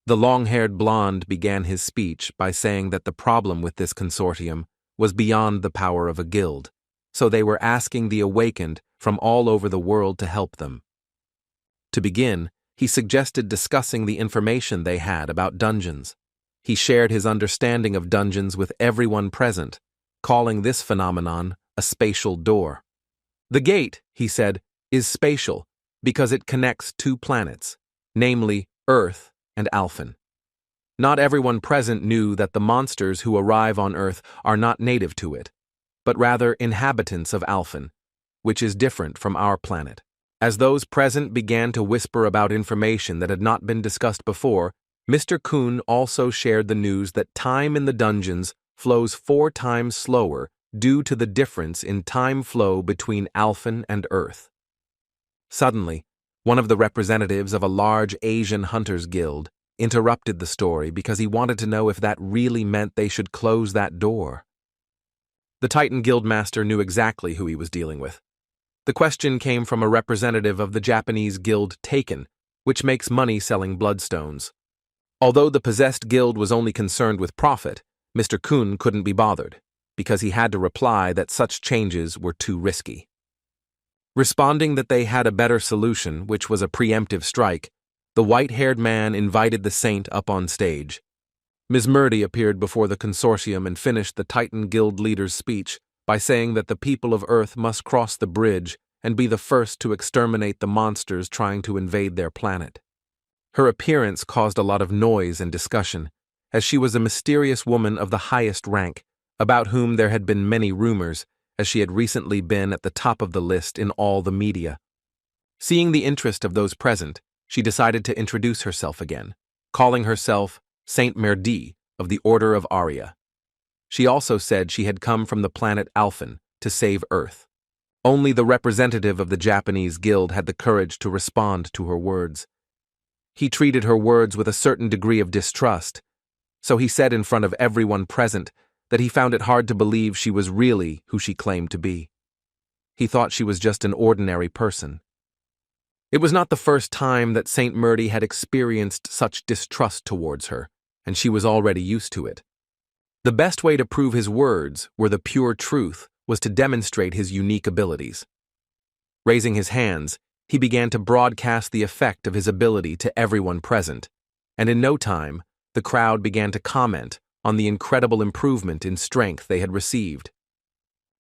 The long-haired blonde began his speech by saying that the problem with this consortium was beyond the power of a guild, so they were asking the awakened from all over the world to help them. To begin, he suggested discussing the information they had about dungeons. He shared his understanding of dungeons with everyone present, calling this phenomenon a spatial door. The gate, he said, is spatial because it connects two planets, namely Earth and Alfen. Not everyone present knew that the monsters who arrive on Earth are not native to it, but rather inhabitants of Alfen, which is different from our planet. As those present began to whisper about information that had not been discussed before, Mr. Kuhn also shared the news that time in the dungeons flows 4 times slower due to the difference in time flow between Alfen and Earth. Suddenly, one of the representatives of a large Asian hunters guild interrupted the story because he wanted to know if that really meant they should close that door. The Titan Guildmaster knew exactly who he was dealing with. The question came from a representative of the Japanese guild Taken, which makes money selling bloodstones. Although the possessed guild was only concerned with profit, Mr. Kuhn couldn't be bothered, because he had to reply that such changes were too risky. Responding that they had a better solution, which was a preemptive strike, the white-haired man invited the saint up on stage. Ms. Murdy appeared before the consortium and finished the Titan Guild leader's speech by saying that the people of Earth must cross the bridge and be the first to exterminate the monsters trying to invade their planet. Her appearance caused a lot of noise and discussion, as she was a mysterious woman of the highest rank, about whom there had been many rumors, as she had recently been at the top of the list in all the media. Seeing the interest of those present, she decided to introduce herself again, calling herself Saint Merdi of the Order of Arya. She also said she had come from the planet Alfen to save Earth. Only the representative of the Japanese guild had the courage to respond to her words. He treated her words with a certain degree of distrust, so he said in front of everyone present that he found it hard to believe she was really who she claimed to be. He thought she was just an ordinary person. It was not the first time that Saint Murdy had experienced such distrust towards her, and she was already used to it. The best way to prove his words were the pure truth was to demonstrate his unique abilities. Raising his hands, he began to broadcast the effect of his ability to everyone present, and in no time, the crowd began to comment on the incredible improvement in strength they had received.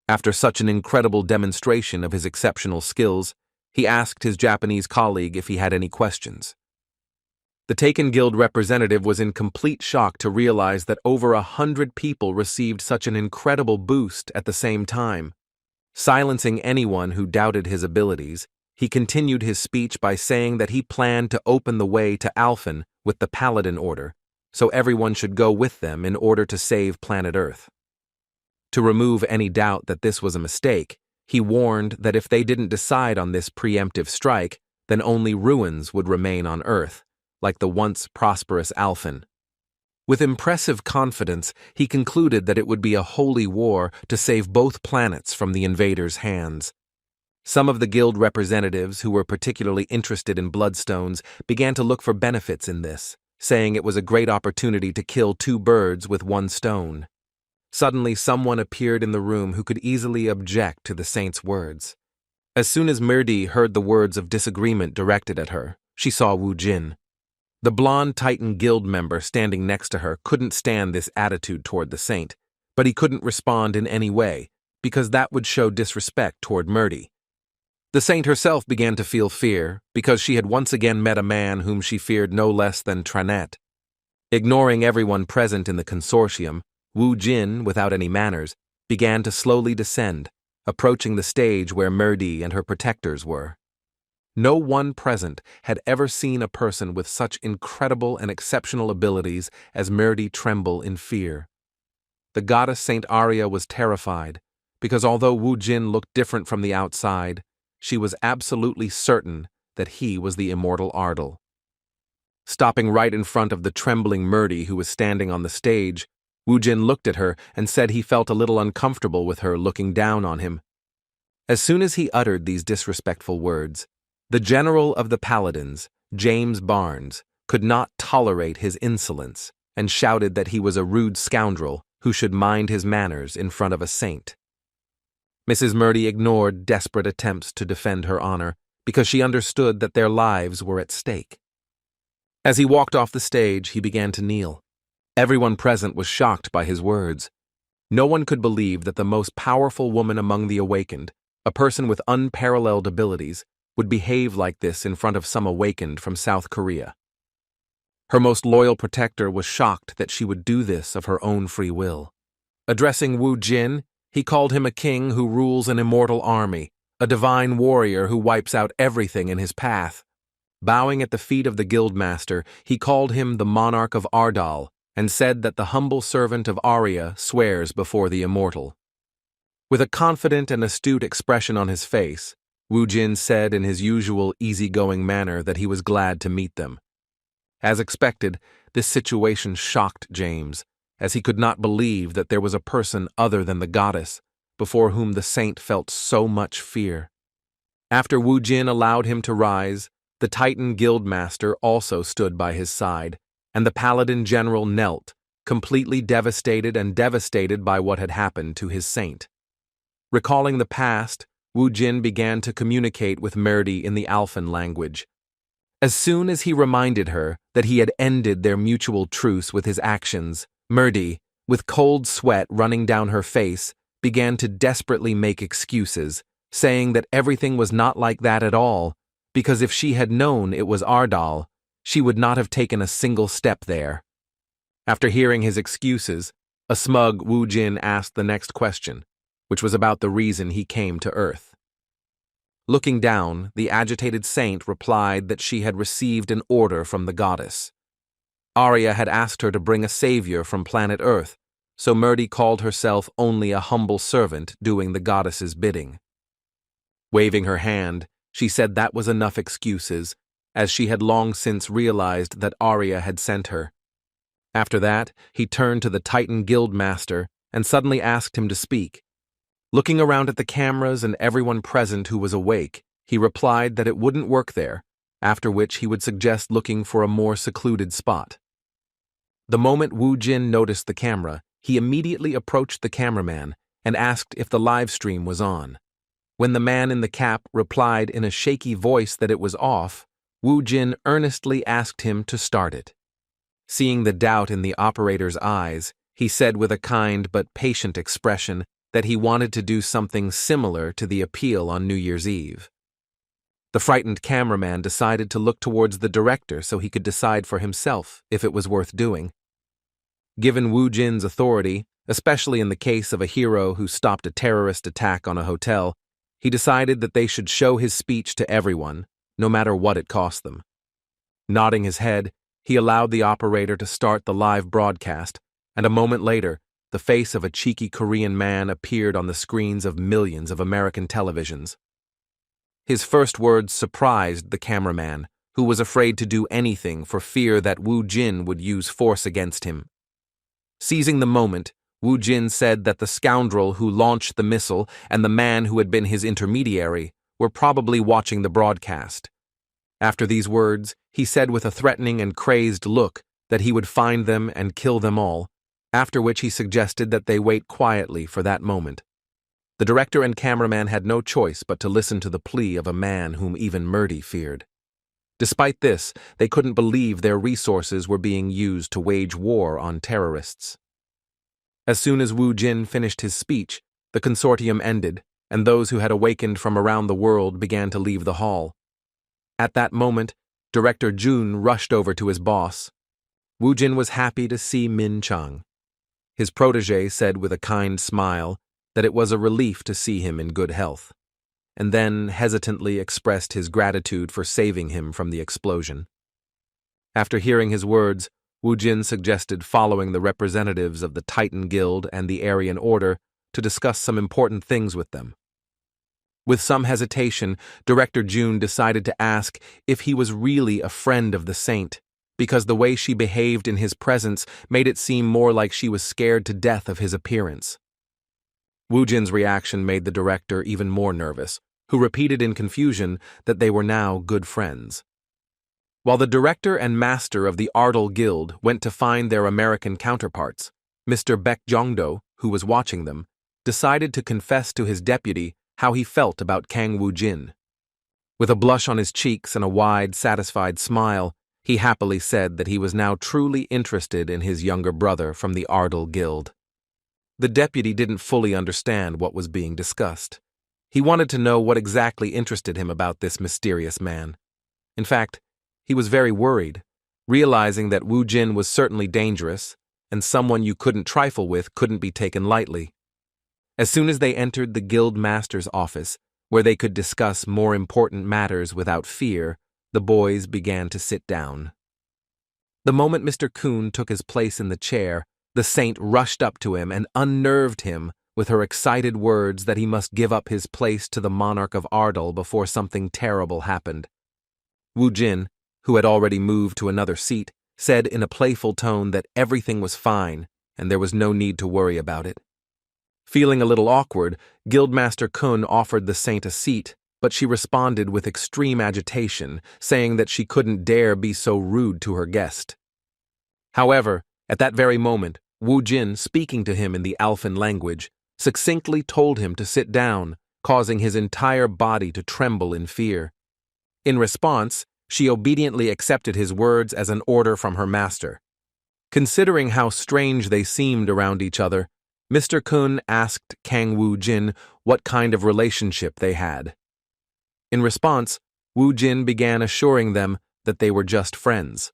After such an incredible demonstration of his exceptional skills, he asked his Japanese colleague if he had any questions. The Taken Guild representative was in complete shock to realize that over 100 people received such an incredible boost at the same time. Silencing anyone who doubted his abilities, he continued his speech by saying that he planned to open the way to Alfen with the Paladin Order, so everyone should go with them in order to save planet Earth. To remove any doubt that this was a mistake, he warned that if they didn't decide on this preemptive strike, then only ruins would remain on Earth, like the once prosperous Alfen. With impressive confidence, he concluded that it would be a holy war to save both planets from the invaders' hands. Some of the guild representatives who were particularly interested in bloodstones began to look for benefits in this, saying it was a great opportunity to kill 2 birds with 1 stone. Suddenly, someone appeared in the room who could easily object to the saint's words. As soon as Murdy heard the words of disagreement directed at her, she saw Wu Jin. The blonde Titan Guild member standing next to her couldn't stand this attitude toward the saint, but he couldn't respond in any way, because that would show disrespect toward Murdy. The saint herself began to feel fear, because she had once again met a man whom she feared no less than Trannet. Ignoring everyone present in the consortium, Wu Jin, without any manners, began to slowly descend, approaching the stage where Murdy and her protectors were. No one present had ever seen a person with such incredible and exceptional abilities as Murdy tremble in fear. The goddess Saint Arya was terrified, because although Wu Jin looked different from the outside, she was absolutely certain that he was the immortal Ardal. Stopping right in front of the trembling Murdy who was standing on the stage, Wu Jin looked at her and said he felt a little uncomfortable with her looking down on him. As soon as he uttered these disrespectful words, the general of the paladins, James Barnes, could not tolerate his insolence and shouted that he was a rude scoundrel who should mind his manners in front of a saint. Mrs. Murdy ignored desperate attempts to defend her honor because she understood that their lives were at stake. As he walked off the stage, he began to kneel. Everyone present was shocked by his words. No one could believe that the most powerful woman among the awakened, a person with unparalleled abilities, would behave like this in front of some awakened from South Korea. Her most loyal protector was shocked that she would do this of her own free will. Addressing Wu Jin, he called him a king who rules an immortal army, a divine warrior who wipes out everything in his path. Bowing at the feet of the guildmaster, he called him the monarch of Ardal and said that the humble servant of Arya swears before the immortal. With a confident and astute expression on his face, Wu Jin said in his usual easygoing manner that he was glad to meet them. As expected, this situation shocked James, as he could not believe that there was a person other than the goddess, before whom the saint felt so much fear. After Wu Jin allowed him to rise, the Titan Guildmaster also stood by his side, and the Paladin General knelt, completely devastated by what had happened to his saint. Recalling the past, Wu Jin began to communicate with Murdy in the Alfen language. As soon as he reminded her that he had ended their mutual truce with his actions, Murdy, with cold sweat running down her face, began to desperately make excuses, saying that everything was not like that at all, because if she had known it was Ardal, she would not have taken a single step there. After hearing his excuses, a smug Wu Jin asked the next question, which was about the reason he came to Earth. Looking down, the agitated saint replied that she had received an order from the goddess. Arya had asked her to bring a savior from planet Earth, so Murdy called herself only a humble servant doing the goddess's bidding. Waving her hand, she said that was enough excuses, as she had long since realized that Arya had sent her. After that, he turned to the Titan Guildmaster and suddenly asked him to speak. Looking around at the cameras and everyone present who was awake, he replied that it wouldn't work there, after which he would suggest looking for a more secluded spot. The moment Wu Jin noticed the camera, he immediately approached the cameraman and asked if the live stream was on. When the man in the cap replied in a shaky voice that it was off, Wu Jin earnestly asked him to start it. Seeing the doubt in the operator's eyes, he said with a kind but patient expression that he wanted to do something similar to the appeal on New Year's Eve. The frightened cameraman decided to look towards the director so he could decide for himself if it was worth doing. Given Wu Jin's authority, especially in the case of a hero who stopped a terrorist attack on a hotel, he decided that they should show his speech to everyone, no matter what it cost them. Nodding his head, he allowed the operator to start the live broadcast, and a moment later, the face of a cheeky Korean man appeared on the screens of millions of American televisions. His first words surprised the cameraman, who was afraid to do anything for fear that Wu Jin would use force against him. Seizing the moment, Wu Jin said that the scoundrel who launched the missile and the man who had been his intermediary were probably watching the broadcast. After these words, he said with a threatening and crazed look that he would find them and kill them all, after which he suggested that they wait quietly for that moment. The director and cameraman had no choice but to listen to the plea of a man whom even Murdy feared. Despite this, they couldn't believe their resources were being used to wage war on terrorists. As soon as Wu Jin finished his speech, the consortium ended, and those who had awakened from around the world began to leave the hall. At that moment, Director Jun rushed over to his boss. Woo Jin was happy to see Min Chung. His protege said with a kind smile that it was a relief to see him in good health, and then hesitantly expressed his gratitude for saving him from the explosion. After hearing his words, Woo Jin suggested following the representatives of the Titan Guild and the Aryan Order to discuss some important things with them. With some hesitation, Director Jun decided to ask if he was really a friend of the saint, because the way she behaved in his presence made it seem more like she was scared to death of his appearance. Woo Jin's reaction made the director even more nervous, who repeated in confusion that they were now good friends. While the director and master of the Ardal Guild went to find their American counterparts, Mr. Baek Jongdo, who was watching them, decided to confess to his deputy how he felt about Kang Woo Jin. With a blush on his cheeks and a wide, satisfied smile, he happily said that he was now truly interested in his younger brother from the Ardal Guild. The deputy didn't fully understand what was being discussed. He wanted to know what exactly interested him about this mysterious man. In fact, he was very worried, realizing that Woo Jin was certainly dangerous, and someone you couldn't trifle with couldn't be taken lightly. As soon as they entered the guild master's office, where they could discuss more important matters without fear, the boys began to sit down. The moment Mr. Kuhn took his place in the chair, the saint rushed up to him and unnerved him with her excited words that he must give up his place to the monarch of Ardal before something terrible happened. Woo Jin, who had already moved to another seat, said in a playful tone that everything was fine and there was no need to worry about it. Feeling a little awkward, Guildmaster Kun offered the saint a seat, but she responded with extreme agitation, saying that she couldn't dare be so rude to her guest. However, at that very moment, Woo Jin, speaking to him in the Alfen language, succinctly told him to sit down, causing his entire body to tremble in fear. In response, she obediently accepted his words as an order from her master. Considering how strange they seemed around each other, Mr. Kun asked Kang Woo Jin what kind of relationship they had. In response, Woo Jin began assuring them that they were just friends.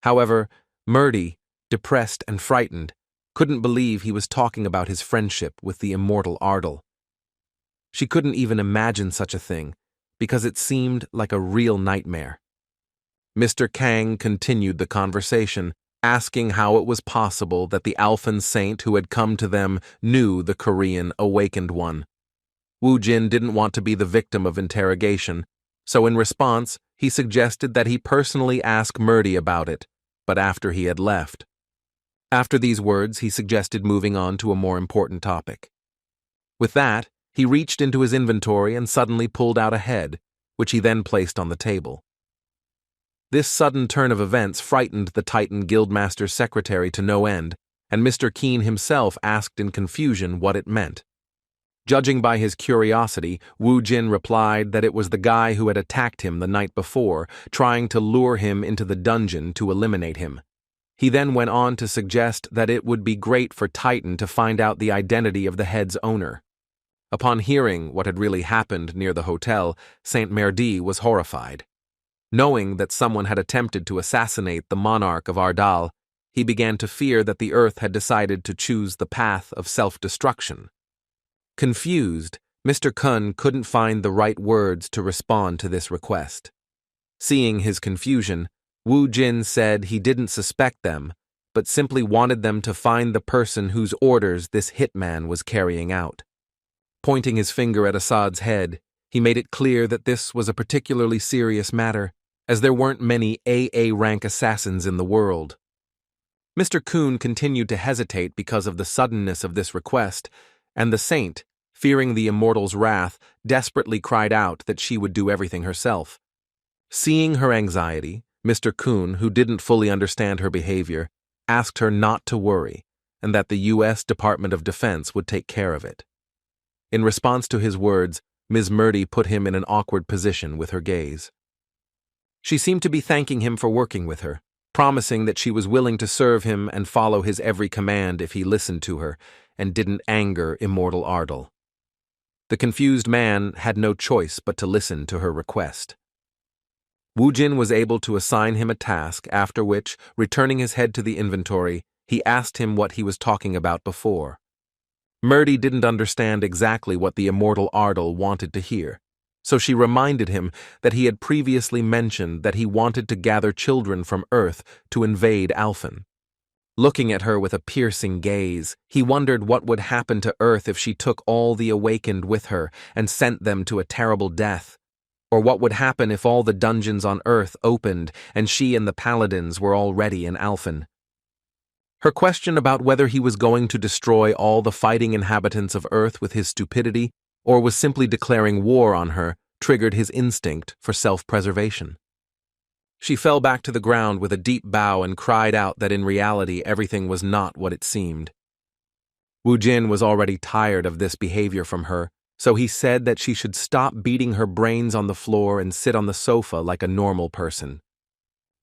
However, Murdy, depressed and frightened, couldn't believe he was talking about his friendship with the immortal Ardal. She couldn't even imagine such a thing, because it seemed like a real nightmare. Mr. Kang continued the conversation, asking how it was possible that the Alfen saint who had come to them knew the Korean awakened one. Woo Jin didn't want to be the victim of interrogation, so in response, he suggested that he personally ask Murdy about it, but after he had left. After these words, he suggested moving on to a more important topic. With that, he reached into his inventory and suddenly pulled out a head, which he then placed on the table. This sudden turn of events frightened the Titan Guildmaster's secretary to no end, and Mr. Keen himself asked in confusion what it meant. Judging by his curiosity, Woo Jin replied that it was the guy who had attacked him the night before, trying to lure him into the dungeon to eliminate him. He then went on to suggest that it would be great for Titan to find out the identity of the head's owner. Upon hearing what had really happened near the hotel, Saint Merdi was horrified. Knowing that someone had attempted to assassinate the monarch of Ardal, he began to fear that the earth had decided to choose the path of self-destruction. Confused, Mr. Kun couldn't find the right words to respond to this request. Seeing his confusion, Woo Jin said he didn't suspect them, but simply wanted them to find the person whose orders this hitman was carrying out. Pointing his finger at Assad's head, he made it clear that this was a particularly serious matter, as there weren't many AA-rank assassins in the world. Mr. Kuhn continued to hesitate because of the suddenness of this request, and the saint, fearing the immortal's wrath, desperately cried out that she would do everything herself. Seeing her anxiety, Mr. Kuhn, who didn't fully understand her behavior, asked her not to worry, and that the U.S. Department of Defense would take care of it. In response to his words, Ms. Murdy put him in an awkward position with her gaze. She seemed to be thanking him for working with her, promising that she was willing to serve him and follow his every command if he listened to her and didn't anger immortal Ardal. The confused man had no choice but to listen to her request. Wu Jin was able to assign him a task, after which, returning his head to the inventory, he asked him what he was talking about before. Murdy didn't understand exactly what the immortal Ardal wanted to hear, so she reminded him that he had previously mentioned that he wanted to gather children from Earth to invade Alfen. Looking at her with a piercing gaze, he wondered what would happen to Earth if she took all the awakened with her and sent them to a terrible death, or what would happen if all the dungeons on Earth opened and she and the paladins were already in Alfen. Her question about whether he was going to destroy all the fighting inhabitants of Earth with his stupidity or was simply declaring war on her triggered his instinct for self-preservation. She fell back to the ground with a deep bow and cried out that in reality everything was not what it seemed. Wu Jin was already tired of this behavior from her, so he said that she should stop beating her brains on the floor and sit on the sofa like a normal person.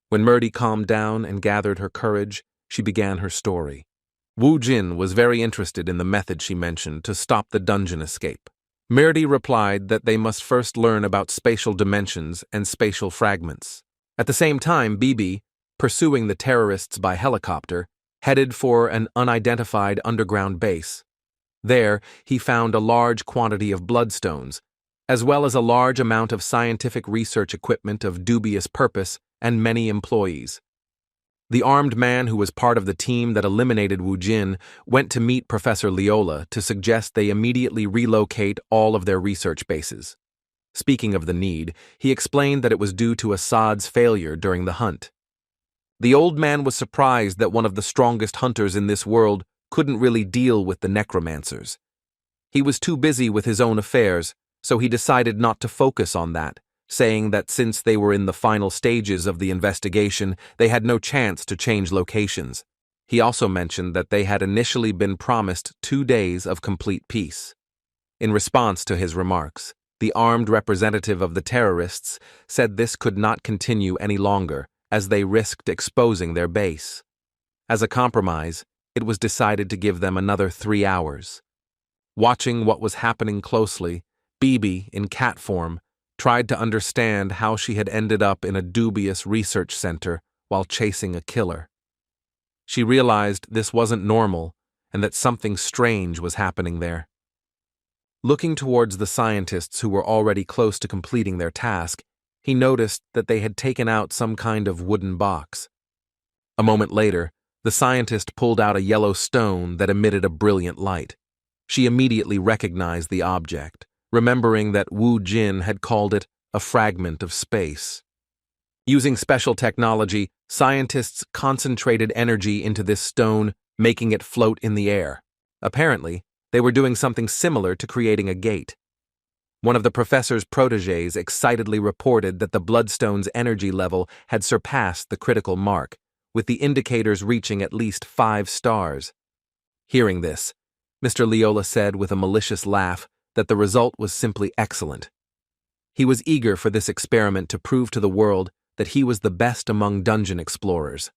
When Murdy calmed down and gathered her courage, she began her story. Wu Jin was very interested in the method she mentioned to stop the dungeon escape. Murdy replied that they must first learn about spatial dimensions and spatial fragments. At the same time, Bibi, pursuing the terrorists by helicopter, headed for an unidentified underground base. There, he found a large quantity of bloodstones, as well as a large amount of scientific research equipment of dubious purpose and many employees. The armed man who was part of the team that eliminated Wu Jin went to meet Professor Leola to suggest they immediately relocate all of their research bases. Speaking of the need, he explained that it was due to Assad's failure during the hunt. The old man was surprised that one of the strongest hunters in this world couldn't really deal with the Necromancers. He was too busy with his own affairs, so he decided not to focus on that, saying that since they were in the final stages of the investigation, they had no chance to change locations. He also mentioned that they had initially been promised 2 days of complete peace. In response to his remarks, the armed representative of the terrorists said this could not continue any longer, as they risked exposing their base. As a compromise, it was decided to give them another 3 hours. Watching what was happening closely, Bibi, in cat form, tried to understand how she had ended up in a dubious research center while chasing a killer. She realized this wasn't normal and that something strange was happening there. Looking towards the scientists who were already close to completing their task, he noticed that they had taken out some kind of wooden box. A moment later, the scientist pulled out a yellow stone that emitted a brilliant light. She immediately recognized the object, remembering that Wu Jin had called it a fragment of space. Using special technology, scientists concentrated energy into this stone, making it float in the air. Apparently, they were doing something similar to creating a gate. One of the professor's protégés excitedly reported that the bloodstone's energy level had surpassed the critical mark, with the indicators reaching at least 5 stars. Hearing this, Mr. Leola said with a malicious laugh that the result was simply excellent. He was eager for this experiment to prove to the world that he was the best among dungeon explorers.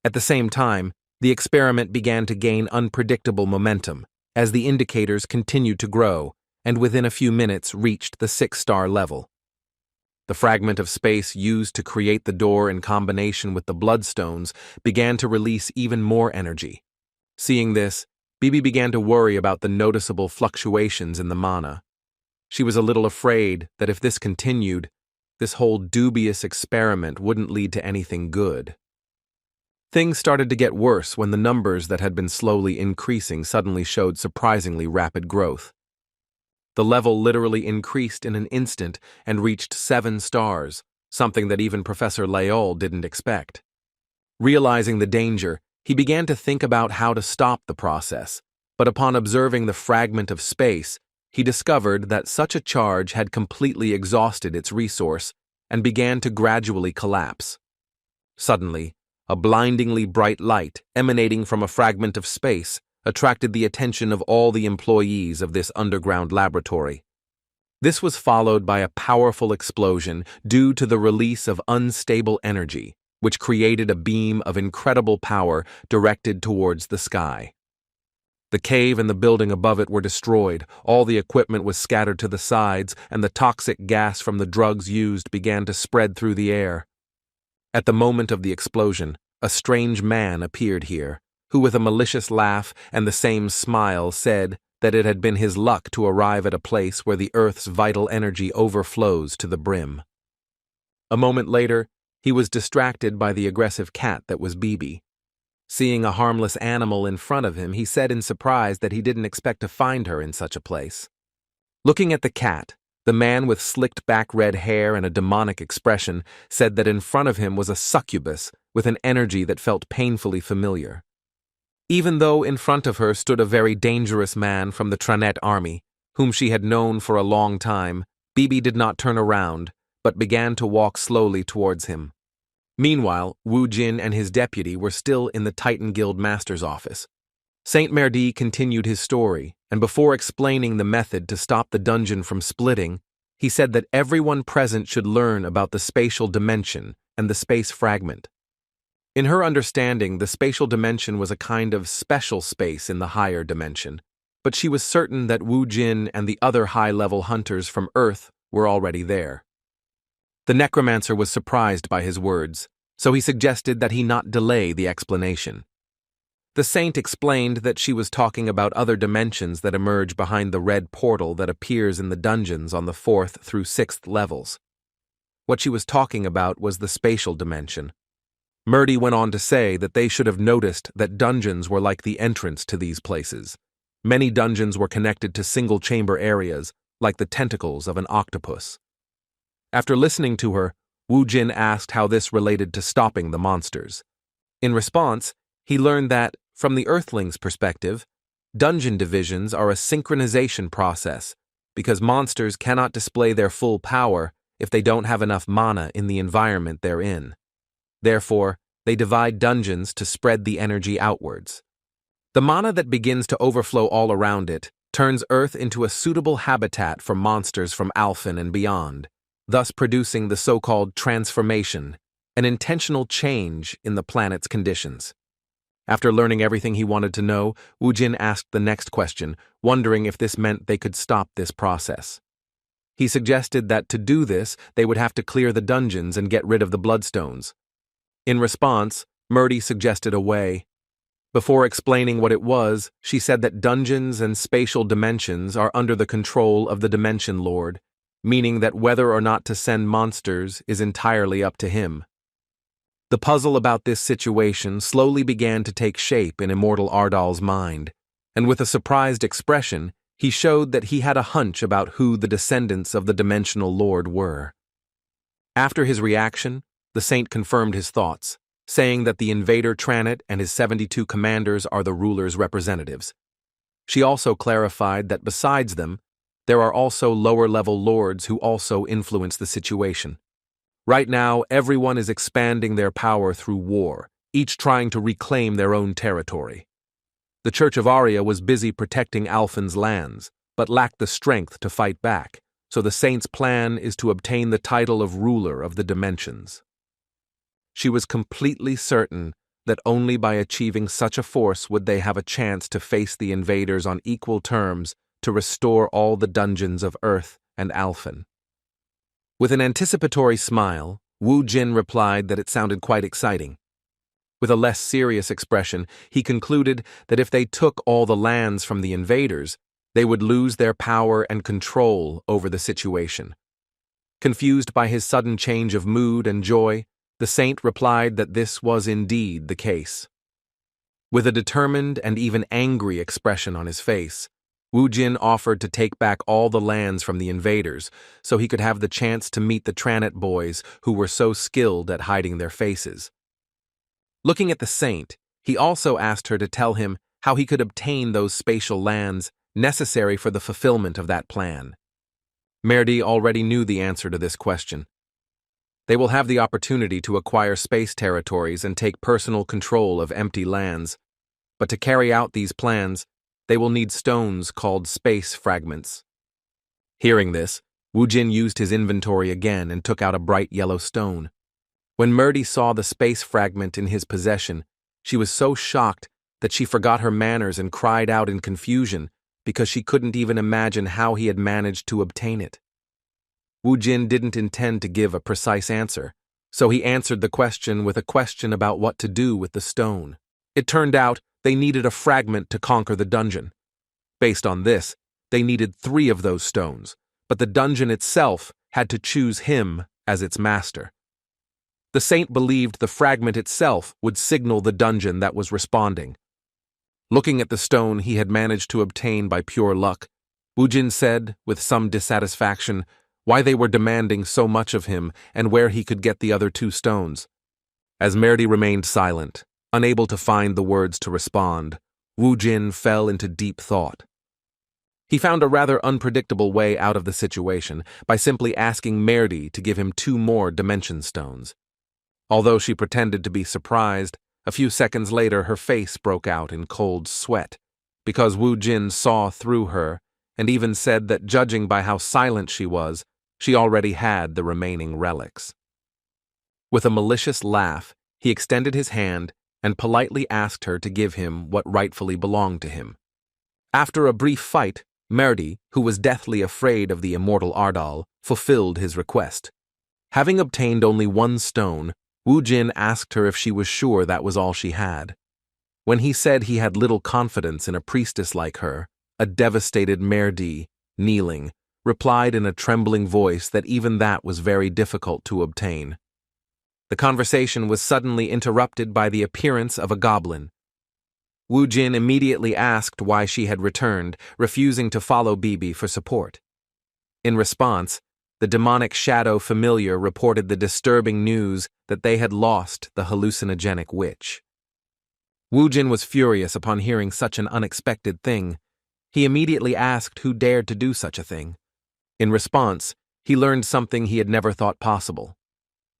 At the same time, the experiment began to gain unpredictable momentum, as the indicators continued to grow, and within a few minutes reached the 6-star level. The fragment of space used to create the door in combination with the bloodstones began to release even more energy. Seeing this, Bibi began to worry about the noticeable fluctuations in the mana. She was a little afraid that if this continued, this whole dubious experiment wouldn't lead to anything good. Things started to get worse when the numbers that had been slowly increasing suddenly showed surprisingly rapid growth. The level literally increased in an instant and reached 7 stars, something that even Professor Leol didn't expect. Realizing the danger, he began to think about how to stop the process, but upon observing the fragment of space, he discovered that such a charge had completely exhausted its resource and began to gradually collapse. Suddenly, a blindingly bright light emanating from a fragment of space attracted the attention of all the employees of this underground laboratory. This was followed by a powerful explosion due to the release of unstable energy, which created a beam of incredible power directed towards the sky. The cave and the building above it were destroyed, all the equipment was scattered to the sides, and the toxic gas from the drugs used began to spread through the air. At the moment of the explosion, a strange man appeared here, who with a malicious laugh and the same smile said that it had been his luck to arrive at a place where the Earth's vital energy overflows to the brim. A moment later, he was distracted by the aggressive cat that was Bibi. Seeing a harmless animal in front of him, he said in surprise that he didn't expect to find her in such a place. Looking at the cat, the man with slicked back red hair and a demonic expression said that in front of him was a succubus with an energy that felt painfully familiar. Even though in front of her stood a very dangerous man from the Trannet army, whom she had known for a long time, Bibi did not turn around, but began to walk slowly towards him. Meanwhile, Wu Jin and his deputy were still in the Titan Guild Master's office. Saint Merdi continued his story, and before explaining the method to stop the dungeon from splitting, he said that everyone present should learn about the spatial dimension and the space fragment. In her understanding, the spatial dimension was a kind of special space in the higher dimension, but she was certain that Wu Jin and the other high-level hunters from Earth were already there. The Necromancer was surprised by his words, so he suggested that he not delay the explanation. The saint explained that she was talking about other dimensions that emerge behind the red portal that appears in the dungeons on the 4th through 6th levels. What she was talking about was the spatial dimension. Merdi went on to say that they should have noticed that dungeons were like the entrance to these places. Many dungeons were connected to single-chamber areas, like the tentacles of an octopus. After listening to her, Wu Jin asked how this related to stopping the monsters. In response, he learned that, from the Earthlings' perspective, dungeon divisions are a synchronization process because monsters cannot display their full power if they don't have enough mana in the environment they're in. Therefore, they divide dungeons to spread the energy outwards. The mana that begins to overflow all around it turns Earth into a suitable habitat for monsters from Alfen and beyond, thus producing the so-called transformation, an intentional change in the planet's conditions. After learning everything he wanted to know, Wu Jin asked the next question, wondering if this meant they could stop this process. He suggested that to do this, they would have to clear the dungeons and get rid of the bloodstones. In response, Merdi suggested a way. Before explaining what it was, she said that dungeons and spatial dimensions are under the control of the Dimension Lord, meaning that whether or not to send monsters is entirely up to him. The puzzle about this situation slowly began to take shape in Immortal Ardal's mind, and with a surprised expression, he showed that he had a hunch about who the descendants of the Dimensional Lord were. After his reaction, the saint confirmed his thoughts, saying that the invader Trannet and his 72 commanders are the ruler's representatives. She also clarified that besides them, there are also lower-level lords who also influence the situation. Right now, everyone is expanding their power through war, each trying to reclaim their own territory. The Church of Aria was busy protecting Alfen's lands, but lacked the strength to fight back, so the saint's plan is to obtain the title of ruler of the dimensions. She was completely certain that only by achieving such a force would they have a chance to face the invaders on equal terms to restore all the dungeons of Earth and Alfen. With an anticipatory smile, Wu Jin replied that it sounded quite exciting. With a less serious expression, he concluded that if they took all the lands from the invaders, they would lose their power and control over the situation. Confused by his sudden change of mood and joy, the saint replied that this was indeed the case. With a determined and even angry expression on his face, Wu Jin offered to take back all the lands from the invaders so he could have the chance to meet the Trannet boys who were so skilled at hiding their faces. Looking at the saint, he also asked her to tell him how he could obtain those spatial lands necessary for the fulfillment of that plan. Merdi already knew the answer to this question. They will have the opportunity to acquire space territories and take personal control of empty lands, but to carry out these plans, they will need stones called space fragments. Hearing this, Wu Jin used his inventory again and took out a bright yellow stone. When Merdi saw the space fragment in his possession, she was so shocked that she forgot her manners and cried out in confusion because she couldn't even imagine how he had managed to obtain it. Wu Jin didn't intend to give a precise answer, so he answered the question with a question about what to do with the stone. It turned out they needed a fragment to conquer the dungeon. Based on this, they needed 3 of those stones, but the dungeon itself had to choose him as its master. The saint believed the fragment itself would signal the dungeon that was responding. Looking at the stone he had managed to obtain by pure luck, Wu Jin said, with some dissatisfaction, why they were demanding so much of him and where he could get the other 2 stones. As Merdi remained silent, unable to find the words to respond, Wu Jin fell into deep thought. He found a rather unpredictable way out of the situation by simply asking Merdi to give him 2 more dimension stones. Although she pretended to be surprised, a few seconds later her face broke out in cold sweat, because Wu Jin saw through her and even said that judging by how silent she was, she already had the remaining relics. With a malicious laugh, he extended his hand and politely asked her to give him what rightfully belonged to him. After a brief fight, Merdi, who was deathly afraid of the immortal Ardal, fulfilled his request. Having obtained only 1 stone, Wu Jin asked her if she was sure that was all she had. When he said he had little confidence in a priestess like her, a devastated Merdi, kneeling, replied in a trembling voice that even that was very difficult to obtain. The conversation was suddenly interrupted by the appearance of a goblin. Wu Jin immediately asked why she had returned, refusing to follow Bibi for support. In response, the demonic shadow familiar reported the disturbing news that they had lost the hallucinogenic witch. Wu Jin was furious upon hearing such an unexpected thing. He immediately asked who dared to do such a thing. In response, he learned something he had never thought possible.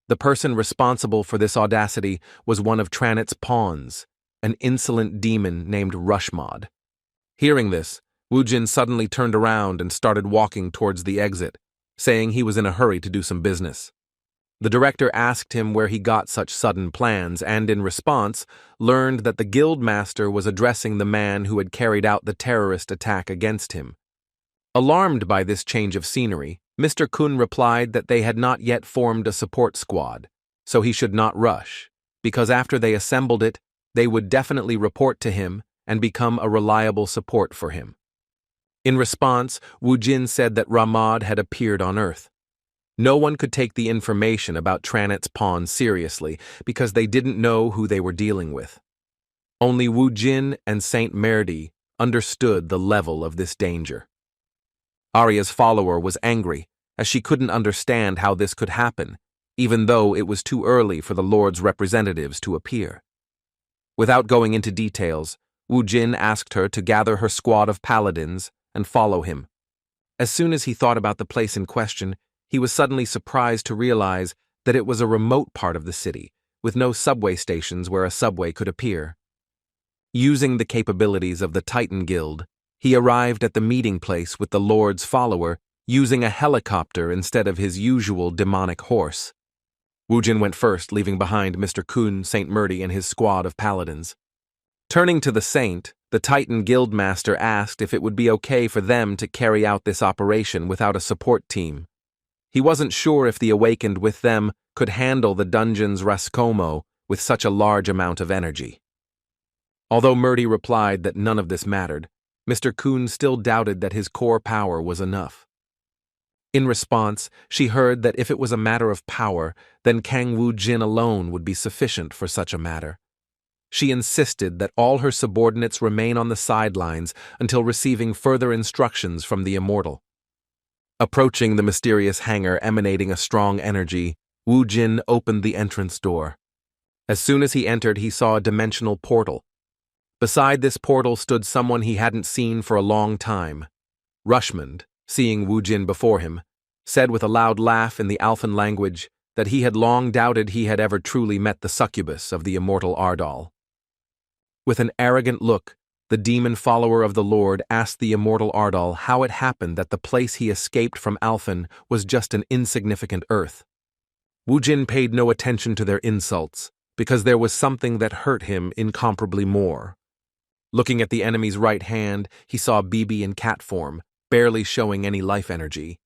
The person responsible for this audacity was one of Trannet's pawns, an insolent demon named Rushmod. Hearing this, Wu Jin suddenly turned around and started walking towards the exit, saying he was in a hurry to do some business. The director asked him where he got such sudden plans and, in response, learned that the guildmaster was addressing the man who had carried out the terrorist attack against him. Alarmed by this change of scenery, Mr. Kun replied that they had not yet formed a support squad, so he should not rush, because after they assembled it, they would definitely report to him and become a reliable support for him. In response, Wu Jin said that Ramad had appeared on Earth. No one could take the information about Trannet's pawn seriously because they didn't know who they were dealing with. Only Wu Jin and Saint Merdi understood the level of this danger. Arya's follower was angry, as she couldn't understand how this could happen, even though it was too early for the Lord's representatives to appear. Without going into details, Wu Jin asked her to gather her squad of paladins and follow him. As soon as he thought about the place in question, he was suddenly surprised to realize that it was a remote part of the city, with no subway stations where a subway could appear. Using the capabilities of the Titan Guild, he arrived at the meeting place with the Lord's follower using a helicopter instead of his usual demonic horse. Wu Jin went first, leaving behind Mr. Kun, Saint Merdi, and his squad of paladins. Turning to the saint, the Titan Guildmaster asked if it would be okay for them to carry out this operation without a support team. He wasn't sure if the awakened with them could handle the dungeon's Raskomo with such a large amount of energy. Although Merdi replied that none of this mattered, Mr. Kun still doubted that his core power was enough. In response, she heard that if it was a matter of power, then Kang Wu Jin alone would be sufficient for such a matter. She insisted that all her subordinates remain on the sidelines until receiving further instructions from the immortal. Approaching the mysterious hangar emanating a strong energy, Wu Jin opened the entrance door. As soon as he entered, he saw a dimensional portal. Beside this portal stood someone he hadn't seen for a long time. Rushmod, seeing Wu Jin before him, said with a loud laugh in the Alfen language that he had long doubted he had ever truly met the succubus of the immortal Ardal. With an arrogant look, the demon follower of the Lord asked the immortal Ardal how it happened that the place he escaped from Alfen was just an insignificant earth. Wu Jin paid no attention to their insults, because there was something that hurt him incomparably more. Looking at the enemy's right hand, he saw BB in cat form, barely showing any life energy.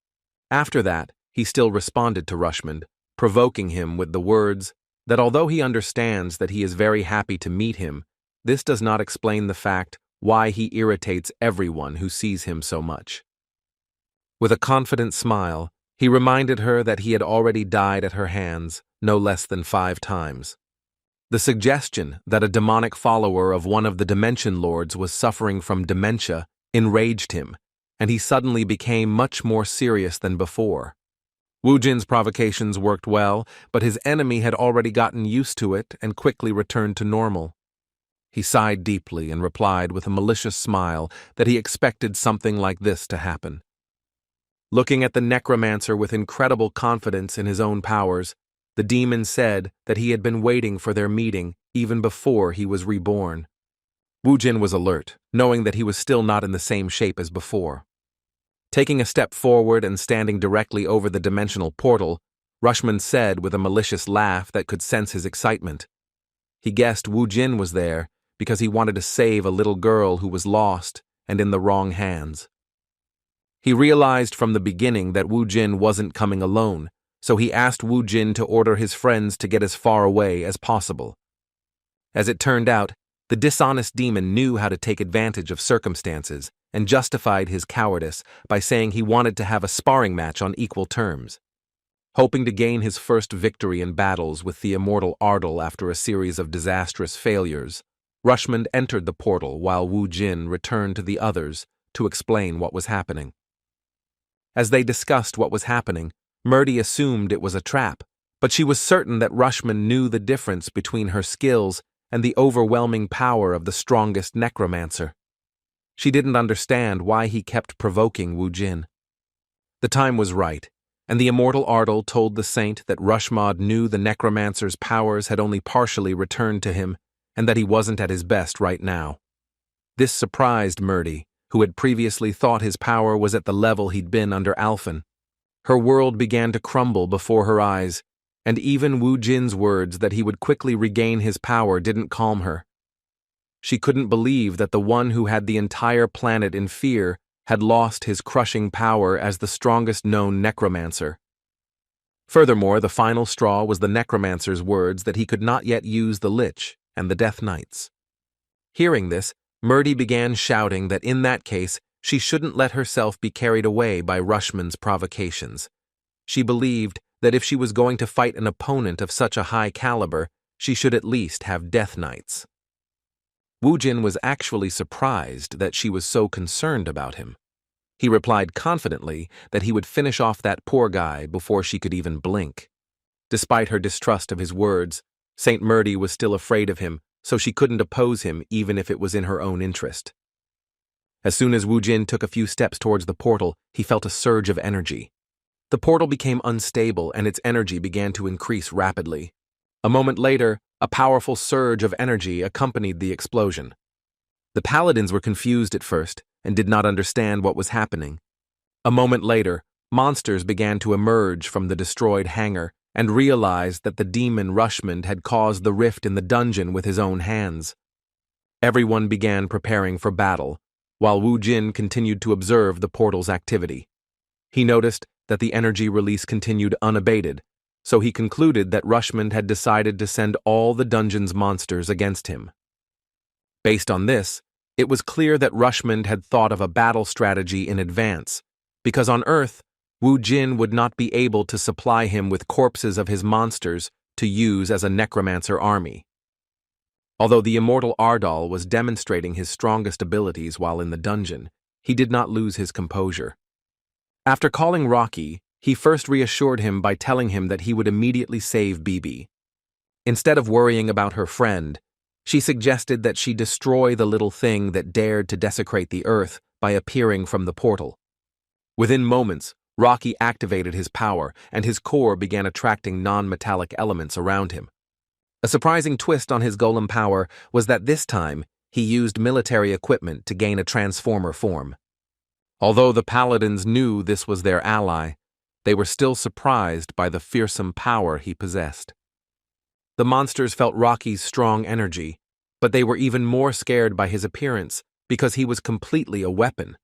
After that, he still responded to Rushmod, provoking him with the words that although he understands that he is very happy to meet him, this does not explain the fact why he irritates everyone who sees him so much. With a confident smile, he reminded her that he had already died at her hands no less than 5 times. The suggestion that a demonic follower of one of the Dimension Lords was suffering from dementia enraged him, and he suddenly became much more serious than before. Wu Jin's provocations worked well, but his enemy had already gotten used to it and quickly returned to normal. He sighed deeply and replied with a malicious smile that he expected something like this to happen. Looking at the Necromancer with incredible confidence in his own powers, the demon said that he had been waiting for their meeting even before he was reborn. Wu Jin was alert, knowing that he was still not in the same shape as before. Taking a step forward and standing directly over the dimensional portal, Rushmod said with a malicious laugh that could sense his excitement. He guessed Wu Jin was there because he wanted to save a little girl who was lost and in the wrong hands. He realized from the beginning that Wu Jin wasn't coming alone, so he asked Wu Jin to order his friends to get as far away as possible. As it turned out, the dishonest demon knew how to take advantage of circumstances and justified his cowardice by saying he wanted to have a sparring match on equal terms. Hoping to gain his first victory in battles with the immortal Ardal after a series of disastrous failures, Rushmod entered the portal while Wu Jin returned to the others to explain what was happening. As they discussed what was happening, Murdy assumed it was a trap, but she was certain that Rushmod knew the difference between her skills and the overwhelming power of the strongest necromancer. She didn't understand why he kept provoking Wu Jin. The time was right, and the immortal Ardal told the saint that Rushmod knew the necromancer's powers had only partially returned to him, and that he wasn't at his best right now. This surprised Murdy, who had previously thought his power was at the level he'd been under Alfen. Her world began to crumble before her eyes, and even Wu Jin's words that he would quickly regain his power didn't calm her. She couldn't believe that the one who had the entire planet in fear had lost his crushing power as the strongest known necromancer. Furthermore, the final straw was the necromancer's words that he could not yet use the Lich and the Death Knights. Hearing this, Murdy began shouting that in that case, she shouldn't let herself be carried away by Rushmod's provocations. She believed that if she was going to fight an opponent of such a high caliber, she should at least have Death Knights. Wu Jin was actually surprised that she was so concerned about him. He replied confidently that he would finish off that poor guy before she could even blink. Despite her distrust of his words, Saint Murdy was still afraid of him, so she couldn't oppose him even if it was in her own interest. As soon as Wu Jin took a few steps towards the portal, he felt a surge of energy. The portal became unstable and its energy began to increase rapidly. A moment later, a powerful surge of energy accompanied the explosion. The paladins were confused at first and did not understand what was happening. A moment later, monsters began to emerge from the destroyed hangar and realized that the demon Rushmod had caused the rift in the dungeon with his own hands. Everyone began preparing for battle, while Wu Jin continued to observe the portal's activity. He noticed that the energy release continued unabated, so he concluded that Rushmod had decided to send all the dungeon's monsters against him. Based on this, it was clear that Rushmod had thought of a battle strategy in advance, because on Earth, Wu Jin would not be able to supply him with corpses of his monsters to use as a necromancer army. Although the immortal Ardal was demonstrating his strongest abilities while in the dungeon, he did not lose his composure. After calling Rocky, he first reassured him by telling him that he would immediately save BB. Instead of worrying about her friend, she suggested that she destroy the little thing that dared to desecrate the earth by appearing from the portal. Within moments, Rocky activated his power, and his core began attracting non-metallic elements around him. A surprising twist on his golem power was that this time, he used military equipment to gain a transformer form. Although the paladins knew this was their ally, they were still surprised by the fearsome power he possessed. The monsters felt Rocky's strong energy, but they were even more scared by his appearance because he was completely a weapon.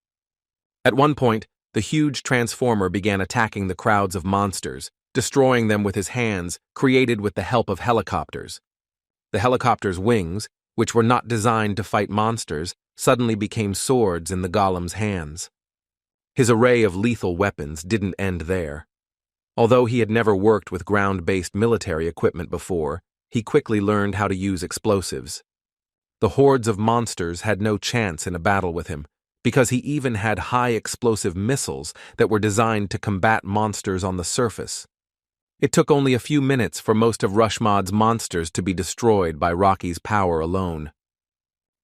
At one point, the huge transformer began attacking the crowds of monsters, destroying them with his hands, created with the help of helicopters. The helicopter's wings, which were not designed to fight monsters, suddenly became swords in the golem's hands. His array of lethal weapons didn't end there. Although he had never worked with ground-based military equipment before, he quickly learned how to use explosives. The hordes of monsters had no chance in a battle with him, because he even had high-explosive missiles that were designed to combat monsters on the surface. It took only a few minutes for most of Rushmod's monsters to be destroyed by Rocky's power alone.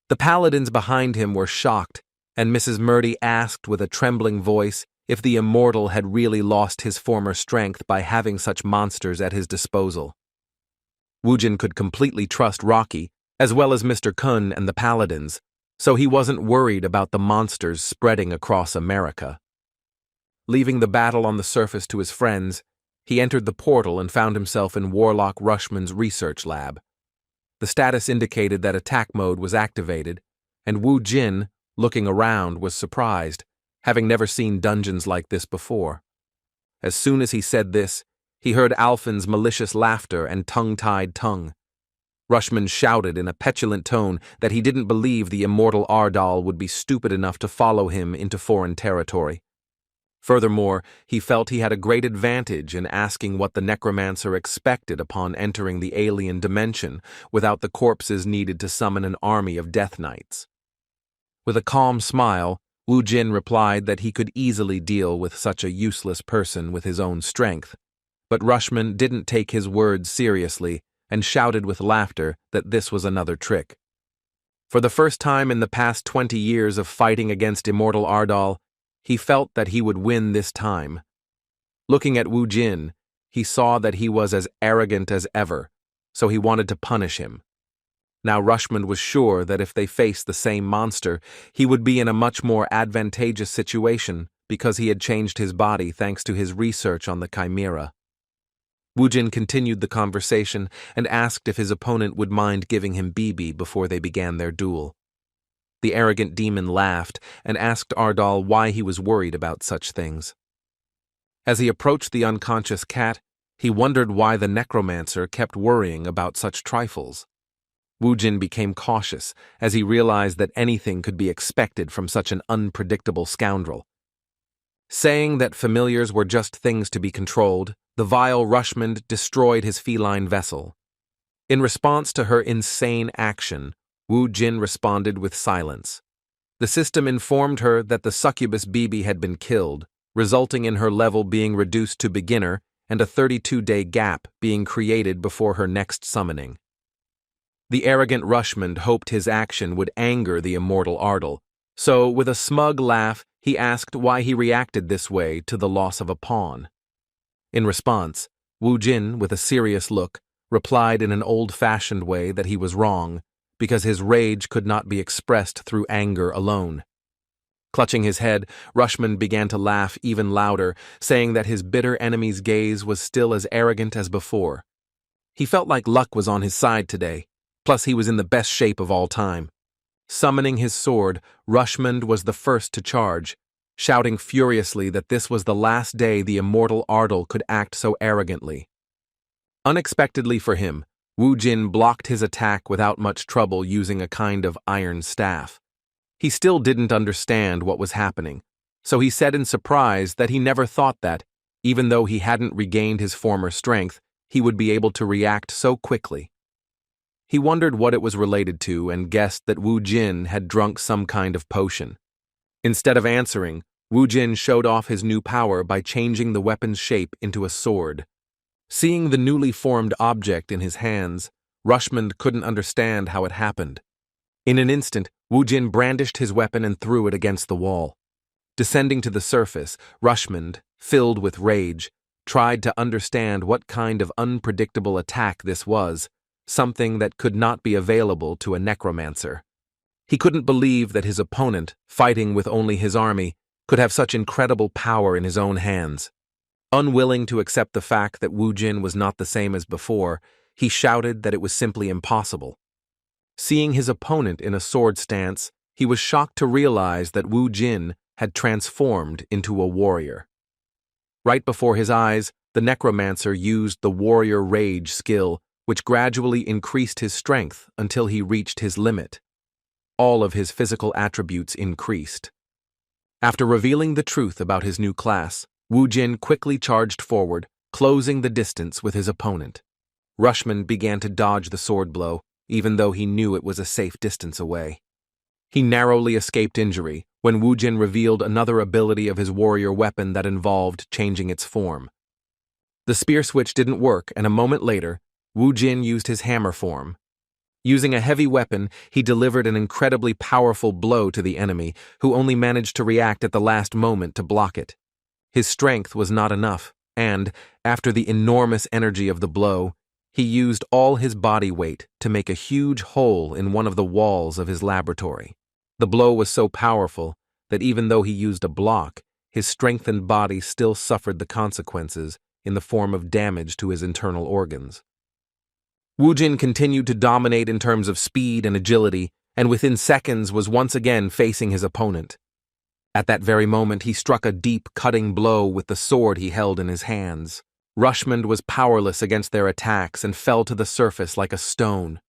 The paladins behind him were shocked, and Mrs. Murdy asked with a trembling voice if the immortal had really lost his former strength by having such monsters at his disposal. Woojin could completely trust Rocky, as well as Mr. Kun and the paladins, so he wasn't worried about the monsters spreading across America. Leaving the battle on the surface to his friends, he entered the portal and found himself in Warlock Rushman's research lab. The status indicated that attack mode was activated, and Wu Jin, looking around, was surprised, having never seen dungeons like this before. As soon as he said this, he heard Alfen's malicious laughter and tongue-tied tongue. Rushman shouted in a petulant tone that he didn't believe the immortal Ardal would be stupid enough to follow him into foreign territory. Furthermore, he felt he had a great advantage in asking what the Necromancer expected upon entering the alien dimension without the corpses needed to summon an army of Death Knights. With a calm smile, Wu Jin replied that he could easily deal with such a useless person with his own strength, but Rushman didn't take his words seriously and shouted with laughter that this was another trick. For the first time in the past 20 years of fighting against immortal Ardal, he felt that he would win this time. Looking at Wu Jin, he saw that he was as arrogant as ever, so he wanted to punish him. Now Rushman was sure that if they faced the same monster, he would be in a much more advantageous situation because he had changed his body thanks to his research on the Chimera. Wu Jin continued the conversation and asked if his opponent would mind giving him BB before they began their duel. The arrogant demon laughed and asked Ardal why he was worried about such things. As he approached the unconscious cat, he wondered why the Necromancer kept worrying about such trifles. Wu Jin became cautious as he realized that anything could be expected from such an unpredictable scoundrel. Saying that familiars were just things to be controlled, the vile Rushmond destroyed his feline vessel. In response to her insane action, Wu Jin responded with silence. The system informed her that the succubus BB had been killed, resulting in her level being reduced to beginner and a 32-day gap being created before her next summoning. The arrogant Rushmond hoped his action would anger the immortal Ardal, so with a smug laugh he asked why he reacted this way to the loss of a pawn. In response, Wu Jin, with a serious look, replied in an old-fashioned way that he was wrong, because his rage could not be expressed through anger alone. Clutching his head, Rushman began to laugh even louder, saying that his bitter enemy's gaze was still as arrogant as before. He felt like luck was on his side today, plus he was in the best shape of all time. Summoning his sword, Rushmond was the first to charge, shouting furiously that this was the last day the immortal Ardal could act so arrogantly. Unexpectedly for him, Wu Jin blocked his attack without much trouble using a kind of iron staff. He still didn't understand what was happening, so he said in surprise that he never thought that, even though he hadn't regained his former strength, he would be able to react so quickly. He wondered what it was related to and guessed that Wu Jin had drunk some kind of potion. Instead of answering, Wu Jin showed off his new power by changing the weapon's shape into a sword. Seeing the newly formed object in his hands, Rushmond couldn't understand how it happened. In an instant, Wu Jin brandished his weapon and threw it against the wall. Descending to the surface, Rushmond, filled with rage, tried to understand what kind of unpredictable attack this was, something that could not be available to a necromancer. He couldn't believe that his opponent, fighting with only his army, could have such incredible power in his own hands. Unwilling to accept the fact that Wu Jin was not the same as before, he shouted that it was simply impossible. Seeing his opponent in a sword stance, he was shocked to realize that Wu Jin had transformed into a warrior. Right before his eyes, the Necromancer used the Warrior Rage skill, which gradually increased his strength until he reached his limit. All of his physical attributes increased. After revealing the truth about his new class, Wu Jin quickly charged forward, closing the distance with his opponent. Rushmod began to dodge the sword blow, even though he knew it was a safe distance away. He narrowly escaped injury when Wu Jin revealed another ability of his warrior weapon that involved changing its form. The spear switch didn't work, and a moment later, Wu Jin used his hammer form. Using a heavy weapon, he delivered an incredibly powerful blow to the enemy, who only managed to react at the last moment to block it. His strength was not enough, and, after the enormous energy of the blow, he used all his body weight to make a huge hole in one of the walls of his laboratory. The blow was so powerful that even though he used a block, his strengthened body still suffered the consequences in the form of damage to his internal organs. Wu Jin continued to dominate in terms of speed and agility, and within seconds was once again facing his opponent. At that very moment, he struck a deep, cutting blow with the sword he held in his hands. Rushmod was powerless against their attacks and fell to the surface like a stone.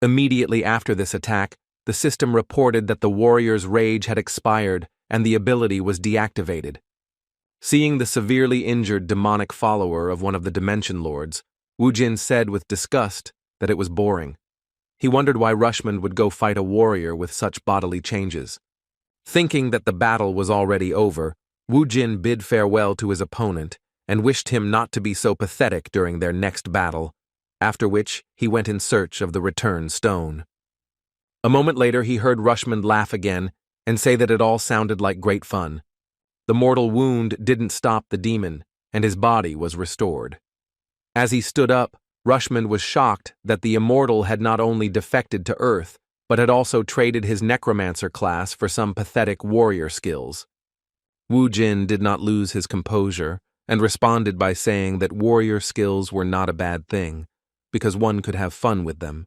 Immediately after this attack, the system reported that the warrior's rage had expired and the ability was deactivated. Seeing the severely injured demonic follower of one of the Dimension Lords, Wu Jin said with disgust that it was boring. He wondered why Rushmod would go fight a warrior with such bodily changes. Thinking that the battle was already over, Wu Jin bid farewell to his opponent and wished him not to be so pathetic during their next battle, after which he went in search of the return stone. A moment later he heard Rushmod laugh again and say that it all sounded like great fun. The mortal wound didn't stop the demon, and his body was restored. As he stood up, Rushmod was shocked that the immortal had not only defected to Earth, but had also traded his Necromancer class for some pathetic warrior skills. Wu Jin did not lose his composure, and responded by saying that warrior skills were not a bad thing, because one could have fun with them.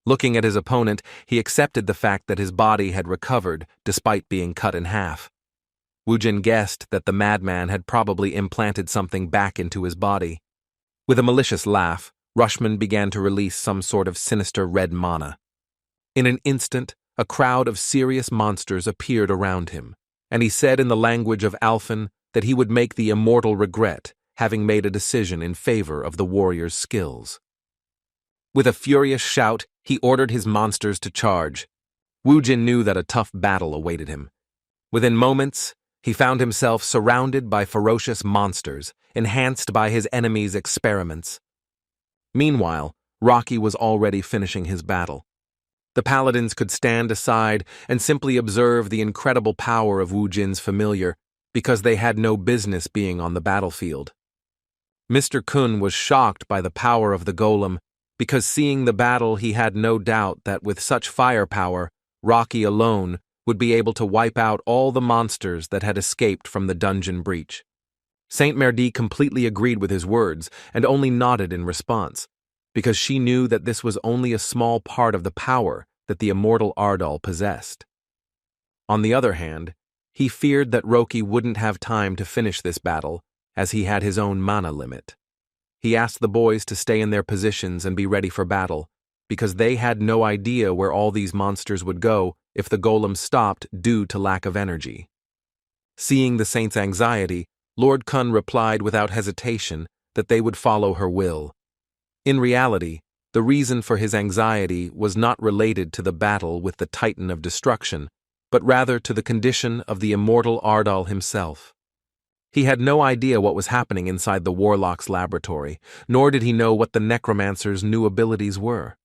Looking at his opponent, he accepted the fact that his body had recovered despite being cut in half. Wu Jin guessed that the madman had probably implanted something back into his body. With a malicious laugh, Rushmod began to release some sort of sinister red mana. In an instant, a crowd of serious monsters appeared around him, and he said in the language of Alfen that he would make the immortal regret having made a decision in favor of the warrior's skills. With a furious shout, he ordered his monsters to charge. Wu Jin knew that a tough battle awaited him. Within moments, he found himself surrounded by ferocious monsters, enhanced by his enemies' experiments. Meanwhile, Rocky was already finishing his battle. The paladins could stand aside and simply observe the incredible power of Wu Jin's familiar, because they had no business being on the battlefield. Mr. Kun was shocked by the power of the golem, because seeing the battle he had no doubt that with such firepower, Rocky alone would be able to wipe out all the monsters that had escaped from the dungeon breach. Saint Merdi completely agreed with his words and only nodded in response, because she knew that this was only a small part of the power that the immortal Ardal possessed. On the other hand, he feared that Rocky wouldn't have time to finish this battle, as he had his own mana limit. He asked the boys to stay in their positions and be ready for battle, because they had no idea where all these monsters would go if the golem stopped due to lack of energy. Seeing the saint's anxiety, Lord Kun replied without hesitation that they would follow her will. In reality, the reason for his anxiety was not related to the battle with the Titan of Destruction, but rather to the condition of the immortal Ardal himself. He had no idea what was happening inside the warlock's laboratory, nor did he know what the Necromancer's new abilities were.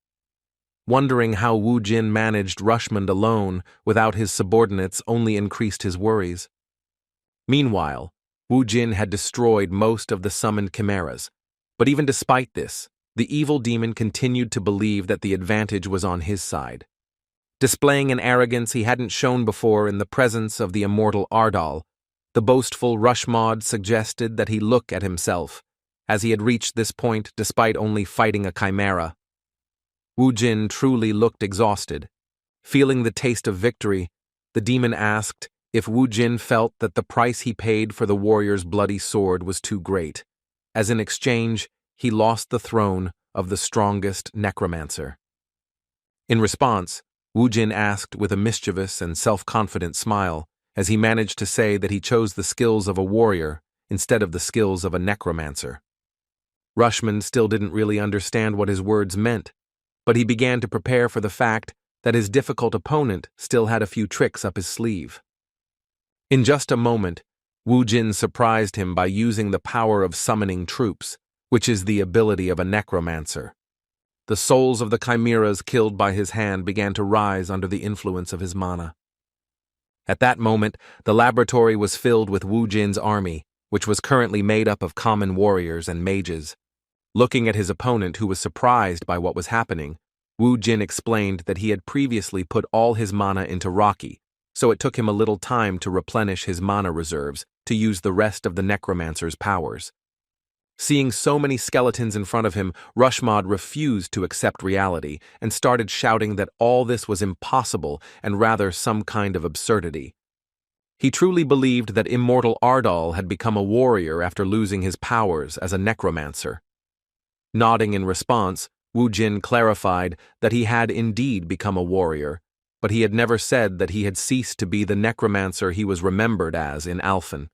Wondering how Wu Jin managed Rushmod alone without his subordinates only increased his worries. Meanwhile, Wu Jin had destroyed most of the summoned chimeras, but even despite this, the evil demon continued to believe that the advantage was on his side. Displaying an arrogance he hadn't shown before in the presence of the immortal Ardal, the boastful Rushmod suggested that he look at himself, as he had reached this point despite only fighting a chimera. Wu Jin truly looked exhausted. Feeling the taste of victory, the demon asked if Wu Jin felt that the price he paid for the warrior's bloody sword was too great, as in exchange he lost the throne of the strongest necromancer. In response, Wu Jin asked with a mischievous and self-confident smile, as he managed to say that he chose the skills of a warrior instead of the skills of a necromancer. Rushmod still didn't really understand what his words meant, but he began to prepare for the fact that his difficult opponent still had a few tricks up his sleeve. In just a moment, Wu Jin surprised him by using the power of summoning troops, which is the ability of a necromancer. The souls of the chimeras killed by his hand began to rise under the influence of his mana. At that moment, the laboratory was filled with Wu Jin's army, which was currently made up of common warriors and mages. Looking at his opponent, who was surprised by what was happening, Wu Jin explained that he had previously put all his mana into Rocky, so it took him a little time to replenish his mana reserves to use the rest of the necromancer's powers. Seeing so many skeletons in front of him, Rushmod refused to accept reality and started shouting that all this was impossible and rather some kind of absurdity. He truly believed that immortal Ardal had become a warrior after losing his powers as a necromancer. Nodding in response, Wu Jin clarified that he had indeed become a warrior, but he had never said that he had ceased to be the necromancer he was remembered as in Alfen.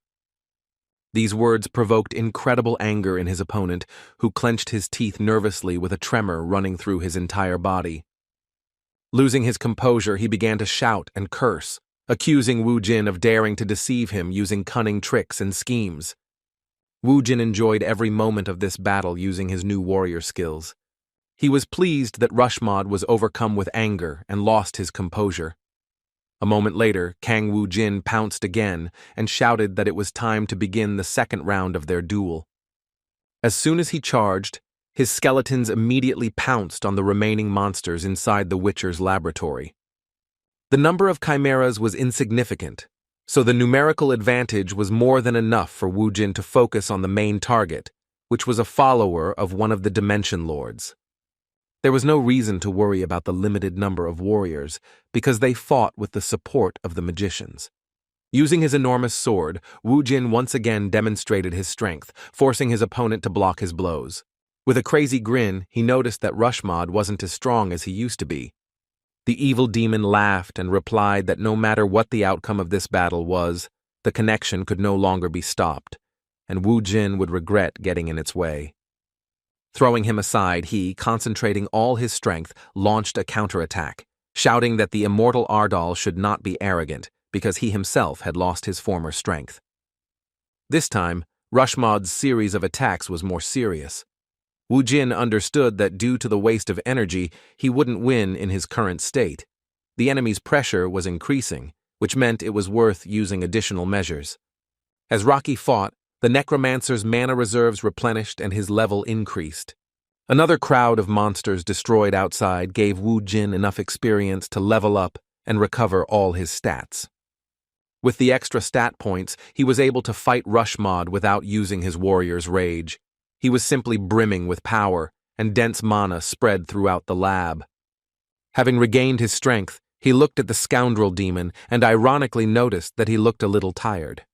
These words provoked incredible anger in his opponent, who clenched his teeth nervously with a tremor running through his entire body. Losing his composure, he began to shout and curse, accusing Wu Jin of daring to deceive him using cunning tricks and schemes. Wu Jin enjoyed every moment of this battle using his new warrior skills. He was pleased that Rushmod was overcome with anger and lost his composure. A moment later, Kang Wu Jin pounced again and shouted that it was time to begin the second round of their duel. As soon as he charged, his skeletons immediately pounced on the remaining monsters inside the Witcher's laboratory. The number of chimeras was insignificant, so the numerical advantage was more than enough for Wu Jin to focus on the main target, which was a follower of one of the Dimension Lords. There was no reason to worry about the limited number of warriors, because they fought with the support of the magicians. Using his enormous sword, Wu Jin once again demonstrated his strength, forcing his opponent to block his blows. With a crazy grin, he noticed that Rushmod wasn't as strong as he used to be. The evil demon laughed and replied that no matter what the outcome of this battle was, the connection could no longer be stopped, and Wu Jin would regret getting in its way. Throwing him aside, he, concentrating all his strength, launched a counterattack, shouting that the immortal Ardal should not be arrogant, because he himself had lost his former strength. This time, Rushmod's series of attacks was more serious. Wu Jin understood that due to the waste of energy, he wouldn't win in his current state. The enemy's pressure was increasing, which meant it was worth using additional measures. As Rocky fought, the necromancer's mana reserves replenished and his level increased. Another crowd of monsters destroyed outside gave Wu Jin enough experience to level up and recover all his stats. With the extra stat points, he was able to fight Rushmod without using his warrior's rage. He was simply brimming with power, and dense mana spread throughout the lab. Having regained his strength, he looked at the scoundrel demon and ironically noticed that he looked a little tired.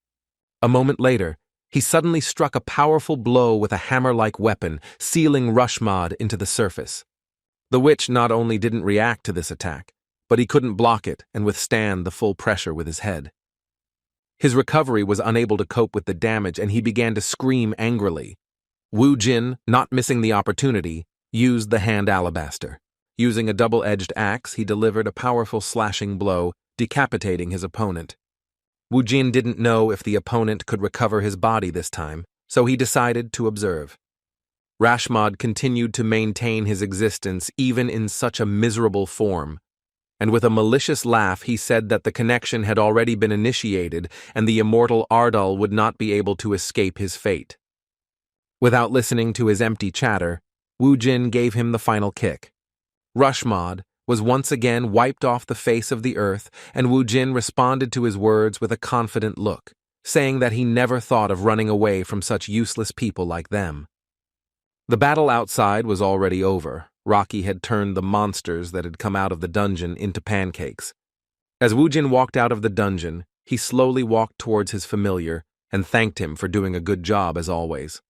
A moment later, he suddenly struck a powerful blow with a hammer-like weapon, sealing Rushmod into the surface. The witch not only didn't react to this attack, but he couldn't block it and withstand the full pressure with his head. His recovery was unable to cope with the damage, and he began to scream angrily. Wu Jin, not missing the opportunity, used the hand alabaster. Using a double-edged axe, he delivered a powerful slashing blow, decapitating his opponent. Wu Jin didn't know if the opponent could recover his body this time, so he decided to observe. Rushmod continued to maintain his existence even in such a miserable form, and with a malicious laugh he said that the connection had already been initiated and the immortal Ardal would not be able to escape his fate. Without listening to his empty chatter, Wu Jin gave him the final kick. Rushmod was once again wiped off the face of the earth, and Wu Jin responded to his words with a confident look, saying that he never thought of running away from such useless people like them. The battle outside was already over, Rocky had turned the monsters that had come out of the dungeon into pancakes. As Wu Jin walked out of the dungeon, he slowly walked towards his familiar and thanked him for doing a good job as always.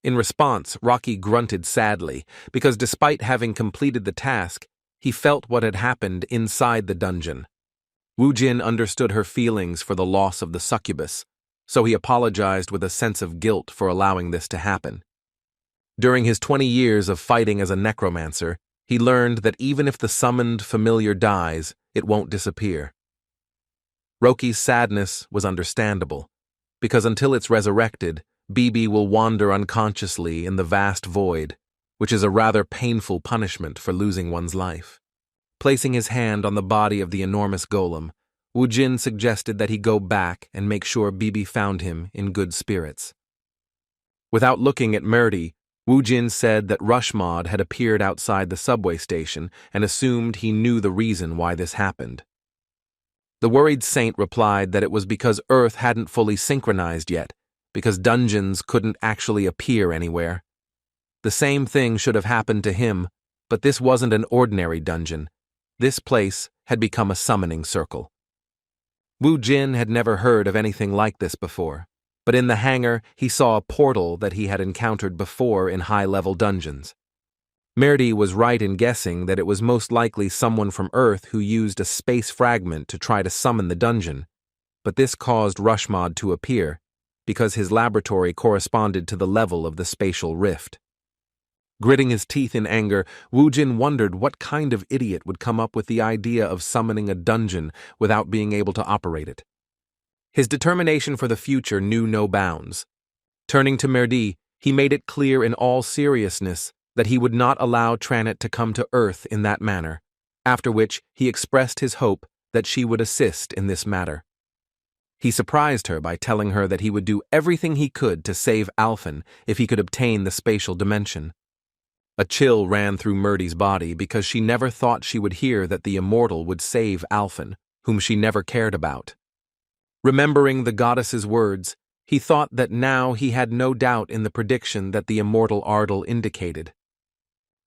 In response, Rocky grunted sadly, because despite having completed the task, he felt what had happened inside the dungeon. Wu Jin understood her feelings for the loss of the succubus, so he apologized with a sense of guilt for allowing this to happen. During his 20 years of fighting as a necromancer, he learned that even if the summoned familiar dies, it won't disappear. Rocky's sadness was understandable, because until it's resurrected, BB will wander unconsciously in the vast void, which is a rather painful punishment for losing one's life. Placing his hand on the body of the enormous golem, Wu Jin suggested that he go back and make sure BB found him in good spirits. Without looking at Murdy, Wu Jin said that Rushmod had appeared outside the subway station and assumed he knew the reason why this happened. The worried saint replied that it was because Earth hadn't fully synchronized yet, because dungeons couldn't actually appear anywhere. The same thing should have happened to him, but this wasn't an ordinary dungeon. This place had become a summoning circle. Wu Jin had never heard of anything like this before, but in the hangar he saw a portal that he had encountered before in high-level dungeons. Merdi was right in guessing that it was most likely someone from Earth who used a space fragment to try to summon the dungeon, but this caused Rushmod to appear, because his laboratory corresponded to the level of the spatial rift. Gritting his teeth in anger, Wu Jin wondered what kind of idiot would come up with the idea of summoning a dungeon without being able to operate it. His determination for the future knew no bounds. Turning to Merdi, he made it clear in all seriousness that he would not allow Trannet to come to Earth in that manner, after which he expressed his hope that she would assist in this matter. He surprised her by telling her that he would do everything he could to save Alfen if he could obtain the spatial dimension. A chill ran through Merdi's body because she never thought she would hear that the immortal would save Alfen, whom she never cared about. Remembering the goddess's words, he thought that now he had no doubt in the prediction that the immortal Ardal indicated.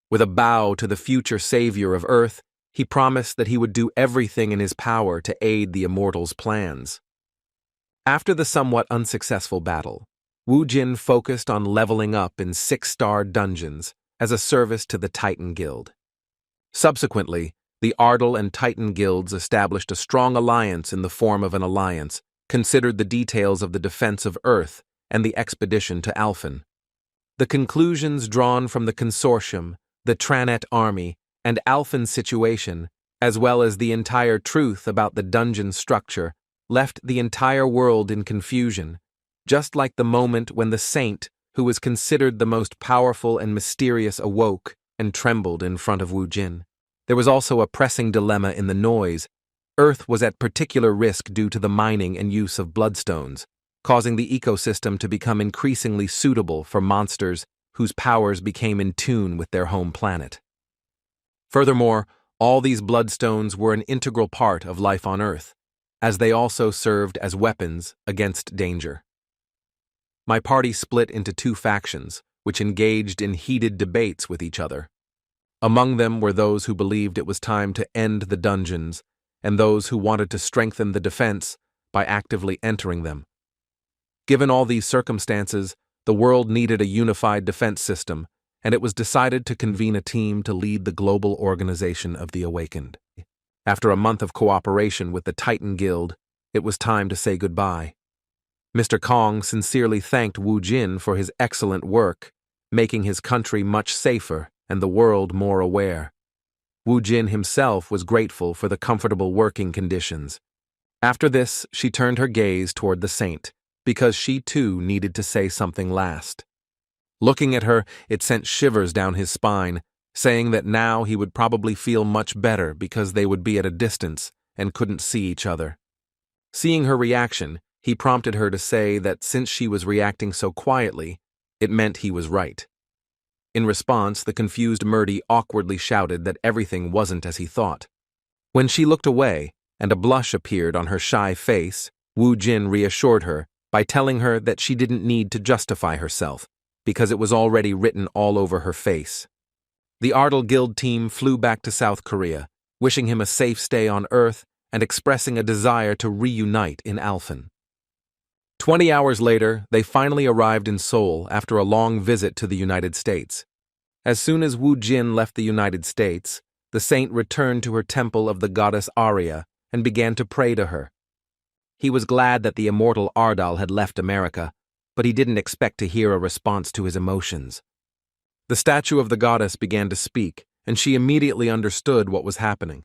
With a bow to the future savior of Earth, he promised that he would do everything in his power to aid the immortal's plans. After the somewhat unsuccessful battle, Wu Jin focused on leveling up in 6-star dungeons as a service to the Titan Guild. Subsequently, the Ardal and Titan Guilds established a strong alliance in the form of an alliance, considered the details of the defense of Earth and the expedition to Alfen. The conclusions drawn from the consortium, the Trannet army, and Alfen's situation, as well as the entire truth about the dungeon structure, left the entire world in confusion, just like the moment when the saint, who was considered the most powerful and mysterious, awoke and trembled in front of Wu Jin. There was also a pressing dilemma in the noise. Earth was at particular risk due to the mining and use of bloodstones, causing the ecosystem to become increasingly suitable for monsters whose powers became in tune with their home planet. Furthermore, all these bloodstones were an integral part of life on Earth, as they also served as weapons against danger. My party split into 2 factions, which engaged in heated debates with each other. Among them were those who believed it was time to end the dungeons, and those who wanted to strengthen the defense by actively entering them. Given all these circumstances, the world needed a unified defense system, and it was decided to convene a team to lead the global organization of the Awakened. After a month of cooperation with the Titan Guild, it was time to say goodbye. Mr. Kong sincerely thanked Wu Jin for his excellent work, making his country much safer and the world more aware. Wu Jin himself was grateful for the comfortable working conditions. After this, she turned her gaze toward the saint, because she too needed to say something last. Looking at her, it sent shivers down his spine, saying that now he would probably feel much better because they would be at a distance and couldn't see each other. Seeing her reaction, he prompted her to say that since she was reacting so quietly, it meant he was right. In response, the confused Merdi awkwardly shouted that everything wasn't as he thought. When she looked away, and a blush appeared on her shy face, Wu Jin reassured her by telling her that she didn't need to justify herself, because it was already written all over her face. The Ardal Guild team flew back to South Korea, wishing him a safe stay on Earth and expressing a desire to reunite in Alfen. 20 hours later, they finally arrived in Seoul after a long visit to the United States. As soon as Woo Jin left the United States, the saint returned to her temple of the goddess Arya and began to pray to her. He was glad that the immortal Ardal had left America, but he didn't expect to hear a response to his emotions. The statue of the goddess began to speak, and she immediately understood what was happening.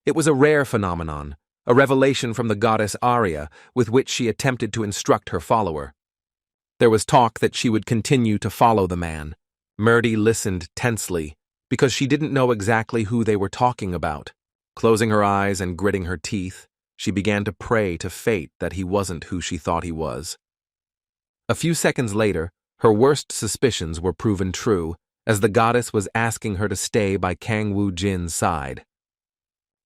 It was a rare phenomenon, a revelation from the goddess Arya with which she attempted to instruct her follower. There was talk that she would continue to follow the man. Murdy listened tensely, because she didn't know exactly who they were talking about. Closing her eyes and gritting her teeth, she began to pray to fate that he wasn't who she thought he was. A few seconds later, her worst suspicions were proven true, as the goddess was asking her to stay by Kang Woo Jin's side.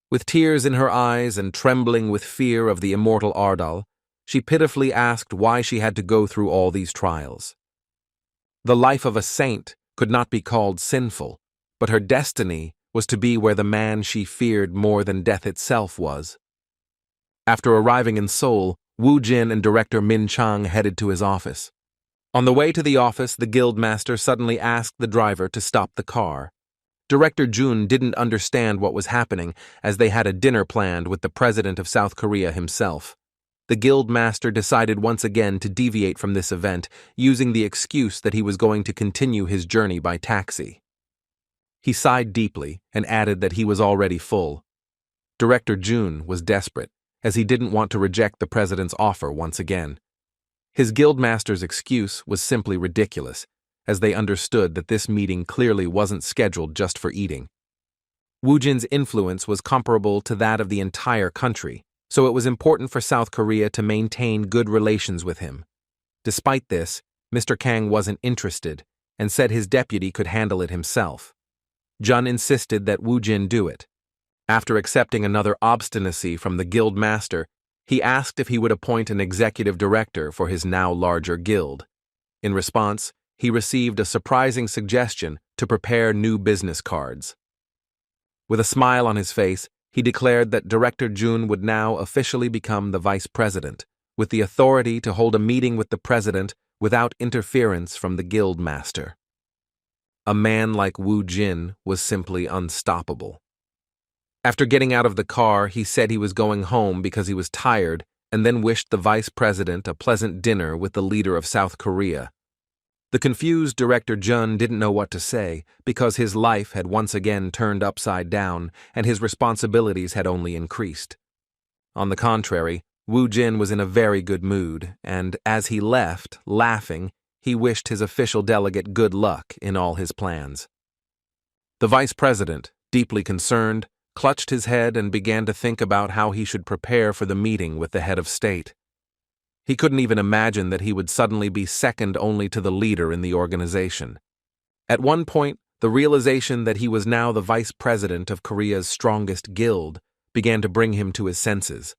With tears in her eyes and trembling with fear of the immortal Ardal, she pitifully asked why she had to go through all these trials. The life of a saint could not be called sinful, but her destiny was to be where the man she feared more than death itself was. After arriving in Seoul, Woo Jin and director Min Chang headed to his office. On the way to the office, the guildmaster suddenly asked the driver to stop the car. Director Jun didn't understand what was happening, as they had a dinner planned with the president of South Korea himself. The guildmaster decided once again to deviate from this event, using the excuse that he was going to continue his journey by taxi. He sighed deeply and added that he was already full. Director Jun was desperate, as he didn't want to reject the president's offer once again. His guildmaster's excuse was simply ridiculous, as they understood that this meeting clearly wasn't scheduled just for eating. Woo Jin's influence was comparable to that of the entire country, so it was important for South Korea to maintain good relations with him. Despite this, Mr. Kang wasn't interested and said his deputy could handle it himself. Jun insisted that Woo Jin do it. After accepting another obstinacy from the guild master, he asked if he would appoint an executive director for his now larger guild. In response, he received a surprising suggestion to prepare new business cards. With a smile on his face, he declared that Director Jun would now officially become the vice president, with the authority to hold a meeting with the president without interference from the guild master. A man like Woo Jin was simply unstoppable. After getting out of the car, he said he was going home because he was tired, and then wished the vice president a pleasant dinner with the leader of South Korea. The confused Director Jun didn't know what to say, because his life had once again turned upside down, and his responsibilities had only increased. On the contrary, Woo Jin was in a very good mood, and as he left, laughing, he wished his official delegate good luck in all his plans. The vice president, deeply concerned, clutched his head and began to think about how he should prepare for the meeting with the head of state. He couldn't even imagine that he would suddenly be second only to the leader in the organization. At one point, the realization that he was now the vice president of Korea's strongest guild began to bring him to his senses.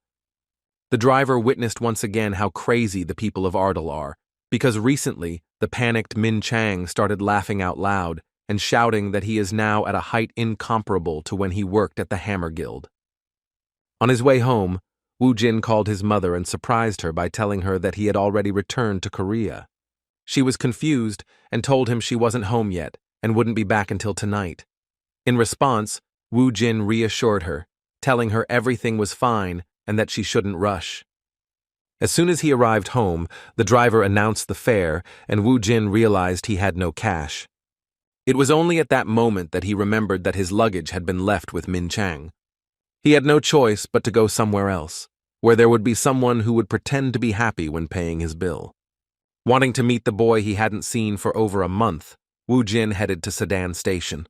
The driver witnessed once again how crazy the people of Ardal are, because recently the panicked Min Chang started laughing out loud and shouting that he is now at a height incomparable to when he worked at the Hammer Guild. On his way home, Woo Jin called his mother and surprised her by telling her that he had already returned to Korea. She was confused and told him she wasn't home yet and wouldn't be back until tonight. In response, Woo Jin reassured her, telling her everything was fine and that she shouldn't rush. As soon as he arrived home, the driver announced the fare, and Woo Jin realized he had no cash. It was only at that moment that he remembered that his luggage had been left with Min Chang. He had no choice but to go somewhere else, where there would be someone who would pretend to be happy when paying his bill. Wanting to meet the boy he hadn't seen for over a month, Woo Jin headed to Sedan Station.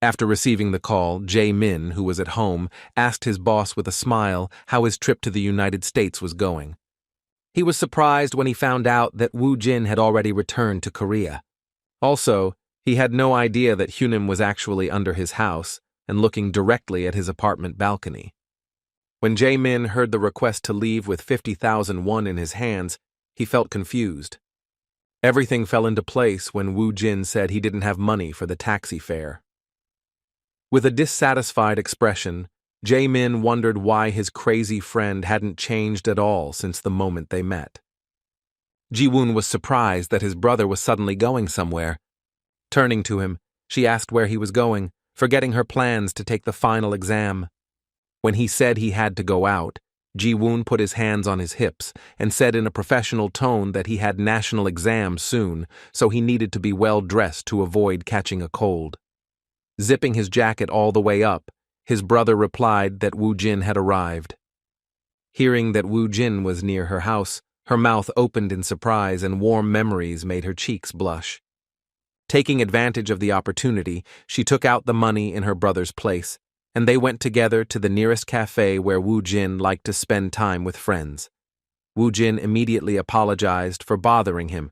After receiving the call, Jae Min, who was at home, asked his boss with a smile how his trip to the United States was going. He was surprised when he found out that Woo Jin had already returned to Korea. Also, he had no idea that Hunim was actually under his house and looking directly at his apartment balcony. When Jae Min heard the request to leave with 50,000 won in his hands, he felt confused. Everything fell into place when Woo Jin said he didn't have money for the taxi fare. With a dissatisfied expression, Jae-min wondered why his crazy friend hadn't changed at all since the moment they met. Ji Woon was surprised that his brother was suddenly going somewhere. Turning to him, she asked where he was going, forgetting her plans to take the final exam. When he said he had to go out, Ji Woon put his hands on his hips and said in a professional tone that he had national exams soon, so he needed to be well dressed to avoid catching a cold. Zipping his jacket all the way up, his brother replied that Woo Jin had arrived. Hearing that Woo Jin was near her house, her mouth opened in surprise and warm memories made her cheeks blush. Taking advantage of the opportunity, she took out the money in her brother's place, and they went together to the nearest cafe where Woo Jin liked to spend time with friends. Woo Jin immediately apologized for bothering him,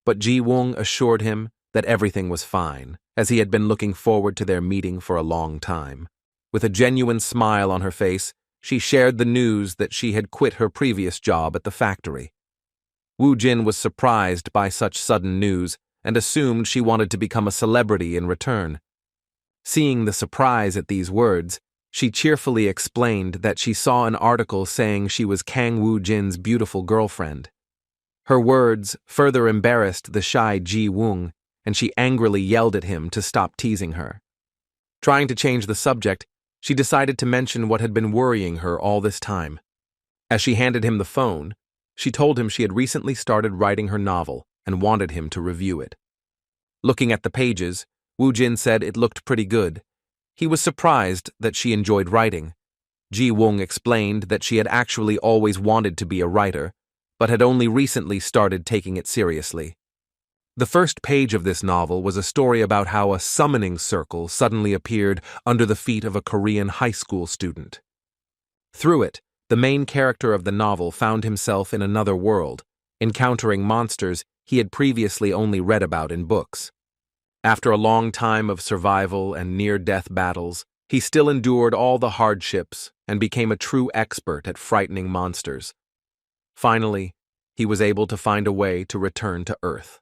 but Ji Woon assured him that everything was fine, as he had been looking forward to their meeting for a long time. With a genuine smile on her face, she shared the news that she had quit her previous job at the factory. Woo Jin was surprised by such sudden news and assumed she wanted to become a celebrity in return. Seeing the surprise at these words, she cheerfully explained that she saw an article saying she was Kang Woo Jin's beautiful girlfriend. Her words further embarrassed the shy Ji Woon, and she angrily yelled at him to stop teasing her. Trying to change the subject, she decided to mention what had been worrying her all this time. As she handed him the phone, she told him she had recently started writing her novel and wanted him to review it. Looking at the pages, Woo Jin said it looked pretty good. He was surprised that she enjoyed writing. Ji Woon explained that she had actually always wanted to be a writer, but had only recently started taking it seriously. The first page of this novel was a story about how a summoning circle suddenly appeared under the feet of a Korean high school student. Through it, the main character of the novel found himself in another world, encountering monsters he had previously only read about in books. After a long time of survival and near-death battles, he still endured all the hardships and became a true expert at frightening monsters. Finally, he was able to find a way to return to Earth.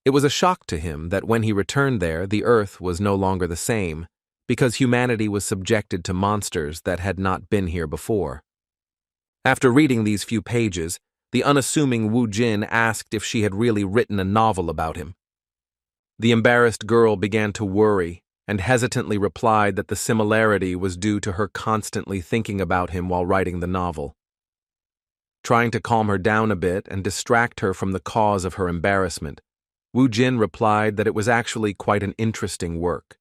It was a shock to him that when he returned there, the Earth was no longer the same, because humanity was subjected to monsters that had not been here before. After reading these few pages, the unassuming Woo Jin asked if she had really written a novel about him. The embarrassed girl began to worry and hesitantly replied that the similarity was due to her constantly thinking about him while writing the novel. Trying to calm her down a bit and distract her from the cause of her embarrassment, Woo Jin replied that it was actually quite an interesting work.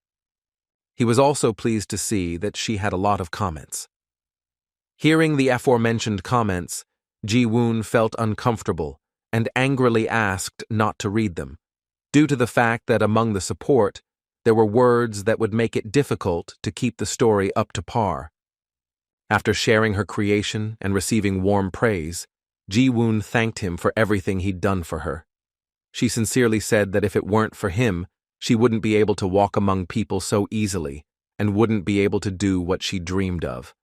He was also pleased to see that she had a lot of comments. Hearing the aforementioned comments, Ji Woon felt uncomfortable and angrily asked not to read them, due to the fact that among the support, there were words that would make it difficult to keep the story up to par. After sharing her creation and receiving warm praise, Ji Woon thanked him for everything he'd done for her. She sincerely said that if it weren't for him, she wouldn't be able to walk among people so easily and wouldn't be able to do what she dreamed of.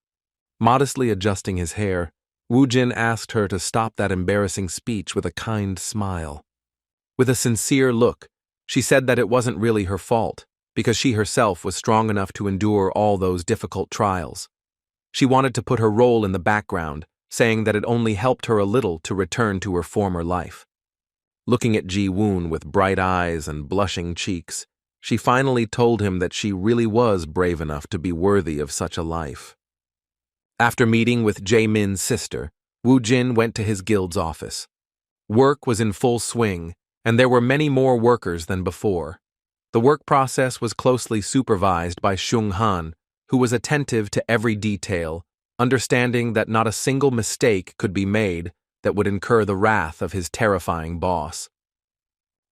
Modestly adjusting his hair, Woo Jin asked her to stop that embarrassing speech with a kind smile. With a sincere look, she said that it wasn't really her fault, because she herself was strong enough to endure all those difficult trials. She wanted to put her role in the background, saying that it only helped her a little to return to her former life. Looking at Ji Woon with bright eyes and blushing cheeks, she finally told him that she really was brave enough to be worthy of such a life. After meeting with Jae-min's sister, Woo Jin went to his guild's office. Work was in full swing, and there were many more workers than before. The work process was closely supervised by Shung Han, who was attentive to every detail, understanding that not a single mistake could be made that would incur the wrath of his terrifying boss.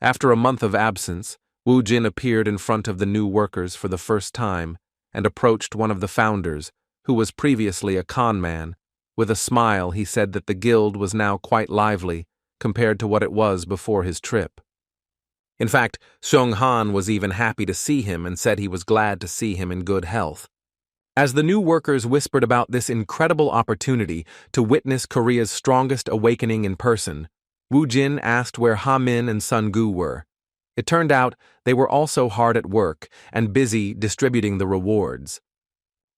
After a month of absence, Woo Jin appeared in front of the new workers for the first time and approached one of the founders, who was previously a con man. With a smile, he said that the guild was now quite lively compared to what it was before his trip. In fact, Shung Han was even happy to see him and said he was glad to see him in good health. As the new workers whispered about this incredible opportunity to witness Korea's strongest awakening in person, Woo Jin asked where Ha Min and Sun Gu were. It turned out they were also hard at work and busy distributing the rewards.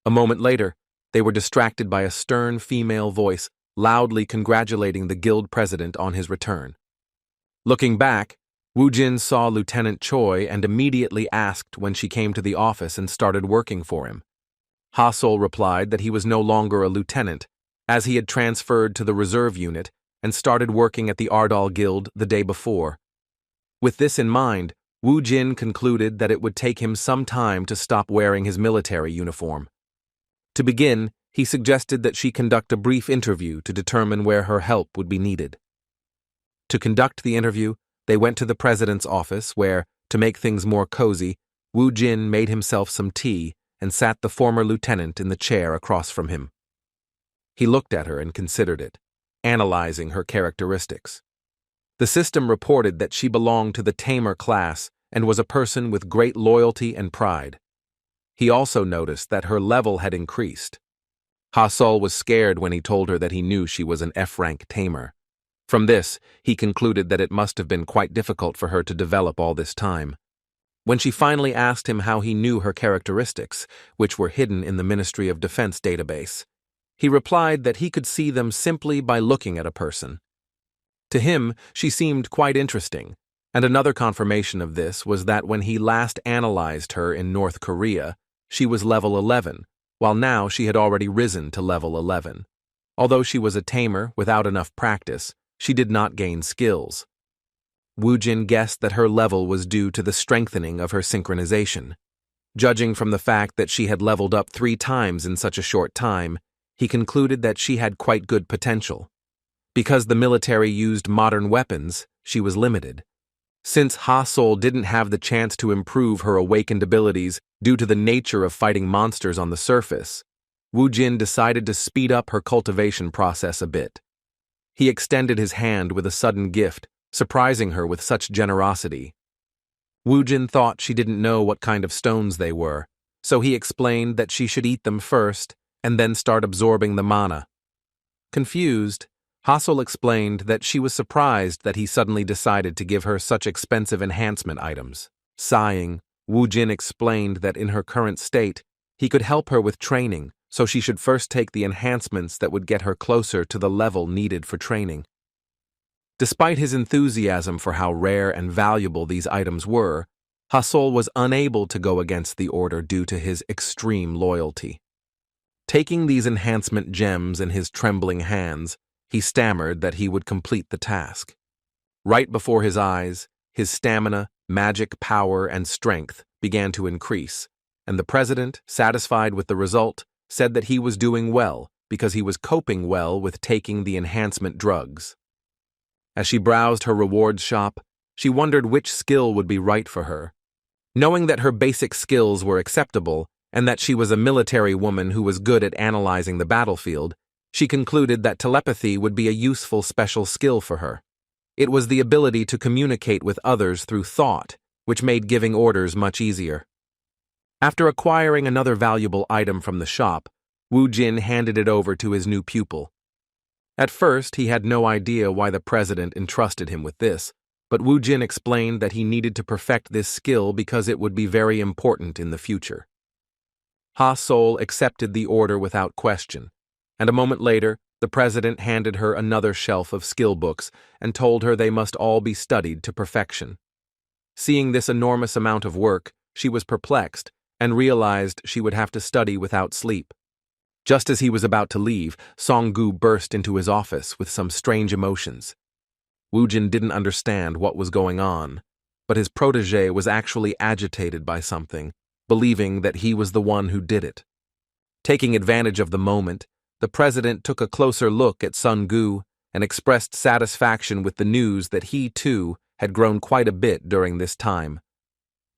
A moment later, they were distracted by a stern female voice loudly congratulating the guild president on his return. Looking back, Woo Jin saw Lieutenant Choi and immediately asked when she came to the office and started working for him. Ha Sol replied that he was no longer a lieutenant, as he had transferred to the reserve unit and started working at the Ardal Guild the day before. With this in mind, Woo Jin concluded that it would take him some time to stop wearing his military uniform. To begin, he suggested that she conduct a brief interview to determine where her help would be needed. To conduct the interview, they went to the president's office where, to make things more cozy, Woo Jin made himself some tea and sat the former lieutenant in the chair across from him. He looked at her and considered it, analyzing her characteristics. The system reported that she belonged to the tamer class and was a person with great loyalty and pride. He also noticed that her level had increased. Ha Sol was scared when he told her that he knew she was an F-rank tamer. From this, he concluded that it must have been quite difficult for her to develop all this time. When she finally asked him how he knew her characteristics, which were hidden in the Ministry of Defense database, he replied that he could see them simply by looking at a person. To him, she seemed quite interesting, and another confirmation of this was that when he last analyzed her in North Korea, she was level 11, while now she had already risen to level 11. Although she was a tamer without enough practice, she did not gain skills. Woo Jin guessed that her level was due to the strengthening of her synchronization. Judging from the fact that she had leveled up 3 times in such a short time, he concluded that she had quite good potential. Because the military used modern weapons, she was limited. Since Ha Sol didn't have the chance to improve her awakened abilities due to the nature of fighting monsters on the surface, Woo Jin decided to speed up her cultivation process a bit. He extended his hand with a sudden gift, surprising her with such generosity. Woo Jin thought she didn't know what kind of stones they were, so he explained that she should eat them first and then start absorbing the mana. Confused, Ha Sol explained that she was surprised that he suddenly decided to give her such expensive enhancement items. Sighing, Woo Jin explained that in her current state, he could help her with training, so she should first take the enhancements that would get her closer to the level needed for training. Despite his enthusiasm for how rare and valuable these items were, Ha Sol was unable to go against the order due to his extreme loyalty. Taking these enhancement gems in his trembling hands, he stammered that he would complete the task. Right before his eyes, his stamina, magic power, and strength began to increase, and the president, satisfied with the result, said that he was doing well because he was coping well with taking the enhancement drugs. As she browsed her rewards shop, she wondered which skill would be right for her. Knowing that her basic skills were acceptable and that she was a military woman who was good at analyzing the battlefield, she concluded that telepathy would be a useful special skill for her. It was the ability to communicate with others through thought, which made giving orders much easier. After acquiring another valuable item from the shop, Woo Jin handed it over to his new pupil. At first, he had no idea why the president entrusted him with this, but Woo Jin explained that he needed to perfect this skill because it would be very important in the future. Ha Sol accepted the order without question, and a moment later, the president handed her another shelf of skill books and told her they must all be studied to perfection. Seeing this enormous amount of work, she was perplexed and realized she would have to study without sleep. Just as he was about to leave, Song-gu burst into his office with some strange emotions. Woo Jin didn't understand what was going on, but his protege was actually agitated by something, believing that he was the one who did it. Taking advantage of the moment, the president took a closer look at Song-gu and expressed satisfaction with the news that he, too, had grown quite a bit during this time.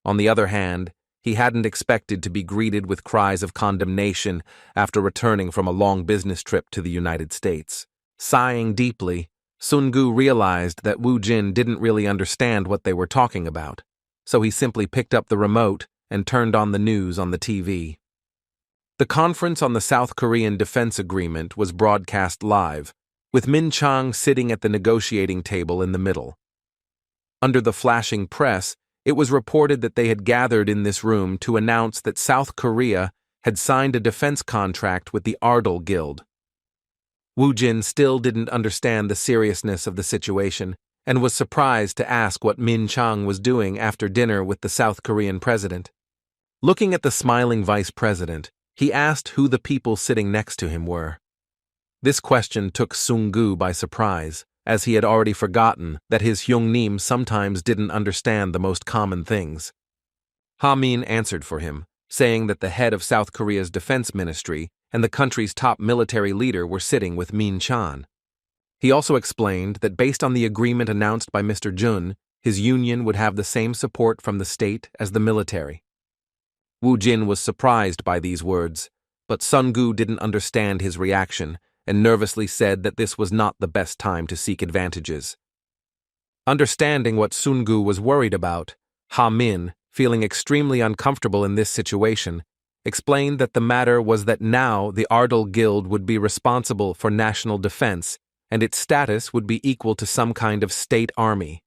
On the other hand, he hadn't expected to be greeted with cries of condemnation after returning from a long business trip to the United States. Sighing deeply, Song-gu realized that Woo Jin didn't really understand what they were talking about, so he simply picked up the remote and turned on the news on the TV. The conference on the South Korean defense agreement was broadcast live, with Min Chang sitting at the negotiating table in the middle. Under the flashing press, It was reported that they had gathered in this room to announce that South Korea had signed a defense contract with the Ardal Guild. Woo Jin still didn't understand the seriousness of the situation and was surprised to ask what Min Chang was doing after dinner with the South Korean president. Looking at the smiling vice president, he asked who the people sitting next to him were. This question took Sung-gu by surprise, as he had already forgotten that his Hyungnim sometimes didn't understand the most common things. Ha-min answered for him, saying that the head of South Korea's defense ministry and the country's top military leader were sitting with Min Chan. He also explained that based on the agreement announced by Mr. Jun, his union would have the same support from the state as the military. Woo Jin was surprised by these words, but Sun-gu didn't understand his reaction and nervously said that this was not the best time to seek advantages. Understanding what Sun-gu was worried about, Ha-min, feeling extremely uncomfortable in this situation, explained that the matter was that now the Ardal Guild would be responsible for national defense and its status would be equal to some kind of state army.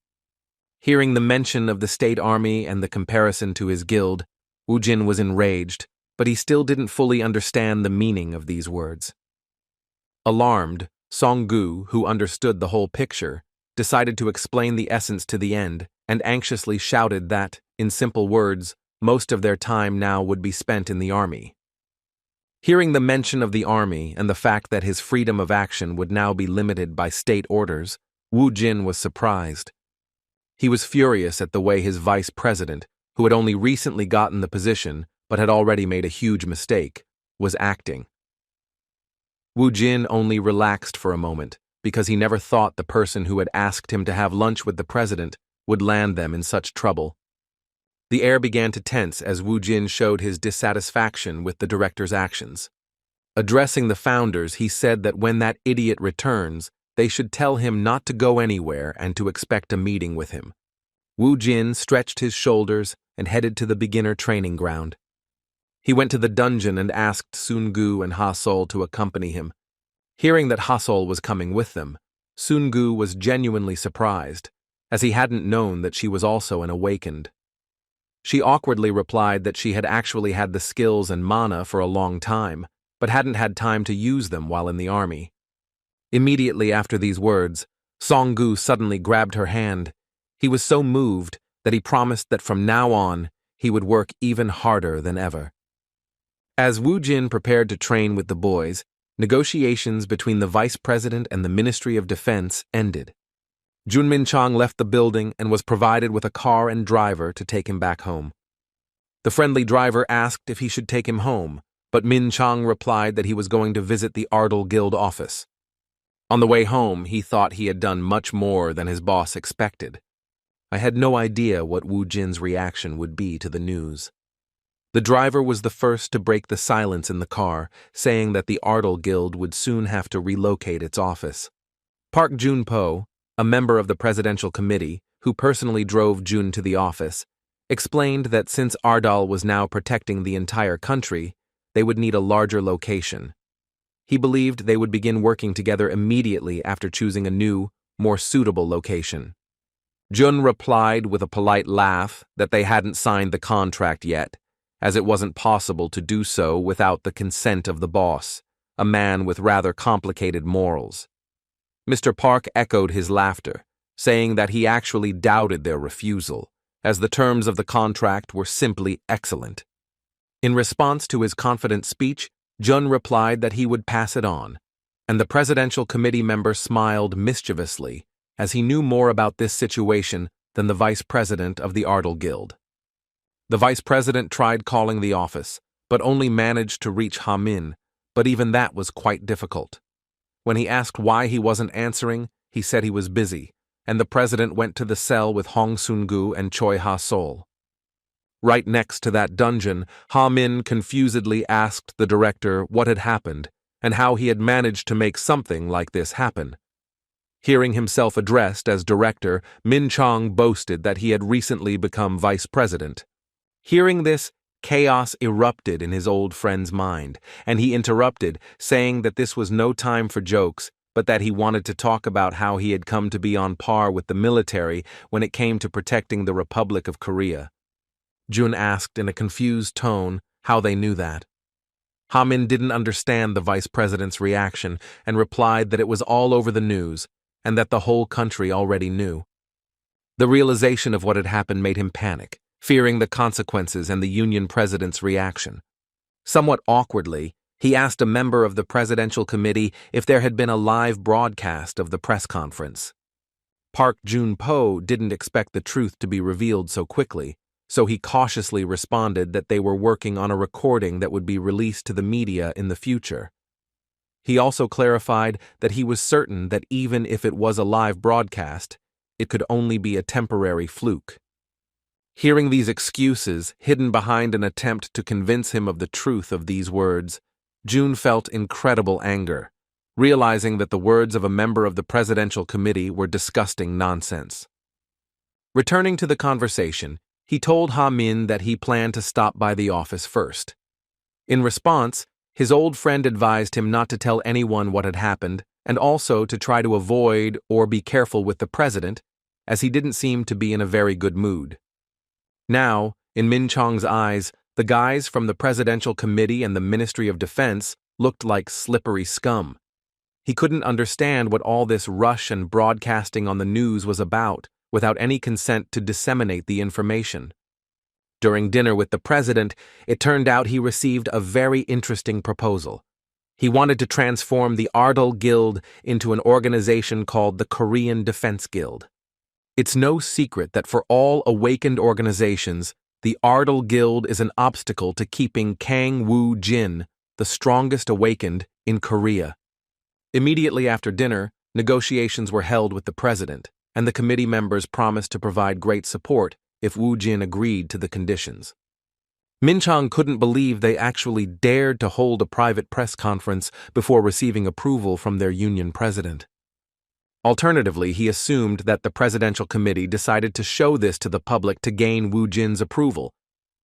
Hearing the mention of the state army and the comparison to his guild, Woo Jin was enraged, but he still didn't fully understand the meaning of these words. Alarmed, Song-gu, who understood the whole picture, decided to explain the essence to the end and anxiously shouted that, in simple words, most of their time now would be spent in the army. Hearing the mention of the army and the fact that his freedom of action would now be limited by state orders, Woo Jin was surprised. He was furious at the way his vice president, who had only recently gotten the position but had already made a huge mistake, was acting. Woo Jin only relaxed for a moment because he never thought the person who had asked him to have lunch with the president would land them in such trouble. The air began to tense as Woo Jin showed his dissatisfaction with the director's actions. Addressing the founders, he said that when that idiot returns, they should tell him not to go anywhere and to expect a meeting with him. Woo Jin stretched his shoulders and headed to the beginner training ground. He went to the dungeon and asked Sun-gu and Ha-sol to accompany him. Hearing that Ha-sol was coming with them, Sun-gu was genuinely surprised, as he hadn't known that she was also an awakened. She awkwardly replied that she had actually had the skills and mana for a long time, but hadn't had time to use them while in the army. Immediately after these words, Song-gu suddenly grabbed her hand. He was so moved that he promised that from now on, he would work even harder than ever. As Woo Jin prepared to train with the boys, negotiations between the vice president and the Ministry of Defense ended. Jun Min Chang left the building and was provided with a car and driver to take him back home. The friendly driver asked if he should take him home, but Min Chang replied that he was going to visit the Ardal Guild office. On the way home, he thought he had done much more than his boss expected. I had no idea what Woo Jin's reaction would be to the news. The driver was the first to break the silence in the car, saying that the Ardal Guild would soon have to relocate its office. Park Jun-po, a member of the presidential committee, who personally drove Jun to the office, explained that since Ardal was now protecting the entire country, they would need a larger location. He believed they would begin working together immediately after choosing a new, more suitable location. Jun replied with a polite laugh that they hadn't signed the contract yet, as it wasn't possible to do so without the consent of the boss, a man with rather complicated morals. Mr. Park echoed his laughter, saying that he actually doubted their refusal, as the terms of the contract were simply excellent. In response to his confident speech, Jun replied that he would pass it on, and the presidential committee member smiled mischievously, as he knew more about this situation than the vice president of the Ardal Guild. The vice president tried calling the office, but only managed to reach Ha-min, but even that was quite difficult. When he asked why he wasn't answering, he said he was busy, and the president went to the cell with Hong Sun-gu and Choi Ha-sol. Right next to that dungeon, Ha-min confusedly asked the director what had happened and how he had managed to make something like this happen. Hearing himself addressed as director, Min Chang boasted that he had recently become vice president. Hearing this, chaos erupted in his old friend's mind, and he interrupted, saying that this was no time for jokes, but that he wanted to talk about how he had come to be on par with the military when it came to protecting the Republic of Korea. Jun asked in a confused tone how they knew that. Ha-min didn't understand the vice president's reaction and replied that it was all over the news and that the whole country already knew. The realization of what had happened made him panic, fearing the consequences and the Union president's reaction. Somewhat awkwardly, he asked a member of the presidential committee if there had been a live broadcast of the press conference. Park Jun-po didn't expect the truth to be revealed so quickly, so he cautiously responded that they were working on a recording that would be released to the media in the future. He also clarified that he was certain that even if it was a live broadcast, it could only be a temporary fluke. Hearing these excuses hidden behind an attempt to convince him of the truth of these words, Jun felt incredible anger, realizing that the words of a member of the presidential committee were disgusting nonsense. Returning to the conversation, he told Ha-min that he planned to stop by the office first. In response, his old friend advised him not to tell anyone what had happened and also to try to avoid or be careful with the president, as he didn't seem to be in a very good mood. Now, in Min Chong's eyes, the guys from the Presidential Committee and the Ministry of Defense looked like slippery scum. He couldn't understand what all this rush and broadcasting on the news was about without any consent to disseminate the information. During dinner with the president, it turned out he received a very interesting proposal. He wanted to transform the Ardal Guild into an organization called the Korean Defense Guild. It's no secret that for all awakened organizations, the Ardal Guild is an obstacle to keeping Kang Woo-jin, the strongest awakened, in Korea. Immediately after dinner, negotiations were held with the president, and the committee members promised to provide great support if Woo-jin agreed to the conditions. Min Chong couldn't believe they actually dared to hold a private press conference before receiving approval from their union president. Alternatively, he assumed that the presidential committee decided to show this to the public to gain Woo-jin's approval,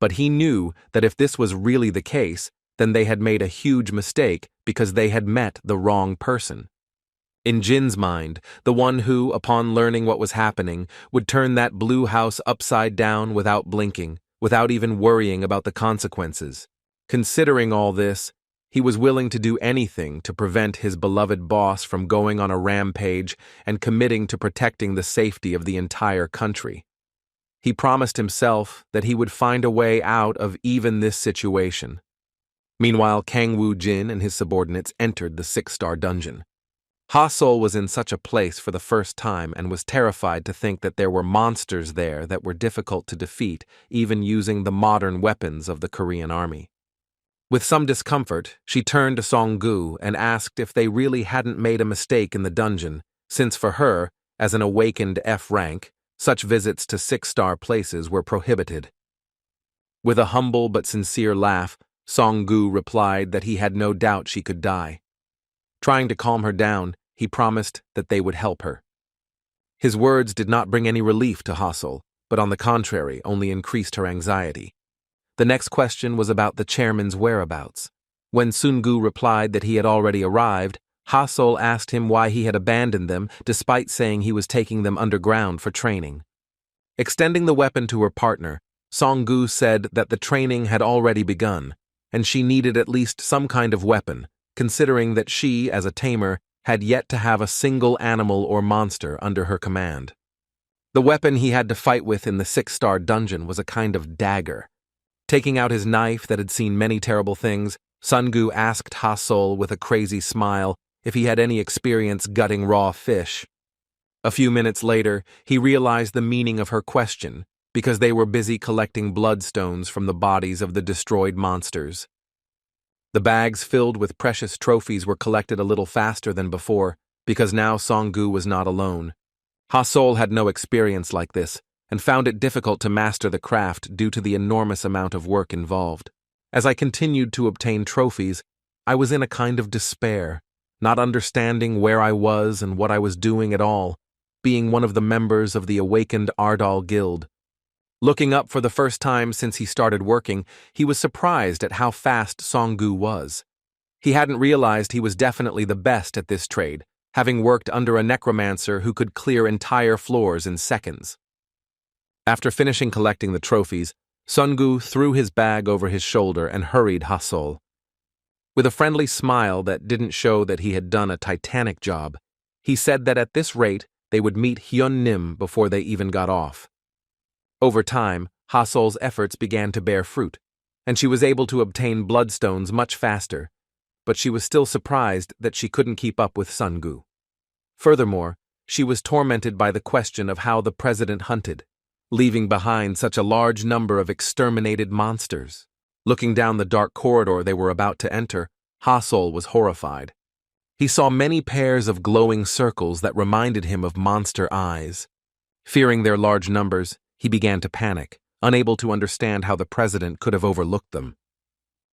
but he knew that if this was really the case, then they had made a huge mistake because they had met the wrong person. In Jin's mind, the one who, upon learning what was happening, would turn that blue house upside down without blinking, without even worrying about the consequences. Considering all this, he was willing to do anything to prevent his beloved boss from going on a rampage and committing to protecting the safety of the entire country. He promised himself that he would find a way out of even this situation. Meanwhile, Kang Woo-jin and his subordinates entered the 6-star dungeon. Ha-sol was in such a place for the first time and was terrified to think that there were monsters there that were difficult to defeat, even using the modern weapons of the Korean army. With some discomfort, she turned to Song-gu and asked if they really hadn't made a mistake in the dungeon, since for her, as an awakened F rank, such visits to 6-star places were prohibited. With a humble but sincere laugh, Song-gu replied that he had no doubt she could die. Trying to calm her down, he promised that they would help her. His words did not bring any relief to Ha-sol, but on the contrary, only increased her anxiety. The next question was about the chairman's whereabouts. When Sun-gu replied that he had already arrived, Ha-sol asked him why he had abandoned them despite saying he was taking them underground for training. Extending the weapon to her partner, Song-gu said that the training had already begun, and she needed at least some kind of weapon, considering that she, as a tamer, had yet to have a single animal or monster under her command. The weapon he had to fight with in the 6-star dungeon was a kind of dagger. Taking out his knife that had seen many terrible things, Sun-gu asked Ha-sol with a crazy smile if he had any experience gutting raw fish. A few minutes later, he realized the meaning of her question, because they were busy collecting bloodstones from the bodies of the destroyed monsters. The bags filled with precious trophies were collected a little faster than before, because now Song-gu was not alone. Ha-sol had no experience like this, and found it difficult to master the craft due to the enormous amount of work involved. As I continued to obtain trophies, I was in a kind of despair, not understanding where I was and what I was doing at all, being one of the members of the awakened Ardal Guild. Looking up for the first time since he started working, he was surprised at how fast Song-gu was. He hadn't realized he was definitely the best at this trade, having worked under a necromancer who could clear entire floors in seconds. After finishing collecting the trophies, Sungu threw his bag over his shoulder and hurried Ha-Sol. With a friendly smile that didn't show that he had done a titanic job, he said that at this rate they would meet Hyun-Nim before they even got off. Over time, Ha-Sol's efforts began to bear fruit, and she was able to obtain bloodstones much faster, but she was still surprised that she couldn't keep up with Sungu. Furthermore, she was tormented by the question of how the president hunted, leaving behind such a large number of exterminated monsters. Looking down the dark corridor they were about to enter, Ha-Sol was horrified. He saw many pairs of glowing circles that reminded him of monster eyes. Fearing their large numbers, he began to panic, unable to understand how the president could have overlooked them.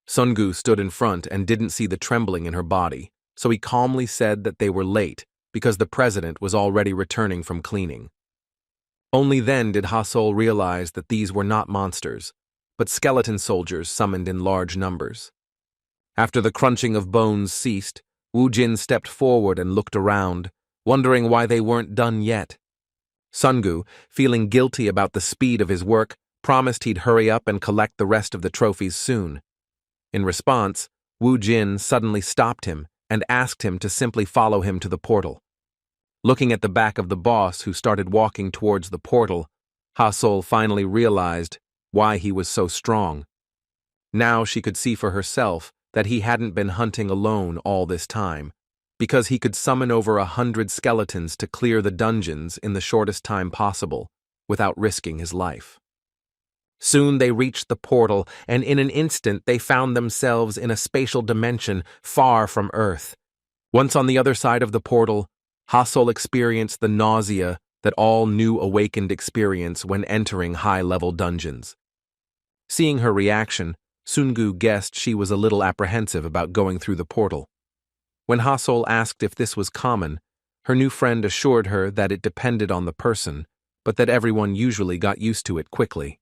Sungu stood in front and didn't see the trembling in her body, so he calmly said that they were late because the president was already returning from cleaning. Only then did Ha-Sol realize that these were not monsters, but skeleton soldiers summoned in large numbers. After the crunching of bones ceased, Woo Jin stepped forward and looked around, wondering why they weren't done yet. Sungu, feeling guilty about the speed of his work, promised he'd hurry up and collect the rest of the trophies soon. In response, Woo Jin suddenly stopped him and asked him to simply follow him to the portal. Looking at the back of the boss who started walking towards the portal, Ha-Sol finally realized why he was so strong. Now she could see for herself that he hadn't been hunting alone all this time, because he could summon over 100 skeletons to clear the dungeons in the shortest time possible, without risking his life. Soon they reached the portal, and in an instant they found themselves in a spatial dimension far from Earth. Once on the other side of the portal, Ha-Sol experienced the nausea that all new awakened experience when entering high-level dungeons. Seeing her reaction, Sungu guessed she was a little apprehensive about going through the portal. When Ha-Sol asked if this was common, her new friend assured her that it depended on the person, but that everyone usually got used to it quickly.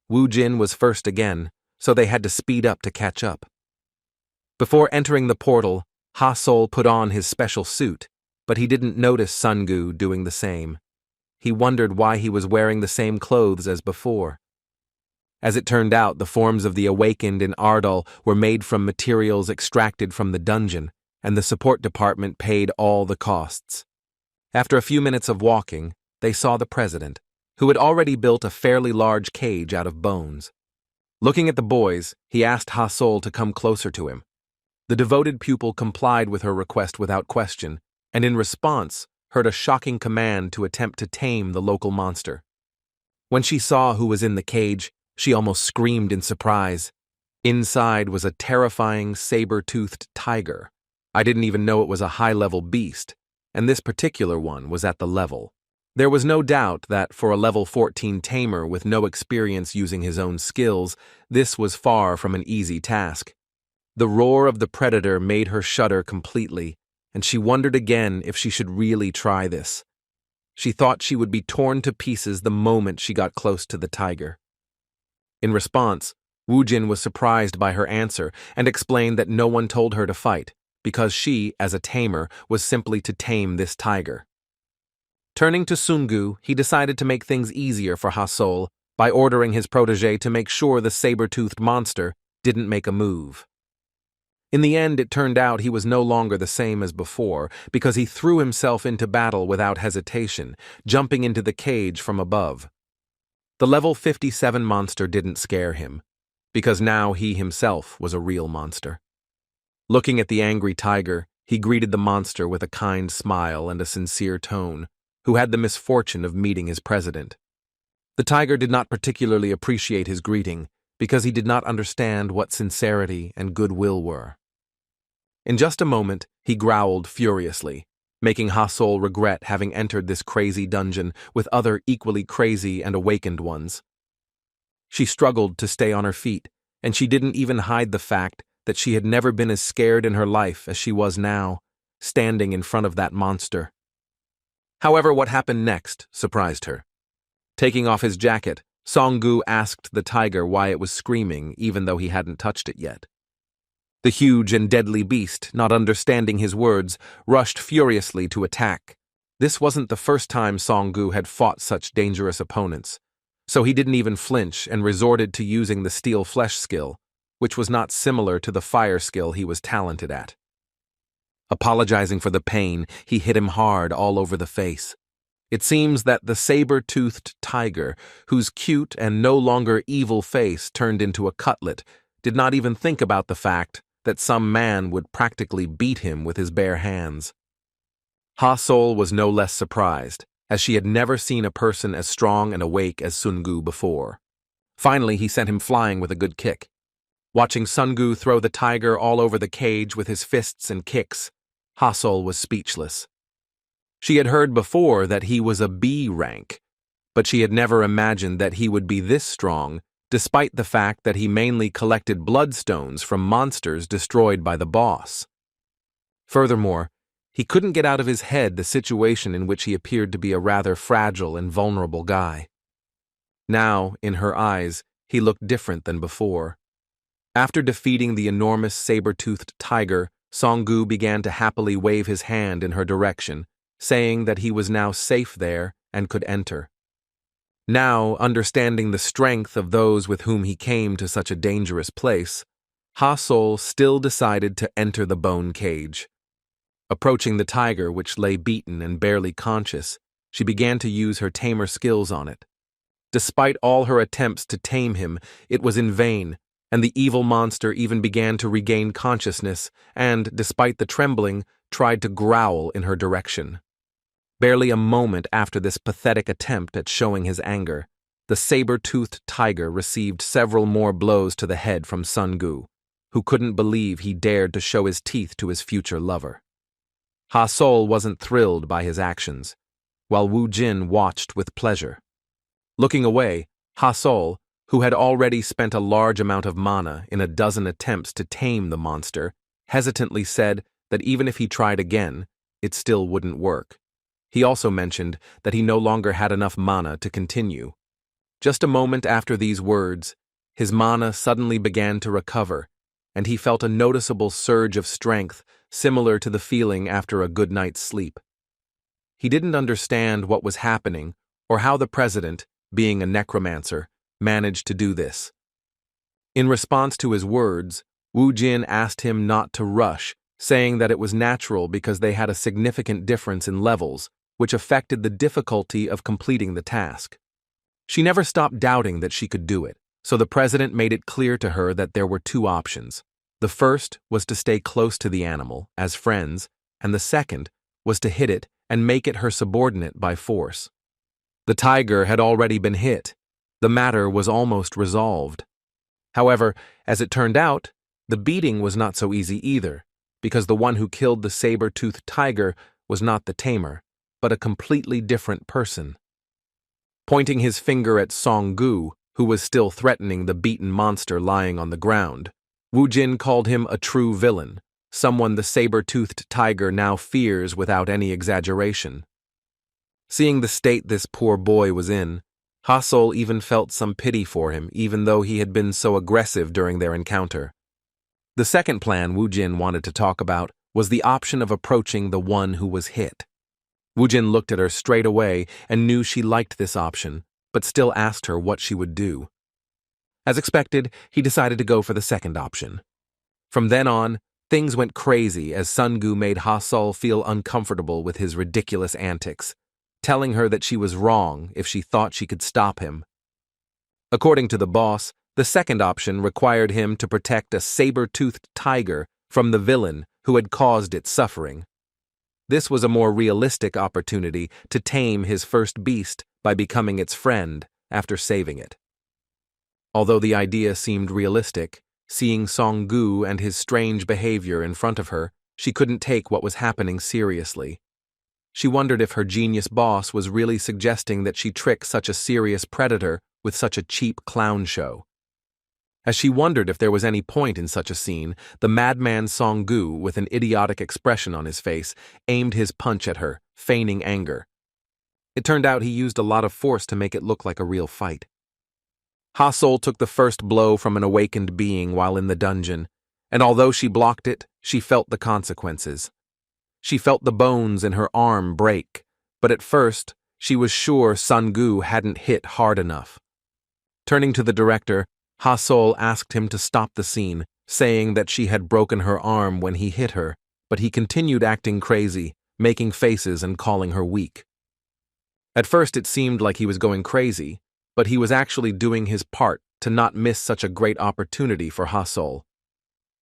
Woo Jin was first again, so they had to speed up to catch up. Before entering the portal, Ha-Sol put on his special suit, but he didn't notice Sungu doing the same. He wondered why he was wearing the same clothes as before. As it turned out, the forms of the awakened in Ardal were made from materials extracted from the dungeon, and the support department paid all the costs. After a few minutes of walking, they saw the president, who had already built a fairly large cage out of bones. Looking at the boys, he asked Ha-Sol to come closer to him. The devoted pupil complied with her request without question, and in response, heard a shocking command to attempt to tame the local monster. When she saw who was in the cage, she almost screamed in surprise. Inside was a terrifying saber-toothed tiger. I didn't even know it was a high-level beast, and this particular one was at the level. There was no doubt that for a level 14 tamer with no experience using his own skills, this was far from an easy task. The roar of the predator made her shudder completely, and she wondered again if she should really try this. She thought she would be torn to pieces the moment she got close to the tiger. In response, Woo Jin was surprised by her answer and explained that no one told her to fight, because she, as a tamer, was simply to tame this tiger. Turning to Sungu, he decided to make things easier for Ha-Sol by ordering his protege to make sure the saber-toothed monster didn't make a move. In the end, it turned out he was no longer the same as before, because he threw himself into battle without hesitation, jumping into the cage from above. The level 57 monster didn't scare him, because now he himself was a real monster. Looking at the angry tiger, he greeted the monster with a kind smile and a sincere tone, who had the misfortune of meeting his president. The tiger did not particularly appreciate his greeting, because he did not understand what sincerity and goodwill were. In just a moment, he growled furiously, making Ha-Sol regret having entered this crazy dungeon with other equally crazy and awakened ones. She struggled to stay on her feet, and she didn't even hide the fact that she had never been as scared in her life as she was now, standing in front of that monster. However, what happened next surprised her. Taking off his jacket, Sungu asked the tiger why it was screaming even though he hadn't touched it yet. The huge and deadly beast, not understanding his words, rushed furiously to attack. This wasn't the first time Song-gu had fought such dangerous opponents, so he didn't even flinch and resorted to using the steel flesh skill, which was not similar to the fire skill he was talented at. Apologizing for the pain, he hit him hard all over the face. It seems that the saber-toothed tiger, whose cute and no longer evil face turned into a cutlet, did not even think about the fact that some man would practically beat him with his bare hands. Ha-Sol was no less surprised, as she had never seen a person as strong and awake as Sun-gu before. Finally, he sent him flying with a good kick. Watching Sun-gu throw the tiger all over the cage with his fists and kicks, Ha-Sol was speechless. She had heard before that he was a B rank, but she had never imagined that he would be this strong, despite the fact that he mainly collected bloodstones from monsters destroyed by the boss. Furthermore, he couldn't get out of his head the situation in which he appeared to be a rather fragile and vulnerable guy. Now, in her eyes, he looked different than before. After defeating the enormous saber-toothed tiger, Song-gu began to happily wave his hand in her direction, saying that he was now safe there and could enter. Now, understanding the strength of those with whom he came to such a dangerous place, Ha-Sol still decided to enter the bone cage. Approaching the tiger, which lay beaten and barely conscious, she began to use her tamer skills on it. Despite all her attempts to tame him, it was in vain, and the evil monster even began to regain consciousness and, despite the trembling, tried to growl in her direction. Barely a moment after this pathetic attempt at showing his anger, the saber-toothed tiger received several more blows to the head from Sun-gu, who couldn't believe he dared to show his teeth to his future lover. Ha-Sol wasn't thrilled by his actions, while Wu Jin watched with pleasure. Looking away, Ha-Sol, who had already spent a large amount of mana in a dozen attempts to tame the monster, hesitantly said that even if he tried again, it still wouldn't work. He also mentioned that he no longer had enough mana to continue. Just a moment after these words, his mana suddenly began to recover, and he felt a noticeable surge of strength similar to the feeling after a good night's sleep. He didn't understand what was happening or how the president, being a necromancer, managed to do this. In response to his words, Wu Jin asked him not to rush, saying that it was natural because they had a significant difference in levels, which affected the difficulty of completing the task. She never stopped doubting that she could do it, so the president made it clear to her that there were two options. The first was to stay close to the animal, as friends, and the second was to hit it and make it her subordinate by force. The tiger had already been hit. The matter was almost resolved. However, as it turned out, the beating was not so easy either, because the one who killed the saber-toothed tiger was not the tamer, but a completely different person. Pointing his finger at Song-gu, who was still threatening the beaten monster lying on the ground, Wu Jin called him a true villain, someone the saber-toothed tiger now fears without any exaggeration. Seeing the state this poor boy was in, Ha-Sol even felt some pity for him, even though he had been so aggressive during their encounter. The second plan Wu Jin wanted to talk about was the option of approaching the one who was hit. Wu Jin looked at her straight away and knew she liked this option, but still asked her what she would do. As expected, he decided to go for the second option. From then on, things went crazy as Sun-gu made Ha-Sol feel uncomfortable with his ridiculous antics, telling her that she was wrong if she thought she could stop him. According to the boss, the second option required him to protect a saber-toothed tiger from the villain who had caused its suffering. This was a more realistic opportunity to tame his first beast by becoming its friend after saving it. Although the idea seemed realistic, seeing Song-gu and his strange behavior in front of her, she couldn't take what was happening seriously. She wondered if her genius boss was really suggesting that she trick such a serious predator with such a cheap clown show. As she wondered if there was any point in such a scene, the madman Song-gu, with an idiotic expression on his face, aimed his punch at her, feigning anger. It turned out he used a lot of force to make it look like a real fight. Ha-Sol took the first blow from an awakened being while in the dungeon, and although she blocked it, she felt the consequences. She felt the bones in her arm break, but at first, she was sure Sun-gu hadn't hit hard enough. Turning to the director, Ha-sol asked him to stop the scene, saying that she had broken her arm when he hit her, but he continued acting crazy, making faces and calling her weak. At first it seemed like he was going crazy, but he was actually doing his part to not miss such a great opportunity for Ha-sol.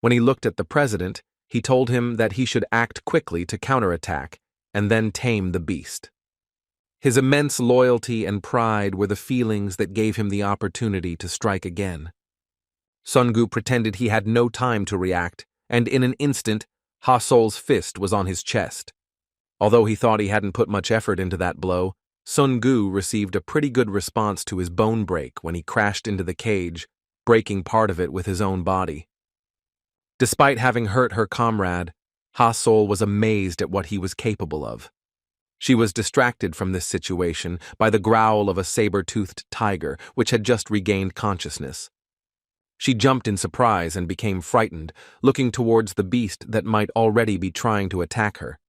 When he looked at the president, he told him that he should act quickly to counterattack and then tame the beast. His immense loyalty and pride were the feelings that gave him the opportunity to strike again. Sun-gu pretended he had no time to react, and in an instant, Ha-sol's fist was on his chest. Although he thought he hadn't put much effort into that blow, Sun-gu received a pretty good response to his bone break when he crashed into the cage, breaking part of it with his own body. Despite having hurt her comrade, Ha-sol was amazed at what he was capable of. She was distracted from this situation by the growl of a saber-toothed tiger, which had just regained consciousness. She jumped in surprise and became frightened, looking towards the beast that might already be trying to attack her.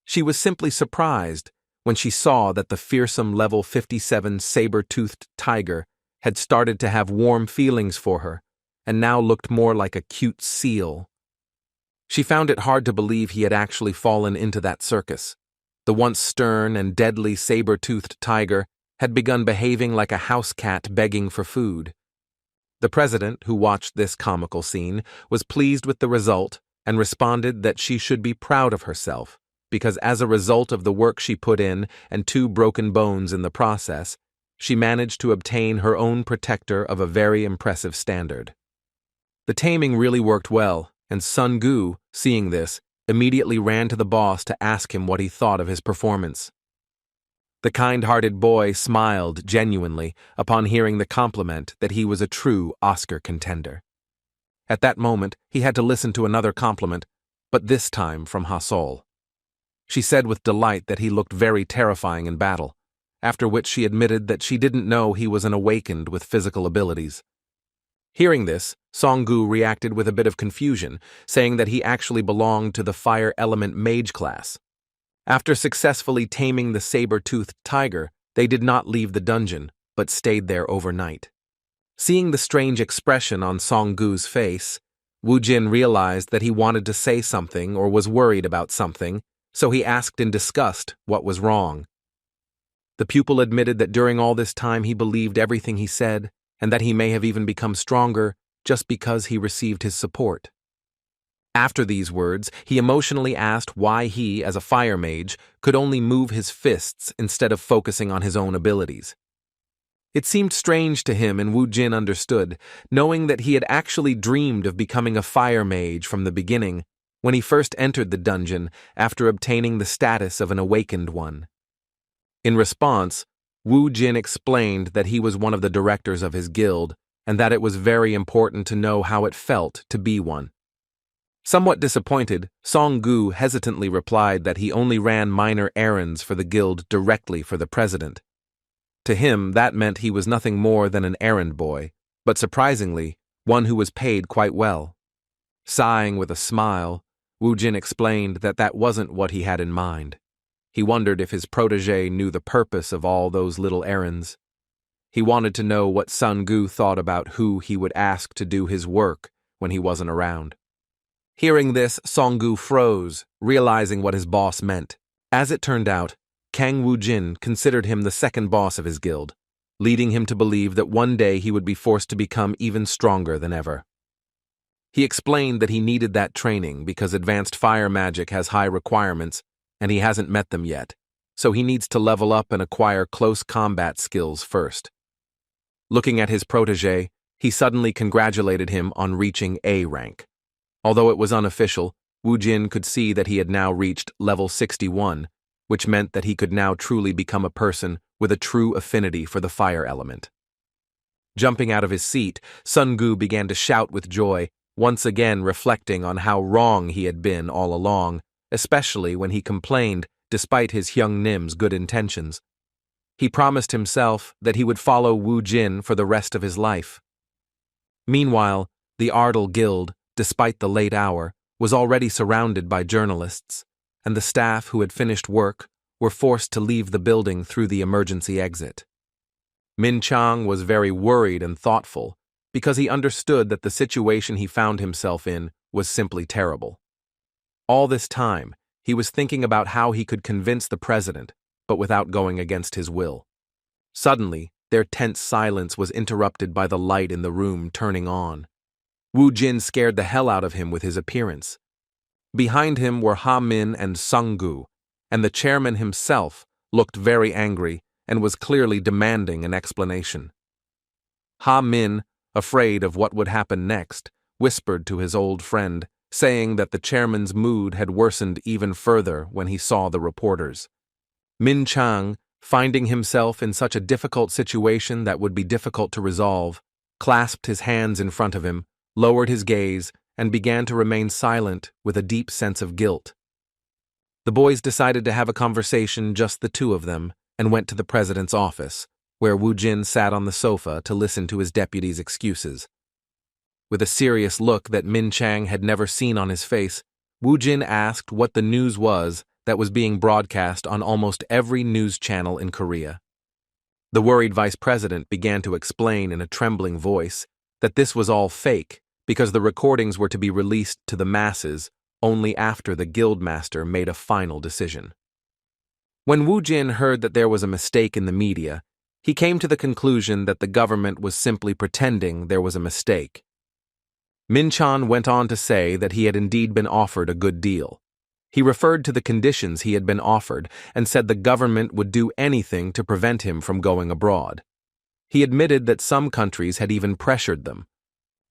She was simply surprised when she saw that the fearsome level 57 saber-toothed tiger had started to have warm feelings for her, and now looked more like a cute seal. She found it hard to believe he had actually fallen into that circus. The once stern and deadly saber-toothed tiger had begun behaving like a house cat begging for food. The president, who watched this comical scene, was pleased with the result and responded that she should be proud of herself, because as a result of the work she put in and 2 broken bones in the process, she managed to obtain her own protector of a very impressive standard. The taming really worked well, and Sun-gu, seeing this, immediately ran to the boss to ask him what he thought of his performance. The kind-hearted boy smiled genuinely upon hearing the compliment that he was a true Oscar contender. At that moment, he had to listen to another compliment, but this time from Ha-sol. She said with delight that he looked very terrifying in battle, after which she admitted that she didn't know he was an awakened with physical abilities. Hearing this, Song-gu reacted with a bit of confusion, saying that he actually belonged to the fire element mage class. After successfully taming the saber-toothed tiger, they did not leave the dungeon, but stayed there overnight. Seeing the strange expression on Song-gu's face, Woo-jin realized that he wanted to say something or was worried about something, so he asked in disgust what was wrong. The pupil admitted that during all this time he believed everything he said, and that he may have even become stronger just because he received his support. After these words, he emotionally asked why he, as a fire mage, could only move his fists instead of focusing on his own abilities. It seemed strange to him, and Woo-jin understood, knowing that he had actually dreamed of becoming a fire mage from the beginning, when he first entered the dungeon after obtaining the status of an awakened one. In response, Woo-jin explained that he was one of the directors of his guild, and that it was very important to know how it felt to be one. Somewhat disappointed, Song-gu hesitantly replied that he only ran minor errands for the guild directly for the president. To him, that meant he was nothing more than an errand boy, but surprisingly, one who was paid quite well. Sighing with a smile, Woo-jin explained that that wasn't what he had in mind. He wondered if his protégé knew the purpose of all those little errands. He wanted to know what Sun-gu thought about who he would ask to do his work when he wasn't around. Hearing this, Song-gu froze, realizing what his boss meant. As it turned out, Kang Woo-jin considered him the second boss of his guild, leading him to believe that one day he would be forced to become even stronger than ever. He explained that he needed that training because advanced fire magic has high requirements and he hasn't met them yet, so he needs to level up and acquire close combat skills first. Looking at his protégé, he suddenly congratulated him on reaching A rank. Although it was unofficial, Woo-jin could see that he had now reached level 61, which meant that he could now truly become a person with a true affinity for the fire element. Jumping out of his seat, Sun-gu began to shout with joy, once again reflecting on how wrong he had been all along, especially when he complained despite his young Nim's good intentions. He promised himself that he would follow Woo-jin for the rest of his life. Meanwhile, the Ardal Guild, despite the late hour, was already surrounded by journalists, and the staff who had finished work were forced to leave the building through the emergency exit. Min Chang was very worried and thoughtful because he understood that the situation he found himself in was simply terrible. All this time, he was thinking about how he could convince the president, but without going against his will. Suddenly, their tense silence was interrupted by the light in the room turning on. Wu Jin scared the hell out of him with his appearance. Behind him were Ha Min and Sung Gu, and the chairman himself looked very angry and was clearly demanding an explanation. Ha Min, afraid of what would happen next, whispered to his old friend, saying that the chairman's mood had worsened even further when he saw the reporters. Min Chang, finding himself in such a difficult situation that would be difficult to resolve, clasped his hands in front of him, lowered his gaze, and began to remain silent with a deep sense of guilt. The boys decided to have a conversation, just the two of them, and went to the president's office, where Wu Jin sat on the sofa to listen to his deputy's excuses. With a serious look that Min Chang had never seen on his face, Wu Jin asked what the news was that was being broadcast on almost every news channel in Korea. The worried vice president began to explain in a trembling voice that this was all fake because the recordings were to be released to the masses only after the guildmaster made a final decision. When Wu Jin heard that there was a mistake in the media, he came to the conclusion that the government was simply pretending there was a mistake. Min Chan went on to say that he had indeed been offered a good deal. He referred to the conditions he had been offered and said the government would do anything to prevent him from going abroad. He admitted that some countries had even pressured them.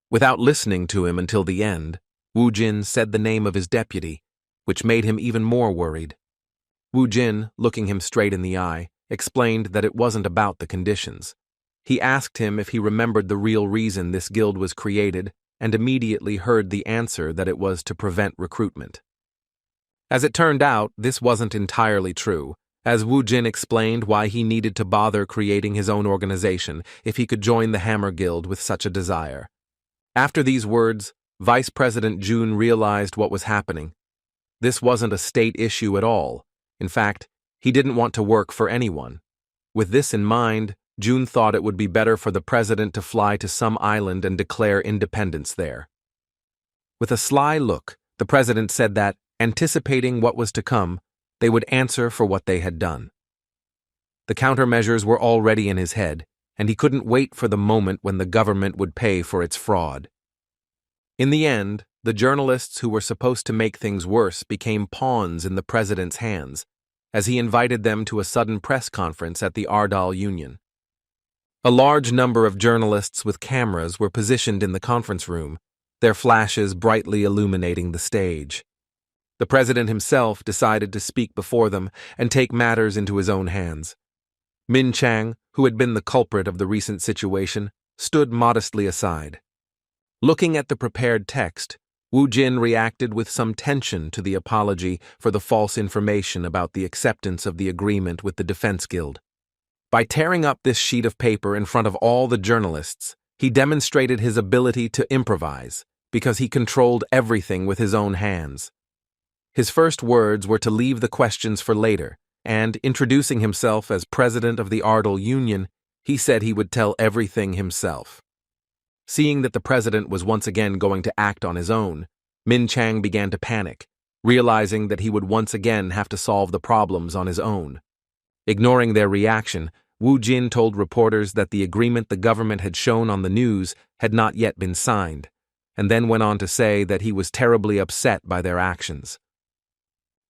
Without listening to him until the end, Wu Jin said the name of his deputy, which made him even more worried. Wu Jin, looking him straight in the eye, explained that it wasn't about the conditions. He asked him if he remembered the real reason this guild was created and immediately heard the answer that it was to prevent recruitment. As it turned out, this wasn't entirely true, as Wu Jin explained why he needed to bother creating his own organization if he could join the Hammer Guild with such a desire. After these words, Vice President Jun realized what was happening. This wasn't a state issue at all. In fact, he didn't want to work for anyone. With this in mind, Jun thought it would be better for the president to fly to some island and declare independence there. With a sly look, the president said that, anticipating what was to come, they would answer for what they had done. The countermeasures were already in his head, and he couldn't wait for the moment when the government would pay for its fraud. In the end, the journalists who were supposed to make things worse became pawns in the president's hands, as he invited them to a sudden press conference at the Ardal Union. A large number of journalists with cameras were positioned in the conference room, their flashes brightly illuminating the stage. The president himself decided to speak before them and take matters into his own hands. Min Chang, who had been the culprit of the recent situation, stood modestly aside. Looking at the prepared text, Wu Jin reacted with some tension to the apology for the false information about the acceptance of the agreement with the Defense Guild. By tearing up this sheet of paper in front of all the journalists, he demonstrated his ability to improvise, because he controlled everything with his own hands. His first words were to leave the questions for later, and, introducing himself as president of the Ardal Union, he said he would tell everything himself. Seeing that the president was once again going to act on his own, Min Chang began to panic, realizing that he would once again have to solve the problems on his own. Ignoring their reaction, Wu Jin told reporters that the agreement the government had shown on the news had not yet been signed, and then went on to say that he was terribly upset by their actions.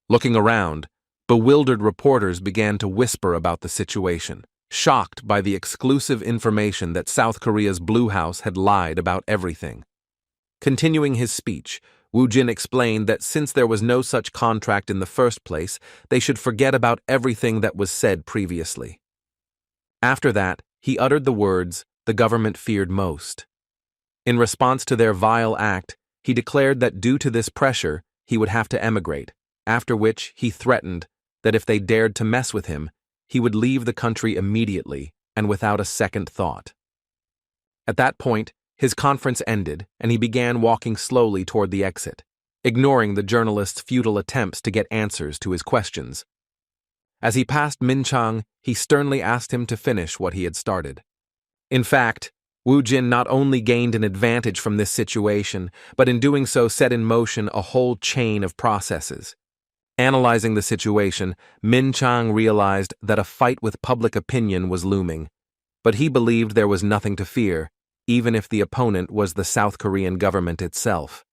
Looking around, bewildered reporters began to whisper about the situation, shocked by the exclusive information that South Korea's Blue House had lied about everything. Continuing his speech, Wu Jin explained that since there was no such contract in the first place, they should forget about everything that was said previously. After that, he uttered the words the government feared most. In response to their vile act, he declared that due to this pressure, he would have to emigrate, after which he threatened that if they dared to mess with him, he would leave the country immediately and without a second thought. At that point, His conference ended, and he began walking slowly toward the exit, ignoring the journalist's futile attempts to get answers to his questions. As he passed Min Chang, he sternly asked him to finish what he had started. In fact, Wu Jin not only gained an advantage from this situation, but in doing so set in motion a whole chain of processes. Analyzing the situation, Min Chang realized that a fight with public opinion was looming, but he believed there was nothing to fear, even if the opponent was the South Korean government itself.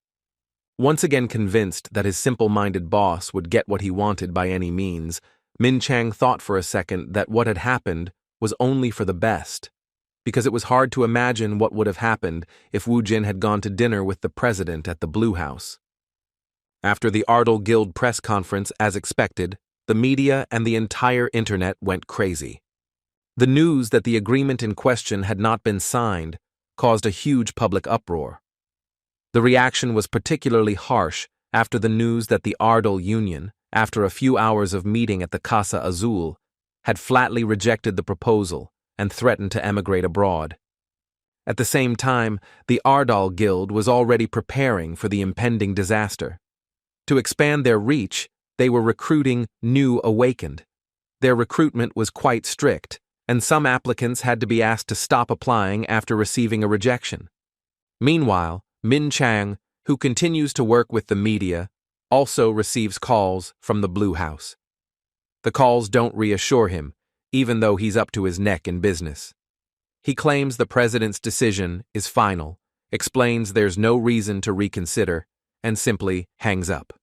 Once again convinced that his simple-minded boss would get what he wanted by any means, Min Chang thought for a second that what had happened was only for the best, because it was hard to imagine what would have happened if Wu Jin had gone to dinner with the president at the Blue House. After the Ardal Guild press conference, as expected, the media and the entire internet went crazy. The news that the agreement in question had not been signed caused a huge public uproar. The reaction was particularly harsh after the news that the Ardal Union, after a few hours of meeting at the Casa Azul, had flatly rejected the proposal and threatened to emigrate abroad. At the same time, the Ardal Guild was already preparing for the impending disaster. To expand their reach, they were recruiting new awakened. Their recruitment was quite strict, and some applicants had to be asked to stop applying after receiving a rejection. Meanwhile, Min Chang, who continues to work with the media, also receives calls from the Blue House. The calls don't reassure him, even though he's up to his neck in business. He claims the president's decision is final, explains there's no reason to reconsider, and simply hangs up.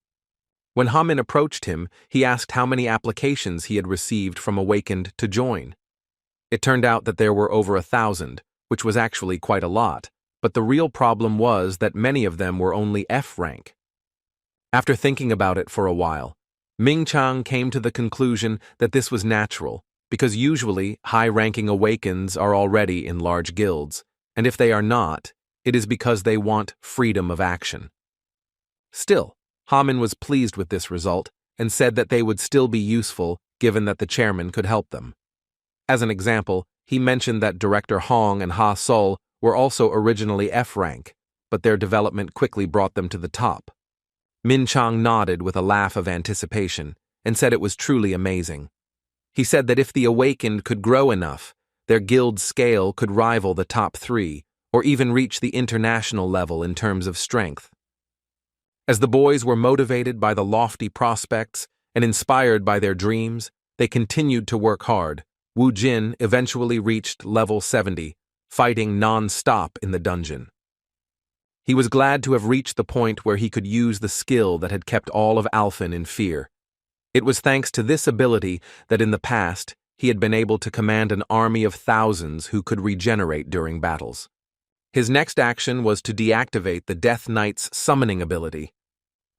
When Hamin approached him, he asked how many applications he had received from Awakened to join. It turned out that there were over 1,000, which was actually quite a lot, but the real problem was that many of them were only F rank. After thinking about it for a while, Min Chang came to the conclusion that this was natural, because usually high-ranking Awakens are already in large guilds, and if they are not, it is because they want freedom of action. Still, Hamin was pleased with this result and said that they would still be useful given that the chairman could help them. As an example, he mentioned that Director Hong and Ha Sol were also originally F rank, but their development quickly brought them to the top. Min Chang nodded with a laugh of anticipation and said it was truly amazing. He said that if the Awakened could grow enough, their guild scale could rival the top 3, or even reach the international level in terms of strength. As the boys were motivated by the lofty prospects and inspired by their dreams, they continued to work hard. Wu Jin eventually reached level 70, fighting non-stop in the dungeon. He was glad to have reached the point where he could use the skill that had kept all of Alfen in fear. It was thanks to this ability that in the past he had been able to command an army of thousands who could regenerate during battles. His next action was to deactivate the Death Knight's summoning ability.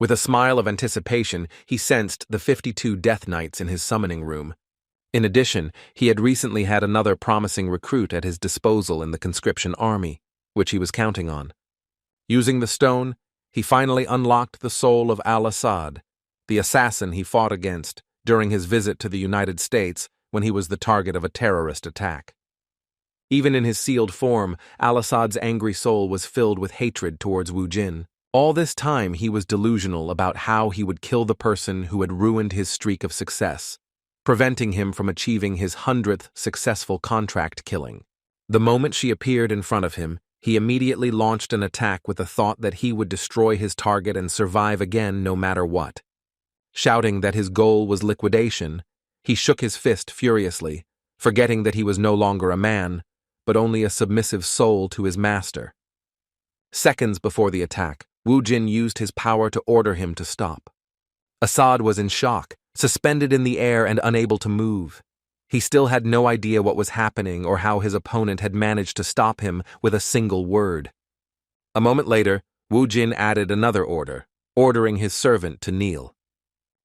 With a smile of anticipation, he sensed the 52 Death Knights in his summoning room. In addition, he had recently had another promising recruit at his disposal in the conscription army, which he was counting on. Using the stone, he finally unlocked the soul of Al-Assad, the assassin he fought against during his visit to the United States when he was the target of a terrorist attack. Even in his sealed form, Al-Assad's angry soul was filled with hatred towards Wu Jin. All this time he was delusional about how he would kill the person who had ruined his streak of success, preventing him from achieving his 100th successful contract killing. The moment she appeared in front of him, he immediately launched an attack with the thought that he would destroy his target and survive again no matter what. Shouting that his goal was liquidation, he shook his fist furiously, forgetting that he was no longer a man, but only a submissive soul to his master. Seconds before the attack, Wu Jin used his power to order him to stop. Assad was in shock, suspended in the air and unable to move. He still had no idea what was happening or how his opponent had managed to stop him with a single word. A moment later, Wu Jin added another order, ordering his servant to kneel.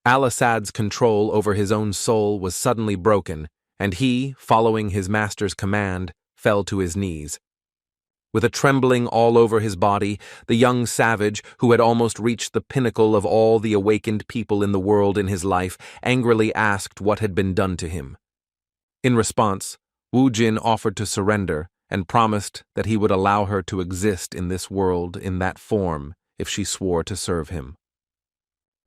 Al-Assad's control over his own soul was suddenly broken, and he, following his master's command, fell to his knees. With a trembling all over his body, the young savage, who had almost reached the pinnacle of all the awakened people in the world in his life, angrily asked what had been done to him. In response, Wu Jin offered to surrender and promised that he would allow her to exist in this world in that form if she swore to serve him.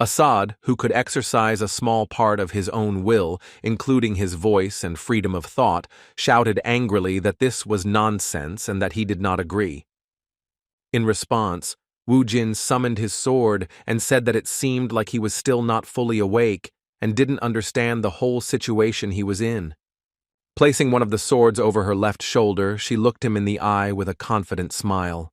Assad, who could exercise a small part of his own will, including his voice and freedom of thought, shouted angrily that this was nonsense and that he did not agree. In response, Wu Jin summoned his sword and said that it seemed like he was still not fully awake and didn't understand the whole situation he was in. Placing one of the swords over her left shoulder, she looked him in the eye with a confident smile.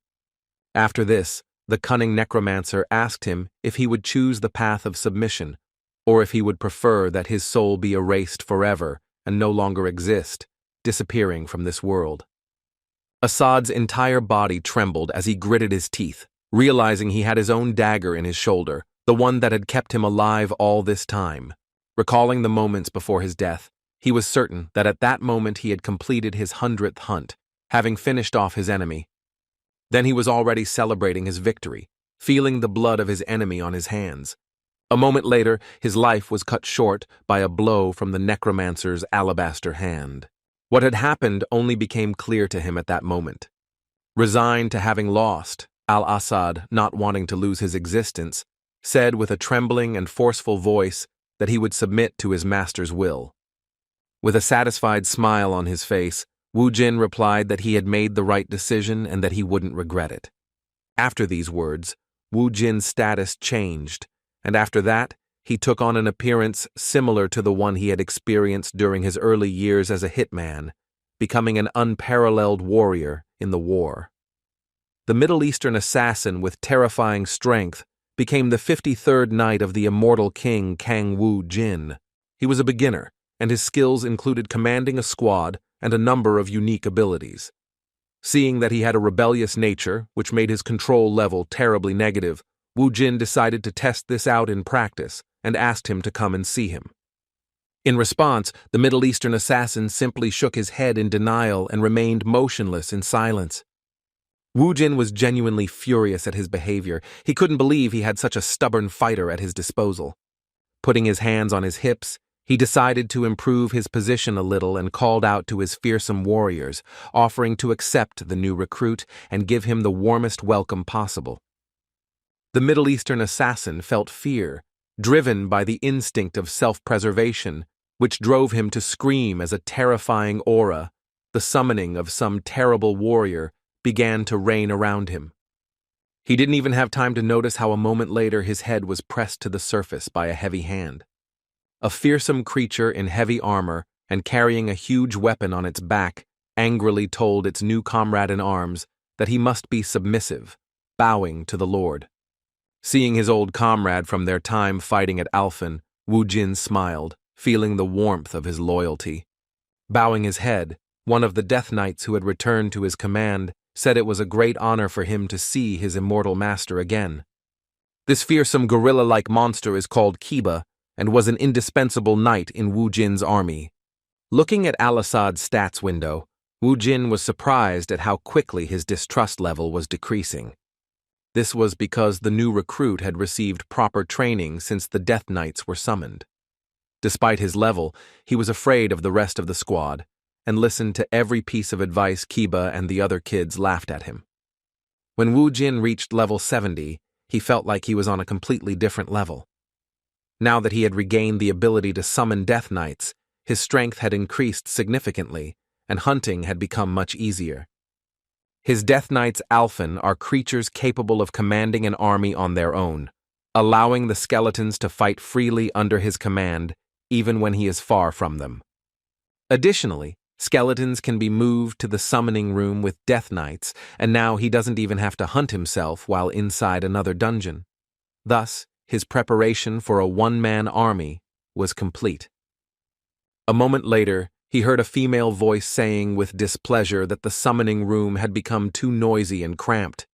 After this, the cunning necromancer asked him if he would choose the path of submission, or if he would prefer that his soul be erased forever and no longer exist, disappearing from this world. Assad's entire body trembled as he gritted his teeth, realizing he had his own dagger in his shoulder, the one that had kept him alive all this time. Recalling the moments before his death, he was certain that at that moment he had completed his 100th hunt, having finished off his enemy. Then he was already celebrating his victory, feeling the blood of his enemy on his hands. A moment later, his life was cut short by a blow from the necromancer's alabaster hand. What had happened only became clear to him at that moment. Resigned to having lost, Al-Assad, not wanting to lose his existence, said with a trembling and forceful voice that he would submit to his master's will. With a satisfied smile on his face, Wu Jin replied that he had made the right decision and that he wouldn't regret it. After these words, Wu Jin's status changed, and after that, he took on an appearance similar to the one he had experienced during his early years as a hitman, becoming an unparalleled warrior in the war. The Middle Eastern assassin with terrifying strength became the 53rd knight of the immortal king Kang Wu Jin. He was a beginner, and his skills included commanding a squad and a number of unique abilities. Seeing that he had a rebellious nature, which made his control level terribly negative, Wu Jin decided to test this out in practice and asked him to come and see him. In response, the Middle Eastern assassin simply shook his head in denial and remained motionless in silence. Wu Jin was genuinely furious at his behavior. He couldn't believe he had such a stubborn fighter at his disposal. Putting his hands on his hips, he decided to improve his position a little and called out to his fearsome warriors, offering to accept the new recruit and give him the warmest welcome possible. The Middle Eastern assassin felt fear, driven by the instinct of self-preservation, which drove him to scream as a terrifying aura, the summoning of some terrible warrior, began to reign around him. He didn't even have time to notice how a moment later his head was pressed to the surface by a heavy hand. A fearsome creature in heavy armor and carrying a huge weapon on its back angrily told its new comrade in arms that he must be submissive, bowing to the Lord. Seeing his old comrade from their time fighting at Alfen, Wu Jin smiled, feeling the warmth of his loyalty. Bowing his head, one of the Death Knights who had returned to his command said it was a great honor for him to see his immortal master again. This fearsome gorilla-like monster is called Kiba and was an indispensable knight in Wu Jin's army. Looking at Al-Assad's stats window, Wu Jin was surprised at how quickly his distrust level was decreasing. This was because the new recruit had received proper training since the Death Knights were summoned. Despite his level, he was afraid of the rest of the squad and listened to every piece of advice Kiba and the other kids laughed at him. When Wu Jin reached level 70, he felt like he was on a completely different level. Now that he had regained the ability to summon Death Knights, his strength had increased significantly, and hunting had become much easier. His Death Knights Alfen are creatures capable of commanding an army on their own, allowing the skeletons to fight freely under his command, even when he is far from them. Additionally, skeletons can be moved to the summoning room with Death Knights, and now he doesn't even have to hunt himself while inside another dungeon. Thus, his preparation for a one-man army was complete. A moment later, he heard a female voice saying with displeasure that the summoning room had become too noisy and cramped.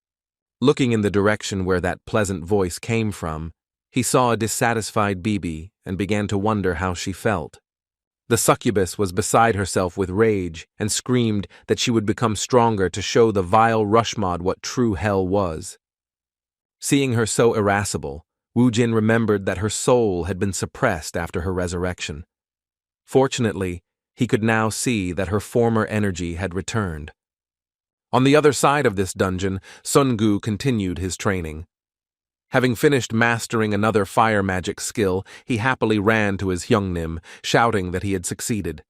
Looking in the direction where that pleasant voice came from, he saw a dissatisfied Bibi and began to wonder how she felt. The succubus was beside herself with rage and screamed that she would become stronger to show the vile Rushmod what true hell was. Seeing her so irascible, Wu Jin remembered that her soul had been suppressed after her resurrection. Fortunately, he could now see that her former energy had returned. On the other side of this dungeon, Sun-gu continued his training. Having finished mastering another fire magic skill, he happily ran to his Hyungnim, shouting that he had succeeded.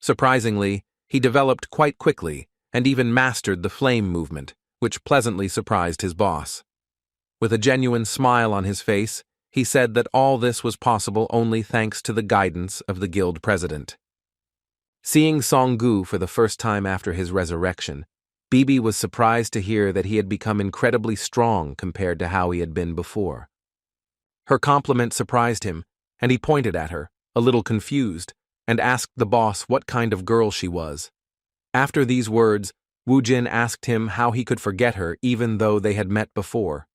Surprisingly, he developed quite quickly and even mastered the flame movement, which pleasantly surprised his boss. With a genuine smile on his face, he said that all this was possible only thanks to the guidance of the guild president. Seeing Song-gu for the first time after his resurrection, Bibi was surprised to hear that he had become incredibly strong compared to how he had been before. Her compliment surprised him, and he pointed at her, a little confused, and asked the boss what kind of girl she was. After these words, Woo-jin asked him how he could forget her even though they had met before.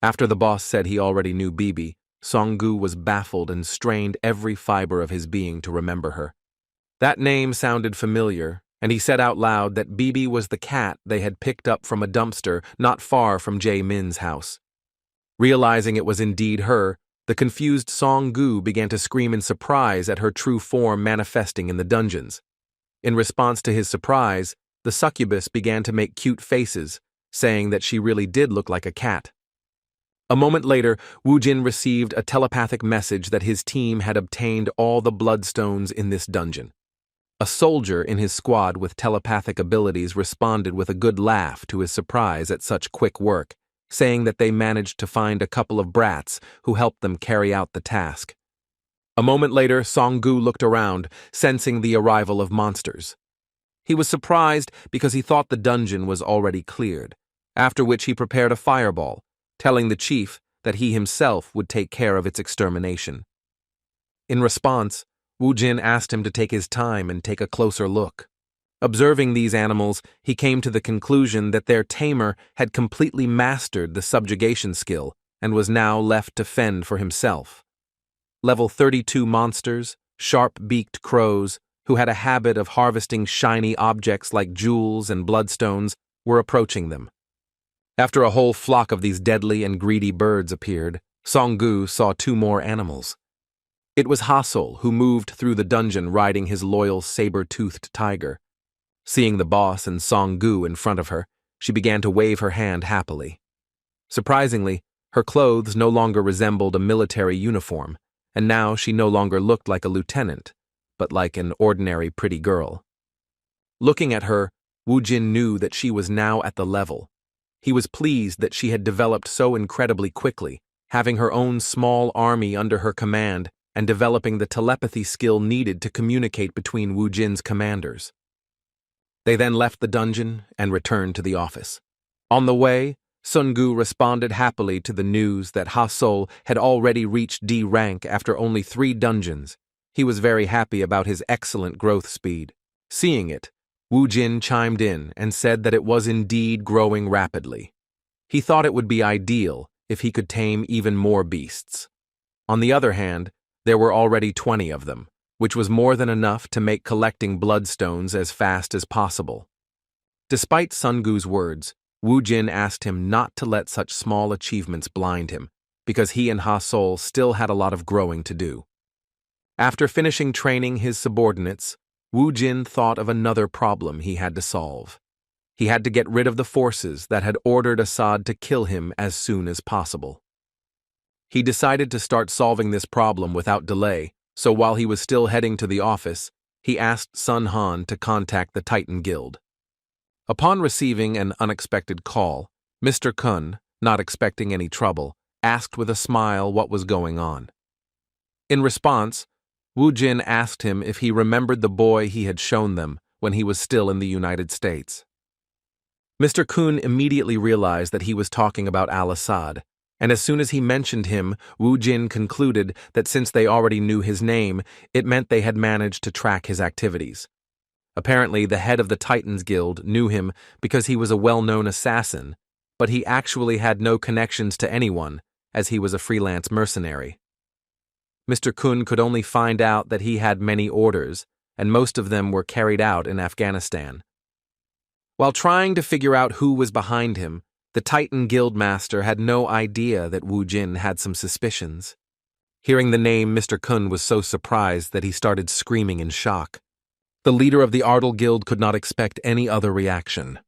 After the boss said he already knew Bibi, Song-gu was baffled and strained every fiber of his being to remember her. That name sounded familiar, and he said out loud that Bibi was the cat they had picked up from a dumpster not far from Jae-min's house. Realizing it was indeed her, the confused Song-gu began to scream in surprise at her true form manifesting in the dungeons. In response to his surprise, the succubus began to make cute faces, saying that she really did look like a cat. A moment later, Woo-jin received a telepathic message that his team had obtained all the bloodstones in this dungeon. A soldier in his squad with telepathic abilities responded with a good laugh to his surprise at such quick work, saying that they managed to find a couple of brats who helped them carry out the task. A moment later, Song-gu looked around, sensing the arrival of monsters. He was surprised because he thought the dungeon was already cleared, after which he prepared a fireball, telling the chief that he himself would take care of its extermination. In response, Woo-jin asked him to take his time and take a closer look. Observing these animals, he came to the conclusion that their tamer had completely mastered the subjugation skill and was now left to fend for himself. Level 32 monsters, sharp-beaked crows, who had a habit of harvesting shiny objects like jewels and bloodstones, were approaching them. After a whole flock of these deadly and greedy birds appeared, Song-gu saw two more animals. It was Ha-sol who moved through the dungeon riding his loyal saber-toothed tiger. Seeing the boss and Song-gu in front of her, she began to wave her hand happily. Surprisingly, her clothes no longer resembled a military uniform, and now she no longer looked like a lieutenant, but like an ordinary pretty girl. Looking at her, Woo-jin knew that she was now at the level. He was pleased that she had developed so incredibly quickly, having her own small army under her command and developing the telepathy skill needed to communicate between Woo-jin's commanders. They then left the dungeon and returned to the office. On the way, Sun-gu responded happily to the news that Ha-sol had already reached D rank after only 3 dungeons. He was very happy about his excellent growth speed. Seeing it, Woo-jin chimed in and said that it was indeed growing rapidly. He thought it would be ideal if he could tame even more beasts. On the other hand, there were already 20 of them, which was more than enough to make collecting bloodstones as fast as possible. Despite Sun-gu's words, Woo-jin asked him not to let such small achievements blind him, because he and Ha-sol still had a lot of growing to do. After finishing training his subordinates, Woo-jin thought of another problem he had to solve. He had to get rid of the forces that had ordered Assad to kill him as soon as possible. He decided to start solving this problem without delay, so while he was still heading to the office, he asked Sun Han to contact the Titan Guild. Upon receiving an unexpected call, Mr. Kun, not expecting any trouble, asked with a smile what was going on. In response, Woo-jin asked him if he remembered the boy he had shown them when he was still in the United States. Mr. Kun immediately realized that he was talking about Al-Assad, and as soon as he mentioned him, Woo-jin concluded that since they already knew his name, it meant they had managed to track his activities. Apparently, the head of the Titans Guild knew him because he was a well-known assassin, but he actually had no connections to anyone, as he was a freelance mercenary. Mr. Kun could only find out that he had many orders, and most of them were carried out in Afghanistan. While trying to figure out who was behind him, the Titan Guildmaster had no idea that Woo-jin had some suspicions. Hearing the name, Mr. Kun was so surprised that he started screaming in shock. The leader of the Ardal Guild could not expect any other reaction.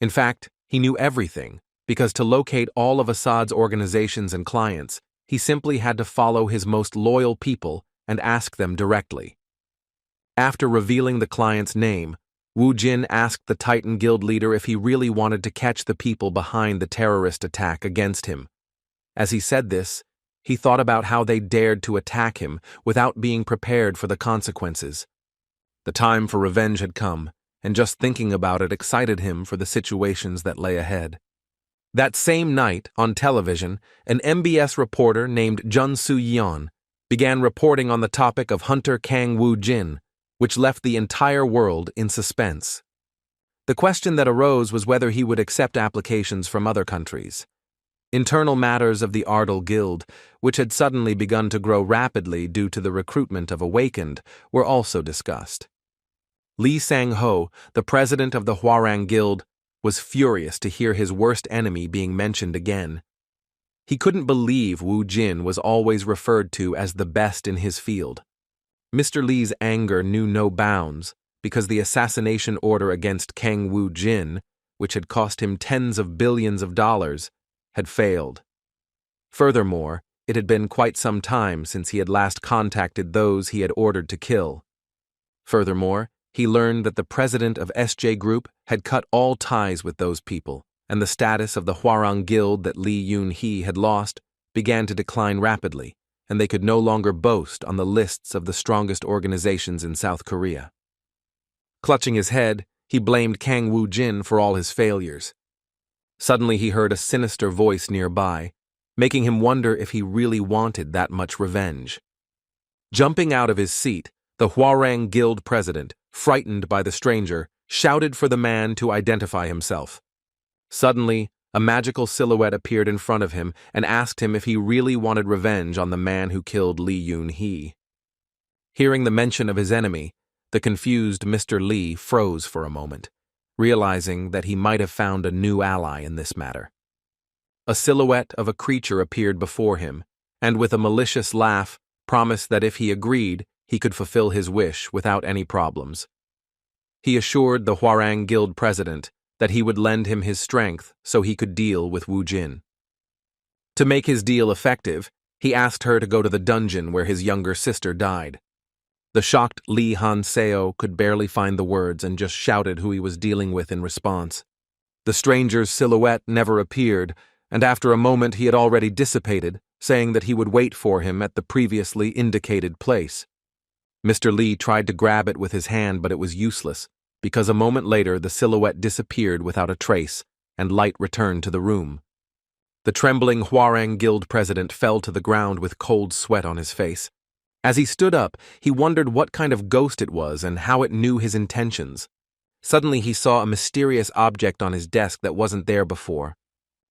In fact, he knew everything, because to locate all of Assad's organizations and clients, he simply had to follow his most loyal people and ask them directly. After revealing the client's name, Wu Jin asked the Titan Guild leader if he really wanted to catch the people behind the terrorist attack against him. As he said this, he thought about how they dared to attack him without being prepared for the consequences. The time for revenge had come, and just thinking about it excited him for the situations that lay ahead. That same night, on television, an MBS reporter named Jun Su-yeon began reporting on the topic of Hunter Kang Wu Jin, which left the entire world in suspense. The question that arose was whether he would accept applications from other countries. Internal matters of the Ardal Guild, which had suddenly begun to grow rapidly due to the recruitment of Awakened, were also discussed. Lee Sang-ho, the president of the Hwarang Guild, was furious to hear his worst enemy being mentioned again. He couldn't believe Wu Jin was always referred to as the best in his field. Mr. Lee's anger knew no bounds because the assassination order against Kang Wu Jin, which had cost him tens of billions of dollars, had failed. Furthermore, it had been quite some time since he had last contacted those he had ordered to kill. Furthermore, he learned that the president of SJ Group had cut all ties with those people, and the status of the Hwarang Guild that Lee Yun-hee had lost began to decline rapidly, and they could no longer boast on the lists of the strongest organizations in South Korea. Clutching his head, he blamed Kang Wu Jin for all his failures. Suddenly he heard a sinister voice nearby, making him wonder if he really wanted that much revenge. Jumping out of his seat, the Hwarang Guild president, frightened by the stranger, shouted for the man to identify himself. Suddenly, a magical silhouette appeared in front of him and asked him if he really wanted revenge on the man who killed Lee Yun-hee. Hearing the mention of his enemy, the confused Mr. Lee froze for a moment, realizing that he might have found a new ally in this matter. A silhouette of a creature appeared before him, and with a malicious laugh, promised that if he agreed, he could fulfill his wish without any problems. He assured the Hwarang Guild president that he would lend him his strength so he could deal with Wu Jin. To make his deal effective, he asked her to go to the dungeon where his younger sister died. The shocked Lee Han-seo could barely find the words and just shouted who he was dealing with in response. The stranger's silhouette never appeared, and after a moment he had already dissipated, saying that he would wait for him at the previously indicated place. Mr. Lee tried to grab it with his hand, but it was useless, because a moment later the silhouette disappeared without a trace, and light returned to the room. The trembling Hwarang Guild president fell to the ground with cold sweat on his face. As he stood up, he wondered what kind of ghost it was and how it knew his intentions. Suddenly he saw a mysterious object on his desk that wasn't there before.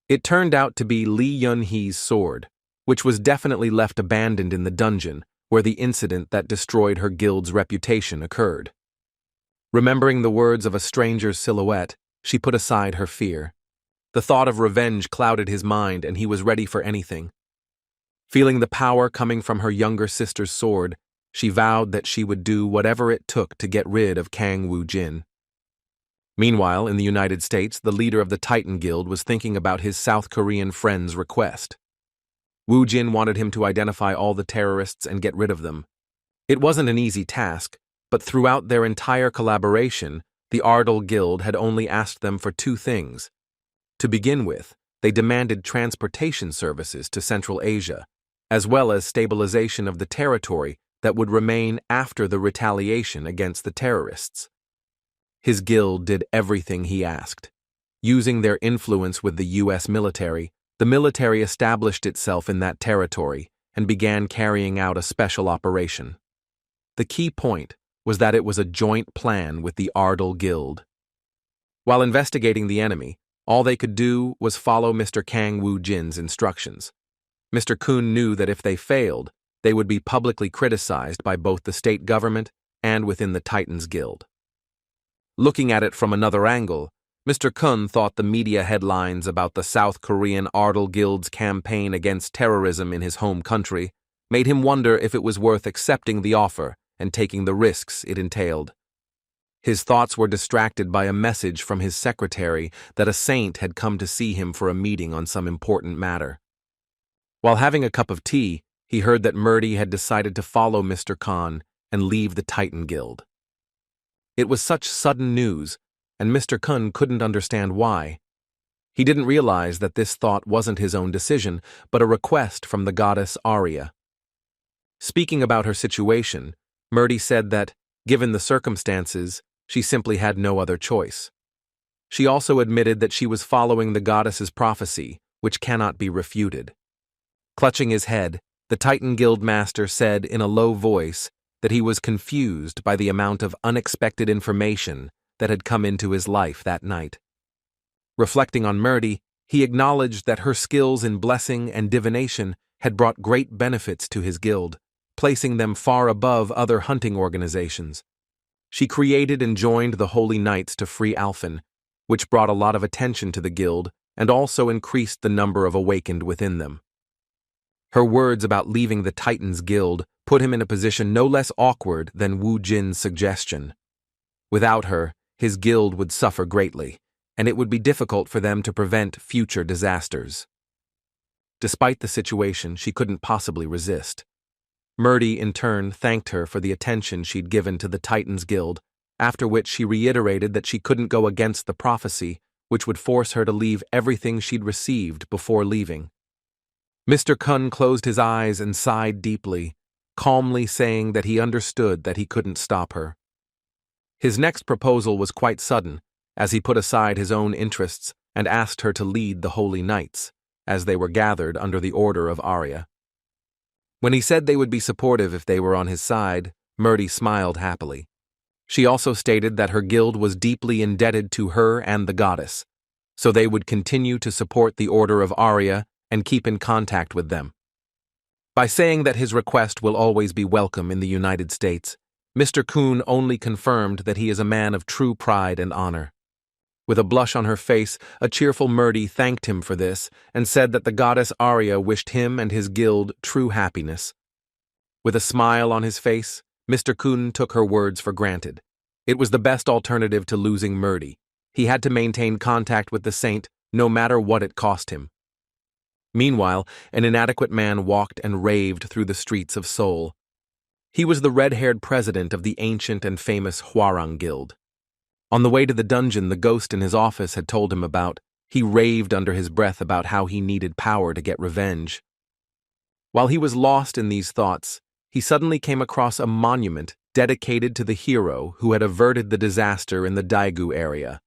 It turned out to be Lee Yun-hee's sword, which was definitely left abandoned in the dungeon where the incident that destroyed her guild's reputation occurred. Remembering the words of a stranger's silhouette, she put aside her fear. The thought of revenge clouded his mind, and he was ready for anything. Feeling the power coming from her younger sister's sword, she vowed that she would do whatever it took to get rid of Kang Wu Jin. Meanwhile, in the United States, the leader of the Titan Guild was thinking about his South Korean friend's request. Wu Jin wanted him to identify all the terrorists and get rid of them. It wasn't an easy task, but throughout their entire collaboration, the Ardal Guild had only asked them for two things. To begin with, they demanded transportation services to Central Asia, as well as stabilization of the territory that would remain after the retaliation against the terrorists. His guild did everything he asked. Using their influence with the U.S. military, the military established itself in that territory and began carrying out a special operation. The key point was that it was a joint plan with the Ardal Guild. While investigating the enemy, all they could do was follow Mr. Kang Wu Jin's instructions. Mr. Kun knew that if they failed, they would be publicly criticized by both the state government and within the Titans Guild. Looking at it from another angle, Mr. Kun thought the media headlines about the South Korean Ardal Guild's campaign against terrorism in his home country made him wonder if it was worth accepting the offer and taking the risks it entailed. His thoughts were distracted by a message from his secretary that a saint had come to see him for a meeting on some important matter. While having a cup of tea, he heard that Murdy had decided to follow Mr. Khan and leave the Titan Guild. It was such sudden news, and Mr. Khan couldn't understand why. He didn't realize that this thought wasn't his own decision, but a request from the goddess Arya. Speaking about her situation, Murdy said that, given the circumstances, she simply had no other choice. She also admitted that she was following the goddess's prophecy, which cannot be refuted. Clutching his head, the Titan Guild master said in a low voice that he was confused by the amount of unexpected information that had come into his life that night. Reflecting on Murdy, he acknowledged that her skills in blessing and divination had brought great benefits to his guild, placing them far above other hunting organizations. She created and joined the Holy Knights to free Alfen, which brought a lot of attention to the guild and also increased the number of awakened within them. Her words about leaving the Titans Guild put him in a position no less awkward than Wu Jin's suggestion. Without her, his guild would suffer greatly, and it would be difficult for them to prevent future disasters. Despite the situation, she couldn't possibly resist. Murdy, in turn, thanked her for the attention she'd given to the Titans Guild, after which she reiterated that she couldn't go against the prophecy, which would force her to leave everything she'd received before leaving. Mr. Kun closed his eyes and sighed deeply, calmly saying that he understood that he couldn't stop her. His next proposal was quite sudden, as he put aside his own interests and asked her to lead the Holy Knights, as they were gathered under the order of Arya. When he said they would be supportive if they were on his side, Murdy smiled happily. She also stated that her guild was deeply indebted to her and the goddess, so they would continue to support the order of Arya and keep in contact with them. By saying that his request will always be welcome in the United States, Mr. Kuhn only confirmed that he is a man of true pride and honor. With a blush on her face, a cheerful Murdy thanked him for this and said that the goddess Arya wished him and his guild true happiness. With a smile on his face, Mr. Kuhn took her words for granted. It was the best alternative to losing Murdy. He had to maintain contact with the saint, no matter what it cost him. Meanwhile, an inadequate man walked and raved through the streets of Seoul. He was the red-haired president of the ancient and famous Hwarang Guild. On the way to the dungeon the ghost in his office had told him about, he raved under his breath about how he needed power to get revenge. While he was lost in these thoughts, he suddenly came across a monument dedicated to the hero who had averted the disaster in the Daegu area.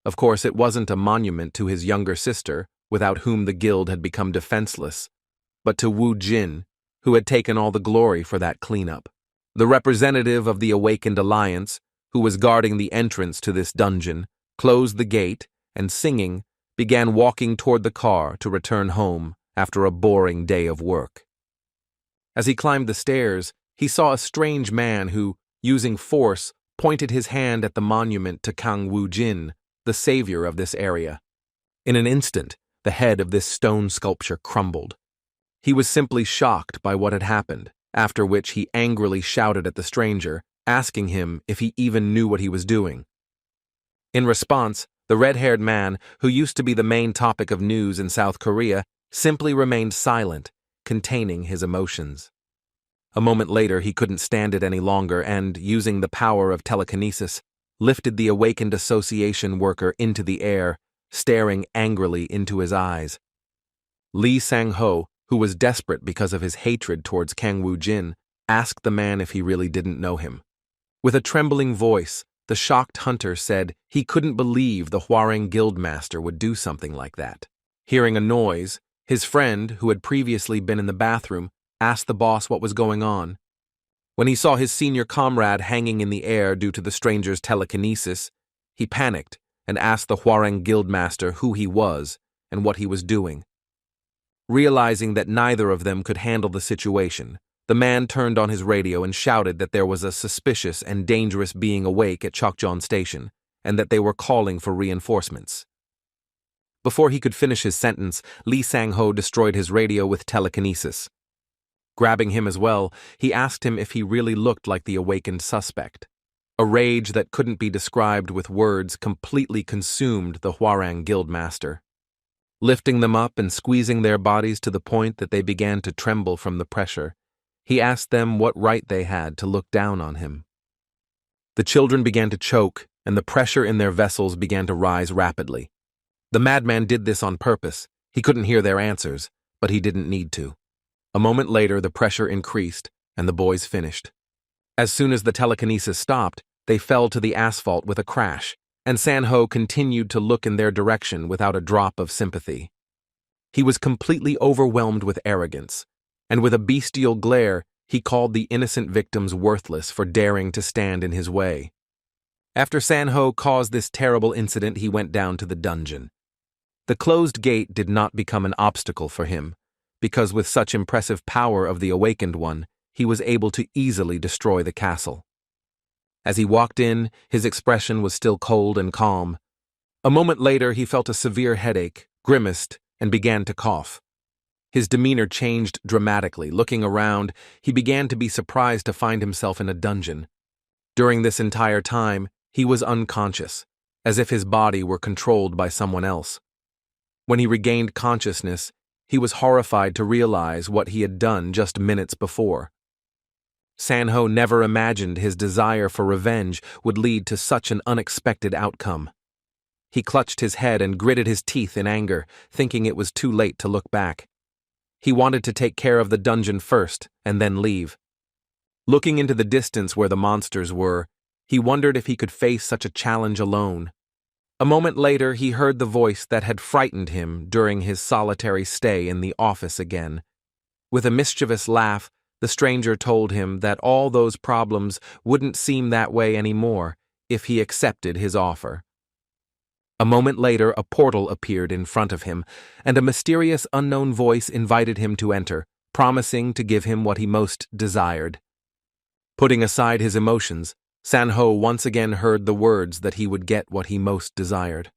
Of course, it wasn't a monument to his younger sister, without whom the guild had become defenseless, but to Wu Jin, who had taken all the glory for that cleanup. The representative of the Awakened Alliance, who was guarding the entrance to this dungeon, closed the gate and, singing, began walking toward the car to return home after a boring day of work. As he climbed the stairs, he saw a strange man who, using force, pointed his hand at the monument to Kang Wu Jin, the savior of this area. In an instant, the head of this stone sculpture crumbled. He was simply shocked by what had happened, after which he angrily shouted at the stranger, asking him if he even knew what he was doing. In response, the red-haired man, who used to be the main topic of news in South Korea, simply remained silent, containing his emotions. A moment later, he couldn't stand it any longer and, using the power of telekinesis, lifted the Awakened Association worker into the air, staring angrily into his eyes. Lee Sang-ho, who was desperate because of his hatred towards Kang Woo-jin, asked the man if he really didn't know him. With a trembling voice, the shocked hunter said he couldn't believe the Hwarang Guildmaster would do something like that. Hearing a noise, his friend, who had previously been in the bathroom, asked the boss what was going on. When he saw his senior comrade hanging in the air due to the stranger's telekinesis, he panicked and asked the Hwarang Guildmaster who he was and what he was doing. Realizing that neither of them could handle the situation, the man turned on his radio and shouted that there was a suspicious and dangerous being awake at Chokjeon Station and that they were calling for reinforcements. Before he could finish his sentence, Lee Sang-ho destroyed his radio with telekinesis. Grabbing him as well, he asked him if he really looked like the awakened suspect. A rage that couldn't be described with words completely consumed the Hwarang Guildmaster. Lifting them up and squeezing their bodies to the point that they began to tremble from the pressure, he asked them what right they had to look down on him. The children began to choke, and the pressure in their vessels began to rise rapidly. The madman did this on purpose. He couldn't hear their answers, but he didn't need to. A moment later, the pressure increased, and the boys finished. As soon as the telekinesis stopped, they fell to the asphalt with a crash, and Sanho continued to look in their direction without a drop of sympathy. He was completely overwhelmed with arrogance, and with a bestial glare, he called the innocent victims worthless for daring to stand in his way. After Sanho caused this terrible incident, he went down to the dungeon. The closed gate did not become an obstacle for him, because with such impressive power of the Awakened One, he was able to easily destroy the castle. As he walked in, his expression was still cold and calm. A moment later, he felt a severe headache, grimaced, and began to cough. His demeanor changed dramatically. Looking around, he began to be surprised to find himself in a dungeon. During this entire time, he was unconscious, as if his body were controlled by someone else. When he regained consciousness, he was horrified to realize what he had done just minutes before. Sanho never imagined his desire for revenge would lead to such an unexpected outcome. He clutched his head and gritted his teeth in anger, thinking it was too late to look back. He wanted to take care of the dungeon first and then leave. Looking into the distance where the monsters were, he wondered if he could face such a challenge alone. A moment later, he heard the voice that had frightened him during his solitary stay in the office again. With a mischievous laugh, the stranger told him that all those problems wouldn't seem that way anymore if he accepted his offer. A moment later, a portal appeared in front of him, and a mysterious unknown voice invited him to enter, promising to give him what he most desired. Putting aside his emotions, Sanho once again heard the words that he would get what he most desired.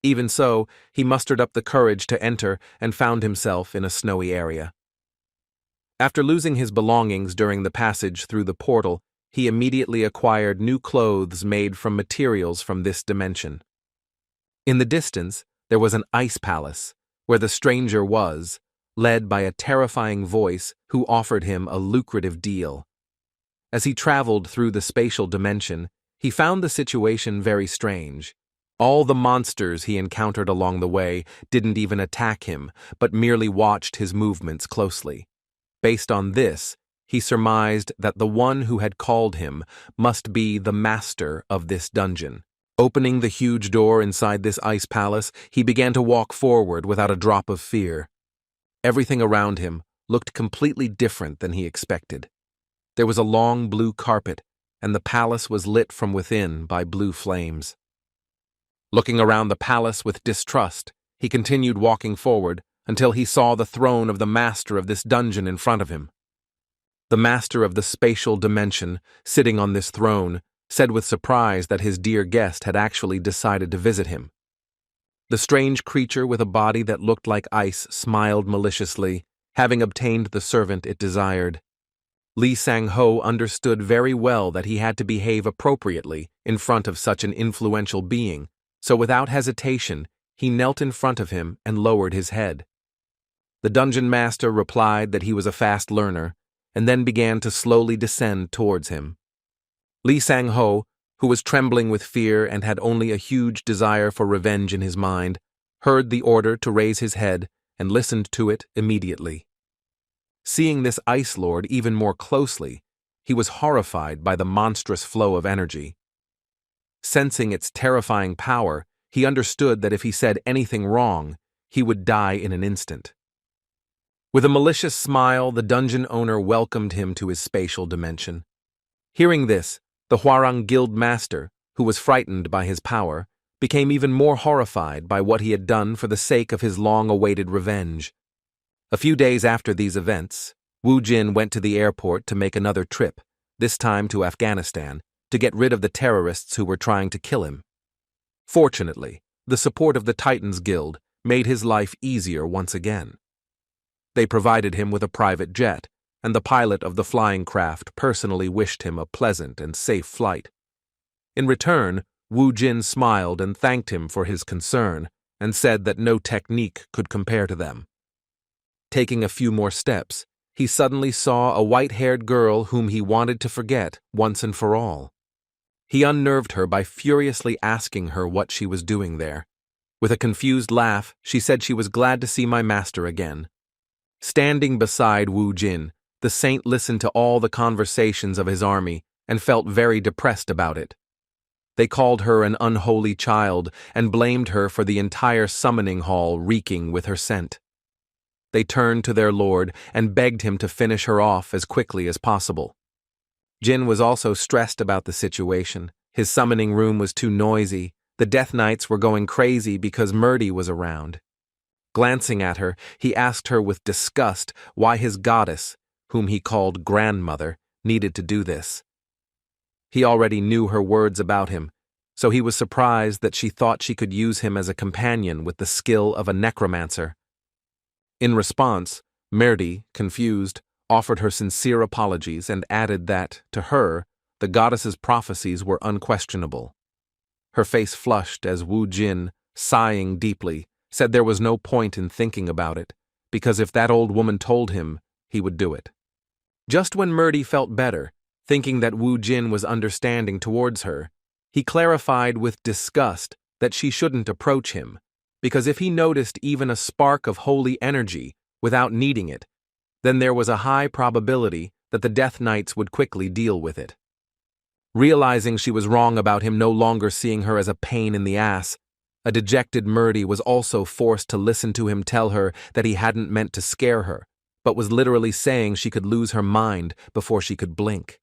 Even so, he mustered up the courage to enter and found himself in a snowy area. After losing his belongings during the passage through the portal, he immediately acquired new clothes made from materials from this dimension. In the distance, there was an ice palace, where the stranger was, led by a terrifying voice who offered him a lucrative deal. As he traveled through the spatial dimension, he found the situation very strange. All the monsters he encountered along the way didn't even attack him, but merely watched his movements closely. Based on this, he surmised that the one who had called him must be the master of this dungeon. Opening the huge door inside this ice palace, he began to walk forward without a drop of fear. Everything around him looked completely different than he expected. There was a long blue carpet, and the palace was lit from within by blue flames. Looking around the palace with distrust, he continued walking forward until he saw the throne of the master of this dungeon in front of him. The master of the spatial dimension, sitting on this throne, said with surprise that his dear guest had actually decided to visit him. The strange creature with a body that looked like ice smiled maliciously, having obtained the servant it desired. Lee Sang-ho understood very well that he had to behave appropriately in front of such an influential being, so without hesitation, he knelt in front of him and lowered his head. The dungeon master replied that he was a fast learner, and then began to slowly descend towards him. Lee Sang-ho, who was trembling with fear and had only a huge desire for revenge in his mind, heard the order to raise his head and listened to it immediately. Seeing this ice lord even more closely, he was horrified by the monstrous flow of energy. Sensing its terrifying power, he understood that if he said anything wrong, he would die in an instant. With a malicious smile, the dungeon owner welcomed him to his spatial dimension. Hearing this, the Hwarang Guild Master, who was frightened by his power, became even more horrified by what he had done for the sake of his long-awaited revenge. A few days after these events, Woo Jin went to the airport to make another trip, this time to Afghanistan, to get rid of the terrorists who were trying to kill him. Fortunately, the support of the Titans Guild made his life easier once again. They provided him with a private jet, and the pilot of the flying craft personally wished him a pleasant and safe flight. In return, Wu Jin smiled and thanked him for his concern, and said that no technique could compare to them. Taking a few more steps, he suddenly saw a white-haired girl whom he wanted to forget once and for all. He unnerved her by furiously asking her what she was doing there. With a confused laugh, she said she was glad to see my master again. Standing beside Wu Jin, the saint listened to all the conversations of his army and felt very depressed about it. They called her an unholy child and blamed her for the entire summoning hall reeking with her scent. They turned to their lord and begged him to finish her off as quickly as possible. Jin was also stressed about the situation. His summoning room was too noisy. The Death Knights were going crazy because Murdy was around. Glancing at her, he asked her with disgust why his goddess, whom he called grandmother, needed to do this. He already knew her words about him, so he was surprised that she thought she could use him as a companion with the skill of a necromancer. In response, Murdy, confused, offered her sincere apologies and added that, to her, the goddess's prophecies were unquestionable. Her face flushed as Wu Jin, sighing deeply, said there was no point in thinking about it, because if that old woman told him, he would do it. Just when Murdy felt better, thinking that Wu Jin was understanding towards her, he clarified with disgust that she shouldn't approach him, because if he noticed even a spark of holy energy without needing it, then there was a high probability that the Death Knights would quickly deal with it. Realizing she was wrong about him no longer seeing her as a pain in the ass, a dejected Murdy was also forced to listen to him tell her that he hadn't meant to scare her, but was literally saying she could lose her mind before she could blink.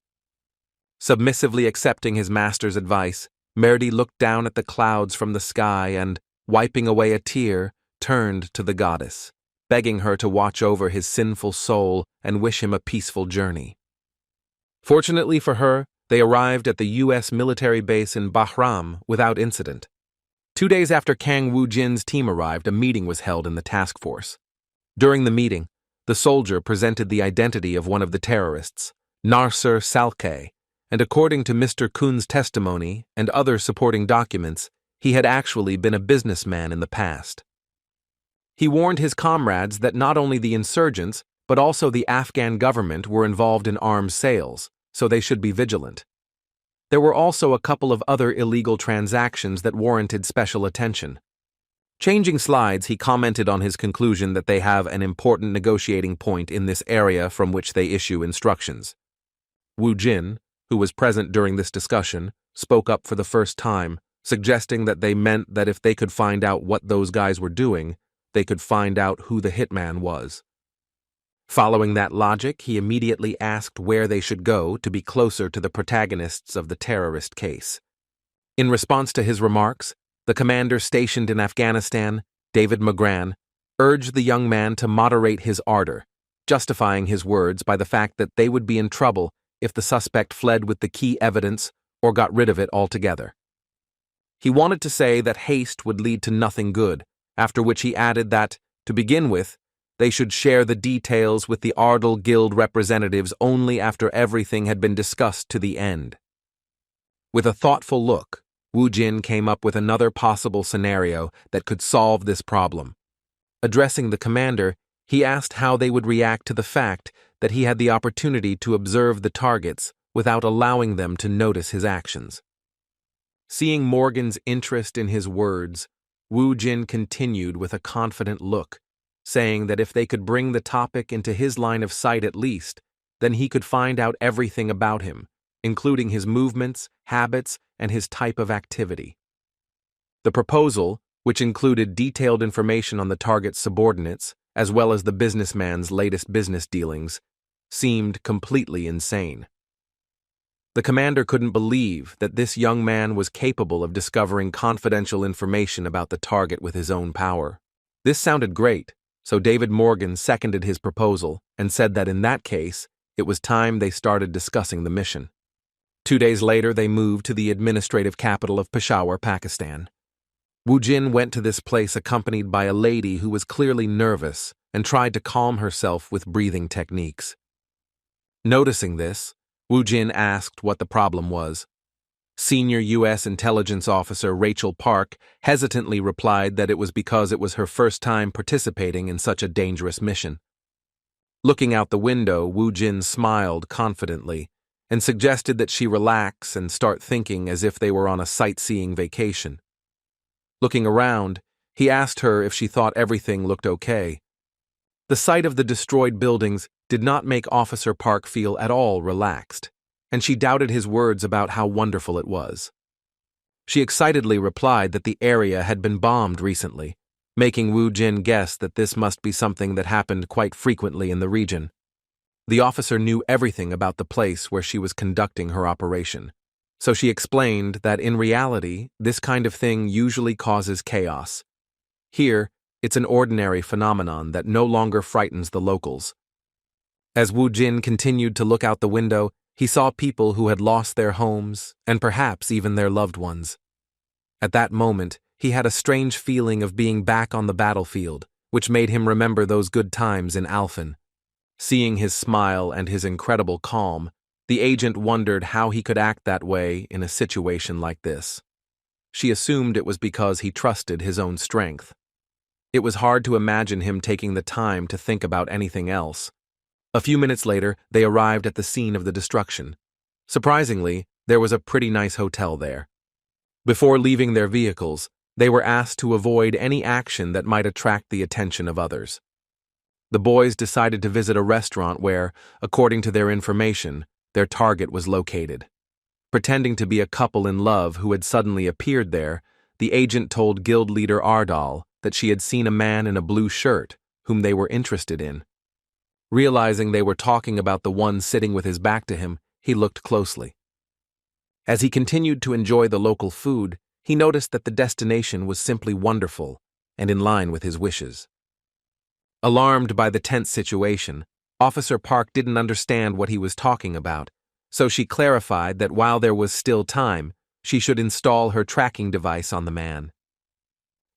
Submissively accepting his master's advice, Murdy looked down at the clouds from the sky and, wiping away a tear, turned to the goddess, begging her to watch over his sinful soul and wish him a peaceful journey. Fortunately for her, they arrived at the U.S. military base in Bahram without incident. 2 days after Kang Wu Jin's team arrived, a meeting was held in the task force. During the meeting, the soldier presented the identity of one of the terrorists, Narsur Salke, and according to Mr. Kun's testimony and other supporting documents, he had actually been a businessman in the past. He warned his comrades that not only the insurgents, but also the Afghan government were involved in arms sales, so they should be vigilant. There were also a couple of other illegal transactions that warranted special attention. Changing slides, he commented on his conclusion that they have an important negotiating point in this area from which they issue instructions. Wu Jin, who was present during this discussion, spoke up for the first time, suggesting that they meant that if they could find out what those guys were doing, they could find out who the hitman was. Following that logic, he immediately asked where they should go to be closer to the protagonists of the terrorist case. In response to his remarks, the commander stationed in Afghanistan, David Magran, urged the young man to moderate his ardor, justifying his words by the fact that they would be in trouble if the suspect fled with the key evidence or got rid of it altogether. He wanted to say that haste would lead to nothing good, after which he added that, to begin with, they should share the details with the Ardal Guild representatives only after everything had been discussed to the end. With a thoughtful look, Wu Jin came up with another possible scenario that could solve this problem. Addressing the commander, he asked how they would react to the fact that he had the opportunity to observe the targets without allowing them to notice his actions. Seeing Morgan's interest in his words, Wu Jin continued with a confident look, saying that if they could bring the topic into his line of sight at least, then he could find out everything about him, including his movements, habits, and his type of activity. The proposal, which included detailed information on the target's subordinates, as well as the businessman's latest business dealings, seemed completely insane. The commander couldn't believe that this young man was capable of discovering confidential information about the target with his own power. This sounded great, so David Morgan seconded his proposal and said that in that case, it was time they started discussing the mission. 2 days later, they moved to the administrative capital of Peshawar, Pakistan. Wu Jin went to this place accompanied by a lady who was clearly nervous and tried to calm herself with breathing techniques. Noticing this, Wu Jin asked what the problem was. Senior U.S. intelligence officer Rachel Park hesitantly replied that it was because it was her first time participating in such a dangerous mission. Looking out the window, Wu Jin smiled confidently and suggested that she relax and start thinking as if they were on a sightseeing vacation. Looking around, he asked her if she thought everything looked okay. The sight of the destroyed buildings did not make Officer Park feel at all relaxed, and she doubted his words about how wonderful it was. She excitedly replied that the area had been bombed recently, making Wu Jin guess that this must be something that happened quite frequently in the region. The officer knew everything about the place where she was conducting her operation, so she explained that in reality, this kind of thing usually causes chaos. Here, it's an ordinary phenomenon that no longer frightens the locals. As Wu Jin continued to look out the window, he saw people who had lost their homes and perhaps even their loved ones. At that moment, he had a strange feeling of being back on the battlefield, which made him remember those good times in Alfen. Seeing his smile and his incredible calm, the agent wondered how he could act that way in a situation like this. She assumed it was because he trusted his own strength. It was hard to imagine him taking the time to think about anything else. A few minutes later, they arrived at the scene of the destruction. Surprisingly, there was a pretty nice hotel there. Before leaving their vehicles, they were asked to avoid any action that might attract the attention of others. The boys decided to visit a restaurant where, according to their information, their target was located. Pretending to be a couple in love who had suddenly appeared there, the agent told guild leader Ardal that she had seen a man in a blue shirt whom they were interested in. Realizing they were talking about the one sitting with his back to him, he looked closely. As he continued to enjoy the local food, he noticed that the destination was simply wonderful and in line with his wishes. Alarmed by the tense situation, Officer Park didn't understand what he was talking about, so she clarified that while there was still time, she should install her tracking device on the man.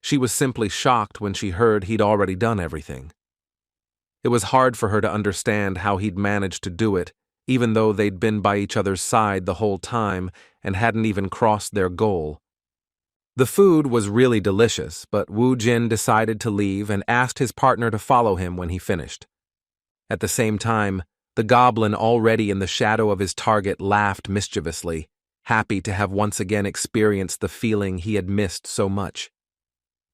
She was simply shocked when she heard he'd already done everything. It was hard for her to understand how he'd managed to do it, even though they'd been by each other's side the whole time and hadn't even crossed their goal. The food was really delicious, but Wu Jin decided to leave and asked his partner to follow him when he finished. At the same time, the goblin already in the shadow of his target laughed mischievously, happy to have once again experienced the feeling he had missed so much.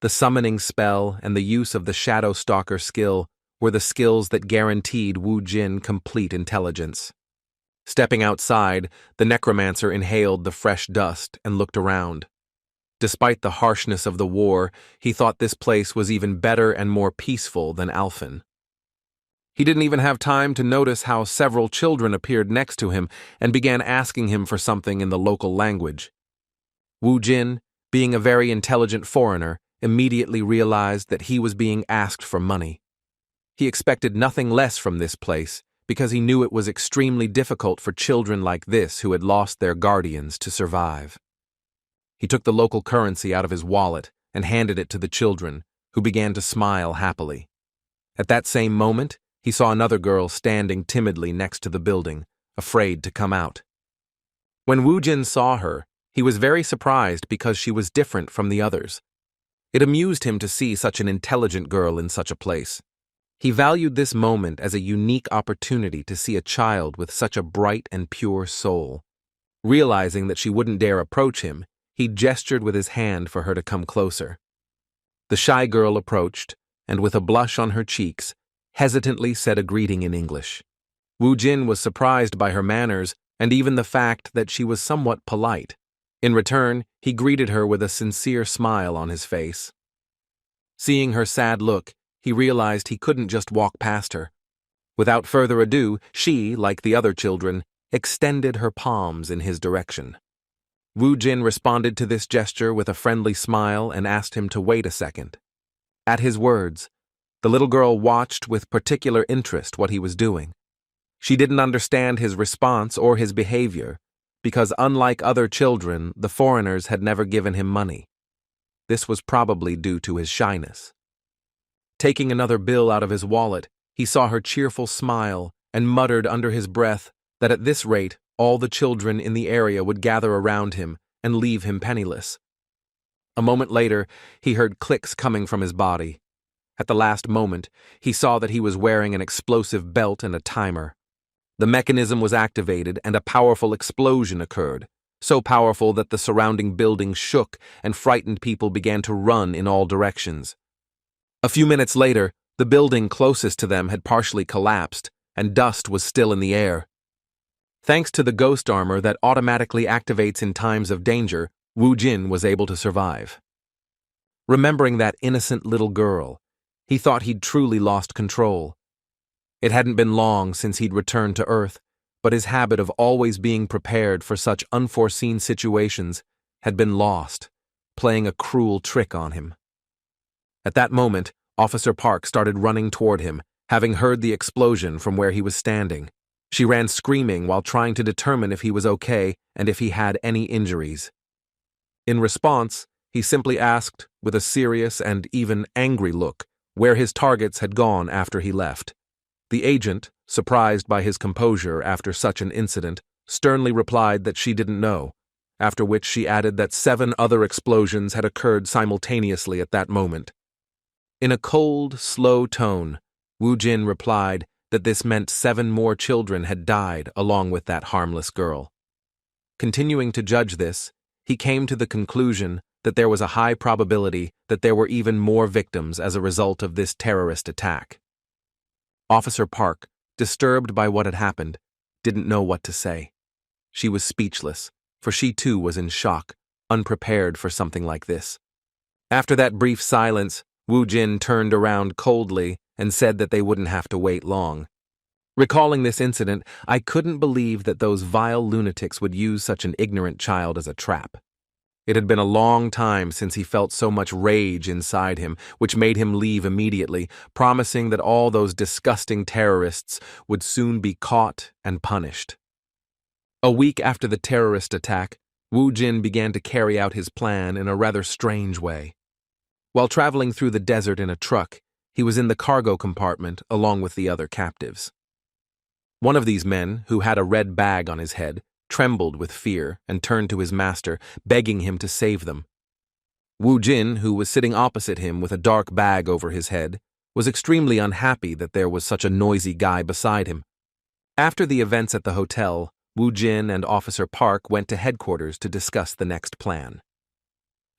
The summoning spell and the use of the Shadow Stalker skill were the skills that guaranteed Wu Jin complete intelligence. Stepping outside, the Necromancer inhaled the fresh dust and looked around. Despite the harshness of the war, he thought this place was even better and more peaceful than Alfen. He didn't even have time to notice how several children appeared next to him and began asking him for something in the local language. Wu Jin, being a very intelligent foreigner, immediately realized that he was being asked for money. He expected nothing less from this place because he knew it was extremely difficult for children like this who had lost their guardians to survive. He took the local currency out of his wallet and handed it to the children, who began to smile happily. At that same moment, he saw another girl standing timidly next to the building, afraid to come out. When Wu Jin saw her, he was very surprised because she was different from the others. It amused him to see such an intelligent girl in such a place. He valued this moment as a unique opportunity to see a child with such a bright and pure soul. Realizing that she wouldn't dare approach him, he gestured with his hand for her to come closer. The shy girl approached, and with a blush on her cheeks, hesitantly said a greeting in English. Wu Jin was surprised by her manners and even the fact that she was somewhat polite. In return, he greeted her with a sincere smile on his face. Seeing her sad look, he realized he couldn't just walk past her. Without further ado, she, like the other children, extended her palms in his direction. Wu Jin responded to this gesture with a friendly smile and asked him to wait a second. At his words, the little girl watched with particular interest what he was doing. She didn't understand his response or his behavior, because unlike other children, the foreigners had never given him money. This was probably due to his shyness. Taking another bill out of his wallet, he saw her cheerful smile and muttered under his breath that at this rate all the children in the area would gather around him and leave him penniless. A moment later, he heard clicks coming from his body. At the last moment, he saw that he was wearing an explosive belt and a timer. The mechanism was activated and a powerful explosion occurred, so powerful that the surrounding buildings shook and frightened people began to run in all directions. A few minutes later, the building closest to them had partially collapsed, and dust was still in the air. Thanks to the ghost armor that automatically activates in times of danger, Wu Jin was able to survive. Remembering that innocent little girl, he thought he'd truly lost control. It hadn't been long since he'd returned to Earth, but his habit of always being prepared for such unforeseen situations had been lost, playing a cruel trick on him. At that moment, Officer Park started running toward him, having heard the explosion from where he was standing. She ran screaming while trying to determine if he was okay and if he had any injuries. In response, he simply asked, with a serious and even angry look, where his targets had gone after he left. The agent, surprised by his composure after such an incident, sternly replied that she didn't know, after which she added that 7 other explosions had occurred simultaneously at that moment. In a cold, slow tone, Wu Jin replied that this meant 7 more children had died along with that harmless girl. Continuing to judge this, he came to the conclusion that there was a high probability that there were even more victims as a result of this terrorist attack. Officer Park, disturbed by what had happened, didn't know what to say. She was speechless, for she too was in shock, unprepared for something like this. After that brief silence, Wu Jin turned around coldly and said that they wouldn't have to wait long. Recalling this incident, I couldn't believe that those vile lunatics would use such an ignorant child as a trap. It had been a long time since he felt so much rage inside him, which made him leave immediately, promising that all those disgusting terrorists would soon be caught and punished. A week after the terrorist attack, Wu Jin began to carry out his plan in a rather strange way. While traveling through the desert in a truck, he was in the cargo compartment along with the other captives. One of these men, who had a red bag on his head, trembled with fear and turned to his master, begging him to save them. Wu Jin, who was sitting opposite him with a dark bag over his head, was extremely unhappy that there was such a noisy guy beside him. After the events at the hotel, Wu Jin and Officer Park went to headquarters to discuss the next plan.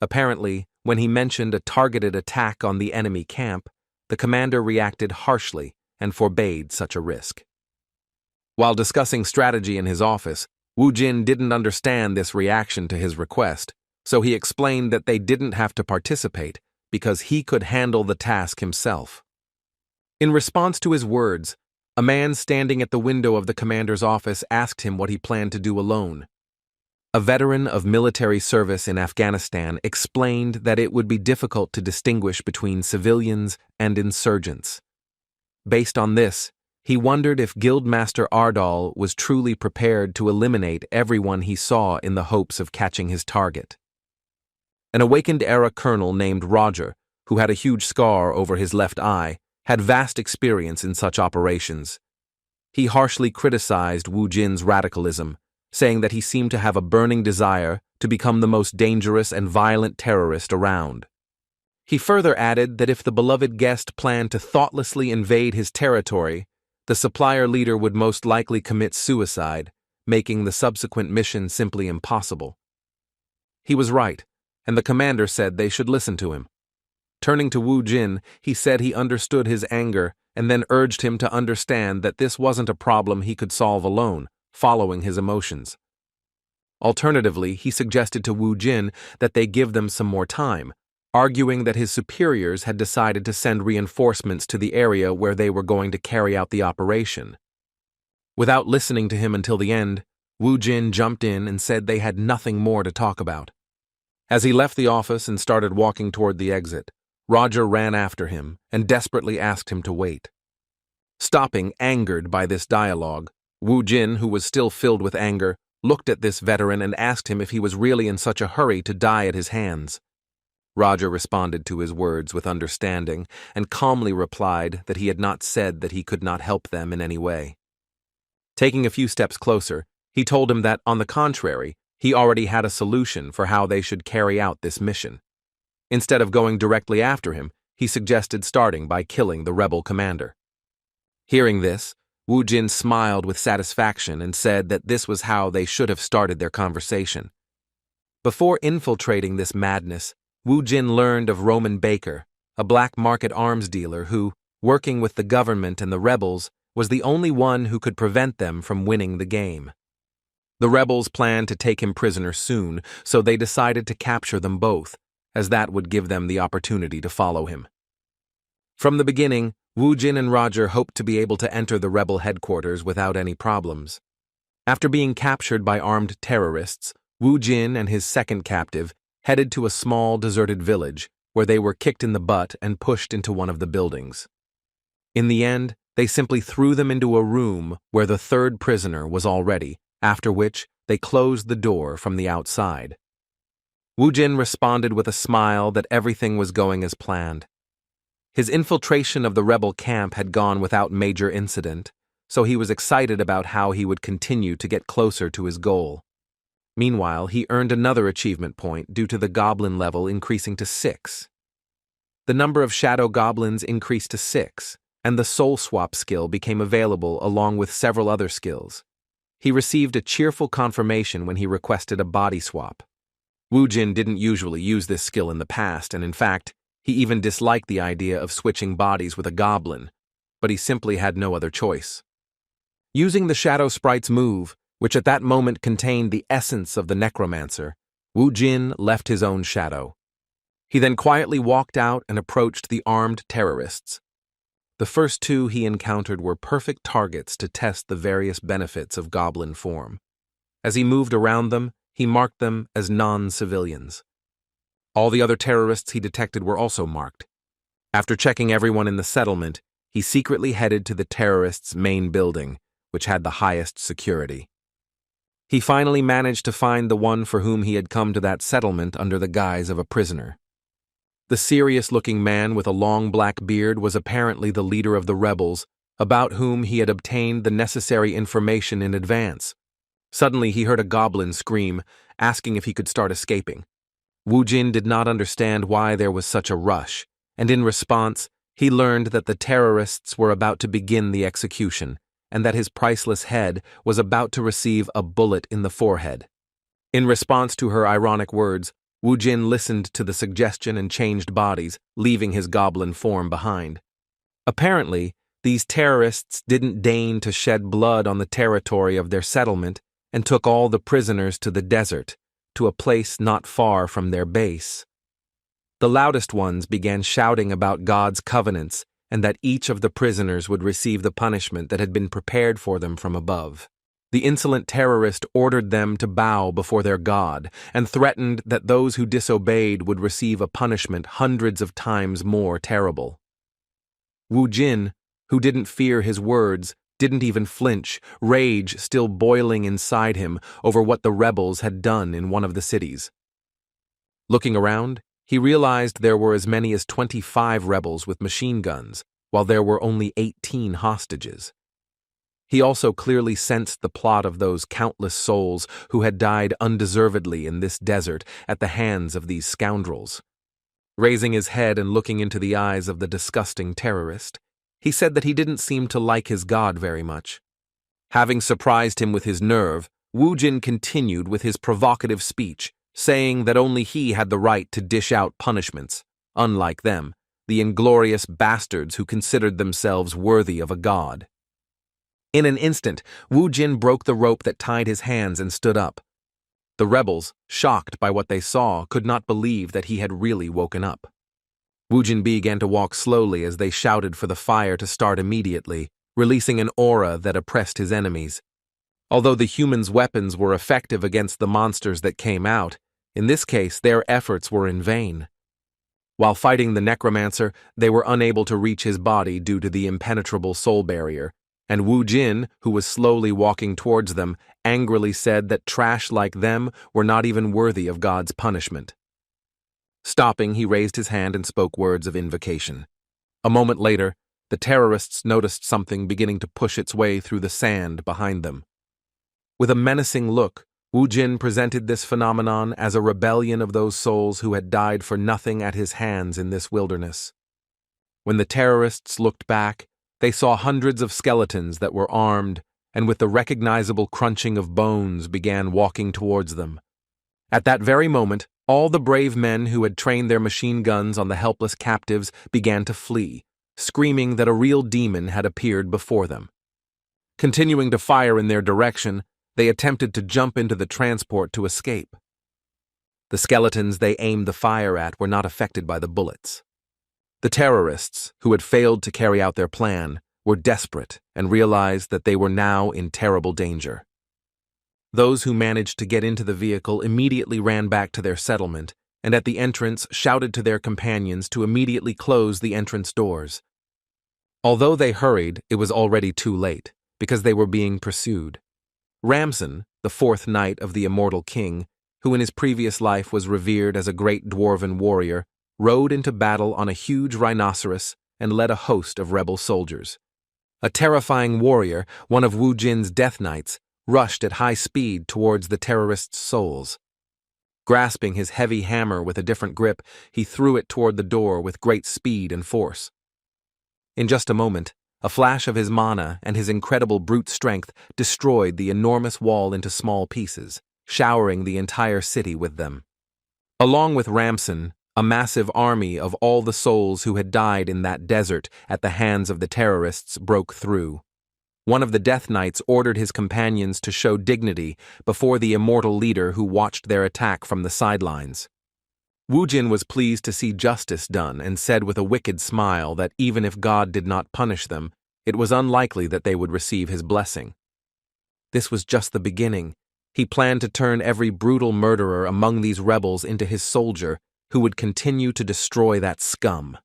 Apparently, when he mentioned a targeted attack on the enemy camp, the commander reacted harshly and forbade such a risk. While discussing strategy in his office, Wu Jin didn't understand this reaction to his request, so he explained that they didn't have to participate because he could handle the task himself. In response to his words, a man standing at the window of the commander's office asked him what he planned to do alone. A veteran of military service in Afghanistan explained that it would be difficult to distinguish between civilians and insurgents. Based on this, he wondered if Guildmaster Ardal was truly prepared to eliminate everyone he saw in the hopes of catching his target. An awakened-era colonel named Roger, who had a huge scar over his left eye, had vast experience in such operations. He harshly criticized Wu Jin's radicalism, saying that he seemed to have a burning desire to become the most dangerous and violent terrorist around. He further added that if the beloved guest planned to thoughtlessly invade his territory, the supplier leader would most likely commit suicide, making the subsequent mission simply impossible. He was right, and the commander said they should listen to him. Turning to Wu Jin, he said he understood his anger and then urged him to understand that this wasn't a problem he could solve alone, following his emotions. Alternatively, he suggested to Wu Jin that they give them some more time, arguing that his superiors had decided to send reinforcements to the area where they were going to carry out the operation. Without listening to him until the end, Wu Jin jumped in and said they had nothing more to talk about. As he left the office and started walking toward the exit, Roger ran after him and desperately asked him to wait. Stopping, angered by this dialogue, Wu Jin, who was still filled with anger, looked at this veteran and asked him if he was really in such a hurry to die at his hands. Roger responded to his words with understanding and calmly replied that he had not said that he could not help them in any way. Taking a few steps closer, he told him that, on the contrary, he already had a solution for how they should carry out this mission. Instead of going directly after him, he suggested starting by killing the rebel commander. Hearing this, Wu Jin smiled with satisfaction and said that this was how they should have started their conversation. Before infiltrating this madness, Wu Jin learned of Roman Baker, a black market arms dealer who, working with the government and the rebels, was the only one who could prevent them from winning the game. The rebels planned to take him prisoner soon, so they decided to capture them both, as that would give them the opportunity to follow him. From the beginning, Wu Jin and Roger hoped to be able to enter the rebel headquarters without any problems. After being captured by armed terrorists, Wu Jin and his second captive headed to a small, deserted village, where they were kicked in the butt and pushed into one of the buildings. In the end, they simply threw them into a room where the third prisoner was already, after which they closed the door from the outside. Wu Jin responded with a smile that everything was going as planned. His infiltration of the rebel camp had gone without major incident, so he was excited about how he would continue to get closer to his goal. Meanwhile, he earned another achievement point due to the goblin level increasing to 6. The number of shadow goblins increased to 6, and the soul swap skill became available along with several other skills. He received a cheerful confirmation when he requested a body swap. Wu Jin didn't usually use this skill in the past, and in fact, he even disliked the idea of switching bodies with a goblin, but he simply had no other choice. Using the Shadow Sprite's move, which at that moment contained the essence of the Necromancer, Wu Jin left his own shadow. He then quietly walked out and approached the armed terrorists. The first two he encountered were perfect targets to test the various benefits of goblin form. As he moved around them, he marked them as non-civilians. All the other terrorists he detected were also marked. After checking everyone in the settlement, he secretly headed to the terrorists' main building, which had the highest security. He finally managed to find the one for whom he had come to that settlement under the guise of a prisoner. The serious-looking man with a long black beard was apparently the leader of the rebels, about whom he had obtained the necessary information in advance. Suddenly he heard a goblin scream, asking if he could start escaping. Wu Jin did not understand why there was such a rush, and in response, he learned that the terrorists were about to begin the execution, and that his priceless head was about to receive a bullet in the forehead. In response to her ironic words, Wu Jin listened to the suggestion and changed bodies, leaving his goblin form behind. Apparently, these terrorists didn't deign to shed blood on the territory of their settlement and took all the prisoners to the desert, to a place not far from their base. The loudest ones began shouting about God's covenants and that each of the prisoners would receive the punishment that had been prepared for them from above. The insolent terrorist ordered them to bow before their God and threatened that those who disobeyed would receive a punishment hundreds of times more terrible. Wu Jin, who didn't fear his words, didn't even flinch, rage still boiling inside him over what the rebels had done in one of the cities. Looking around, he realized there were as many as 25 rebels with machine guns, while there were only 18 hostages. He also clearly sensed the plot of those countless souls who had died undeservedly in this desert at the hands of these scoundrels. Raising his head and looking into the eyes of the disgusting terrorist, he said that he didn't seem to like his god very much. Having surprised him with his nerve, Wu Jin continued with his provocative speech, saying that only he had the right to dish out punishments, unlike them, the inglorious bastards who considered themselves worthy of a god. In an instant, Wu Jin broke the rope that tied his hands and stood up. The rebels, shocked by what they saw, could not believe that he had really woken up. Wu Jin began to walk slowly as they shouted for the fire to start immediately, releasing an aura that oppressed his enemies. Although the humans' weapons were effective against the monsters that came out, in this case their efforts were in vain. While fighting the Necromancer, they were unable to reach his body due to the impenetrable soul barrier, and Wu Jin, who was slowly walking towards them, angrily said that trash like them were not even worthy of God's punishment. Stopping, he raised his hand and spoke words of invocation. A moment later, the terrorists noticed something beginning to push its way through the sand behind them. With a menacing look, Wu Jin presented this phenomenon as a rebellion of those souls who had died for nothing at his hands in this wilderness. When the terrorists looked back, they saw hundreds of skeletons that were armed and with the recognizable crunching of bones began walking towards them. At that very moment, all the brave men who had trained their machine guns on the helpless captives began to flee, screaming that a real demon had appeared before them. Continuing to fire in their direction, they attempted to jump into the transport to escape. The skeletons they aimed the fire at were not affected by the bullets. The terrorists, who had failed to carry out their plan, were desperate and realized that they were now in terrible danger. Those who managed to get into the vehicle immediately ran back to their settlement and at the entrance shouted to their companions to immediately close the entrance doors. Although they hurried, it was already too late, because they were being pursued. Ramson, the fourth knight of the immortal king, who in his previous life was revered as a great dwarven warrior, rode into battle on a huge rhinoceros and led a host of rebel soldiers. A terrifying warrior, one of Wu Jin's death knights, rushed at high speed towards the terrorists' souls. Grasping his heavy hammer with a different grip, he threw it toward the door with great speed and force. In just a moment, a flash of his mana and his incredible brute strength destroyed the enormous wall into small pieces, showering the entire city with them. Along with Ramson, a massive army of all the souls who had died in that desert at the hands of the terrorists broke through. One of the Death Knights ordered his companions to show dignity before the immortal leader who watched their attack from the sidelines. Wu Jin was pleased to see justice done and said with a wicked smile that even if God did not punish them, it was unlikely that they would receive his blessing. This was just the beginning. He planned to turn every brutal murderer among these rebels into his soldier, who would continue to destroy that scum.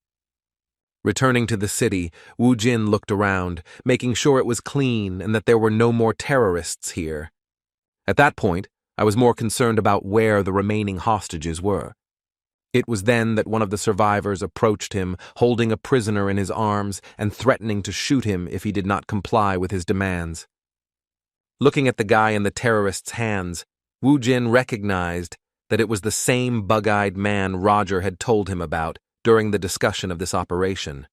Returning to the city, Wu Jin looked around, making sure it was clean and that there were no more terrorists here. At that point, I was more concerned about where the remaining hostages were. It was then that one of the survivors approached him, holding a prisoner in his arms and threatening to shoot him if he did not comply with his demands. Looking at the guy in the terrorist's hands, Wu Jin recognized that it was the same bug-eyed man Roger had told him about during the discussion of this operation.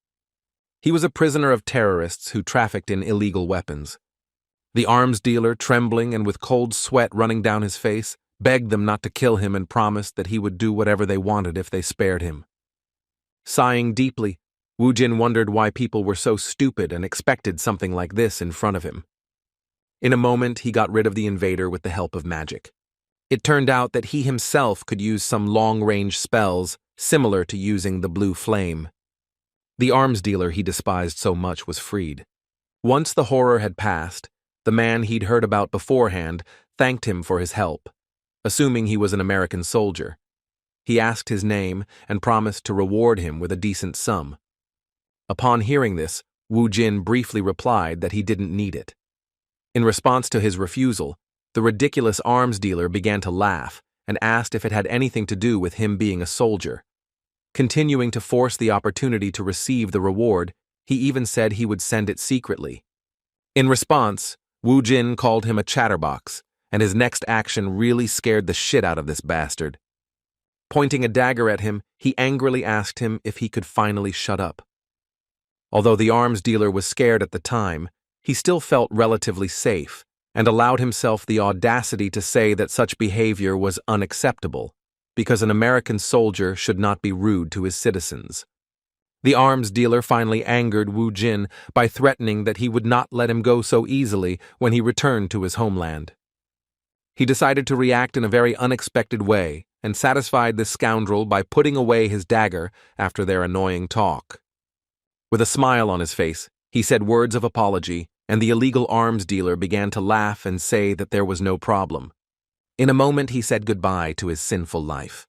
He was a prisoner of terrorists who trafficked in illegal weapons. The arms dealer, trembling and with cold sweat running down his face, begged them not to kill him and promised that he would do whatever they wanted if they spared him. Sighing deeply, Wu Jin wondered why people were so stupid and expected something like this in front of him. In a moment, he got rid of the invader with the help of magic. It turned out that he himself could use some long-range spells similar to using the blue flame. The arms dealer he despised so much was freed. Once the horror had passed, the man he'd heard about beforehand thanked him for his help, assuming he was an American soldier. He asked his name and promised to reward him with a decent sum. Upon hearing this, Wu Jin briefly replied that he didn't need it. In response to his refusal, the ridiculous arms dealer began to laugh and asked if it had anything to do with him being a soldier. Continuing to force the opportunity to receive the reward, he even said he would send it secretly. In response, Wu Jin called him a chatterbox, and his next action really scared the shit out of this bastard. Pointing a dagger at him, he angrily asked him if he could finally shut up. Although the arms dealer was scared at the time, he still felt relatively safe and allowed himself the audacity to say that such behavior was unacceptable, because an American soldier should not be rude to his citizens. The arms dealer finally angered Wu Jin by threatening that he would not let him go so easily when he returned to his homeland. He decided to react in a very unexpected way and satisfied this scoundrel by putting away his dagger after their annoying talk. With a smile on his face, he said words of apology, and the illegal arms dealer began to laugh and say that there was no problem. In a moment, he said goodbye to his sinful life.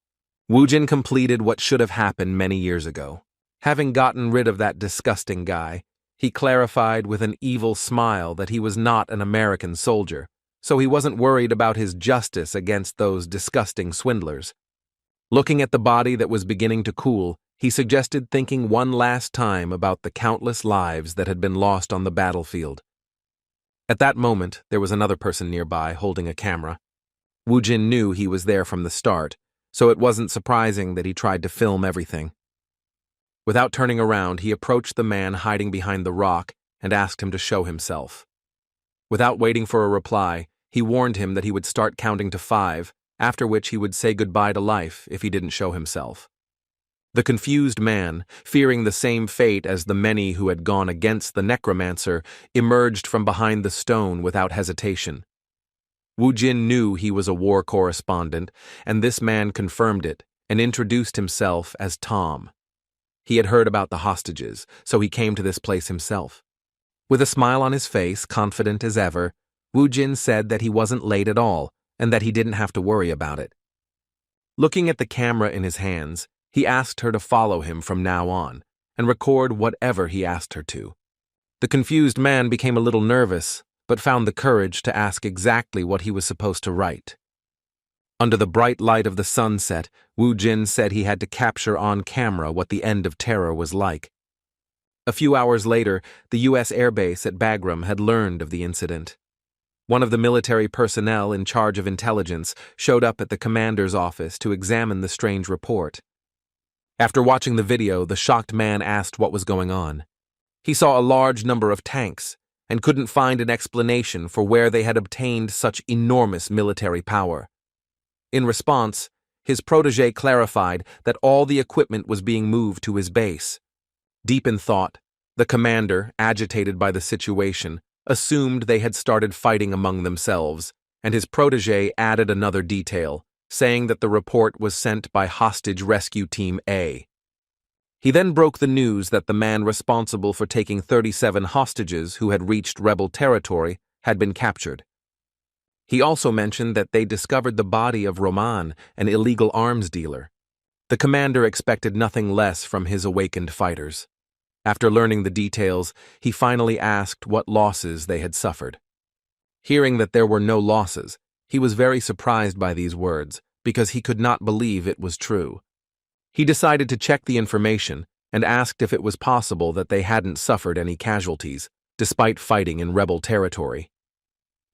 Wu Jin completed what should have happened many years ago. Having gotten rid of that disgusting guy, he clarified with an evil smile that he was not an American soldier, so he wasn't worried about his justice against those disgusting swindlers. Looking at the body that was beginning to cool, He suggested thinking one last time about the countless lives that had been lost on the battlefield. At that moment, there was another person nearby holding a camera. Woo Jin knew he was there from the start, so it wasn't surprising that he tried to film everything. Without turning around, he approached the man hiding behind the rock and asked him to show himself. Without waiting for a reply, he warned him that he would start counting to 5, after which he would say goodbye to life if he didn't show himself. The confused man, fearing the same fate as the many who had gone against the Necromancer, emerged from behind the stone without hesitation. Woo Jin knew he was a war correspondent, and this man confirmed it and introduced himself as Tom. He had heard about the hostages, so he came to this place himself. With a smile on his face, confident as ever, Woo Jin said that he wasn't late at all and that he didn't have to worry about it. Looking at the camera in his hands, he asked her to follow him from now on and record whatever he asked her to. The confused man became a little nervous, but found the courage to ask exactly what he was supposed to write. Under the bright light of the sunset, Woo Jin said he had to capture on camera what the end of terror was like. A few hours later, the U.S. airbase at Bagram had learned of the incident. One of the military personnel in charge of intelligence showed up at the commander's office to examine the strange report. After watching the video, the shocked man asked what was going on. He saw a large number of tanks and couldn't find an explanation for where they had obtained such enormous military power. In response, his protege clarified that all the equipment was being moved to his base. Deep in thought, the commander, agitated by the situation, assumed they had started fighting among themselves, and his protege added another detail, saying that the report was sent by Hostage Rescue Team A. He then broke the news that the man responsible for taking 37 hostages who had reached rebel territory had been captured. He also mentioned that they discovered the body of Roman, an illegal arms dealer. The commander expected nothing less from his awakened fighters. After learning the details, he finally asked what losses they had suffered. Hearing that there were no losses, he was very surprised by these words, because he could not believe it was true. He decided to check the information and asked if it was possible that they hadn't suffered any casualties, despite fighting in rebel territory.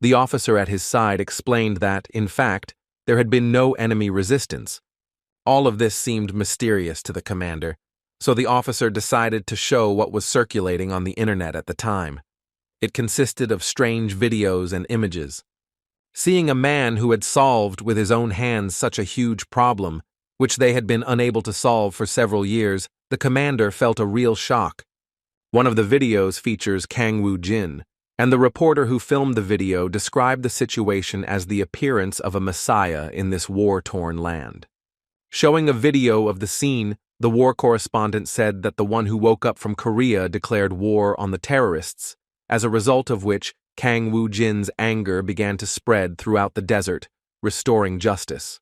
The officer at his side explained that, in fact, there had been no enemy resistance. All of this seemed mysterious to the commander, so the officer decided to show what was circulating on the internet at the time. It consisted of strange videos and images. Seeing a man who had solved with his own hands such a huge problem, which they had been unable to solve for several years, the commander felt a real shock. One of the videos features Kang Woo Jin, and the reporter who filmed the video described the situation as the appearance of a messiah in this war-torn land. Showing a video of the scene, the war correspondent said that the one who woke up from Korea declared war on the terrorists, as a result of which Kang Woo Jin's anger began to spread throughout the desert, restoring justice.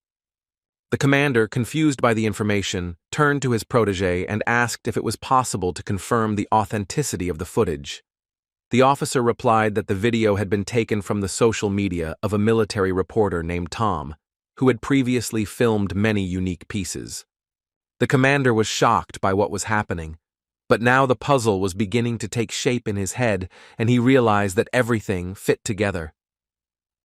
The commander, confused by the information, turned to his protege and asked if it was possible to confirm the authenticity of the footage. The officer replied that the video had been taken from the social media of a military reporter named Tom, who had previously filmed many unique pieces. The commander was shocked by what was happening, but now the puzzle was beginning to take shape in his head, and he realized that everything fit together.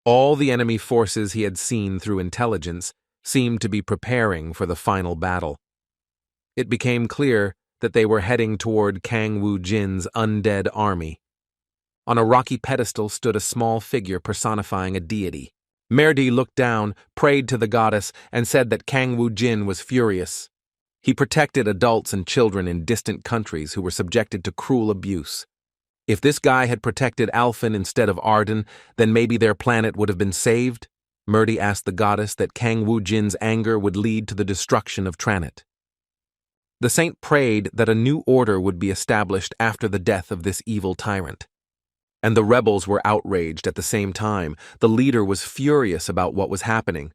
All the enemy forces he had seen through intelligence seemed to be preparing for the final battle. It became clear that they were heading toward Kang Woo Jin's undead army. On a rocky pedestal stood a small figure personifying a deity. Merdi looked down, prayed to the goddess, and said that Kang Woo Jin was furious. He protected adults and children in distant countries who were subjected to cruel abuse. If this guy had protected Alfen instead of Ardal, then maybe their planet would have been saved? Merdi asked the goddess that Kang Woo Jin's anger would lead to the destruction of Trannet. The saint prayed that a new order would be established after the death of this evil tyrant. And the rebels were outraged at the same time. The leader was furious about what was happening.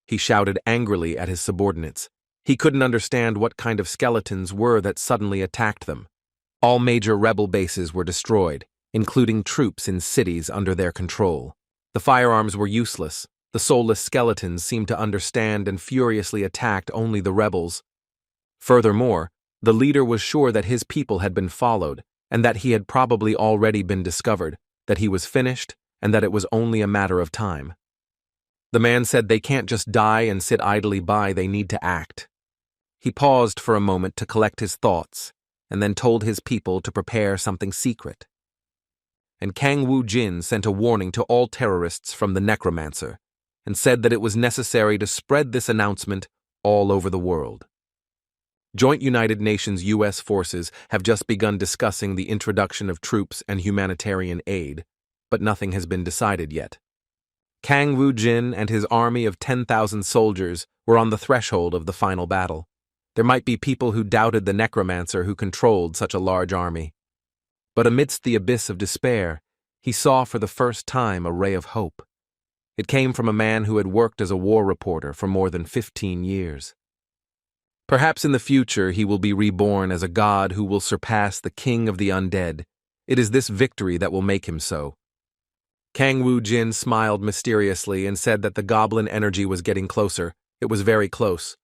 He shouted angrily at his subordinates. He couldn't understand what kind of skeletons were that suddenly attacked them. All major rebel bases were destroyed, including troops in cities under their control. The firearms were useless. The soulless skeletons seemed to understand and furiously attacked only the rebels. Furthermore, the leader was sure that his people had been followed, and that he had probably already been discovered, that he was finished, and that it was only a matter of time. The man said they can't just die and sit idly by, they need to act. He paused for a moment to collect his thoughts, and then told his people to prepare something secret. And Kang Woo-jin sent a warning to all terrorists from the Necromancer, and said that it was necessary to spread this announcement all over the world. Joint United Nations U.S. forces have just begun discussing the introduction of troops and humanitarian aid, but nothing has been decided yet. Kang Woo-jin and his army of 10,000 soldiers were on the threshold of the final battle. There might be people who doubted the Necromancer who controlled such a large army. But amidst the abyss of despair, he saw for the first time a ray of hope. It came from a man who had worked as a war reporter for more than 15 years. Perhaps in the future he will be reborn as a god who will surpass the king of the undead. It is this victory that will make him so. Kang Woo-jin smiled mysteriously and said that the goblin energy was getting closer. It was very close.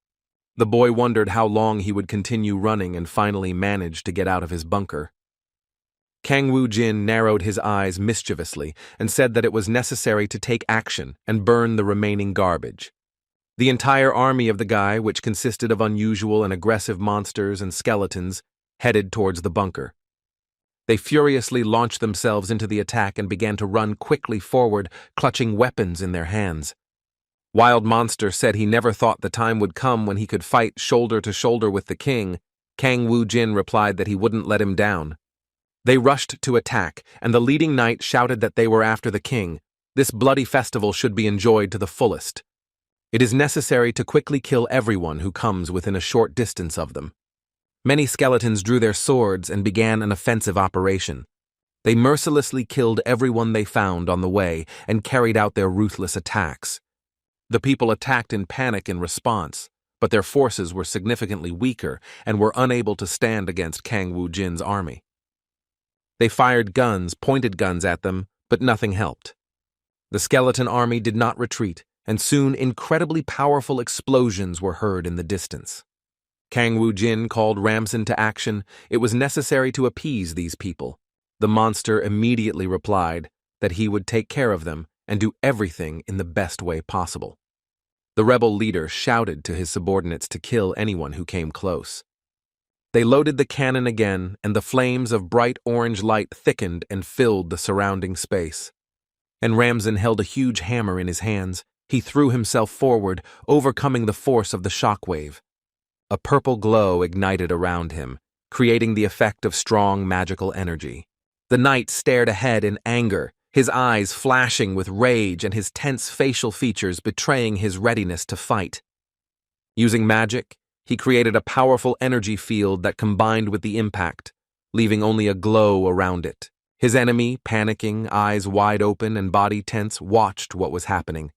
The boy wondered how long he would continue running and finally managed to get out of his bunker. Kang Woo-jin narrowed his eyes mischievously and said that it was necessary to take action and burn the remaining garbage. The entire army of the guy, which consisted of unusual and aggressive monsters and skeletons, headed towards the bunker. They furiously launched themselves into the attack and began to run quickly forward, clutching weapons in their hands. Wild Monster said he never thought the time would come when he could fight shoulder to shoulder with the king. Kang Woo-jin replied that he wouldn't let him down. They rushed to attack, and the leading knight shouted that they were after the king. This bloody festival should be enjoyed to the fullest. It is necessary to quickly kill everyone who comes within a short distance of them. Many skeletons drew their swords and began an offensive operation. They mercilessly killed everyone they found on the way and carried out their ruthless attacks. The people attacked in panic in response, but their forces were significantly weaker and were unable to stand against Kang Woo-jin's army. They fired pointed guns at them, but nothing helped. The skeleton army did not retreat, and soon incredibly powerful explosions were heard in the distance. Kang Woo-jin called Ramson to action. It was necessary to appease these people. The monster immediately replied that he would take care of them and do everything in the best way possible. The rebel leader shouted to his subordinates to kill anyone who came close. They loaded the cannon again, and the flames of bright orange light thickened and filled the surrounding space. And Ramson held a huge hammer in his hands. He threw himself forward, overcoming the force of the shockwave. A purple glow ignited around him, creating the effect of strong magical energy. The knight stared ahead in anger, his eyes flashing with rage and his tense facial features betraying his readiness to fight. Using magic, he created a powerful energy field that combined with the impact, leaving only a glow around it. His enemy, panicking, eyes wide open and body tense, watched what was happening,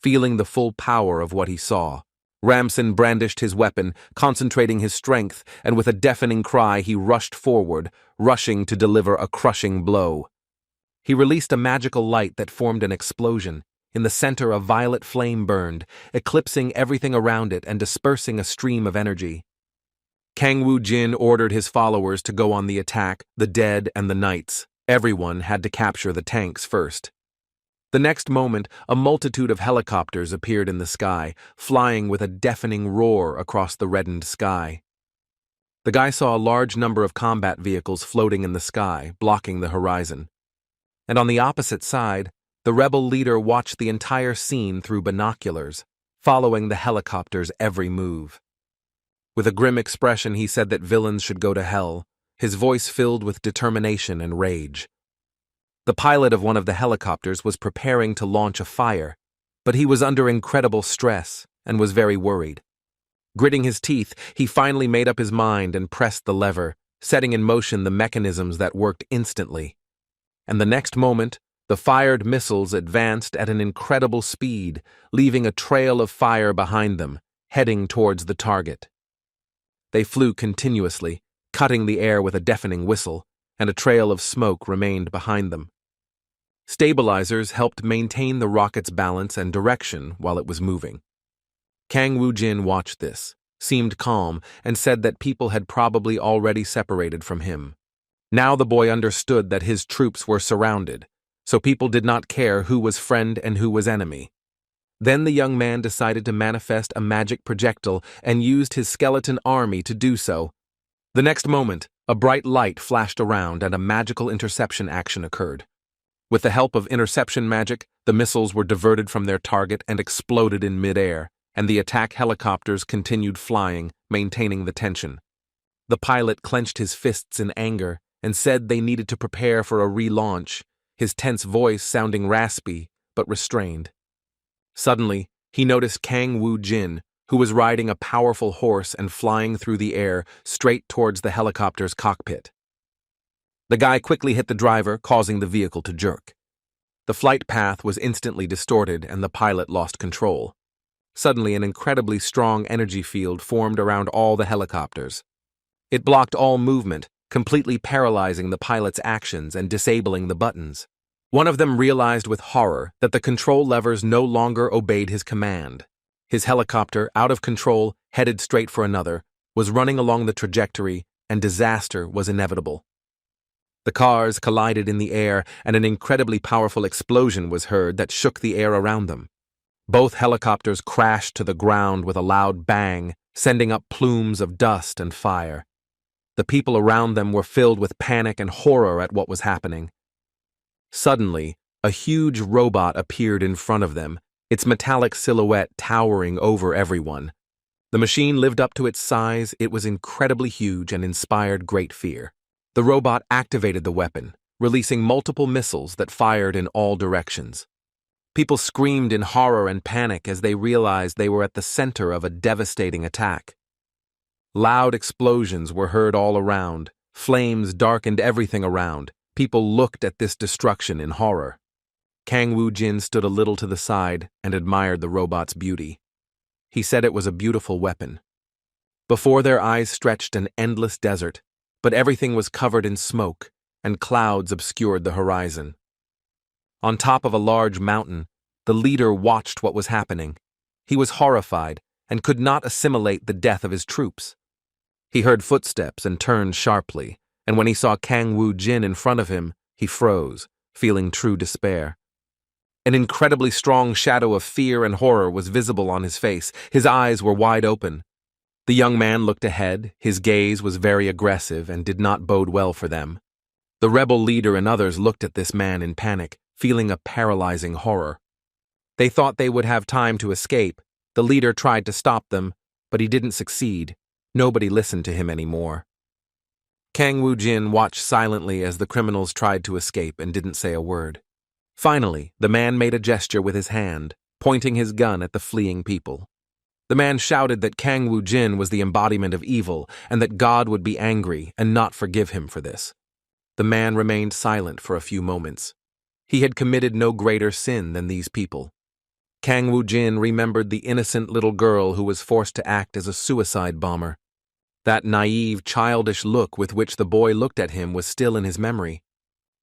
feeling the full power of what he saw. Ramson brandished his weapon, concentrating his strength, and with a deafening cry he rushed forward, rushing to deliver a crushing blow. He released a magical light that formed an explosion. In the center, a violet flame burned, eclipsing everything around it and dispersing a stream of energy. Kang Woo-jin ordered his followers to go on the attack, the dead and the knights. Everyone had to capture the tanks first. The next moment, a multitude of helicopters appeared in the sky, flying with a deafening roar across the reddened sky. The guy saw a large number of combat vehicles floating in the sky, blocking the horizon. And on the opposite side, the rebel leader watched the entire scene through binoculars, following the helicopter's every move. With a grim expression, he said that villains should go to hell, his voice filled with determination and rage. The pilot of one of the helicopters was preparing to launch a fire, but he was under incredible stress and was very worried. Gritting his teeth, he finally made up his mind and pressed the lever, setting in motion the mechanisms that worked instantly. And the next moment, the fired missiles advanced at an incredible speed, leaving a trail of fire behind them, heading towards the target. They flew continuously, cutting the air with a deafening whistle, and a trail of smoke remained behind them. Stabilizers helped maintain the rocket's balance and direction while it was moving. Kang Woo-jin watched this, seemed calm, and said that people had probably already separated from him. Now the boy understood that his troops were surrounded, so people did not care who was friend and who was enemy. Then the young man decided to manifest a magic projectile and used his skeleton army to do so. The next moment, a bright light flashed around and a magical interception action occurred. With the help of interception magic, the missiles were diverted from their target and exploded in midair, and the attack helicopters continued flying, maintaining the tension. The pilot clenched his fists in anger and said they needed to prepare for a relaunch, his tense voice sounding raspy but restrained. Suddenly, he noticed Kang Woo-jin, who was riding a powerful horse and flying through the air straight towards the helicopter's cockpit. The guy quickly hit the driver, causing the vehicle to jerk. The flight path was instantly distorted and the pilot lost control. Suddenly, an incredibly strong energy field formed around all the helicopters. It blocked all movement, completely paralyzing the pilot's actions and disabling the buttons. One of them realized with horror that the control levers no longer obeyed his command. His helicopter, out of control, headed straight for another, was running along the trajectory, and disaster was inevitable. The cars collided in the air, and an incredibly powerful explosion was heard that shook the air around them. Both helicopters crashed to the ground with a loud bang, sending up plumes of dust and fire. The people around them were filled with panic and horror at what was happening. Suddenly, a huge robot appeared in front of them, its metallic silhouette towering over everyone. The machine lived up to its size, it was incredibly huge and inspired great fear. The robot activated the weapon, releasing multiple missiles that fired in all directions. People screamed in horror and panic as they realized they were at the center of a devastating attack. Loud explosions were heard all around, flames darkened everything around. People looked at this destruction in horror. Kang Woo-jin stood a little to the side and admired the robot's beauty. He said it was a beautiful weapon. Before their eyes stretched an endless desert, but everything was covered in smoke, and clouds obscured the horizon. On top of a large mountain, the leader watched what was happening. He was horrified and could not assimilate the death of his troops. He heard footsteps and turned sharply, and when he saw Kang Woo-jin in front of him, he froze, feeling true despair. An incredibly strong shadow of fear and horror was visible on his face. His eyes were wide open. The young man looked ahead, his gaze was very aggressive and did not bode well for them. The rebel leader and others looked at this man in panic, feeling a paralyzing horror. They thought they would have time to escape. The leader tried to stop them, but he didn't succeed. Nobody listened to him anymore. Kang Woo-jin watched silently as the criminals tried to escape and didn't say a word. Finally, the man made a gesture with his hand, pointing his gun at the fleeing people. The man shouted that Kang Woo-jin was the embodiment of evil and that God would be angry and not forgive him for this. The man remained silent for a few moments. He had committed no greater sin than these people. Kang Woo-jin remembered the innocent little girl who was forced to act as a suicide bomber. That naive, childish look with which the boy looked at him was still in his memory.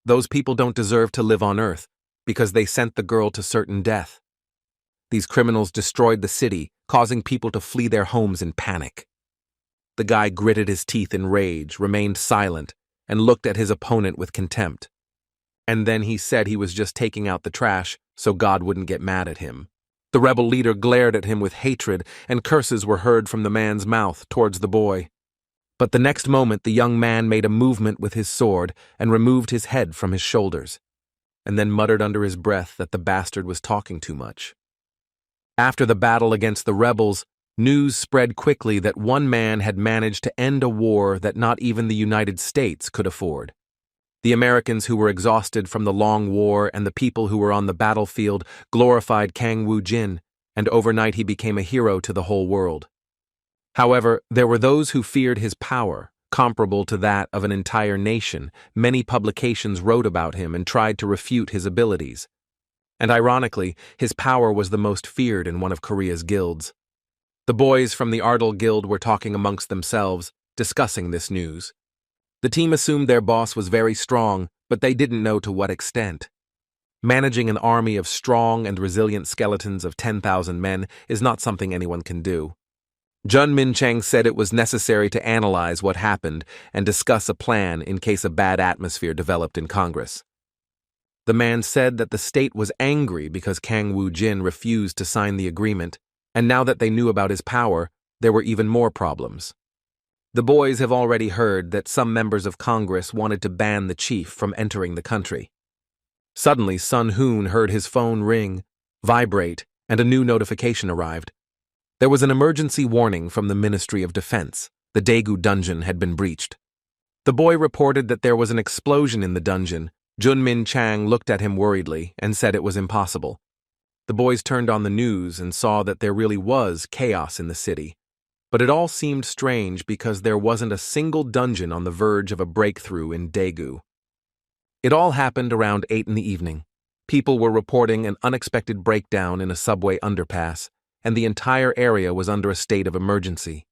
Those people don't deserve to live on Earth because they sent the girl to certain death. These criminals destroyed the city, causing people to flee their homes in panic. The guy gritted his teeth in rage, remained silent, and looked at his opponent with contempt. And then he said he was just taking out the trash so God wouldn't get mad at him. The rebel leader glared at him with hatred, and curses were heard from the man's mouth towards the boy. But the next moment the young man made a movement with his sword and removed his head from his shoulders, and then muttered under his breath that the bastard was talking too much. After the battle against the rebels, news spread quickly that one man had managed to end a war that not even the United States could afford. The Americans who were exhausted from the long war and the people who were on the battlefield glorified Kang Woo-jin, and overnight he became a hero to the whole world. However, there were those who feared his power, comparable to that of an entire nation. Many publications wrote about him and tried to refute his abilities. And ironically, his power was the most feared in one of Korea's guilds. The boys from the Ardal guild were talking amongst themselves, discussing this news. The team assumed their boss was very strong, but they didn't know to what extent. Managing an army of strong and resilient skeletons of 10,000 men is not something anyone can do. Jun Min-chang said it was necessary to analyze what happened and discuss a plan in case a bad atmosphere developed in Congress. The man said that the state was angry because Kang Woo-jin refused to sign the agreement, and now that they knew about his power, there were even more problems. The boys have already heard that some members of Congress wanted to ban the chief from entering the country. Suddenly, Sun Hoon heard his phone ring, vibrate, and a new notification arrived. There was an emergency warning from the Ministry of Defense. The Daegu dungeon had been breached. The boy reported that there was an explosion in the dungeon. Jun Min-chang looked at him worriedly and said it was impossible. The boys turned on the news and saw that there really was chaos in the city. But it all seemed strange because there wasn't a single dungeon on the verge of a breakthrough in Daegu. It all happened around 8 in the evening. People were reporting an unexpected breakdown in a subway underpass, and the entire area was under a state of emergency.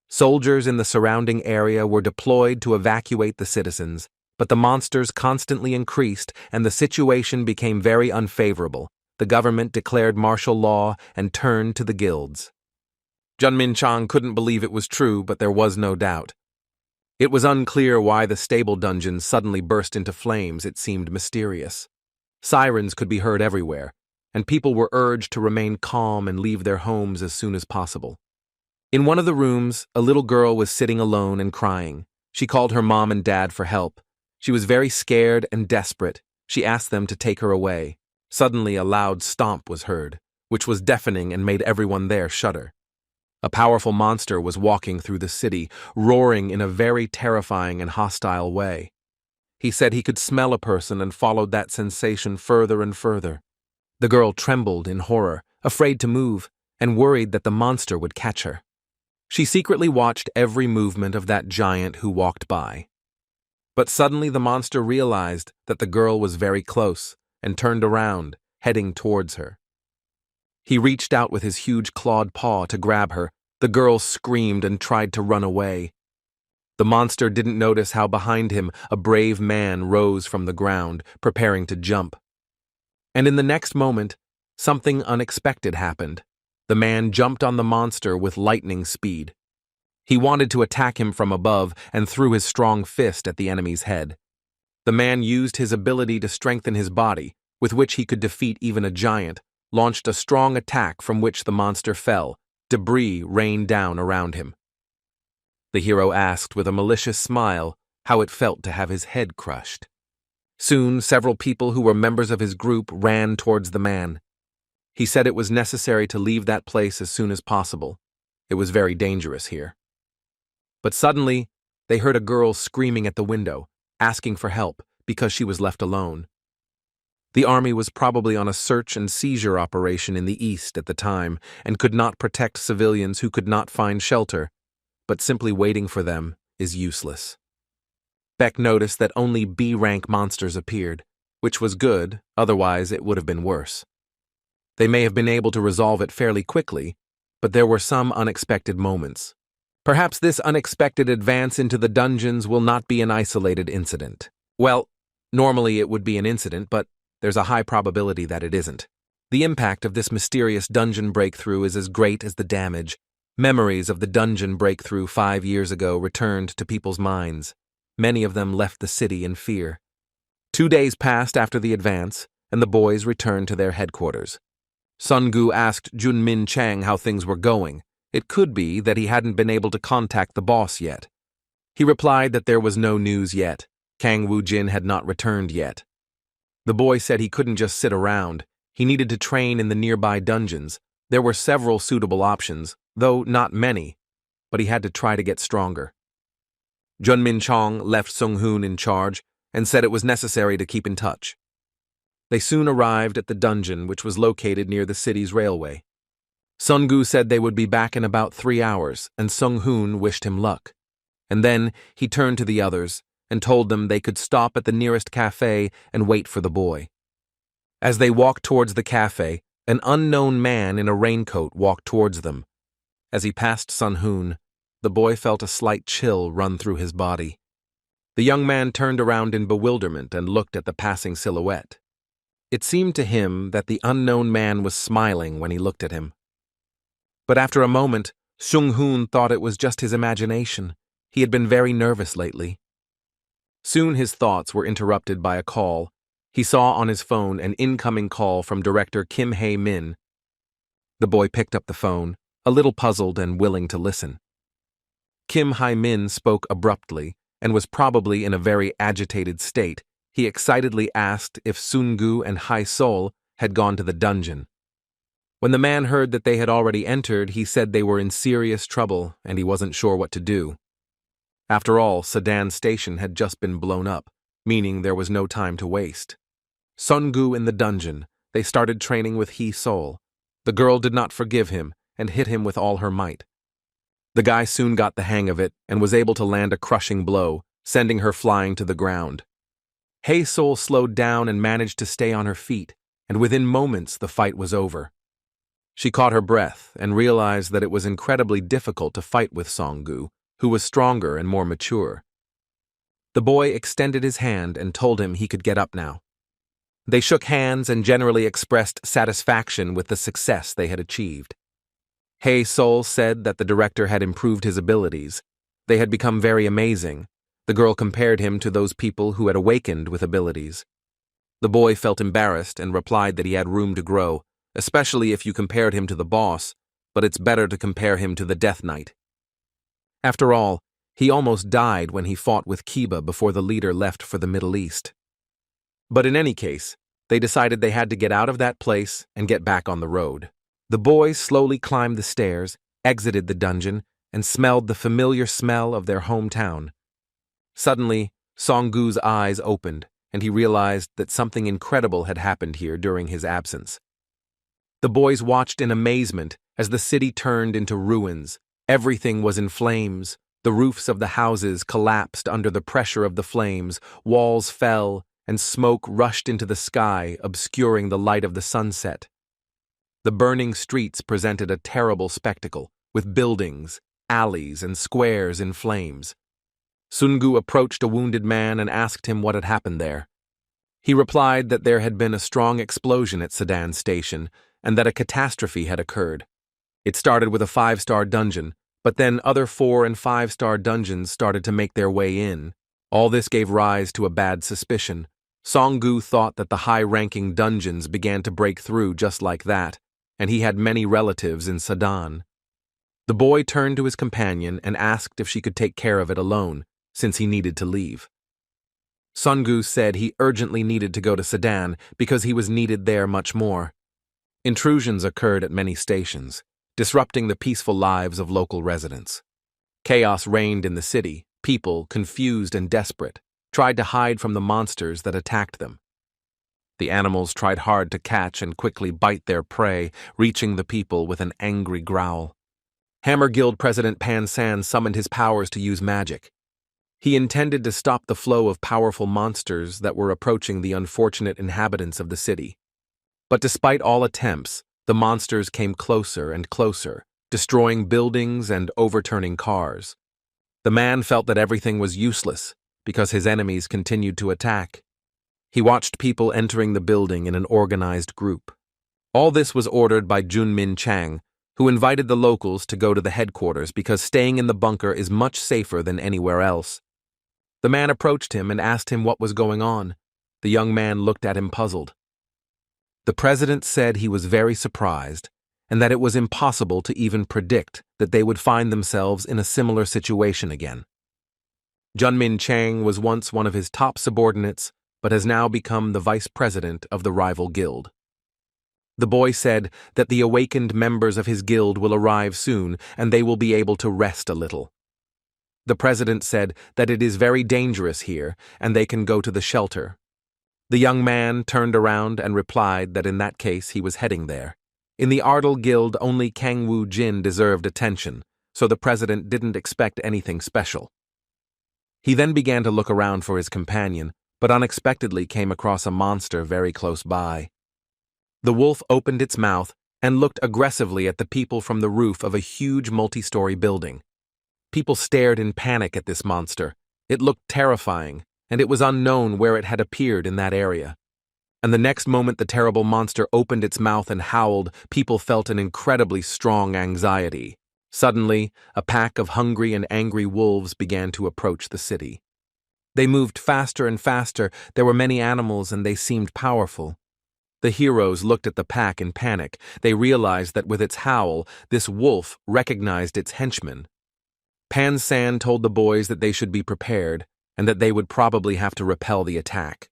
Soldiers in the surrounding area were deployed to evacuate the citizens, but the monsters constantly increased and the situation became very unfavorable. The government declared martial law and turned to the guilds. Jun Min-chang couldn't believe it was true, but there was no doubt. It was unclear why the stable dungeon suddenly burst into flames. It seemed mysterious. Sirens could be heard everywhere, and people were urged to remain calm and leave their homes as soon as possible. In one of the rooms, a little girl was sitting alone and crying. She called her mom and dad for help. She was very scared and desperate. She asked them to take her away. Suddenly, a loud stomp was heard, which was deafening and made everyone there shudder. A powerful monster was walking through the city, roaring in a very terrifying and hostile way. He said he could smell a person and followed that sensation further and further. The girl trembled in horror, afraid to move, and worried that the monster would catch her. She secretly watched every movement of that giant who walked by. But suddenly the monster realized that the girl was very close and turned around, heading towards her. He reached out with his huge clawed paw to grab her. The girl screamed and tried to run away. The monster didn't notice how behind him a brave man rose from the ground, preparing to jump. And in the next moment, something unexpected happened. The man jumped on the monster with lightning speed. He wanted to attack him from above and threw his strong fist at the enemy's head. The man used his ability to strengthen his body, with which he could defeat even a giant, launched a strong attack from which the monster fell. Debris rained down around him. The hero asked with a malicious smile how it felt to have his head crushed. Soon, several people who were members of his group ran towards the man. He said it was necessary to leave that place as soon as possible. It was very dangerous here. But suddenly, they heard a girl screaming at the window, asking for help because she was left alone. The army was probably on a search and seizure operation in the east at the time and could not protect civilians who could not find shelter, but simply waiting for them is useless. Beck noticed that only B-rank monsters appeared, which was good, otherwise it would have been worse. They may have been able to resolve it fairly quickly, but there were some unexpected moments. Perhaps this unexpected advance into the dungeons will not be an isolated incident. Well, normally it would be an incident, but there's a high probability that it isn't. The impact of this mysterious dungeon breakthrough is as great as the damage. Memories of the dungeon breakthrough 5 years ago returned to people's minds. Many of them left the city in fear. 2 days passed after the advance, and the boys returned to their headquarters. Sun Gu asked Jun Min-chang how things were going. It could be that he hadn't been able to contact the boss yet. He replied that there was no news yet. Kang Woo-jin had not returned yet. The boy said he couldn't just sit around. He needed to train in the nearby dungeons. There were several suitable options, though not many, but he had to try to get stronger. Jun Min-chang left Sung Hoon in charge and said it was necessary to keep in touch. They soon arrived at the dungeon, which was located near the city's railway. Sun Gu said they would be back in about 3 hours, and Sung Hoon wished him luck. And then he turned to the others and told them they could stop at the nearest cafe and wait for the boy. As they walked towards the cafe, an unknown man in a raincoat walked towards them. As he passed Sun Hoon, the boy felt a slight chill run through his body. The young man turned around in bewilderment and looked at the passing silhouette. It seemed to him that the unknown man was smiling when he looked at him. But after a moment, Sung-hoon thought it was just his imagination. He had been very nervous lately. Soon his thoughts were interrupted by a call. He saw on his phone an incoming call from director Kim Hae-min. The boy picked up the phone, a little puzzled and willing to listen. Kim Hae-min spoke abruptly and was probably in a very agitated state. He excitedly asked if Sun-gu and Hae-sol had gone to the dungeon. When the man heard that they had already entered, he said they were in serious trouble and he wasn't sure what to do. After all, Sedan Station had just been blown up, meaning there was no time to waste. Sun-gu in the dungeon, they started training with Hae-sol. The girl did not forgive him and hit him with all her might. The guy soon got the hang of it and was able to land a crushing blow, sending her flying to the ground. Hae-sol slowed down and managed to stay on her feet, and within moments the fight was over. She caught her breath and realized that it was incredibly difficult to fight with Song-gu, who was stronger and more mature. The boy extended his hand and told him he could get up now. They shook hands and generally expressed satisfaction with the success they had achieved. Hae-sol said that the director had improved his abilities. They had become very amazing. The girl compared him to those people who had awakened with abilities. The boy felt embarrassed and replied that he had room to grow, especially if you compared him to the boss, but it's better to compare him to the Death Knight. After all, he almost died when he fought with Kiba before the leader left for the Middle East. But in any case, they decided they had to get out of that place and get back on the road. The boys slowly climbed the stairs, exited the dungeon, and smelled the familiar smell of their hometown. Suddenly, Song-gu's eyes opened, and he realized that something incredible had happened here during his absence. The boys watched in amazement as the city turned into ruins. Everything was in flames. The roofs of the houses collapsed under the pressure of the flames, walls fell, and smoke rushed into the sky, obscuring the light of the sunset. The burning streets presented a terrible spectacle, with buildings, alleys, and squares in flames. Sun-gu approached a wounded man and asked him what had happened there. He replied that there had been a strong explosion at Sedan Station and that a catastrophe had occurred. It started with a 5-star dungeon, but then other 4- and 5-star dungeons started to make their way in. All this gave rise to a bad suspicion. Song-gu thought that the high-ranking dungeons began to break through just like that, and he had many relatives in Sedan. The boy turned to his companion and asked if she could take care of it alone, since he needed to leave. Song-gu said he urgently needed to go to Sedan because he was needed there much more. Intrusions occurred at many stations, disrupting the peaceful lives of local residents. Chaos reigned in the city. People, confused and desperate, tried to hide from the monsters that attacked them. The animals tried hard to catch and quickly bite their prey, reaching the people with an angry growl. Hammer Guild President Pan San summoned his powers to use magic. He intended to stop the flow of powerful monsters that were approaching the unfortunate inhabitants of the city. But despite all attempts, the monsters came closer and closer, destroying buildings and overturning cars. The man felt that everything was useless because his enemies continued to attack. He watched people entering the building in an organized group. All this was ordered by Junmin Chang, who invited the locals to go to the headquarters because staying in the bunker is much safer than anywhere else. The man approached him and asked him what was going on. The young man looked at him puzzled. The president said he was very surprised and that it was impossible to even predict that they would find themselves in a similar situation again. Junmin Chang was once one of his top subordinates, but has now become the vice president of the rival guild. The boy said that the awakened members of his guild will arrive soon and they will be able to rest a little. The president said that it is very dangerous here and they can go to the shelter. The young man turned around and replied that in that case he was heading there. In the Ardal guild, only Kang Woo-jin deserved attention, so the president didn't expect anything special. He then began to look around for his companion, but unexpectedly came across a monster very close by. The wolf opened its mouth and looked aggressively at the people from the roof of a huge multi-story building. People stared in panic at this monster. It looked terrifying, and it was unknown where it had appeared in that area. And the next moment the terrible monster opened its mouth and howled, people felt an incredibly strong anxiety. Suddenly, a pack of hungry and angry wolves began to approach the city. They moved faster and faster. There were many animals and they seemed powerful. The heroes looked at the pack in panic. They realized that with its howl, this wolf recognized its henchman. Pan San told the boys that they should be prepared and that they would probably have to repel the attack.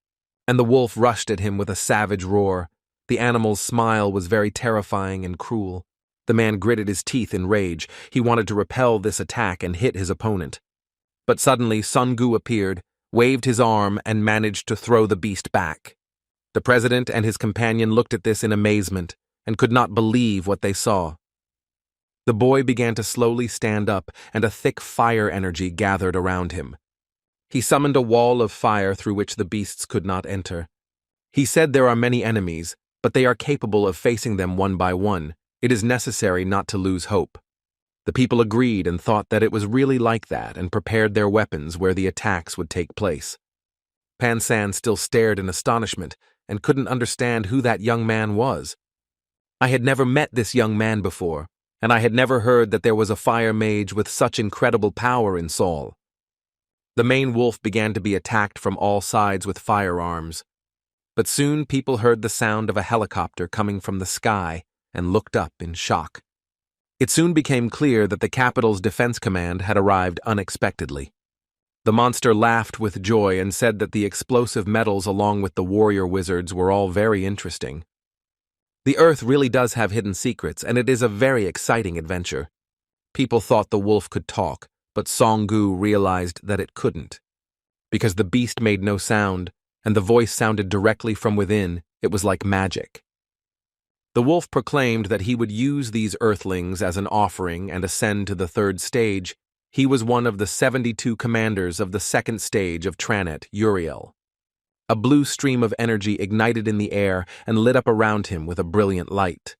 And the wolf rushed at him with a savage roar. The animal's smile was very terrifying and cruel. The man gritted his teeth in rage. He wanted to repel this attack and hit his opponent. But suddenly Sun Gu appeared, waved his arm, and managed to throw the beast back. The president and his companion looked at this in amazement and could not believe what they saw. The boy began to slowly stand up, and a thick fire energy gathered around him. He summoned a wall of fire through which the beasts could not enter. He said there are many enemies, but they are capable of facing them one by one. It is necessary not to lose hope. The people agreed and thought that it was really like that and prepared their weapons where the attacks would take place. Pan San still stared in astonishment and couldn't understand who that young man was. I had never met this young man before, and I had never heard that there was a fire mage with such incredible power in Seoul. The main wolf began to be attacked from all sides with firearms. But soon people heard the sound of a helicopter coming from the sky and looked up in shock. It soon became clear that the capital's defense command had arrived unexpectedly. The monster laughed with joy and said that the explosive metals along with the warrior wizards were all very interesting. The Earth really does have hidden secrets, and it is a very exciting adventure. People thought the wolf could talk, but Song Gu realized that it couldn't. Because the beast made no sound, and the voice sounded directly from within, it was like magic. The wolf proclaimed that he would use these earthlings as an offering and ascend to the third stage. He was one of the 72 commanders of the second stage of Trannet, Uriel. A blue stream of energy ignited in the air and lit up around him with a brilliant light.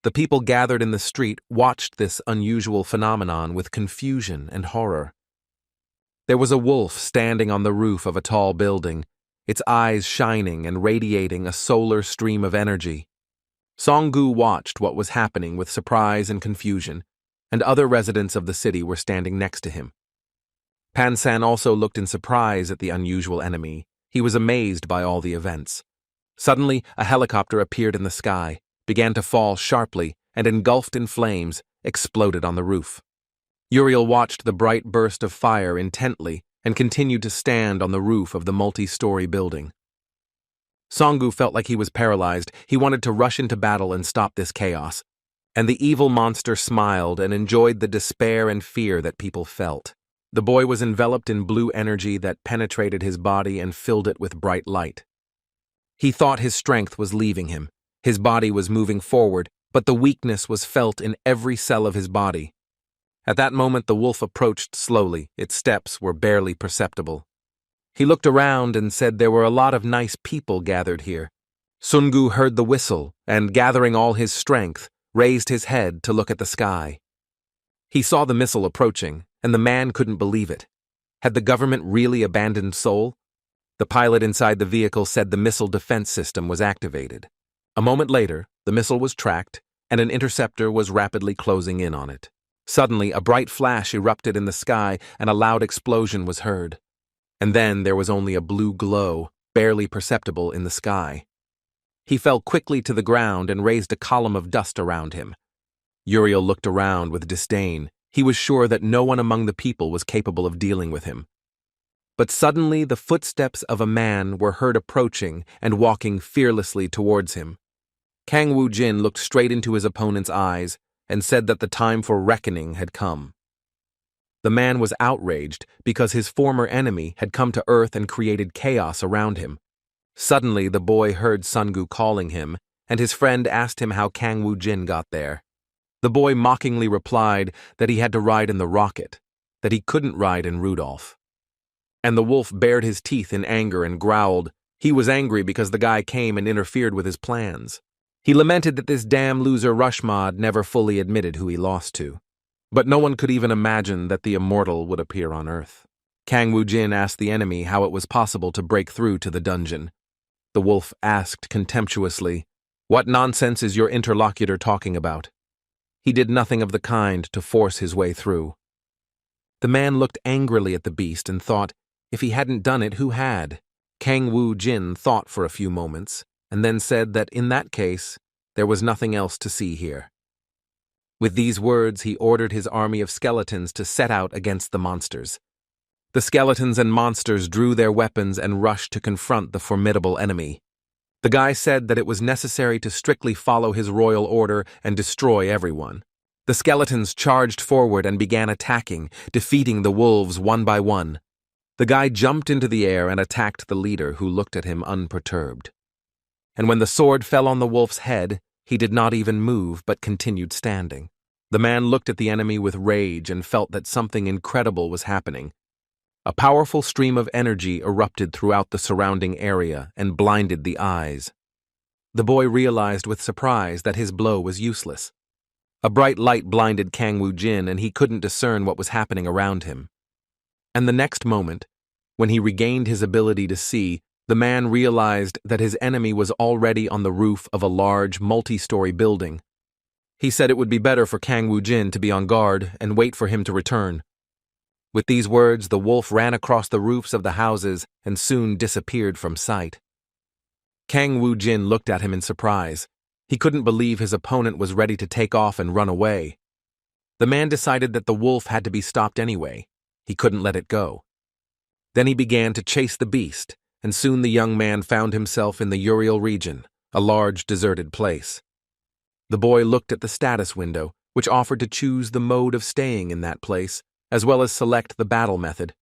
The people gathered in the street watched this unusual phenomenon with confusion and horror. There was a wolf standing on the roof of a tall building, its eyes shining and radiating a solar stream of energy. Song Gu watched what was happening with surprise and confusion, and other residents of the city were standing next to him. Pan San also looked in surprise at the unusual enemy. He was amazed by all the events. Suddenly, a helicopter appeared in the sky, began to fall sharply, and engulfed in flames, exploded on the roof. Uriel watched the bright burst of fire intently and continued to stand on the roof of the multi-story building. Song Gu felt like he was paralyzed. He wanted to rush into battle and stop this chaos. And the evil monster smiled and enjoyed the despair and fear that people felt. The boy was enveloped in blue energy that penetrated his body and filled it with bright light. He thought his strength was leaving him. His body was moving forward, but the weakness was felt in every cell of his body. At that moment, the wolf approached slowly. Its steps were barely perceptible. He looked around and said there were a lot of nice people gathered here. Sun Gu heard the whistle and, gathering all his strength, raised his head to look at the sky. He saw the missile approaching, and the man couldn't believe it. Had the government really abandoned Seoul? The pilot inside the vehicle said the missile defense system was activated. A moment later, the missile was tracked, and an interceptor was rapidly closing in on it. Suddenly, a bright flash erupted in the sky, and a loud explosion was heard. And then there was only a blue glow, barely perceptible in the sky. He fell quickly to the ground and raised a column of dust around him. Uriel looked around with disdain. He was sure that no one among the people was capable of dealing with him. But suddenly the footsteps of a man were heard approaching and walking fearlessly towards him. Kang Woo-jin looked straight into his opponent's eyes and said that the time for reckoning had come. The man was outraged because his former enemy had come to Earth and created chaos around him. Suddenly, the boy heard Sun Gu calling him, and his friend asked him how Kang Woo-jin got there. The boy mockingly replied that he had to ride in the rocket, that he couldn't ride in Rudolph. And the wolf bared his teeth in anger and growled. He was angry because the guy came and interfered with his plans. He lamented that this damn loser Rushmod never fully admitted who he lost to. But no one could even imagine that the immortal would appear on Earth. Kang Woo-jin asked the enemy how it was possible to break through to the dungeon. The wolf asked contemptuously, "What nonsense is your interlocutor talking about?" He did nothing of the kind to force his way through. The man looked angrily at the beast and thought, if he hadn't done it, who had? Kang Woo Jin thought for a few moments, and then said that in that case, there was nothing else to see here. With these words, he ordered his army of skeletons to set out against the monsters. The skeletons and monsters drew their weapons and rushed to confront the formidable enemy. The guy said that it was necessary to strictly follow his royal order and destroy everyone. The skeletons charged forward and began attacking, defeating the wolves one by one. The guy jumped into the air and attacked the leader, who looked at him unperturbed. And when the sword fell on the wolf's head, he did not even move but continued standing. The man looked at the enemy with rage and felt that something incredible was happening. A powerful stream of energy erupted throughout the surrounding area and blinded the eyes. The boy realized with surprise that his blow was useless. A bright light blinded Kang Woo Jin and he couldn't discern what was happening around him. And the next moment, when he regained his ability to see, the man realized that his enemy was already on the roof of a large, multi-story building. He said it would be better for Kang Woo Jin to be on guard and wait for him to return. With these words, the wolf ran across the roofs of the houses and soon disappeared from sight. Kang Woo Jin looked at him in surprise. He couldn't believe his opponent was ready to take off and run away. The man decided that the wolf had to be stopped anyway. He couldn't let it go. Then he began to chase the beast, and soon the young man found himself in the Uriel region, a large deserted place. The boy looked at the status window, which offered to choose the mode of staying in that place, as well as select the battle method.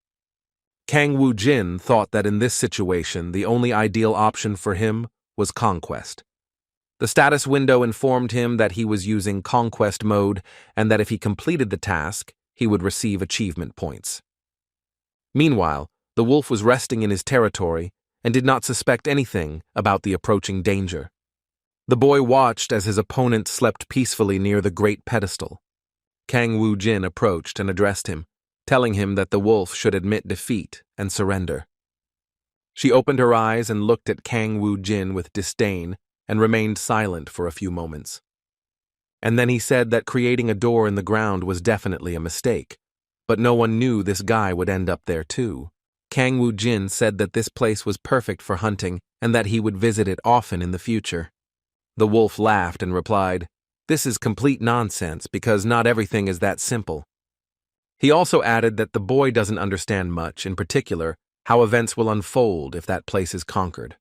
Kang Woo Jin thought that in this situation, the only ideal option for him was conquest. The status window informed him that he was using conquest mode and that if he completed the task, he would receive achievement points. Meanwhile, the wolf was resting in his territory and did not suspect anything about the approaching danger. The boy watched as his opponent slept peacefully near the great pedestal. Kang Woo Jin approached and addressed him, telling him that the wolf should admit defeat and surrender. She opened her eyes and looked at Kang Woo Jin with disdain and remained silent for a few moments. And then he said that creating a door in the ground was definitely a mistake, but no one knew this guy would end up there too. Kang Woo Jin said that this place was perfect for hunting and that he would visit it often in the future. The wolf laughed and replied, "This is complete nonsense because not everything is that simple." He also added that the boy doesn't understand much, in particular, how events will unfold if that place is conquered.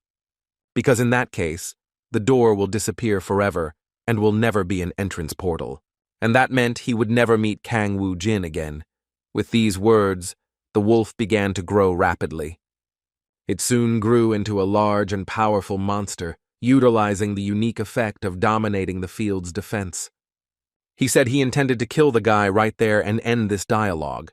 Because in that case, the door will disappear forever and will never be an entrance portal, and that meant he would never meet Kang Woo Jin again. With these words, the wolf began to grow rapidly. It soon grew into a large and powerful monster, utilizing the unique effect of dominating the field's defense. He said he intended to kill the guy right there and end this dialogue.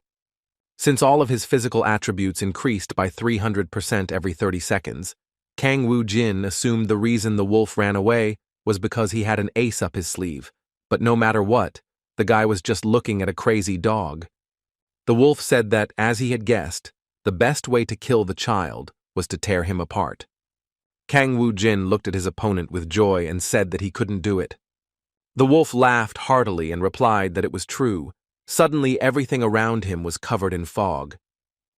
Since all of his physical attributes increased by 300% every 30 seconds, Kang Woo Jin assumed the reason the wolf ran away was because he had an ace up his sleeve, but no matter what, the guy was just looking at a crazy dog. The wolf said that, as he had guessed, the best way to kill the child was to tear him apart. Kang Woo Jin looked at his opponent with joy and said that he couldn't do it. The wolf laughed heartily and replied that it was true. Suddenly, everything around him was covered in fog.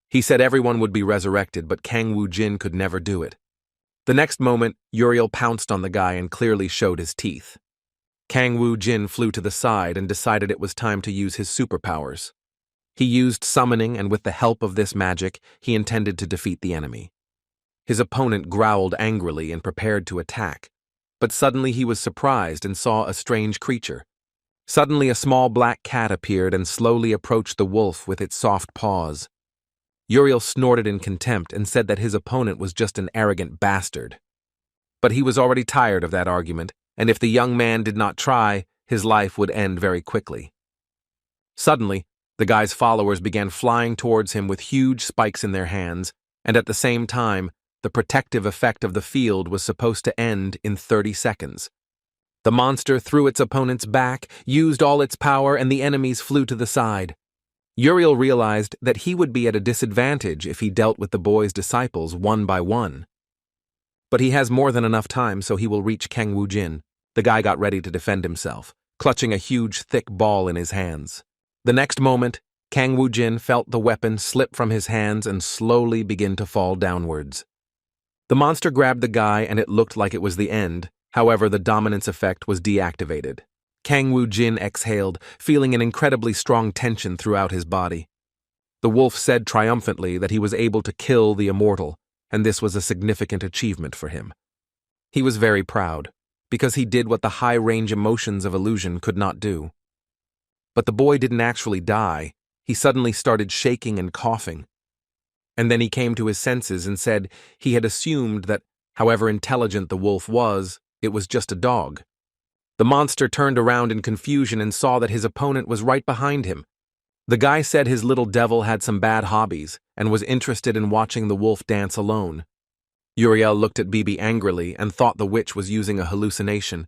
He said everyone would be resurrected, but Kang Woo Jin could never do it. The next moment, Uriel pounced on the guy and clearly showed his teeth. Kang Woo Jin flew to the side and decided it was time to use his superpowers. He used summoning, and with the help of this magic, he intended to defeat the enemy. His opponent growled angrily and prepared to attack, but suddenly he was surprised and saw a strange creature. Suddenly a small black cat appeared and slowly approached the wolf with its soft paws. Uriel snorted in contempt and said that his opponent was just an arrogant bastard. But he was already tired of that argument, and if the young man did not try, his life would end very quickly. Suddenly, the guy's followers began flying towards him with huge spikes in their hands, and at the same time, the protective effect of the field was supposed to end in 30 seconds. The monster threw its opponents back, used all its power, and the enemies flew to the side. Uriel realized that he would be at a disadvantage if he dealt with the boy's disciples one by one. But he has more than enough time, so he will reach Kang Woo Jin. The guy got ready to defend himself. clutching a huge, thick ball in his hands. The next moment, Kang Woo-jin felt the weapon slip from his hands and slowly begin to fall downwards. The monster grabbed the guy and it looked like it was the end. However, the dominance effect was deactivated. Kang Woo-jin exhaled, feeling an incredibly strong tension throughout his body. The wolf said triumphantly that he was able to kill the immortal, and this was a significant achievement for him. He was very proud, because he did what the high-range emotions of illusion could not do. But the boy didn't actually die. He suddenly started shaking and coughing. And then he came to his senses and said he had assumed that, however intelligent the wolf was, it was just a dog. The monster turned around in confusion and saw that his opponent was right behind him. The guy said his little devil had some bad hobbies and was interested in watching the wolf dance alone. Uriel looked at Bibi angrily and thought the witch was using a hallucination.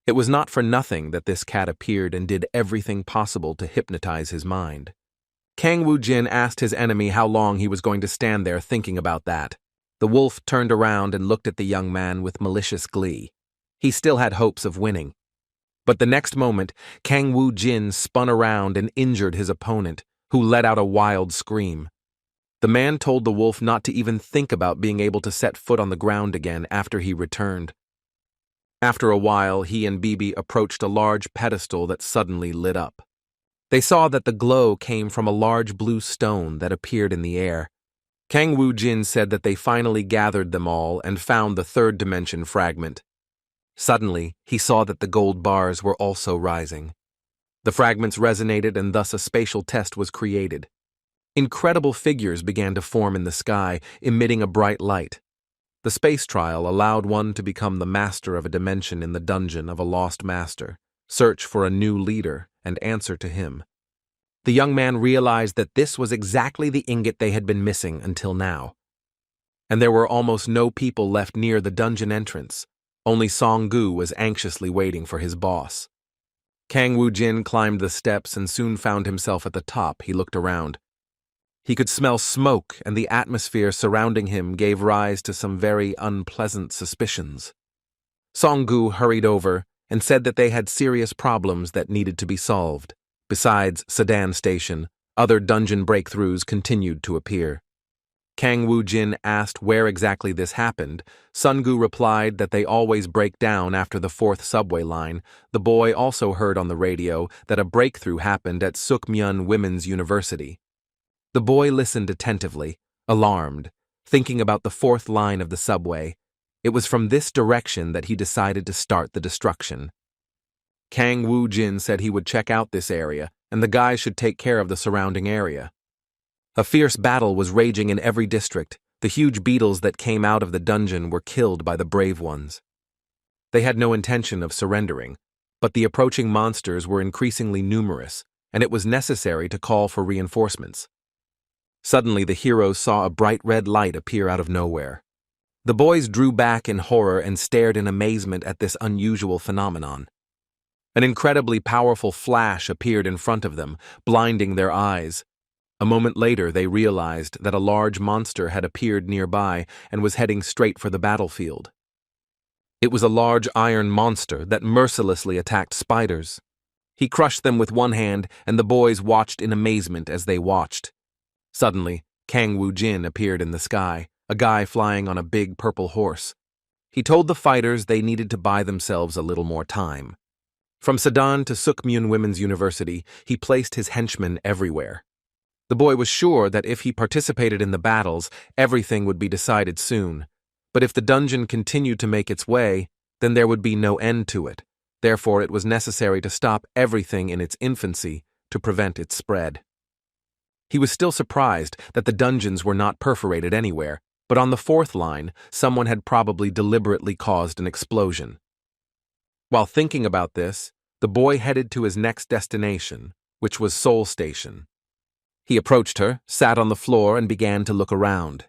It was not for nothing that this cat appeared and did everything possible to hypnotize his mind. Kang Woo-jin asked his enemy how long he was going to stand there thinking about that. The wolf turned around and looked at the young man with malicious glee. He still had hopes of winning. But the next moment, Kang Woo-jin spun around and injured his opponent, who let out a wild scream. The man told the wolf not to even think about being able to set foot on the ground again after he returned. After a while, he and Bibi approached a large pedestal that suddenly lit up. They saw that the glow came from a large blue stone that appeared in the air. Kang Woo-jin said that they finally gathered them all and found the third dimension fragment. Suddenly, he saw that the gold bars were also rising. The fragments resonated and thus a spatial test was created. Incredible figures began to form in the sky, emitting a bright light. The space trial allowed one to become the master of a dimension in the dungeon of a lost master, search for a new leader, and answer to him. The young man realized that this was exactly the ingot they had been missing until now. And there were almost no people left near the dungeon entrance. Only Song-gu was anxiously waiting for his boss. Kang Woo-jin climbed the steps and soon found himself at the top. He looked around. He could smell smoke, and the atmosphere surrounding him gave rise to some very unpleasant suspicions. Song-gu hurried over and said that they had serious problems that needed to be solved. Besides Sedan Station, other dungeon breakthroughs continued to appear. Kang Woo-jin asked where exactly this happened. Sun-gu replied that they always break down after the 4th subway line. The boy also heard on the radio that a breakthrough happened at Sukmyeon Women's University. The boy listened attentively, alarmed, thinking about the 4th line of the subway. It was from this direction that he decided to start the destruction. Kang Woo-jin said he would check out this area, and the guys should take care of the surrounding area. A fierce battle was raging in every district. The huge beetles that came out of the dungeon were killed by the brave ones. They had no intention of surrendering, but the approaching monsters were increasingly numerous, and it was necessary to call for reinforcements. Suddenly, the heroes saw a bright red light appear out of nowhere. The boys drew back in horror and stared in amazement at this unusual phenomenon. An incredibly powerful flash appeared in front of them, blinding their eyes. A moment later, they realized that a large monster had appeared nearby and was heading straight for the battlefield. It was a large iron monster that mercilessly attacked spiders. He crushed them with one hand, and the boys watched in amazement as they watched. Suddenly, Kang Woo-jin appeared in the sky, a guy flying on a big purple horse. He told the fighters they needed to buy themselves a little more time. From Sedan to Sukmyeon Women's University, he placed his henchmen everywhere. The boy was sure that if he participated in the battles, everything would be decided soon. But if the dungeon continued to make its way, then there would be no end to it. Therefore, it was necessary to stop everything in its infancy to prevent its spread. He was still surprised that the dungeons were not perforated anywhere, but on the 4th line, someone had probably deliberately caused an explosion. While thinking about this, the boy headed to his next destination, which was Seoul Station. He approached her, sat on the floor, and began to look around.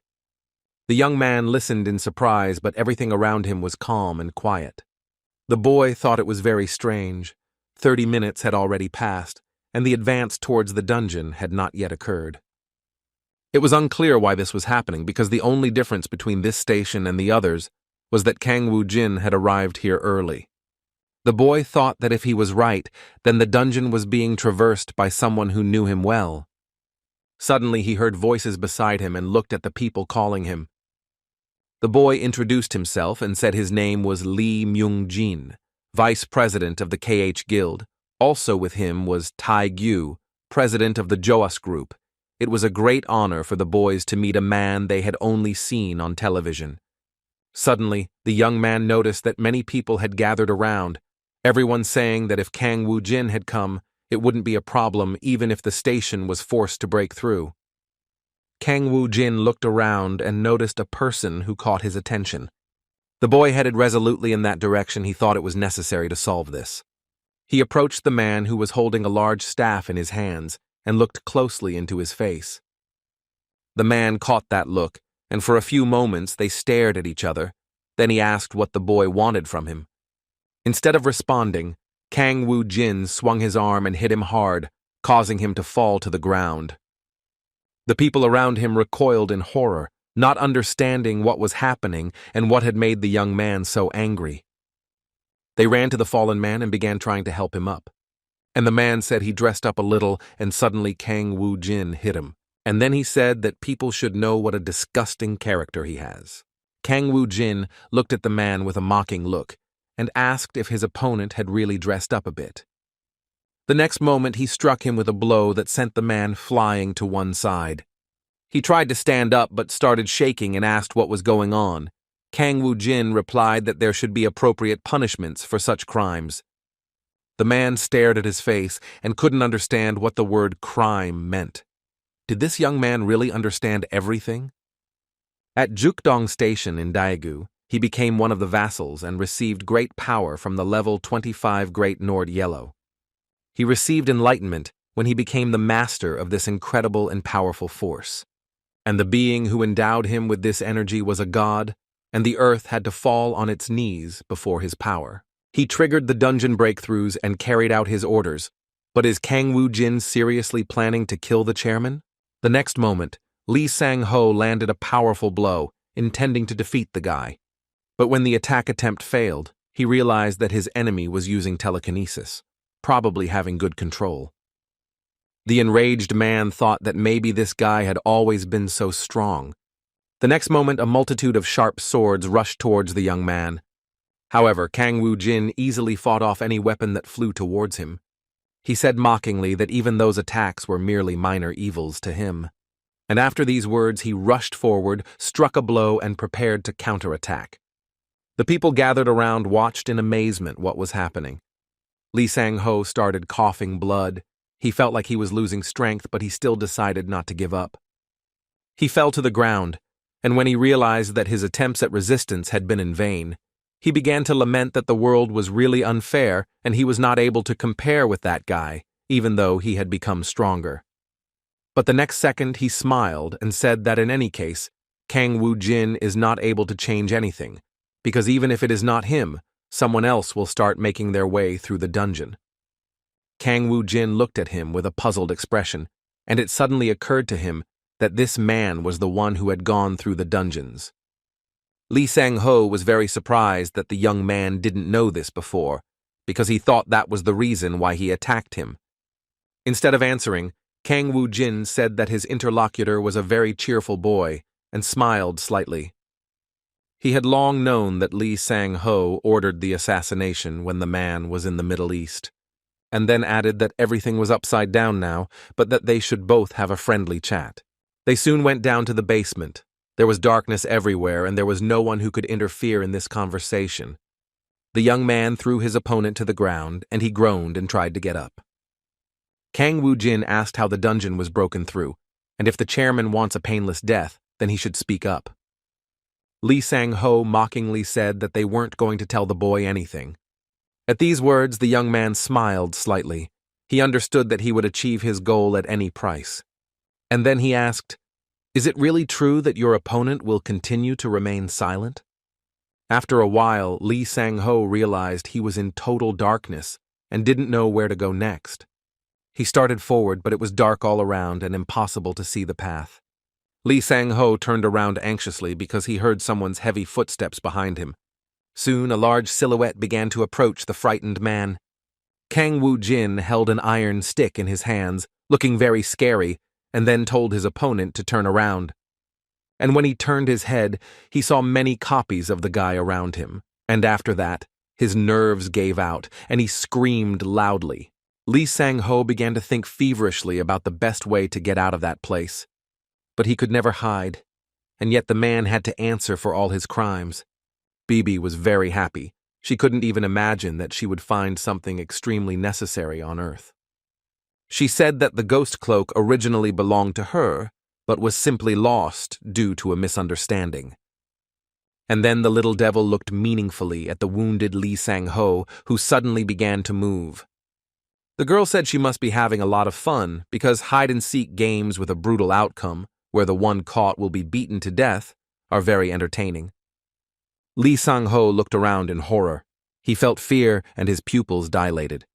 The young man listened in surprise, but everything around him was calm and quiet. The boy thought it was very strange. 30 minutes had already passed, and the advance towards the dungeon had not yet occurred. It was unclear why this was happening, because the only difference between this station and the others was that Kang Woo-jin had arrived here early. The boy thought that if he was right, then the dungeon was being traversed by someone who knew him well. Suddenly he heard voices beside him and looked at the people calling him. The boy introduced himself and said his name was Lee Myung-jin, vice president of the KH Guild. Also with him was Tai Gyu, president of the Joas Group. It was a great honor for the boys to meet a man they had only seen on television. Suddenly, the young man noticed that many people had gathered around, everyone saying that if Kang Woo-jin had come, it wouldn't be a problem even if the station was forced to break through. Kang Woo-jin looked around and noticed a person who caught his attention. The boy headed resolutely in that direction. He thought it was necessary to solve this. He approached the man who was holding a large staff in his hands and looked closely into his face. The man caught that look, and for a few moments they stared at each other. Then he asked what the boy wanted from him. Instead of responding, Kang Woo-jin swung his arm and hit him hard, causing him to fall to the ground. The people around him recoiled in horror, not understanding what was happening and what had made the young man so angry. They ran to the fallen man and began trying to help him up. And the man said he dressed up a little, and suddenly Kang Woo-jin hit him. And then he said that people should know what a disgusting character he has. Kang Woo-jin looked at the man with a mocking look and asked if his opponent had really dressed up a bit. The next moment he struck him with a blow that sent the man flying to one side. He tried to stand up but started shaking and asked what was going on. Kang Woo-jin replied that there should be appropriate punishments for such crimes. The man stared at his face and couldn't understand what the word crime meant. Did this young man really understand everything? At Jukdong Station in Daegu, he became one of the vassals and received great power from the level 25 Great Nord Yellow. He received enlightenment when he became the master of this incredible and powerful force. And the being who endowed him with this energy was a god, and the earth had to fall on its knees before his power. He triggered the dungeon breakthroughs and carried out his orders. But is Kang Woo-jin seriously planning to kill the chairman? The next moment, Lee Sang-ho landed a powerful blow, intending to defeat the guy. But when the attack attempt failed, he realized that his enemy was using telekinesis, probably having good control. The enraged man thought that maybe this guy had always been so strong. The next moment, a multitude of sharp swords rushed towards the young man. However, Kang Woo-jin easily fought off any weapon that flew towards him. He said mockingly that even those attacks were merely minor evils to him. And after these words, he rushed forward, struck a blow, and prepared to counterattack. The people gathered around watched in amazement what was happening. Lee Sang-ho started coughing blood. He felt like he was losing strength, but he still decided not to give up. He fell to the ground, and when he realized that his attempts at resistance had been in vain, he began to lament that the world was really unfair and he was not able to compare with that guy, even though he had become stronger. But the next second he smiled and said that in any case, Kang Woo-jin is not able to change anything, because even if it is not him, someone else will start making their way through the dungeon. Kang Woo-jin looked at him with a puzzled expression, and it suddenly occurred to him that this man was the one who had gone through the dungeons. Lee Sang-ho was very surprised that the young man didn't know this before, because he thought that was the reason why he attacked him. Instead of answering, Kang Woo-jin said that his interlocutor was a very cheerful boy and smiled slightly. He had long known that Lee Sang-ho ordered the assassination when the man was in the Middle East, and then added that everything was upside down now, but that they should both have a friendly chat. They soon went down to the basement. There was darkness everywhere, and there was no one who could interfere in this conversation. The young man threw his opponent to the ground, and he groaned and tried to get up. Kang Woo-jin asked how the dungeon was broken through, and if the chairman wants a painless death, then he should speak up. Lee Sang-ho mockingly said that they weren't going to tell the boy anything. At these words, the young man smiled slightly. He understood that he would achieve his goal at any price. And then he asked, "Is it really true that your opponent will continue to remain silent?" After a while, Lee Sang-ho realized he was in total darkness and didn't know where to go next. He started forward, but it was dark all around and impossible to see the path. Lee Sang-ho turned around anxiously because he heard someone's heavy footsteps behind him. Soon a large silhouette began to approach the frightened man. Kang Woo-jin held an iron stick in his hands, looking very scary, and then told his opponent to turn around. And when he turned his head, he saw many copies of the guy around him, and after that, his nerves gave out, and he screamed loudly. Lee Sang-ho began to think feverishly about the best way to get out of that place. But he could never hide, and yet the man had to answer for all his crimes. Bibi was very happy. She couldn't even imagine that she would find something extremely necessary on Earth. She said that the ghost cloak originally belonged to her, but was simply lost due to a misunderstanding. And then the little devil looked meaningfully at the wounded Lee Sang-ho, who suddenly began to move. The girl said she must be having a lot of fun because hide-and-seek games with a brutal outcome, where the one caught will be beaten to death, are very entertaining. Lee Sang-ho looked around in horror. He felt fear and his pupils dilated.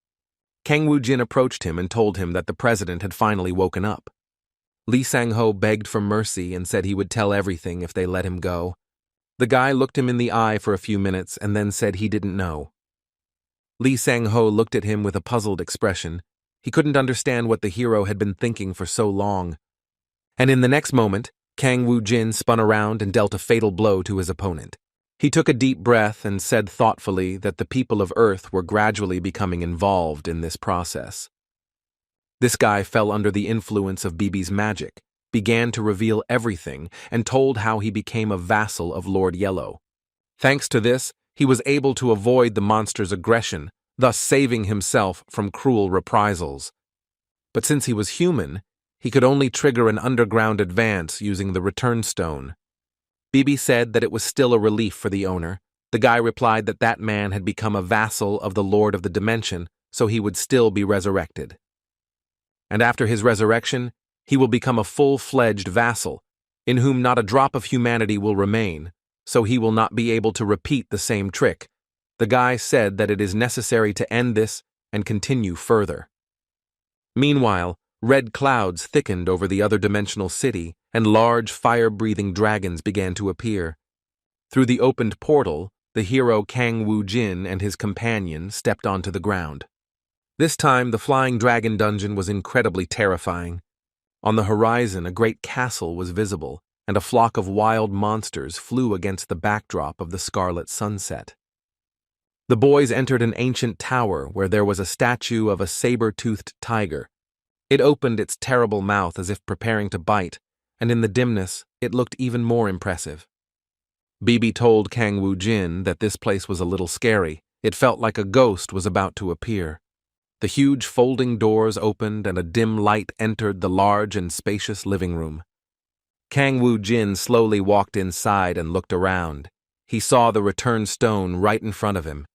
Kang Woo-jin approached him and told him that the president had finally woken up. Lee Sang-ho begged for mercy and said he would tell everything if they let him go. The guy looked him in the eye for a few minutes and then said he didn't know. Lee Sang-ho looked at him with a puzzled expression. He couldn't understand what the hero had been thinking for so long. And in the next moment, Kang Woo-jin spun around and dealt a fatal blow to his opponent. He took a deep breath and said thoughtfully that the people of Earth were gradually becoming involved in this process. This guy fell under the influence of Bibi's magic, began to reveal everything, and told how he became a vassal of Lord Yellow. Thanks to this, he was able to avoid the monster's aggression, thus saving himself from cruel reprisals. But since he was human, he could only trigger an underground advance using the return stone. Bibi said that it was still a relief for the owner. The guy replied that that man had become a vassal of the Lord of the Dimension, so he would still be resurrected. And after his resurrection, he will become a full-fledged vassal, in whom not a drop of humanity will remain, so he will not be able to repeat the same trick. The guy said that it is necessary to end this and continue further. Meanwhile, red clouds thickened over the other dimensional city, and large fire-breathing dragons began to appear. Through the opened portal, the hero Kang Woo-jin and his companion stepped onto the ground. This time, the flying dragon dungeon was incredibly terrifying. On the horizon, a great castle was visible, and a flock of wild monsters flew against the backdrop of the scarlet sunset. The boys entered an ancient tower where there was a statue of a saber-toothed tiger. It opened its terrible mouth as if preparing to bite, and in the dimness, it looked even more impressive. Bibi told Kang Woo-jin that this place was a little scary. It felt like a ghost was about to appear. The huge folding doors opened and a dim light entered the large and spacious living room. Kang Woo-jin slowly walked inside and looked around. He saw the return stone right in front of him.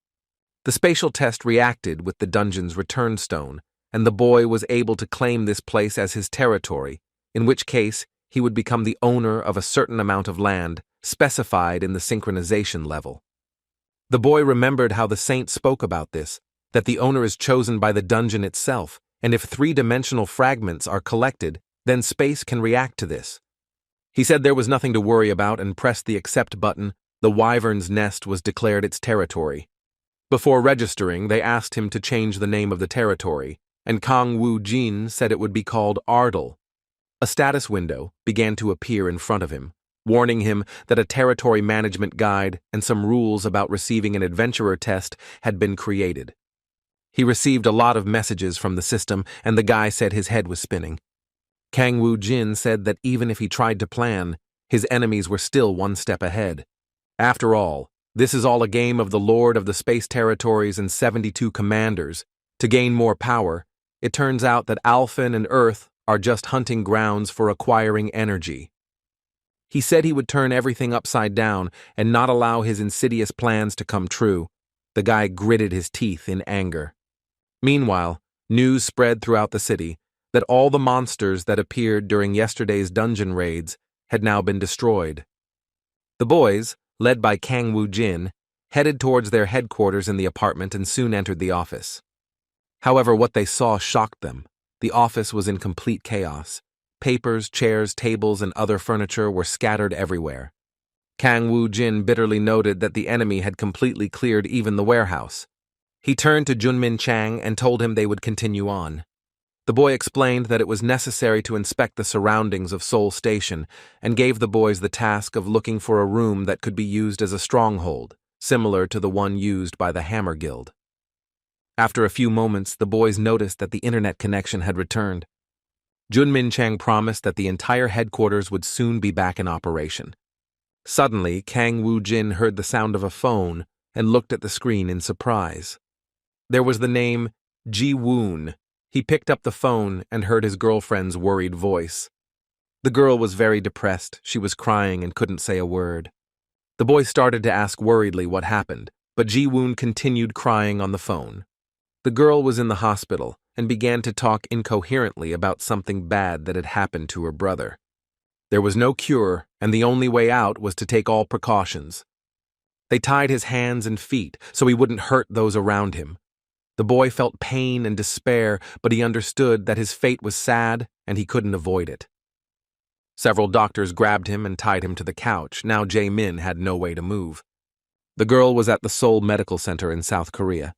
The spatial test reacted with the dungeon's return stone, and the boy was able to claim this place as his territory, in which case he would become the owner of a certain amount of land specified in the synchronization level. The boy remembered how the saint spoke about this, that the owner is chosen by the dungeon itself, and if three-dimensional fragments are collected, then space can react to this. He said there was nothing to worry about and pressed the accept button. The wyvern's nest was declared its territory. Before registering, they asked him to change the name of the territory, and Kang Woo-jin said it would be called Ardal. A status window began to appear in front of him, warning him that a territory management guide and some rules about receiving an adventurer test had been created. He received a lot of messages from the system, and the guy said his head was spinning. Kang Woo-jin said that even if he tried to plan, his enemies were still one step ahead. After all, this is all a game of the Lord of the Space Territories and 72 commanders. To gain more power, it turns out that Alfen and Earth are just hunting grounds for acquiring energy. He said he would turn everything upside down and not allow his insidious plans to come true. The guy gritted his teeth in anger. Meanwhile, news spread throughout the city that all the monsters that appeared during yesterday's dungeon raids had now been destroyed. The boys, led by Kang Woo-jin, headed towards their headquarters in the apartment and soon entered the office. However, what they saw shocked them. The office was in complete chaos. Papers, chairs, tables, and other furniture were scattered everywhere. Kang Woo-jin bitterly noted that the enemy had completely cleared even the warehouse. He turned to Junmin Chang and told him they would continue on. The boy explained that it was necessary to inspect the surroundings of Seoul Station and gave the boys the task of looking for a room that could be used as a stronghold, similar to the one used by the Hammer Guild. After a few moments, the boys noticed that the internet connection had returned. Junmin Chang promised that the entire headquarters would soon be back in operation. Suddenly, Kang Woo-jin heard the sound of a phone and looked at the screen in surprise. There was the name Ji Woon. He picked up the phone and heard his girlfriend's worried voice. The girl was very depressed. She was crying and couldn't say a word. The boy started to ask worriedly what happened, but Ji Woon continued crying on the phone. The girl was in the hospital and began to talk incoherently about something bad that had happened to her brother. There was no cure, and the only way out was to take all precautions. They tied his hands and feet so he wouldn't hurt those around him. The boy felt pain and despair, but he understood that his fate was sad and he couldn't avoid it. Several doctors grabbed him and tied him to the couch. Now Jae-min had no way to move. The girl was at the Seoul Medical Center in South Korea.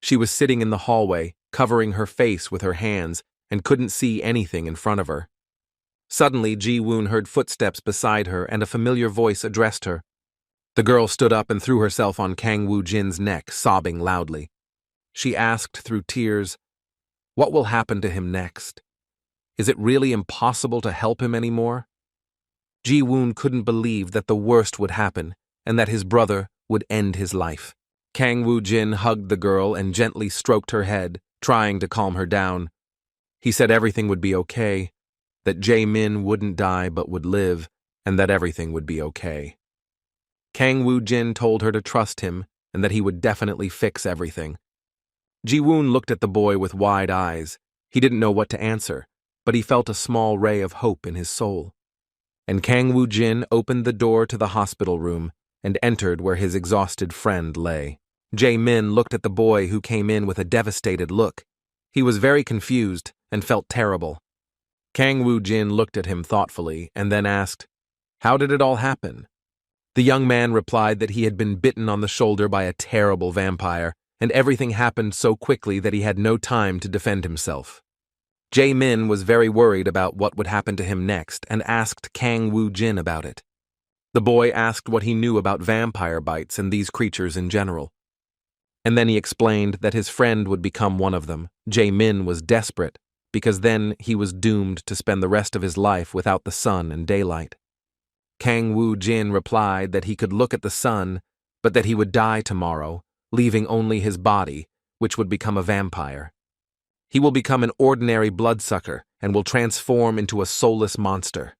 She was sitting in the hallway, covering her face with her hands, and couldn't see anything in front of her. Suddenly, Ji Woon heard footsteps beside her and a familiar voice addressed her. The girl stood up and threw herself on Kang Woo-jin's neck, sobbing loudly. She asked through tears, "What will happen to him next? Is it really impossible to help him anymore?" Ji Woon couldn't believe that the worst would happen and that his brother would end his life. Kang Woo-jin hugged the girl and gently stroked her head, trying to calm her down. He said everything would be okay, that Jae-min wouldn't die but would live, and that everything would be okay. Kang Woo-jin told her to trust him and that he would definitely fix everything. Ji Woon looked at the boy with wide eyes. He didn't know what to answer, but he felt a small ray of hope in his soul. And Kang Woo-jin opened the door to the hospital room and entered where his exhausted friend lay. Jae-min looked at the boy who came in with a devastated look. He was very confused and felt terrible. Kang Woo-jin looked at him thoughtfully and then asked, "How did it all happen?" The young man replied that he had been bitten on the shoulder by a terrible vampire, and everything happened so quickly that he had no time to defend himself. Jae-min was very worried about what would happen to him next and asked Kang Woo-jin about it. The boy asked what he knew about vampire bites and these creatures in general. And then he explained that his friend would become one of them. Jae-min was desperate, because then he was doomed to spend the rest of his life without the sun and daylight. Kang Woo-jin replied that he could look at the sun, but that he would die tomorrow, leaving only his body, which would become a vampire. He will become an ordinary bloodsucker and will transform into a soulless monster.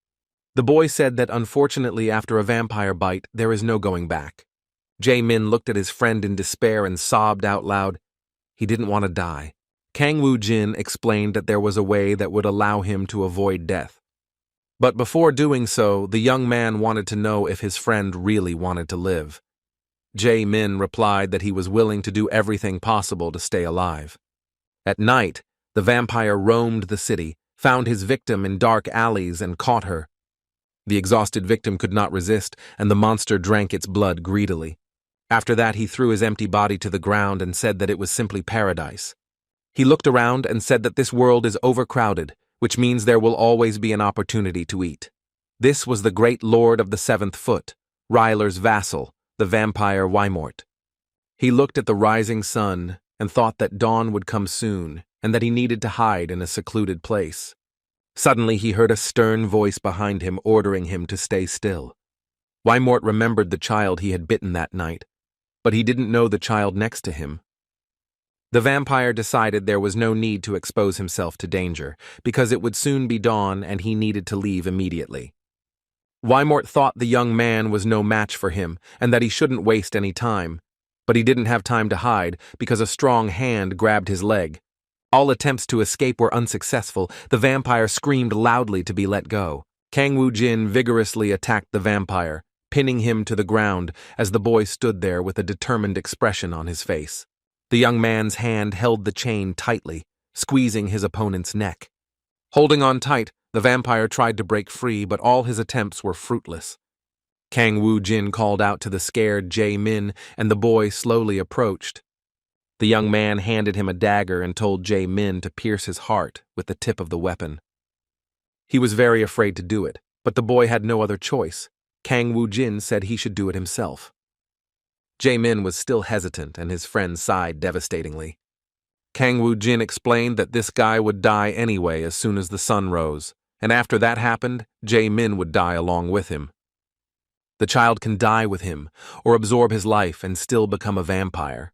The boy said that unfortunately after a vampire bite, there is no going back. Jae-min looked at his friend in despair and sobbed out loud. He didn't want to die. Kang Woo-jin explained that there was a way that would allow him to avoid death. But before doing so, the young man wanted to know if his friend really wanted to live. Jae-min replied that he was willing to do everything possible to stay alive. At night, the vampire roamed the city, found his victim in dark alleys and caught her. The exhausted victim could not resist, and the monster drank its blood greedily. After that, he threw his empty body to the ground and said that it was simply paradise. He looked around and said that this world is overcrowded, which means there will always be an opportunity to eat. This was the great lord of the seventh foot, Ryler's vassal, the vampire Wymort. He looked at the rising sun and thought that dawn would come soon and that he needed to hide in a secluded place. Suddenly he heard a stern voice behind him ordering him to stay still. Wymort remembered the child he had bitten that night, but he didn't know the child next to him. The vampire decided there was no need to expose himself to danger, because it would soon be dawn and he needed to leave immediately. Wymort thought the young man was no match for him and that he shouldn't waste any time, but he didn't have time to hide because a strong hand grabbed his leg. All attempts to escape were unsuccessful. The vampire screamed loudly to be let go. Kang Woo-jin vigorously attacked the vampire, pinning him to the ground as the boy stood there with a determined expression on his face. The young man's hand held the chain tightly, squeezing his opponent's neck. Holding on tight, the vampire tried to break free, but all his attempts were fruitless. Kang Woo-jin called out to the scared Jae-min, and the boy slowly approached. The young man handed him a dagger and told Jae-min to pierce his heart with the tip of the weapon. He was very afraid to do it, but the boy had no other choice. Kang Woo-jin said he should do it himself. Jae-min was still hesitant, and his friend sighed devastatingly. Kang Woo-jin explained that this guy would die anyway as soon as the sun rose, and after that happened, Jae-min would die along with him. The child can die with him, or absorb his life and still become a vampire.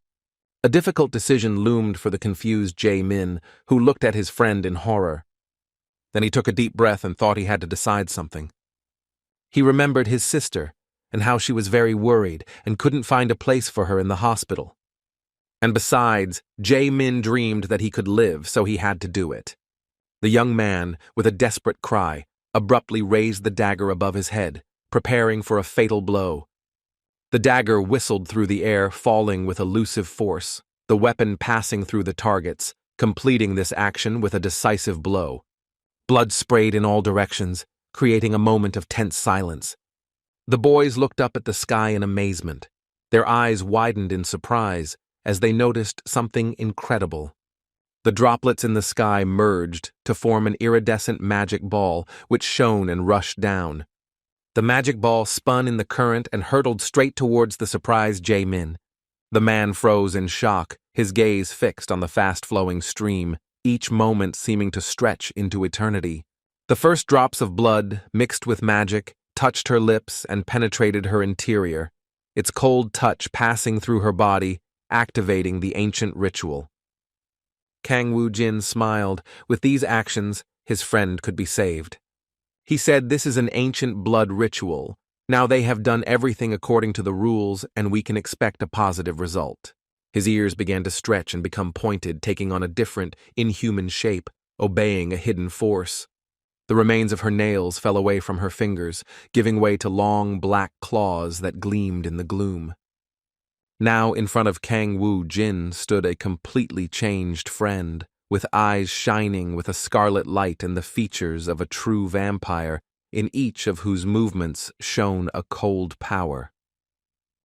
A difficult decision loomed for the confused Jae-min, who looked at his friend in horror. Then he took a deep breath and thought he had to decide something. He remembered his sister, and how she was very worried and couldn't find a place for her in the hospital. And besides, Jae-min dreamed that he could live, so he had to do it. The young man, with a desperate cry, abruptly raised the dagger above his head, preparing for a fatal blow. The dagger whistled through the air, falling with elusive force, the weapon passing through the targets, completing this action with a decisive blow. Blood sprayed in all directions, creating a moment of tense silence. The boys looked up at the sky in amazement. Their eyes widened in surprise as they noticed something incredible. The droplets in the sky merged to form an iridescent magic ball, which shone and rushed down. The magic ball spun in the current and hurtled straight towards the surprised Jae-min. The man froze in shock, his gaze fixed on the fast-flowing stream, each moment seeming to stretch into eternity. The first drops of blood, mixed with magic, touched her lips and penetrated her interior, its cold touch passing through her body, activating the ancient ritual. Kang Woo-jin smiled. With these actions, his friend could be saved. He said, "This is an ancient blood ritual. Now they have done everything according to the rules, and we can expect a positive result." His ears began to stretch and become pointed, taking on a different, inhuman shape, obeying a hidden force. The remains of her nails fell away from her fingers, giving way to long, black claws that gleamed in the gloom. Now, in front of Kang Woo-jin stood a completely changed friend, with eyes shining with a scarlet light and the features of a true vampire, in each of whose movements shone a cold power.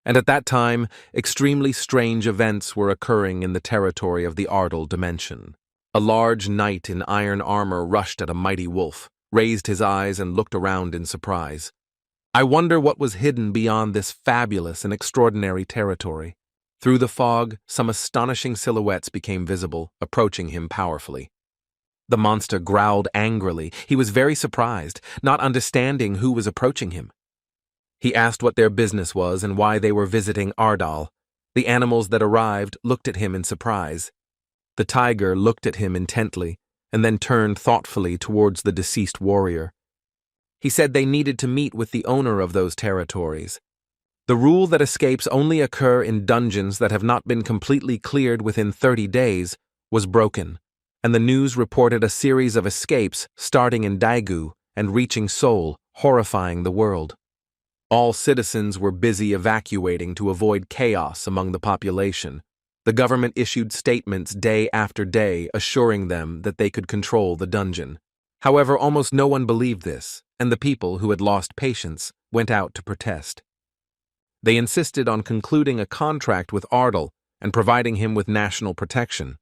And at that time, extremely strange events were occurring in the territory of the Ardal dimension. A large knight in iron armor rushed at a mighty wolf, raised his eyes and looked around in surprise. I wonder what was hidden beyond this fabulous and extraordinary territory. Through the fog, some astonishing silhouettes became visible, approaching him powerfully. The monster growled angrily. He was very surprised, not understanding who was approaching him. He asked what their business was and why they were visiting Ardal. The animals that arrived looked at him in surprise. The tiger looked at him intently, and then turned thoughtfully towards the deceased warrior. He said they needed to meet with the owner of those territories. The rule that escapes only occur in dungeons that have not been completely cleared within 30 days was broken, and the news reported a series of escapes starting in Daegu and reaching Seoul, horrifying the world. All citizens were busy evacuating to avoid chaos among the population. The government issued statements day after day assuring them that they could control the dungeon. However, almost no one believed this, and the people who had lost patience went out to protest. They insisted on concluding a contract with Ardal and providing him with national protection.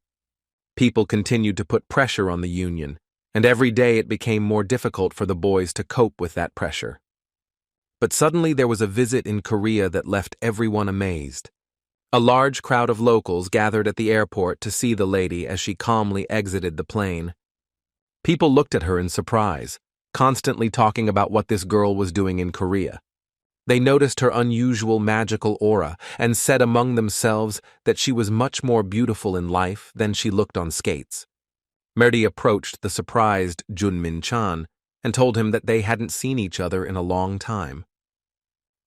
People continued to put pressure on the Union, and every day it became more difficult for the boys to cope with that pressure. But suddenly there was a visit in Korea that left everyone amazed. A large crowd of locals gathered at the airport to see the lady as she calmly exited the plane. People looked at her in surprise, constantly talking about what this girl was doing in Korea. They noticed her unusual magical aura and said among themselves that she was much more beautiful in life than she looked on skates. Merdi approached the surprised Junmin-chan and told him that they hadn't seen each other in a long time.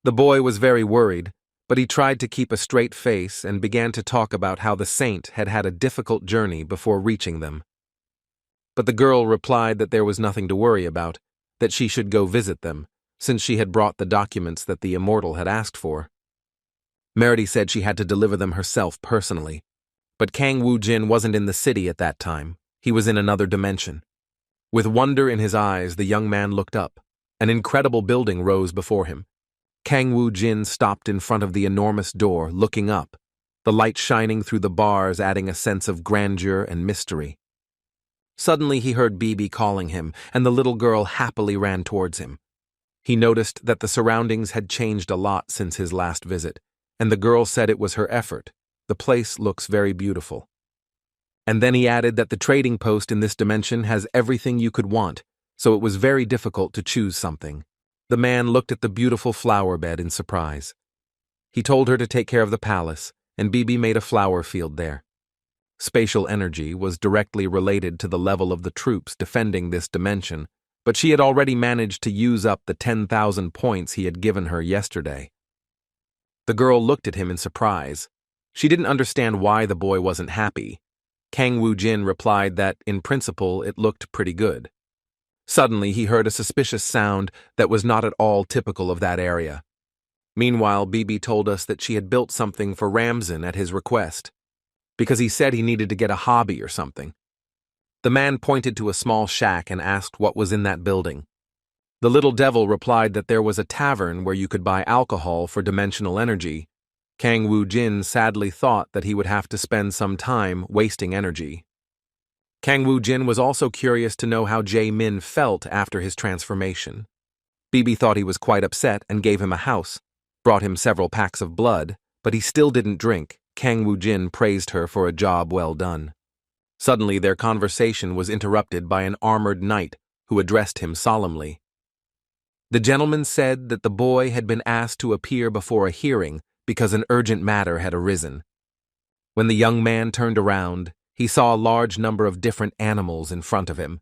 The boy was very worried, but he tried to keep a straight face and began to talk about how the saint had had a difficult journey before reaching them. But the girl replied that there was nothing to worry about, that she should go visit them, since she had brought the documents that the immortal had asked for. Merdi said she had to deliver them herself personally, but Kang Woo-jin wasn't in the city at that time. He was in another dimension. With wonder in his eyes, the young man looked up. An incredible building rose before him. Kang Woo-jin stopped in front of the enormous door, looking up, the light shining through the bars adding a sense of grandeur and mystery. Suddenly he heard Bibi calling him, and the little girl happily ran towards him. He noticed that the surroundings had changed a lot since his last visit, and the girl said it was her effort. The place looks very beautiful. And then he added that the trading post in this dimension has everything you could want, so it was very difficult to choose something. The man looked at the beautiful flower bed in surprise. He told her to take care of the palace, and Bibi made a flower field there. Spatial energy was directly related to the level of the troops defending this dimension, but she had already managed to use up the 10,000 points he had given her yesterday. The girl looked at him in surprise. She didn't understand why the boy wasn't happy. Kang Woo-jin replied that, in principle, it looked pretty good. Suddenly, he heard a suspicious sound that was not at all typical of that area. Meanwhile, Bibi told us that she had built something for Ramzan at his request, because he said he needed to get a hobby or something. The man pointed to a small shack and asked what was in that building. The little devil replied that there was a tavern where you could buy alcohol for dimensional energy. Kang Woo-jin sadly thought that he would have to spend some time wasting energy. Kang Woo-jin was also curious to know how Jae-min felt after his transformation. Bibi thought he was quite upset and gave him a house, brought him several packs of blood, but he still didn't drink. Kang Woo-jin praised her for a job well done. Suddenly, their conversation was interrupted by an armored knight who addressed him solemnly. The gentleman said that the boy had been asked to appear before a hearing because an urgent matter had arisen. When the young man turned around, he saw a large number of different animals in front of him.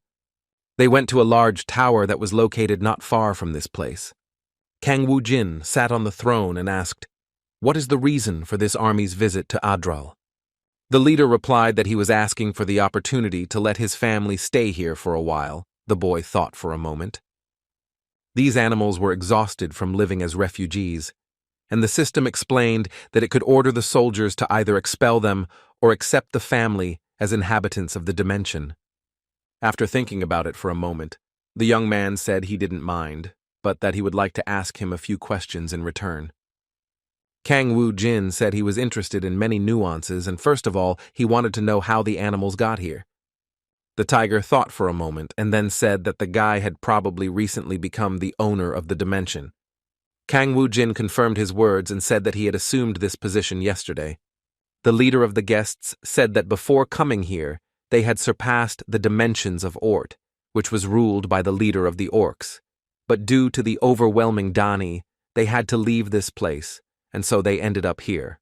They went to a large tower that was located not far from this place. Kang Woo-jin sat on the throne and asked, "What is the reason for this army's visit to Ardal?" The leader replied that he was asking for the opportunity to let his family stay here for a while. The boy thought for a moment. These animals were exhausted from living as refugees, and the system explained that it could order the soldiers to either expel them or accept the family as inhabitants of the dimension. After thinking about it for a moment, the young man said he didn't mind, but that he would like to ask him a few questions in return. Kang Woo-jin said he was interested in many nuances, and first of all, he wanted to know how the animals got here. The tiger thought for a moment and then said that the guy had probably recently become the owner of the dimension. Kang Woo-jin confirmed his words and said that he had assumed this position yesterday. The leader of the guests said that before coming here, they had surpassed the dimensions of Ort, which was ruled by the leader of the orcs. But due to the overwhelming Dani, they had to leave this place, and so they ended up here.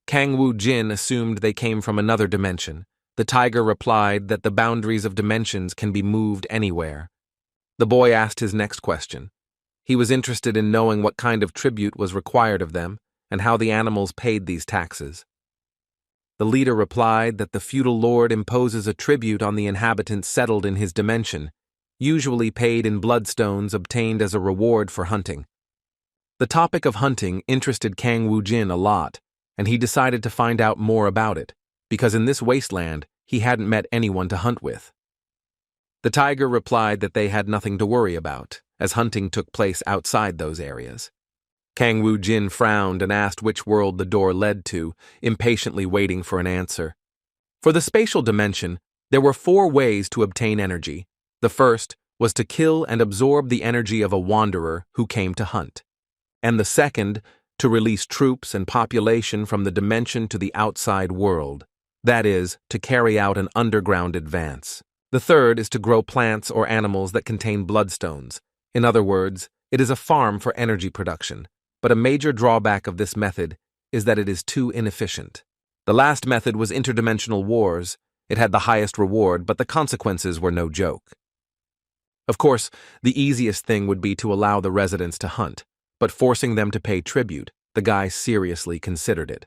Kang Woo-jin assumed they came from another dimension. The tiger replied that the boundaries of dimensions can be moved anywhere. The boy asked his next question. He was interested in knowing what kind of tribute was required of them and how the animals paid these taxes. The leader replied that the feudal lord imposes a tribute on the inhabitants settled in his dimension, usually paid in bloodstones obtained as a reward for hunting. The topic of hunting interested Kang Woo-jin a lot, and he decided to find out more about it, because in this wasteland, he hadn't met anyone to hunt with. The tiger replied that they had nothing to worry about, as hunting took place outside those areas. Kang Woo-jin frowned and asked which world the door led to, impatiently waiting for an answer. For the spatial dimension, there were 4 ways to obtain energy. The first was to kill and absorb the energy of a wanderer who came to hunt, and the second, to release troops and population from the dimension to the outside world. That is, to carry out an underground advance. The third is to grow plants or animals that contain bloodstones. In other words, it is a farm for energy production, but a major drawback of this method is that it is too inefficient. The last method was interdimensional wars. It had the highest reward, but the consequences were no joke. Of course, the easiest thing would be to allow the residents to hunt, but forcing them to pay tribute, the guy seriously considered it.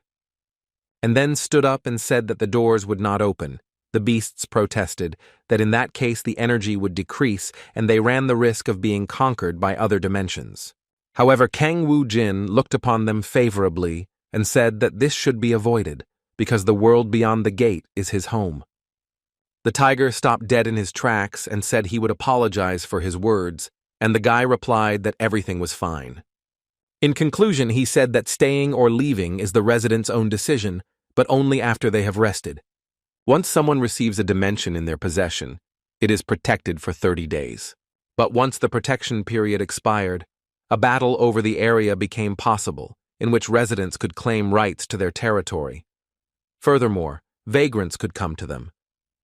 And then stood up and said that the doors would not open. The beasts protested that in that case the energy would decrease and they ran the risk of being conquered by other dimensions. However, Kang Woo-jin looked upon them favorably and said that this should be avoided because the world beyond the gate is his home. The tiger stopped dead in his tracks and said he would apologize for his words, and the guy replied that everything was fine. In conclusion, he said that staying or leaving is the resident's own decision, but only after they have rested. Once someone receives a dimension in their possession, it is protected for 30 days. But once the protection period expired, a battle over the area became possible, in which residents could claim rights to their territory. Furthermore, vagrants could come to them.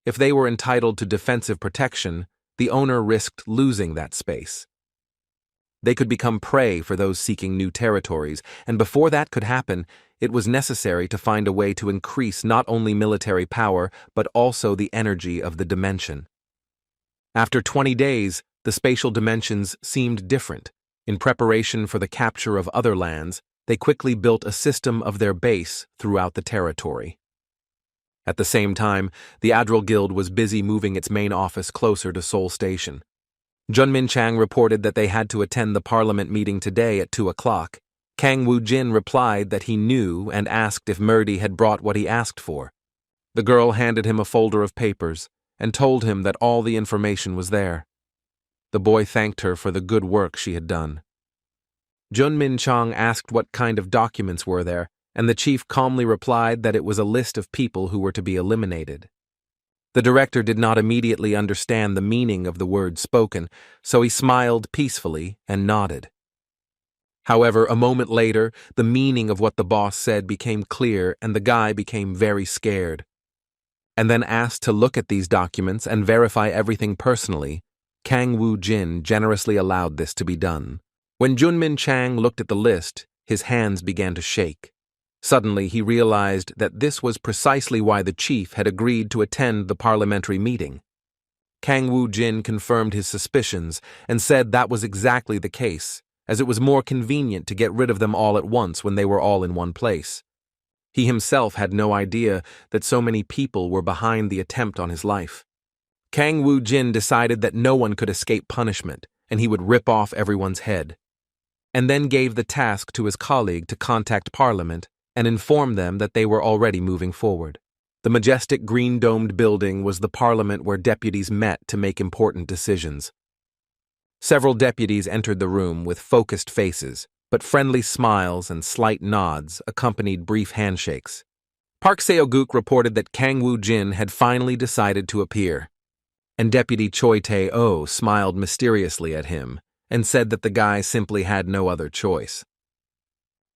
If they were entitled to defensive protection, the owner risked losing that space. They could become prey for those seeking new territories, and before that could happen, it was necessary to find a way to increase not only military power, but also the energy of the dimension. After 20 days, the spatial dimensions seemed different. In preparation for the capture of other lands, they quickly built a system of their base throughout the territory. At the same time, the Ardal Guild was busy moving its main office closer to Seoul Station. Junmin Chang reported that they had to attend the parliament meeting today at 2 o'clock. Kang Woo-jin replied that he knew and asked if Murdy had brought what he asked for. The girl handed him a folder of papers and told him that all the information was there. The boy thanked her for the good work she had done. Junmin Chang asked what kind of documents were there, and the chief calmly replied that it was a list of people who were to be eliminated. The director did not immediately understand the meaning of the words spoken, so he smiled peacefully and nodded. However, a moment later, the meaning of what the boss said became clear and the guy became very scared. And then asked to look at these documents and verify everything personally, Kang Woo-jin generously allowed this to be done. When Junmin Chang looked at the list, his hands began to shake. Suddenly, he realized that this was precisely why the chief had agreed to attend the parliamentary meeting. Kang Woo-jin confirmed his suspicions and said that was exactly the case, as it was more convenient to get rid of them all at once when they were all in one place. He himself had no idea that so many people were behind the attempt on his life. Kang Woo-jin decided that no one could escape punishment, and he would rip off everyone's head, and then gave the task to his colleague to contact Parliament and inform them that they were already moving forward. The majestic green-domed building was the parliament where deputies met to make important decisions. Several deputies entered the room with focused faces, but friendly smiles and slight nods accompanied brief handshakes. Park Seo-guk reported that Kang Woo-jin had finally decided to appear, and Deputy Choi Tae-oh smiled mysteriously at him and said that the guy simply had no other choice.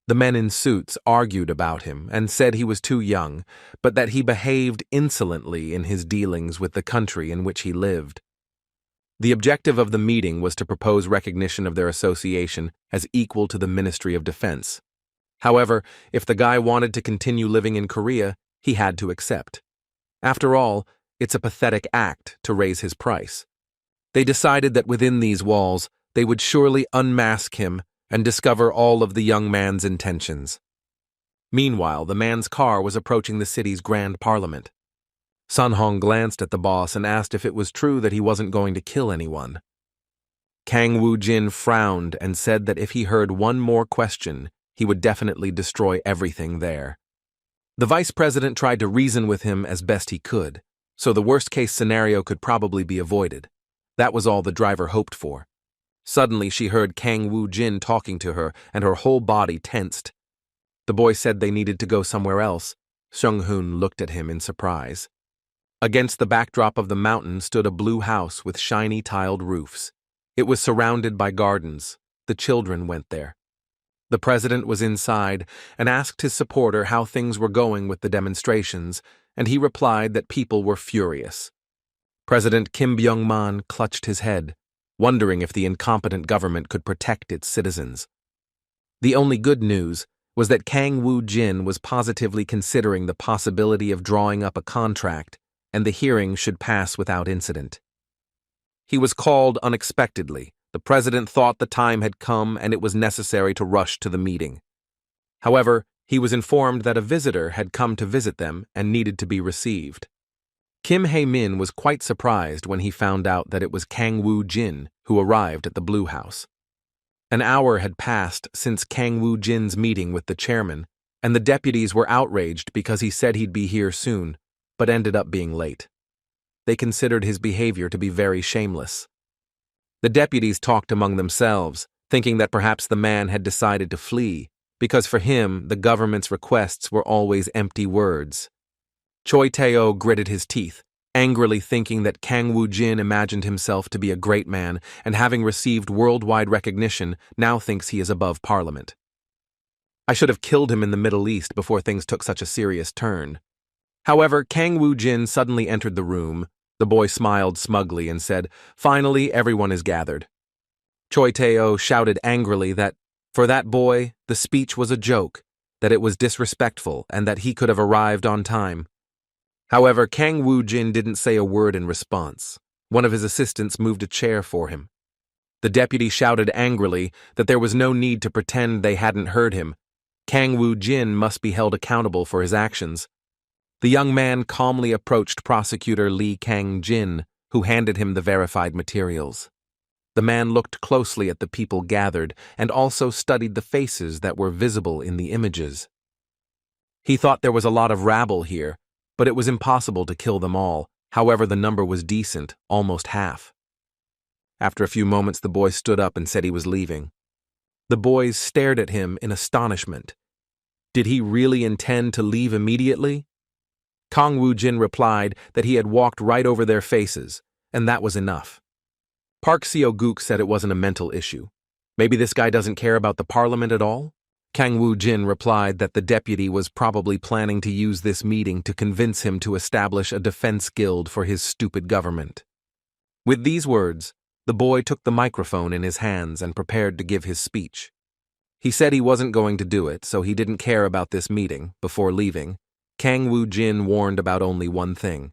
The men in suits argued about him and said he was too young, but that he behaved insolently in his dealings with the country in which he lived. The objective of the meeting was to propose recognition of their association as equal to the Ministry of Defense. However, if the guy wanted to continue living in Korea, he had to accept. After all, it's a pathetic act to raise his price. They decided that within these walls, they would surely unmask him and discover all of the young man's intentions. Meanwhile, the man's car was approaching the city's Grand Parliament. Sun Hong glanced at the boss and asked if it was true that he wasn't going to kill anyone. Kang Woo-jin frowned and said that if he heard one more question, he would definitely destroy everything there. The vice president tried to reason with him as best he could, so the worst-case scenario could probably be avoided. That was all the driver hoped for. Suddenly, she heard Kang Woo-jin talking to her, and her whole body tensed. The boy said they needed to go somewhere else. Seung-hoon looked at him in surprise. Against the backdrop of the mountain stood a blue house with shiny tiled roofs. It was surrounded by gardens. The children went there. The president was inside and asked his supporter how things were going with the demonstrations, and he replied that people were furious. President Kim Byung-man clutched his head, wondering if the incompetent government could protect its citizens. The only good news was that Kang Woo-jin was positively considering the possibility of drawing up a contract, and the hearing should pass without incident. He was called unexpectedly. The president thought the time had come and it was necessary to rush to the meeting. However, he was informed that a visitor had come to visit them and needed to be received. Kim Hae-min was quite surprised when he found out that it was Kang Woo-jin who arrived at the Blue House. An hour had passed since Kang Woo-jin's meeting with the chairman, and the deputies were outraged because he said he'd be here soon, but ended up being late. They considered his behavior to be very shameless. The deputies talked among themselves, thinking that perhaps the man had decided to flee, because for him, the government's requests were always empty words. Choi Tae-oh gritted his teeth, angrily thinking that Kang Woo-jin imagined himself to be a great man and having received worldwide recognition, now thinks he is above parliament. I should have killed him in the Middle East before things took such a serious turn. However, Kang Woo-jin suddenly entered the room. The boy smiled smugly and said, "Finally, everyone is gathered." Choi Tae-oh shouted angrily that, for that boy, the speech was a joke, that it was disrespectful, and that he could have arrived on time. However, Kang Woo-jin didn't say a word in response. One of his assistants moved a chair for him. The deputy shouted angrily that there was no need to pretend they hadn't heard him. Kang Woo-jin must be held accountable for his actions. The young man calmly approached prosecutor Lee Kang-jin, who handed him the verified materials. The man looked closely at the people gathered and also studied the faces that were visible in the images. He thought there was a lot of rabble here, but it was impossible to kill them all. However, the number was decent, almost half. After a few moments, the boy stood up and said he was leaving. The boys stared at him in astonishment. Did he really intend to leave immediately? Kang Woo-jin replied that he had walked right over their faces, and that was enough. Park Seo-guk said it wasn't a mental issue. Maybe this guy doesn't care about the parliament at all? Kang Woo-jin replied that the deputy was probably planning to use this meeting to convince him to establish a defense guild for his stupid government. With these words, the boy took the microphone in his hands and prepared to give his speech. He said he wasn't going to do it, so he didn't care about this meeting. Before leaving, Kang Woo-jin warned about only one thing.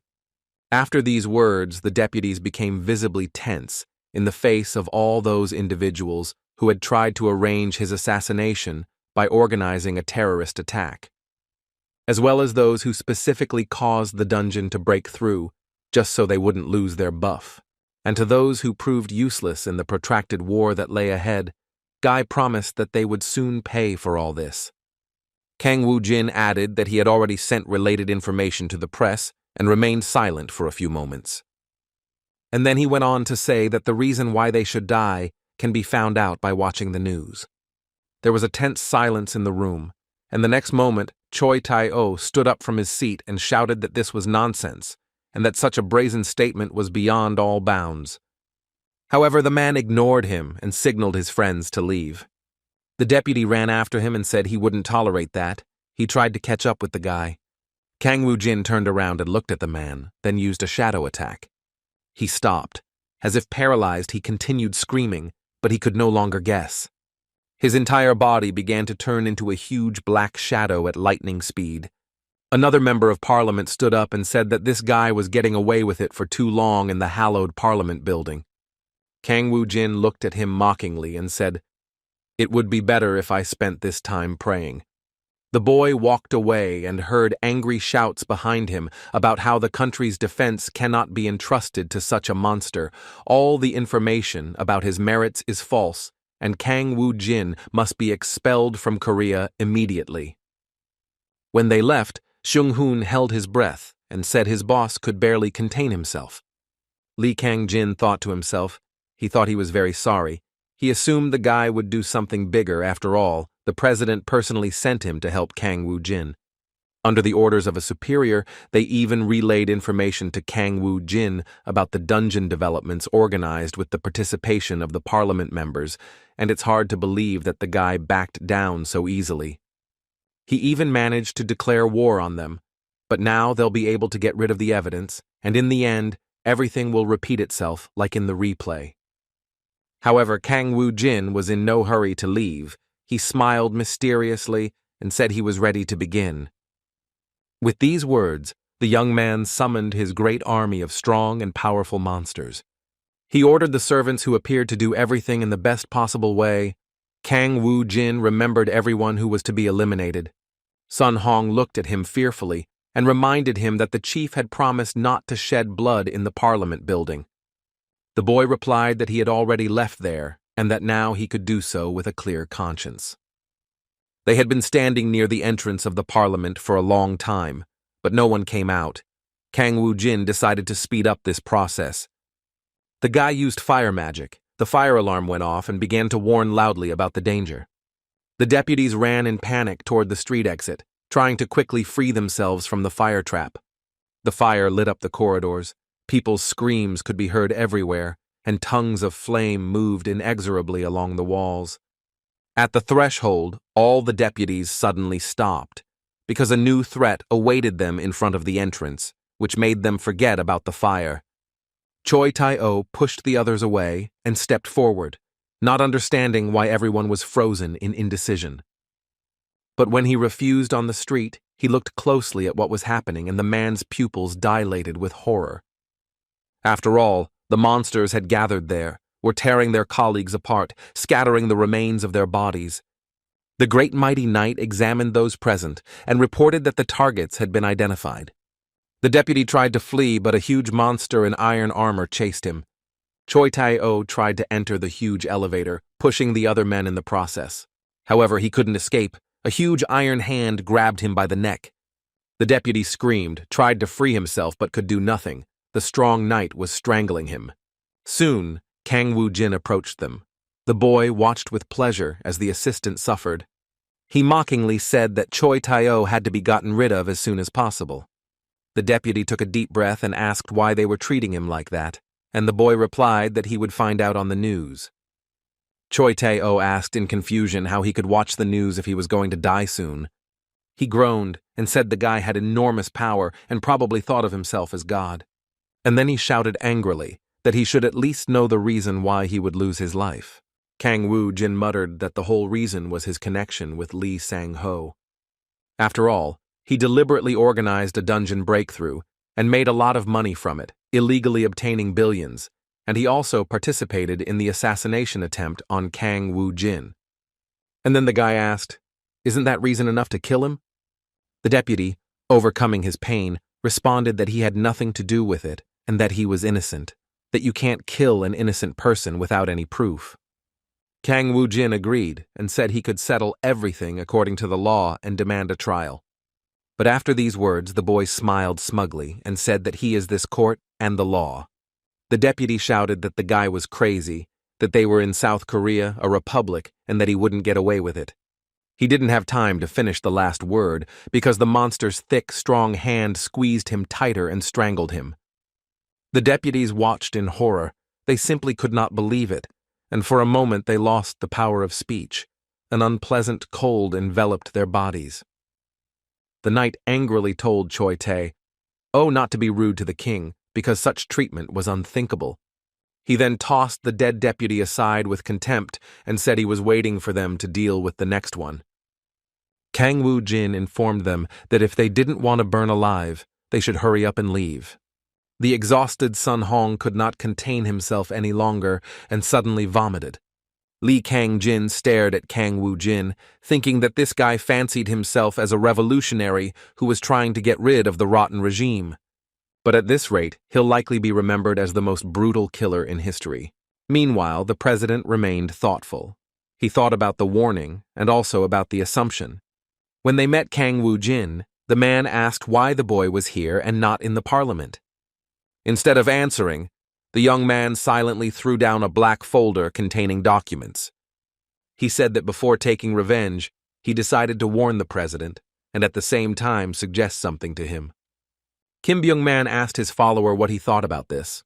After these words, the deputies became visibly tense in the face of all those individuals who had tried to arrange his assassination by organizing a terrorist attack, as well as those who specifically caused the dungeon to break through just so they wouldn't lose their buff. And to those who proved useless in the protracted war that lay ahead, Guy promised that they would soon pay for all this. Kang Woo-jin added that he had already sent related information to the press and remained silent for a few moments. And then he went on to say that the reason why they should die can be found out by watching the news. There was a tense silence in the room, and the next moment, Choi Tae-oh stood up from his seat and shouted that this was nonsense, and that such a brazen statement was beyond all bounds. However, the man ignored him and signaled his friends to leave. The deputy ran after him and said he wouldn't tolerate that. He tried to catch up with the guy. Kang Woo-jin turned around and looked at the man, then used a shadow attack. He stopped. As if paralyzed, he continued screaming, but he could no longer guess. His entire body began to turn into a huge black shadow at lightning speed. Another member of parliament stood up and said that this guy was getting away with it for too long in the hallowed parliament building. Kang Woo-jin looked at him mockingly and said, "It would be better if I spent this time praying." The boy walked away and heard angry shouts behind him about how the country's defense cannot be entrusted to such a monster. All the information about his merits is false, and Kang Woo-jin must be expelled from Korea immediately. When they left, Seung-hoon held his breath and said his boss could barely contain himself. Lee Kang-jin thought to himself. He thought he was very sorry. He assumed the guy would do something bigger. After all, the president personally sent him to help Kang Woo-jin. Under the orders of a superior, they even relayed information to Kang Woo-jin about the dungeon developments organized with the participation of the parliament members, and it's hard to believe that the guy backed down so easily. He even managed to declare war on them, but now they'll be able to get rid of the evidence, and in the end, everything will repeat itself like in the replay. However, Kang Woo-jin was in no hurry to leave. He smiled mysteriously and said he was ready to begin. With these words, the young man summoned his great army of strong and powerful monsters. He ordered the servants who appeared to do everything in the best possible way. Kang Woo-jin remembered everyone who was to be eliminated. Sun Hong looked at him fearfully and reminded him that the chief had promised not to shed blood in the parliament building. The boy replied that he had already left there and that now he could do so with a clear conscience. They had been standing near the entrance of the parliament for a long time, but no one came out. Kang Woo-jin decided to speed up this process. The guy used fire magic. The The fire alarm went off and began to warn loudly about the danger. The deputies ran in panic toward the street exit, trying to quickly free themselves from the fire trap. The fire lit up the corridors, people's screams could be heard everywhere, and tongues of flame moved inexorably along the walls. At the threshold, all the deputies suddenly stopped, because a new threat awaited them in front of the entrance, which made them forget about the fire. Choi Tai-o pushed the others away and stepped forward, not understanding why everyone was frozen in indecision. But when he refused on the street, he looked closely at what was happening, and the man's pupils dilated with horror. After all, the monsters had gathered there, were tearing their colleagues apart, scattering the remains of their bodies. The great mighty knight examined those present and reported that the targets had been identified. The deputy tried to flee, but a huge monster in iron armor chased him. Choi Tai-o tried to enter the huge elevator, pushing the other men in the process. However, he couldn't escape. A huge iron hand grabbed him by the neck. The deputy screamed, tried to free himself, but could do nothing. The strong knight was strangling him. Soon, Kang Woo-jin approached them. The boy watched with pleasure as the assistant suffered. He mockingly said that Choi Tai-o had to be gotten rid of as soon as possible. The deputy took a deep breath and asked why they were treating him like that, and the boy replied that he would find out on the news. Choi Tai-o asked in confusion how he could watch the news if he was going to die soon. He groaned and said the guy had enormous power and probably thought of himself as God. And then he shouted angrily that he should at least know the reason why he would lose his life. Kang Woo-jin muttered that the whole reason was his connection with Lee Sang-ho. After all, he deliberately organized a dungeon breakthrough and made a lot of money from it, illegally obtaining billions, and he also participated in the assassination attempt on Kang Woo-jin. And then the guy asked, "Isn't that reason enough to kill him?" The deputy, overcoming his pain, responded that he had nothing to do with it and that he was innocent, that you can't kill an innocent person without any proof. Kang Woo-jin agreed and said he could settle everything according to the law and demand a trial. But after these words, the boy smiled smugly and said that he is this court and the law. The deputy shouted that the guy was crazy, that they were in South Korea, a republic, and that he wouldn't get away with it. He didn't have time to finish the last word because the monster's thick, strong hand squeezed him tighter and strangled him. The deputies watched in horror. They simply could not believe it, and for a moment they lost the power of speech. An unpleasant cold enveloped their bodies. The knight angrily told Choi Tai-o not to be rude to the king, because such treatment was unthinkable. He then tossed the dead deputy aside with contempt and said he was waiting for them to deal with the next one. Kang Woo-jin informed them that if they didn't want to burn alive, they should hurry up and leave. The exhausted Sun Hong could not contain himself any longer and suddenly vomited. Lee Kang-jin stared at Kang Woo-jin, thinking that this guy fancied himself as a revolutionary who was trying to get rid of the rotten regime. But at this rate, he'll likely be remembered as the most brutal killer in history. Meanwhile, the president remained thoughtful. He thought about the warning and also about the assumption. When they met Kang Woo-jin, the man asked why the boy was here and not in the parliament. Instead of answering, the young man silently threw down a black folder containing documents. He said that before taking revenge, he decided to warn the president and at the same time suggest something to him. Kim Byung-man asked his follower what he thought about this.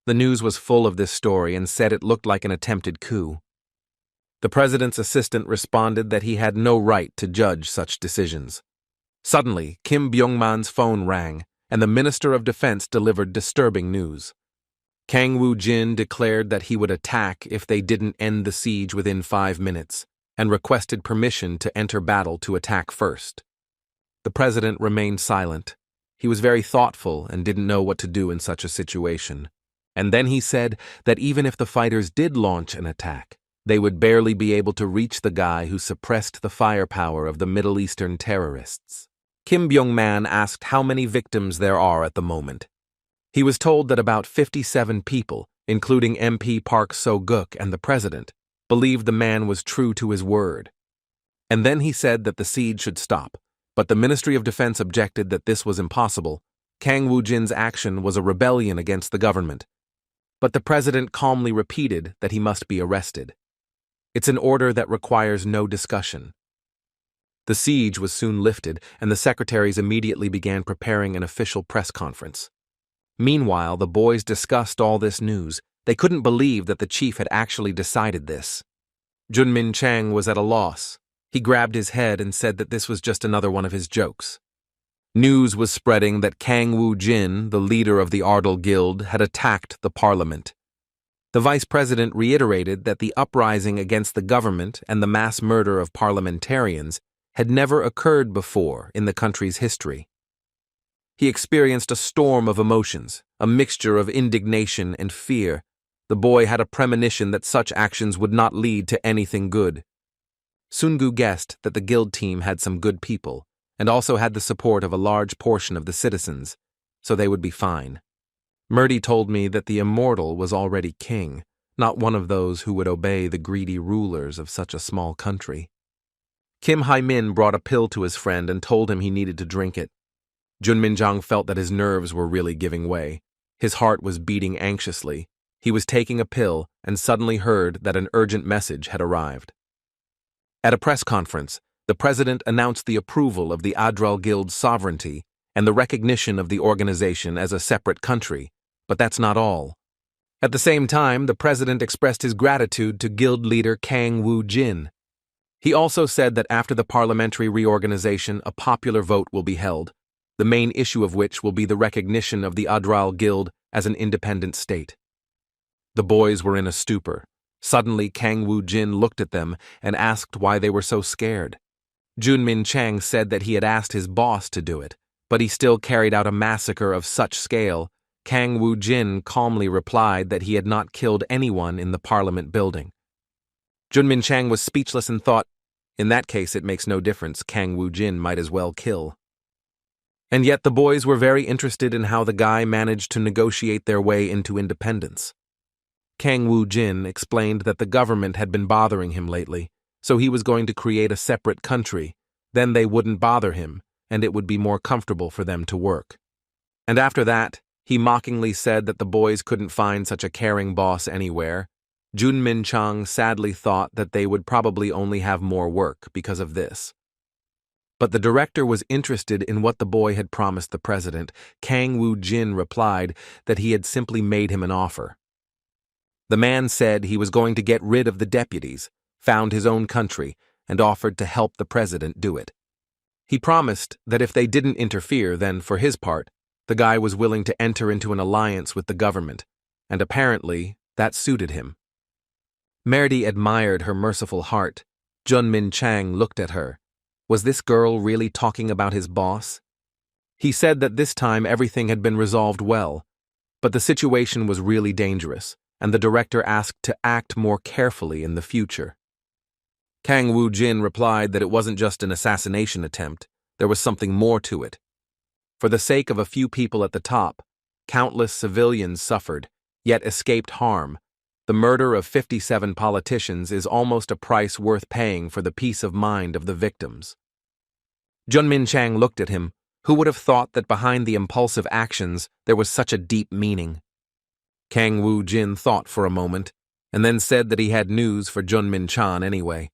The news was full of this story and said it looked like an attempted coup. The president's assistant responded that he had no right to judge such decisions. Suddenly, Kim Byung-man's phone rang, and the Minister of Defense delivered disturbing news. Kang Woo-jin declared that he would attack if they didn't end the siege within 5 minutes, and requested permission to enter battle to attack first. The president remained silent. He was very thoughtful and didn't know what to do in such a situation. And then he said that even if the fighters did launch an attack, they would barely be able to reach the guy who suppressed the firepower of the Middle Eastern terrorists. Kim Byung-man asked how many victims there are at the moment. He was told that about 57 people, including MP Park So-guk and the president, believed the man was true to his word. And then he said that the siege should stop, but the Ministry of Defense objected that this was impossible. Kang Woo-jin's action was a rebellion against the government. but the president calmly repeated that he must be arrested. It's an order that requires no discussion. The siege was soon lifted, and the secretaries immediately began preparing an official press conference. Meanwhile, the boys discussed all this news. They couldn't believe that the chief had actually decided this. Junmin Chang was at a loss. He grabbed his head and said that this was just another one of his jokes. News was spreading that Kang Woo-jin, the leader of the Ardal Guild, had attacked the parliament. The vice president reiterated that the uprising against the government and the mass murder of parliamentarians had never occurred before in the country's history. He experienced a storm of emotions, a mixture of indignation and fear. The boy had a premonition that such actions would not lead to anything good. Sungu guessed that the guild team had some good people, and also had the support of a large portion of the citizens, so they would be fine. Murdy told me that the immortal was already king, not one of those who would obey the greedy rulers of such a small country. Kim Hai-min brought a pill to his friend and told him he needed to drink it. Junmin Jang felt that his nerves were really giving way. His heart was beating anxiously. He was taking a pill and suddenly heard that an urgent message had arrived. At a press conference, the president announced the approval of the Ardal Guild's sovereignty and the recognition of the organization as a separate country, but that's not all. At the same time, the president expressed his gratitude to guild leader Kang Woo-jin. He also said that after the parliamentary reorganization, a popular vote will be held, the main issue of which will be the recognition of the Ardal Guild as an independent state. The boys were in a stupor. Suddenly, Kang Woo-jin looked at them and asked why they were so scared. Junmin Chang said that he had asked his boss to do it, but he still carried out a massacre of such scale. Kang Woo-jin calmly replied that he had not killed anyone in the parliament building. Junmin Chang was speechless and thought, in that case it makes no difference, Kang Woo-jin might as well kill. And yet the boys were very interested in how the guy managed to negotiate their way into independence. Kang Woo-jin explained that the government had been bothering him lately, so he was going to create a separate country. Then they wouldn't bother him, and it would be more comfortable for them to work. And after that, he mockingly said that the boys couldn't find such a caring boss anywhere. Junmin Chang sadly thought that they would probably only have more work because of this. But the director was interested in what the boy had promised the president. Kang Woo-jin replied that he had simply made him an offer. The man said he was going to get rid of the deputies, found his own country, and offered to help the president do it. He promised that if they didn't interfere, then, for his part, the guy was willing to enter into an alliance with the government, and apparently that suited him. Merdi admired her merciful heart. Junmin Chang looked at her. Was this girl really talking about his boss? He said that this time everything had been resolved well, but the situation was really dangerous, and the director asked to act more carefully in the future. Kang Woo-jin replied that it wasn't just an assassination attempt, there was something more to it. For the sake of a few people at the top, countless civilians suffered, yet escaped harm. The murder of 57 politicians is almost a price worth paying for the peace of mind of the victims. Junmin Chang looked at him. Who would have thought that behind the impulsive actions there was such a deep meaning? Kang Woo-jin thought for a moment, and then said that he had news for Junmin Chan anyway.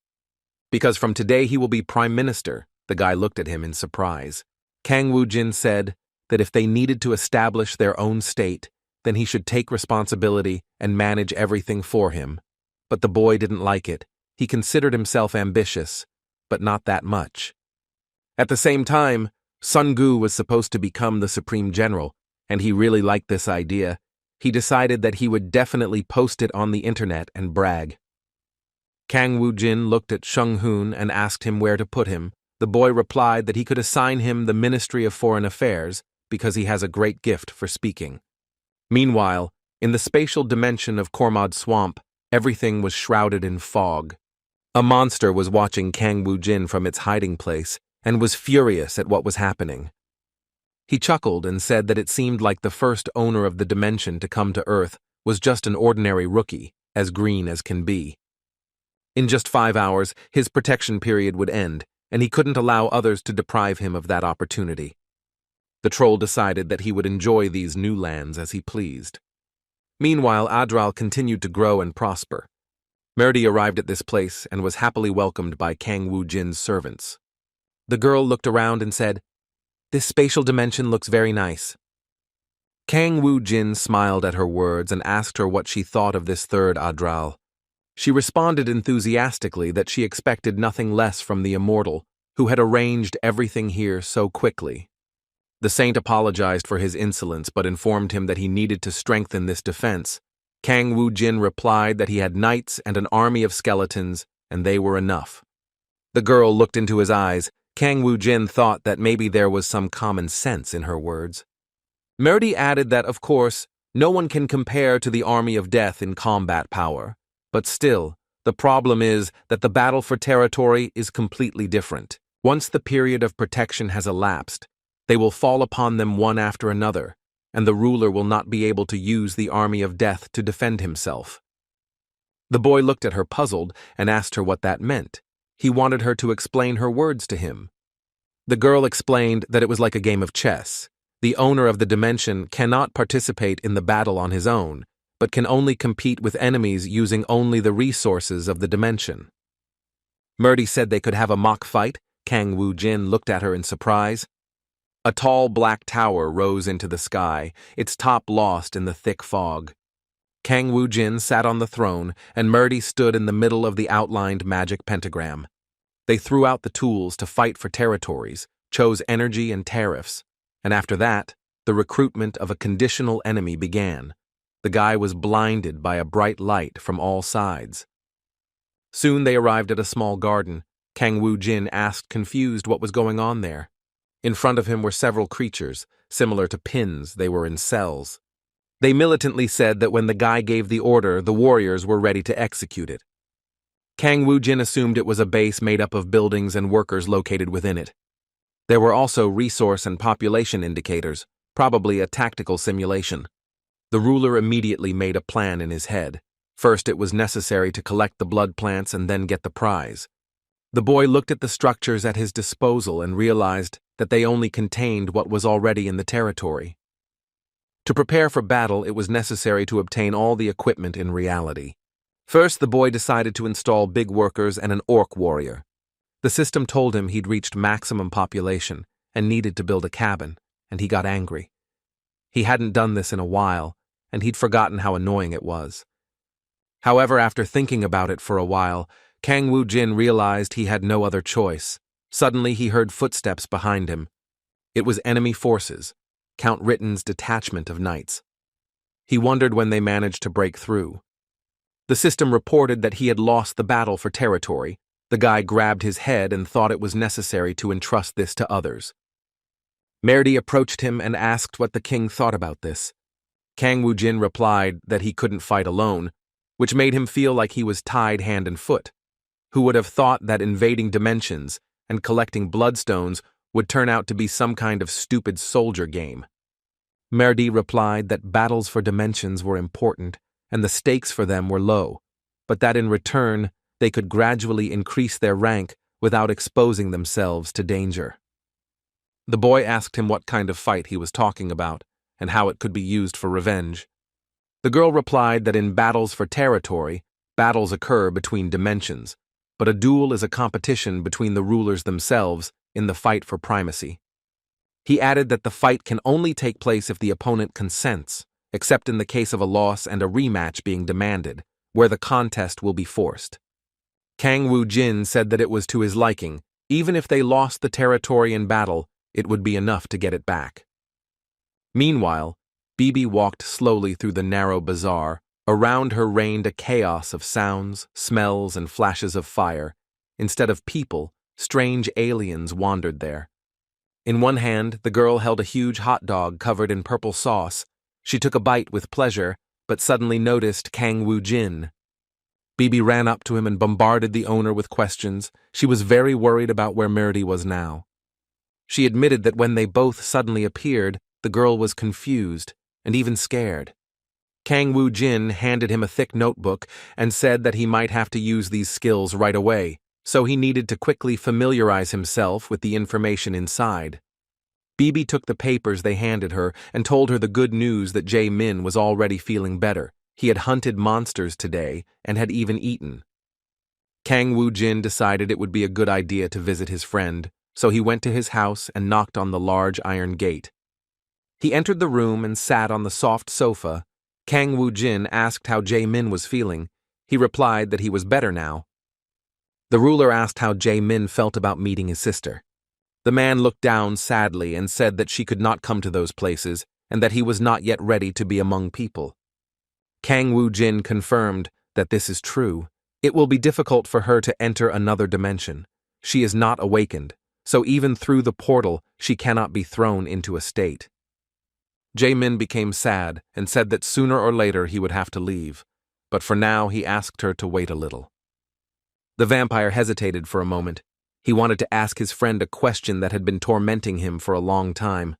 Because from today he will be prime minister, the guy looked at him in surprise. Kang Woo-jin said that if they needed to establish their own state, then he should take responsibility and manage everything for him. But the boy didn't like it. He considered himself ambitious, but not that much. At the same time, Sun Gu was supposed to become the Supreme General, and he really liked this idea. He decided that he would definitely post it on the internet and brag. Kang Woo-jin looked at Shung Hoon and asked him where to put him. The boy replied that he could assign him the Ministry of Foreign Affairs because he has a great gift for speaking. Meanwhile, in the spatial dimension of Kormod Swamp, everything was shrouded in fog. A monster was watching Kang Woo-jin from its hiding place and was furious at what was happening. He chuckled and said that it seemed like the first owner of the dimension to come to Earth was just an ordinary rookie, as green as can be. In just 5 hours, his protection period would end, and he couldn't allow others to deprive him of that opportunity. The troll decided that he would enjoy these new lands as he pleased. Meanwhile, Ardal continued to grow and prosper. Merdi arrived at this place and was happily welcomed by Kang Woo-jin's servants. The girl looked around and said, "This spatial dimension looks very nice." Kang Woo-jin smiled at her words and asked her what she thought of this third Ardal. She responded enthusiastically that she expected nothing less from the immortal, who had arranged everything here so quickly. The saint apologized for his insolence but informed him that he needed to strengthen this defense. Kang Woo-jin replied that he had knights and an army of skeletons, and they were enough. The girl looked into his eyes. Kang Woo-jin thought that maybe there was some common sense in her words. Merdi added that, of course, no one can compare to the army of death in combat power, but still, the problem is that the battle for territory is completely different. Once the period of protection has elapsed, they will fall upon them one after another, and the ruler will not be able to use the army of death to defend himself. The boy looked at her puzzled and asked her what that meant. He wanted her to explain her words to him. The girl explained that it was like a game of chess. The owner of the dimension cannot participate in the battle on his own, but can only compete with enemies using only the resources of the dimension. Merdi said they could have a mock fight. Kang Woo-jin looked at her in surprise. A tall black tower rose into the sky, its top lost in the thick fog. Kang Woo-jin sat on the throne, and Merdi stood in the middle of the outlined magic pentagram. They threw out the tools to fight for territories, chose energy and tariffs, and after that, the recruitment of a conditional enemy began. The guy was blinded by a bright light from all sides. Soon they arrived at a small garden. Kang Woo-jin asked confused what was going on there. In front of him were several creatures, similar to pins. They were in cells. They militantly said that when the guy gave the order, the warriors were ready to execute it. Kang Woo-jin assumed it was a base made up of buildings and workers located within it. There were also resource and population indicators, probably a tactical simulation. The ruler immediately made a plan in his head. First, it was necessary to collect the blood plants and then get the prize. The boy looked at the structures at his disposal and realized that they only contained what was already in the territory. To prepare for battle, it was necessary to obtain all the equipment in reality. First, the boy decided to install big workers and an orc warrior. The system told him he'd reached maximum population and needed to build a cabin, and he got angry. He hadn't done this in a while, and he'd forgotten how annoying it was. However, after thinking about it for a while, Kang Woo-jin realized he had no other choice. Suddenly, he heard footsteps behind him. It was enemy forces, Count Ritten's detachment of knights. He wondered when they managed to break through. The system reported that he had lost the battle for territory. The guy grabbed his head and thought it was necessary to entrust this to others. Merdi approached him and asked what the king thought about this. Kang Woo-jin replied that he couldn't fight alone, which made him feel like he was tied hand and foot. Who would have thought that invading dimensions and collecting bloodstones would turn out to be some kind of stupid soldier game? Merdi replied that battles for dimensions were important and the stakes for them were low, but that in return they could gradually increase their rank without exposing themselves to danger. The boy asked him what kind of fight he was talking about and how it could be used for revenge. The girl replied that in battles for territory, battles occur between dimensions, but a duel is a competition between the rulers themselves in the fight for primacy. He added that the fight can only take place if the opponent consents, except in the case of a loss and a rematch being demanded, where the contest will be forced. Kang Woo-jin said that it was to his liking. Even if they lost the territory in battle, it would be enough to get it back. Meanwhile, Bibi walked slowly through the narrow bazaar. Around her reigned a chaos of sounds, smells, and flashes of fire. Instead of people, strange aliens wandered there. In one hand, the girl held a huge hot dog covered in purple sauce. She took a bite with pleasure, but suddenly noticed Kang Woo-jin. Bibi ran up to him and bombarded the owner with questions. She was very worried about where Merdi was now. She admitted that when they both suddenly appeared, the girl was confused and even scared. Kang Woo-jin handed him a thick notebook and said that he might have to use these skills right away, so he needed to quickly familiarize himself with the information inside. Bibi took the papers they handed her and told her the good news that Jae Min was already feeling better. He had hunted monsters today and had even eaten. Kang Woo-jin decided it would be a good idea to visit his friend, so he went to his house and knocked on the large iron gate. He entered the room and sat on the soft sofa. Kang Woo-jin asked how Jae Min was feeling. He replied that he was better now. The ruler asked how Jae Min felt about meeting his sister. The man looked down sadly and said that she could not come to those places and that he was not yet ready to be among people. Kang Woo-jin confirmed that this is true. It will be difficult for her to enter another dimension. She is not awakened, so even through the portal she cannot be thrown into a state. Jae Min became sad and said that sooner or later he would have to leave, but for now he asked her to wait a little. The vampire hesitated for a moment. He wanted to ask his friend a question that had been tormenting him for a long time.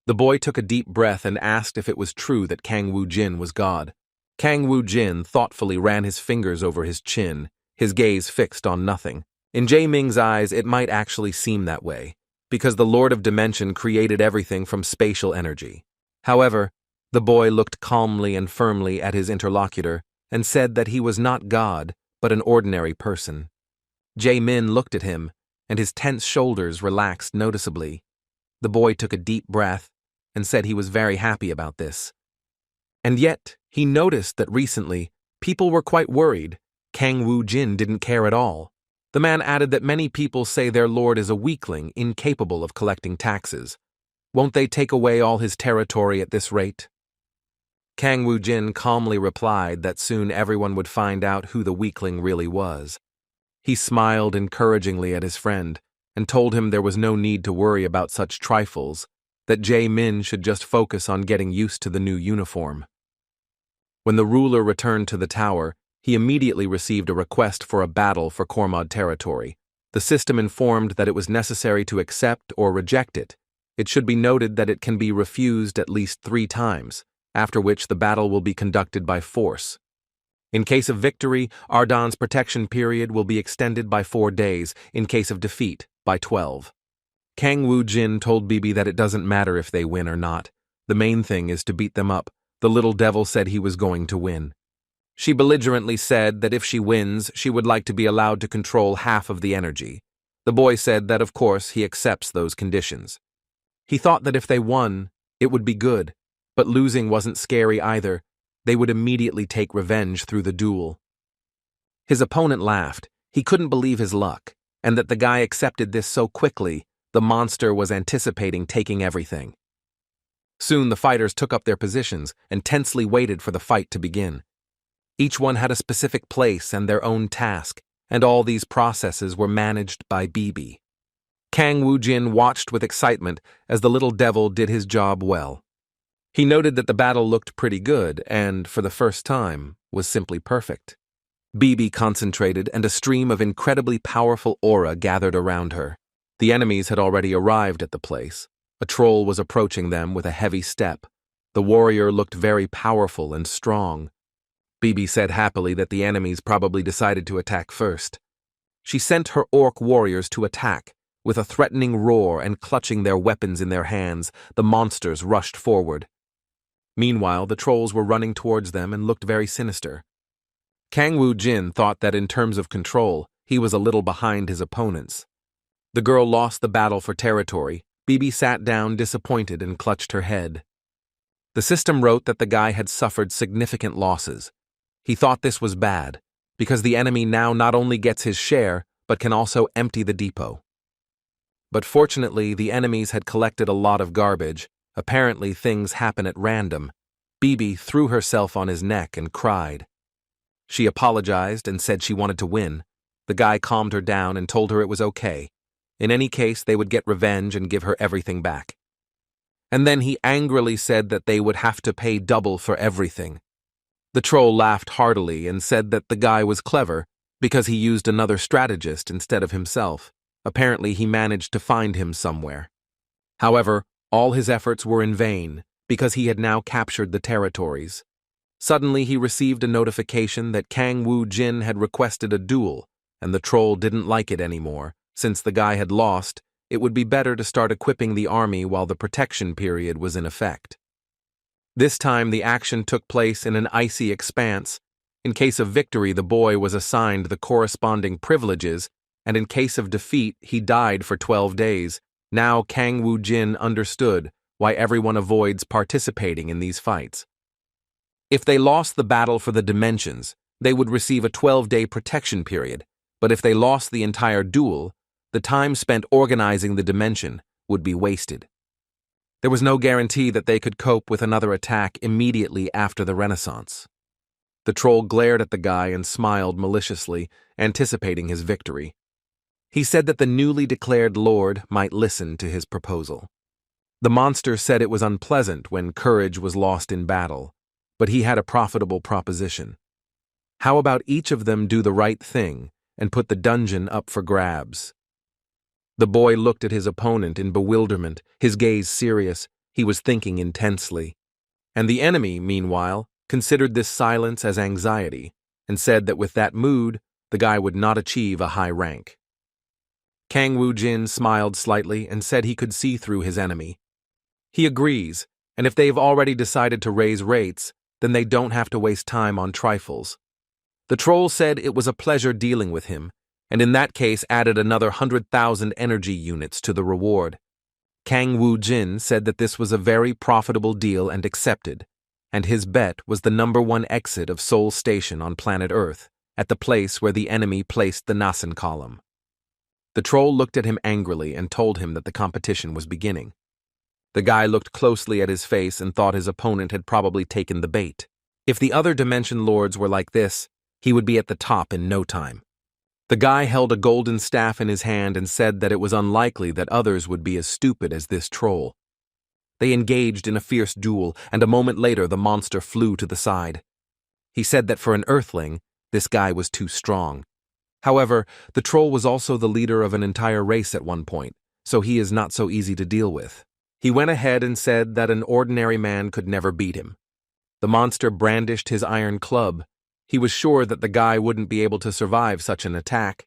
The boy took a deep breath and asked if it was true that Kang Woo-jin was God. Kang Woo-jin thoughtfully ran his fingers over his chin, his gaze fixed on nothing. In Jae Ming's eyes, it might actually seem that way, because the Lord of Dimension created everything from spatial energy. However, the boy looked calmly and firmly at his interlocutor and said that he was not God, but an ordinary person. Jae Min looked at him, and his tense shoulders relaxed noticeably. The boy took a deep breath and said he was very happy about this. And yet, he noticed that recently, people were quite worried. Kang Woo-jin didn't care at all. The man added that many people say their lord is a weakling, incapable of collecting taxes. Won't they take away all his territory at this rate? Kang Woo-jin calmly replied that soon everyone would find out who the weakling really was. He smiled encouragingly at his friend and told him there was no need to worry about such trifles, that Jae Min should just focus on getting used to the new uniform. When the ruler returned to the tower, he immediately received a request for a battle for Kormod territory. The system informed that it was necessary to accept or reject it. It should be noted that it can be refused at least 3 times, after which the battle will be conducted by force. In case of victory, Ardal's protection period will be extended by 4 days, in case of defeat, by 12. Kang Woo-jin told Bibi that it doesn't matter if they win or not. The main thing is to beat them up. The little devil said he was going to win. She belligerently said that if she wins, she would like to be allowed to control half of the energy. The boy said that of course he accepts those conditions. He thought that if they won, it would be good, but losing wasn't scary either. They would immediately take revenge through the duel. His opponent laughed. He couldn't believe his luck, and that the guy accepted this so quickly. The monster was anticipating taking everything. Soon the fighters took up their positions and tensely waited for the fight to begin. Each one had a specific place and their own task, and all these processes were managed by Bibi. Kang Woo-jin watched with excitement as the little devil did his job well. He noted that the battle looked pretty good and, for the first time, was simply perfect. Bibi concentrated and a stream of incredibly powerful aura gathered around her. The enemies had already arrived at the place. A troll was approaching them with a heavy step. The warrior looked very powerful and strong. Bibi said happily that the enemies probably decided to attack first. She sent her orc warriors to attack. With a threatening roar and clutching their weapons in their hands, the monsters rushed forward. Meanwhile, the trolls were running towards them and looked very sinister. Kang Woo-jin thought that in terms of control, he was a little behind his opponents. The girl lost the battle for territory. Bibi sat down disappointed and clutched her head. The system wrote that the guy had suffered significant losses. He thought this was bad, because the enemy now not only gets his share, but can also empty the depot. But fortunately, the enemies had collected a lot of garbage. Apparently, things happen at random. Bibi threw herself on his neck and cried. She apologized and said she wanted to win. The guy calmed her down and told her it was okay. In any case, they would get revenge and give her everything back. And then he angrily said that they would have to pay double for everything. The troll laughed heartily and said that the guy was clever because he used another strategist instead of himself. Apparently, he managed to find him somewhere. However, all his efforts were in vain because he had now captured the territories. Suddenly, he received a notification that Kang Woo-jin had requested a duel, and the troll didn't like it anymore. Since the guy had lost, it would be better to start equipping the army while the protection period was in effect. This time the action took place in an icy expanse. In case of victory, the boy was assigned the corresponding privileges, and in case of defeat, he died for 12 days. Now Kang Woo-jin understood why everyone avoids participating in these fights. If they lost the battle for the dimensions, they would receive a 12-day protection period, but if they lost the entire duel, the time spent organizing the dimension would be wasted. There was no guarantee that they could cope with another attack immediately after the Renaissance. The troll glared at the guy and smiled maliciously, anticipating his victory. He said that the newly declared lord might listen to his proposal. The monster said it was unpleasant when courage was lost in battle, but he had a profitable proposition. How about each of them do the right thing and put the dungeon up for grabs? The boy looked at his opponent in bewilderment, his gaze serious. He was thinking intensely. And the enemy, meanwhile, considered this silence as anxiety and said that with that mood, the guy would not achieve a high rank. Kang Woo-jin smiled slightly and said he could see through his enemy. He agrees, and if they've already decided to raise rates, then they don't have to waste time on trifles. The troll said it was a pleasure dealing with him, and in that case added another 100,000 energy units to the reward. Kang Woo-jin said that this was a very profitable deal and accepted, and his bet was the #1 exit of Seoul Station on planet Earth, at the place where the enemy placed the Nasan column. The troll looked at him angrily and told him that the competition was beginning. The guy looked closely at his face and thought his opponent had probably taken the bait. If the other dimension lords were like this, he would be at the top in no time. The guy held a golden staff in his hand and said that it was unlikely that others would be as stupid as this troll. They engaged in a fierce duel, and a moment later the monster flew to the side. He said that for an earthling, this guy was too strong. However, the troll was also the leader of an entire race at one point, so he is not so easy to deal with. He went ahead and said that an ordinary man could never beat him. The monster brandished his iron club. He was sure that the guy wouldn't be able to survive such an attack.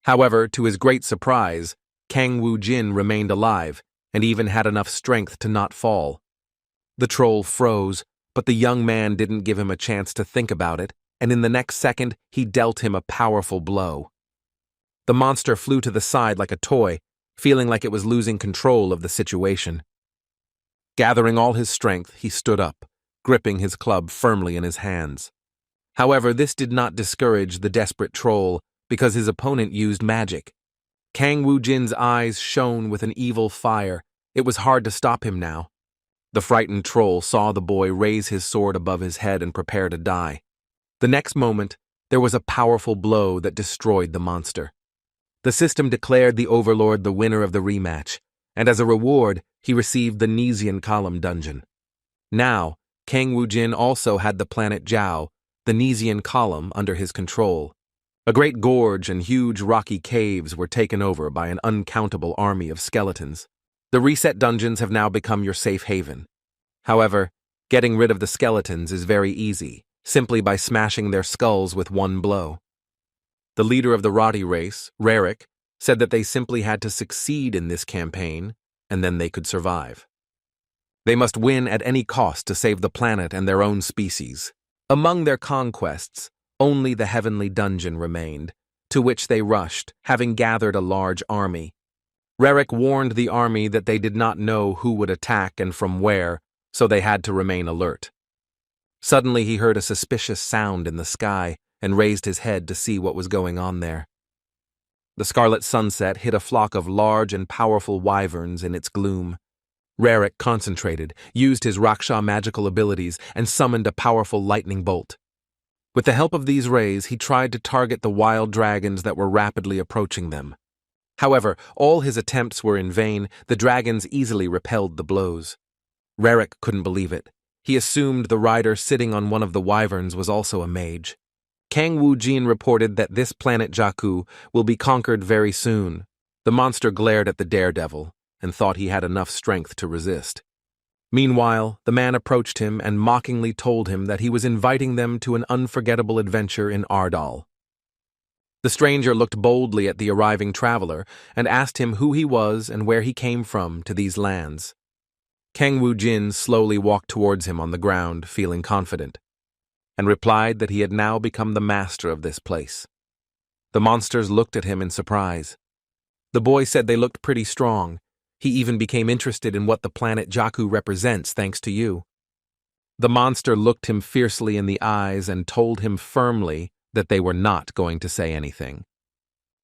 However, to his great surprise, Kang Woo-jin remained alive and even had enough strength to not fall. The troll froze, but the young man didn't give him a chance to think about it, and in the next second, he dealt him a powerful blow. The monster flew to the side like a toy, feeling like it was losing control of the situation. Gathering all his strength, he stood up, gripping his club firmly in his hands. However, this did not discourage the desperate troll because his opponent used magic. Kang Woo-jin's eyes shone with an evil fire. It was hard to stop him now. The frightened troll saw the boy raise his sword above his head and prepare to die. The next moment, there was a powerful blow that destroyed the monster. The system declared the Overlord the winner of the rematch, and as a reward, he received the Nesian Column dungeon. Now, Kang Woo-jin also had the planet Jiao, the Nesian Column, under his control. A great gorge and huge rocky caves were taken over by an uncountable army of skeletons. The reset dungeons have now become your safe haven. However, getting rid of the skeletons is very easy, simply by smashing their skulls with one blow. The leader of the Roddy race, Rarik, said that they simply had to succeed in this campaign, and then they could survive. They must win at any cost to save the planet and their own species. Among their conquests, only the heavenly dungeon remained, to which they rushed, having gathered a large army. Rarik warned the army that they did not know who would attack and from where, so they had to remain alert. Suddenly he heard a suspicious sound in the sky and raised his head to see what was going on there. The scarlet sunset hid a flock of large and powerful wyverns in its gloom. Rarik concentrated, used his Raksha magical abilities, and summoned a powerful lightning bolt. With the help of these rays, he tried to target the wild dragons that were rapidly approaching them. However, all his attempts were in vain. The dragons easily repelled the blows. Rarik couldn't believe it. He assumed the rider sitting on one of the wyverns was also a mage. Kang Woo-jin reported that this planet Jakku will be conquered very soon. The monster glared at the daredevil and thought he had enough strength to resist. Meanwhile, the man approached him and mockingly told him that he was inviting them to an unforgettable adventure in Ardal. The stranger looked boldly at the arriving traveler and asked him who he was and where he came from to these lands. Kang Woo-jin slowly walked towards him on the ground, feeling confident, and replied that he had now become the master of this place. The monsters looked at him in surprise. The boy said they looked pretty strong. He even became interested in what the planet Jakku represents thanks to you. The monster looked him fiercely in the eyes and told him firmly that they were not going to say anything.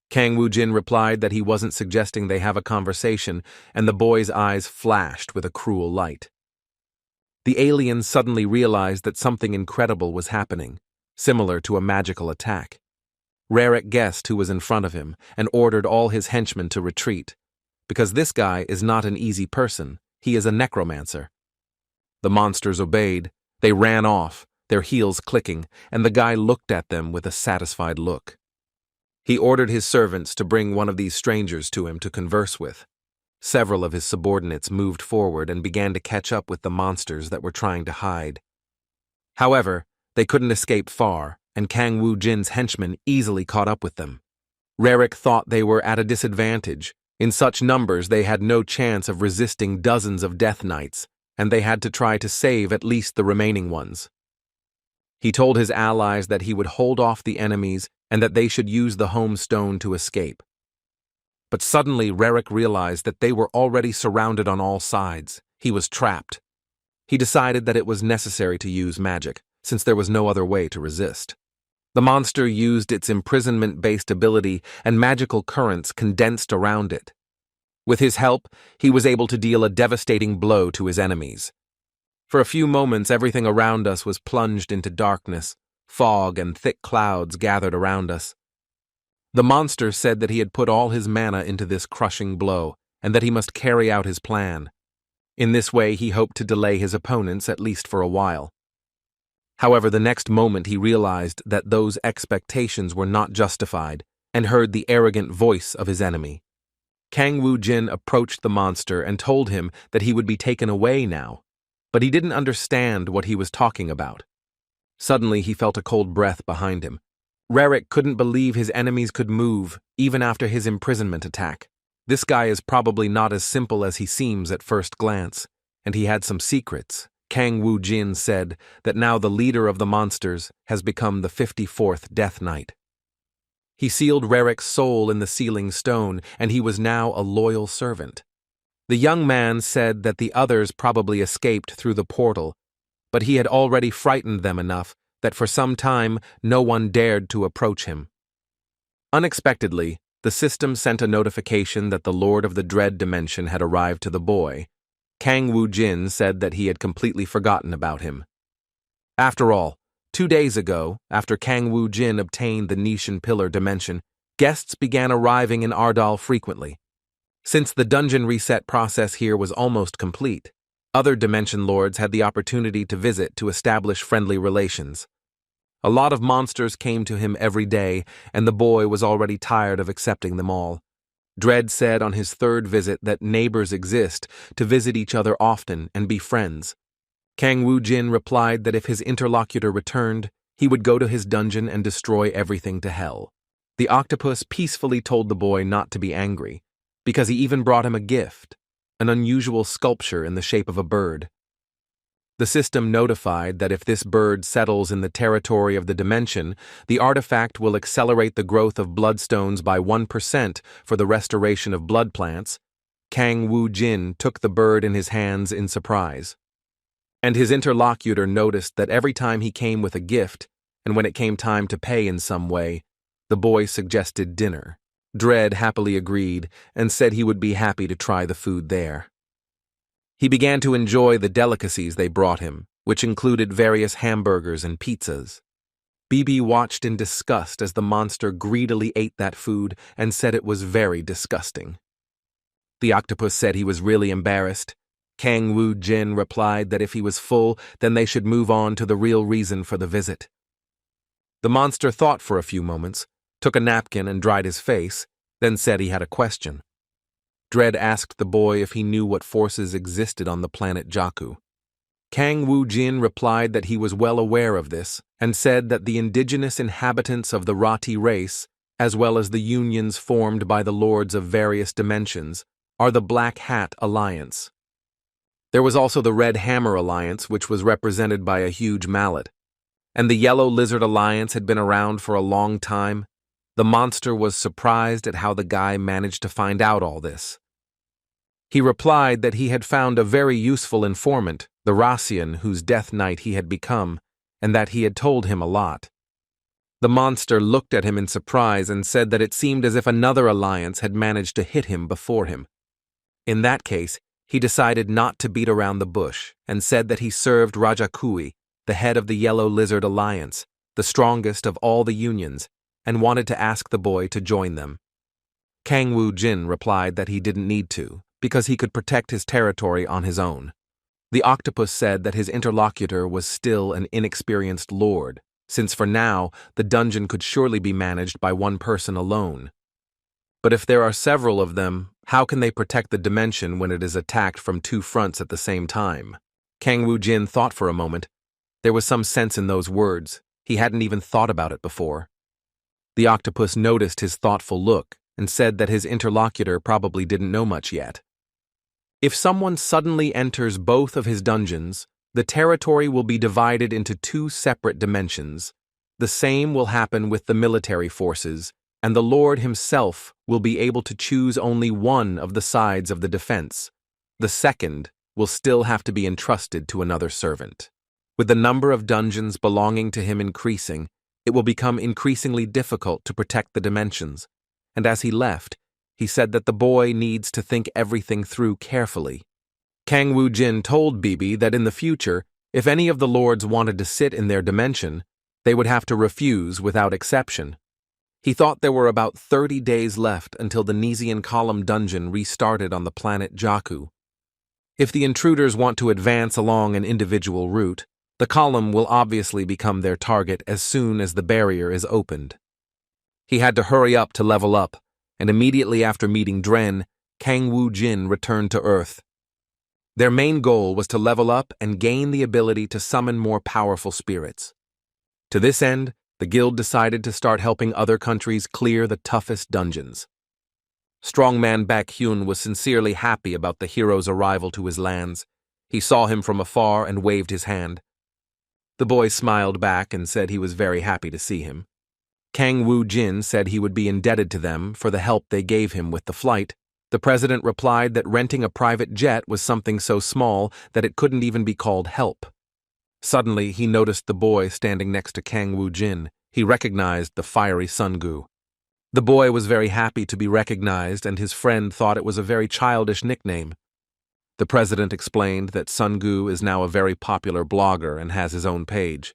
Kang Woo-jin replied that he wasn't suggesting they have a conversation, and the boy's eyes flashed with a cruel light. The alien suddenly realized that something incredible was happening, similar to a magical attack. Rarick guessed who was in front of him and ordered all his henchmen to retreat, because this guy is not an easy person, he is a necromancer. The monsters obeyed. They ran off, their heels clicking, and the guy looked at them with a satisfied look. He ordered his servants to bring one of these strangers to him to converse with. Several of his subordinates moved forward and began to catch up with the monsters that were trying to hide. However, they couldn't escape far, and Kang Woo-jin's henchmen easily caught up with them. Rarick thought they were at a disadvantage. In such numbers, they had no chance of resisting dozens of death knights, and they had to try to save at least the remaining ones. He told his allies that he would hold off the enemies and that they should use the home stone to escape. But suddenly Rarick realized that they were already surrounded on all sides. He was trapped. He decided that it was necessary to use magic, since there was no other way to resist. The monster used its imprisonment-based ability, and magical currents condensed around it. With his help, he was able to deal a devastating blow to his enemies. For a few moments, everything around us was plunged into darkness. Fog and thick clouds gathered around us. The monster said that he had put all his mana into this crushing blow, and that he must carry out his plan. In this way, he hoped to delay his opponents at least for a while. However, the next moment he realized that those expectations were not justified, and heard the arrogant voice of his enemy. Kang Woo-jin approached the monster and told him that he would be taken away now, but he didn't understand what he was talking about. Suddenly, he felt a cold breath behind him. Rarick couldn't believe his enemies could move, even after his imprisonment attack. This guy is probably not as simple as he seems at first glance, and he had some secrets. Kang Woo-jin said that now the leader of the monsters has become the 54th Death Knight. He sealed Rarick's soul in the sealing stone, and he was now a loyal servant. The young man said that the others probably escaped through the portal, but he had already frightened them enough that for some time no one dared to approach him. Unexpectedly, the system sent a notification that the Lord of the Dread Dimension had arrived to the boy. Kang Woo-jin said that he had completely forgotten about him. After all, 2 days ago, after Kang Woo-jin obtained the Nishan Pillar Dimension, guests began arriving in Ardal frequently. Since the dungeon reset process here was almost complete, other Dimension Lords had the opportunity to visit to establish friendly relations. A lot of monsters came to him every day, and the boy was already tired of accepting them all. Dread said on his third visit that neighbors exist to visit each other often and be friends. Kang Woo-jin replied that if his interlocutor returned, he would go to his dungeon and destroy everything to hell. The octopus peacefully told the boy not to be angry, because he even brought him a gift, an unusual sculpture in the shape of a bird. The system notified that if this bird settles in the territory of the dimension, the artifact will accelerate the growth of bloodstones by 1% for the restoration of blood plants. Kang Woo-jin took the bird in his hands in surprise. And his interlocutor noticed that every time he came with a gift, and when it came time to pay in some way, the boy suggested dinner. Dread happily agreed and said he would be happy to try the food there. He began to enjoy the delicacies they brought him, which included various hamburgers and pizzas. BB watched in disgust as the monster greedily ate that food and said it was very disgusting. The octopus said he was really embarrassed. Kang Woo-jin replied that if he was full, then they should move on to the real reason for the visit. The monster thought for a few moments, took a napkin and dried his face, then said he had a question. Dread asked the boy if he knew what forces existed on the planet Jakku. Kang Woo-jin replied that he was well aware of this, and said that the indigenous inhabitants of the Rati race as well as the unions formed by the lords of various dimensions, are the Black Hat Alliance. There was also the Red Hammer Alliance, which was represented by a huge mallet. And the Yellow Lizard Alliance had been around for a long time. The monster was surprised at how the guy managed to find out all this. He replied that he had found a very useful informant, the Rassian whose death knight he had become, and that he had told him a lot. The monster looked at him in surprise and said that it seemed as if another alliance had managed to hit him before him. In that case, he decided not to beat around the bush and said that he served Raja Kui, the head of the Yellow Lizard Alliance, the strongest of all the unions, and wanted to ask the boy to join them. Kang Woo Jin replied that he didn't need to, because he could protect his territory on his own. The octopus said that his interlocutor was still an inexperienced lord, since for now the dungeon could surely be managed by one person alone. But if there are several of them, how can they protect the dimension when it is attacked from two fronts at the same time? Kang Woo Jin thought for a moment. There was some sense in those words. He hadn't even thought about it before. The octopus noticed his thoughtful look and said that his interlocutor probably didn't know much yet. If someone suddenly enters both of his dungeons, the territory will be divided into two separate dimensions. The same will happen with the military forces, and the Lord himself will be able to choose only one of the sides of the defense. The second will still have to be entrusted to another servant. With the number of dungeons belonging to him increasing, it will become increasingly difficult to protect the dimensions. And as he left, he said that the boy needs to think everything through carefully. Kang Woo Jin told Bibi that in the future, if any of the lords wanted to sit in their dimension, they would have to refuse without exception. He thought there were about 30 days left until the Nesian Column dungeon restarted on the planet Jakku. If the intruders want to advance along an individual route, the column will obviously become their target as soon as the barrier is opened. He had to hurry up to level up, and immediately after meeting Dren, Kang Woo Jin returned to Earth. Their main goal was to level up and gain the ability to summon more powerful spirits. To this end, the guild decided to start helping other countries clear the toughest dungeons. Strongman Baek Hyun was sincerely happy about the hero's arrival to his lands. He saw him from afar and waved his hand. The boy smiled back and said he was very happy to see him. Kang Woo Jin said he would be indebted to them for the help they gave him with the flight. The president replied that renting a private jet was something so small that it couldn't even be called help. Suddenly, he noticed the boy standing next to Kang Woo Jin. He recognized the fiery Sun-gu. The boy was very happy to be recognized, and his friend thought it was a very childish nickname. The president explained that Sun-gu is now a very popular blogger and has his own page.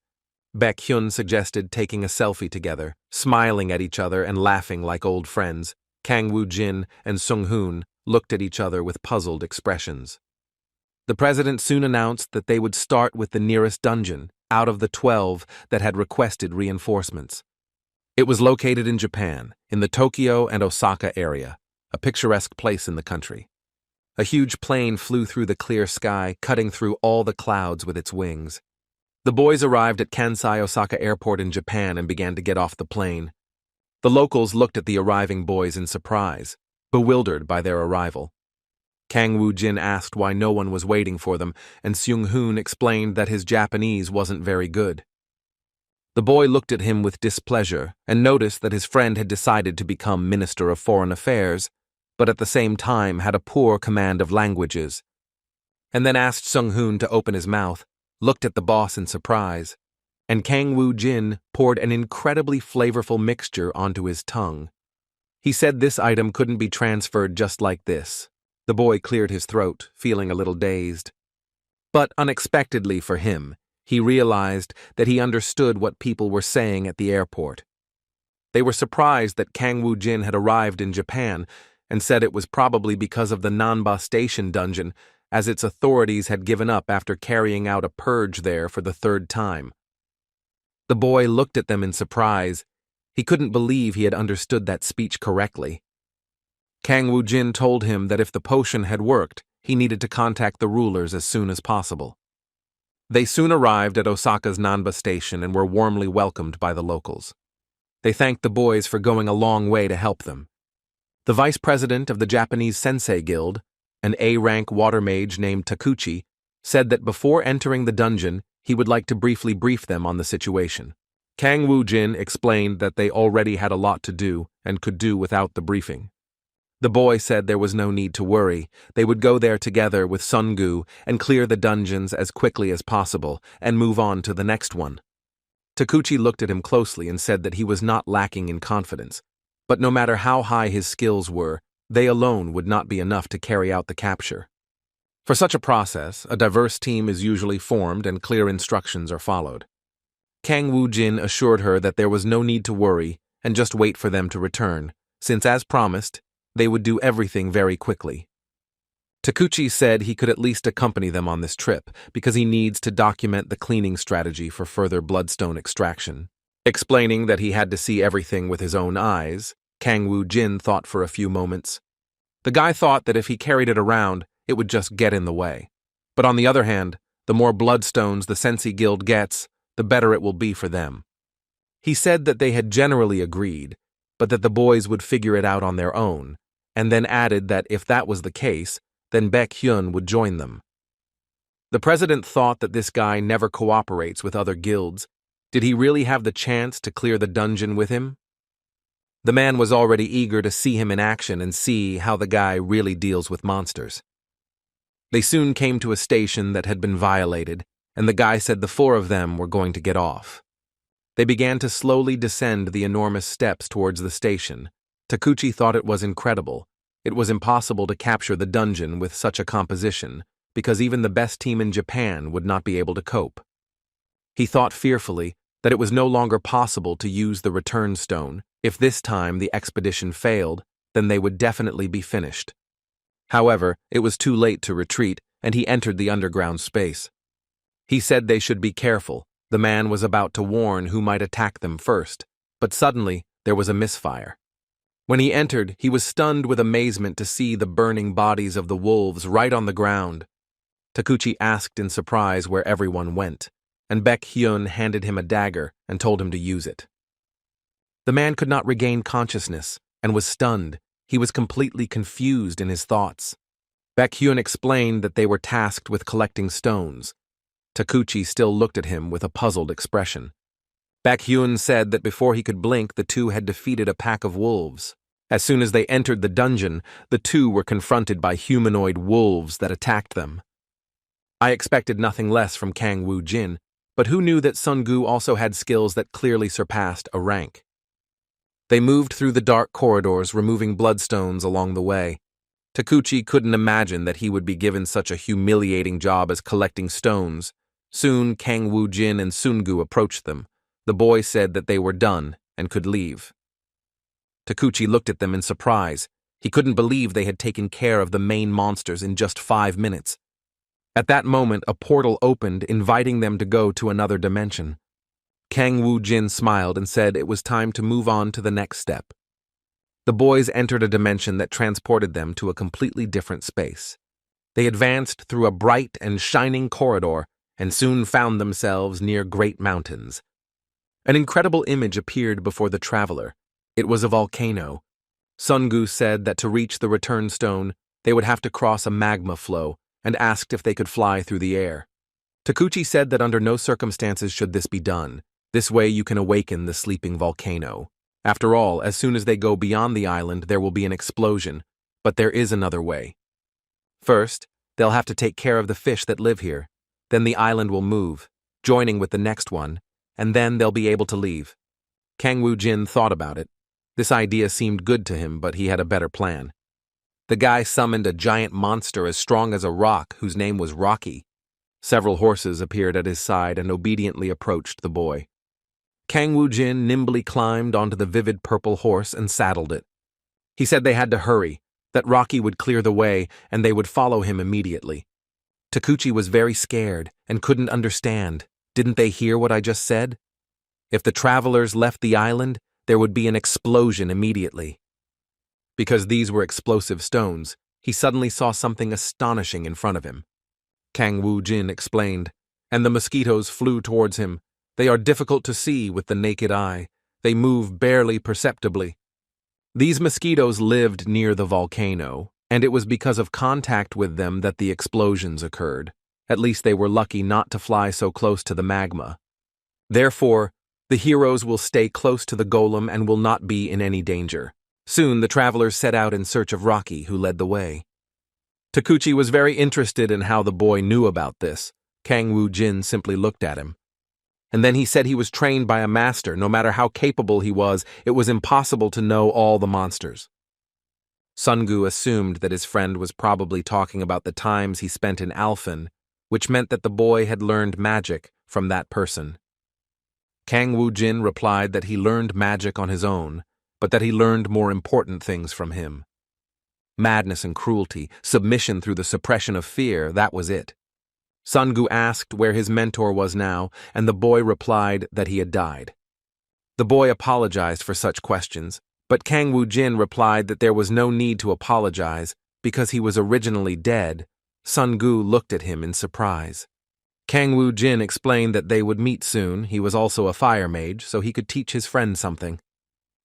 Baek Hyun suggested taking a selfie together, smiling at each other and laughing like old friends. Kang Woo Jin and Sung Hoon looked at each other with puzzled expressions. The president soon announced that they would start with the nearest dungeon, out of the 12 that had requested reinforcements. It was located in Japan, in the Tokyo and Osaka area, a picturesque place in the country. A huge plane flew through the clear sky, cutting through all the clouds with its wings. The boys arrived at Kansai Osaka Airport in Japan and began to get off the plane. The locals looked at the arriving boys in surprise, bewildered by their arrival. Kang Woo Jin asked why no one was waiting for them, and Seung Hoon explained that his Japanese wasn't very good. The boy looked at him with displeasure and noticed that his friend had decided to become Minister of Foreign Affairs, but at the same time had a poor command of languages. And then asked Seung Hoon to open his mouth, looked at the boss in surprise, and Kang Woo Jin poured an incredibly flavorful mixture onto his tongue. He said this item couldn't be transferred just like this. The boy cleared his throat, feeling a little dazed. But unexpectedly for him, he realized that he understood what people were saying at the airport. They were surprised that Kang Woo Jin had arrived in Japan and said it was probably because of the Nanba Station dungeon, as its authorities had given up after carrying out a purge there for the 3rd time. The boy looked at them in surprise. He couldn't believe he had understood that speech correctly. Kang Woo Jin told him that if the potion had worked, he needed to contact the rulers as soon as possible. They soon arrived at Osaka's Nanba Station and were warmly welcomed by the locals. They thanked the boys for going a long way to help them. The vice president of the Japanese Sensei Guild, an A-rank water mage named Takuchi, said that before entering the dungeon, he would like to briefly brief them on the situation. Kang Woo-jin explained that they already had a lot to do and could do without the briefing. The boy said there was no need to worry. They would go there together with Sun-gu and clear the dungeons as quickly as possible and move on to the next one. Takuchi looked at him closely and said that he was not lacking in confidence, but no matter how high his skills were, they alone would not be enough to carry out the capture. For such a process, a diverse team is usually formed and clear instructions are followed. Kang Woo-jin assured her that there was no need to worry and just wait for them to return, since as promised, they would do everything very quickly. Takuchi said he could at least accompany them on this trip because he needs to document the cleaning strategy for further bloodstone extraction. Explaining that he had to see everything with his own eyes, Kang Woo-jin thought for a few moments. The guy thought that if he carried it around, it would just get in the way. But on the other hand, the more bloodstones the Sensei Guild gets, the better it will be for them. He said that they had generally agreed, but that the boys would figure it out on their own, and then added that if that was the case, then Baek-hyun would join them. The president thought that this guy never cooperates with other guilds. Did he really have the chance to clear the dungeon with him? The man was already eager to see him in action and see how the guy really deals with monsters. They soon came to a station that had been violated, and the guy said the four of them were going to get off. They began to slowly descend the enormous steps towards the station. Takuchi thought it was incredible. It was impossible to capture the dungeon with such a composition, because even the best team in Japan would not be able to cope. He thought fearfully that it was no longer possible to use the return stone. If this time the expedition failed, then they would definitely be finished. However, it was too late to retreat, and he entered the underground space. He said they should be careful. The man was about to warn who might attack them first, but suddenly there was a misfire. When he entered, he was stunned with amazement to see the burning bodies of the wolves right on the ground. Takuchi asked in surprise where everyone went, and Baek-hyun handed him a dagger and told him to use it. The man could not regain consciousness and was stunned. He was completely confused in his thoughts. Baek-hyun explained that they were tasked with collecting stones. Takuchi still looked at him with a puzzled expression. Baek-hyun said that before he could blink, the two had defeated a pack of wolves. As soon as they entered the dungeon, the two were confronted by humanoid wolves that attacked them. I expected nothing less from Kang Woo-jin, but who knew that Sun-gu also had skills that clearly surpassed a rank? They moved through the dark corridors, removing bloodstones along the way. Takuchi couldn't imagine that he would be given such a humiliating job as collecting stones. Soon, Kang Woo-jin and Sun-gu approached them. The boy said that they were done and could leave. Takuchi looked at them in surprise. He couldn't believe they had taken care of the main monsters in just 5 minutes. At that moment, a portal opened, inviting them to go to another dimension. Kang Woo-jin smiled and said it was time to move on to the next step. The boys entered a dimension that transported them to a completely different space. They advanced through a bright and shining corridor and soon found themselves near great mountains. An incredible image appeared before the traveler. It was a volcano. Sun-gu said that to reach the return stone, they would have to cross a magma flow, and asked if they could fly through the air. Takuchi said that under no circumstances should this be done. This way you can awaken the sleeping volcano. After all, as soon as they go beyond the island, there will be an explosion, but there is another way. First, they'll have to take care of the fish that live here. Then the island will move, joining with the next one, and then they'll be able to leave. Kang Woo-jin thought about it. This idea seemed good to him, but he had a better plan. The guy summoned a giant monster as strong as a rock, whose name was Rocky. Several horses appeared at his side and obediently approached the boy. Kang Woo-jin nimbly climbed onto the vivid purple horse and saddled it. He said they had to hurry, that Rocky would clear the way and they would follow him immediately. Takuchi was very scared and couldn't understand. Didn't they hear what I just said? If the travelers left the island, there would be an explosion immediately. Because these were explosive stones, he suddenly saw something astonishing in front of him. Kang Woo-jin explained, and the mosquitoes flew towards him. They are difficult to see with the naked eye. They move barely perceptibly. These mosquitoes lived near the volcano, and it was because of contact with them that the explosions occurred. At least they were lucky not to fly so close to the magma. Therefore, the heroes will stay close to the golem and will not be in any danger. Soon the travelers set out in search of Rocky, who led the way. Takuchi was very interested in how the boy knew about this. Kang Woo-jin simply looked at him. And then he said he was trained by a master. No matter how capable he was, it was impossible to know all the monsters. Sungu assumed that his friend was probably talking about the times he spent in Alfen, which meant that the boy had learned magic from that person. Kang Woo-jin replied that he learned magic on his own, but that he learned more important things from him. Madness and cruelty, submission through the suppression of fear, that was it. Sungu asked where his mentor was now, and the boy replied that he had died. The boy apologized for such questions, but Kang Woo-jin replied that there was no need to apologize because he was originally dead. Sungu looked at him in surprise. Kang Woo-jin explained that they would meet soon. He was also a fire mage, so he could teach his friend something.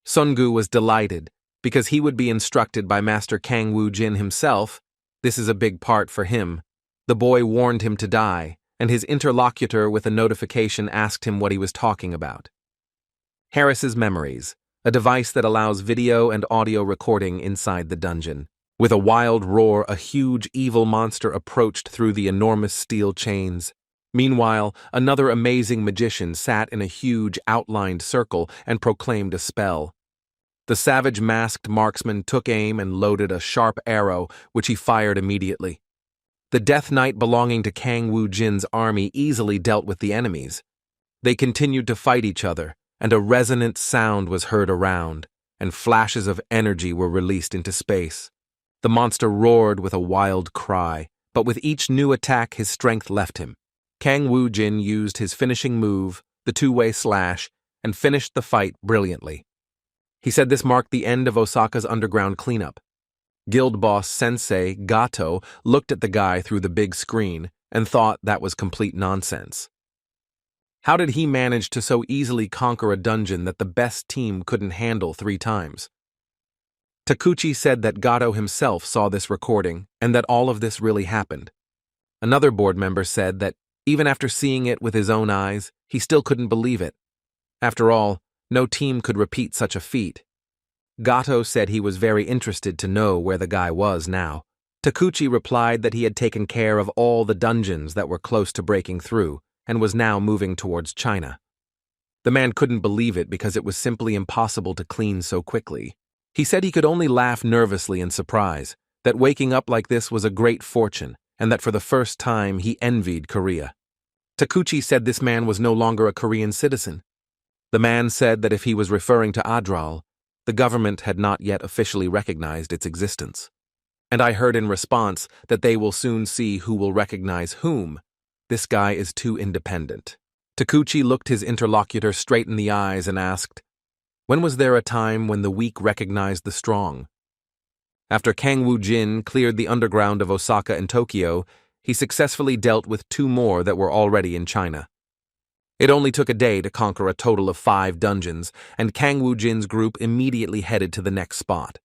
Sungu was delighted because he would be instructed by Master Kang Woo-jin himself. This is a big part for him. The boy warned him to die, and his interlocutor with a notification asked him what he was talking about. Harris's Memories, a device that allows video and audio recording inside the dungeon. With a wild roar, a huge evil monster approached through the enormous steel chains. Meanwhile, another amazing magician sat in a huge outlined circle and proclaimed a spell. The savage masked marksman took aim and loaded a sharp arrow, which he fired immediately. The Death Knight belonging to Kang Woo-jin's army easily dealt with the enemies. They continued to fight each other, and a resonant sound was heard around, and flashes of energy were released into space. The monster roared with a wild cry, but with each new attack his strength left him. Kang Woo-jin used his finishing move, the two-way slash, and finished the fight brilliantly. He said this marked the end of Osaka's underground cleanup. Guild boss Sensei Gato looked at the guy through the big screen and thought that was complete nonsense. How did he manage to so easily conquer a dungeon that the best team couldn't handle 3 times? Takuchi said that Gato himself saw this recording and that all of this really happened. Another board member said that even after seeing it with his own eyes, he still couldn't believe it. After all, no team could repeat such a feat. Gato said he was very interested to know where the guy was now. Takuchi replied that he had taken care of all the dungeons that were close to breaking through and was now moving towards China. The man couldn't believe it because it was simply impossible to clean so quickly. He said he could only laugh nervously in surprise, that waking up like this was a great fortune, and that for the first time he envied Korea. Takuchi said this man was no longer a Korean citizen. The man said that if he was referring to Ardal, the government had not yet officially recognized its existence. And I heard in response that they will soon see who will recognize whom. This guy is too independent. Takuchi looked his interlocutor straight in the eyes and asked, "When was there a time when the weak recognized the strong?" After Kang Woo-jin cleared the underground of Osaka and Tokyo, he successfully dealt with 2 more that were already in China. It only took a day to conquer a total of 5 dungeons, and Kang Woo-jin's group immediately headed to the next spot.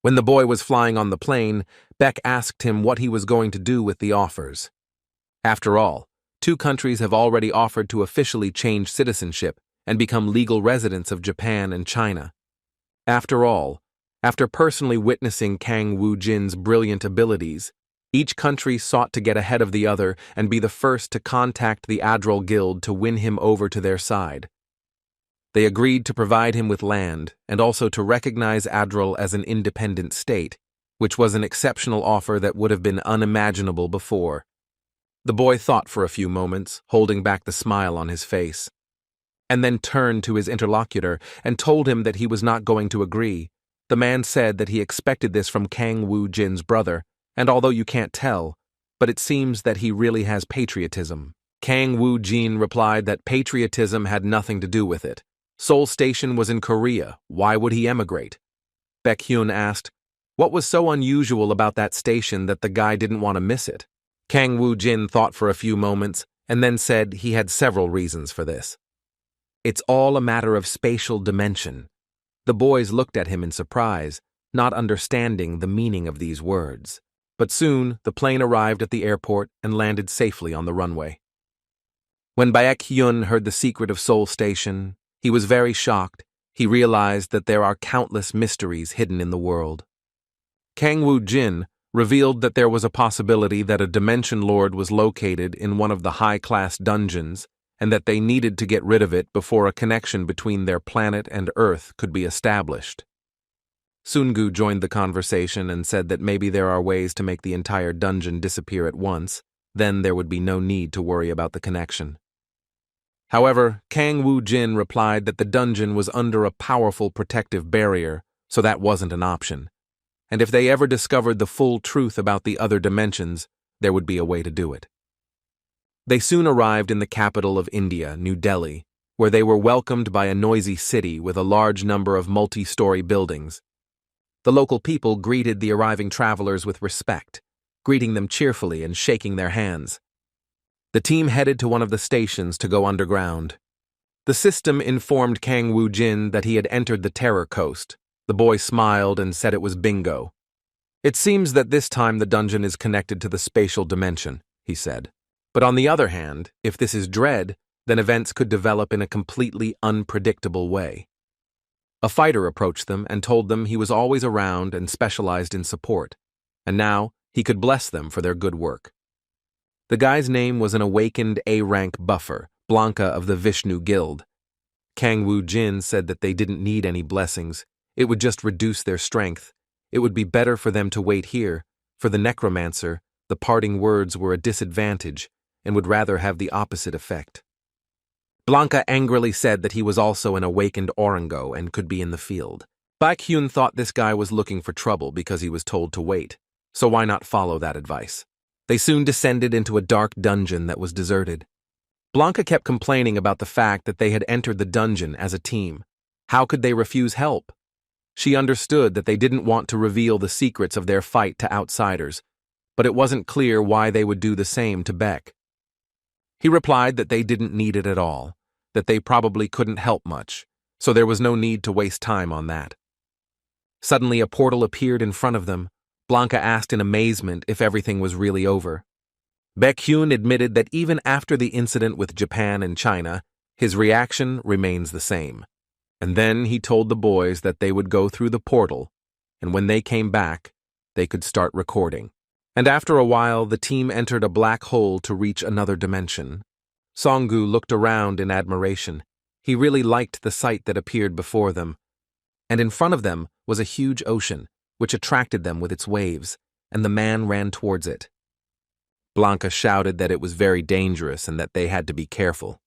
When the boy was flying on the plane, Beck asked him what he was going to do with the offers. After all, 2 countries have already offered to officially change citizenship and become legal residents of Japan and China. After all, after personally witnessing Kang Woo-jin's brilliant abilities, each country sought to get ahead of the other and be the first to contact the Ardal Guild to win him over to their side. They agreed to provide him with land and also to recognize Ardal as an independent state, which was an exceptional offer that would have been unimaginable before. The boy thought for a few moments, holding back the smile on his face, and then turned to his interlocutor and told him that he was not going to agree. The man said that he expected this from Kang Woo-jin's brother, and although you can't tell, but it seems that he really has patriotism. Kang Woo-jin replied that patriotism had nothing to do with it. Seoul Station was in Korea. Why would he emigrate? Baekhyun asked, what was so unusual about that station that the guy didn't want to miss it? Kang Woo-jin thought for a few moments and then said he had several reasons for this. It's all a matter of spatial dimension. The boys looked at him in surprise, not understanding the meaning of these words. But soon, the plane arrived at the airport and landed safely on the runway. When Baek-hyun heard the secret of Seoul Station, he was very shocked. He realized that there are countless mysteries hidden in the world. Kang Woo-jin revealed that there was a possibility that a Dimension Lord was located in one of the high-class dungeons, and that they needed to get rid of it before a connection between their planet and Earth could be established. Sungu joined the conversation and said that maybe there are ways to make the entire dungeon disappear at once, then there would be no need to worry about the connection. However, Kang Woo-jin replied that the dungeon was under a powerful protective barrier, so that wasn't an option. And if they ever discovered the full truth about the other dimensions, there would be a way to do it. They soon arrived in the capital of India, New Delhi, where they were welcomed by a noisy city with a large number of multi-story buildings. The local people greeted the arriving travelers with respect, greeting them cheerfully and shaking their hands. The team headed to one of the stations to go underground. The system informed Kang Woo-jin that he had entered the Terror Coast. The boy smiled and said it was bingo. It seems that this time the dungeon is connected to the spatial dimension, he said. But on the other hand, if this is dread, then events could develop in a completely unpredictable way. A fighter approached them and told them he was always around and specialized in support, and now he could bless them for their good work. The guy's name was an awakened A-rank buffer, Blanca of the Vishnu Guild. Kang Woo-jin said that they didn't need any blessings. It would just reduce their strength. It would be better for them to wait here. For the Necromancer, the parting words were a disadvantage and would rather have the opposite effect. Blanca angrily said that he was also an awakened Orango and could be in the field. Baek-hyun thought this guy was looking for trouble because he was told to wait, so why not follow that advice? They soon descended into a dark dungeon that was deserted. Blanca kept complaining about the fact that they had entered the dungeon as a team. How could they refuse help? She understood that they didn't want to reveal the secrets of their fight to outsiders, but it wasn't clear why they would do the same to Beck. He replied that they didn't need it at all, that they probably couldn't help much, so there was no need to waste time on that. Suddenly a portal appeared in front of them. Blanca asked in amazement if everything was really over. Baek-hyun admitted that even after the incident with Japan and China, his reaction remains the same. And then he told the boys that they would go through the portal, and when they came back, they could start recording. And after a while, the team entered a black hole to reach another dimension. Songgu looked around in admiration. He really liked the sight that appeared before them. And in front of them was a huge ocean, which attracted them with its waves, and the man ran towards it. Blanca shouted that it was very dangerous and that they had to be careful.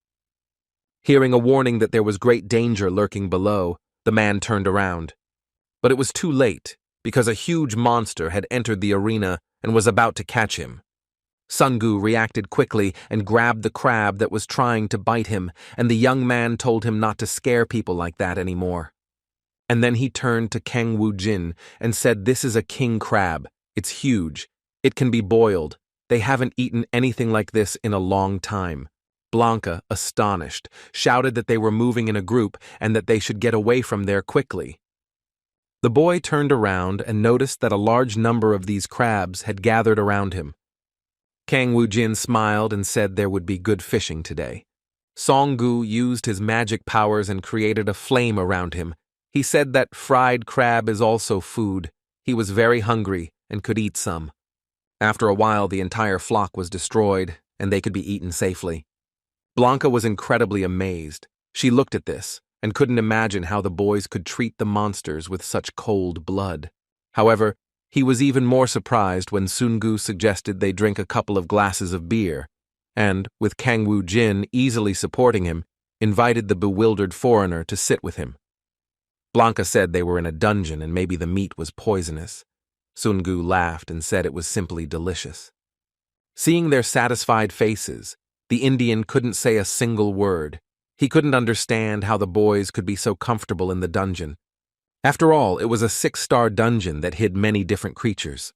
Hearing a warning that there was great danger lurking below, the man turned around. But it was too late, because a huge monster had entered the arena and was about to catch him. Sungu reacted quickly and grabbed the crab that was trying to bite him, and the young man told him not to scare people like that anymore. And then he turned to Kang Woo-jin and said, "This is a king crab. It's huge. It can be boiled. They haven't eaten anything like this in a long time." Blanca, astonished, shouted that they were moving in a group and that they should get away from there quickly. The boy turned around and noticed that a large number of these crabs had gathered around him. Kang Woo-jin smiled and said there would be good fishing today. Songgu used his magic powers and created a flame around him. He said that fried crab is also food. He was very hungry and could eat some. After a while, the entire flock was destroyed, and they could be eaten safely. Blanca was incredibly amazed. She looked at this and couldn't imagine how the boys could treat the monsters with such cold blood. However, he was even more surprised when Sungu suggested they drink a couple of glasses of beer, and, with Kang Woo-jin easily supporting him, invited the bewildered foreigner to sit with him. Blanca said they were in a dungeon and maybe the meat was poisonous. Sungu laughed and said it was simply delicious. Seeing their satisfied faces, the Indian couldn't say a single word. He couldn't understand how the boys could be so comfortable in the dungeon. After all, it was a 6-star dungeon that hid many different creatures.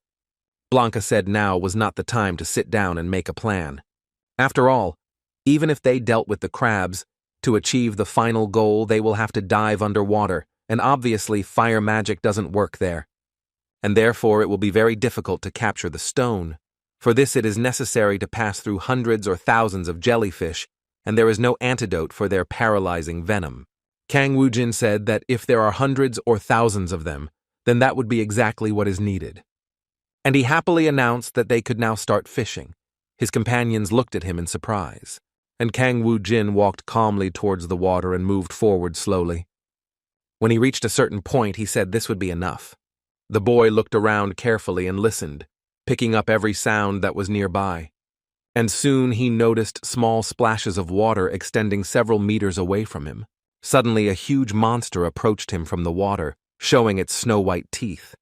Blanca said now was not the time to sit down and make a plan. After all, even if they dealt with the crabs, To achieve the final goal, they will have to dive underwater, and obviously fire magic doesn't work there. And therefore it will be very difficult to capture the stone. For this it is necessary to pass through hundreds or thousands of jellyfish, and there is no antidote for their paralyzing venom. Kang Woojin said that if there are hundreds or thousands of them, then that would be exactly what is needed. And he happily announced that they could now start fishing. His companions looked at him in surprise, and Kang Woojin walked calmly towards the water and moved forward slowly. When he reached a certain point, he said this would be enough. The boy looked around carefully and listened, picking up every sound that was nearby. And soon he noticed small splashes of water extending several meters away from him. Suddenly a huge monster approached him from the water, showing its snow-white teeth.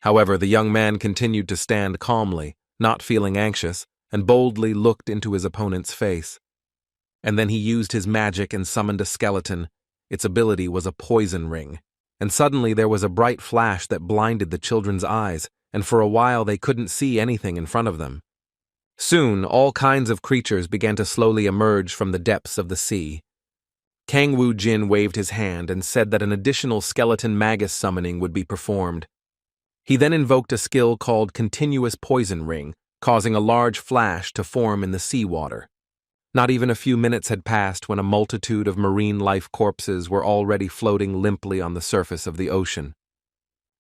However, the young man continued to stand calmly, not feeling anxious, and boldly looked into his opponent's face. And then he used his magic and summoned a skeleton. Its ability was a poison ring. And suddenly there was a bright flash that blinded the children's eyes, and for a while they couldn't see anything in front of them. Soon, all kinds of creatures began to slowly emerge from the depths of the sea. Kang Woojin waved his hand and said that an additional skeleton magus summoning would be performed. He then invoked a skill called Continuous Poison Ring, causing a large flash to form in the seawater. Not even a few minutes had passed when a multitude of marine life corpses were already floating limply on the surface of the ocean.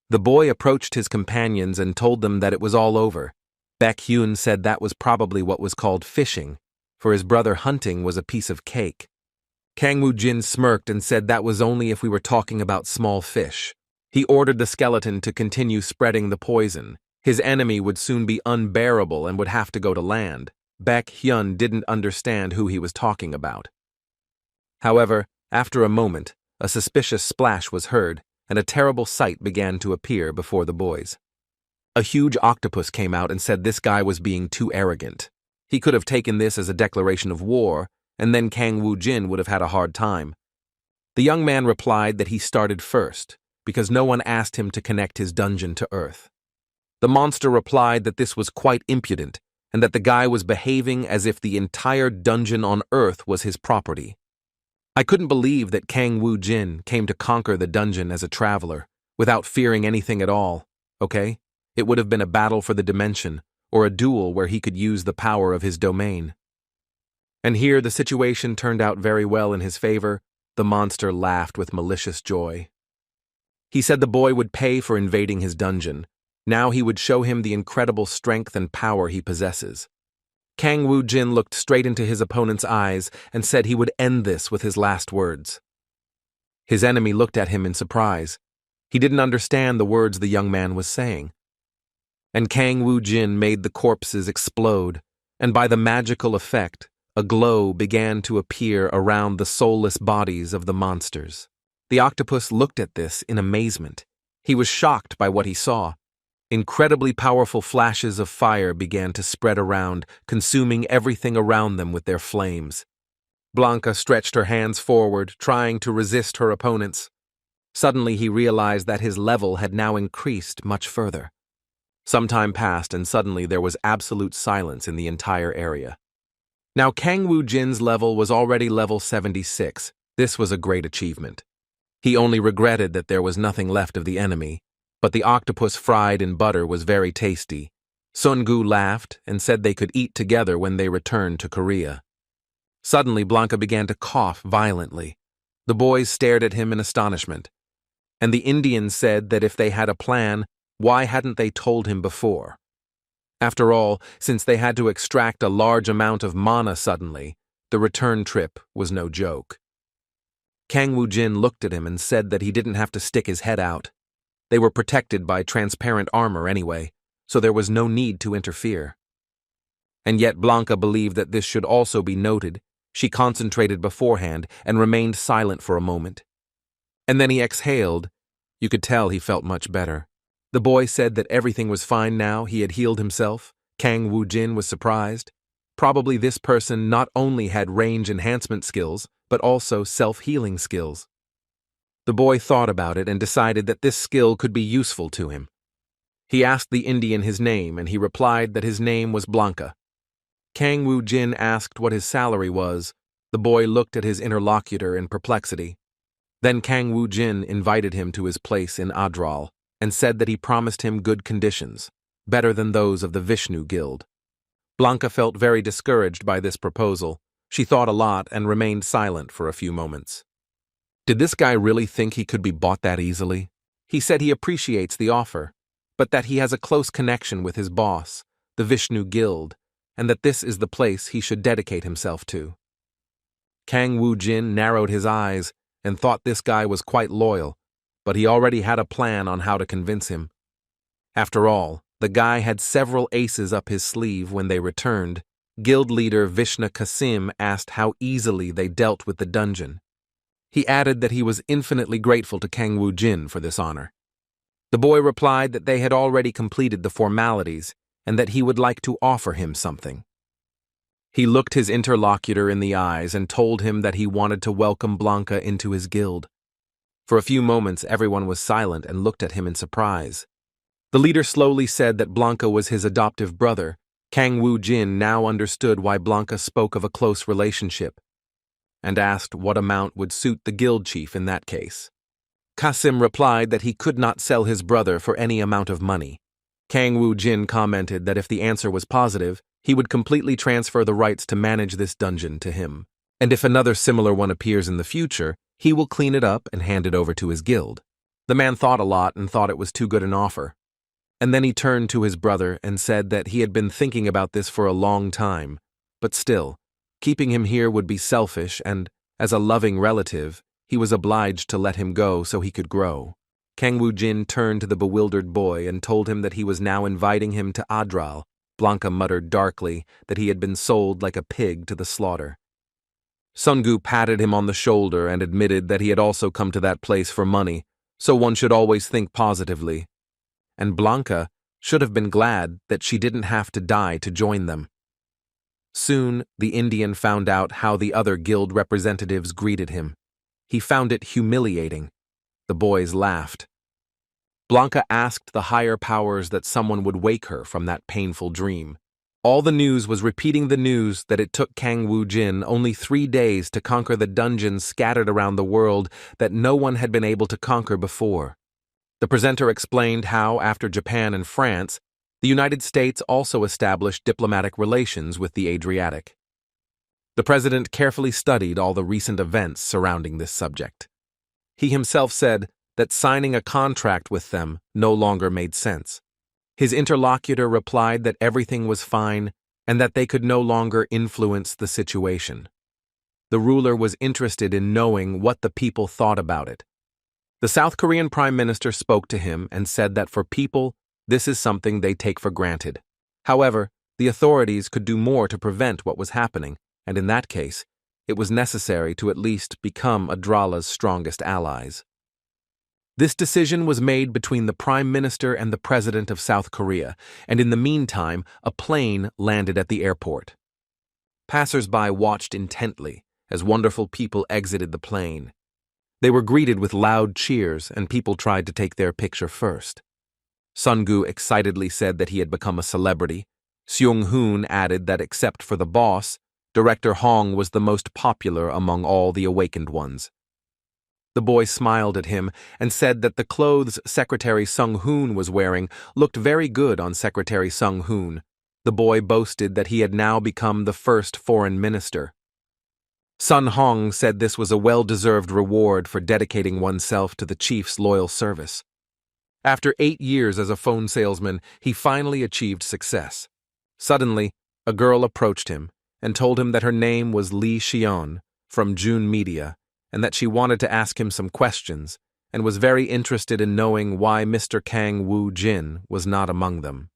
The boy approached his companions and told them that it was all over. Baek-hyun said that was probably what was called fishing, for his brother hunting was a piece of cake. Kang Woojin smirked and said that was only if we were talking about small fish. He ordered the skeleton to continue spreading the poison. His enemy would soon be unbearable and would have to go to land. Baek-hyun didn't understand who he was talking about. However, after a moment, a suspicious splash was heard, and a terrible sight began to appear before the boys. A huge octopus came out and said this guy was being too arrogant. He could have taken this as a declaration of war, and then Kang Woojin would have had a hard time. The young man replied that he started first, because no one asked him to connect his dungeon to Earth. The monster replied that this was quite impudent, and that the guy was behaving as if the entire dungeon on Earth was his property. I couldn't believe that Kang Woojin came to conquer the dungeon as a traveler, without fearing anything at all, okay? It would have been a battle for the dimension, or a duel where he could use the power of his domain. And here the situation turned out very well in his favor. The monster laughed with malicious joy. He said the boy would pay for invading his dungeon. Now he would show him the incredible strength and power he possesses. Kang Woojin looked straight into his opponent's eyes and said he would end this with his last words. His enemy looked at him in surprise. He didn't understand the words the young man was saying. And Kang Woojin made the corpses explode, and by the magical effect, a glow began to appear around the soulless bodies of the monsters. The octopus looked at this in amazement. He was shocked by what he saw. Incredibly powerful flashes of fire began to spread around, consuming everything around them with their flames. Blanca stretched her hands forward, trying to resist her opponents. Suddenly he realized that his level had now increased much further. Some time passed, and suddenly there was absolute silence in the entire area. Now Kang Woojin's level was already level 76. This was a great achievement. He only regretted that there was nothing left of the enemy, but the octopus fried in butter was very tasty. Sun-gu laughed and said they could eat together when they returned to Korea. Suddenly Blanca began to cough violently. The boys stared at him in astonishment. And the Indian said that if they had a plan, why hadn't they told him before? After all, since they had to extract a large amount of mana suddenly, the return trip was no joke. Kang Woojin looked at him and said that he didn't have to stick his head out. They were protected by transparent armor anyway, so there was no need to interfere. And yet Blanca believed that this should also be noted. She concentrated beforehand and remained silent for a moment. And then he exhaled. You could tell he felt much better. The boy said that everything was fine now, he had healed himself. Kang Woojin was surprised. Probably this person not only had range enhancement skills, but also self-healing skills. The boy thought about it and decided that this skill could be useful to him. He asked the Indian his name, and he replied that his name was Blanca. Kang Woojin asked what his salary was. The boy looked at his interlocutor in perplexity. Then Kang Woo-jin invited him to his place in Ardal and said that he promised him good conditions, better than those of the Vishnu Guild. Blanca felt very discouraged by this proposal. She thought a lot and remained silent for a few moments. Did this guy really think he could be bought that easily? He said he appreciates the offer, but that he has a close connection with his boss, the Vishnu Guild, and that this is the place he should dedicate himself to. Kang Woo-jin narrowed his eyes and thought this guy was quite loyal, but he already had a plan on how to convince him. After all, the guy had several aces up his sleeve when they returned. Guild leader Vishnu Kasim asked how easily they dealt with the dungeon. He added that he was infinitely grateful to Kang Woo-jin for this honor. The boy replied that they had already completed the formalities and that he would like to offer him something. He looked his interlocutor in the eyes and told him that he wanted to welcome Blanca into his guild. For a few moments, everyone was silent and looked at him in surprise. The leader slowly said that Blanca was his adoptive brother. Kang Woo-jin now understood why Blanca spoke of a close relationship, and asked what amount would suit the guild chief in that case. Kasim replied that he could not sell his brother for any amount of money. Kang Woo-jin commented that if the answer was positive, he would completely transfer the rights to manage this dungeon to him, and if another similar one appears in the future, he will clean it up and hand it over to his guild. The man thought a lot and thought it was too good an offer. And then he turned to his brother and said that he had been thinking about this for a long time, but still, keeping him here would be selfish and, as a loving relative, he was obliged to let him go so he could grow. Kang Woo-jin turned to the bewildered boy and told him that he was now inviting him to Ardal. Blanca muttered darkly that he had been sold like a pig to the slaughter. Sungu patted him on the shoulder and admitted that he had also come to that place for money, so one should always think positively. And Blanca should have been glad that she didn't have to die to join them. Soon, the Indian found out how the other guild representatives greeted him. He found it humiliating. The boys laughed. Blanca asked the higher powers that someone would wake her from that painful dream. All the news was repeating the news that it took Kang Woo-jin only 3 days to conquer the dungeons scattered around the world that no one had been able to conquer before. The presenter explained how, after Japan and France, the United States also established diplomatic relations with the Adriatic. The president carefully studied all the recent events surrounding this subject. He himself said that signing a contract with them no longer made sense. His interlocutor replied that everything was fine and that they could no longer influence the situation. The ruler was interested in knowing what the people thought about it. The South Korean Prime Minister spoke to him and said that for people, this is something they take for granted. However, the authorities could do more to prevent what was happening, and in that case, it was necessary to at least become Adrala's strongest allies. This decision was made between the Prime Minister and the President of South Korea, and in the meantime, a plane landed at the airport. Passers-by watched intently as wonderful people exited the plane. They were greeted with loud cheers, and people tried to take their picture first. Sungu excitedly said that he had become a celebrity. Seung-hoon added that except for the boss, Director Hong was the most popular among all the awakened ones. The boy smiled at him and said that the clothes Secretary Sung-hoon was wearing looked very good on Secretary Sung-hoon. The boy boasted that he had now become the first foreign minister. Sun Hong said this was a well-deserved reward for dedicating oneself to the chief's loyal service. After 8 years as a phone salesman, he finally achieved success. Suddenly, a girl approached him and told him that her name was Lee Xion from June Media and that she wanted to ask him some questions and was very interested in knowing why Mr. Kang Woo-jin was not among them.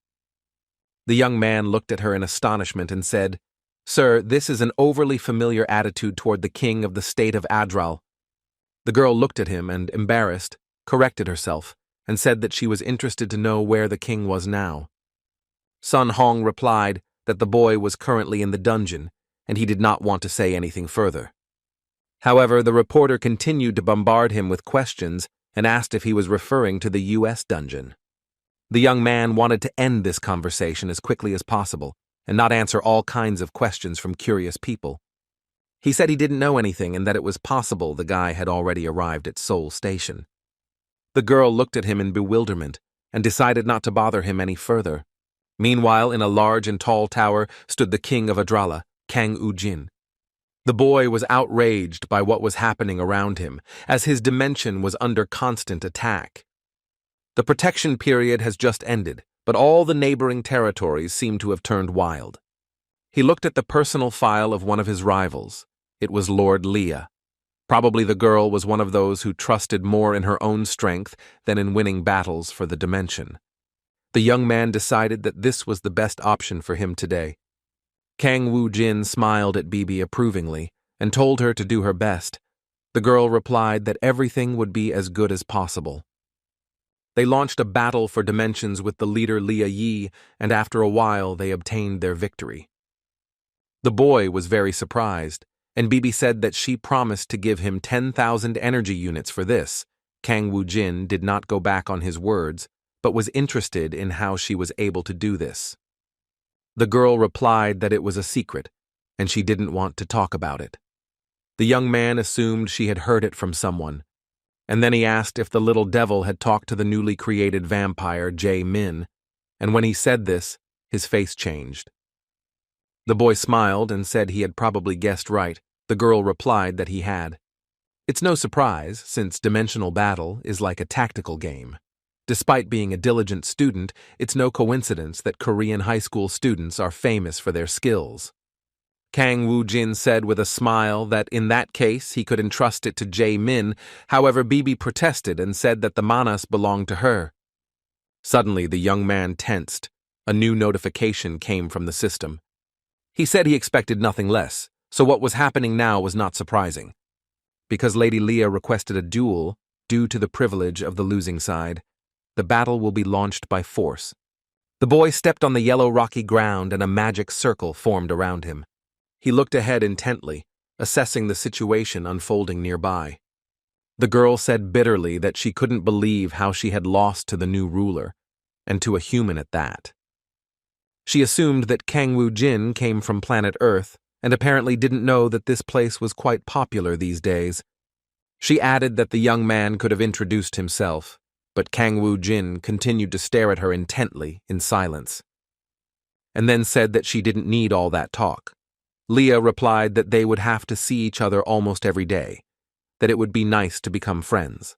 The young man looked at her in astonishment and said, "Sir, this is an overly familiar attitude toward the king of the state of Ardal." The girl looked at him and, embarrassed, corrected herself and said that she was interested to know where the king was now. Sun Hong replied that the boy was currently in the dungeon, and he did not want to say anything further. However, the reporter continued to bombard him with questions and asked if he was referring to the U.S. dungeon. The young man wanted to end this conversation as quickly as possible and not answer all kinds of questions from curious people. He said he didn't know anything and that it was possible the guy had already arrived at Seoul Station. The girl looked at him in bewilderment and decided not to bother him any further. Meanwhile, in a large and tall tower stood the king of Ardal, Kang Woo-jin. The boy was outraged by what was happening around him, as his dimension was under constant attack. The protection period has just ended, but all the neighboring territories seem to have turned wild. He looked at the personal file of one of his rivals. It was Lord Leah. Probably the girl was one of those who trusted more in her own strength than in winning battles for the dimension. The young man decided that this was the best option for him today. Kang Woo-jin smiled at Bibi approvingly and told her to do her best. The girl replied that everything would be as good as possible. They launched a battle for dimensions with the leader Leah Yi, and after a while they obtained their victory. The boy was very surprised, and Bibi said that she promised to give him 10,000 energy units for this. Kang Woo-jin did not go back on his words, but was interested in how she was able to do this. The girl replied that it was a secret, and she didn't want to talk about it. The young man assumed she had heard it from someone, and then he asked if the little devil had talked to the newly created vampire Jae-min, and when he said this, his face changed. The boy smiled and said he had probably guessed right. The girl replied that he had. It's no surprise, since dimensional battle is like a tactical game. Despite being a diligent student, it's no coincidence that Korean high school students are famous for their skills. Kang Woo-jin said with a smile that in that case he could entrust it to Jae-min. However, Bibi protested and said that the manas belonged to her. Suddenly, the young man tensed. A new notification came from the system. He said he expected nothing less, so what was happening now was not surprising. Because Lady Leah requested a duel, due to the privilege of the losing side, the battle will be launched by force. The boy stepped on the yellow rocky ground and a magic circle formed around him. He looked ahead intently, assessing the situation unfolding nearby. The girl said bitterly that she couldn't believe how she had lost to the new ruler, and to a human at that. She assumed that Kang Woo-jin came from planet Earth, and apparently didn't know that this place was quite popular these days. She added that the young man could have introduced himself, but Kang Woo-jin continued to stare at her intently in silence, and then said that she didn't need all that talk. Leah replied that they would have to see each other almost every day, that it would be nice to become friends.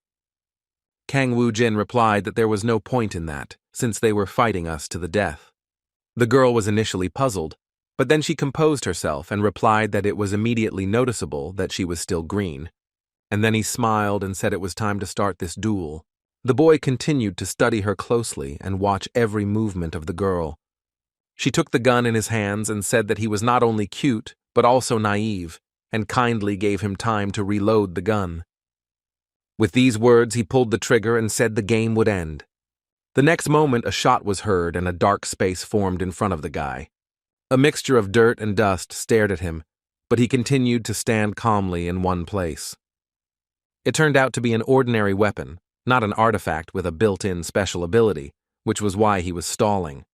Kang Woo-jin replied that there was no point in that, since they were fighting us to the death. The girl was initially puzzled, but then she composed herself and replied that it was immediately noticeable that she was still green. And then he smiled and said it was time to start this duel. The boy continued to study her closely and watch every movement of the girl. She took the gun in his hands and said that he was not only cute, but also naive, and kindly gave him time to reload the gun. With these words, he pulled the trigger and said the game would end. The next moment, a shot was heard and a dark space formed in front of the guy. A mixture of dirt and dust stared at him, but he continued to stand calmly in one place. It turned out to be an ordinary weapon, not an artifact with a built-in special ability, which was why he was stalling.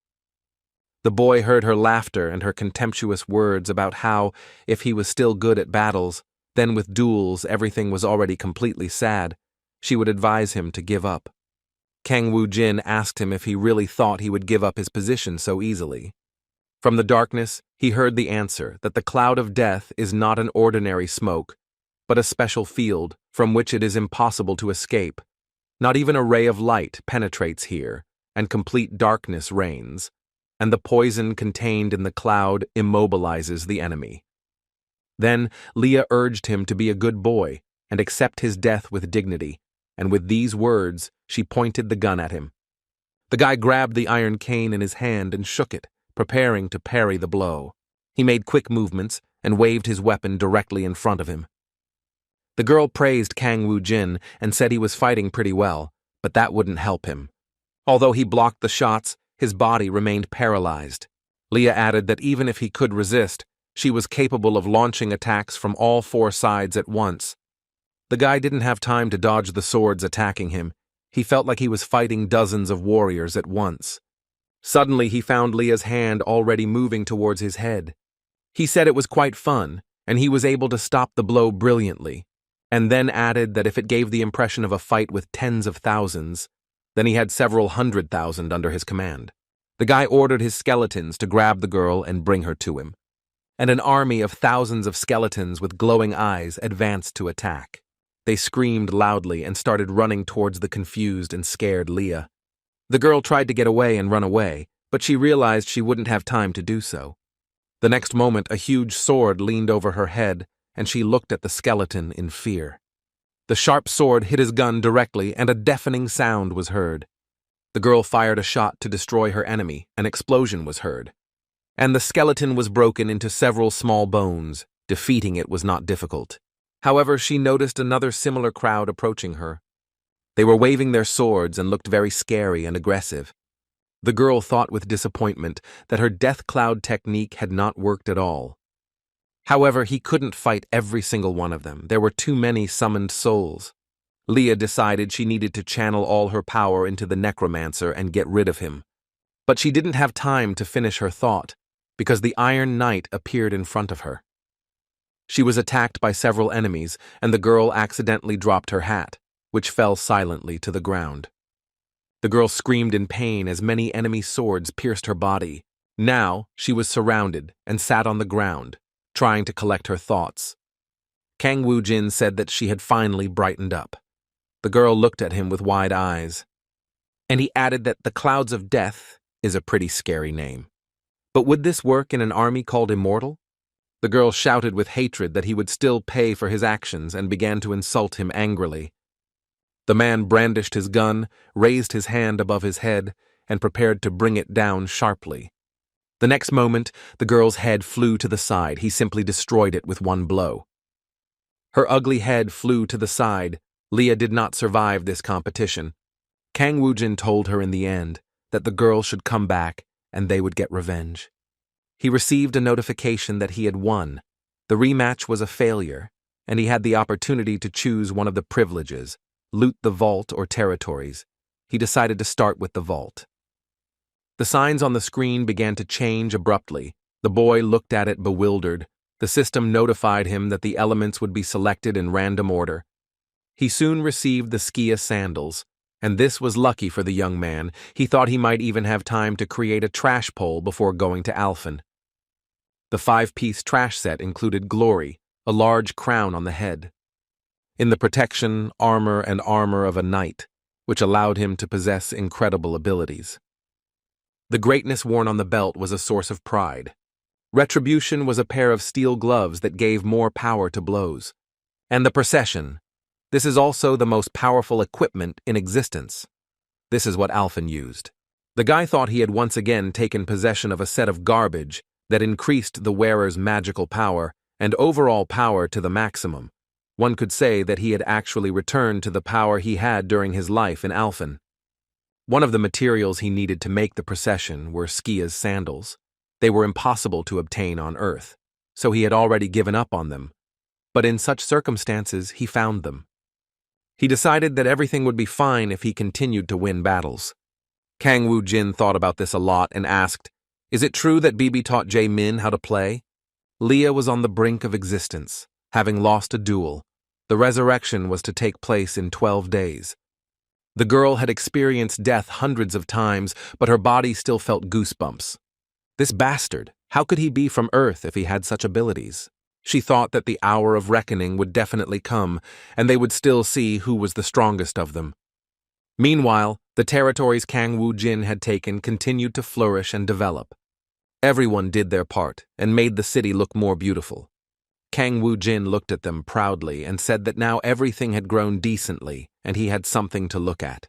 The boy heard her laughter and her contemptuous words about how, if he was still good at battles, then with duels everything was already completely sad. She would advise him to give up. Kang Woo-jin asked him if he really thought he would give up his position so easily. From the darkness, he heard the answer that the cloud of death is not an ordinary smoke, but a special field from which it is impossible to escape. Not even a ray of light penetrates here, and complete darkness reigns, and the poison contained in the cloud immobilizes the enemy. Then Leah urged him to be a good boy and accept his death with dignity, and with these words, she pointed the gun at him. The guy grabbed the iron cane in his hand and shook it, preparing to parry the blow. He made quick movements and waved his weapon directly in front of him. The girl praised Kang Woo-jin and said he was fighting pretty well, but that wouldn't help him. Although he blocked the shots, his body remained paralyzed. Leah added that even if he could resist, she was capable of launching attacks from all four sides at once. The guy didn't have time to dodge the swords attacking him. He felt like he was fighting dozens of warriors at once. Suddenly, he found Leah's hand already moving towards his head. He said it was quite fun, and he was able to stop the blow brilliantly, and then added that if it gave the impression of a fight with tens of thousands, then he had several 100,000 under his command. The guy ordered his skeletons to grab the girl and bring her to him, and an army of thousands of skeletons with glowing eyes advanced to attack. They screamed loudly and started running towards the confused and scared Leah. The girl tried to get away and run away, but she realized she wouldn't have time to do so. The next moment, a huge sword leaned over her head, and she looked at the skeleton in fear. The sharp sword hit his gun directly, and a deafening sound was heard. The girl fired a shot to destroy her enemy. An explosion was heard, and the skeleton was broken into several small bones. Defeating it was not difficult. However, she noticed another similar crowd approaching her. They were waving their swords and looked very scary and aggressive. The girl thought with disappointment that her death cloud technique had not worked at all. However, he couldn't fight every single one of them. There were too many summoned souls. Leah decided she needed to channel all her power into the Necromancer and get rid of him. But she didn't have time to finish her thought, because the Iron Knight appeared in front of her. She was attacked by several enemies, and the girl accidentally dropped her hat, which fell silently to the ground. The girl screamed in pain as many enemy swords pierced her body. Now, she was surrounded and sat on the ground, trying to collect her thoughts. Kang Woo-jin said that she had finally brightened up. The girl looked at him with wide eyes, and he added that the Clouds of Death is a pretty scary name. But would this work in an army called Immortal? The girl shouted with hatred that he would still pay for his actions and began to insult him angrily. The man brandished his gun, raised his hand above his head, and prepared to bring it down sharply. The next moment, the girl's head flew to the side. He simply destroyed it with one blow. Her ugly head flew to the side. Leah did not survive this competition. Kang Woo-jin told her in the end that the girl should come back and they would get revenge. He received a notification that he had won. The rematch was a failure, and he had the opportunity to choose one of the privileges: loot the vault or territories. He decided to start with the vault. The signs on the screen began to change abruptly. The boy looked at it bewildered. The system notified him that the elements would be selected in random order. He soon received the skia sandals, and this was lucky for the young man. He thought he might even have time to create a trash pole before going to Alfen. The 5-piece trash set included glory, a large crown on the head, in the protection, armor, and armor of a knight, which allowed him to possess incredible abilities. The greatness worn on the belt was a source of pride. Retribution was a pair of steel gloves that gave more power to blows. And the procession. This is also the most powerful equipment in existence. This is what Alfen used. The guy thought he had once again taken possession of a set of garbage that increased the wearer's magical power and overall power to the maximum. One could say that he had actually returned to the power he had during his life in Alfen. One of the materials he needed to make the procession were Skia's sandals. They were impossible to obtain on Earth, so he had already given up on them. But in such circumstances, he found them. He decided that everything would be fine if he continued to win battles. Kang Woo-jin thought about this a lot and asked, "Is it true that BB taught Jae-min how to play?" Leah was on the brink of existence, having lost a duel. The resurrection was to take place in 12 days. The girl had experienced death hundreds of times, but her body still felt goosebumps. This bastard, how could he be from Earth if he had such abilities? She thought that the hour of reckoning would definitely come, and they would still see who was the strongest of them. Meanwhile, the territories Kang Woo-jin had taken continued to flourish and develop. Everyone did their part and made the city look more beautiful. Kang Woo-jin looked at them proudly and said that now everything had grown decently and he had something to look at.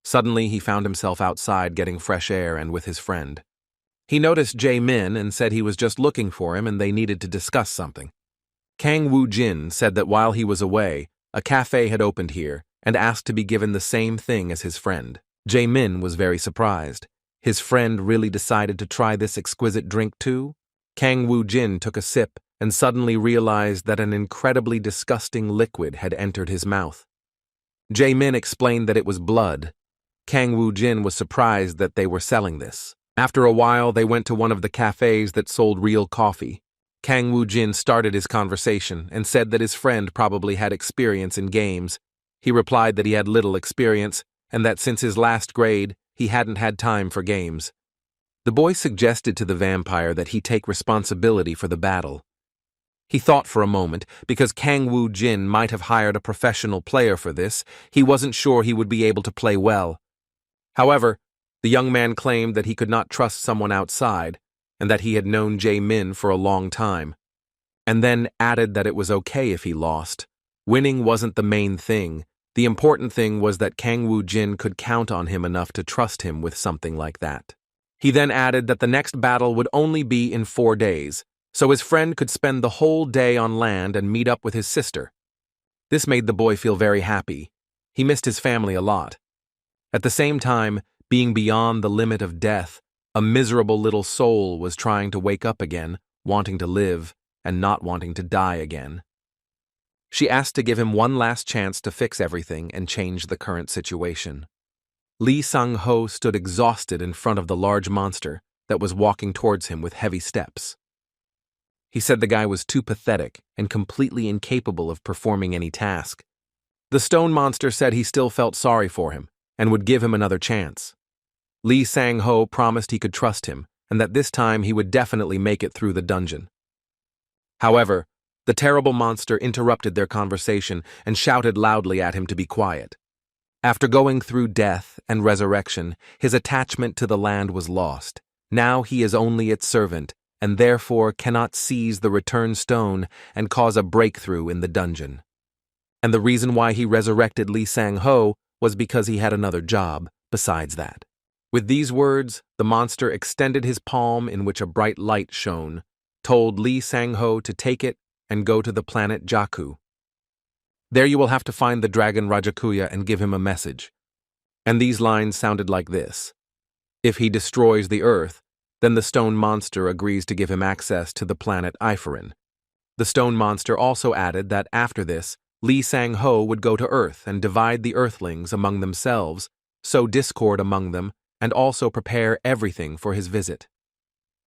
Suddenly, he found himself outside getting fresh air and with his friend. He noticed Jae-min and said he was just looking for him and they needed to discuss something. Kang Woo-jin said that while he was away, a cafe had opened here and asked to be given the same thing as his friend. Jae-min was very surprised. His friend really decided to try this exquisite drink too? Kang Woo-jin took a sip and suddenly realized that an incredibly disgusting liquid had entered his mouth. Jae-min explained that it was blood. Kang Woo-jin was surprised that they were selling this. After a while, they went to one of the cafes that sold real coffee. Kang Woo-jin started his conversation and said that his friend probably had experience in games. He replied that he had little experience and that since his last grade, he hadn't had time for games. The boy suggested to the vampire that he take responsibility for the battle. He thought for a moment, because Kang Woo-jin might have hired a professional player for this, he wasn't sure he would be able to play well. However, the young man claimed that he could not trust someone outside, and that he had known Jae-min for a long time, and then added that it was okay if he lost. Winning wasn't the main thing. The important thing was that Kang Woo-jin could count on him enough to trust him with something like that. He then added that the next battle would only be in 4 days, so his friend could spend the whole day on land and meet up with his sister. This made the boy feel very happy. He missed his family a lot. At the same time, being beyond the limit of death, a miserable little soul was trying to wake up again, wanting to live, and not wanting to die again. She asked to give him one last chance to fix everything and change the current situation. Lee Sang-ho stood exhausted in front of the large monster that was walking towards him with heavy steps. He said the guy was too pathetic and completely incapable of performing any task. The stone monster said he still felt sorry for him and would give him another chance. Lee Sang-ho promised he could trust him and that this time he would definitely make it through the dungeon. However, the terrible monster interrupted their conversation and shouted loudly at him to be quiet. After going through death and resurrection, his attachment to the land was lost. Now he is only its servant, and therefore cannot seize the return stone and cause a breakthrough in the dungeon. And the reason why he resurrected Lee Sang-ho was because he had another job besides that. With these words, the monster extended his palm in which a bright light shone, told Lee Sang-ho to take it and go to the planet Jakku. There you will have to find the dragon Rajakuya and give him a message. And these lines sounded like this. If he destroys the Earth, then the stone monster agrees to give him access to the planet Eiferin. The stone monster also added that after this, Lee Sang-ho would go to Earth and divide the Earthlings among themselves, sow discord among them, and also prepare everything for his visit.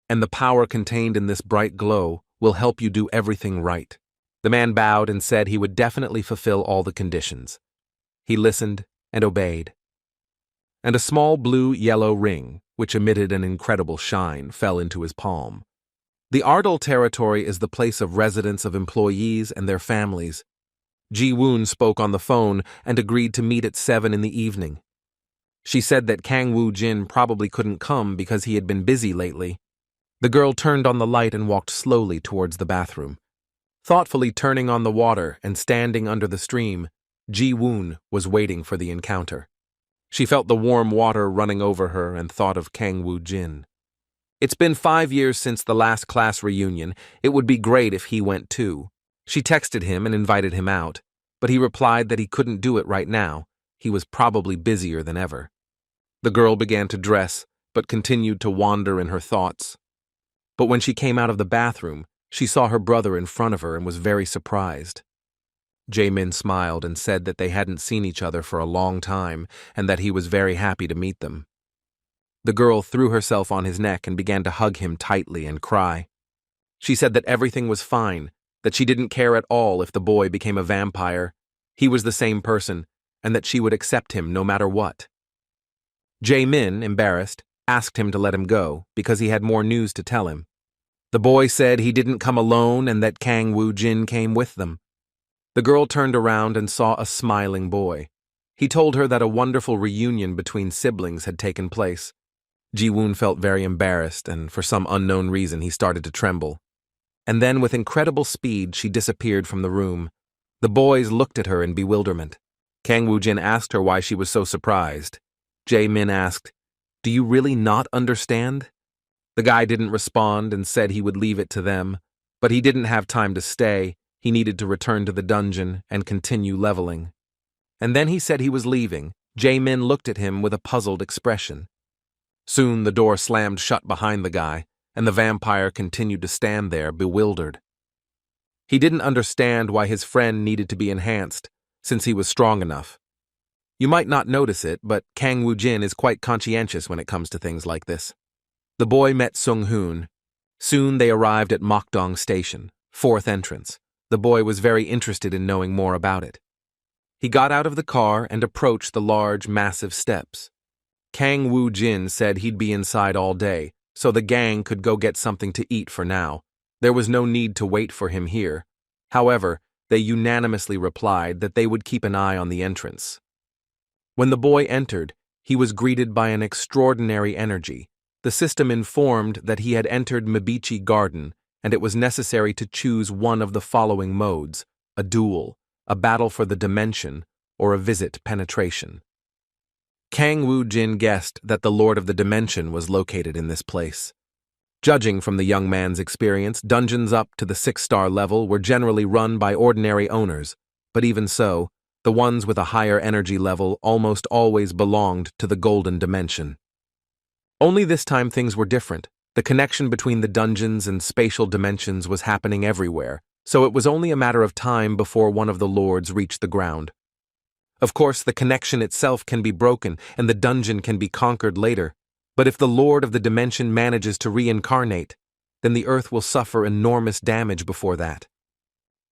And the power contained in this bright glow will help you do everything right. The man bowed and said he would definitely fulfill all the conditions. He listened and obeyed. And a small blue-yellow ring, which emitted an incredible shine, fell into his palm. The Ardal territory is the place of residence of employees and their families. Ji Woon spoke on the phone and agreed to meet at 7 in the evening. She said that Kang Woo-jin probably couldn't come because he had been busy lately. The girl turned on the light and walked slowly towards the bathroom. Thoughtfully turning on the water and standing under the stream, Ji Woon was waiting for the encounter. She felt the warm water running over her and thought of Kang Woo-jin. It's been 5 years since the last class reunion. It would be great if he went too. She texted him and invited him out, but he replied that he couldn't do it right now. He was probably busier than ever. The girl began to dress, but continued to wander in her thoughts. But when she came out of the bathroom, she saw her brother in front of her and was very surprised. Jae-min smiled and said that they hadn't seen each other for a long time and that he was very happy to meet them. The girl threw herself on his neck and began to hug him tightly and cry. She said that everything was fine, that she didn't care at all if the boy became a vampire. He was the same person, and that she would accept him no matter what. Jae-min, embarrassed, asked him to let him go because he had more news to tell him. The boy said he didn't come alone and that Kang Woo-jin came with them. The girl turned around and saw a smiling boy. He told her that a wonderful reunion between siblings had taken place. Ji Woon felt very embarrassed, and for some unknown reason he started to tremble. And then with incredible speed she disappeared from the room. The boys looked at her in bewilderment. Kang Woo-jin asked her why she was so surprised. Jae-min asked, "Do you really not understand?" The guy didn't respond and said he would leave it to them, but he didn't have time to stay. He needed to return to the dungeon and continue leveling. And then he said he was leaving. Jae-min looked at him with a puzzled expression. Soon the door slammed shut behind the guy, and the vampire continued to stand there, bewildered. He didn't understand why his friend needed to be enhanced, since he was strong enough. You might not notice it, but Kang Woo-jin is quite conscientious when it comes to things like this. The boy met Sung-hoon. Soon they arrived at Mokdong Station, fourth entrance. The boy was very interested in knowing more about it. He got out of the car and approached the large, massive steps. Kang Woo Jin said he'd be inside all day, so the gang could go get something to eat for now. There was no need to wait for him here. However, they unanimously replied that they would keep an eye on the entrance. When the boy entered, he was greeted by an extraordinary energy. The system informed that he had entered Mibichi Garden, and it was necessary to choose one of the following modes: a duel, a battle for the dimension, or a visit penetration. Kang Woo Jin guessed that the Lord of the Dimension was located in this place. Judging from the young man's experience, dungeons up to the 6-star level were generally run by ordinary owners, but even so, the ones with a higher energy level almost always belonged to the Golden Dimension. Only this time things were different. The connection between the dungeons and spatial dimensions was happening everywhere, so it was only a matter of time before one of the lords reached the ground. Of course, the connection itself can be broken and the dungeon can be conquered later, but if the Lord of the Dimension manages to reincarnate, then the Earth will suffer enormous damage before that.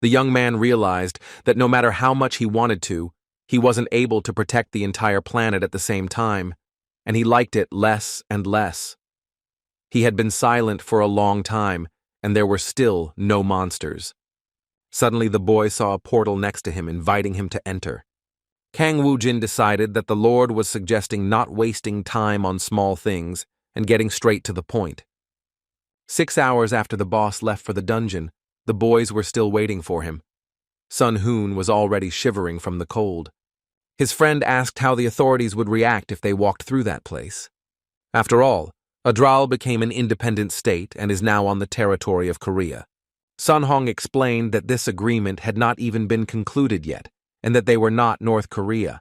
The young man realized that no matter how much he wanted to, he wasn't able to protect the entire planet at the same time, and he liked it less and less. He had been silent for a long time, and there were still no monsters. Suddenly the boy saw a portal next to him, inviting him to enter. Kang Woo Jin decided that the Lord was suggesting not wasting time on small things and getting straight to the point. 6 hours after the boss left for the dungeon, the boys were still waiting for him. Sun Hoon was already shivering from the cold. His friend asked how the authorities would react if they walked through that place. After all, Ardal became an independent state and is now on the territory of Korea. Sun Hong explained that this agreement had not even been concluded yet, and that they were not North Korea.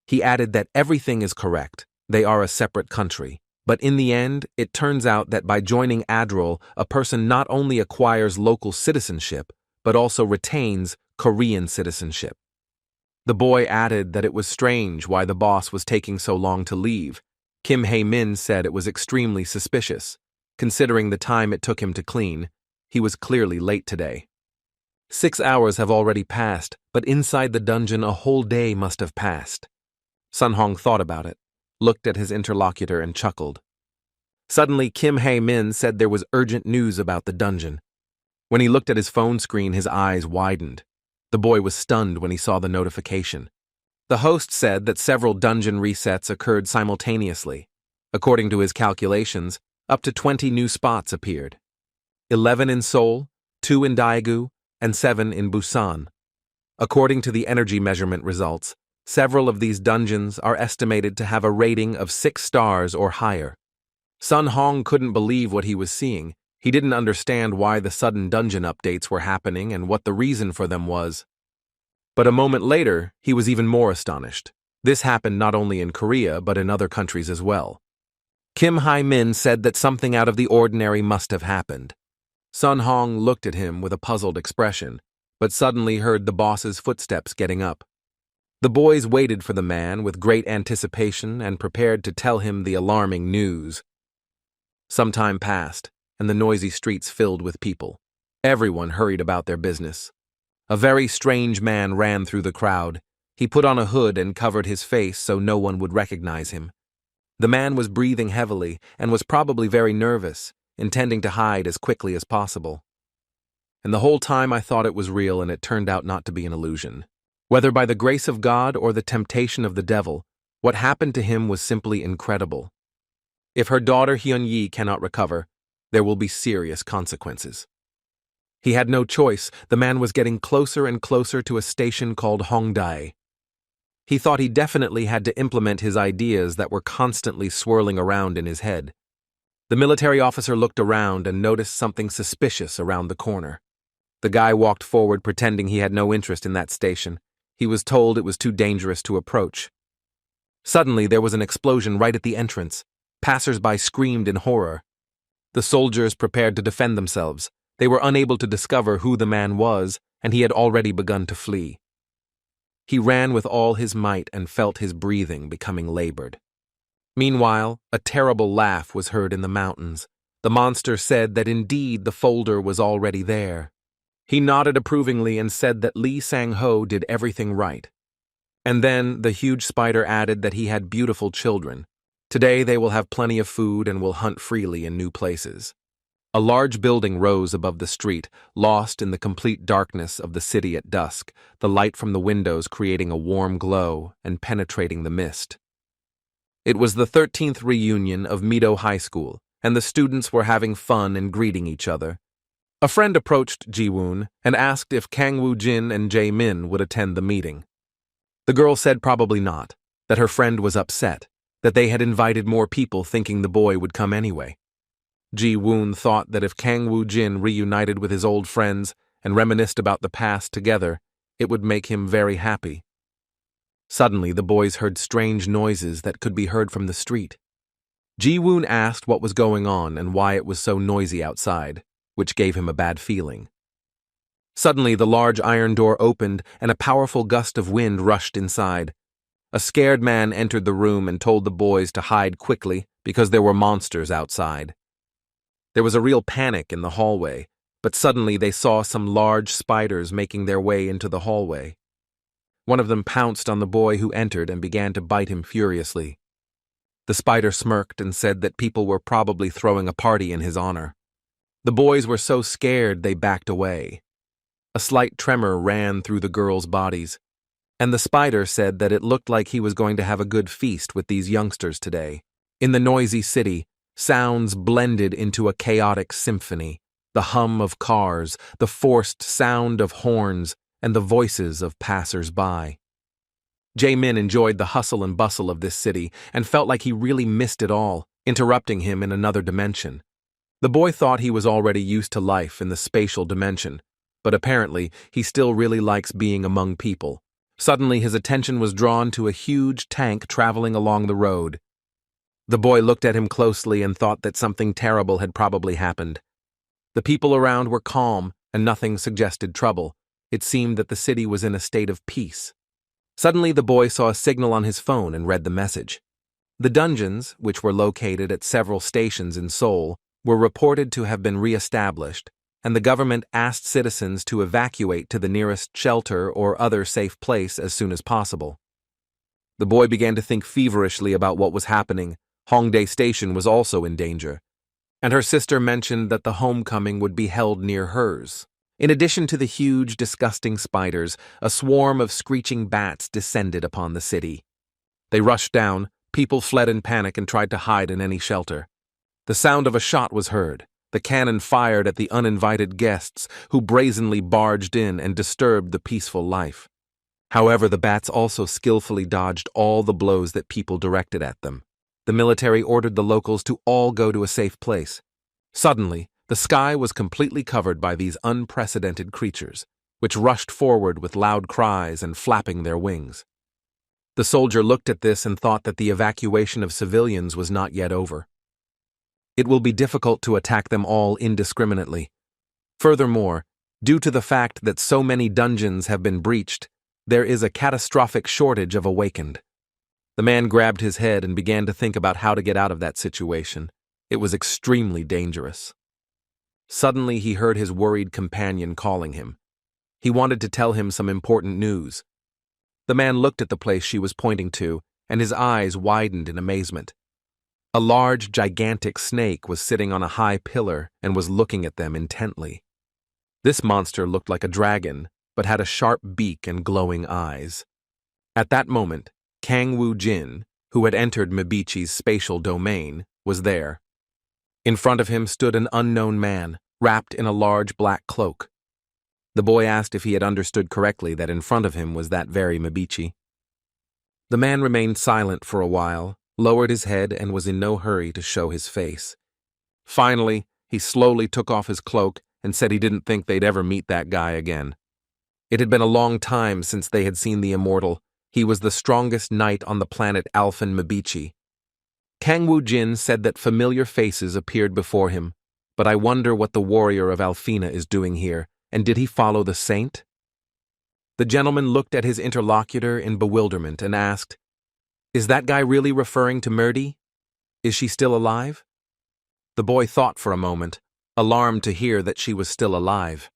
He added that everything is correct, they are a separate country, but in the end, it turns out that by joining Ardal, a person not only acquires local citizenship, but also retains Korean citizenship. The boy added that it was strange why the boss was taking so long to leave. Kim Hae-min said it was extremely suspicious. Considering the time it took him to clean, he was clearly late today. 6 hours have already passed, but inside the dungeon a whole day must have passed. Sun Hong thought about it, looked at his interlocutor and chuckled. Suddenly, Kim Hae-min said there was urgent news about the dungeon. When he looked at his phone screen, his eyes widened. The boy was stunned when he saw the notification. The host said that several dungeon resets occurred simultaneously. According to his calculations, up to 20 new spots appeared. 11 in Seoul, 2 in Daegu, and 7 in Busan. According to the energy measurement results, several of these dungeons are estimated to have a rating of 6 stars or higher. Sun Hong couldn't believe what he was seeing. He didn't understand why the sudden dungeon updates were happening and what the reason for them was. But a moment later, he was even more astonished. This happened not only in Korea, but in other countries as well. Kim Hae-min said that something out of the ordinary must have happened. Sun Hong looked at him with a puzzled expression, but suddenly heard the boss's footsteps getting up. The boys waited for the man with great anticipation and prepared to tell him the alarming news. Some time passed, and the noisy streets filled with people. Everyone hurried about their business. A very strange man ran through the crowd. He put on a hood and covered his face so no one would recognize him. The man was breathing heavily and was probably very nervous, intending to hide as quickly as possible. And the whole time I thought it was real, and it turned out not to be an illusion. Whether by the grace of God or the temptation of the devil, what happened to him was simply incredible. If her daughter Hyun-yi cannot recover, there will be serious consequences. He had no choice. The man was getting closer and closer to a station called Hongdae. He thought he definitely had to implement his ideas that were constantly swirling around in his head. The military officer looked around and noticed something suspicious around the corner. The guy walked forward pretending he had no interest in that station. He was told it was too dangerous to approach. Suddenly, there was an explosion right at the entrance. Passers-by screamed in horror. The soldiers prepared to defend themselves. They were unable to discover who the man was, and he had already begun to flee. He ran with all his might and felt his breathing becoming labored. Meanwhile, a terrible laugh was heard in the mountains. The monster said that indeed the folder was already there. He nodded approvingly and said that Lee Sang-ho did everything right. And then the huge spider added that he had beautiful children. Today they will have plenty of food and will hunt freely in new places. A large building rose above the street, lost in the complete darkness of the city at dusk, the light from the windows creating a warm glow and penetrating the mist. It was the 13th reunion of Mido High School, and the students were having fun and greeting each other. A friend approached Ji Woon and asked if Kang Woo-jin and Jae Min would attend the meeting. The girl said probably not, that her friend was upset, that they had invited more people thinking the boy would come anyway. Ji Woon thought that if Kang Woo-jin reunited with his old friends and reminisced about the past together, it would make him very happy. Suddenly, the boys heard strange noises that could be heard from the street. Ji Woon asked what was going on and why it was so noisy outside, which gave him a bad feeling. Suddenly, the large iron door opened and a powerful gust of wind rushed inside. A scared man entered the room and told the boys to hide quickly because there were monsters outside. There was a real panic in the hallway, but suddenly they saw some large spiders making their way into the hallway. One of them pounced on the boy who entered and began to bite him furiously. The spider smirked and said that people were probably throwing a party in his honor. The boys were so scared they backed away. A slight tremor ran through the girls' bodies, and the spider said that it looked like he was going to have a good feast with these youngsters today. In the noisy city, sounds blended into a chaotic symphony, the hum of cars, the forced sound of horns, and the voices of passers-by. Jae Min enjoyed the hustle and bustle of this city and felt like he really missed it all, interrupting him in another dimension. The boy thought he was already used to life in the spatial dimension, but apparently he still really likes being among people. Suddenly his attention was drawn to a huge tank traveling along the road. The boy looked at him closely and thought that something terrible had probably happened. The people around were calm and nothing suggested trouble. It seemed that the city was in a state of peace. Suddenly the boy saw a signal on his phone and read the message. The dungeons, which were located at several stations in Seoul, were reported to have been re-established, and the government asked citizens to evacuate to the nearest shelter or other safe place as soon as possible. The boy began to think feverishly about what was happening. Hongdae Station was also in danger, and her sister mentioned that the homecoming would be held near hers. In addition to the huge, disgusting spiders, a swarm of screeching bats descended upon the city. They rushed down, people fled in panic and tried to hide in any shelter. The sound of a shot was heard. The cannon fired at the uninvited guests who brazenly barged in and disturbed the peaceful life. However, the bats also skillfully dodged all the blows that people directed at them. The military ordered the locals to all go to a safe place. Suddenly, the sky was completely covered by these unprecedented creatures, which rushed forward with loud cries and flapping their wings. The soldier looked at this and thought that the evacuation of civilians was not yet over. It will be difficult to attack them all indiscriminately. Furthermore, due to the fact that so many dungeons have been breached, there is a catastrophic shortage of awakened. The man grabbed his head and began to think about how to get out of that situation. It was extremely dangerous. Suddenly he heard his worried companion calling him. He wanted to tell him some important news. The man looked at the place she was pointing to, and his eyes widened in amazement. A large, gigantic snake was sitting on a high pillar and was looking at them intently. This monster looked like a dragon, but had a sharp beak and glowing eyes. At that moment, Kang Woo-jin, who had entered Mibichi's spatial domain, was there. In front of him stood an unknown man, wrapped in a large black cloak. The boy asked if he had understood correctly that in front of him was that very Mibichi. The man remained silent for a while, lowered his head, and was in no hurry to show his face. Finally, he slowly took off his cloak and said he didn't think they'd ever meet that guy again. It had been a long time since they had seen the immortal. He was the strongest knight on the planet Alfen Mibichi. Kang Woo-jin said that familiar faces appeared before him, but I wonder what the warrior of Alfina is doing here, and did he follow the saint? The gentleman looked at his interlocutor in bewilderment and asked, "Is that guy really referring to Murdy? Is she still alive?" The boy thought for a moment, alarmed to hear that she was still alive.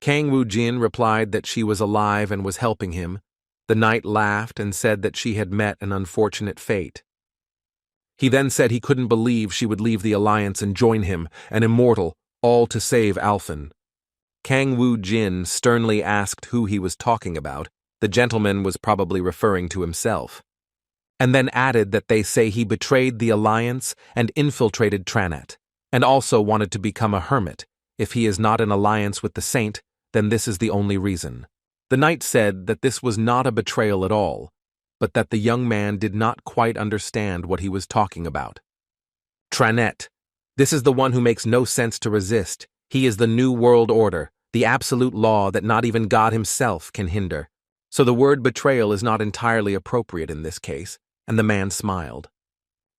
Kang Woo-jin replied that she was alive and was helping him. The knight laughed and said that she had met an unfortunate fate. He then said he couldn't believe she would leave the alliance and join him, an immortal, all to save Alfen. Kang Woo-jin sternly asked who he was talking about. The gentleman was probably referring to himself. And then added that they say he betrayed the alliance and infiltrated Trannet, and also wanted to become a hermit. If he is not in alliance with the saint, then this is the only reason. The knight said that this was not a betrayal at all, but that the young man did not quite understand what he was talking about. Trannet. This is the one who makes no sense to resist. He is the new world order, the absolute law that not even God himself can hinder. So the word betrayal is not entirely appropriate in this case, and the man smiled.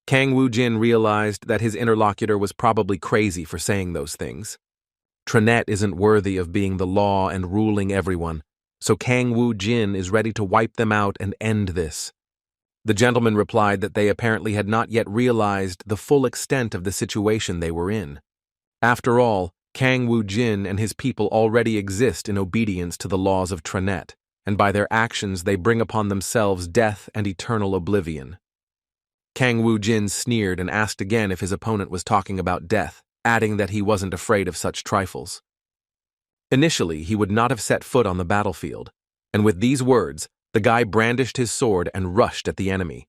Kang Woo-jin realized that his interlocutor was probably crazy for saying those things. Trannet isn't worthy of being the law and ruling everyone, so Kang Woo-jin is ready to wipe them out and end this. The gentleman replied that they apparently had not yet realized the full extent of the situation they were in. After all, Kang Woo-jin and his people already exist in obedience to the laws of Trannet, and by their actions they bring upon themselves death and eternal oblivion. Kang Woo-jin sneered and asked again if his opponent was talking about death, adding that he wasn't afraid of such trifles. Initially, he would not have set foot on the battlefield, and with these words, the guy brandished his sword and rushed at the enemy.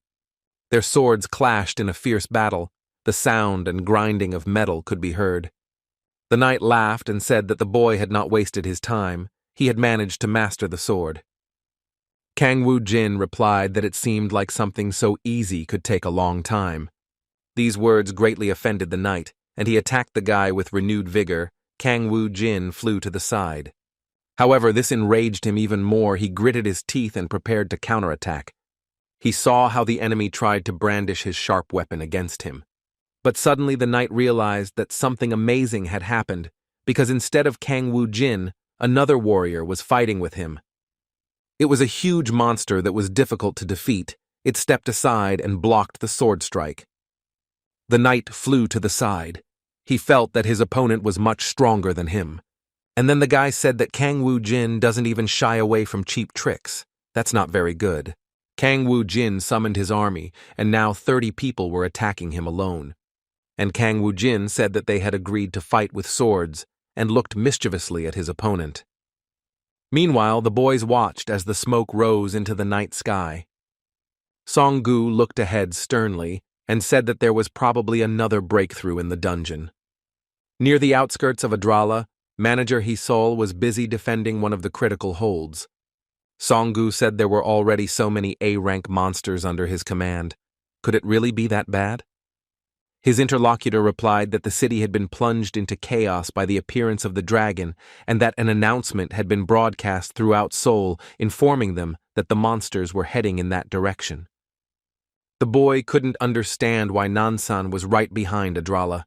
Their swords clashed in a fierce battle. The sound and grinding of metal could be heard. The knight laughed and said that the boy had not wasted his time. He had managed to master the sword. Kang Woo-jin replied that it seemed like something so easy could take a long time. These words greatly offended the knight, and he attacked the guy with renewed vigor. Kang Woo-jin flew to the side. However, this enraged him even more. He gritted his teeth and prepared to counterattack. He saw how the enemy tried to brandish his sharp weapon against him. But suddenly the knight realized that something amazing had happened, because instead of Kang Woo-jin, another warrior was fighting with him. It was a huge monster that was difficult to defeat. It stepped aside and blocked the sword strike. The knight flew to the side. He felt that his opponent was much stronger than him. And then the guy said that Kang Woo-jin doesn't even shy away from cheap tricks. That's not very good. Kang Woo-jin summoned his army, and now 30 people were attacking him alone. And Kang Woo-jin said that they had agreed to fight with swords, and looked mischievously at his opponent. Meanwhile, the boys watched as the smoke rose into the night sky. Song-gu looked ahead sternly and said that there was probably another breakthrough in the dungeon. Near the outskirts of Ardal, Manager Hisol was busy defending one of the critical holds. Song-gu said there were already so many A-rank monsters under his command. Could it really be that bad? His interlocutor replied that the city had been plunged into chaos by the appearance of the dragon, and that an announcement had been broadcast throughout Seoul informing them that the monsters were heading in that direction. The boy couldn't understand why Nansan was right behind Ardal.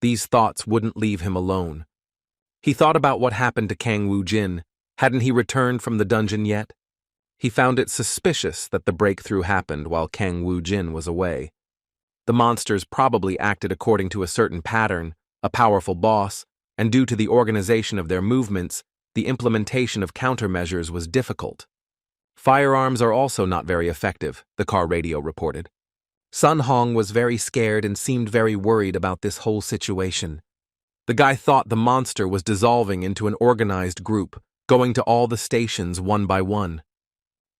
These thoughts wouldn't leave him alone. He thought about what happened to Kang Woo-jin. Hadn't he returned from the dungeon yet? He found it suspicious that the breakthrough happened while Kang Woo-jin was away. The monsters probably acted according to a certain pattern, a powerful boss, and due to the organization of their movements, the implementation of countermeasures was difficult. Firearms are also not very effective, the car radio reported. Sun Hong was very scared and seemed very worried about this whole situation. The guy thought the monster was dissolving into an organized group, going to all the stations one by one.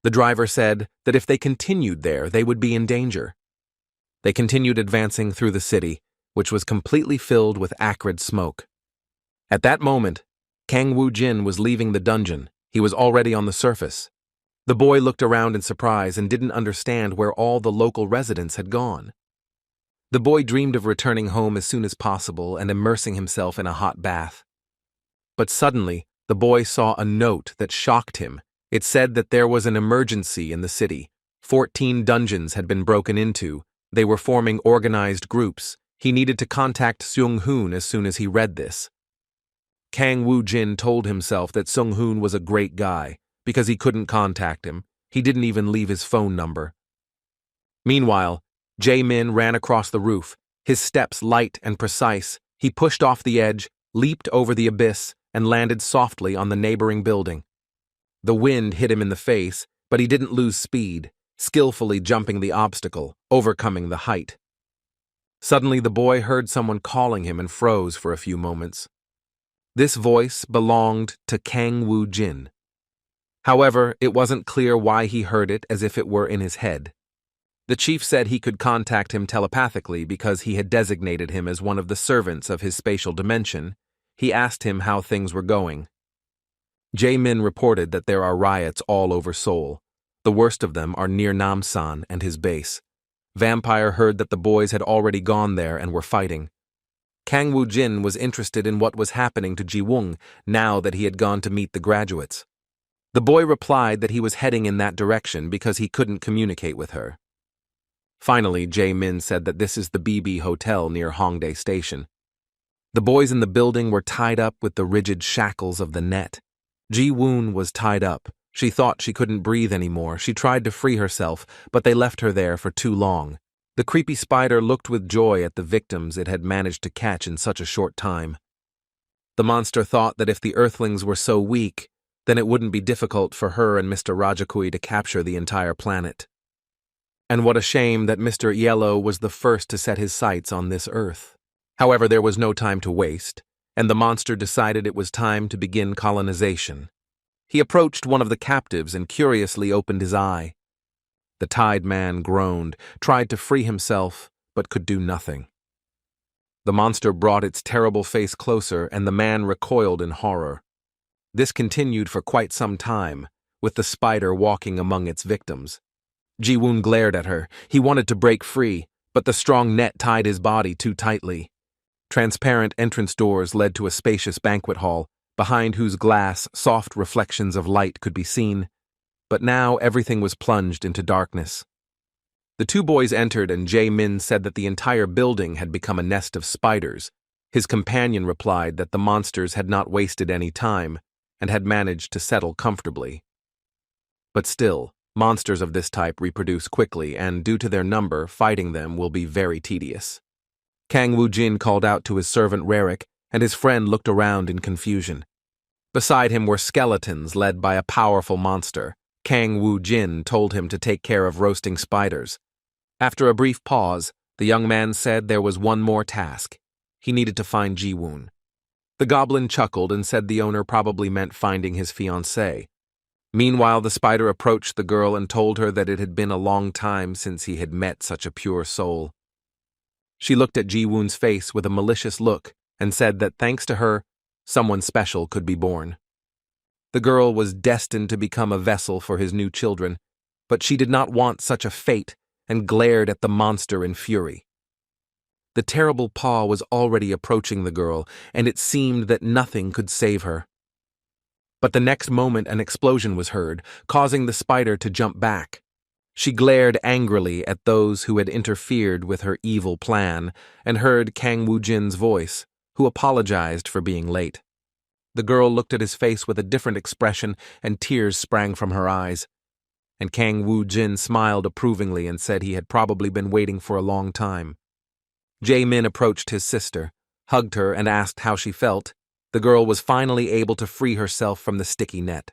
The driver said that if they continued there, they would be in danger. They continued advancing through the city, which was completely filled with acrid smoke. At that moment, Kang Woo-jin was leaving the dungeon. He was already on the surface. The boy looked around in surprise and didn't understand where all the local residents had gone. The boy dreamed of returning home as soon as possible and immersing himself in a hot bath. But suddenly, the boy saw a note that shocked him. It said that there was an emergency in the city. 14 dungeons had been broken into. They were forming organized groups. He needed to contact Seung-hoon as soon as he read this. Kang Woo-jin told himself that Seung-hoon was a great guy. Because he couldn't contact him, he didn't even leave his phone number. Meanwhile, Jae-min ran across the roof. His steps light and precise, he pushed off the edge, leaped over the abyss, and landed softly on the neighboring building. The wind hit him in the face, but he didn't lose speed, skillfully jumping the obstacle, overcoming the height. Suddenly the boy heard someone calling him and froze for a few moments. This voice belonged to Kang Woo-jin. However, it wasn't clear why he heard it, as if it were in his head. The chief said he could contact him telepathically because he had designated him as one of the servants of his spatial dimension. He asked him how things were going. Jae-min reported that there are riots all over Seoul. The worst of them are near Namsan and his base. Vampire heard that the boys had already gone there and were fighting. Kang Woo-jin was interested in what was happening to Ji Woon now that he had gone to meet the graduates. The boy replied that he was heading in that direction because he couldn't communicate with her. Finally, Jae-min said that this is the BB Hotel near Hongdae Station. The boys in the building were tied up with the rigid shackles of the net. Ji Woon was tied up. She thought she couldn't breathe anymore. She tried to free herself, but they left her there for too long. The creepy spider looked with joy at the victims it had managed to catch in such a short time. The monster thought that if the Earthlings were so weak, then it wouldn't be difficult for her and Mr. Rajakui to capture the entire planet. And what a shame that Mr. Yellow was the first to set his sights on this Earth. However, there was no time to waste, and the monster decided it was time to begin colonization. He approached one of the captives and curiously opened his eye. The tied man groaned, tried to free himself, but could do nothing. The monster brought its terrible face closer, and the man recoiled in horror. This continued for quite some time, with the spider walking among its victims. Ji Woon glared at her. He wanted to break free, but the strong net tied his body too tightly. Transparent entrance doors led to a spacious banquet hall, behind whose glass soft reflections of light could be seen. But now everything was plunged into darkness. The two boys entered, and Jae-min said that the entire building had become a nest of spiders. His companion replied that the monsters had not wasted any time and had managed to settle comfortably. But still, monsters of this type reproduce quickly, and due to their number, fighting them will be very tedious. Kang Woo-jin called out to his servant Rarik, and his friend looked around in confusion. Beside him were skeletons led by a powerful monster. Kang Woo-jin told him to take care of roasting spiders. After a brief pause, the young man said there was one more task. He needed to find Ji Woon. The goblin chuckled and said the owner probably meant finding his fiancée. Meanwhile, the spider approached the girl and told her that it had been a long time since he had met such a pure soul. She looked at Ji Woon's face with a malicious look and said that thanks to her, someone special could be born. The girl was destined to become a vessel for his new children, but she did not want such a fate and glared at the monster in fury. The terrible paw was already approaching the girl, and it seemed that nothing could save her. But the next moment an explosion was heard, causing the spider to jump back. She glared angrily at those who had interfered with her evil plan and heard Kang Woo-jin's voice, who apologized for being late. The girl looked at his face with a different expression, and tears sprang from her eyes. And Kang Woo-jin smiled approvingly and said he had probably been waiting for a long time. Jae-min approached his sister, hugged her, and asked how she felt. The girl was finally able to free herself from the sticky net.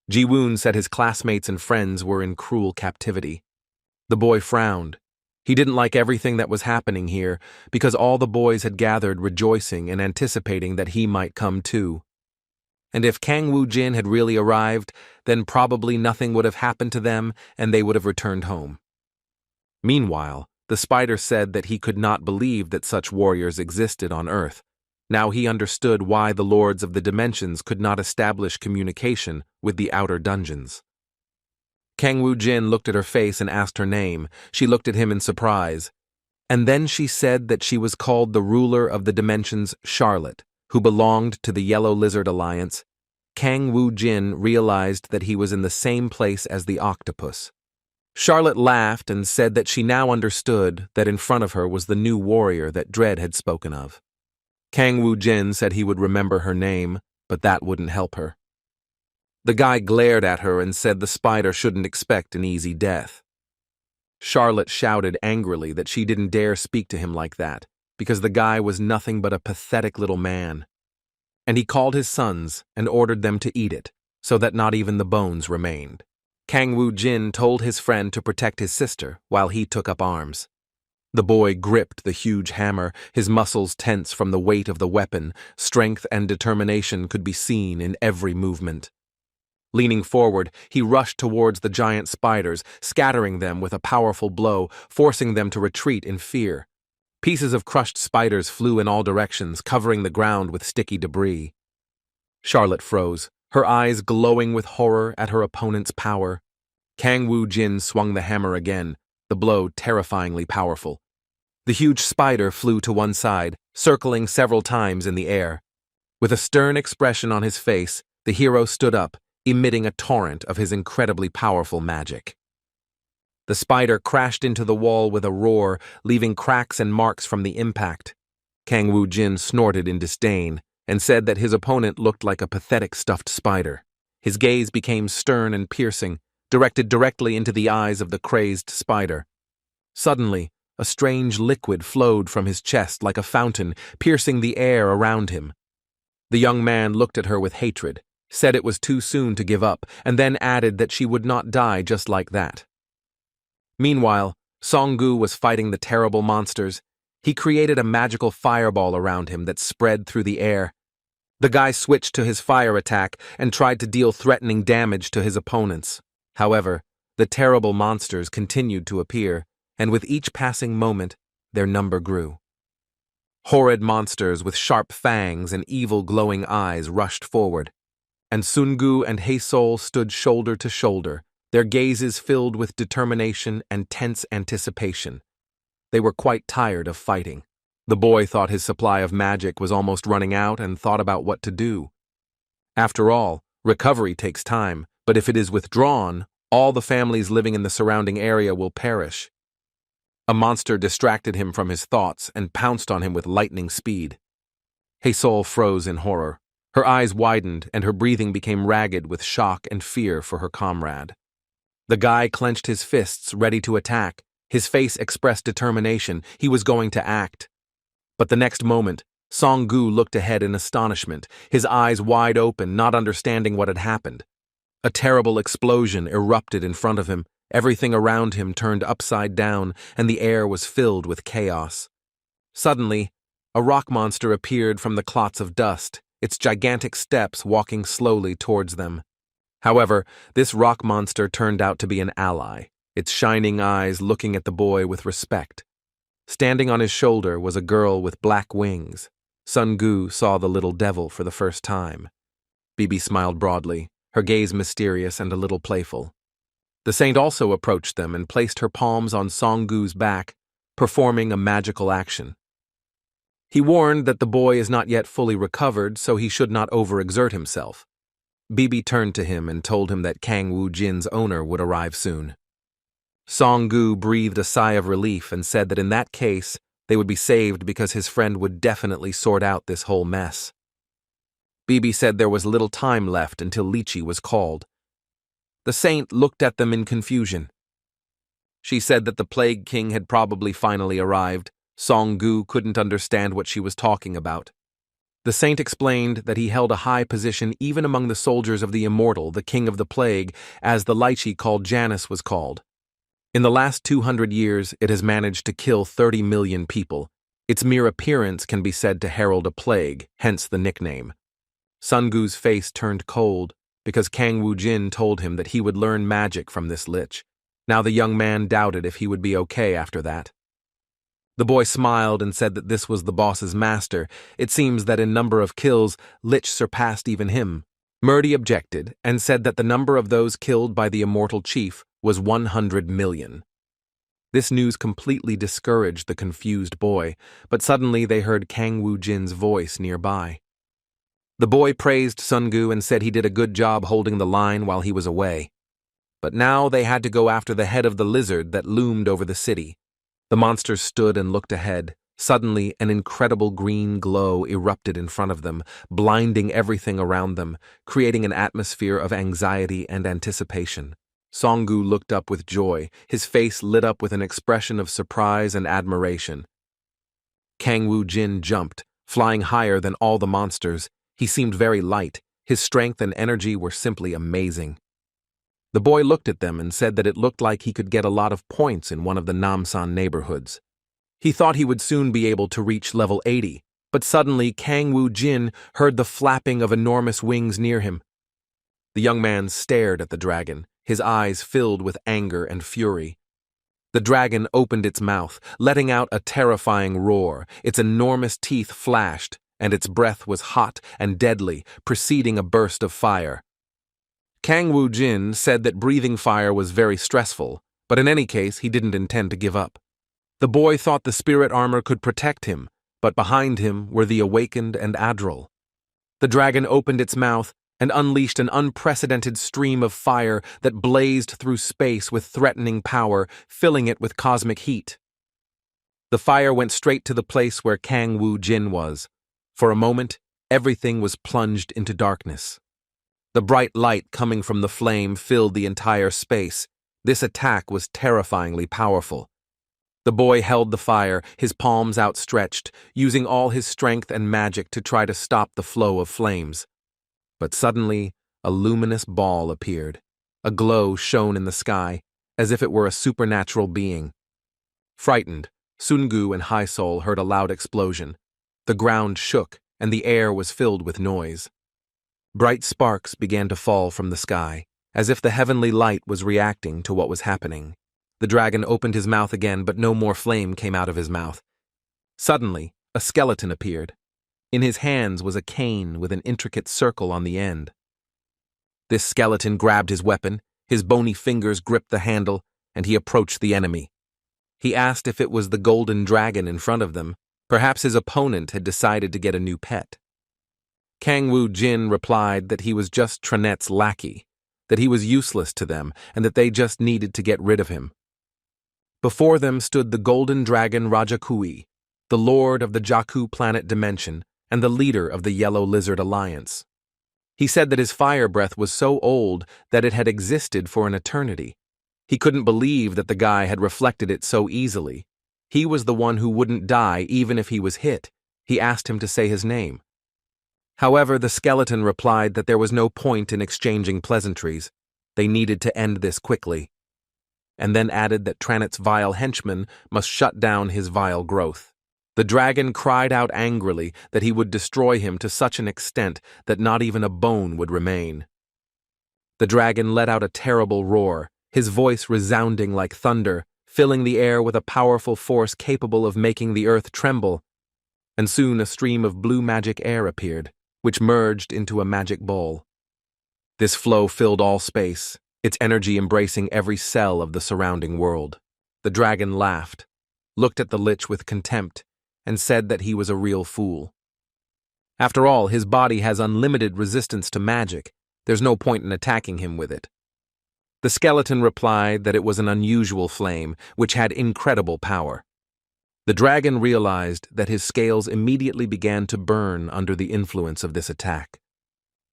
Ji Woon said his classmates and friends were in cruel captivity. The boy frowned. He didn't like everything that was happening here because all the boys had gathered rejoicing and anticipating that he might come too. And if Kang Woo-jin had really arrived, then probably nothing would have happened to them and they would have returned home. Meanwhile, the spider said that he could not believe that such warriors existed on Earth. Now he understood why the lords of the dimensions could not establish communication with the outer dungeons. Kang Woo-jin looked at her face and asked her name. She looked at him in surprise. And then she said that she was called the ruler of the dimensions Charlotte, who belonged to the Yellow Lizard Alliance. Kang Woo-jin realized that he was in the same place as the octopus. Charlotte laughed and said that she now understood that in front of her was the new warrior that Dredd had spoken of. Kang Woo-jin said he would remember her name, but that wouldn't help her. The guy glared at her and said the spider shouldn't expect an easy death. Charlotte shouted angrily that she didn't dare speak to him like that, because the guy was nothing but a pathetic little man. And he called his sons and ordered them to eat it, so that not even the bones remained. Kang Woo-jin told his friend to protect his sister while he took up arms. The boy gripped the huge hammer, his muscles tense from the weight of the weapon. Strength and determination could be seen in every movement. Leaning forward, he rushed towards the giant spiders, scattering them with a powerful blow, forcing them to retreat in fear. Pieces of crushed spiders flew in all directions, covering the ground with sticky debris. Charlotte froze, her eyes glowing with horror at her opponent's power. Kang Woo-jin swung the hammer again, the blow terrifyingly powerful. The huge spider flew to one side, circling several times in the air. With a stern expression on his face, the hero stood up, emitting a torrent of his incredibly powerful magic. The spider crashed into the wall with a roar, leaving cracks and marks from the impact. Kang Woo-jin snorted in disdain and said that his opponent looked like a pathetic stuffed spider. His gaze became stern and piercing, directed directly into the eyes of the crazed spider. Suddenly, a strange liquid flowed from his chest like a fountain, piercing the air around him. The young man looked at her with hatred, said it was too soon to give up, and then added that she would not die just like that. Meanwhile, Song-gu was fighting the terrible monsters. He created a magical fireball around him that spread through the air. The guy switched to his fire attack and tried to deal threatening damage to his opponents. However, the terrible monsters continued to appear, and with each passing moment, their number grew. Horrid monsters with sharp fangs and evil glowing eyes rushed forward, and Sun-gu and Hae-sol stood shoulder to shoulder, their gazes filled with determination and tense anticipation. They were quite tired of fighting. The boy thought his supply of magic was almost running out and thought about what to do. After all, recovery takes time, but if it is withdrawn, all the families living in the surrounding area will perish. A monster distracted him from his thoughts and pounced on him with lightning speed. Hae-sol froze in horror. Her eyes widened and her breathing became ragged with shock and fear for her comrade. The guy clenched his fists, ready to attack. His face expressed determination. He was going to act. But the next moment, Song-gu looked ahead in astonishment, his eyes wide open, not understanding what had happened. A terrible explosion erupted in front of him. Everything around him turned upside down, and the air was filled with chaos. Suddenly, a rock monster appeared from the clots of dust, its gigantic steps walking slowly towards them. However, this rock monster turned out to be an ally, its shining eyes looking at the boy with respect. Standing on his shoulder was a girl with black wings. Sun-gu saw the little devil for the first time. Bibi smiled broadly, her gaze mysterious and a little playful. The saint also approached them and placed her palms on Song-gu's back, performing a magical action. He warned that the boy is not yet fully recovered, so he should not overexert himself. Bibi turned to him and told him that Kang Woo-jin's owner would arrive soon. Song-gu breathed a sigh of relief and said that in that case, they would be saved because his friend would definitely sort out this whole mess. Bibi said there was little time left until Lychee was called. The saint looked at them in confusion. She said that the Plague King had probably finally arrived. Song-gu couldn't understand what she was talking about. The saint explained that he held a high position even among the soldiers of the Immortal, the King of the Plague, as the Lychee called Janus was called. In the last 200 years, it has managed to kill 30 million people. Its mere appearance can be said to herald a plague, hence the nickname. Sun-gu's face turned cold, because Kang Woo-jin told him that he would learn magic from this lich. Now the young man doubted if he would be okay after that. The boy smiled and said that this was the boss's master. It seems that in number of kills, Lich surpassed even him. Murdy objected and said that the number of those killed by the immortal chief was 100 million. This news completely discouraged the confused boy, but suddenly they heard Kang Woo-jin's voice nearby. The boy praised Sun-gu and said he did a good job holding the line while he was away. But now they had to go after the head of the lizard that loomed over the city. The monsters stood and looked ahead. Suddenly, an incredible green glow erupted in front of them, blinding everything around them, creating an atmosphere of anxiety and anticipation. Songgu looked up with joy, his face lit up with an expression of surprise and admiration. Kangwoo Jin jumped, flying higher than all the monsters. He seemed very light. His strength and energy were simply amazing. The boy looked at them and said that it looked like he could get a lot of points in one of the Namsan neighborhoods. He thought he would soon be able to reach level 80, but suddenly Kangwoo Jin heard the flapping of enormous wings near him. The young man stared at the dragon, his eyes filled with anger and fury. The dragon opened its mouth, letting out a terrifying roar. Its enormous teeth flashed, and its breath was hot and deadly, preceding a burst of fire. Kangwoo Jin said that breathing fire was very stressful, but in any case he didn't intend to give up. The boy thought the spirit armor could protect him, but behind him were the awakened and Ardal. The dragon opened its mouth and unleashed an unprecedented stream of fire that blazed through space with threatening power, filling it with cosmic heat. The fire went straight to the place where Kangwoo Jin was. For a moment, everything was plunged into darkness. The bright light coming from the flame filled the entire space. This attack was terrifyingly powerful. The boy held the fire, his palms outstretched, using all his strength and magic to try to stop the flow of flames. But suddenly, a luminous ball appeared. A glow shone in the sky, as if it were a supernatural being. Frightened, Sungu and Highsoul heard a loud explosion. The ground shook, and the air was filled with noise. Bright sparks began to fall from the sky, as if the heavenly light was reacting to what was happening. The dragon opened his mouth again, but no more flame came out of his mouth. Suddenly, a skeleton appeared. In his hands was a cane with an intricate circle on the end. This skeleton grabbed his weapon, his bony fingers gripped the handle, and he approached the enemy. He asked if it was the golden dragon in front of them. Perhaps his opponent had decided to get a new pet. Kangwoo Jin replied that he was just Tranet's lackey, that he was useless to them, and that they just needed to get rid of him. Before them stood the golden dragon Rajakui, the lord of the Jakku planet dimension and the leader of the Yellow Lizard Alliance. He said that his fire breath was so old that it had existed for an eternity. He couldn't believe that the guy had reflected it so easily. He was the one who wouldn't die even if he was hit. He asked him to say his name. However, the skeleton replied that there was no point in exchanging pleasantries. They needed to end this quickly. And then added that Trannet's vile henchman must shut down his vile growth. The dragon cried out angrily that he would destroy him to such an extent that not even a bone would remain. The dragon let out a terrible roar, his voice resounding like thunder, filling the air with a powerful force capable of making the earth tremble. And soon a stream of blue magic air appeared, which merged into a magic bowl. This flow filled all space, its energy embracing every cell of the surrounding world. The dragon laughed, looked at the lich with contempt, and said that he was a real fool. After all, his body has unlimited resistance to magic. There's no point in attacking him with it. The skeleton replied that it was an unusual flame, which had incredible power. The dragon realized that his scales immediately began to burn under the influence of this attack.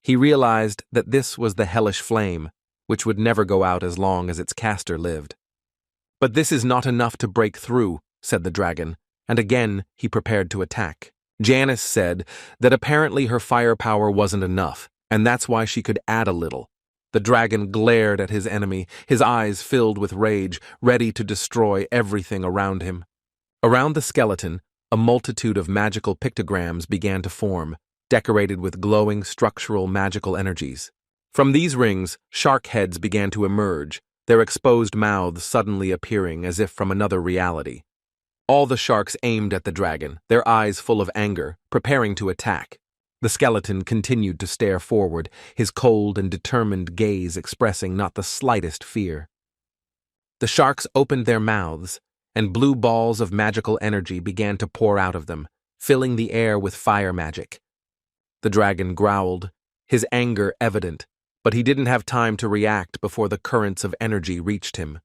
He realized that this was the hellish flame, which would never go out as long as its caster lived. But this is not enough to break through, said the dragon, and again he prepared to attack. Janice said that apparently her firepower wasn't enough, and that's why she could add a little. The dragon glared at his enemy, his eyes filled with rage, ready to destroy everything around him. Around the skeleton, a multitude of magical pictograms began to form, decorated with glowing structural magical energies. From these rings, shark heads began to emerge, their exposed mouths suddenly appearing as if from another reality. All the sharks aimed at the dragon, their eyes full of anger, preparing to attack. The skeleton continued to stare forward, his cold and determined gaze expressing not the slightest fear. The sharks opened their mouths, and blue balls of magical energy began to pour out of them, filling the air with fire magic. The dragon growled, his anger evident, but he didn't have time to react before the currents of energy reached him.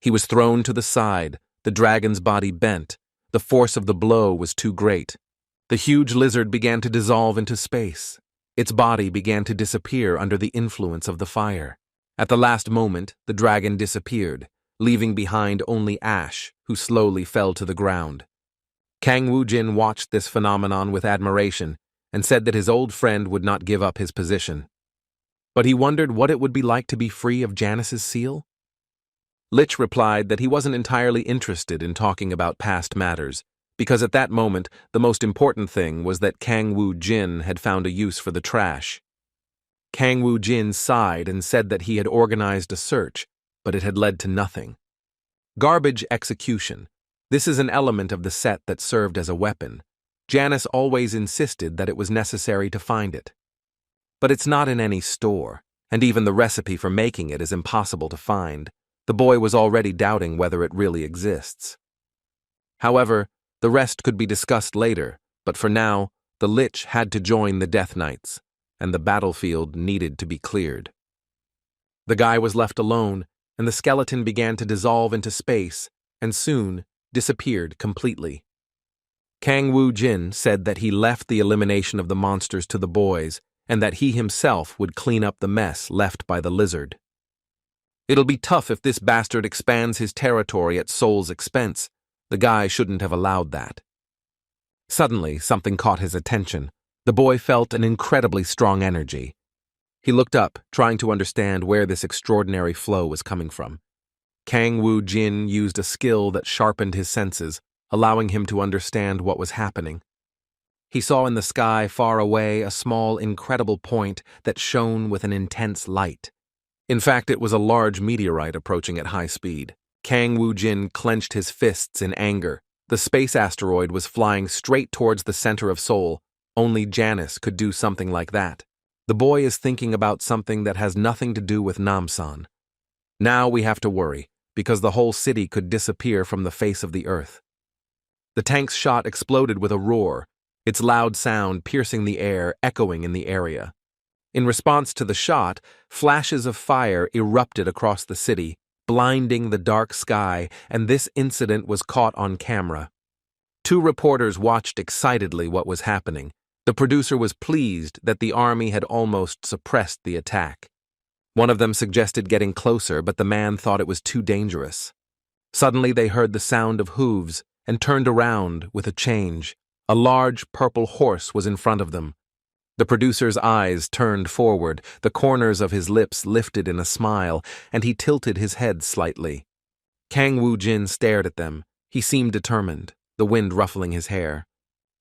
He was thrown to the side, the dragon's body bent. The force of the blow was too great. The huge lizard began to dissolve into space. Its body began to disappear under the influence of the fire. At the last moment, the dragon disappeared, leaving behind only ash, who slowly fell to the ground. Kang Woo-jin watched this phenomenon with admiration and said that his old friend would not give up his position. But he wondered what it would be like to be free of Janice's seal. Lich replied that he wasn't entirely interested in talking about past matters, because at that moment the most important thing was that Kang Woo-jin had found a use for the trash. Kang Woo-jin sighed and said that he had organized a search, but it had led to nothing. Garbage execution. This is an element of the set that served as a weapon. Janice always insisted that it was necessary to find it. But it's not in any store, and even the recipe for making it is impossible to find. The boy was already doubting whether it really exists. However, the rest could be discussed later, but for now, the Lich had to join the Death Knights, and the battlefield needed to be cleared. The guy was left alone, and the skeleton began to dissolve into space, and soon disappeared completely. Kang Woo-jin said that he left the elimination of the monsters to the boys, and that he himself would clean up the mess left by the lizard. It'll be tough if this bastard expands his territory at Soul's expense. The guy shouldn't have allowed that. Suddenly, something caught his attention. The boy felt an incredibly strong energy. He looked up, trying to understand where this extraordinary flow was coming from. Kang Woo-jin used a skill that sharpened his senses, allowing him to understand what was happening. He saw in the sky far away a small, incredible point that shone with an intense light. In fact, it was a large meteorite approaching at high speed. Kang Woo-jin clenched his fists in anger. The space asteroid was flying straight towards the center of Seoul. Only Janice could do something like that. The boy is thinking about something that has nothing to do with Namsan. Now we have to worry, because the whole city could disappear from the face of the earth. The tank's shot exploded with a roar, its loud sound piercing the air, echoing in the area. In response to the shot, flashes of fire erupted across the city, blinding the dark sky, and this incident was caught on camera. Two reporters watched excitedly what was happening. The producer was pleased that the army had almost suppressed the attack. One of them suggested getting closer, but the man thought it was too dangerous. Suddenly they heard the sound of hooves and turned around with a change. A large purple horse was in front of them. The producer's eyes turned forward, the corners of his lips lifted in a smile, and he tilted his head slightly. Kang Woo-jin stared at them. He seemed determined, the wind ruffling his hair.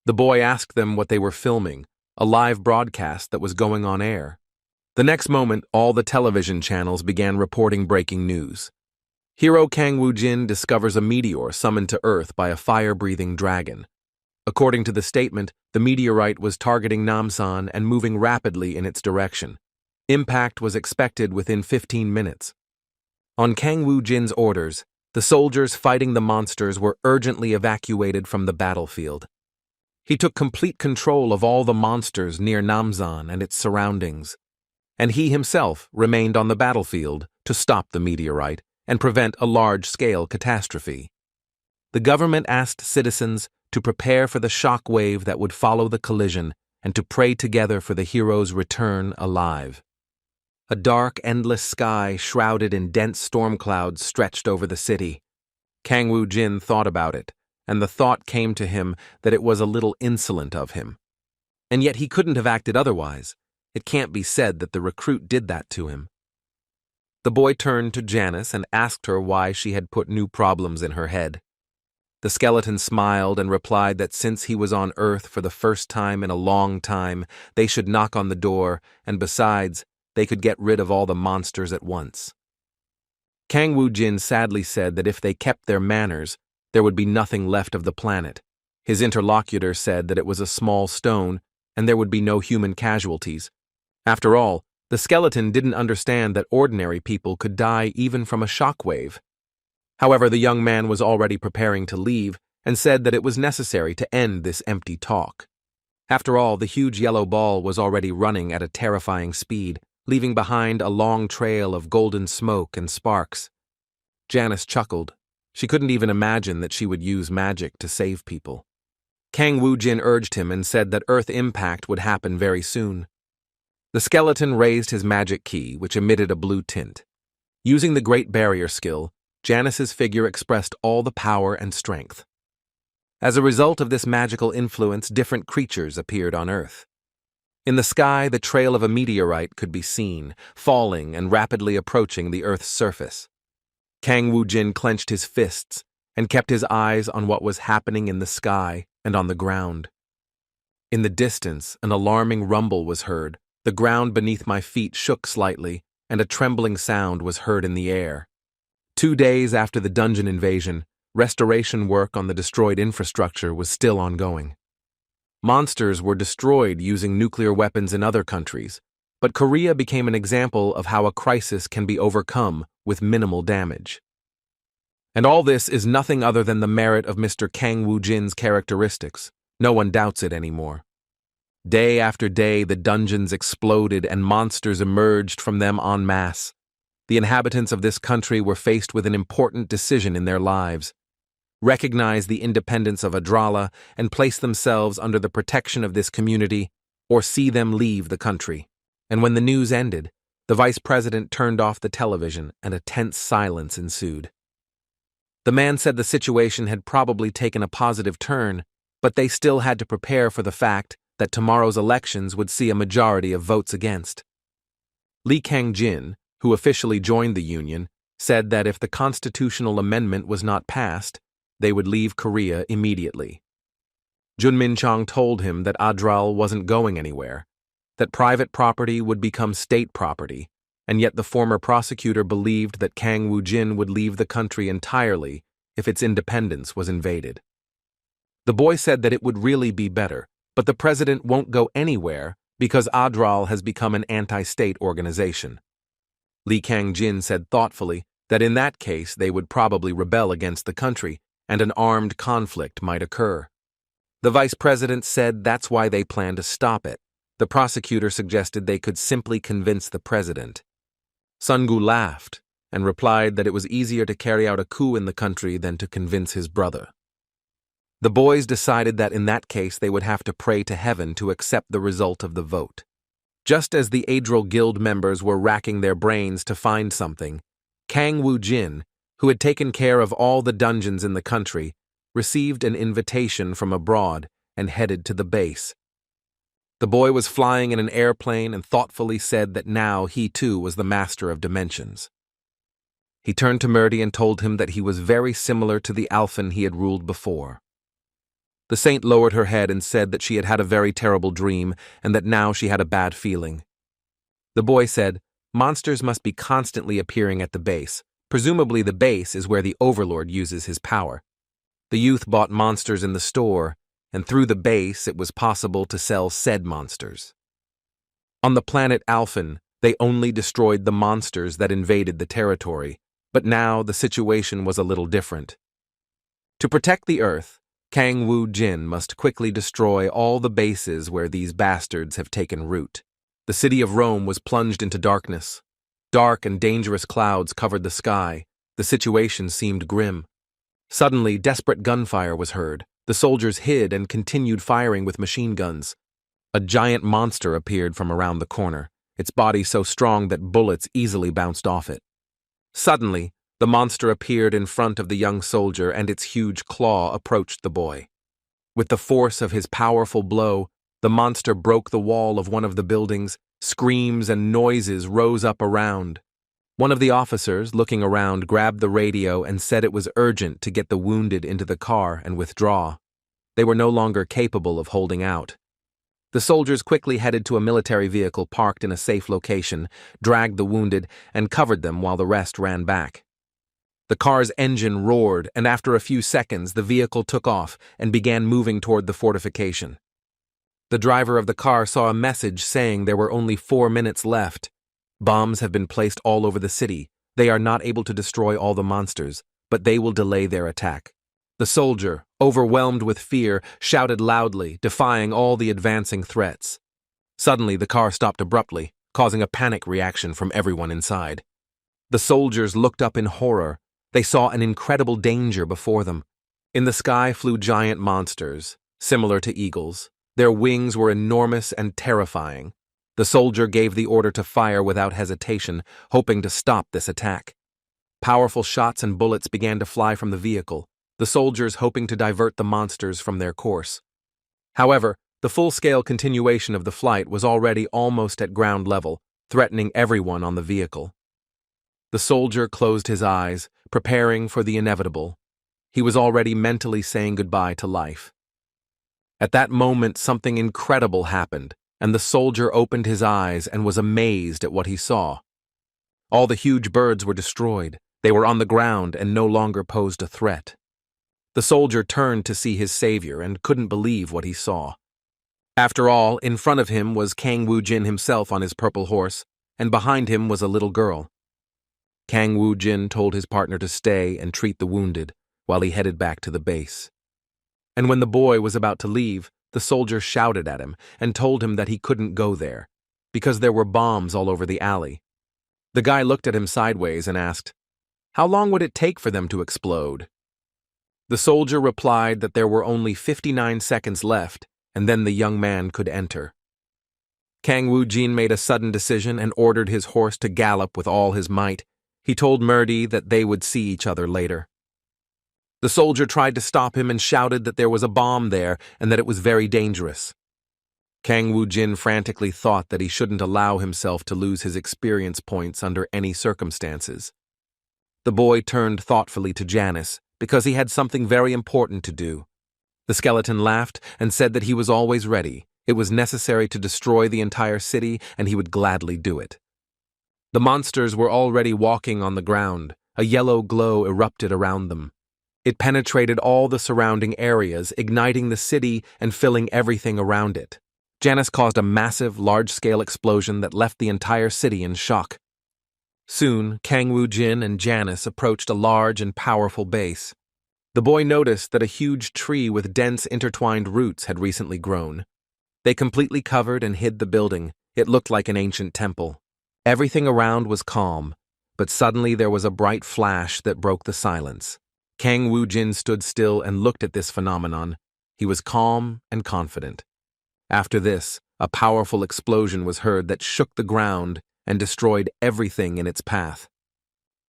The boy asked them what they were filming, a live broadcast that was going on air. The next moment, all the television channels began reporting breaking news. Hero Kang Woo-jin discovers a meteor summoned to Earth by a fire-breathing dragon. According to the statement, the meteorite was targeting Namsan and moving rapidly in its direction. Impact was expected within 15 minutes. On Kang Woo-jin's orders, the soldiers fighting the monsters were urgently evacuated from the battlefield. He took complete control of all the monsters near Namsan and its surroundings, and he himself remained on the battlefield to stop the meteorite and prevent a large-scale catastrophe. The government asked citizens to prepare for the shock wave that would follow the collision and to pray together for the hero's return alive. A dark, endless sky shrouded in dense storm clouds stretched over the city. Kang Woo-jin thought about it, and the thought came to him that it was a little insolent of him. And yet he couldn't have acted otherwise. It can't be said that the recruit did that to him. The boy turned to Janice and asked her why she had put new problems in her head. The skeleton smiled and replied that since he was on Earth for the first time in a long time, they should knock on the door, and besides, they could get rid of all the monsters at once. Kang Woo-jin sadly said that if they kept their manners, there would be nothing left of the planet. His interlocutor said that it was a small stone, and there would be no human casualties. After all, the skeleton didn't understand that ordinary people could die even from a shockwave. However, the young man was already preparing to leave and said that it was necessary to end this empty talk. After all, the huge yellow ball was already running at a terrifying speed, leaving behind a long trail of golden smoke and sparks. Janice chuckled. She couldn't even imagine that she would use magic to save people. Kang Woo-jin urged him and said that Earth impact would happen very soon. The skeleton raised his magic key, which emitted a blue tint. Using the Great Barrier skill, Janice's figure expressed all the power and strength. As a result of this magical influence, different creatures appeared on Earth. In the sky, the trail of a meteorite could be seen, falling and rapidly approaching the Earth's surface. Kang Woo-jin clenched his fists and kept his eyes on what was happening in the sky and on the ground. In the distance, an alarming rumble was heard. The ground beneath my feet shook slightly, and a trembling sound was heard in the air. 2 days after the dungeon invasion, restoration work on the destroyed infrastructure was still ongoing. Monsters were destroyed using nuclear weapons in other countries, but Korea became an example of how a crisis can be overcome with minimal damage. And all this is nothing other than the merit of Mr. Kang Woo-jin's characteristics. No one doubts it anymore. Day after day, the dungeons exploded and monsters emerged from them en masse. The inhabitants of this country were faced with an important decision in their lives: recognize the independence of Ardal and place themselves under the protection of this community, or see them leave the country. And when the news ended, the vice president turned off the television and a tense silence ensued. The man said the situation had probably taken a positive turn, but they still had to prepare for the fact that tomorrow's elections would see a majority of votes against. Lee Kang-jin, who officially joined the Union, said that if the constitutional amendment was not passed, they would leave Korea immediately. Jun Min-chang told him that Ardal wasn't going anywhere, that private property would become state property, and yet the former prosecutor believed that Kang Woo-jin would leave the country entirely if its independence was invaded. The boy said that it would really be better, but the president won't go anywhere because Ardal has become an anti-state organization. Lee Kang-jin said thoughtfully that in that case they would probably rebel against the country and an armed conflict might occur. The vice president said that's why they plan to stop it. The prosecutor suggested they could simply convince the president. Sun-gu laughed and replied that it was easier to carry out a coup in the country than to convince his brother. The boys decided that in that case they would have to pray to heaven to accept the result of the vote. Just as the Ardal Guild members were racking their brains to find something, Kang Woo-jin, who had taken care of all the dungeons in the country, received an invitation from abroad and headed to the base. The boy was flying in an airplane and thoughtfully said that now he too was the master of dimensions. He turned to Murdy and told him that he was very similar to the Alfen he had ruled before. The saint lowered her head and said that she had had a very terrible dream and that now she had a bad feeling. The boy said, monsters must be constantly appearing at the base. Presumably the base is where the Overlord uses his power. The youth bought monsters in the store, and through the base it was possible to sell said monsters. On the planet Alfen, they only destroyed the monsters that invaded the territory, but now the situation was a little different. To protect the Earth, Kang Woo-jin must quickly destroy all the bases where these bastards have taken root. The city of Rome was plunged into darkness. Dark and dangerous clouds covered the sky. The situation seemed grim. Suddenly, desperate gunfire was heard. The soldiers hid and continued firing with machine guns. A giant monster appeared from around the corner, its body so strong that bullets easily bounced off it. Suddenly, the monster appeared in front of the young soldier and its huge claw approached the boy. With the force of his powerful blow, the monster broke the wall of one of the buildings. Screams and noises rose up around. One of the officers, looking around, grabbed the radio and said it was urgent to get the wounded into the car and withdraw. They were no longer capable of holding out. The soldiers quickly headed to a military vehicle parked in a safe location, dragged the wounded, and covered them while the rest ran back. The car's engine roared, and after a few seconds, the vehicle took off and began moving toward the fortification. The driver of the car saw a message saying there were only 4 minutes left. Bombs have been placed all over the city. They are not able to destroy all the monsters, but they will delay their attack. The soldier, overwhelmed with fear, shouted loudly, defying all the advancing threats. Suddenly, the car stopped abruptly, causing a panic reaction from everyone inside. The soldiers looked up in horror. They saw an incredible danger before them. In the sky flew giant monsters, similar to eagles. Their wings were enormous and terrifying. The soldier gave the order to fire without hesitation, hoping to stop this attack. Powerful shots and bullets began to fly from the vehicle, the soldiers hoping to divert the monsters from their course. However, the full-scale continuation of the flight was already almost at ground level, threatening everyone on the vehicle. The soldier closed his eyes, preparing for the inevitable. He was already mentally saying goodbye to life. At that moment, something incredible happened, and the soldier opened his eyes and was amazed at what he saw. All the huge birds were destroyed. They were on the ground and no longer posed a threat. The soldier turned to see his savior and couldn't believe what he saw. After all, in front of him was Kang Woo-jin himself on his purple horse, and behind him was a little girl. Kang Woo-jin told his partner to stay and treat the wounded, while he headed back to the base. And when the boy was about to leave, the soldier shouted at him and told him that he couldn't go there, because there were bombs all over the alley. The guy looked at him sideways and asked, "How long would it take for them to explode?" The soldier replied that there were only 59 seconds left, and then the young man could enter. Kang Woo-jin made a sudden decision and ordered his horse to gallop with all his might. He told Murdy that they would see each other later. The soldier tried to stop him and shouted that there was a bomb there and that it was very dangerous. Kang Woo-jin frantically thought that he shouldn't allow himself to lose his experience points under any circumstances. The boy turned thoughtfully to Janice because he had something very important to do. The skeleton laughed and said that he was always ready. It was necessary to destroy the entire city and he would gladly do it. The monsters were already walking on the ground. A yellow glow erupted around them. It penetrated all the surrounding areas, igniting the city and filling everything around it. Janice caused a massive, large-scale explosion that left the entire city in shock. Soon, Kang Woo-jin and Janice approached a large and powerful base. The boy noticed that a huge tree with dense intertwined roots had recently grown. They completely covered and hid the building. It looked like an ancient temple. Everything around was calm, but suddenly there was a bright flash that broke the silence. Kang Woo-jin stood still and looked at this phenomenon. He was calm and confident. After this, a powerful explosion was heard that shook the ground and destroyed everything in its path.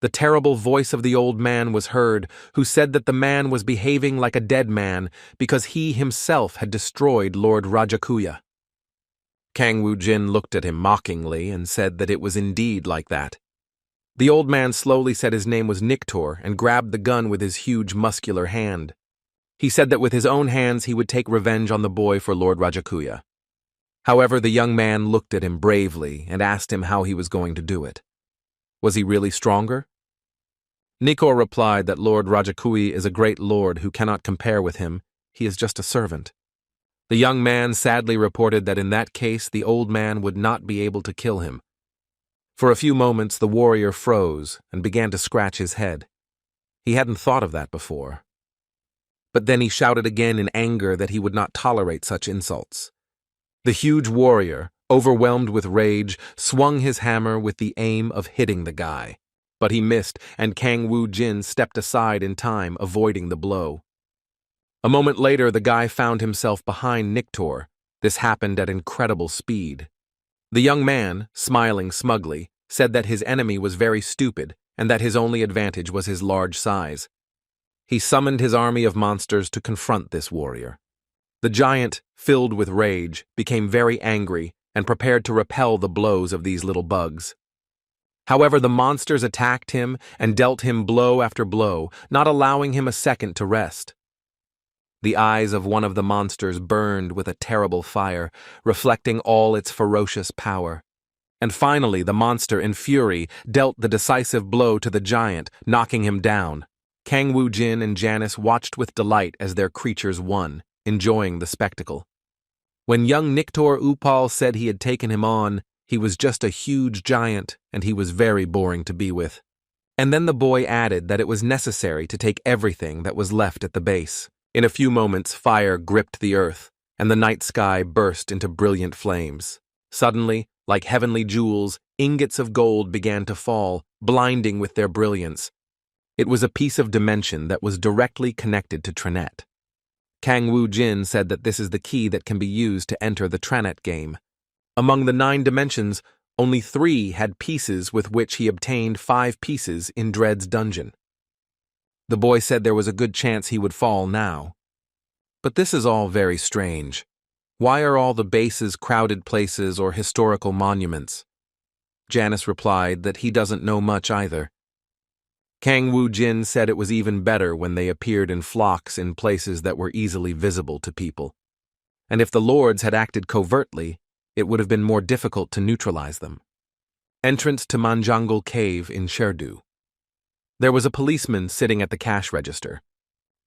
The terrible voice of the old man was heard, who said that the man was behaving like a dead man because he himself had destroyed Lord Rajakuya. Kang Woo-jin looked at him mockingly and said that it was indeed like that. The old man slowly said his name was Nictor and grabbed the gun with his huge muscular hand. He said that with his own hands he would take revenge on the boy for Lord Rajakuya. However, the young man looked at him bravely and asked him how he was going to do it. Was he really stronger? Nictor replied that Lord Rajakuya is a great lord who cannot compare with him. He is just a servant. The young man sadly reported that in that case the old man would not be able to kill him. For a few moments the warrior froze and began to scratch his head. He hadn't thought of that before. But then he shouted again in anger that he would not tolerate such insults. The huge warrior, overwhelmed with rage, swung his hammer with the aim of hitting the guy. But he missed, and Kang Woo-jin stepped aside in time, avoiding the blow. A moment later, the guy found himself behind Nictor. This happened at incredible speed. The young man, smiling smugly, said that his enemy was very stupid and that his only advantage was his large size. He summoned his army of monsters to confront this warrior. The giant, filled with rage, became very angry and prepared to repel the blows of these little bugs. However, the monsters attacked him and dealt him blow after blow, not allowing him a second to rest. The eyes of one of the monsters burned with a terrible fire, reflecting all its ferocious power. And finally, the monster, in fury, dealt the decisive blow to the giant, knocking him down. Kang Woo-jin and Janice watched with delight as their creatures won, enjoying the spectacle. When young Nictor Upal said he had taken him on, he was just a huge giant, and he was very boring to be with. And then the boy added that it was necessary to take everything that was left at the base. In a few moments, fire gripped the earth, and the night sky burst into brilliant flames. Suddenly, like heavenly jewels, ingots of gold began to fall, blinding with their brilliance. It was a piece of dimension that was directly connected to Trannet. Kang Woo-jin said that this is the key that can be used to enter the Trannet game. Among the 9 dimensions, only 3 had pieces with which he obtained 5 pieces in Dread's dungeon. The boy said there was a good chance he would fall now. But this is all very strange. Why are all the bases crowded places or historical monuments? Janice replied that he doesn't know much either. Kang Woo-jin said it was even better when they appeared in flocks in places that were easily visible to people. And if the lords had acted covertly, it would have been more difficult to neutralize them. Entrance to Manjangal Cave in Sherdu. There was a policeman sitting at the cash register.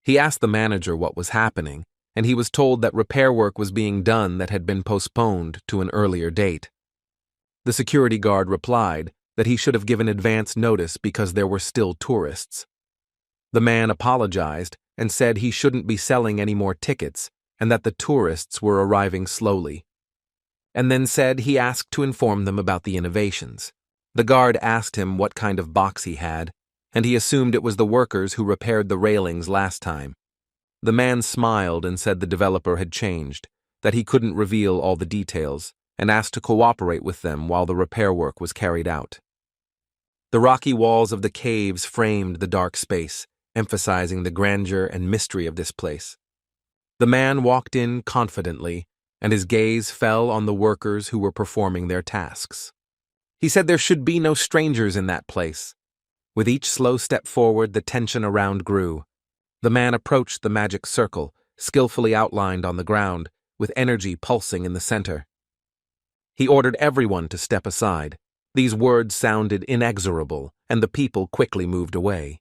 He asked the manager what was happening, and he was told that repair work was being done that had been postponed to an earlier date. The security guard replied that he should have given advance notice because there were still tourists. The man apologized and said he shouldn't be selling any more tickets and that the tourists were arriving slowly, and then said he asked to inform them about the innovations. The guard asked him what kind of box he had, and he assumed it was the workers who repaired the railings last time. The man smiled and said the developer had changed, that he couldn't reveal all the details, and asked to cooperate with them while the repair work was carried out. The rocky walls of the caves framed the dark space, emphasizing the grandeur and mystery of this place. The man walked in confidently, and his gaze fell on the workers who were performing their tasks. He said there should be no strangers in that place. With each slow step forward, the tension around grew. The man approached the magic circle, skillfully outlined on the ground, with energy pulsing in the center. He ordered everyone to step aside. These words sounded inexorable, and the people quickly moved away.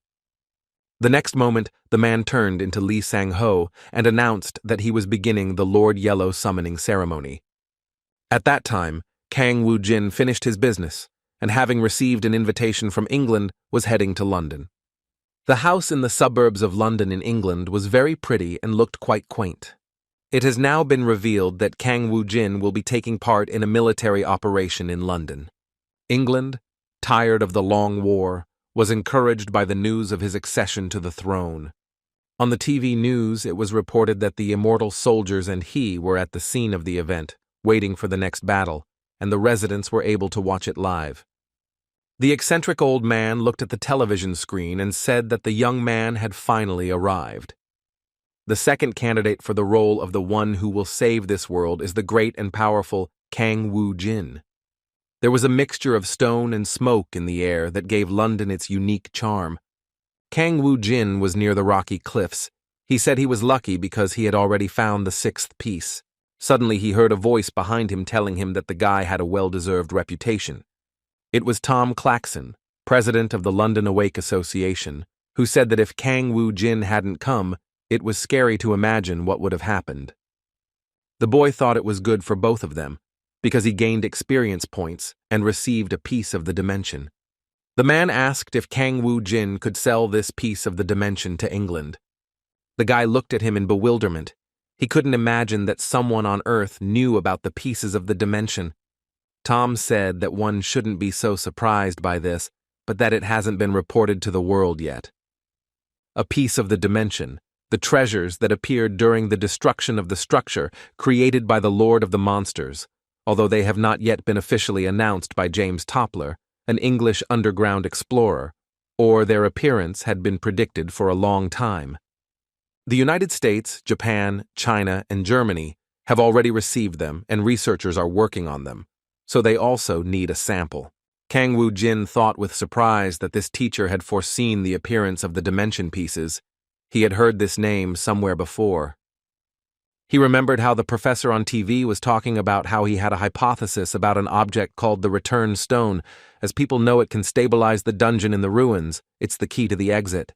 The next moment, the man turned into Lee Sang-ho and announced that he was beginning the Lord Yellow summoning ceremony. At that time, Kang Woo-jin finished his business, and having received an invitation from England, was heading to London. The house in the suburbs of London in England was very pretty and looked quite quaint. It has now been revealed that Kang Woo-jin will be taking part in a military operation in London. England, tired of the long war, was encouraged by the news of his accession to the throne. On the TV news, it was reported that the immortal soldiers and he were at the scene of the event, waiting for the next battle, and the residents were able to watch it live. The eccentric old man looked at the television screen and said that the young man had finally arrived. The second candidate for the role of the one who will save this world is the great and powerful Kang Woo-jin. There was a mixture of stone and smoke in the air that gave London its unique charm. Kang Woo-jin was near the rocky cliffs. He said he was lucky because he had already found the 6th piece. Suddenly he heard a voice behind him telling him that the guy had a well-deserved reputation. It was Tom Claxon, president of the London Awake Association, who said that if Kang Woo-jin hadn't come, it was scary to imagine what would have happened. The boy thought it was good for both of them, because he gained experience points and received a piece of the dimension. The man asked if Kang Woo-jin could sell this piece of the dimension to England. The guy looked at him in bewilderment. He couldn't imagine that someone on Earth knew about the pieces of the dimension. Tom said that one shouldn't be so surprised by this, but that it hasn't been reported to the world yet. A piece of the dimension, the treasures that appeared during the destruction of the structure created by the Lord of the Monsters, although they have not yet been officially announced by James Toppler, an English underground explorer, or their appearance had been predicted for a long time. The United States, Japan, China, and Germany have already received them, and researchers are working on them, so they also need a sample. Kang Woo-jin thought with surprise that this teacher had foreseen the appearance of the dimension pieces. He had heard this name somewhere before. He remembered how the professor on TV was talking about how he had a hypothesis about an object called the Return Stone. As people know, it can stabilize the dungeon in the ruins. It's the key to the exit.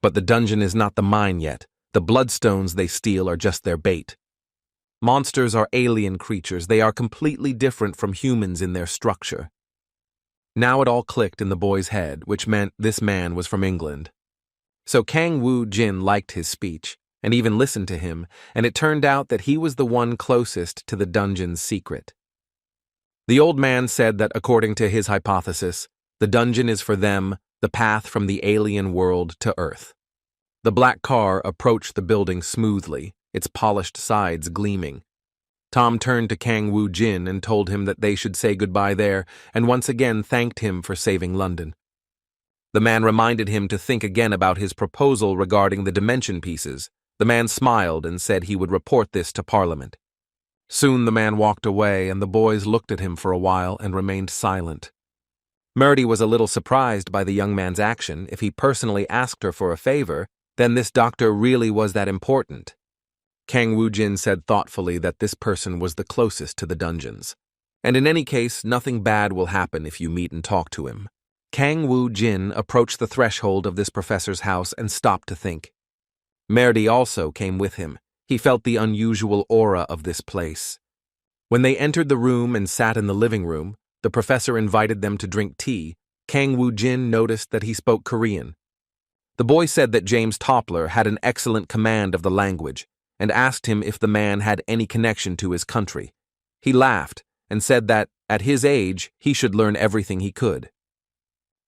But the dungeon is not the mine yet. The bloodstones they steal are just their bait. Monsters are alien creatures. They are completely different from humans in their structure. Now it all clicked in the boy's head, which meant this man was from England. So Kang Woo-jin liked his speech, and even listened to him, and it turned out that he was the one closest to the dungeon's secret. The old man said that according to his hypothesis, the dungeon is for them the path from the alien world to Earth. The black car approached the building smoothly, its polished sides gleaming. Tom turned to Kang Woo Jin and told him that they should say goodbye there, and once again thanked him for saving London. The man reminded him to think again about his proposal regarding the dimension pieces. The man smiled and said he would report this to Parliament. Soon the man walked away, and the boys looked at him for a while and remained silent. Murdy was a little surprised by the young man's action. If he personally asked her for a favor, then this doctor really was that important. Kang Woo Jin said thoughtfully that this person was the closest to the dungeons. And in any case, nothing bad will happen if you meet and talk to him. Kang Woo Jin approached the threshold of this professor's house and stopped to think. Murdy also came with him. He felt the unusual aura of this place. When they entered the room and sat in the living room, the professor invited them to drink tea. Kang Woo Jin noticed that he spoke Korean. The boy said that James Toppler had an excellent command of the language and asked him if the man had any connection to his country. He laughed and said that, at his age, he should learn everything he could.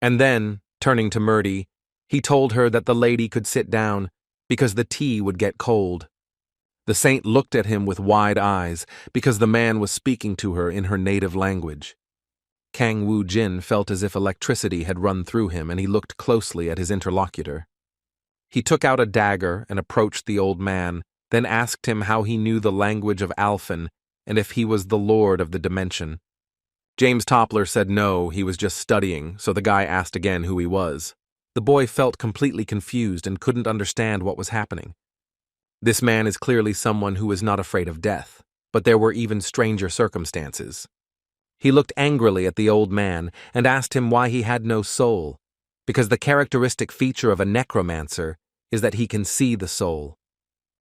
And then, turning to Murdy, he told her that the lady could sit down because the tea would get cold. The saint looked at him with wide eyes because the man was speaking to her in her native language. Kang Woo Jin felt as if electricity had run through him, and he looked closely at his interlocutor. He took out a dagger and approached the old man, then asked him how he knew the language of Alfen and if he was the lord of the dimension. James Toppler said no, he was just studying, so the guy asked again who he was. The boy felt completely confused and couldn't understand what was happening. This man is clearly someone who is not afraid of death, but there were even stranger circumstances. He looked angrily at the old man and asked him why he had no soul, because the characteristic feature of a necromancer is that he can see the soul.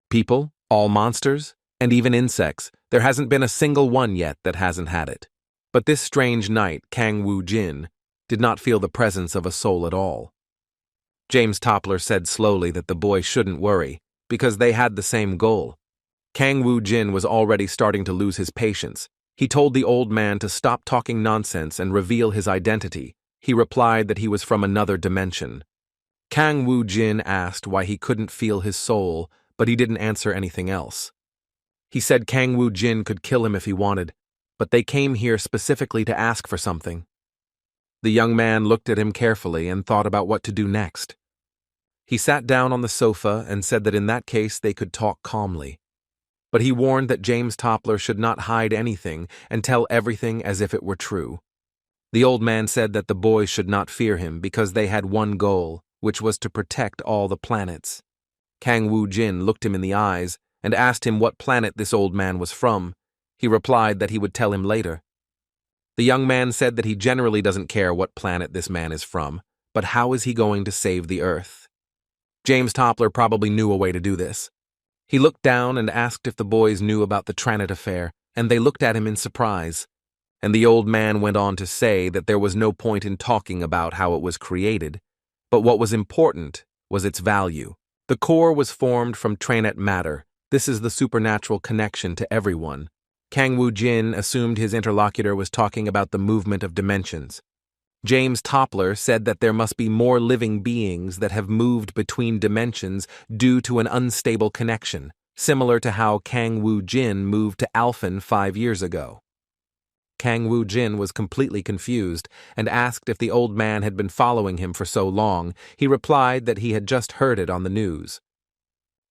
People, all monsters, and even insects, there hasn't been a single one yet that hasn't had it. But this strange knight, Kang Woo Jin, did not feel the presence of a soul at all. James Toppler said slowly that the boy shouldn't worry, because they had the same goal. Kang Woo Jin was already starting to lose his patience. He told the old man to stop talking nonsense and reveal his identity. He replied that he was from another dimension. Kang Woo Jin asked why he couldn't feel his soul, but he didn't answer anything else. He said Kang Woo Jin could kill him if he wanted, but they came here specifically to ask for something. The young man looked at him carefully and thought about what to do next. He sat down on the sofa and said that in that case they could talk calmly. But he warned that James Toppler should not hide anything and tell everything as if it were true. The old man said that the boys should not fear him because they had one goal, which was to protect all the planets. Kang Woo Jin looked him in the eyes and asked him what planet this old man was from. He replied that he would tell him later. The young man said that he generally doesn't care what planet this man is from, but how is he going to save the Earth? James Toppler probably knew a way to do this. He looked down and asked if the boys knew about the Trannet affair, and they looked at him in surprise. And the old man went on to say that there was no point in talking about how it was created, but what was important was its value. The core was formed from Trannet matter. This is the supernatural connection to everyone. Kang Woo Jin assumed his interlocutor was talking about the movement of dimensions. James Toppler said that there must be more living beings that have moved between dimensions due to an unstable connection, similar to how Kang Woo Jin moved to Alfen 5 years ago. Kang Woo Jin was completely confused and asked if the old man had been following him for so long. He replied that he had just heard it on the news,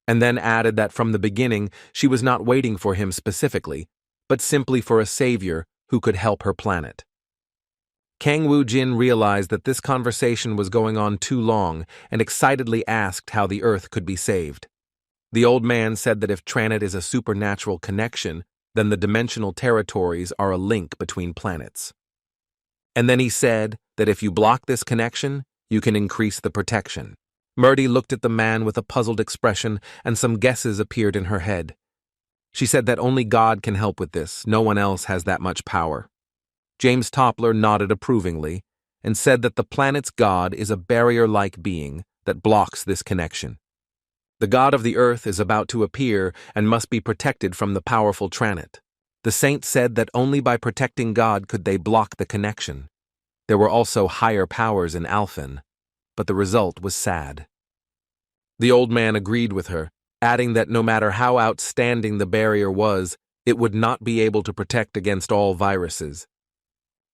and then added that from the beginning she was not waiting for him specifically, but simply for a savior who could help her planet. Kang Woo Jin realized that this conversation was going on too long and excitedly asked how the Earth could be saved. The old man said that if Trannet is a supernatural connection, then the dimensional territories are a link between planets. And then he said that if you block this connection, you can increase the protection. Murdy looked at the man with a puzzled expression, and some guesses appeared in her head. She said that only God can help with this, no one else has that much power. James Toppler nodded approvingly and said that the planet's god is a barrier-like being that blocks this connection. The god of the earth is about to appear and must be protected from the powerful Trannet. The saint said that only by protecting God could they block the connection. There were also higher powers in Alfen, but the result was sad. The old man agreed with her, adding that no matter how outstanding the barrier was, it would not be able to protect against all viruses.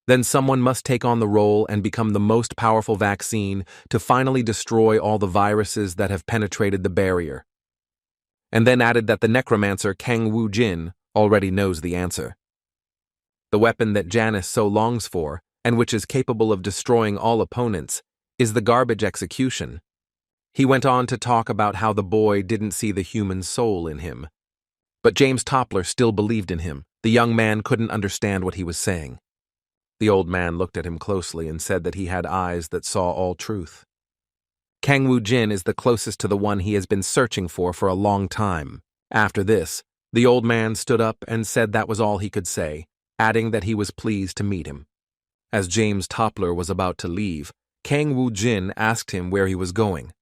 Then someone must take on the role and become the most powerful vaccine to finally destroy all the viruses that have penetrated the barrier. And then added that the Necromancer Kang Woo-jin already knows the answer. The weapon that Janice so longs for, and which is capable of destroying all opponents, is the garbage execution. He went on to talk about how the boy didn't see the human soul in him. But James Toppler still believed in him. The young man couldn't understand what he was saying. The old man looked at him closely and said that he had eyes that saw all truth. Kang Woo-jin is the closest to the one he has been searching for a long time. After this, the old man stood up and said that was all he could say, adding that he was pleased to meet him. As James Toppler was about to leave, Kang Woo-jin asked him where he was going.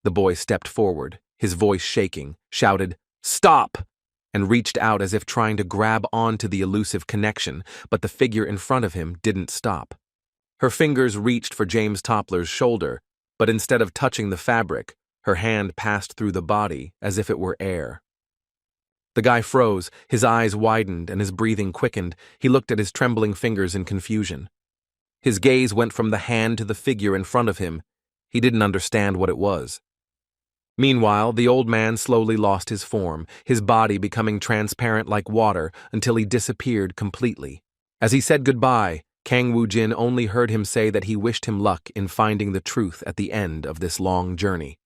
The boy stepped forward, his voice shaking, shouted, "Stop!" and reached out as if trying to grab onto the elusive connection, but the figure in front of him didn't stop. Her fingers reached for James Toppler's shoulder, but instead of touching the fabric, her hand passed through the body as if it were air. The guy froze, his eyes widened and his breathing quickened. He looked at his trembling fingers in confusion. His gaze went from the hand to the figure in front of him. He didn't understand what it was. Meanwhile, the old man slowly lost his form, his body becoming transparent like water until he disappeared completely. As he said goodbye, Kang Woo-jin only heard him say that he wished him luck in finding the truth at the end of this long journey.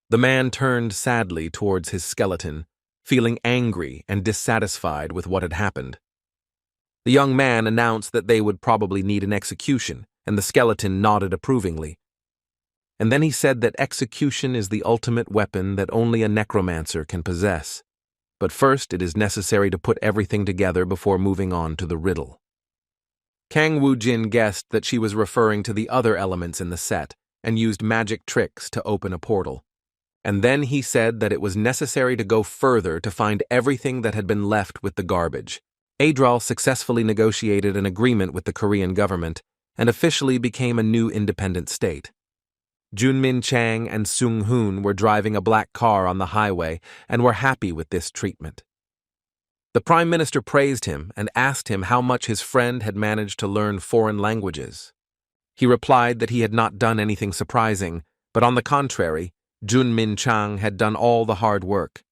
The man turned sadly towards his skeleton, feeling angry and dissatisfied with what had happened. The young man announced that they would probably need an execution, and the skeleton nodded approvingly. And then he said that execution is the ultimate weapon that only a necromancer can possess. But first it is necessary to put everything together before moving on to the riddle. Kang Woo-jin guessed that she was referring to the other elements in the set and used magic tricks to open a portal. And then he said that it was necessary to go further to find everything that had been left with the garbage. Ardal successfully negotiated an agreement with the Korean government and officially became a new independent state. Junmin Chang and Sung Hoon were driving a black car on the highway and were happy with this treatment. The Prime Minister praised him and asked him how much his friend had managed to learn foreign languages. He replied that he had not done anything surprising, but on the contrary, Junmin Chang had done all the hard work.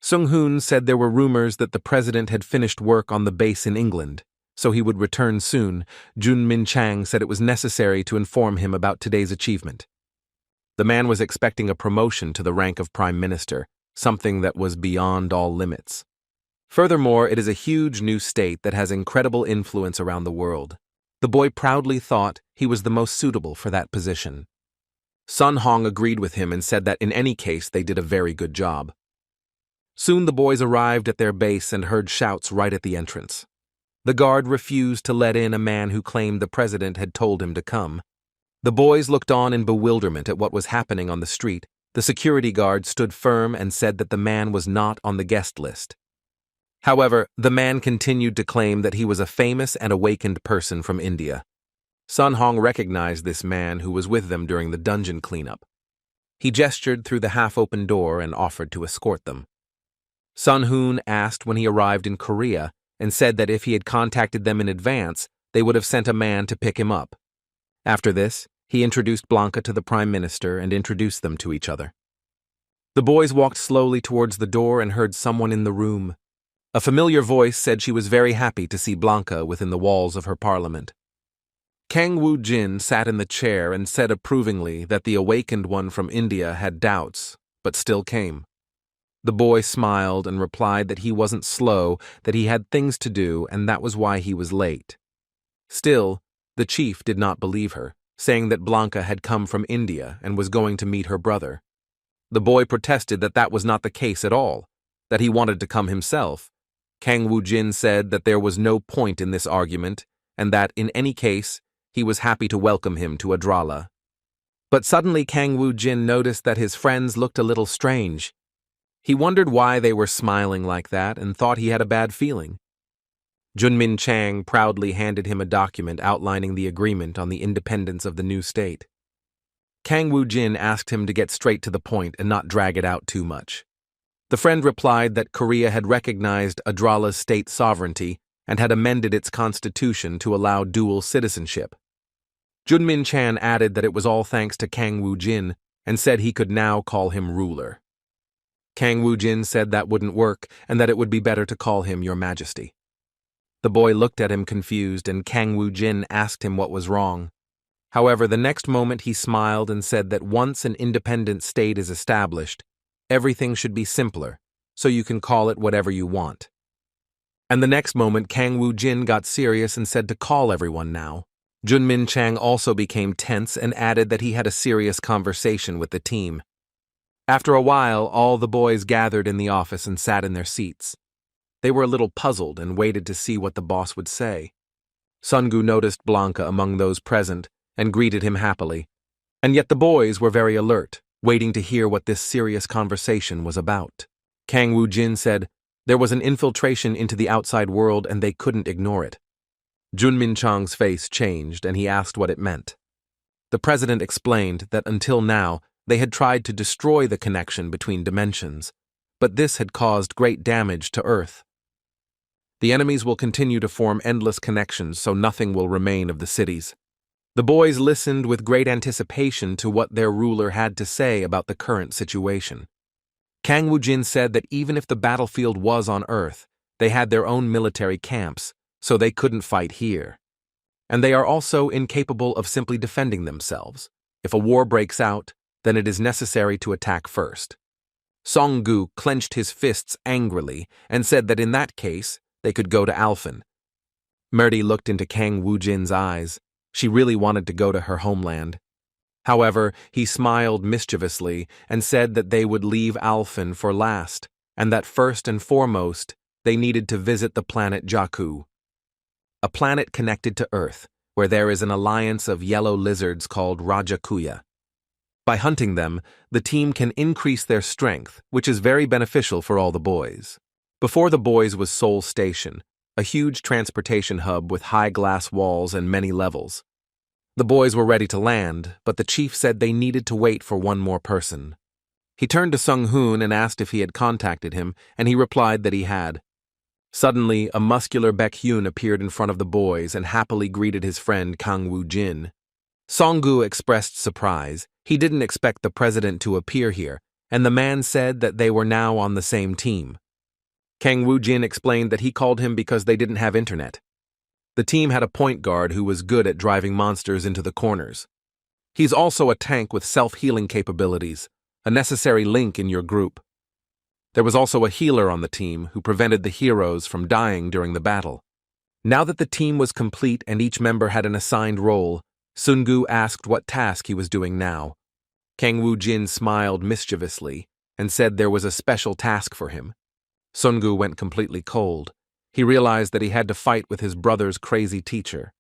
Sung Hoon said there were rumors that the president had finished work on the base in England, so he would return soon. Junmin Chang said it was necessary to inform him about today's achievement. The man was expecting a promotion to the rank of Prime Minister, something that was beyond all limits. Furthermore, it is a huge new state that has incredible influence around the world. The boy proudly thought he was the most suitable for that position. Sun Hong agreed with him and said that in any case they did a very good job. Soon the boys arrived at their base and heard shouts right at the entrance. The guard refused to let in a man who claimed the president had told him to come. The boys looked on in bewilderment at what was happening on the street. The security guard stood firm and said that the man was not on the guest list. However, the man continued to claim that he was a famous and awakened person from India. Sun Hong recognized this man who was with them during the dungeon cleanup. He gestured through the half-open door and offered to escort them. Sun Hoon asked when he arrived in Korea and said that if he had contacted them in advance, they would have sent a man to pick him up. After this, he introduced Blanca to the Prime Minister and introduced them to each other. The boys walked slowly towards the door and heard someone in the room. A familiar voice said she was very happy to see Blanca within the walls of her parliament. Kang Woo-jin sat in the chair and said approvingly that the awakened one from India had doubts, but still came. The boy smiled and replied that he wasn't slow, that he had things to do, and that was why he was late. Still, the chief did not believe her, saying that Blanca had come from India and was going to meet her brother. The boy protested that that was not the case at all, that he wanted to come himself. Kang Woo-jin said that there was no point in this argument, and that, in any case, he was happy to welcome him to Ardal. But suddenly Kang Woo-jin noticed that his friends looked a little strange. He wondered why they were smiling like that and thought he had a bad feeling. Junmin Chang proudly handed him a document outlining the agreement on the independence of the new state. Kang Woo-jin asked him to get straight to the point and not drag it out too much. The friend replied that Korea had recognized Adrala's state sovereignty and had amended its constitution to allow dual citizenship. Junmin Chan added that it was all thanks to Kang Woo-jin and said he could now call him ruler. Kang Woo-jin said that wouldn't work and that it would be better to call him Your Majesty. The boy looked at him confused and Kang Woo-jin asked him what was wrong. However, the next moment he smiled and said that once an independent state is established, everything should be simpler, so you can call it whatever you want. And the next moment Kang Woo-jin got serious and said to call everyone now. Junmin Chang also became tense and added that he had a serious conversation with the team. After a while, all the boys gathered in the office and sat in their seats. They were a little puzzled and waited to see what the boss would say. Sungu noticed Blanca among those present and greeted him happily. And yet the boys were very alert, waiting to hear what this serious conversation was about. Kang Woo-jin said there was an infiltration into the outside world and they couldn't ignore it. Junmin Chang's face changed and he asked what it meant. The president explained that until now they had tried to destroy the connection between dimensions, but this had caused great damage to Earth. The enemies will continue to form endless connections so nothing will remain of the cities. The boys listened with great anticipation to what their ruler had to say about the current situation. Kang Woo-jin said that even if the battlefield was on Earth, they had their own military camps, so they couldn't fight here. And they are also incapable of simply defending themselves. If a war breaks out, then it is necessary to attack first. Song-gu clenched his fists angrily and said that in that case, they could go to Alfen. Merdi looked into Kang Woo-jin's eyes. She really wanted to go to her homeland. However, he smiled mischievously and said that they would leave Alfen for last, and that first and foremost, they needed to visit the planet Jakku, a planet connected to Earth, where there is an alliance of yellow lizards called Rajakuya. By hunting them, the team can increase their strength, which is very beneficial for all the boys. Before the boys was Seoul Station, a huge transportation hub with high glass walls and many levels. The boys were ready to land, but the chief said they needed to wait for one more person. He turned to Sung-hoon and asked if he had contacted him, and he replied that he had. Suddenly, a muscular Baek-hyun appeared in front of the boys and happily greeted his friend Kang Woo-jin. Song-gu expressed surprise. He didn't expect the president to appear here, and the man said that they were now on the same team. Kang Woo-jin explained that he called him because they didn't have internet. The team had a point guard who was good at driving monsters into the corners. He's also a tank with self-healing capabilities, a necessary link in your group. There was also a healer on the team who prevented the heroes from dying during the battle. Now that the team was complete and each member had an assigned role, Sungu asked what task he was doing now. Kang Woo-jin smiled mischievously and said there was a special task for him. Sungu went completely cold. He realized that he had to fight with his brother's crazy teacher.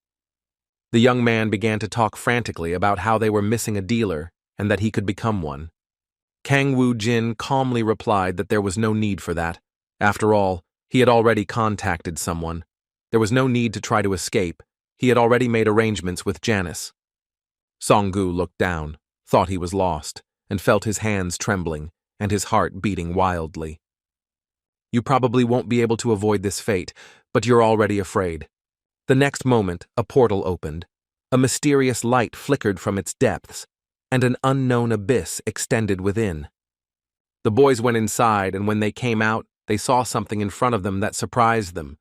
The young man began to talk frantically about how they were missing a dealer and that he could become one. Kang Woo-jin calmly replied that there was no need for that. After all, he had already contacted someone. There was no need to try to escape. He had already made arrangements with Janice. Song-gu looked down, thought he was lost, and felt his hands trembling and his heart beating wildly. You probably won't be able to avoid this fate, but you're already afraid. The next moment, a portal opened. A mysterious light flickered from its depths, and an unknown abyss extended within. The boys went inside, and when they came out, they saw something in front of them that surprised them.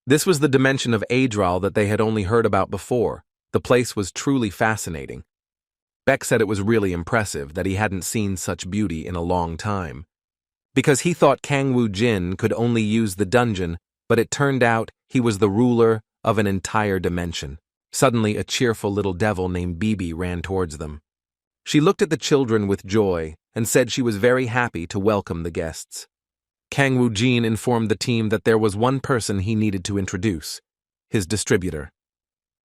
This was the dimension of Ardal that they had only heard about before. The place was truly fascinating. Beck said it was really impressive that he hadn't seen such beauty in a long time. Because he thought Kang Woo-jin could only use the dungeon, but it turned out he was the ruler of an entire dimension. Suddenly, a cheerful little devil named Bibi ran towards them. She looked at the children with joy and said she was very happy to welcome the guests. Kang Woo-jin informed the team that there was one person he needed to introduce, his distributor.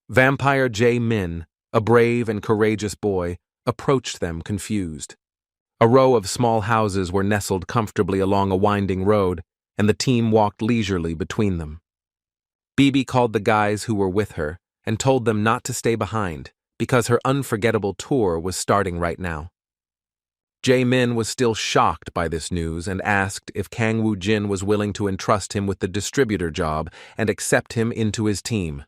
Vampire Jae-min, a brave and courageous boy, approached them confused. A row of small houses were nestled comfortably along a winding road, and the team walked leisurely between them. Bibi called the guys who were with her and told them not to stay behind because her unforgettable tour was starting right now. Jae-min was still shocked by this news and asked if Kang Woo-jin was willing to entrust him with the distributor job and accept him into his team.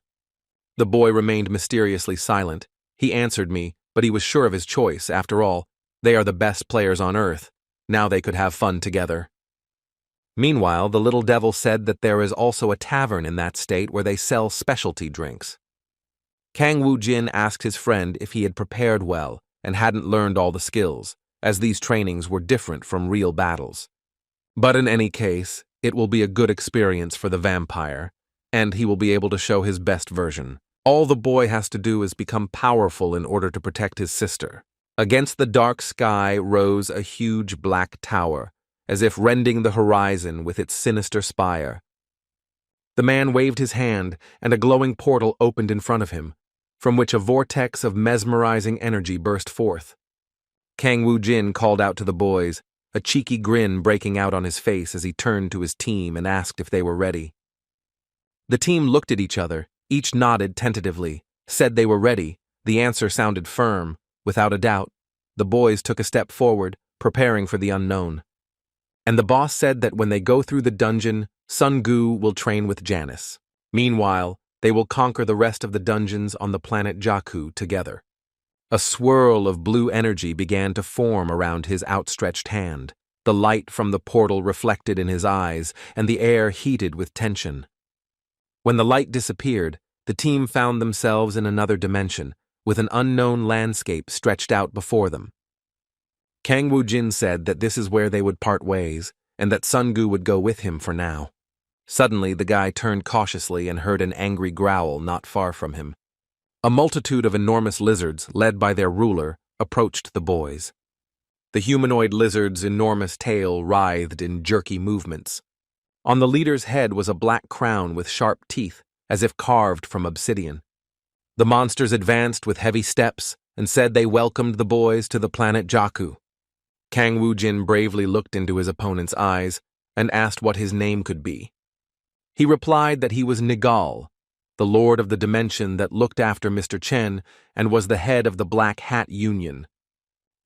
The boy remained mysteriously silent. He answered me, but he was sure of his choice. After all, they are the best players on Earth. Now they could have fun together. Meanwhile, the little devil said that there is also a tavern in that state where they sell specialty drinks. Kang Woo-jin asked his friend if he had prepared well and hadn't learned all the skills, as these trainings were different from real battles. But in any case, it will be a good experience for the vampire, and he will be able to show his best version. All the boy has to do is become powerful in order to protect his sister. Against the dark sky rose a huge black tower, as if rending the horizon with its sinister spire. The man waved his hand, and a glowing portal opened in front of him, from which a vortex of mesmerizing energy burst forth. Kang Woo-jin called out to the boys, a cheeky grin breaking out on his face as he turned to his team and asked if they were ready. The team looked at each other, each nodded tentatively, said they were ready. The answer sounded firm, without a doubt. The boys took a step forward, preparing for the unknown. And the boss said that when they go through the dungeon, Sun-gu will train with Janice. Meanwhile, they will conquer the rest of the dungeons on the planet Jakku together. A swirl of blue energy began to form around his outstretched hand. The light from the portal reflected in his eyes, and the air heated with tension. When the light disappeared, the team found themselves in another dimension, with an unknown landscape stretched out before them. Kang Woo-jin said that this is where they would part ways, and that Sun-gu would go with him for now. Suddenly, the guy turned cautiously and heard an angry growl not far from him. A multitude of enormous lizards, led by their ruler, approached the boys. The humanoid lizard's enormous tail writhed in jerky movements. On the leader's head was a black crown with sharp teeth, as if carved from obsidian. The monsters advanced with heavy steps and said they welcomed the boys to the planet Jakku. Kang Woo-jin bravely looked into his opponent's eyes and asked what his name could be. He replied that he was Nigal, the lord of the dimension that looked after Mr. Chen and was the head of the Black Hat Union.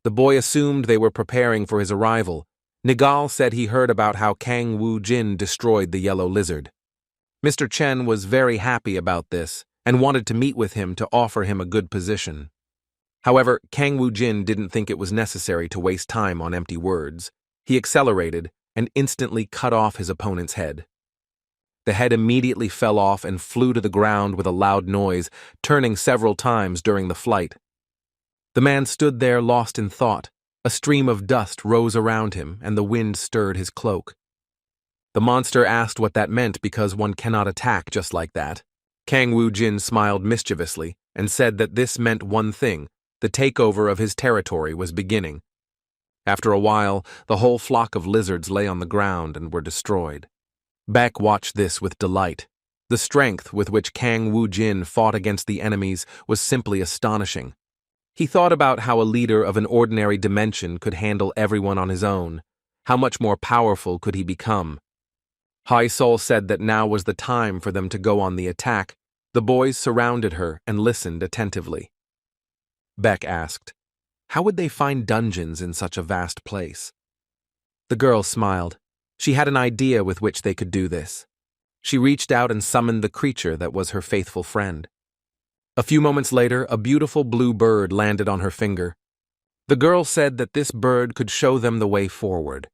The boy assumed they were preparing for his arrival. Nigal said he heard about how Kang Woo-jin destroyed the yellow lizard. Mr. Chen was very happy about this and wanted to meet with him to offer him a good position. However, Kang Woo-jin didn't think it was necessary to waste time on empty words. He accelerated and instantly cut off his opponent's head. The head immediately fell off and flew to the ground with a loud noise, turning several times during the flight. The man stood there lost in thought. A stream of dust rose around him, and the wind stirred his cloak. The monster asked what that meant because one cannot attack just like that. Kang Woo-jin smiled mischievously and said that this meant one thing: the takeover of his territory was beginning. After a while, the whole flock of lizards lay on the ground and were destroyed. Beck watched this with delight. The strength with which Kang Woo-jin fought against the enemies was simply astonishing. He thought about how a leader of an ordinary dimension could handle everyone on his own. How much more powerful could he become? Hai-Sol said that now was the time for them to go on the attack. The boys surrounded her and listened attentively. Beck asked, how would they find dungeons in such a vast place? The girl smiled. She had an idea with which they could do this. She reached out and summoned the creature that was her faithful friend. A few moments later, a beautiful blue bird landed on her finger. The girl said that this bird could show them the way forward.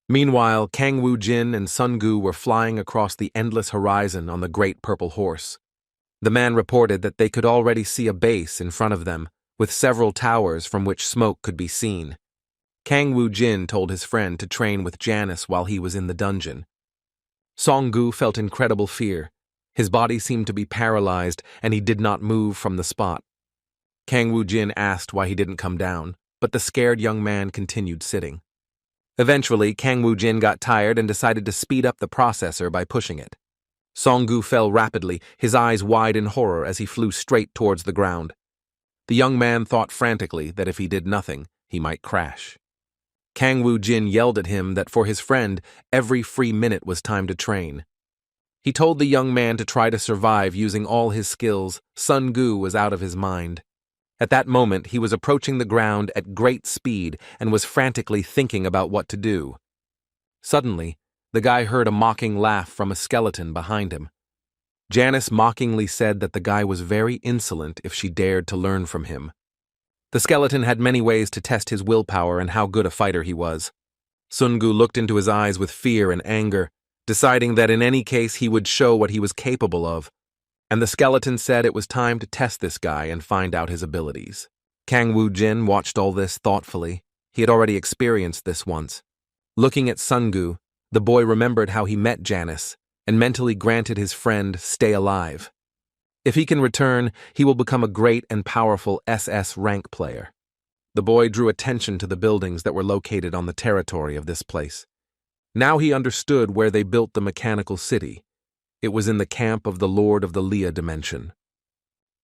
Meanwhile, Kang Woo-jin and Sun-gu were flying across the endless horizon on the great purple horse. The man reported that they could already see a base in front of them, with several towers from which smoke could be seen. Kang Woo-jin told his friend to train with Janice while he was in the dungeon. Song-gu felt incredible fear. His body seemed to be paralyzed, and he did not move from the spot. Kang Woo-jin asked why he didn't come down, but the scared young man continued sitting. Eventually, Kang Woo-jin got tired and decided to speed up the processor by pushing it. Song-gu fell rapidly, his eyes wide in horror as he flew straight towards the ground. The young man thought frantically that if he did nothing, he might crash. Kang Woo-jin yelled at him that for his friend, every free minute was time to train. He told the young man to try to survive using all his skills. Sun-gu was out of his mind. At that moment, he was approaching the ground at great speed and was frantically thinking about what to do. Suddenly, the guy heard a mocking laugh from a skeleton behind him. Janice mockingly said that the guy was very insolent if she dared to learn from him. The skeleton had many ways to test his willpower and how good a fighter he was. Sungu looked into his eyes with fear and anger, deciding that in any case he would show what he was capable of. And the skeleton said it was time to test this guy and find out his abilities. Kang Woo-jin watched all this thoughtfully. He had already experienced this once. Looking at Sungu, the boy remembered how he met Janice and mentally granted his friend stay alive. If he can return, he will become a great and powerful SS rank player. The boy drew attention to the buildings that were located on the territory of this place. Now he understood where they built the mechanical city. It was in the camp of the Lord of the Leah dimension.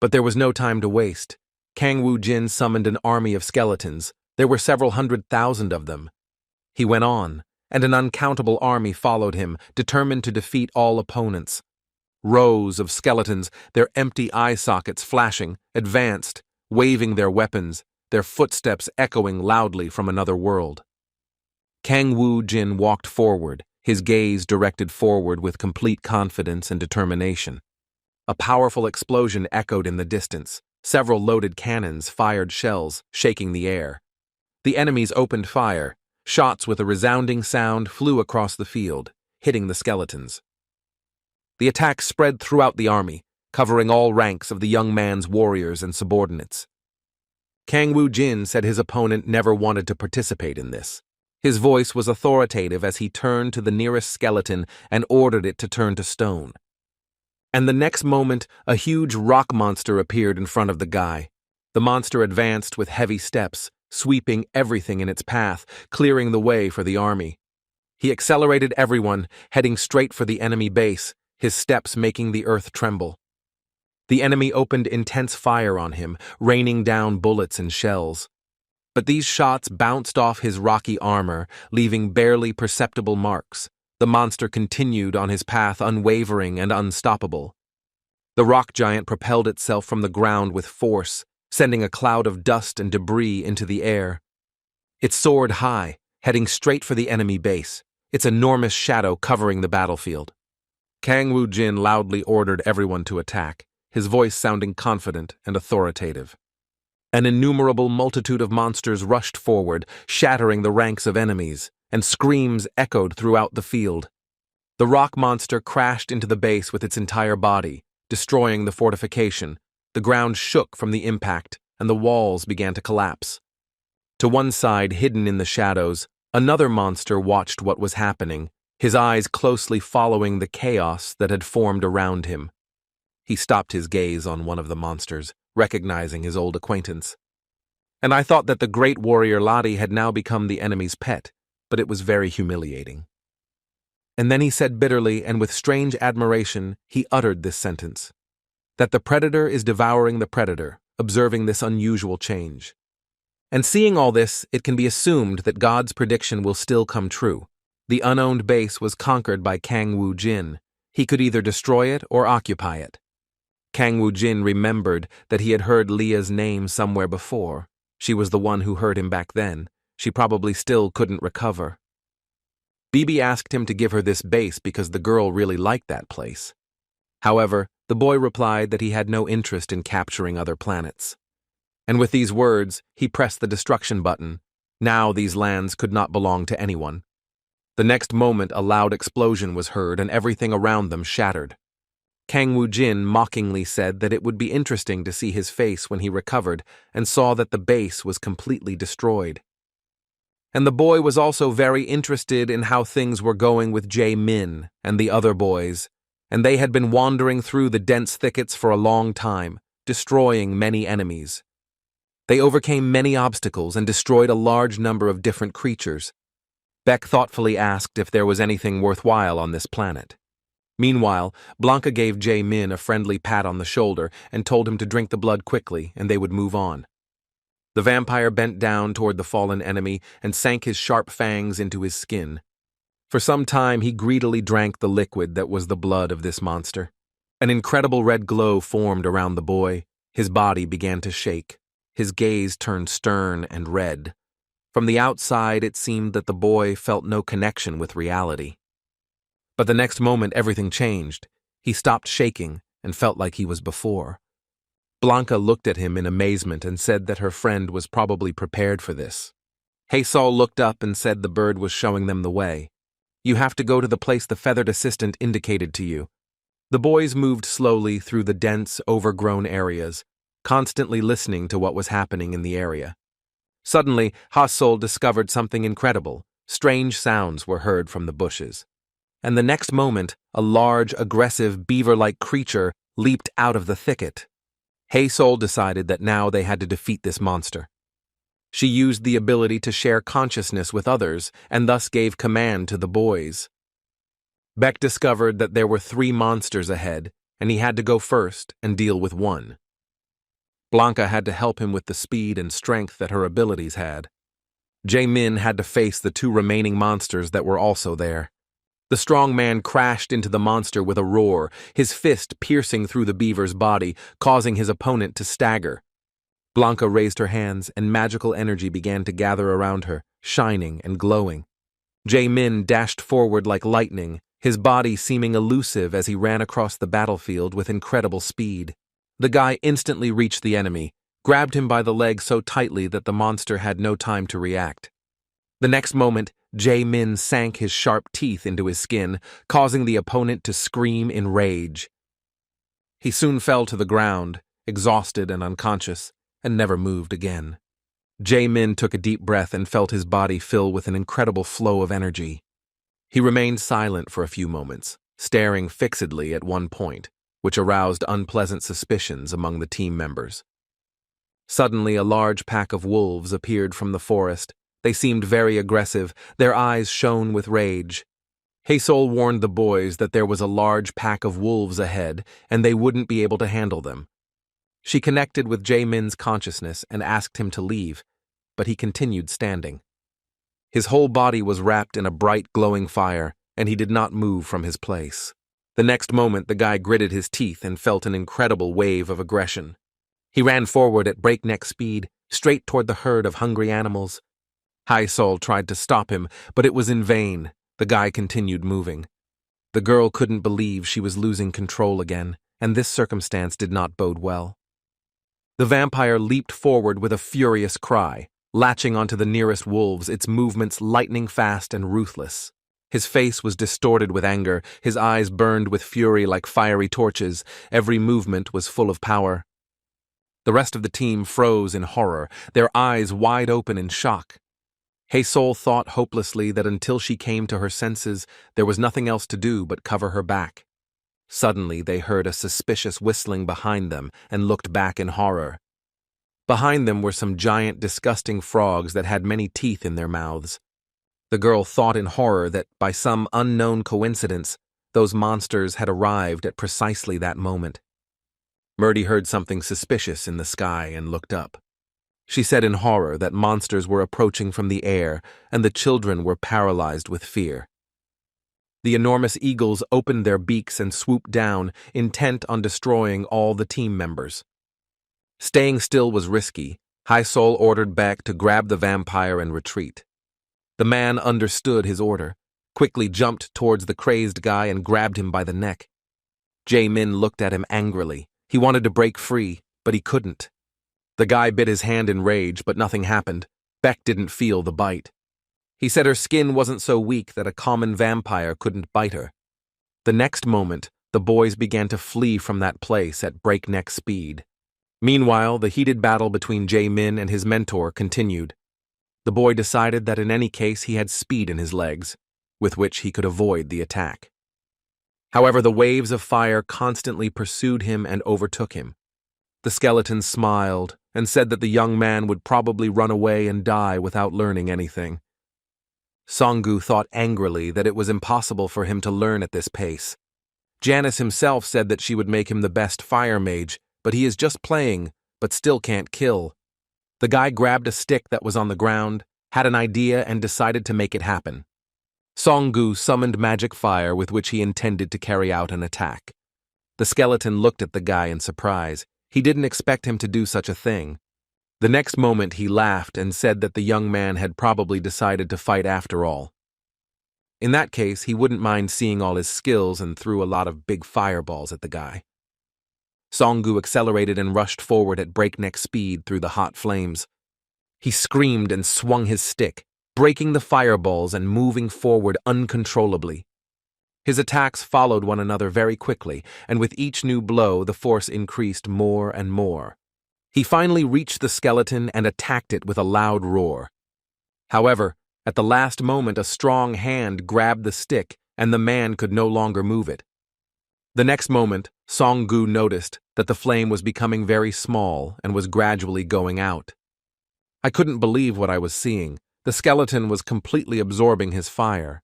But there was no time to waste. Kang Woo-jin summoned an army of skeletons. There were several 100,000 of them. He went on, and an uncountable army followed him, determined to defeat all opponents. Rows of skeletons, their empty eye sockets flashing, advanced, waving their weapons, their footsteps echoing loudly from another world. Kang Woo-jin walked forward, his gaze directed forward with complete confidence and determination. A powerful explosion echoed in the distance. Several loaded cannons fired shells, shaking the air. The enemies opened fire. Shots with a resounding sound flew across the field, hitting the skeletons. The attack spread throughout the army, covering all ranks of the young man's warriors and subordinates. Kang Woo-jin said his opponent never wanted to participate in this. His voice was authoritative as he turned to the nearest skeleton and ordered it to turn to stone. And the next moment, a huge rock monster appeared in front of the guy. The monster advanced with heavy steps, sweeping everything in its path, clearing the way for the army. He accelerated everyone, heading straight for the enemy base, his steps making the earth tremble. The enemy opened intense fire on him, raining down bullets and shells. But these shots bounced off his rocky armor, leaving barely perceptible marks. The monster continued on his path, unwavering and unstoppable. The rock giant propelled itself from the ground with force, sending a cloud of dust and debris into the air. It soared high, heading straight for the enemy base, its enormous shadow covering the battlefield. Kang Woo-jin loudly ordered everyone to attack, his voice sounding confident and authoritative. An innumerable multitude of monsters rushed forward, shattering the ranks of enemies, and screams echoed throughout the field. The rock monster crashed into the base with its entire body, destroying the fortification. The ground shook from the impact, and the walls began to collapse. To one side, hidden in the shadows, another monster watched what was happening, his eyes closely following the chaos that had formed around him. He stopped his gaze on one of the monsters, recognizing his old acquaintance. And I thought that the great warrior Lottie had now become the enemy's pet, but it was very humiliating. And then he said bitterly and with strange admiration, he uttered this sentence: that the predator is devouring the predator, observing this unusual change. And seeing all this, it can be assumed that God's prediction will still come true. The unowned base was conquered by Kang Woo-jin. He could either destroy it or occupy it. Kang Woo-jin remembered that he had heard Leah's name somewhere before. She was the one who heard him back then. She probably still couldn't recover. Bibi asked him to give her this base because the girl really liked that place. However, the boy replied that he had no interest in capturing other planets. And with these words, he pressed the destruction button. Now these lands could not belong to anyone. The next moment, a loud explosion was heard and everything around them shattered. Kang Woo-jin mockingly said that it would be interesting to see his face when he recovered and saw that the base was completely destroyed. And the boy was also very interested in how things were going with Jae-min and the other boys, and they had been wandering through the dense thickets for a long time, destroying many enemies. They overcame many obstacles and destroyed a large number of different creatures. Beck thoughtfully asked if there was anything worthwhile on this planet. Meanwhile, Blanca gave Jae-min a friendly pat on the shoulder and told him to drink the blood quickly and they would move on. The vampire bent down toward the fallen enemy and sank his sharp fangs into his skin. For some time he greedily drank the liquid that was the blood of this monster. An incredible red glow formed around the boy. His body began to shake. His gaze turned stern and red. From the outside, it seemed that the boy felt no connection with reality. But the next moment, everything changed. He stopped shaking and felt like he was before. Blanca looked at him in amazement and said that her friend was probably prepared for this. Haesol looked up and said the bird was showing them the way. You have to go to the place the feathered assistant indicated to you. The boys moved slowly through the dense, overgrown areas, constantly listening to what was happening in the area. Suddenly, Haesol discovered something incredible. Strange sounds were heard from the bushes. And the next moment, a large, aggressive, beaver-like creature leaped out of the thicket. Haesol decided that now they had to defeat this monster. She used the ability to share consciousness with others and thus gave command to the boys. Beck discovered that there were 3 monsters ahead, and he had to go first and deal with one. Blanca had to help him with the speed and strength that her abilities had. Jae-min had to face the 2 remaining monsters that were also there. The strong man crashed into the monster with a roar, his fist piercing through the beaver's body, causing his opponent to stagger. Blanca raised her hands, and magical energy began to gather around her, shining and glowing. Jae-min dashed forward like lightning, his body seeming elusive as he ran across the battlefield with incredible speed. The guy instantly reached the enemy, grabbed him by the leg so tightly that the monster had no time to react. The next moment, Jae-min sank his sharp teeth into his skin, causing the opponent to scream in rage. He soon fell to the ground, exhausted and unconscious, and never moved again. Jae-min took a deep breath and felt his body fill with an incredible flow of energy. He remained silent for a few moments, staring fixedly at one point, which aroused unpleasant suspicions among the team members. Suddenly, a large pack of wolves appeared from the forest. They seemed very aggressive, their eyes shone with rage. Haesol warned the boys that there was a large pack of wolves ahead and they wouldn't be able to handle them. She connected with Jae-min's consciousness and asked him to leave, but he continued standing. His whole body was wrapped in a bright, glowing fire, and he did not move from his place. The next moment, the guy gritted his teeth and felt an incredible wave of aggression. He ran forward at breakneck speed, straight toward the herd of hungry animals. Haesol tried to stop him, but it was in vain. The guy continued moving. The girl couldn't believe she was losing control again, and this circumstance did not bode well. The vampire leaped forward with a furious cry, latching onto the nearest wolves, its movements lightning fast and ruthless. His face was distorted with anger, his eyes burned with fury like fiery torches, every movement was full of power. The rest of the team froze in horror, their eyes wide open in shock. Haesol thought hopelessly that until she came to her senses, there was nothing else to do but cover her back. Suddenly, they heard a suspicious whistling behind them and looked back in horror. Behind them were some giant, disgusting frogs that had many teeth in their mouths. The girl thought in horror that, by some unknown coincidence, those monsters had arrived at precisely that moment. Murdy heard something suspicious in the sky and looked up. She said in horror that monsters were approaching from the air and the children were paralyzed with fear. The enormous eagles opened their beaks and swooped down, intent on destroying all the team members. Staying still was risky. Haesol ordered Beck to grab the vampire and retreat. The man understood his order, quickly jumped towards the crazed guy and grabbed him by the neck. Jae-min looked at him angrily. He wanted to break free, but he couldn't. The guy bit his hand in rage, but nothing happened. Beck didn't feel the bite. He said her skin wasn't so weak that a common vampire couldn't bite her. The next moment, the boys began to flee from that place at breakneck speed. Meanwhile, the heated battle between Jae-min and his mentor continued. The boy decided that in any case he had speed in his legs, with which he could avoid the attack. However, the waves of fire constantly pursued him and overtook him. The skeleton smiled and said that the young man would probably run away and die without learning anything. Songgu thought angrily that it was impossible for him to learn at this pace. Janice himself said that she would make him the best fire mage, but he is just playing, but still can't kill. The guy grabbed a stick that was on the ground, had an idea, and decided to make it happen. Songgu summoned magic fire with which he intended to carry out an attack. The skeleton looked at the guy in surprise. He didn't expect him to do such a thing. The next moment he laughed and said that the young man had probably decided to fight after all. In that case, he wouldn't mind seeing all his skills and threw a lot of big fireballs at the guy. Song-gu accelerated and rushed forward at breakneck speed through the hot flames. He screamed and swung his stick, breaking the fireballs and moving forward uncontrollably. His attacks followed one another very quickly, and with each new blow the force increased more and more. He finally reached the skeleton and attacked it with a loud roar. However, at the last moment a strong hand grabbed the stick and the man could no longer move it. The next moment, Song-gu noticed that the flame was becoming very small and was gradually going out. I couldn't believe what I was seeing. The skeleton was completely absorbing his fire.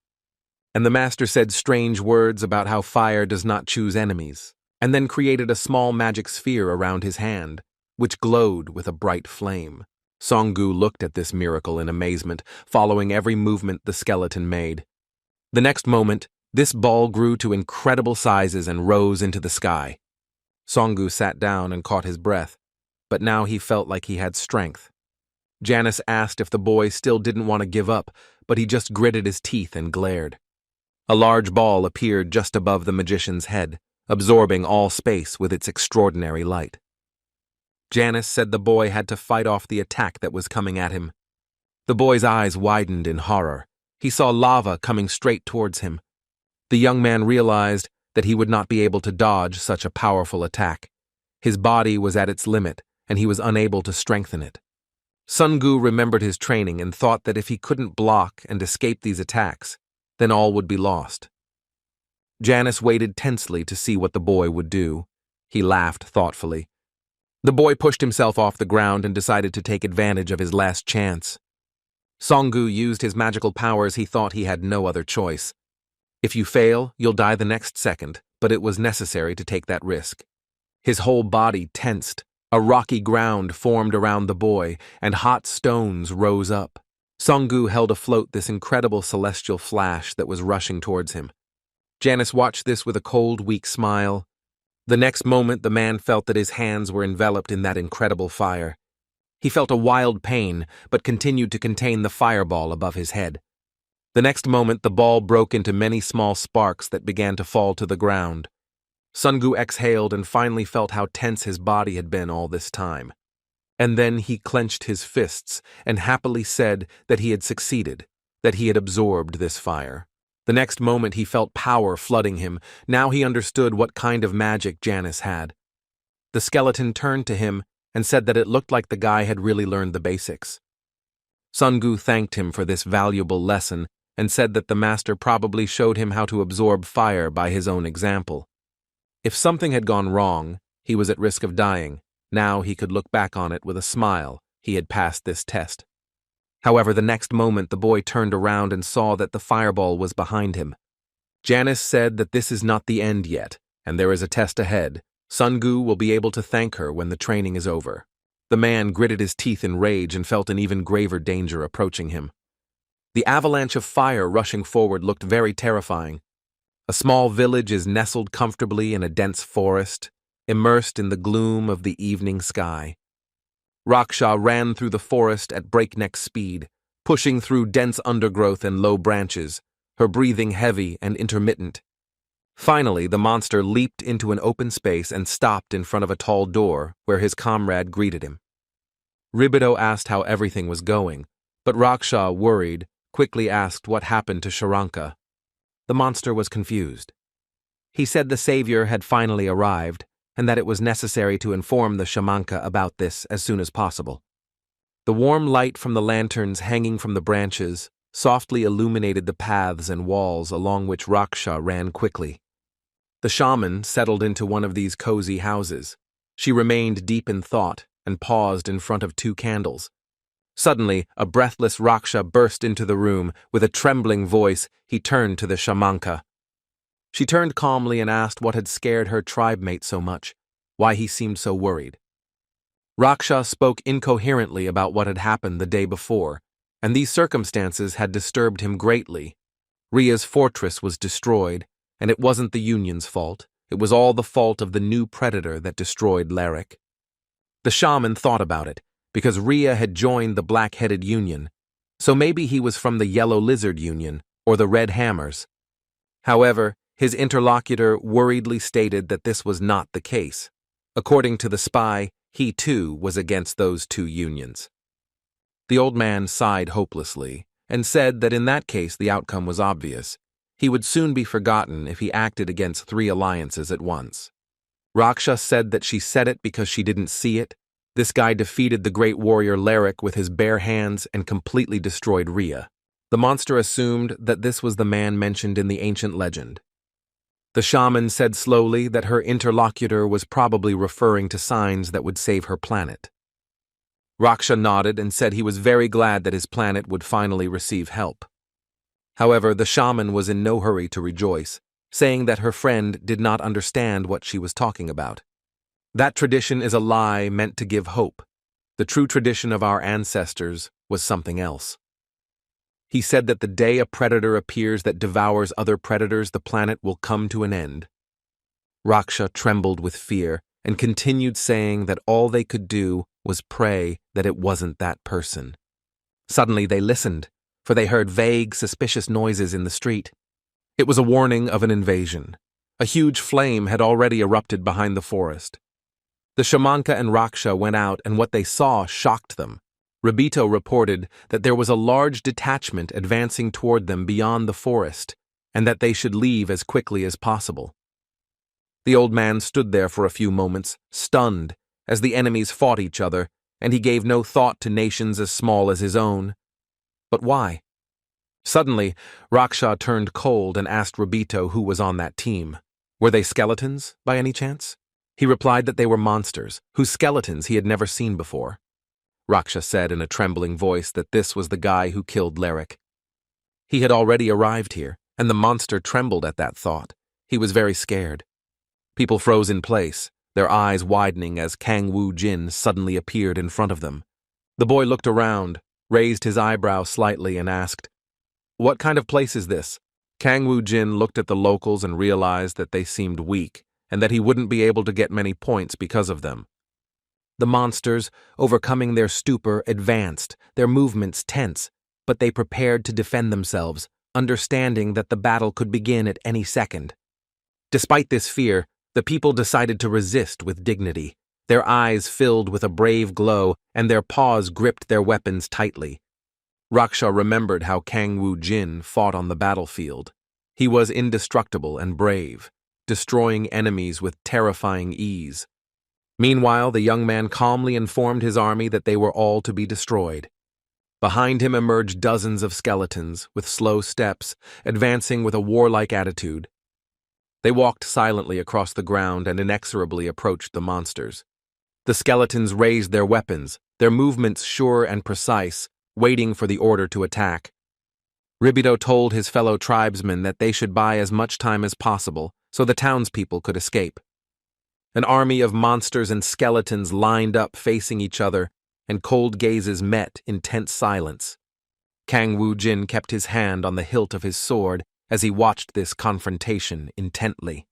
And the master said strange words about how fire does not choose enemies, and then created a small magic sphere around his hand, which glowed with a bright flame. Song-gu looked at this miracle in amazement, following every movement the skeleton made. The next moment, this ball grew to incredible sizes and rose into the sky. Song-gu sat down and caught his breath, but now he felt like he had strength. Janice asked if the boy still didn't want to give up, but he just gritted his teeth and glared. A large ball appeared just above the magician's head, absorbing all space with its extraordinary light. Janice said the boy had to fight off the attack that was coming at him. The boy's eyes widened in horror. He saw lava coming straight towards him. The young man realized that he would not be able to dodge such a powerful attack. His body was at its limit, and he was unable to strengthen it. Song-gu remembered his training and thought that if he couldn't block and escape these attacks, then all would be lost. Janice waited tensely to see what the boy would do. He laughed thoughtfully. The boy pushed himself off the ground and decided to take advantage of his last chance. Song-gu used his magical powers. He thought he had no other choice. If you fail, you'll die the next second, but it was necessary to take that risk. His whole body tensed. A rocky ground formed around the boy, and hot stones rose up. Song-gu held afloat this incredible celestial flash that was rushing towards him. Janice watched this with a cold, weak smile. The next moment, the man felt that his hands were enveloped in that incredible fire. He felt a wild pain, but continued to contain the fireball above his head. The next moment, the ball broke into many small sparks that began to fall to the ground. Song-gu exhaled and finally felt how tense his body had been all this time. And then he clenched his fists and happily said that he had succeeded, that he had absorbed this fire. The next moment he felt power flooding him. Now he understood what kind of magic Janice had. The skeleton turned to him and said that it looked like the guy had really learned the basics. Song-gu thanked him for this valuable lesson and said that the master probably showed him how to absorb fire by his own example. If something had gone wrong, he was at risk of dying. Now he could look back on it with a smile. He had passed this test. However, the next moment the boy turned around and saw that the fireball was behind him. Janice said that this is not the end yet, and there is a test ahead. Song-gu will be able to thank her when the training is over. The man gritted his teeth in rage and felt an even graver danger approaching him. The avalanche of fire rushing forward looked very terrifying. A small village is nestled comfortably in a dense forest, immersed in the gloom of the evening sky. Raksha ran through the forest at breakneck speed, pushing through dense undergrowth and low branches, her breathing heavy and intermittent. Finally, the monster leaped into an open space and stopped in front of a tall door where his comrade greeted him. Ribido asked how everything was going, but Raksha, worried, quickly asked what happened to Sharanka. The monster was confused. He said the savior had finally arrived, and that it was necessary to inform the shamanka about this as soon as possible. The warm light from the lanterns hanging from the branches softly illuminated the paths and walls along which Raksha ran quickly. The shaman settled into one of these cozy houses. She remained deep in thought and paused in front of 2 candles. Suddenly, a breathless Raksha burst into the room. With a trembling voice, he turned to the shamanka. She turned calmly and asked what had scared her tribe mate so much, why he seemed so worried. Raksha spoke incoherently about what had happened the day before, and these circumstances had disturbed him greatly. Ria's fortress was destroyed, and it wasn't the Union's fault. It was all the fault of the new predator that destroyed Larrick. The shaman thought about it, because Rhea had joined the Black-Headed Union, so maybe he was from the Yellow Lizard Union or the Red Hammers. However, his interlocutor worriedly stated that this was not the case. According to the spy, he too was against those two unions. The old man sighed hopelessly and said that in that case the outcome was obvious. He would soon be forgotten if he acted against 3 alliances at once. Raksha said that she said it because she didn't see it. This guy defeated the great warrior Leric with his bare hands and completely destroyed Rhea. The monster assumed that this was the man mentioned in the ancient legend. The shaman said slowly that her interlocutor was probably referring to signs that would save her planet. Raksha nodded and said he was very glad that his planet would finally receive help. However, the shaman was in no hurry to rejoice, saying that her friend did not understand what she was talking about. That tradition is a lie meant to give hope. The true tradition of our ancestors was something else. He said that the day a predator appears that devours other predators, the planet will come to an end. Raksha trembled with fear and continued saying that all they could do was pray that it wasn't that person. Suddenly they listened, for they heard vague, suspicious noises in the street. It was a warning of an invasion. A huge flame had already erupted behind the forest. The shamanka and Raksha went out, and what they saw shocked them. Rabito reported that there was a large detachment advancing toward them beyond the forest, and that they should leave as quickly as possible. The old man stood there for a few moments, stunned, as the enemies fought each other, and he gave no thought to nations as small as his own. But why? Suddenly, Raksha turned cold and asked Rabito who was on that team. Were they skeletons, by any chance? He replied that they were monsters, whose skeletons he had never seen before. Raksha said in a trembling voice that this was the guy who killed Leric. He had already arrived here, and the monster trembled at that thought. He was very scared. People froze in place, their eyes widening as Kang Woo Jin suddenly appeared in front of them. The boy looked around, raised his eyebrow slightly, and asked, "What kind of place is this?" Kang Woo Jin looked at the locals and realized that they seemed weak, and that he wouldn't be able to get many points because of them. The monsters, overcoming their stupor, advanced, their movements tense, but they prepared to defend themselves, understanding that the battle could begin at any second. Despite this fear, the people decided to resist with dignity. Their eyes filled with a brave glow, and their paws gripped their weapons tightly. Raksha remembered how Kang Woo Jin fought on the battlefield. He was indestructible and brave, destroying enemies with terrifying ease. Meanwhile, the young man calmly informed his army that they were all to be destroyed. Behind him emerged dozens of skeletons, with slow steps, advancing with a warlike attitude. They walked silently across the ground and inexorably approached the monsters. The skeletons raised their weapons, their movements sure and precise, waiting for the order to attack. Ribido told his fellow tribesmen that they should buy as much time as possible so the townspeople could escape. An army of monsters and skeletons lined up facing each other, and cold gazes met in tense silence. Kang Woo Jin kept his hand on the hilt of his sword as he watched this confrontation intently.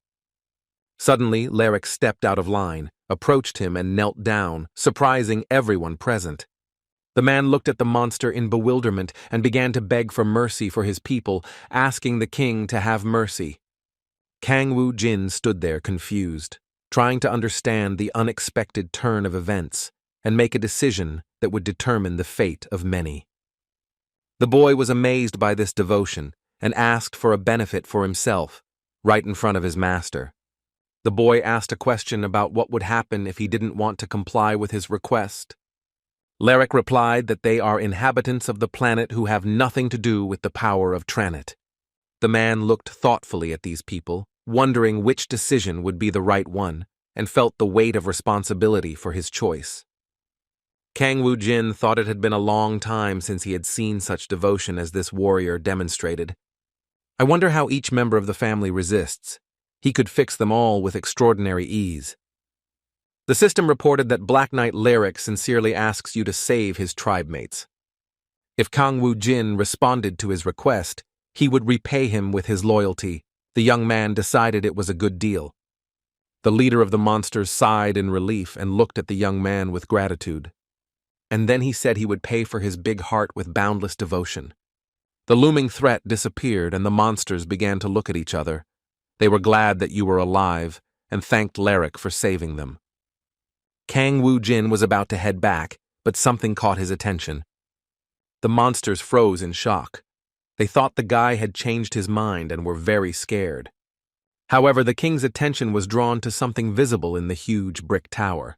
Suddenly, Leric stepped out of line, approached him, and knelt down, surprising everyone present. The man looked at the monster in bewilderment and began to beg for mercy for his people, asking the king to have mercy. Kang Woo Jin stood there confused, trying to understand the unexpected turn of events and make a decision that would determine the fate of many. The boy was amazed by this devotion and asked for a benefit for himself, right in front of his master. The boy asked a question about what would happen if he didn't want to comply with his request. Leric replied that they are inhabitants of the planet who have nothing to do with the power of Trannet. The man looked thoughtfully at these people, wondering which decision would be the right one, and felt the weight of responsibility for his choice. Kang Woo Jin thought it had been a long time since he had seen such devotion as this warrior demonstrated. I wonder how each member of the family resists. He could fix them all with extraordinary ease. The system reported that Black Knight Leric sincerely asks you to save his tribe mates. If Kang Woo Jin responded to his request, he would repay him with his loyalty. The young man decided it was a good deal. The leader of the monsters sighed in relief and looked at the young man with gratitude. and then he said he would pay for his big heart with boundless devotion. The looming threat disappeared, and the monsters began to look at each other. They were glad that you were alive, and thanked Lyric for saving them. Kang Woo Jin was about to head back, but something caught his attention. The monsters froze in shock. They thought the guy had changed his mind and were very scared. However, the king's attention was drawn to something visible in the huge brick tower.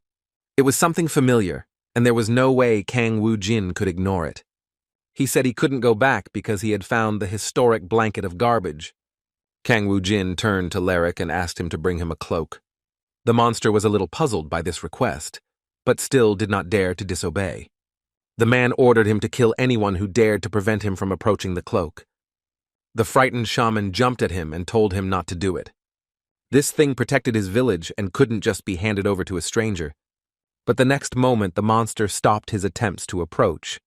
It was something familiar, and there was no way Kang Woo Jin could ignore it. He said he couldn't go back because he had found the historic blanket of garbage. Kang Woo Jin turned to Lyric and asked him to bring him a cloak. The monster was a little puzzled by this request, but still did not dare to disobey. The man ordered him to kill anyone who dared to prevent him from approaching the cloak. The frightened shaman jumped at him and told him not to do it. This thing protected his village and couldn't just be handed over to a stranger. But the next moment the monster stopped his attempts to approach.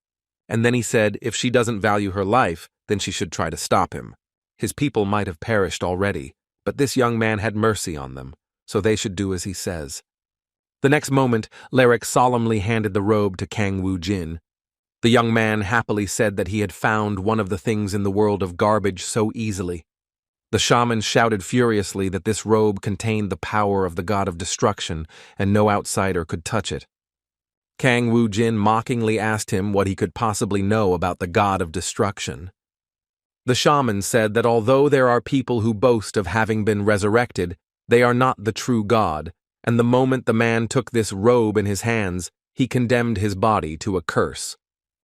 And then he said if she doesn't value her life, then she should try to stop him. His people might have perished already, but this young man had mercy on them, so they should do as he says. The next moment, Lyric solemnly handed the robe to Kang Woo Jin. The young man happily said that he had found one of the things in the world of garbage so easily. The shaman shouted furiously that this robe contained the power of the god of destruction, and no outsider could touch it. Kang Woo Jin mockingly asked him what he could possibly know about the god of destruction. The shaman said that although there are people who boast of having been resurrected, they are not the true god, and the moment the man took this robe in his hands, he condemned his body to a curse.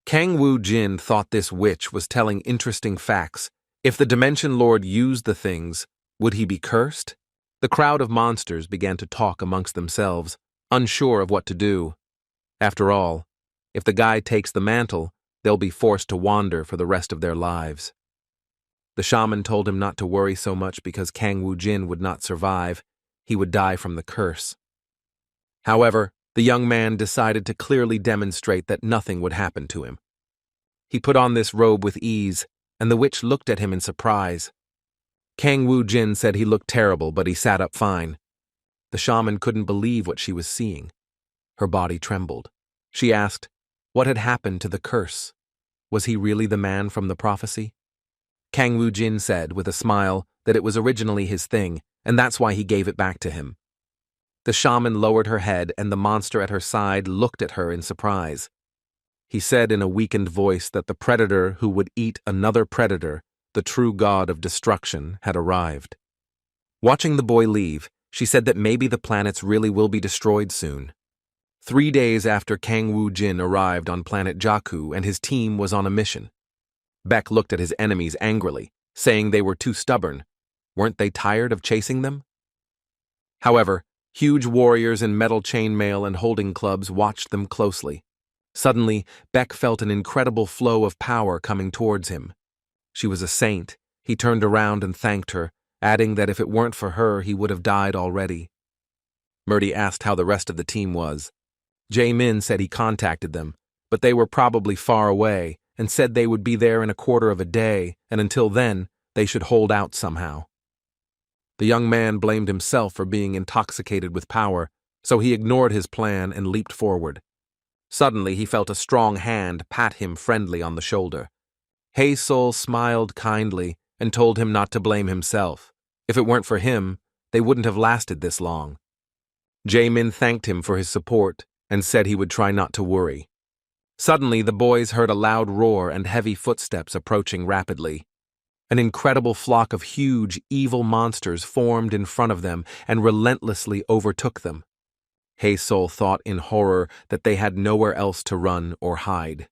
Kang Woo Jin thought this witch was telling interesting facts. If the Dimension Lord used the things, would he be cursed? The crowd of monsters began to talk amongst themselves, unsure of what to do. After all, if the guy takes the mantle, they'll be forced to wander for the rest of their lives. The shaman told him not to worry so much because Kang Woo Jin would not survive. He would die from the curse. However, the young man decided to clearly demonstrate that nothing would happen to him. He put on this robe with ease, and the witch looked at him in surprise. Kang Woo Jin said he looked terrible, but he sat up fine. The shaman couldn't believe what she was seeing. Her body trembled. She asked, what had happened to the curse? Was he really the man from the prophecy? Kang Woo Jin said, with a smile, that it was originally his thing, and that's why he gave it back to him. The shaman lowered her head, and the monster at her side looked at her in surprise. He said in a weakened voice that the predator who would eat another predator, the true god of destruction, had arrived. Watching the boy leave, she said that maybe the planets really will be destroyed soon. 3 days after Kang Woo Jin arrived on planet Jakku and his team was on a mission. Beck looked at his enemies angrily, saying they were too stubborn. Weren't they tired of chasing them? However, huge warriors in metal chainmail and holding clubs watched them closely. Suddenly, Beck felt an incredible flow of power coming towards him. She was a saint. He turned around and thanked her, adding that if it weren't for her, he would have died already. Murdy asked how the rest of the team was. Jae-min said he contacted them, but they were probably far away and said they would be there in a quarter of a day, and until then, they should hold out somehow. The young man blamed himself for being intoxicated with power, so he ignored his plan and leaped forward. Suddenly, he felt a strong hand pat him friendly on the shoulder. Hae-sol smiled kindly and told him not to blame himself. If it weren't for him, they wouldn't have lasted this long. Jae-min thanked him for his support and said he would try not to worry. Suddenly, the boys heard a loud roar and heavy footsteps approaching rapidly. An incredible flock of huge, evil monsters formed in front of them and relentlessly overtook them. Hae-sol thought in horror that they had nowhere else to run or hide.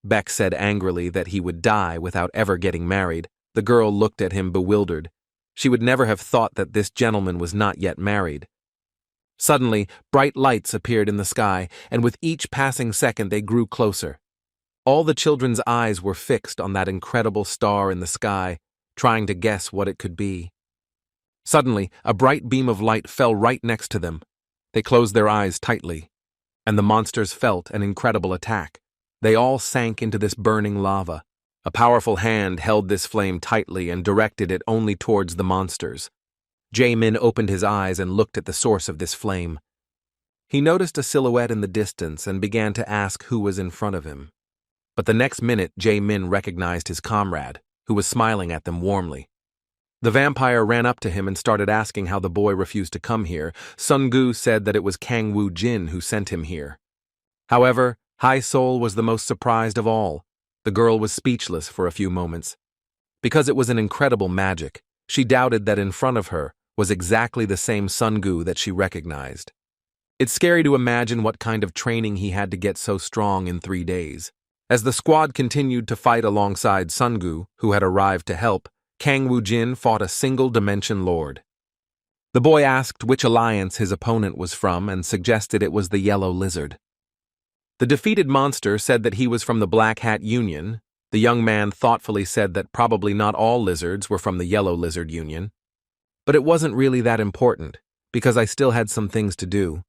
Beck said angrily that he would die without ever getting married. The girl looked at him bewildered. She would never have thought that this gentleman was not yet married. Suddenly, bright lights appeared in the sky, and with each passing second they grew closer. All the children's eyes were fixed on that incredible star in the sky, trying to guess what it could be. Suddenly, a bright beam of light fell right next to them. They closed their eyes tightly, and the monsters felt an incredible attack. They all sank into this burning lava. A powerful hand held this flame tightly and directed it only towards the monsters. Jae-min opened his eyes and looked at the source of this flame. He noticed a silhouette in the distance and began to ask who was in front of him. But the next minute, Jae-min recognized his comrade, who was smiling at them warmly. The vampire ran up to him and started asking how the boy refused to come here. Sun-gu said that it was Kang Woo-jin who sent him here. However, Hai-Sol was the most surprised of all. The girl was speechless for a few moments. Because it was an incredible magic, she doubted that in front of her was exactly the same Sun-gu that she recognized. It's scary to imagine what kind of training he had to get so strong in 3 days. As the squad continued to fight alongside Sun-gu, who had arrived to help, Kang Woo-jin fought a single-dimension lord. The boy asked which alliance his opponent was from and suggested it was the Yellow Lizard. The defeated monster said that he was from the Black Hat Union. The young man thoughtfully said that probably not all lizards were from the Yellow Lizard Union. But it wasn't really that important, because I still had some things to do.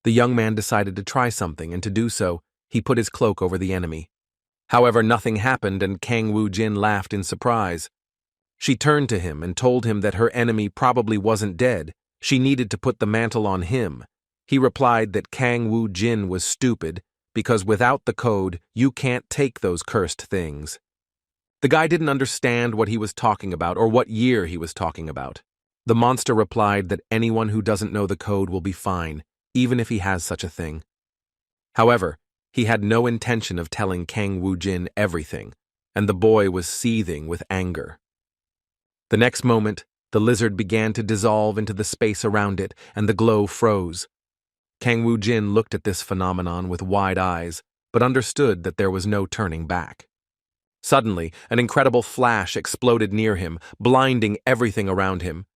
The young man decided to try something, and to do so, he put his cloak over the enemy. However, nothing happened, and Kang Woo-jin laughed in surprise. She turned to him and told him that her enemy probably wasn't dead. She needed to put the mantle on him. He replied that Kang Woo-jin was stupid, because without the code, you can't take those cursed things. The guy didn't understand what he was talking about or what year he was talking about. The monster replied that anyone who doesn't know the code will be fine, even if he has such a thing. However, he had no intention of telling Kang Woo-jin everything, and the boy was seething with anger. The next moment, the lizard began to dissolve into the space around it, and the glow froze. Kang Woo-jin looked at this phenomenon with wide eyes, but understood that there was no turning back. Suddenly, an incredible flash exploded near him, blinding everything around him.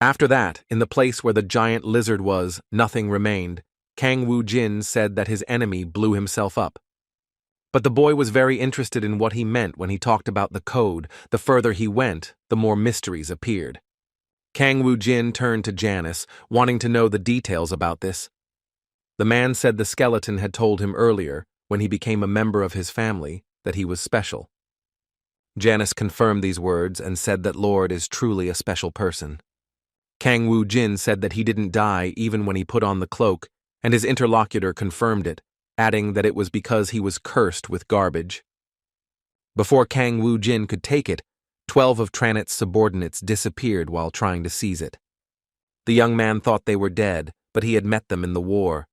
After that, in the place where the giant lizard was, nothing remained. Kang Woo-jin said that his enemy blew himself up. But the boy was very interested in what he meant when he talked about the code. The further he went, the more mysteries appeared. Kang Woo-jin turned to Janice, wanting to know the details about this. The man said the skeleton had told him earlier, when he became a member of his family, that he was special. Janice confirmed these words and said that Lord is truly a special person. Kang Woo-jin said that he didn't die even when he put on the cloak, and his interlocutor confirmed it, adding that it was because he was cursed with garbage. Before Kang Woo-jin could take it, 12 of Trannet's subordinates disappeared while trying to seize it. The young man thought they were dead, but he had met them in the war.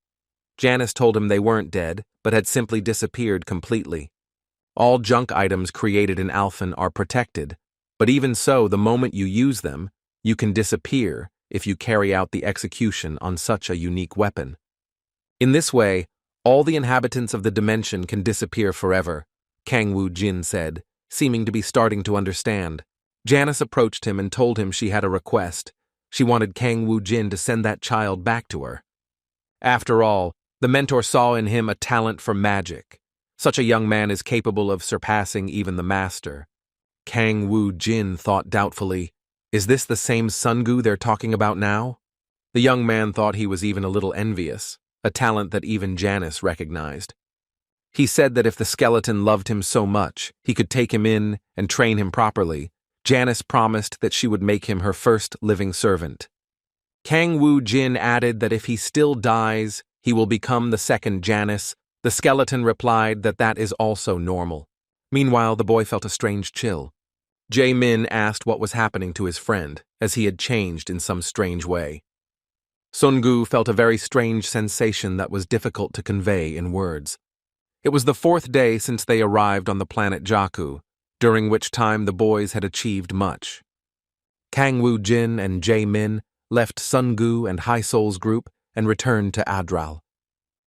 Janice told him they weren't dead, but had simply disappeared completely. All junk items created in Alfen are protected, but even so, the moment you use them, you can disappear if you carry out the execution on such a unique weapon. In this way, all the inhabitants of the dimension can disappear forever, Kang Woo-jin said, seeming to be starting to understand. Janice approached him and told him she had a request. She wanted Kang Woo-jin to send that child back to her. After all, the mentor saw in him a talent for magic. Such a young man is capable of surpassing even the master. Kang Woo-jin thought doubtfully, is this the same Sun-gu they're talking about now? The young man thought he was even a little envious, a talent that even Janice recognized. He said that if the skeleton loved him so much, he could take him in and train him properly. Janice promised that she would make him her first living servant. Kang Woo-jin added that if he still dies, he will become the second Janice. The skeleton replied that that is also normal. Meanwhile, the boy felt a strange chill. Jae-min asked what was happening to his friend, as he had changed in some strange way. Sun-gu felt a very strange sensation that was difficult to convey in words. It was the 4th day since they arrived on the planet Jakku, during which time the boys had achieved much. Kang Woo-jin and Jae-min left Sun-gu and Hai-Sol's group and returned to Ardal.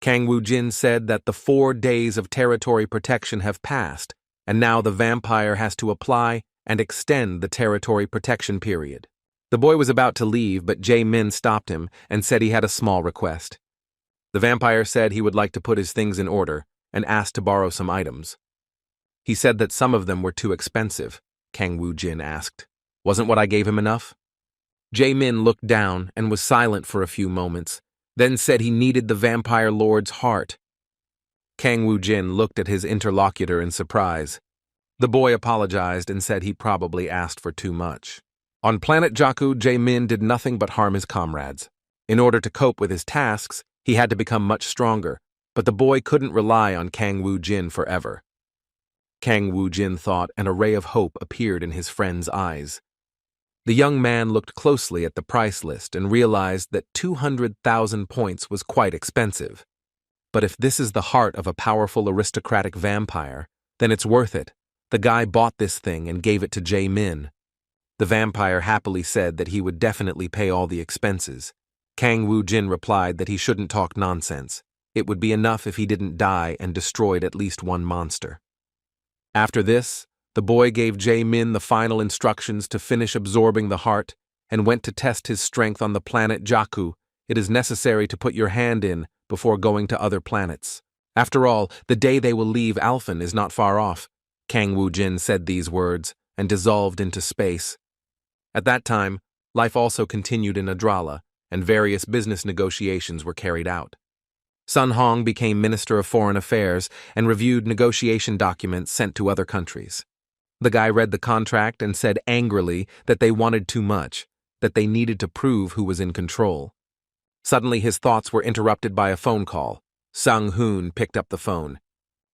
Kang Woo-jin said that the 4 days of territory protection have passed, and now the vampire has to apply and extend the territory protection period. The boy was about to leave, but Jae-min stopped him and said he had a small request. The vampire said he would like to put his things in order and asked to borrow some items. He said that some of them were too expensive, Kang Woo-jin asked. Wasn't what I gave him enough? Jae-min looked down and was silent for a few moments, then said he needed the vampire lord's heart. Kang Woo-jin looked at his interlocutor in surprise. The boy apologized and said he probably asked for too much. On planet Jakku, Jae-min did nothing but harm his comrades. In order to cope with his tasks, He had to become much stronger, but the boy couldn't rely on Kang Woo-jin forever. Kang Woo-jin thought an ray of hope appeared in his friend's eyes. The young man looked closely at the price list and realized that 200,000 points was quite expensive. But if this is the heart of a powerful aristocratic vampire, then it's worth it. The guy bought this thing and gave it to Jae-min. The vampire happily said that he would definitely pay all the expenses. Kang Woo-jin replied that he shouldn't talk nonsense. It would be enough if he didn't die and destroyed at least one monster. After this, the boy gave Jae-min the final instructions to finish absorbing the heart and went to test his strength on the planet Jakku. It is necessary to put your hand in before going to other planets. After all, the day they will leave Alfen is not far off. Kang Woo-jin said these words and dissolved into space. At that time, life also continued in Ardal, and various business negotiations were carried out. Sun Hong became Minister of Foreign Affairs and reviewed negotiation documents sent to other countries. The guy read the contract and said angrily that they wanted too much, that they needed to prove who was in control. Suddenly his thoughts were interrupted by a phone call. Sang-hoon picked up the phone.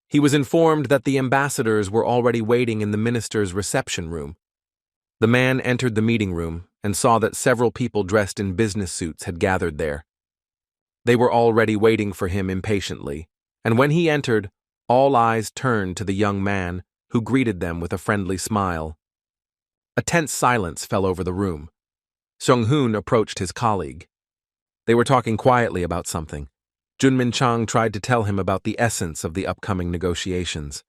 He was informed that the ambassadors were already waiting in the minister's reception room. The man entered the meeting room and saw that several people dressed in business suits had gathered there. They were already waiting for him impatiently, and when he entered, all eyes turned to the young man, who greeted them with a friendly smile. A tense silence fell over the room. Sang-hoon approached his colleague. They were talking quietly about something. Junmin Chang tried to tell him about the essence of the upcoming negotiations.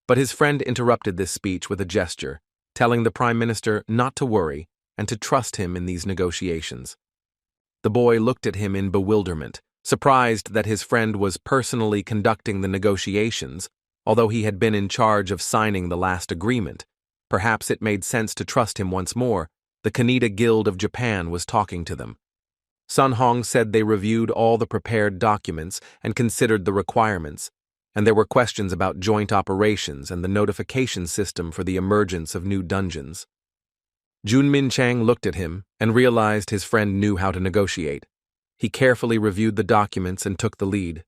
But his friend interrupted this speech with a gesture, telling the Prime Minister not to worry and to trust him in these negotiations. The boy looked at him in bewilderment, surprised that his friend was personally conducting the negotiations, although he had been in charge of signing the last agreement. Perhaps it made sense to trust him once more. The Kaneda Guild of Japan was talking to them. Sun Hong said they reviewed all the prepared documents and considered the requirements, and there were questions about joint operations and the notification system for the emergence of new dungeons. Junmin Chang looked at him and realized his friend knew how to negotiate. He carefully reviewed the documents and took the lead.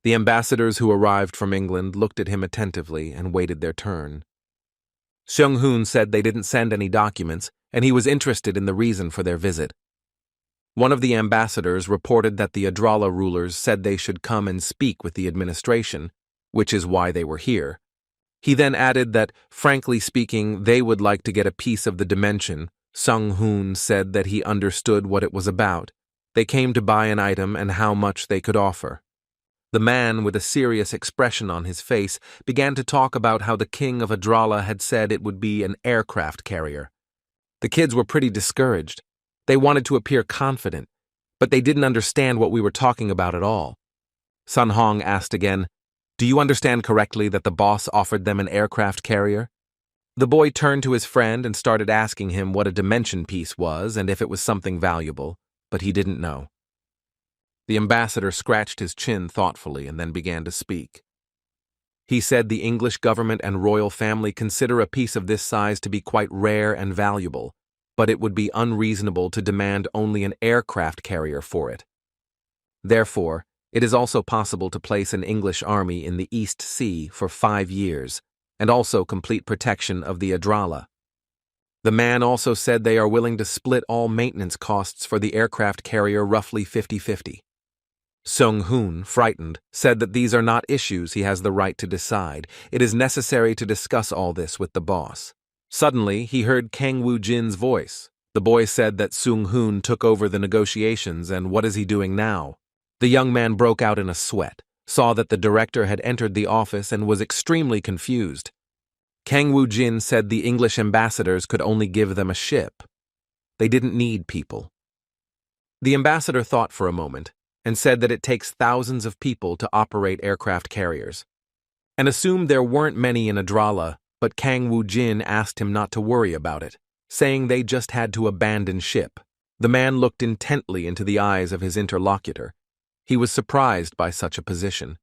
The ambassadors who arrived from England looked at him attentively and waited their turn. Sang-hoon said they didn't send any documents, and he was interested in the reason for their visit. One of the ambassadors reported that the Ardal rulers said they should come and speak with the administration, which is why they were here. He then added that, frankly speaking, they would like to get a piece of the dimension. Sang-hoon said that he understood what it was about. They came to buy an item and how much they could offer. The man, with a serious expression on his face, began to talk about how the king of Ardal had said it would be an aircraft carrier. The kids were pretty discouraged. They wanted to appear confident, but they didn't understand what we were talking about at all. Sun Hong asked again, "Do you understand correctly that the boss offered them an aircraft carrier?" The boy turned to his friend and started asking him what a dimension piece was and if it was something valuable, but he didn't know. The ambassador scratched his chin thoughtfully and then began to speak. He said the English government and royal family consider a piece of this size to be quite rare and valuable, but it would be unreasonable to demand only an aircraft carrier for it. Therefore, it is also possible to place an English army in the East Sea for 5 years, and also complete protection of the Ardal. The man also said they are willing to split all maintenance costs for the aircraft carrier roughly 50-50. Sang-hoon, frightened, said that these are not issues he has the right to decide. It is necessary to discuss all this with the boss. Suddenly, he heard Kang Woo-jin's voice. The boy said that Sang-hoon took over the negotiations, and what is he doing now? The young man broke out in a sweat, saw that the director had entered the office and was extremely confused. Kang Woo-jin said the English ambassadors could only give them a ship. They didn't need people. The ambassador thought for a moment and said that it takes thousands of people to operate aircraft carriers, and assumed there weren't many in Ardal, but Kang Woo-jin asked him not to worry about it, saying they just had to abandon ship. The man looked intently into the eyes of his interlocutor. He was surprised by such a position.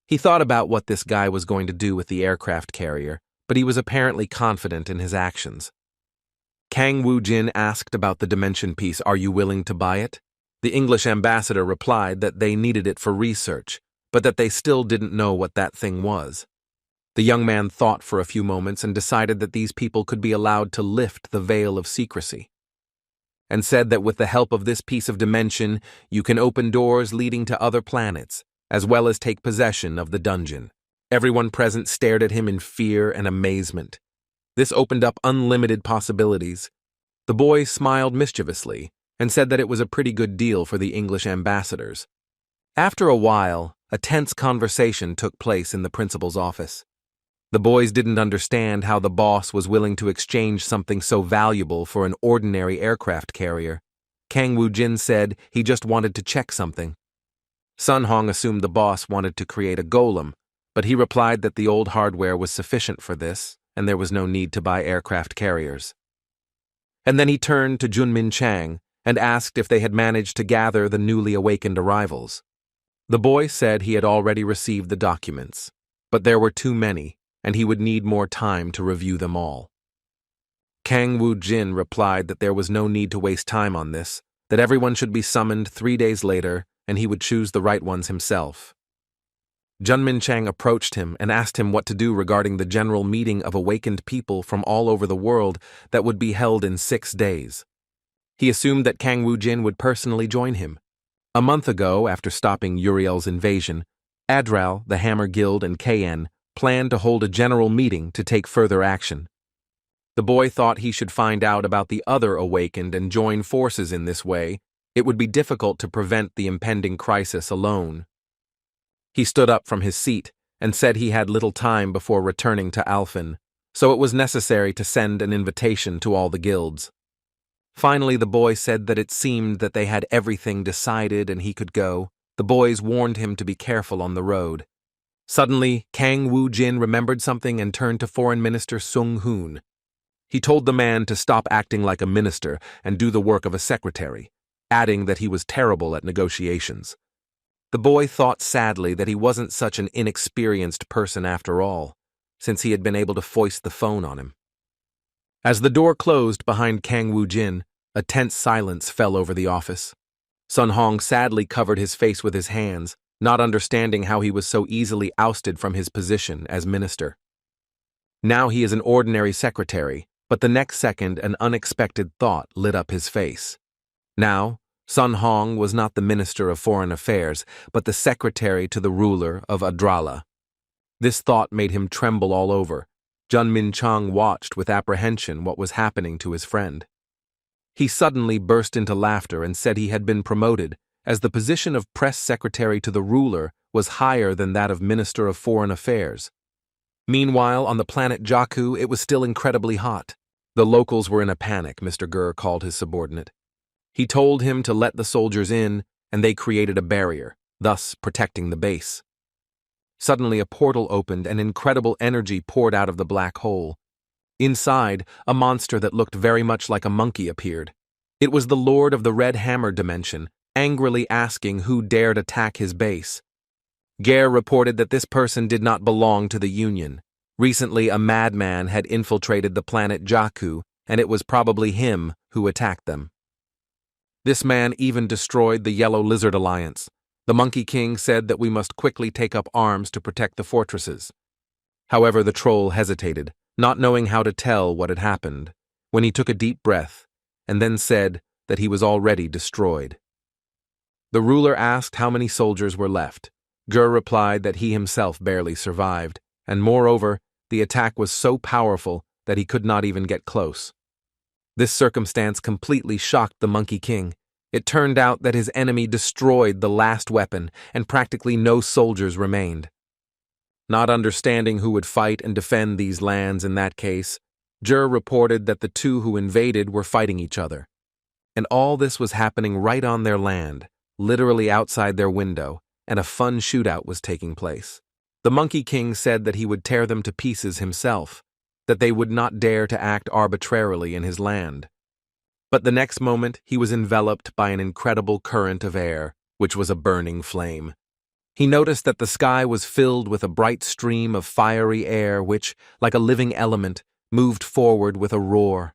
He thought about what this guy was going to do with the aircraft carrier, but he was apparently confident in his actions. Kang Woo-jin asked about the dimension piece. "Are you willing to buy it?" The English ambassador replied that they needed it for research, but that they still didn't know what that thing was. The young man thought for a few moments and decided that these people could be allowed to lift the veil of secrecy, and said that with the help of this piece of dimension, you can open doors leading to other planets, as well as take possession of the dungeon. Everyone present stared at him in fear and amazement. This opened up unlimited possibilities. The boy smiled mischievously and said that it was a pretty good deal for the English ambassadors. After a while, a tense conversation took place in the principal's office. The boys didn't understand how the boss was willing to exchange something so valuable for an ordinary aircraft carrier. Kang Woo-jin said he just wanted to check something. Sun Hong assumed the boss wanted to create a golem, but he replied that the old hardware was sufficient for this, and there was no need to buy aircraft carriers. And then he turned to Junmin Chang and asked if they had managed to gather the newly awakened arrivals. The boy said he had already received the documents, but there were too many, and he would need more time to review them all. Kang Woo-jin replied that there was no need to waste time on this, that everyone should be summoned 3 days later, and he would choose the right ones himself. Junmin Chang approached him and asked him what to do regarding the general meeting of awakened people from all over the world that would be held in 6 days. He assumed that Kang Woo-jin would personally join him. A month ago, after stopping Uriel's invasion, Ardal, the Hammer Guild, and KN planned to hold a general meeting to take further action. The boy thought he should find out about the other awakened and join forces in this way. It would be difficult to prevent the impending crisis alone. He stood up from his seat and said he had little time before returning to Alfen, so it was necessary to send an invitation to all the guilds. Finally, the boy said that it seemed that they had everything decided and he could go. The boys warned him to be careful on the road. Suddenly, Kang Woo-jin remembered something and turned to Foreign Minister Sung Hoon. He told the man to stop acting like a minister and do the work of a secretary, adding that he was terrible at negotiations. The boy thought sadly that he wasn't such an inexperienced person after all, since he had been able to foist the phone on him. As the door closed behind Kang Woo-jin, a tense silence fell over the office. Sun Hong sadly covered his face with his hands, not understanding how he was so easily ousted from his position as minister. Now he is an ordinary secretary, but the next second an unexpected thought lit up his face. Now, Sun Hong was not the Minister of Foreign Affairs, but the secretary to the ruler of Ardal. This thought made him tremble all over. Junmin Chang watched with apprehension what was happening to his friend. He suddenly burst into laughter and said he had been promoted, as the position of press secretary to the ruler was higher than that of Minister of Foreign Affairs. Meanwhile, on the planet Jakku, it was still incredibly hot. The locals were in a panic, Mr. Gur called his subordinate. He told him to let the soldiers in, and they created a barrier, thus protecting the base. Suddenly a portal opened and incredible energy poured out of the black hole. Inside, a monster that looked very much like a monkey appeared. It was the Lord of the Red Hammer dimension, angrily asking who dared attack his base. Gare reported that this person did not belong to the Union. Recently, a madman had infiltrated the planet Jakku, and it was probably him who attacked them. This man even destroyed the Yellow Lizard Alliance. The Monkey King said that we must quickly take up arms to protect the fortresses. However, the troll hesitated, not knowing how to tell what had happened, when he took a deep breath, and then said that he was already destroyed. The ruler asked how many soldiers were left. Gur replied that he himself barely survived, and moreover, the attack was so powerful that he could not even get close. This circumstance completely shocked the Monkey King. It turned out that his enemy destroyed the last weapon, and practically no soldiers remained. Not understanding who would fight and defend these lands in that case, Gur reported that the two who invaded were fighting each other. And all this was happening right on their land, literally outside their window, and a fun shootout was taking place. The Monkey King said that he would tear them to pieces himself, that they would not dare to act arbitrarily in his land. But the next moment he was enveloped by an incredible current of air, which was a burning flame. He noticed that the sky was filled with a bright stream of fiery air which, like a living element, moved forward with a roar.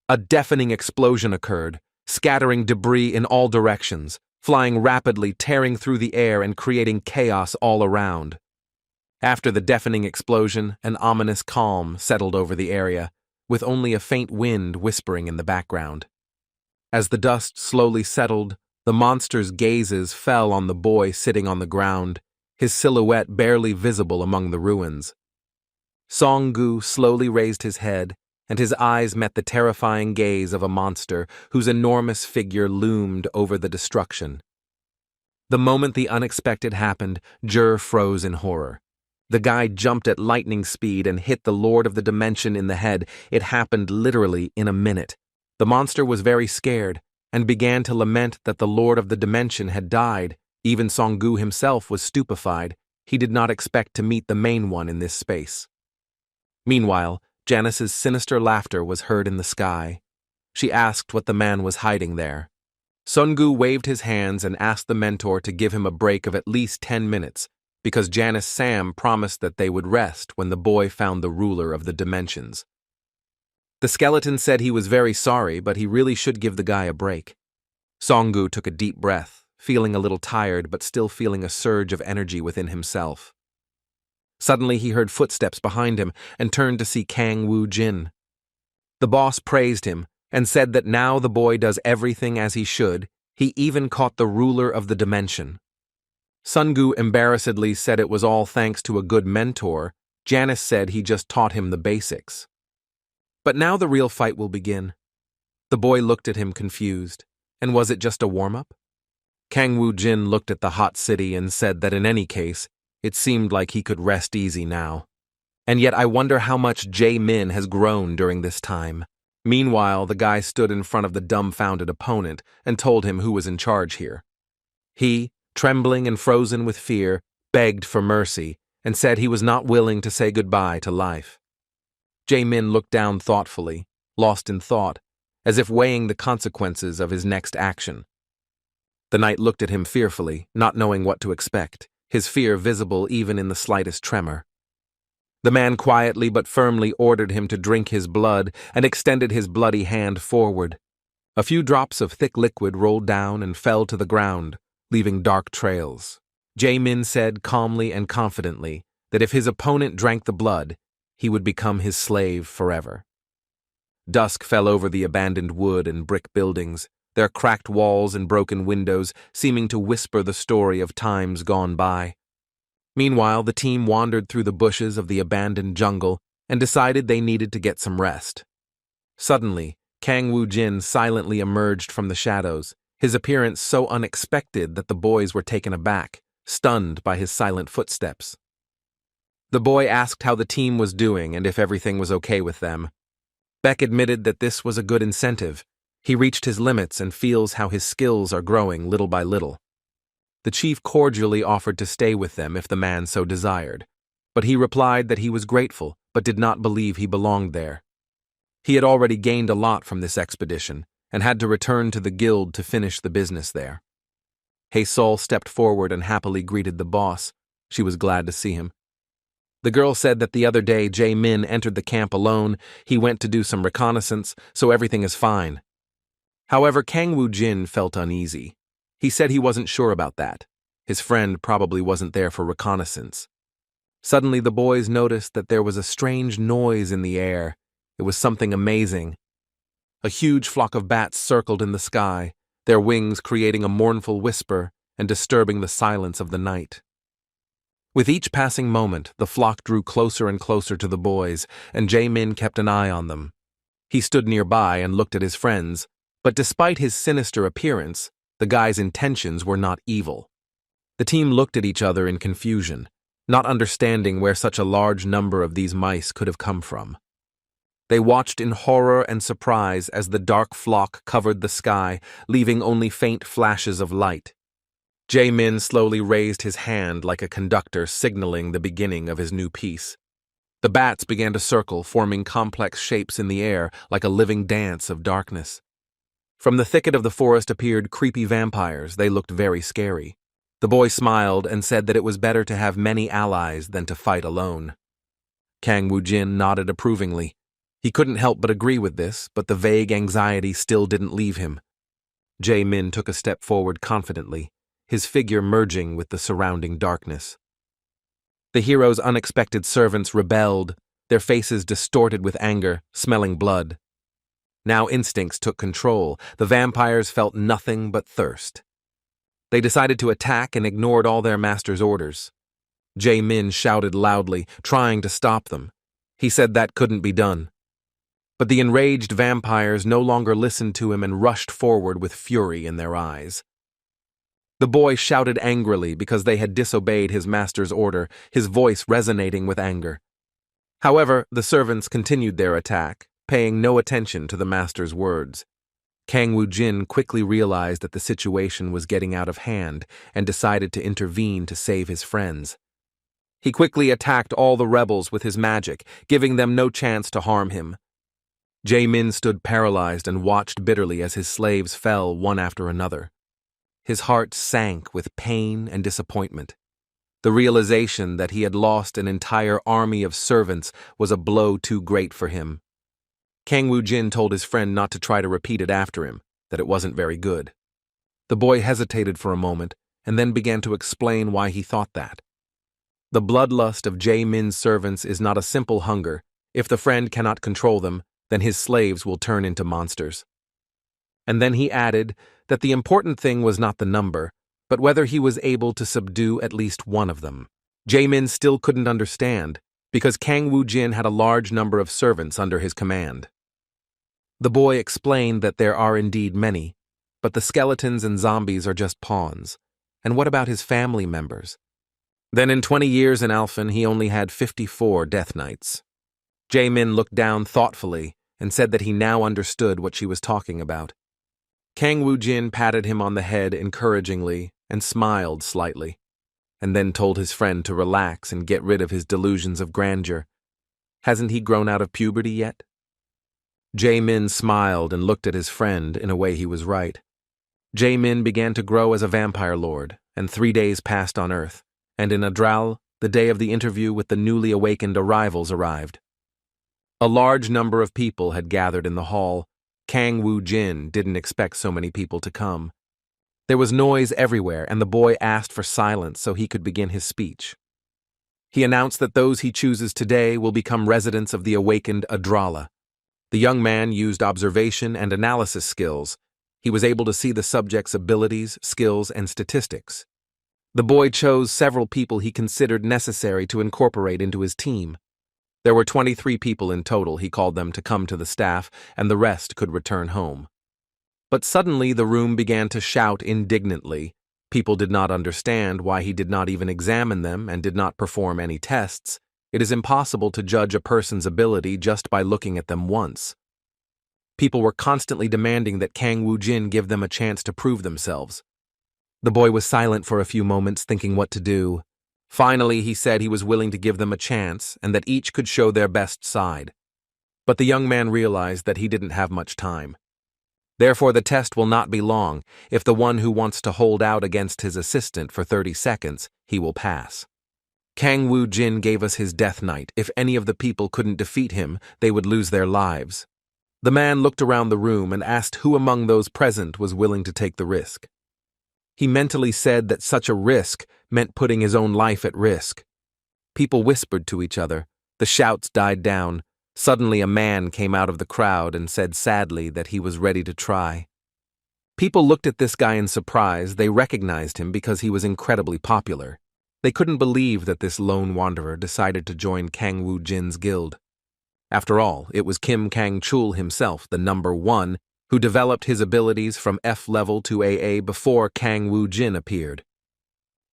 A deafening explosion occurred. scattering debris in all directions, flying rapidly, tearing through the air and creating chaos all around. After the deafening explosion, an ominous calm settled over the area, with only a faint wind whispering in the background. As the dust slowly settled, the monster's gazes fell on the boy sitting on the ground, his silhouette barely visible among the ruins. Song-gu slowly raised his head, and his eyes met the terrifying gaze of a monster whose enormous figure loomed over the destruction. The moment the unexpected happened, Ji froze in horror. The guy jumped at lightning speed and hit the Lord of the Dimension in the head. It happened literally in a minute. The monster was very scared, and began to lament that the Lord of the Dimension had died. Even Song-gu himself was stupefied. He did not expect to meet the main one in this space. Meanwhile, Janice's sinister laughter was heard in the sky. She asked what the man was hiding there. Song-gu waved his hands and asked the mentor to give him a break of at least 10 minutes, because Janice Sam promised that they would rest when the boy found the ruler of the dimensions. The skeleton said he was very sorry, but he really should give the guy a break. Song-gu took a deep breath, feeling a little tired but still feeling a surge of energy within himself. Suddenly he heard footsteps behind him and turned to see Kang Woo-jin. The boss praised him and said that now the boy does everything as he should. He even caught the ruler of the dimension. Song-gu embarrassedly said it was all thanks to a good mentor. Janice said he just taught him the basics. But now the real fight will begin. The boy looked at him confused. And was it just a warm-up? Kang Woo-jin looked at the hot city and said that in any case, it seemed like he could rest easy now. And yet I wonder how much Jae-min has grown during this time. Meanwhile, the guy stood in front of the dumbfounded opponent and told him who was in charge here. He, trembling and frozen with fear, begged for mercy and said he was not willing to say goodbye to life. Jae-min looked down thoughtfully, lost in thought, as if weighing the consequences of his next action. The knight looked at him fearfully, not knowing what to expect, his fear visible even in the slightest tremor. The man quietly but firmly ordered him to drink his blood and extended his bloody hand forward. A few drops of thick liquid rolled down and fell to the ground, leaving dark trails. Jae-min said calmly and confidently that if his opponent drank the blood, he would become his slave forever. Dusk fell over the abandoned wood and brick buildings, their cracked walls and broken windows seeming to whisper the story of times gone by. Meanwhile, the team wandered through the bushes of the abandoned jungle and decided they needed to get some rest. Suddenly, Kang Woo-jin silently emerged from the shadows, his appearance so unexpected that the boys were taken aback, stunned by his silent footsteps. The boy asked how the team was doing and if everything was okay with them. Beck admitted that this was a good incentive. He reached his limits and feels how his skills are growing little by little. The chief cordially offered to stay with them if the man so desired, but he replied that he was grateful but did not believe he belonged there. He had already gained a lot from this expedition and had to return to the guild to finish the business there. Hae-sol stepped forward and happily greeted the boss. She was glad to see him. The girl said that the other day Jae-min entered the camp alone. He went to do some reconnaissance, so everything is fine. However, Kang Woo-jin felt uneasy. He said he wasn't sure about that. His friend probably wasn't there for reconnaissance. Suddenly, the boys noticed that there was a strange noise in the air. It was something amazing. A huge flock of bats circled in the sky, their wings creating a mournful whisper and disturbing the silence of the night. With each passing moment, the flock drew closer and closer to the boys, and Jae-min kept an eye on them. He stood nearby and looked at his friends, but despite his sinister appearance, the guy's intentions were not evil. The team looked at each other in confusion, not understanding where such a large number of these mice could have come from. They watched in horror and surprise as the dark flock covered the sky, leaving only faint flashes of light. Jae-min slowly raised his hand like a conductor signaling the beginning of his new piece. The bats began to circle, forming complex shapes in the air like a living dance of darkness. From the thicket of the forest appeared creepy vampires. They looked very scary. The boy smiled and said that it was better to have many allies than to fight alone. Kang Woo-jin nodded approvingly. He couldn't help but agree with this, but the vague anxiety still didn't leave him. Jae-min took a step forward confidently, his figure merging with the surrounding darkness. The hero's unexpected servants rebelled, their faces distorted with anger, smelling blood. Now instincts took control. The vampires felt nothing but thirst. They decided to attack and ignored all their master's orders. Jae-min shouted loudly, trying to stop them. He said that couldn't be done. But the enraged vampires no longer listened to him and rushed forward with fury in their eyes. The boy shouted angrily because they had disobeyed his master's order, his voice resonating with anger. However, the servants continued their attack, paying no attention to the master's words. Kang Woo-jin quickly realized that the situation was getting out of hand and decided to intervene to save his friends. He quickly attacked all the rebels with his magic, giving them no chance to harm him. Jae-min stood paralyzed and watched bitterly as his slaves fell one after another. His heart sank with pain and disappointment. The realization that he had lost an entire army of servants was a blow too great for him. Kang Woo-jin told his friend not to try to repeat it after him, that it wasn't very good. The boy hesitated for a moment and then began to explain why he thought that. The bloodlust of Jae-min's servants is not a simple hunger. If the friend cannot control them, then his slaves will turn into monsters. And then he added that the important thing was not the number, but whether he was able to subdue at least one of them. Jae-min still couldn't understand, because Kang Woo-jin had a large number of servants under his command. The boy explained that there are indeed many, but the skeletons and zombies are just pawns. And what about his family members? Then in 20 years in Alfen, he only had 54 death knights. Jae-min looked down thoughtfully and said that he now understood what she was talking about. Kang Woo-jin patted him on the head encouragingly and smiled slightly, and then told his friend to relax and get rid of his delusions of grandeur. Hasn't he grown out of puberty yet? Jae-min smiled and looked at his friend in a way he was right. Jae-min began to grow as a vampire lord, and 3 days passed on Earth, and in Ardal, the day of the interview with the newly awakened arrivals arrived. A large number of people had gathered in the hall. Kang Woo-jin didn't expect so many people to come. There was noise everywhere, and the boy asked for silence so he could begin his speech. He announced that those he chooses today will become residents of the awakened Ardal. The young man used observation and analysis skills. He was able to see the subject's abilities, skills, and statistics. The boy chose several people he considered necessary to incorporate into his team. There were 23 people in total. He called them to come to the staff, and the rest could return home. But suddenly the room began to shout indignantly. People did not understand why he did not even examine them and did not perform any tests. It is impossible to judge a person's ability just by looking at them once. People were constantly demanding that Kang Woo-jin give them a chance to prove themselves. The boy was silent for a few moments, thinking what to do. Finally, he said he was willing to give them a chance and that each could show their best side. But the young man realized that he didn't have much time. Therefore, the test will not be long. If the one who wants to hold out against his assistant for 30 seconds, he will pass. Kang Woo-jin gave us his death knight. If any of the people couldn't defeat him, they would lose their lives. The man looked around the room and asked who among those present was willing to take the risk. He mentally said that such a risk meant putting his own life at risk. People whispered to each other. The shouts died down. Suddenly a man came out of the crowd and said sadly that he was ready to try. People looked at this guy in surprise. They recognized him because he was incredibly popular. They couldn't believe that this lone wanderer decided to join Kang Woo-jin's guild. After all, it was Kim Kang-chul himself, the number 1, who developed his abilities from F level to AA before Kang Woo-jin appeared.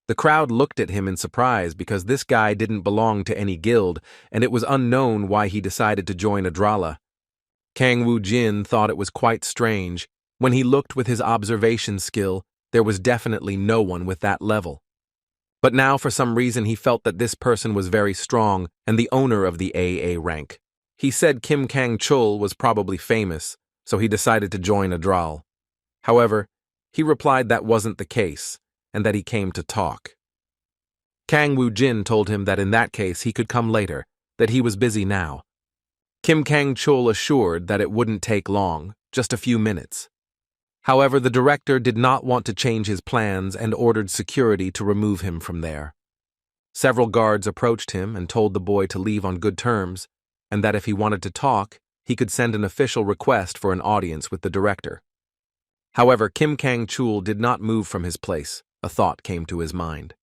The crowd looked at him in surprise because this guy didn't belong to any guild, and it was unknown why he decided to join Ardal. Kang Woo-jin thought it was quite strange. When he looked with his observation skill, there was definitely no one with that level. But now, for some reason, he felt that this person was very strong and the owner of the AA rank. He said Kim Kang-chul was probably famous, so he decided to join Ardal. However, he replied that wasn't the case, and that he came to talk. Kang Woo-jin told him that in that case he could come later, that he was busy now. Kim Kang-chul assured that it wouldn't take long, just a few minutes. However, the director did not want to change his plans and ordered security to remove him from there. Several guards approached him and told the boy to leave on good terms, and that if he wanted to talk, he could send an official request for an audience with the director. However, Kim Kang-chul did not move from his place. A thought came to his mind.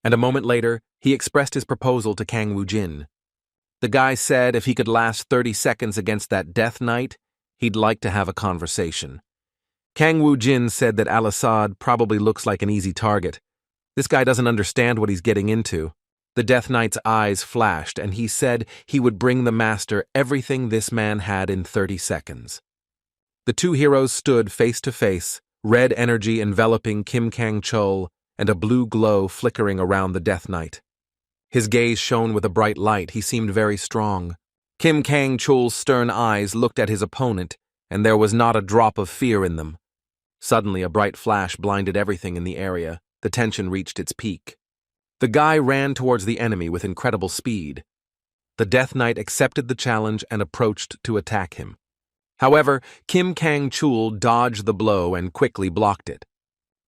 And a moment later, he expressed his proposal to Kang Woo-jin. The guy said if he could last 30 seconds against that Death Knight, he'd like to have a conversation. Kang Woo-jin said that Al-Assad probably looks like an easy target. This guy doesn't understand what he's getting into. The Death Knight's eyes flashed, and he said he would bring the master everything this man had in 30 seconds. The two heroes stood face to face, red energy enveloping Kim Kang-chul and a blue glow flickering around the Death Knight. His gaze shone with a bright light. He seemed very strong. Kim Kang-chul's stern eyes looked at his opponent, and there was not a drop of fear in them. Suddenly, a bright flash blinded everything in the area. The tension reached its peak. The guy ran towards the enemy with incredible speed. The Death Knight accepted the challenge and approached to attack him. However, Kim Kang-chul dodged the blow and quickly blocked it.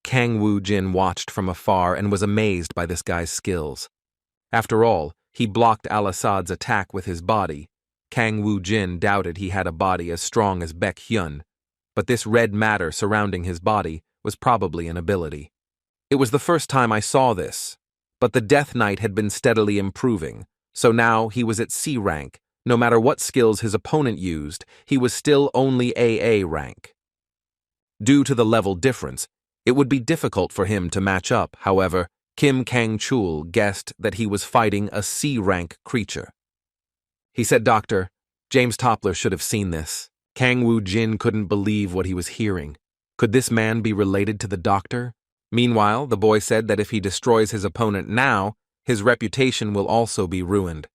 Kang Woo-jin watched from afar and was amazed by this guy's skills. After all, he blocked Al-Assad's attack with his body. Kang Woo-jin doubted he had a body as strong as Baek-hyun, but this red matter surrounding his body was probably an ability. It was the first time I saw this, but the Death Knight had been steadily improving, so now he was at C rank. No matter what skills his opponent used, he was still only AA rank. Due to the level difference, it would be difficult for him to match up. However, Kim Kang-chul guessed that he was fighting a C rank creature. He said, "Doctor, James Toppler should have seen this." Kang Woo-jin couldn't believe what he was hearing. Could this man be related to the doctor? Meanwhile, the boy said that if he destroys his opponent now, his reputation will also be ruined.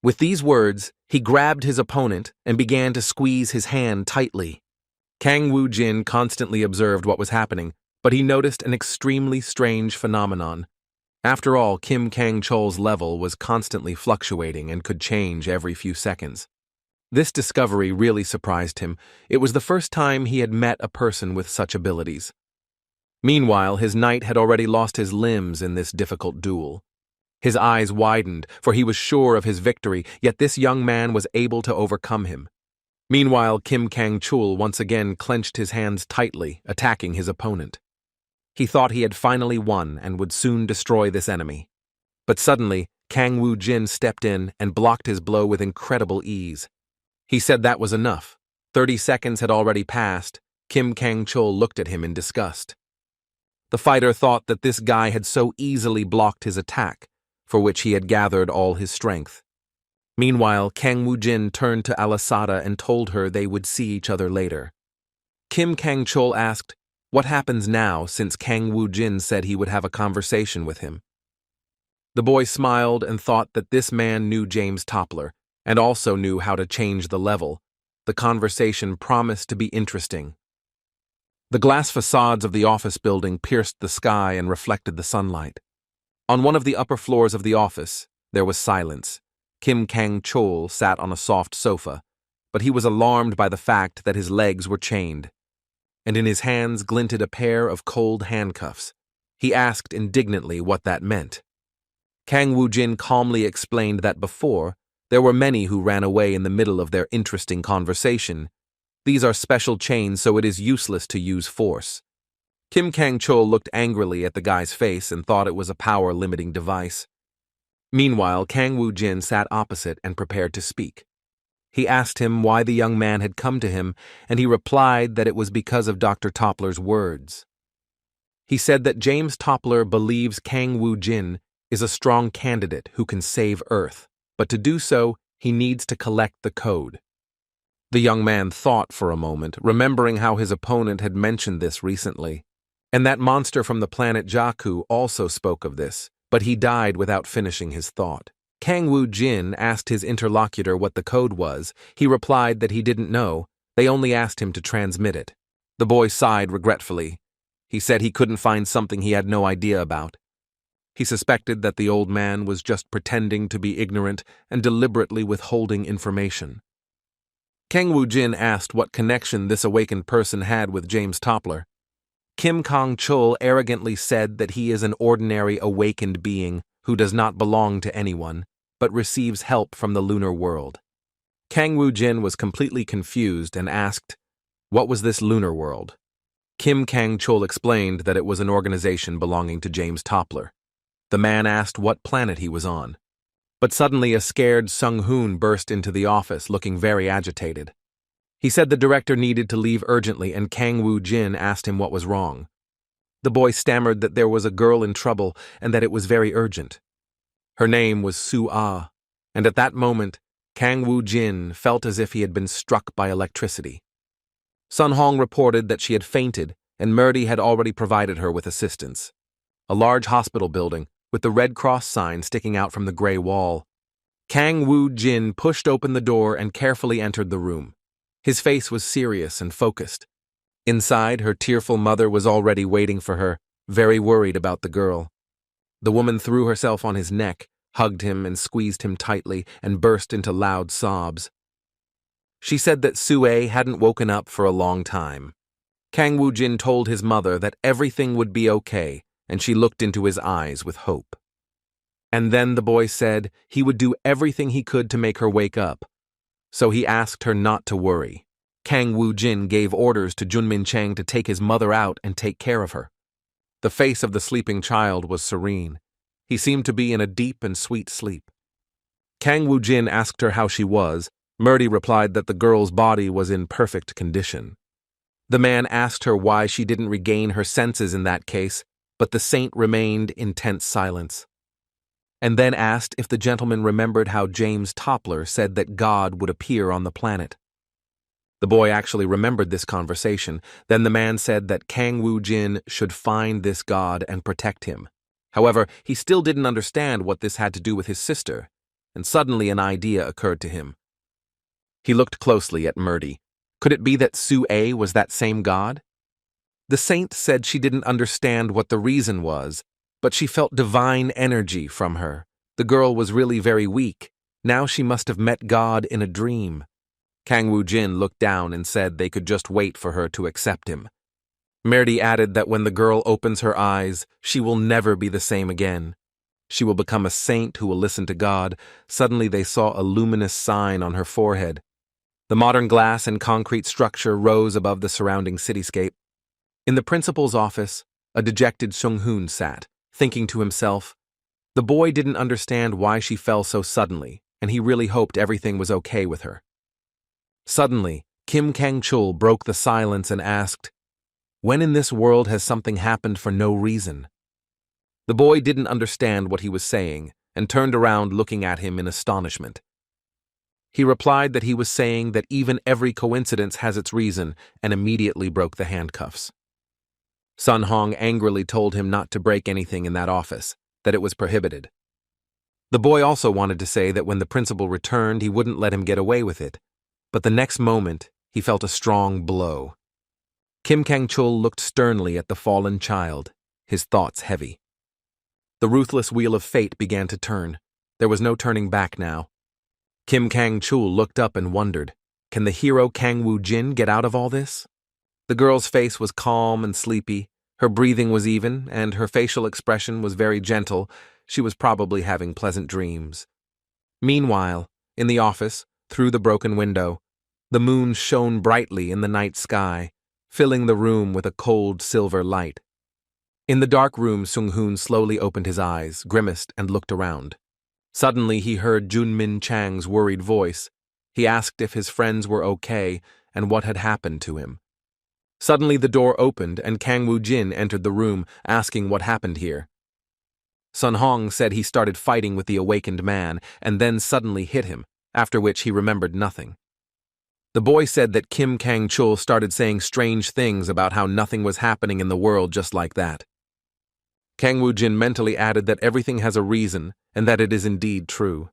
With these words, he grabbed his opponent and began to squeeze his hand tightly. Kang Woo-jin constantly observed what was happening, but he noticed an extremely strange phenomenon. After all, Kim Kang-chul's level was constantly fluctuating and could change every few seconds. This discovery really surprised him. It was the first time he had met a person with such abilities. Meanwhile, his knight had already lost his limbs in this difficult duel. His eyes widened, for he was sure of his victory, yet this young man was able to overcome him. Meanwhile, Kim Kang-chul once again clenched his hands tightly, attacking his opponent. He thought he had finally won and would soon destroy this enemy. But suddenly, Kang Woo-jin stepped in and blocked his blow with incredible ease. He said that was enough. 30 seconds had already passed. Kim Kang-chul looked at him in disgust. The fighter thought that this guy had so easily blocked his attack, for which he had gathered all his strength. Meanwhile, Kang Woo-jin turned to Al-Assada and told her they would see each other later. Kim Kang-chul asked, what happens now since Kang Woo-jin said he would have a conversation with him? The boy smiled and thought that this man knew James Toppler and also knew how to change the level. The conversation promised to be interesting. The glass facades of the office building pierced the sky and reflected the sunlight. On one of the upper floors of the office, there was silence. Kim Kang-chul sat on a soft sofa, but he was alarmed by the fact that his legs were chained, and in his hands glinted a pair of cold handcuffs. He asked indignantly what that meant. Kang Woo-jin calmly explained that before, there were many who ran away in the middle of their interesting conversation. These are special chains, so it is useless to use force. Kim Kang-chul looked angrily at the guy's face and thought it was a power-limiting device. Meanwhile, Kang Woo-jin sat opposite and prepared to speak. He asked him why the young man had come to him, and he replied that it was because of Dr. Toppler's words. He said that James Toppler believes Kang Woo-jin is a strong candidate who can save Earth, but to do so, he needs to collect the code. The young man thought for a moment, remembering how his opponent had mentioned this recently. And that monster from the planet Jakku also spoke of this, but he died without finishing his thought. Kang Woo-jin asked his interlocutor what the code was. He replied that he didn't know. They only asked him to transmit it. The boy sighed regretfully. He said he couldn't find something he had no idea about. He suspected that the old man was just pretending to be ignorant and deliberately withholding information. Kang Woo-jin asked what connection this awakened person had with James Toppler. Kim Kang-chul arrogantly said that he is an ordinary awakened being who does not belong to anyone, but receives help from the lunar world. Kang Woo-jin was completely confused and asked, "What was this lunar world?" Kim Kang-chul explained that it was an organization belonging to James Toppler. The man asked what planet he was on. But suddenly a scared Sung-hoon burst into the office, looking very agitated. He said the director needed to leave urgently, and Kang Woo-jin asked him what was wrong. The boy stammered that there was a girl in trouble and that it was very urgent. Her name was Su-ah, and at that moment, Kang Woo-jin felt as if he had been struck by electricity. Sun Hong reported that she had fainted, and Murdy had already provided her with assistance. A large hospital building, with the Red Cross sign sticking out from the gray wall. Kang Woo-jin pushed open the door and carefully entered the room. His face was serious and focused. Inside, her tearful mother was already waiting for her, very worried about the girl. The woman threw herself on his neck, hugged him and squeezed him tightly, and burst into loud sobs. She said that Sue hadn't woken up for a long time. Kang Woo-jin told his mother that everything would be okay, and she looked into his eyes with hope. And then the boy said he would do everything he could to make her wake up. So he asked her not to worry. Kang Woo-jin gave orders to Junmin Chang to take his mother out and take care of her. The face of the sleeping child was serene. He seemed to be in a deep and sweet sleep. Kang Woo-jin asked her how she was. Murdy replied that the girl's body was in perfect condition. The man asked her why she didn't regain her senses in that case, but the saint remained in tense silence, and then asked if the gentleman remembered how James Toppler said that God would appear on the planet. The boy actually remembered this conversation. Then the man said that Kang Woo-jin should find this God and protect him. However, he still didn't understand what this had to do with his sister, and suddenly an idea occurred to him. He looked closely at Murdy. Could it be that Sue was that same God? The saint said she didn't understand what the reason was, but she felt divine energy from her. The girl was really very weak. Now she must have met God in a dream. Kang Woo-jin looked down and said they could just wait for her to accept him. Murdy added that when the girl opens her eyes, she will never be the same again. She will become a saint who will listen to God. Suddenly they saw a luminous sign on her forehead. The modern glass and concrete structure rose above the surrounding cityscape. In the principal's office, a dejected Sung-hoon sat, thinking to himself. The boy didn't understand why she fell so suddenly, and he really hoped everything was okay with her. Suddenly, Kim Kang-chul broke the silence and asked, "When in this world has something happened for no reason?" The boy didn't understand what he was saying and turned around looking at him in astonishment. He replied that he was saying that even every coincidence has its reason, and immediately broke the handcuffs. Sun Hong angrily told him not to break anything in that office, that it was prohibited. The boy also wanted to say that when the principal returned, he wouldn't let him get away with it, but the next moment, he felt a strong blow. Kim Kang-chul looked sternly at the fallen child, his thoughts heavy. The ruthless wheel of fate began to turn. There was no turning back now. Kim Kang-chul looked up and wondered, can the hero Kang Woo-jin get out of all this? The girl's face was calm and sleepy, her breathing was even, and her facial expression was very gentle. She was probably having pleasant dreams. Meanwhile, in the office, through the broken window, the moon shone brightly in the night sky, filling the room with a cold silver light. In the dark room, Sung-hoon slowly opened his eyes, grimaced, and looked around. Suddenly he heard Junmin Chang's worried voice. He asked if his friends were okay and what had happened to him. Suddenly the door opened and Kang Woo-jin entered the room, asking what happened here. Sun Hong said he started fighting with the awakened man and then suddenly hit him, after which he remembered nothing. The boy said that Kim Kang-chul started saying strange things about how nothing was happening in the world just like that. Kang Woo-jin mentally added that everything has a reason and that it is indeed true.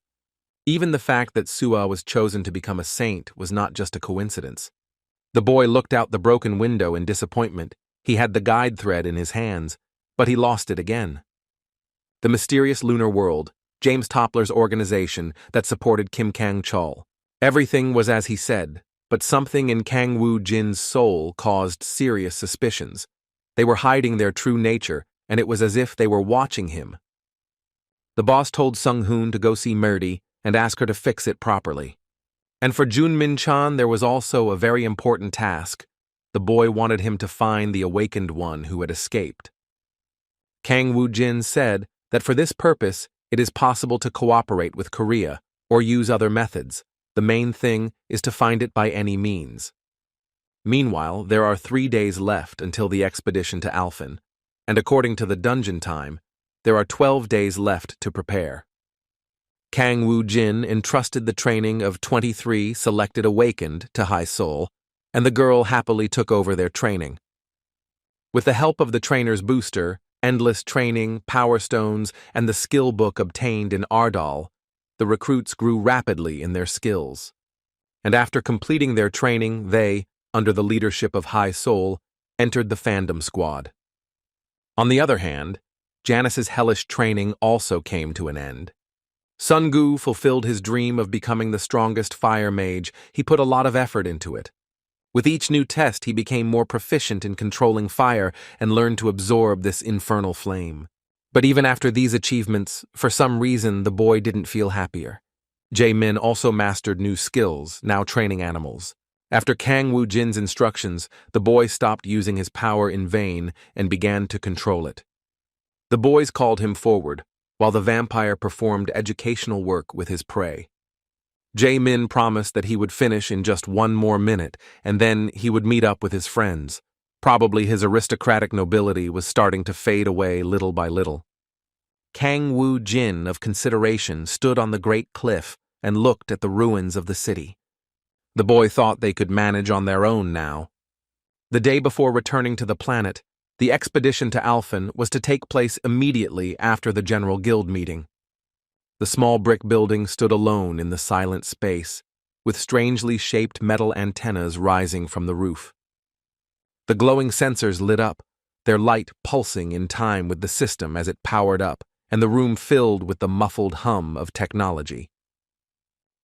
Even the fact that Sua was chosen to become a saint was not just a coincidence. The boy looked out the broken window in disappointment. He had the guide thread in his hands, but he lost it again. The mysterious lunar world, James Toppler's organization that supported Kim Kang-chul. Everything was as he said, but something in Kang Woo-jin's soul caused serious suspicions. They were hiding their true nature, and it was as if they were watching him. The boss told Sung-hoon to go see Murdy and ask her to fix it properly. And for Jun Min-chan, there was also a very important task. The boy wanted him to find the awakened one who had escaped. Kang Woo-jin said that for this purpose, it is possible to cooperate with Korea or use other methods. The main thing is to find it by any means. Meanwhile, there are 3 days left until the expedition to Alfen, and according to the dungeon time, there are 12 days left to prepare. Kang Woo-jin entrusted the training of 23 selected awakened to High Soul, and the girl happily took over their training. With the help of the trainer's booster, endless training, power stones, and the skill book obtained in Ardal, the recruits grew rapidly in their skills. And after completing their training, they, under the leadership of High Soul, entered the fandom squad. On the other hand, Janice's hellish training also came to an end. Sun-gu fulfilled his dream of becoming the strongest fire mage. He put a lot of effort into it. With each new test, he became more proficient in controlling fire and learned to absorb this infernal flame. But even after these achievements, for some reason, the boy didn't feel happier. Jae-min also mastered new skills, now training animals. After Kang Woo-jin's instructions, the boy stopped using his power in vain and began to control it. The boys called him forward, while the vampire performed educational work with his prey. Jae-min promised that he would finish in just 1 more minute, and then he would meet up with his friends. Probably his aristocratic nobility was starting to fade away little by little. Kang Woo-jin, of consideration, stood on the great cliff and looked at the ruins of the city. The boy thought they could manage on their own now. The day before returning to the planet, the expedition to Alfen was to take place immediately after the General Guild meeting. The small brick building stood alone in the silent space, with strangely shaped metal antennas rising from the roof. The glowing sensors lit up, their light pulsing in time with the system as it powered up, and the room filled with the muffled hum of technology.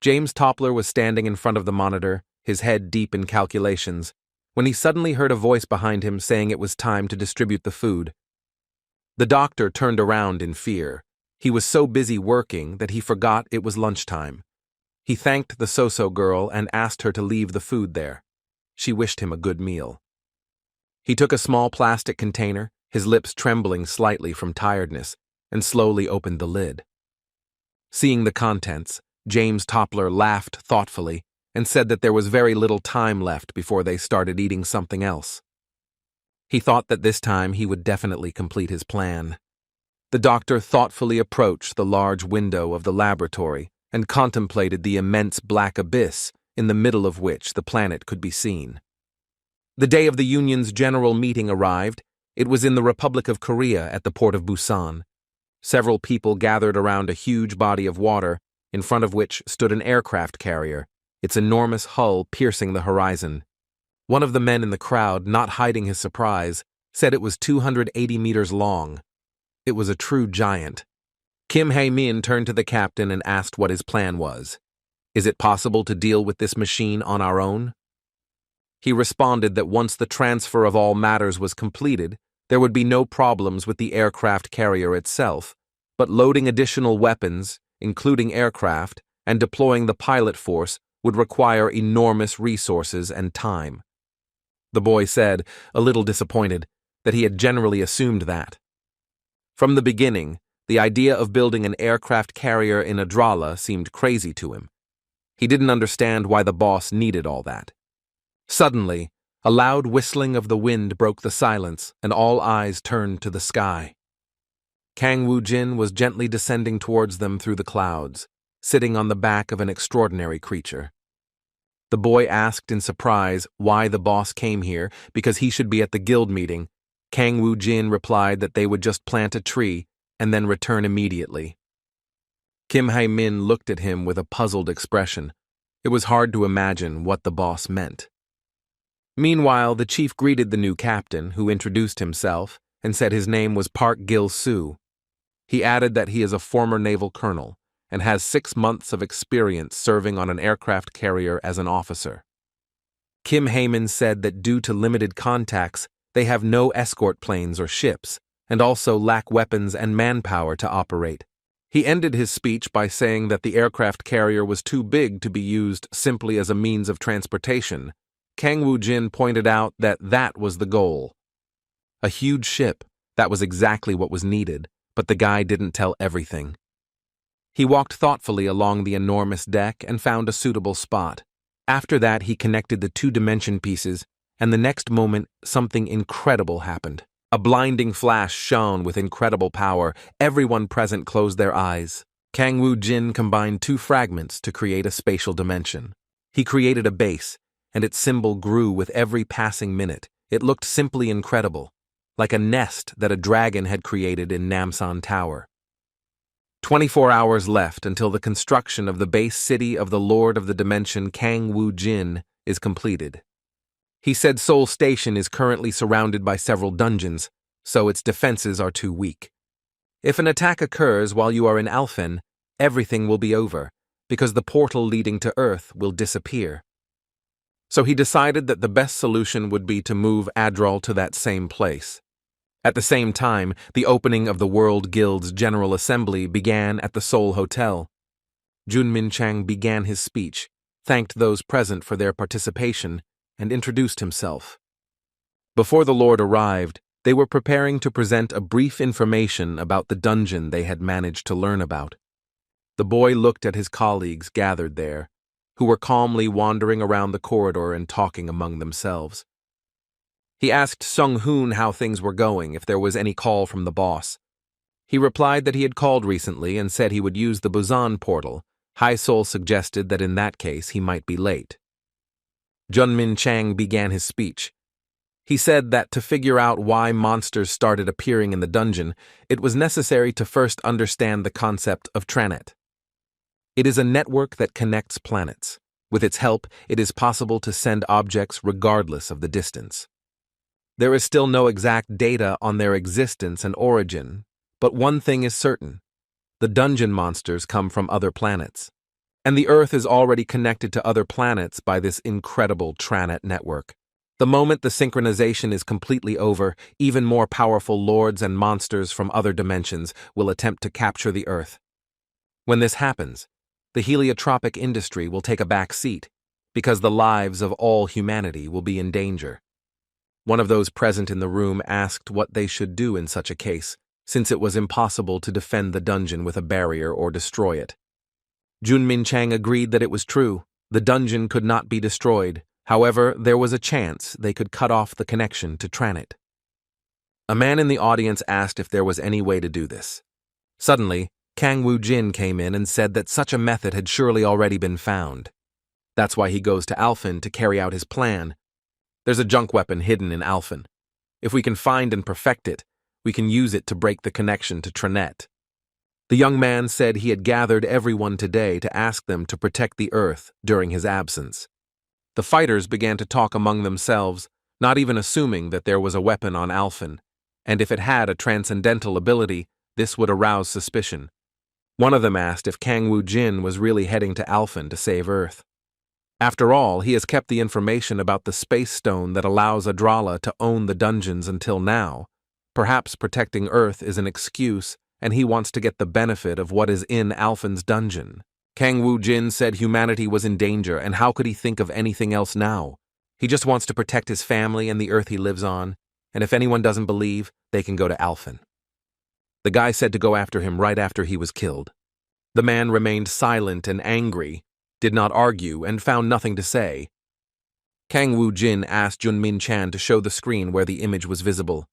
James Toppler was standing in front of the monitor, his head deep in calculations, when he suddenly heard a voice behind him saying it was time to distribute the food. The doctor turned around in fear. He was so busy working that he forgot it was lunchtime. He thanked the So-So girl and asked her to leave the food there. She wished him a good meal. He took a small plastic container, his lips trembling slightly from tiredness, and slowly opened the lid. Seeing the contents, James Toppler laughed thoughtfully and said that there was very little time left before they started eating something else. He thought that this time he would definitely complete his plan. The doctor thoughtfully approached the large window of the laboratory and contemplated the immense black abyss in the middle of which the planet could be seen. The day of the Union's general meeting arrived. It was in the Republic of Korea at the port of Busan. Several people gathered around a huge body of water, in front of which stood an aircraft carrier, its enormous hull piercing the horizon. One of the men in the crowd, not hiding his surprise, said it was 280 meters long. It was a true giant. Kim Hae-min turned to the captain and asked what his plan was. Is it possible to deal with this machine on our own? He responded that once the transfer of all matters was completed, there would be no problems with the aircraft carrier itself, but loading additional weapons, including aircraft, and deploying the pilot force would require enormous resources and time. The boy said, a little disappointed, that he had generally assumed that. From the beginning, the idea of building an aircraft carrier in Ardal seemed crazy to him. He didn't understand why the boss needed all that. Suddenly, a loud whistling of the wind broke the silence, and all eyes turned to the sky. Kang Woo-jin was gently descending towards them through the clouds, sitting on the back of an extraordinary creature. The boy asked in surprise why the boss came here because he should be at the guild meeting. Kang Woo-jin replied that they would just plant a tree and then return immediately. Kim Hae-min looked at him with a puzzled expression. It was hard to imagine what the boss meant. Meanwhile, the chief greeted the new captain, who introduced himself and said his name was Park Gil-soo. He added that he is a former naval colonel and has 6 months of experience serving on an aircraft carrier as an officer. Kim Heyman said that due to limited contacts, they have no escort planes or ships, and also lack weapons and manpower to operate. He ended his speech by saying that the aircraft carrier was too big to be used simply as a means of transportation. Kang Woo-jin pointed out that that was the goal. A huge ship, that was exactly what was needed, but the guy didn't tell everything. He walked thoughtfully along the enormous deck and found a suitable spot. After that, he connected the two-dimension pieces, and the next moment, something incredible happened. A blinding flash shone with incredible power. Everyone present closed their eyes. Kang Woo-jin combined two fragments to create a spatial dimension. He created a base, and its symbol grew with every passing minute. It looked simply incredible, like a nest that a dragon had created in Namsan Tower. 24 hours left until the construction of the base city of the Lord of the Dimension Kang Woo-jin is completed. He said Seoul Station is currently surrounded by several dungeons, so its defenses are too weak. If an attack occurs while you are in Alfen, everything will be over, because the portal leading to Earth will disappear. So he decided that the best solution would be to move Ardal to that same place. At the same time, the opening of the World Guild's General Assembly began at the Seoul Hotel. Junmin Chang began his speech, thanked those present for their participation, and introduced himself. Before the Lord arrived, they were preparing to present a brief information about the dungeon they had managed to learn about. The boy looked at his colleagues gathered there, who were calmly wandering around the corridor and talking among themselves. He asked Sung-hoon how things were going, if there was any call from the boss. He replied that he had called recently and said he would use the Busan portal. Hai-Sol suggested that in that case he might be late. Junmin Chang began his speech. He said that to figure out why monsters started appearing in the dungeon, it was necessary to first understand the concept of Trannet. It is a network that connects planets. With its help, it is possible to send objects regardless of the distance. There is still no exact data on their existence and origin, but one thing is certain. The dungeon monsters come from other planets. And the Earth is already connected to other planets by this incredible Trannet network. The moment the synchronization is completely over, even more powerful lords and monsters from other dimensions will attempt to capture the Earth. When this happens, the heliotropic industry will take a back seat, because the lives of all humanity will be in danger. One of those present in the room asked what they should do in such a case, since it was impossible to defend the dungeon with a barrier or destroy it. Junmin Chang agreed that it was true. The dungeon could not be destroyed. However, there was a chance they could cut off the connection to Trannet. A man in the audience asked if there was any way to do this. Suddenly, Kang Woo-jin came in and said that such a method had surely already been found. That's why he goes to Alfen to carry out his plan. There's a junk weapon hidden in Alfen. If we can find and perfect it, we can use it to break the connection to Trannet. The young man said he had gathered everyone today to ask them to protect the Earth during his absence. The fighters began to talk among themselves, not even assuming that there was a weapon on Alfen, and if it had a transcendental ability, this would arouse suspicion. One of them asked if Kang Woo-jin was really heading to Alfen to save Earth. After all, he has kept the information about the space stone that allows Ardal to own the dungeons until now. Perhaps protecting Earth is an excuse, and he wants to get the benefit of what is in Alfen's dungeon. Kang Woo-jin said humanity was in danger, and how could he think of anything else now? He just wants to protect his family and the Earth he lives on, and if anyone doesn't believe, they can go to Alfen. The guy said to go after him right after he was killed. The man remained silent and angry, did not argue, and found nothing to say. Kang Woo-jin asked Junmin Chan to show the screen where the image was visible.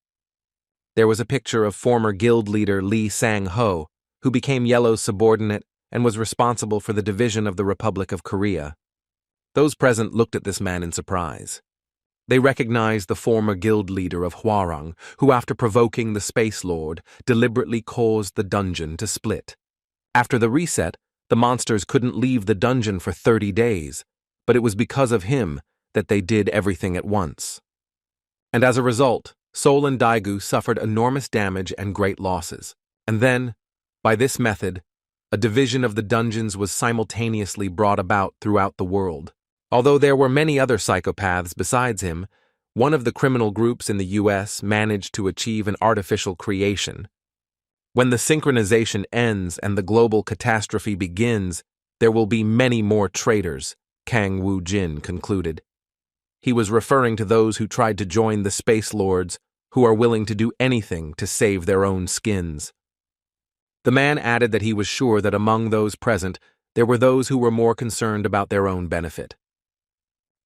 There was a picture of former guild leader Lee Sang-ho, who became Yellow's subordinate and was responsible for the division of the Republic of Korea. Those present looked at this man in surprise. They recognized the former guild leader of Hwarang, who after provoking the Space Lord, deliberately caused the dungeon to split. After the reset, the monsters couldn't leave the dungeon for 30 days, but it was because of him that they did everything at once. And as a result, Seoul and Daegu suffered enormous damage and great losses. And then, by this method, a division of the dungeons was simultaneously brought about throughout the world. Although there were many other psychopaths besides him, one of the criminal groups in the US managed to achieve an artificial creation. When the synchronization ends and the global catastrophe begins, there will be many more traitors, Kang Woo-jin concluded. He was referring to those who tried to join the Space Lords, who are willing to do anything to save their own skins. The man added that he was sure that among those present, there were those who were more concerned about their own benefit.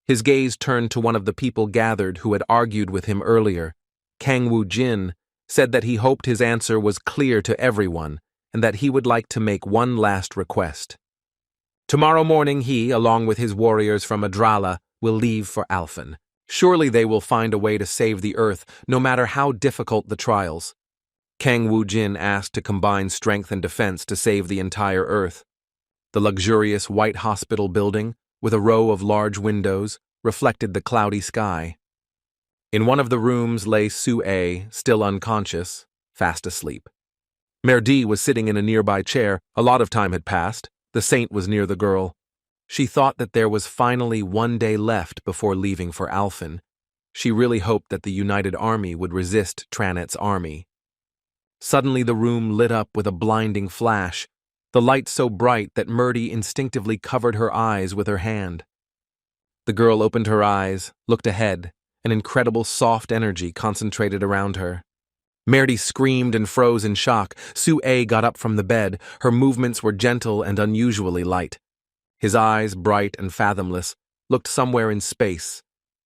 His gaze turned to one of the people gathered who had argued with him earlier. Kang Woo-jin said that he hoped his answer was clear to everyone and that he would like to make one last request. Tomorrow morning he, along with his warriors from Ardal, will leave for Alfen. Surely they will find a way to save the Earth, no matter how difficult the trials. Kang Woo-jin asked to combine strength and defense to save the entire Earth. The luxurious white hospital building, with a row of large windows, reflected the cloudy sky. In one of the rooms lay Sue, still unconscious, fast asleep. Merdi was sitting in a nearby chair. A lot of time had passed. The saint was near the girl. She thought that there was finally one day left before leaving for Alfen. She really hoped that the United Army would resist Trannet's army. Suddenly the room lit up with a blinding flash, the light so bright that Merdi instinctively covered her eyes with her hand. The girl opened her eyes, looked ahead. An incredible soft energy concentrated around her. Merdi screamed and froze in shock. Sue got up from the bed. Her movements were gentle and unusually light. His eyes, bright and fathomless, looked somewhere in space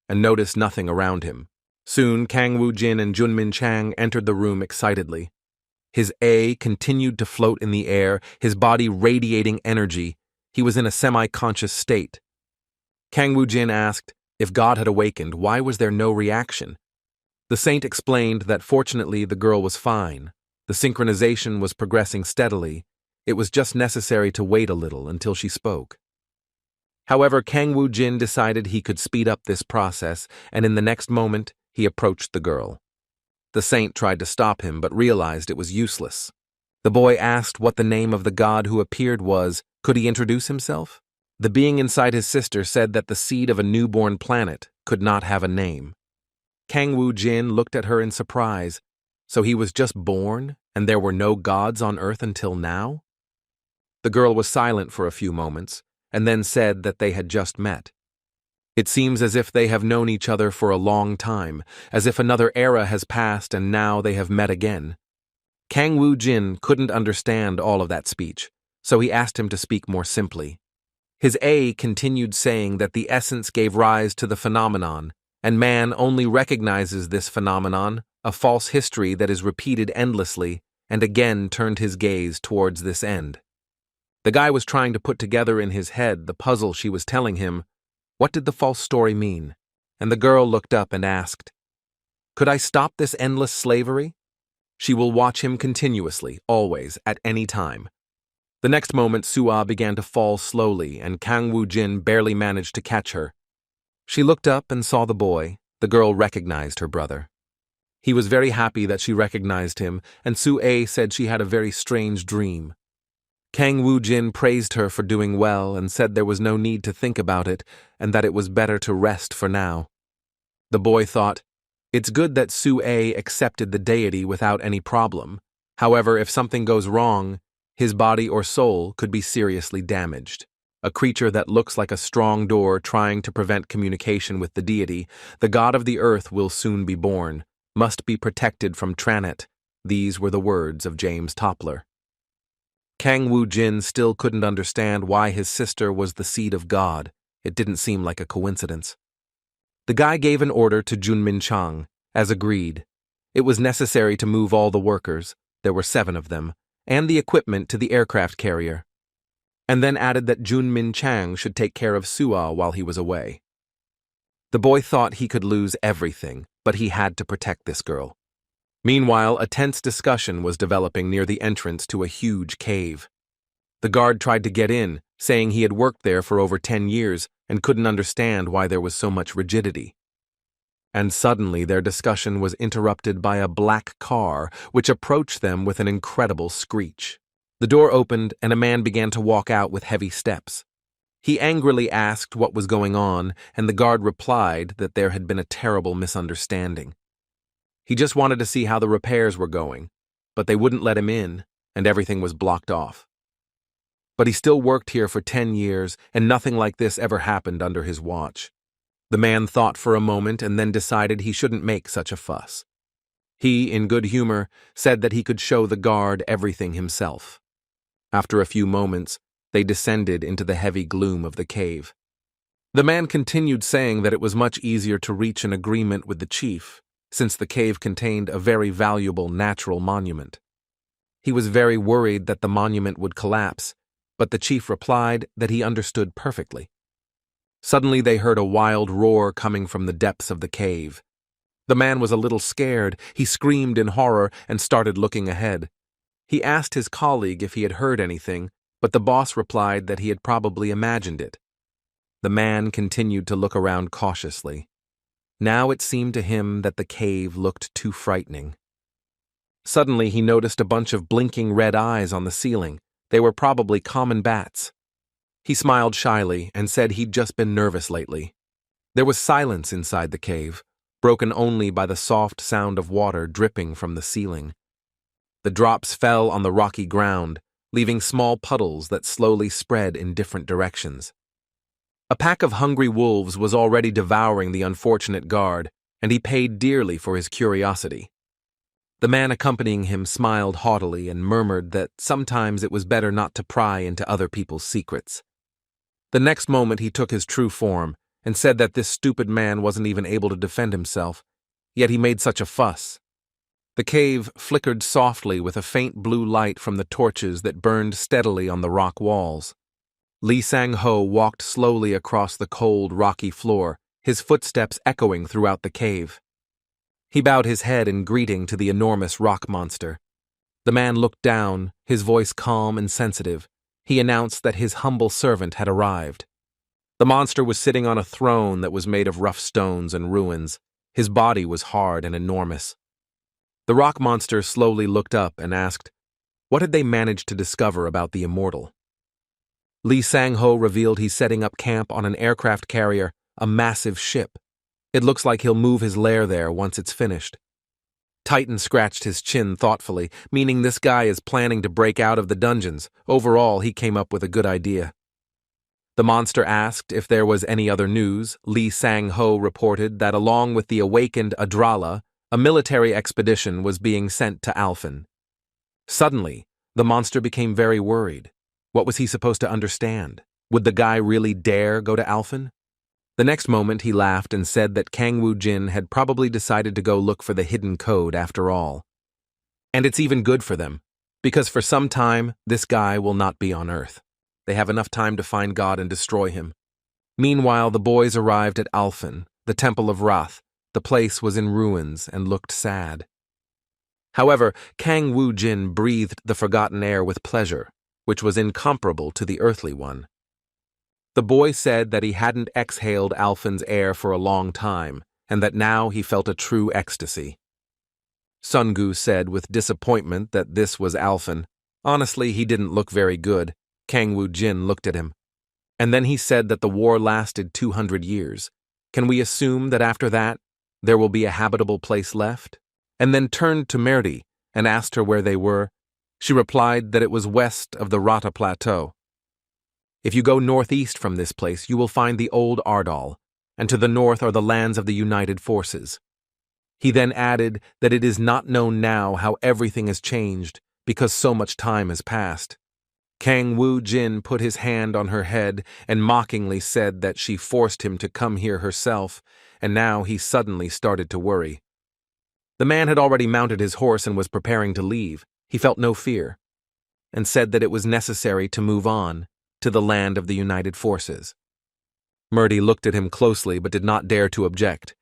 and noticed nothing around him. Soon, Kang Woo-jin and Junmin Chang entered the room excitedly. His A continued to float in the air, his body radiating energy. He was in a semi-conscious state. Kang Woo-jin asked, if God had awakened, why was there no reaction? The saint explained that fortunately the girl was fine. The synchronization was progressing steadily. It was just necessary to wait a little until she spoke. However, Kang Woo-jin decided he could speed up this process, and in the next moment, he approached the girl. The saint tried to stop him, but realized it was useless. The boy asked what the name of the god who appeared was. Could he introduce himself? The being inside his sister said that the seed of a newborn planet could not have a name. Kang Woo-jin looked at her in surprise. So he was just born, and there were no gods on Earth until now? The girl was silent for a few moments, and then said that they had just met. It seems as if they have known each other for a long time, as if another era has passed and now they have met again. Kang Woo-jin couldn't understand all of that speech, so he asked him to speak more simply. His A continued saying that the essence gave rise to the phenomenon, and man only recognizes this phenomenon, a false history that is repeated endlessly, and again turned his gaze towards this end. The guy was trying to put together in his head the puzzle she was telling him. What did the false story mean? And the girl looked up and asked, could I stop this endless slavery? She will watch him continuously, always, at any time. The next moment, Sua began to fall slowly, and Kang Woo-jin barely managed to catch her. She looked up and saw the boy. The girl recognized her brother. He was very happy that she recognized him, and Sue said she had a very strange dream. Kang Woo-jin praised her for doing well and said there was no need to think about it and that it was better to rest for now. The boy thought, it's good that Sue accepted the deity without any problem. However, if something goes wrong, his body or soul could be seriously damaged. A creature that looks like a strong door trying to prevent communication with the deity, the god of the earth will soon be born, must be protected from Trannet. These were the words of James Toppler. Kang Woo-jin still couldn't understand why his sister was the seed of God. It didn't seem like a coincidence. The guy gave an order to Junmin Chang, as agreed. It was necessary to move all the workers, there were 7 of them, and the equipment to the aircraft carrier, and then added that Junmin Chang should take care of Sua while he was away. The boy thought he could lose everything, but he had to protect this girl. Meanwhile, a tense discussion was developing near the entrance to a huge cave. The guard tried to get in, saying he had worked there for over 10 years and couldn't understand why there was so much rigidity. And suddenly their discussion was interrupted by a black car, which approached them with an incredible screech. The door opened and a man began to walk out with heavy steps. He angrily asked what was going on, and the guard replied that there had been a terrible misunderstanding. He just wanted to see how the repairs were going, but they wouldn't let him in, and everything was blocked off. But he still worked here for 10 years, and nothing like this ever happened under his watch. The man thought for a moment and then decided he shouldn't make such a fuss. He, in good humor, said that he could show the guard everything himself. After a few moments, they descended into the heavy gloom of the cave. The man continued saying that it was much easier to reach an agreement with the chief, since the cave contained a very valuable natural monument. He was very worried that the monument would collapse, but the chief replied that he understood perfectly. Suddenly they heard a wild roar coming from the depths of the cave. The man was a little scared. He screamed in horror and started looking ahead. He asked his colleague if he had heard anything, but the boss replied that he had probably imagined it. The man continued to look around cautiously. Now it seemed to him that the cave looked too frightening. Suddenly he noticed a bunch of blinking red eyes on the ceiling. They were probably common bats. He smiled shyly and said he'd just been nervous lately. There was silence inside the cave, broken only by the soft sound of water dripping from the ceiling. The drops fell on the rocky ground, leaving small puddles that slowly spread in different directions. A pack of hungry wolves was already devouring the unfortunate guard, and he paid dearly for his curiosity. The man accompanying him smiled haughtily and murmured that sometimes it was better not to pry into other people's secrets. The next moment he took his true form and said that this stupid man wasn't even able to defend himself, yet he made such a fuss. The cave flickered softly with a faint blue light from the torches that burned steadily on the rock walls. Lee Sang-ho walked slowly across the cold, rocky floor, his footsteps echoing throughout the cave. He bowed his head in greeting to the enormous rock monster. The man looked down, his voice calm and sensitive. He announced that his humble servant had arrived. The monster was sitting on a throne that was made of rough stones and ruins. His body was hard and enormous. The rock monster slowly looked up and asked, what had they managed to discover about the immortal? Lee Sang-ho revealed he's setting up camp on an aircraft carrier, a massive ship. It looks like he'll move his lair there once it's finished. Titan scratched his chin thoughtfully, meaning this guy is planning to break out of the dungeons. Overall, he came up with a good idea. The monster asked if there was any other news. Lee Sang-ho reported that along with the awakened Ardal, a military expedition was being sent to Alfen. Suddenly, the monster became very worried. What was he supposed to understand? Would the guy really dare go to Alfen? The next moment he laughed and said that Kang Woo-jin had probably decided to go look for the hidden code after all. And it's even good for them, because for some time this guy will not be on Earth. They have enough time to find God and destroy him. Meanwhile, the boys arrived at Alfen, the Temple of Wrath. The place was in ruins and looked sad. However, Kang Woo-jin breathed the forgotten air with pleasure, which was incomparable to the earthly one. The boy said that he hadn't exhaled Alfen's air for a long time, and that now he felt a true ecstasy. Sungu said with disappointment that this was Alfen. Honestly, he didn't look very good. Kang Woo-jin looked at him. And then he said that the war lasted 200 years. Can we assume that after that, there will be a habitable place left? And then turned to Merdi and asked her where they were. She replied that it was west of the Rata Plateau. If you go northeast from this place, you will find the old Ardal, and to the north are the lands of the United Forces. He then added that it is not known now how everything has changed because so much time has passed. Kang Woo-jin put his hand on her head and mockingly said that she forced him to come here herself, and now he suddenly started to worry. The man had already mounted his horse and was preparing to leave. He felt no fear, and said that it was necessary to move on to the land of the United Forces. Merdi looked at him closely but did not dare to object.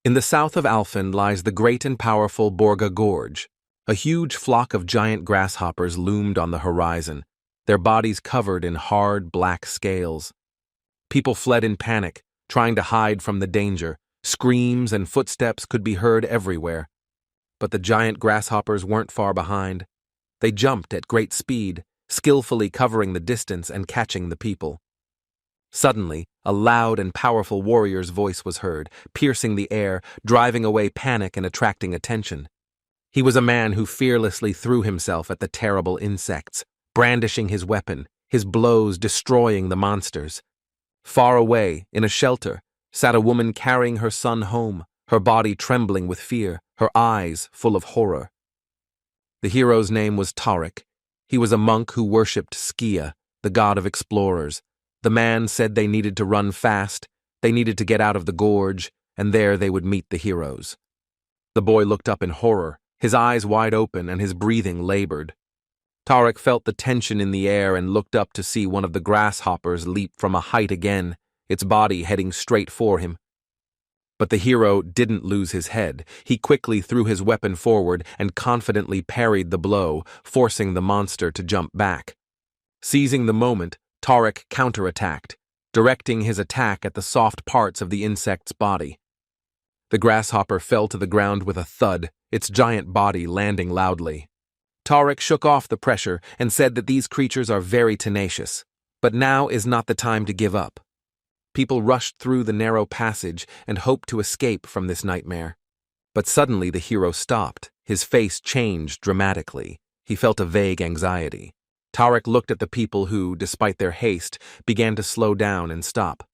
In the south of Alfen lies the great and powerful Borga Gorge. A huge flock of giant grasshoppers loomed on the horizon, their bodies covered in hard black scales. People fled in panic, trying to hide from the danger. Screams and footsteps could be heard everywhere. But the giant grasshoppers weren't far behind. They jumped at great speed, skillfully covering the distance and catching the people. Suddenly, a loud and powerful warrior's voice was heard, piercing the air, driving away panic and attracting attention. He was a man who fearlessly threw himself at the terrible insects, brandishing his weapon, his blows destroying the monsters. Far away, in a shelter, sat a woman carrying her son home, her body trembling with fear, her eyes full of horror. The hero's name was Tarek. He was a monk who worshipped Skia, the god of explorers. The man said they needed to run fast, they needed to get out of the gorge, and there they would meet the heroes. The boy looked up in horror, his eyes wide open and his breathing labored. Tarek felt the tension in the air and looked up to see one of the grasshoppers leap from a height again, its body heading straight for him. But the hero didn't lose his head. He quickly threw his weapon forward and confidently parried the blow, forcing the monster to jump back. Seizing the moment, Tarek counterattacked, directing his attack at the soft parts of the insect's body. The grasshopper fell to the ground with a thud, its giant body landing loudly. Tarek shook off the pressure and said that these creatures are very tenacious, but now is not the time to give up. People rushed through the narrow passage and hoped to escape from this nightmare. But suddenly the hero stopped, his face changed dramatically. He felt a vague anxiety. Tarek looked at the people who, despite their haste, began to slow down and stop.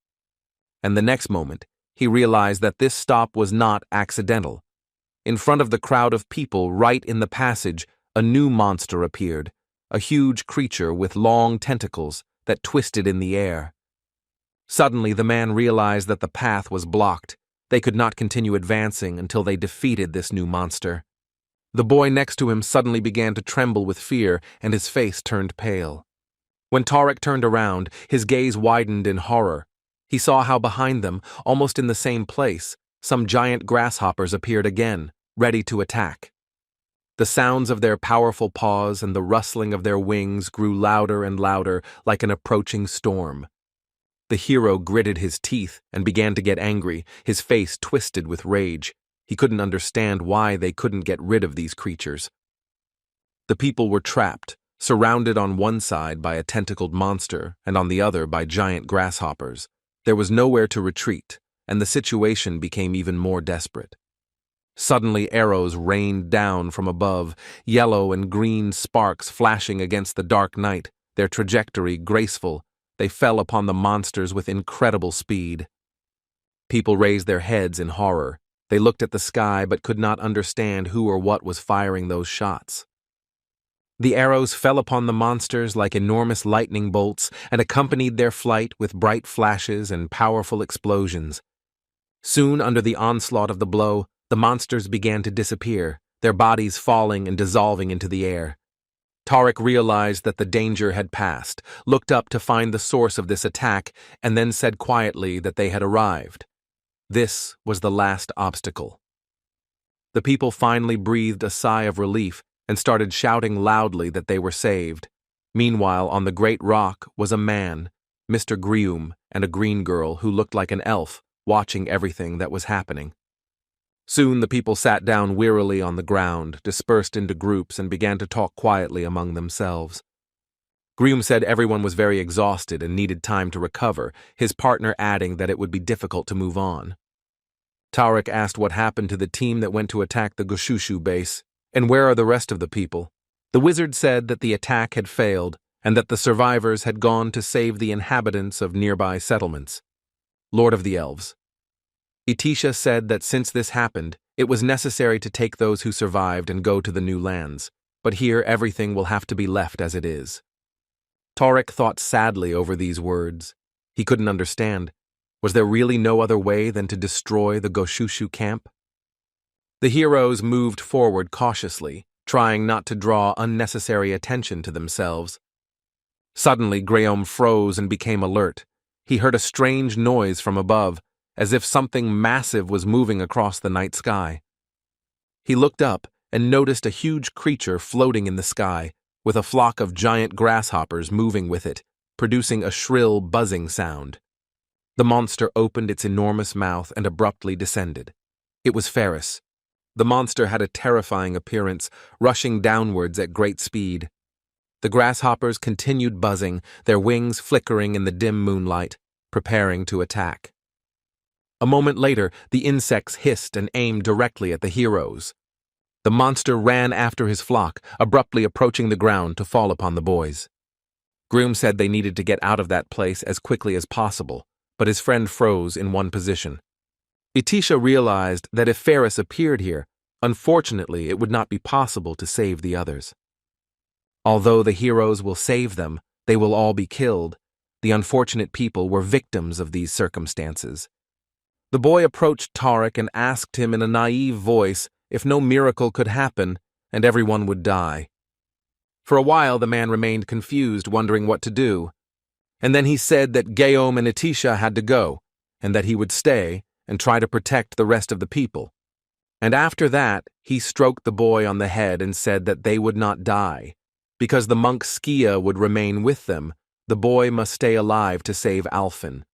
And the next moment, he realized that this stop was not accidental. In front of the crowd of people right in the passage, a new monster appeared, a huge creature with long tentacles that twisted in the air. Suddenly, the man realized that the path was blocked. They could not continue advancing until they defeated this new monster. The boy next to him suddenly began to tremble with fear, and his face turned pale. When Tarek turned around, his gaze widened in horror. He saw how behind them, almost in the same place, some giant grasshoppers appeared again, ready to attack. The sounds of their powerful paws and the rustling of their wings grew louder and louder, like an approaching storm. The hero gritted his teeth and began to get angry, his face twisted with rage. He couldn't understand why they couldn't get rid of these creatures. The people were trapped, surrounded on one side by a tentacled monster and on the other by giant grasshoppers. There was nowhere to retreat, and the situation became even more desperate. Suddenly arrows rained down from above, yellow and green sparks flashing against the dark night, their trajectory graceful. They fell upon the monsters with incredible speed. People raised their heads in horror. They looked at the sky but could not understand who or what was firing those shots. The arrows fell upon the monsters like enormous lightning bolts and accompanied their flight with bright flashes and powerful explosions. Soon, under the onslaught of the blow, the monsters began to disappear, their bodies falling and dissolving into the air. Tarek realized that the danger had passed, looked up to find the source of this attack, and then said quietly that they had arrived. This was the last obstacle. The people finally breathed a sigh of relief and started shouting loudly that they were saved. Meanwhile, on the great rock was a man, Mr. Grium, and a green girl who looked like an elf, watching everything that was happening. Soon the people sat down wearily on the ground, dispersed into groups, and began to talk quietly among themselves. Grium said everyone was very exhausted and needed time to recover, his partner adding that it would be difficult to move on. Tarek asked what happened to the team that went to attack the Goshushu base, and where are the rest of the people. The wizard said that the attack had failed, and that the survivors had gone to save the inhabitants of nearby settlements. Lord of the Elves. Itisha said that since this happened, it was necessary to take those who survived and go to the new lands, but here everything will have to be left as it is. Tarek thought sadly over these words. He couldn't understand. Was there really no other way than to destroy the Goshushu camp? The heroes moved forward cautiously, trying not to draw unnecessary attention to themselves. Suddenly, Graham froze and became alert. He heard a strange noise from above, as if something massive was moving across the night sky. He looked up and noticed a huge creature floating in the sky, with a flock of giant grasshoppers moving with it, producing a shrill, buzzing sound. The monster opened its enormous mouth and abruptly descended. It was Ferris. The monster had a terrifying appearance, rushing downwards at great speed. The grasshoppers continued buzzing, their wings flickering in the dim moonlight, preparing to attack. A moment later, the insects hissed and aimed directly at the heroes. The monster ran after his flock, abruptly approaching the ground to fall upon the boys. Groom said they needed to get out of that place as quickly as possible, but his friend froze in one position. Itisha realized that if Ferris appeared here, unfortunately it would not be possible to save the others. Although the heroes will save them, they will all be killed. The unfortunate people were victims of these circumstances. The boy approached Tarek and asked him in a naive voice if no miracle could happen and everyone would die. For a while the man remained confused, wondering what to do. And then he said that Guillaume and Itisha had to go, and that he would stay and try to protect the rest of the people. And after that, he stroked the boy on the head and said that they would not die. Because the monk Skia would remain with them, the boy must stay alive to save Alfen.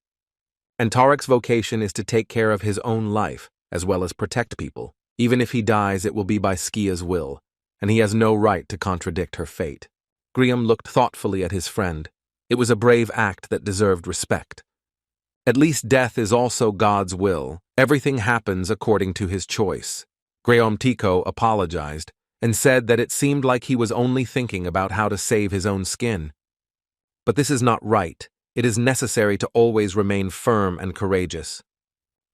And Tarek's vocation is to take care of his own life, as well as protect people. Even if he dies, it will be by Skia's will, and he has no right to contradict her fate. Guillaume looked thoughtfully at his friend. It was a brave act that deserved respect. At least death is also God's will. Everything happens according to his choice. Guillaume Tico apologized and said that it seemed like he was only thinking about how to save his own skin. But this is not right. It is necessary to always remain firm and courageous.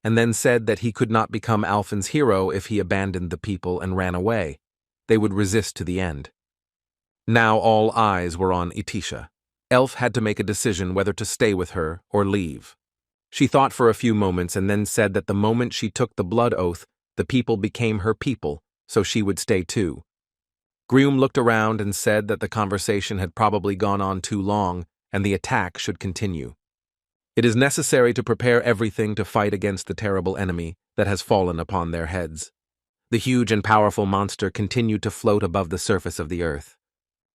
And then said that he could not become Alfen's hero if he abandoned the people and ran away. They would resist to the end. Now all eyes were on Itisha. Elf had to make a decision whether to stay with her or leave. She thought for a few moments and then said that the moment she took the blood oath, the people became her people, so she would stay too. Guillaume looked around and said that the conversation had probably gone on too long and the attack should continue. It is necessary to prepare everything to fight against the terrible enemy that has fallen upon their heads. The huge and powerful monster continued to float above the surface of the earth.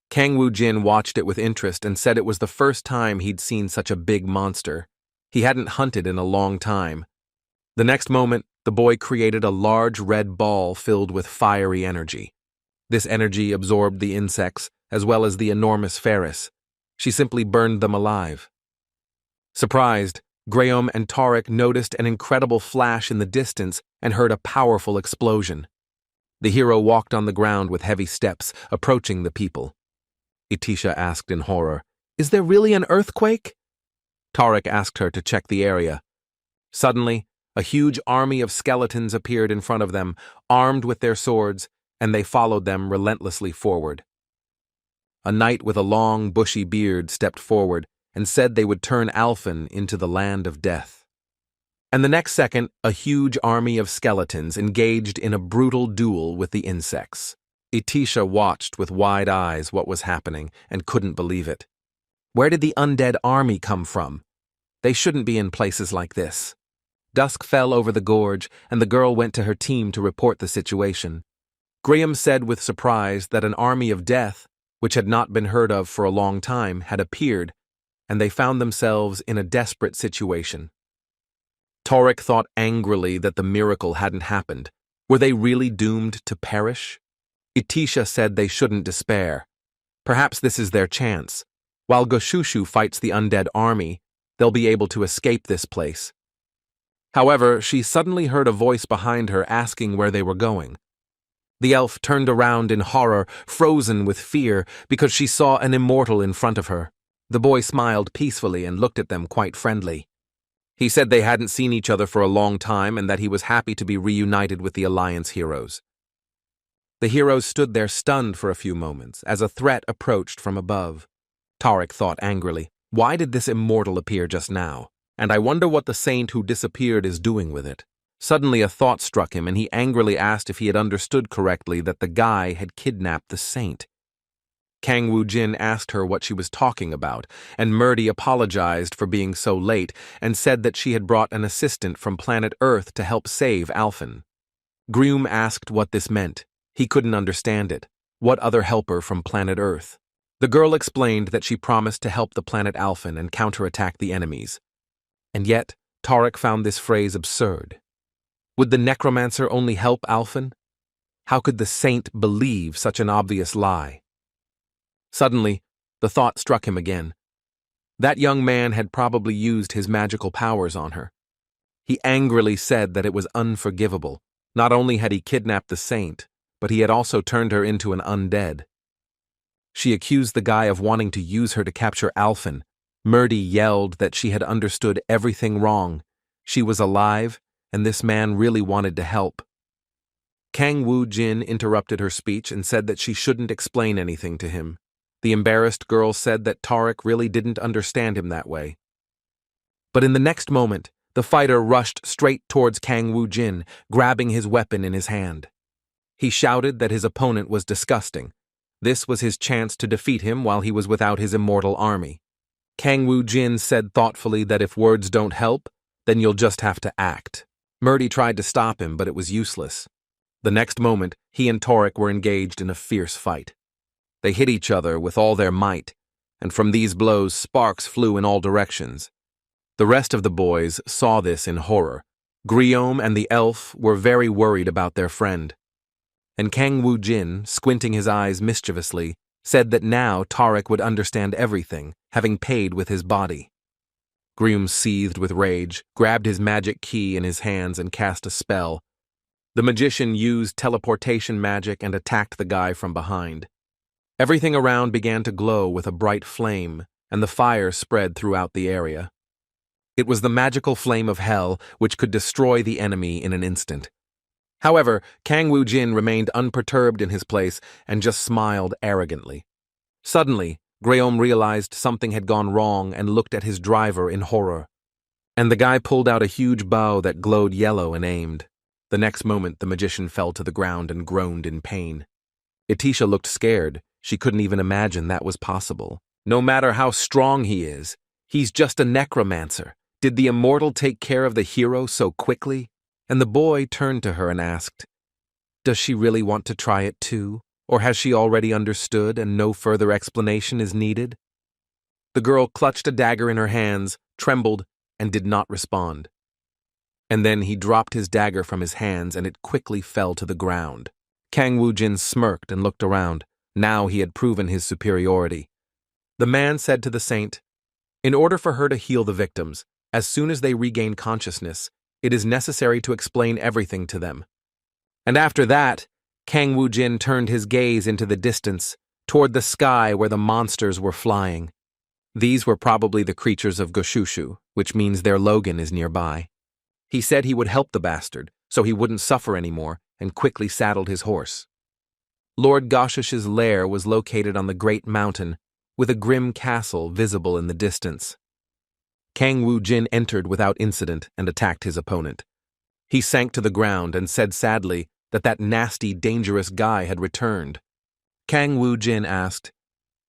Kang Woo Jin watched it with interest and said it was the first time he'd seen such a big monster. He hadn't hunted in a long time. The next moment, the boy created a large red ball filled with fiery energy. This energy absorbed the insects as well as the enormous Ferris. She simply burned them alive. Surprised, Guillaume and Tarek noticed an incredible flash in the distance and heard a powerful explosion. The hero walked on the ground with heavy steps, approaching the people. Itisha asked in horror, "Is there really an earthquake?" Tarek asked her to check the area. Suddenly, a huge army of skeletons appeared in front of them, armed with their swords, and they followed them relentlessly forward. A knight with a long, bushy beard stepped forward and said they would turn Alfen into the land of death. And the next second, a huge army of skeletons engaged in a brutal duel with the insects. Itisha watched with wide eyes what was happening and couldn't believe it. Where did the undead army come from? They shouldn't be in places like this. Dusk fell over the gorge, and the girl went to her team to report the situation. Graham said with surprise that an army of death, which had not been heard of for a long time, had appeared, and they found themselves in a desperate situation. Tarek thought angrily that the miracle hadn't happened. Were they really doomed to perish? Itisha said they shouldn't despair. Perhaps this is their chance. While Goshushu fights the undead army, they'll be able to escape this place. However, she suddenly heard a voice behind her asking where they were going. The elf turned around in horror, frozen with fear, because she saw an immortal in front of her. The boy smiled peacefully and looked at them quite friendly. He said they hadn't seen each other for a long time and that he was happy to be reunited with the Alliance heroes. The heroes stood there stunned for a few moments as a threat approached from above. Tarek thought angrily, why did this immortal appear just now? And I wonder what the saint who disappeared is doing with it. Suddenly a thought struck him and he angrily asked if he had understood correctly that the guy had kidnapped the saint. Kang Woo Jin asked her what she was talking about, and Murdy apologized for being so late and said that she had brought an assistant from planet Earth to help save Alfen. Groom asked what this meant. He couldn't understand it. What other helper from planet Earth? The girl explained that she promised to help the planet Alfen and counterattack the enemies. And yet, Tarek found this phrase absurd. Would the Necromancer only help Alfen? How could the saint believe such an obvious lie? Suddenly, the thought struck him again. That young man had probably used his magical powers on her. He angrily said that it was unforgivable. Not only had he kidnapped the saint, but he had also turned her into an undead. She accused the guy of wanting to use her to capture Alfen. Murdy yelled that she had understood everything wrong. She was alive, and this man really wanted to help. Kang Woo-jin interrupted her speech and said that she shouldn't explain anything to him. The embarrassed girl said that Tariq really didn't understand him that way. But in the next moment, the fighter rushed straight towards Kang Woo-jin, grabbing his weapon in his hand. He shouted that his opponent was disgusting. This was his chance to defeat him while he was without his immortal army. Kang Woo-jin said thoughtfully that if words don't help, then you'll just have to act. Murdy tried to stop him, but it was useless. The next moment, he and Tariq were engaged in a fierce fight. They hit each other with all their might, and from these blows sparks flew in all directions. The rest of the boys saw this in horror. Guillaume and the elf were very worried about their friend. And Kang Woo-jin, squinting his eyes mischievously, said that now Tariq would understand everything, having paid with his body. Guillaume seethed with rage, grabbed his magic key in his hands and cast a spell. The magician used teleportation magic and attacked the guy from behind. Everything around began to glow with a bright flame, and the fire spread throughout the area. It was the magical flame of hell which could destroy the enemy in an instant. However, Kang Woo-jin remained unperturbed in his place and just smiled arrogantly. Suddenly, Guillaume realized something had gone wrong and looked at his driver in horror. And the guy pulled out a huge bow that glowed yellow and aimed. The next moment, the magician fell to the ground and groaned in pain. Itisha looked scared. She couldn't even imagine that was possible. No matter how strong he is, he's just a necromancer. Did the immortal take care of the hero so quickly? And the boy turned to her and asked, "Does she really want to try it too? Or has she already understood and no further explanation is needed?" The girl clutched a dagger in her hands, trembled, and did not respond. And then he dropped his dagger from his hands and it quickly fell to the ground. Kang Woo-jin smirked and looked around. Now he had proven his superiority. The man said to the saint, "In order for her to heal the victims, as soon as they regain consciousness, it is necessary to explain everything to them." And after that, Kang Woo-jin turned his gaze into the distance, toward the sky where the monsters were flying. These were probably the creatures of Goshushu, which means their Logan is nearby. He said he would help the bastard, so he wouldn't suffer anymore, and quickly saddled his horse. Lord Goshush's lair was located on the great mountain, with a grim castle visible in the distance. Kang Woo-jin entered without incident and attacked his opponent. He sank to the ground and said sadly that nasty, dangerous guy had returned. Kang Woo-jin asked,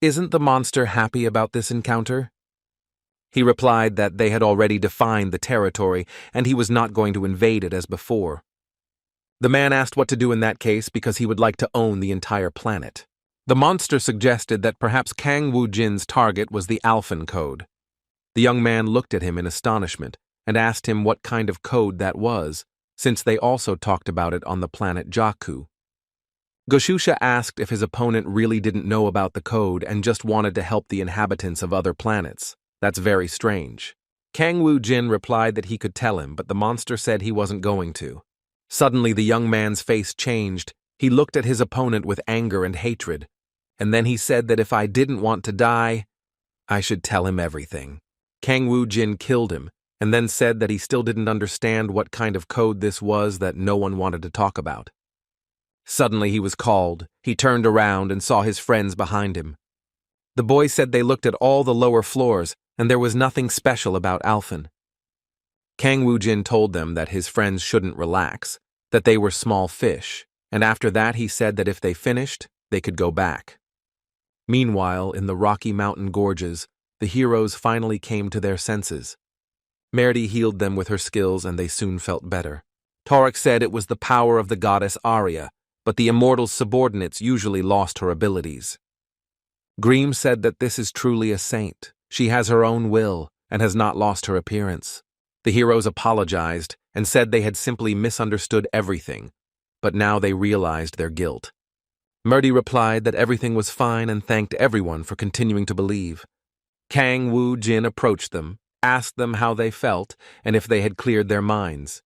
"Isn't the monster happy about this encounter?" He replied that they had already defined the territory and he was not going to invade it as before. The man asked what to do in that case because he would like to own the entire planet. The monster suggested that perhaps Kang Woo-jin's target was the Alfen code. The young man looked at him in astonishment and asked him what kind of code that was, since they also talked about it on the planet Jakku. Goshusha asked if his opponent really didn't know about the code and just wanted to help the inhabitants of other planets. That's very strange. Kang Woo-jin replied that he could tell him, but the monster said he wasn't going to. Suddenly the young man's face changed. He looked at his opponent with anger and hatred, and then he said that if I didn't want to die, I should tell him everything. Kang Woo-jin killed him, and then said that he still didn't understand what kind of code this was that no one wanted to talk about. Suddenly he was called. He turned around and saw his friends behind him. The boy said they looked at all the lower floors, and there was nothing special about Alfen. Kang Woo-jin told them that his friends shouldn't relax, that they were small fish, and after that he said that if they finished, they could go back. Meanwhile, in the Rocky Mountain gorges, the heroes finally came to their senses. Merdi healed them with her skills and they soon felt better. Tariq said it was the power of the goddess Arya, but the immortal's subordinates usually lost her abilities. Greem said that this is truly a saint. She has her own will and has not lost her appearance. The heroes apologized and said they had simply misunderstood everything, but now they realized their guilt. Merdi replied that everything was fine and thanked everyone for continuing to believe. Kang Woo Jin approached them, asked them how they felt, and if they had cleared their minds.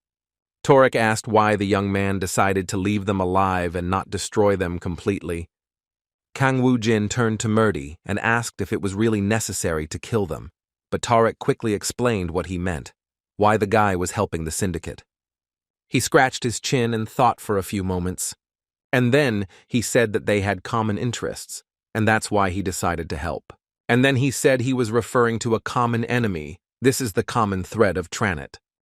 Torek asked why the young man decided to leave them alive and not destroy them completely. Kang Woo Jin turned to Murdy and asked if it was really necessary to kill them, but Torek quickly explained what he meant, why the guy was helping the syndicate. He scratched his chin and thought for a few moments. And then he said that they had common interests, and that's why he decided to help. And then he said he was referring to a common enemy. This is the common thread of Trannet.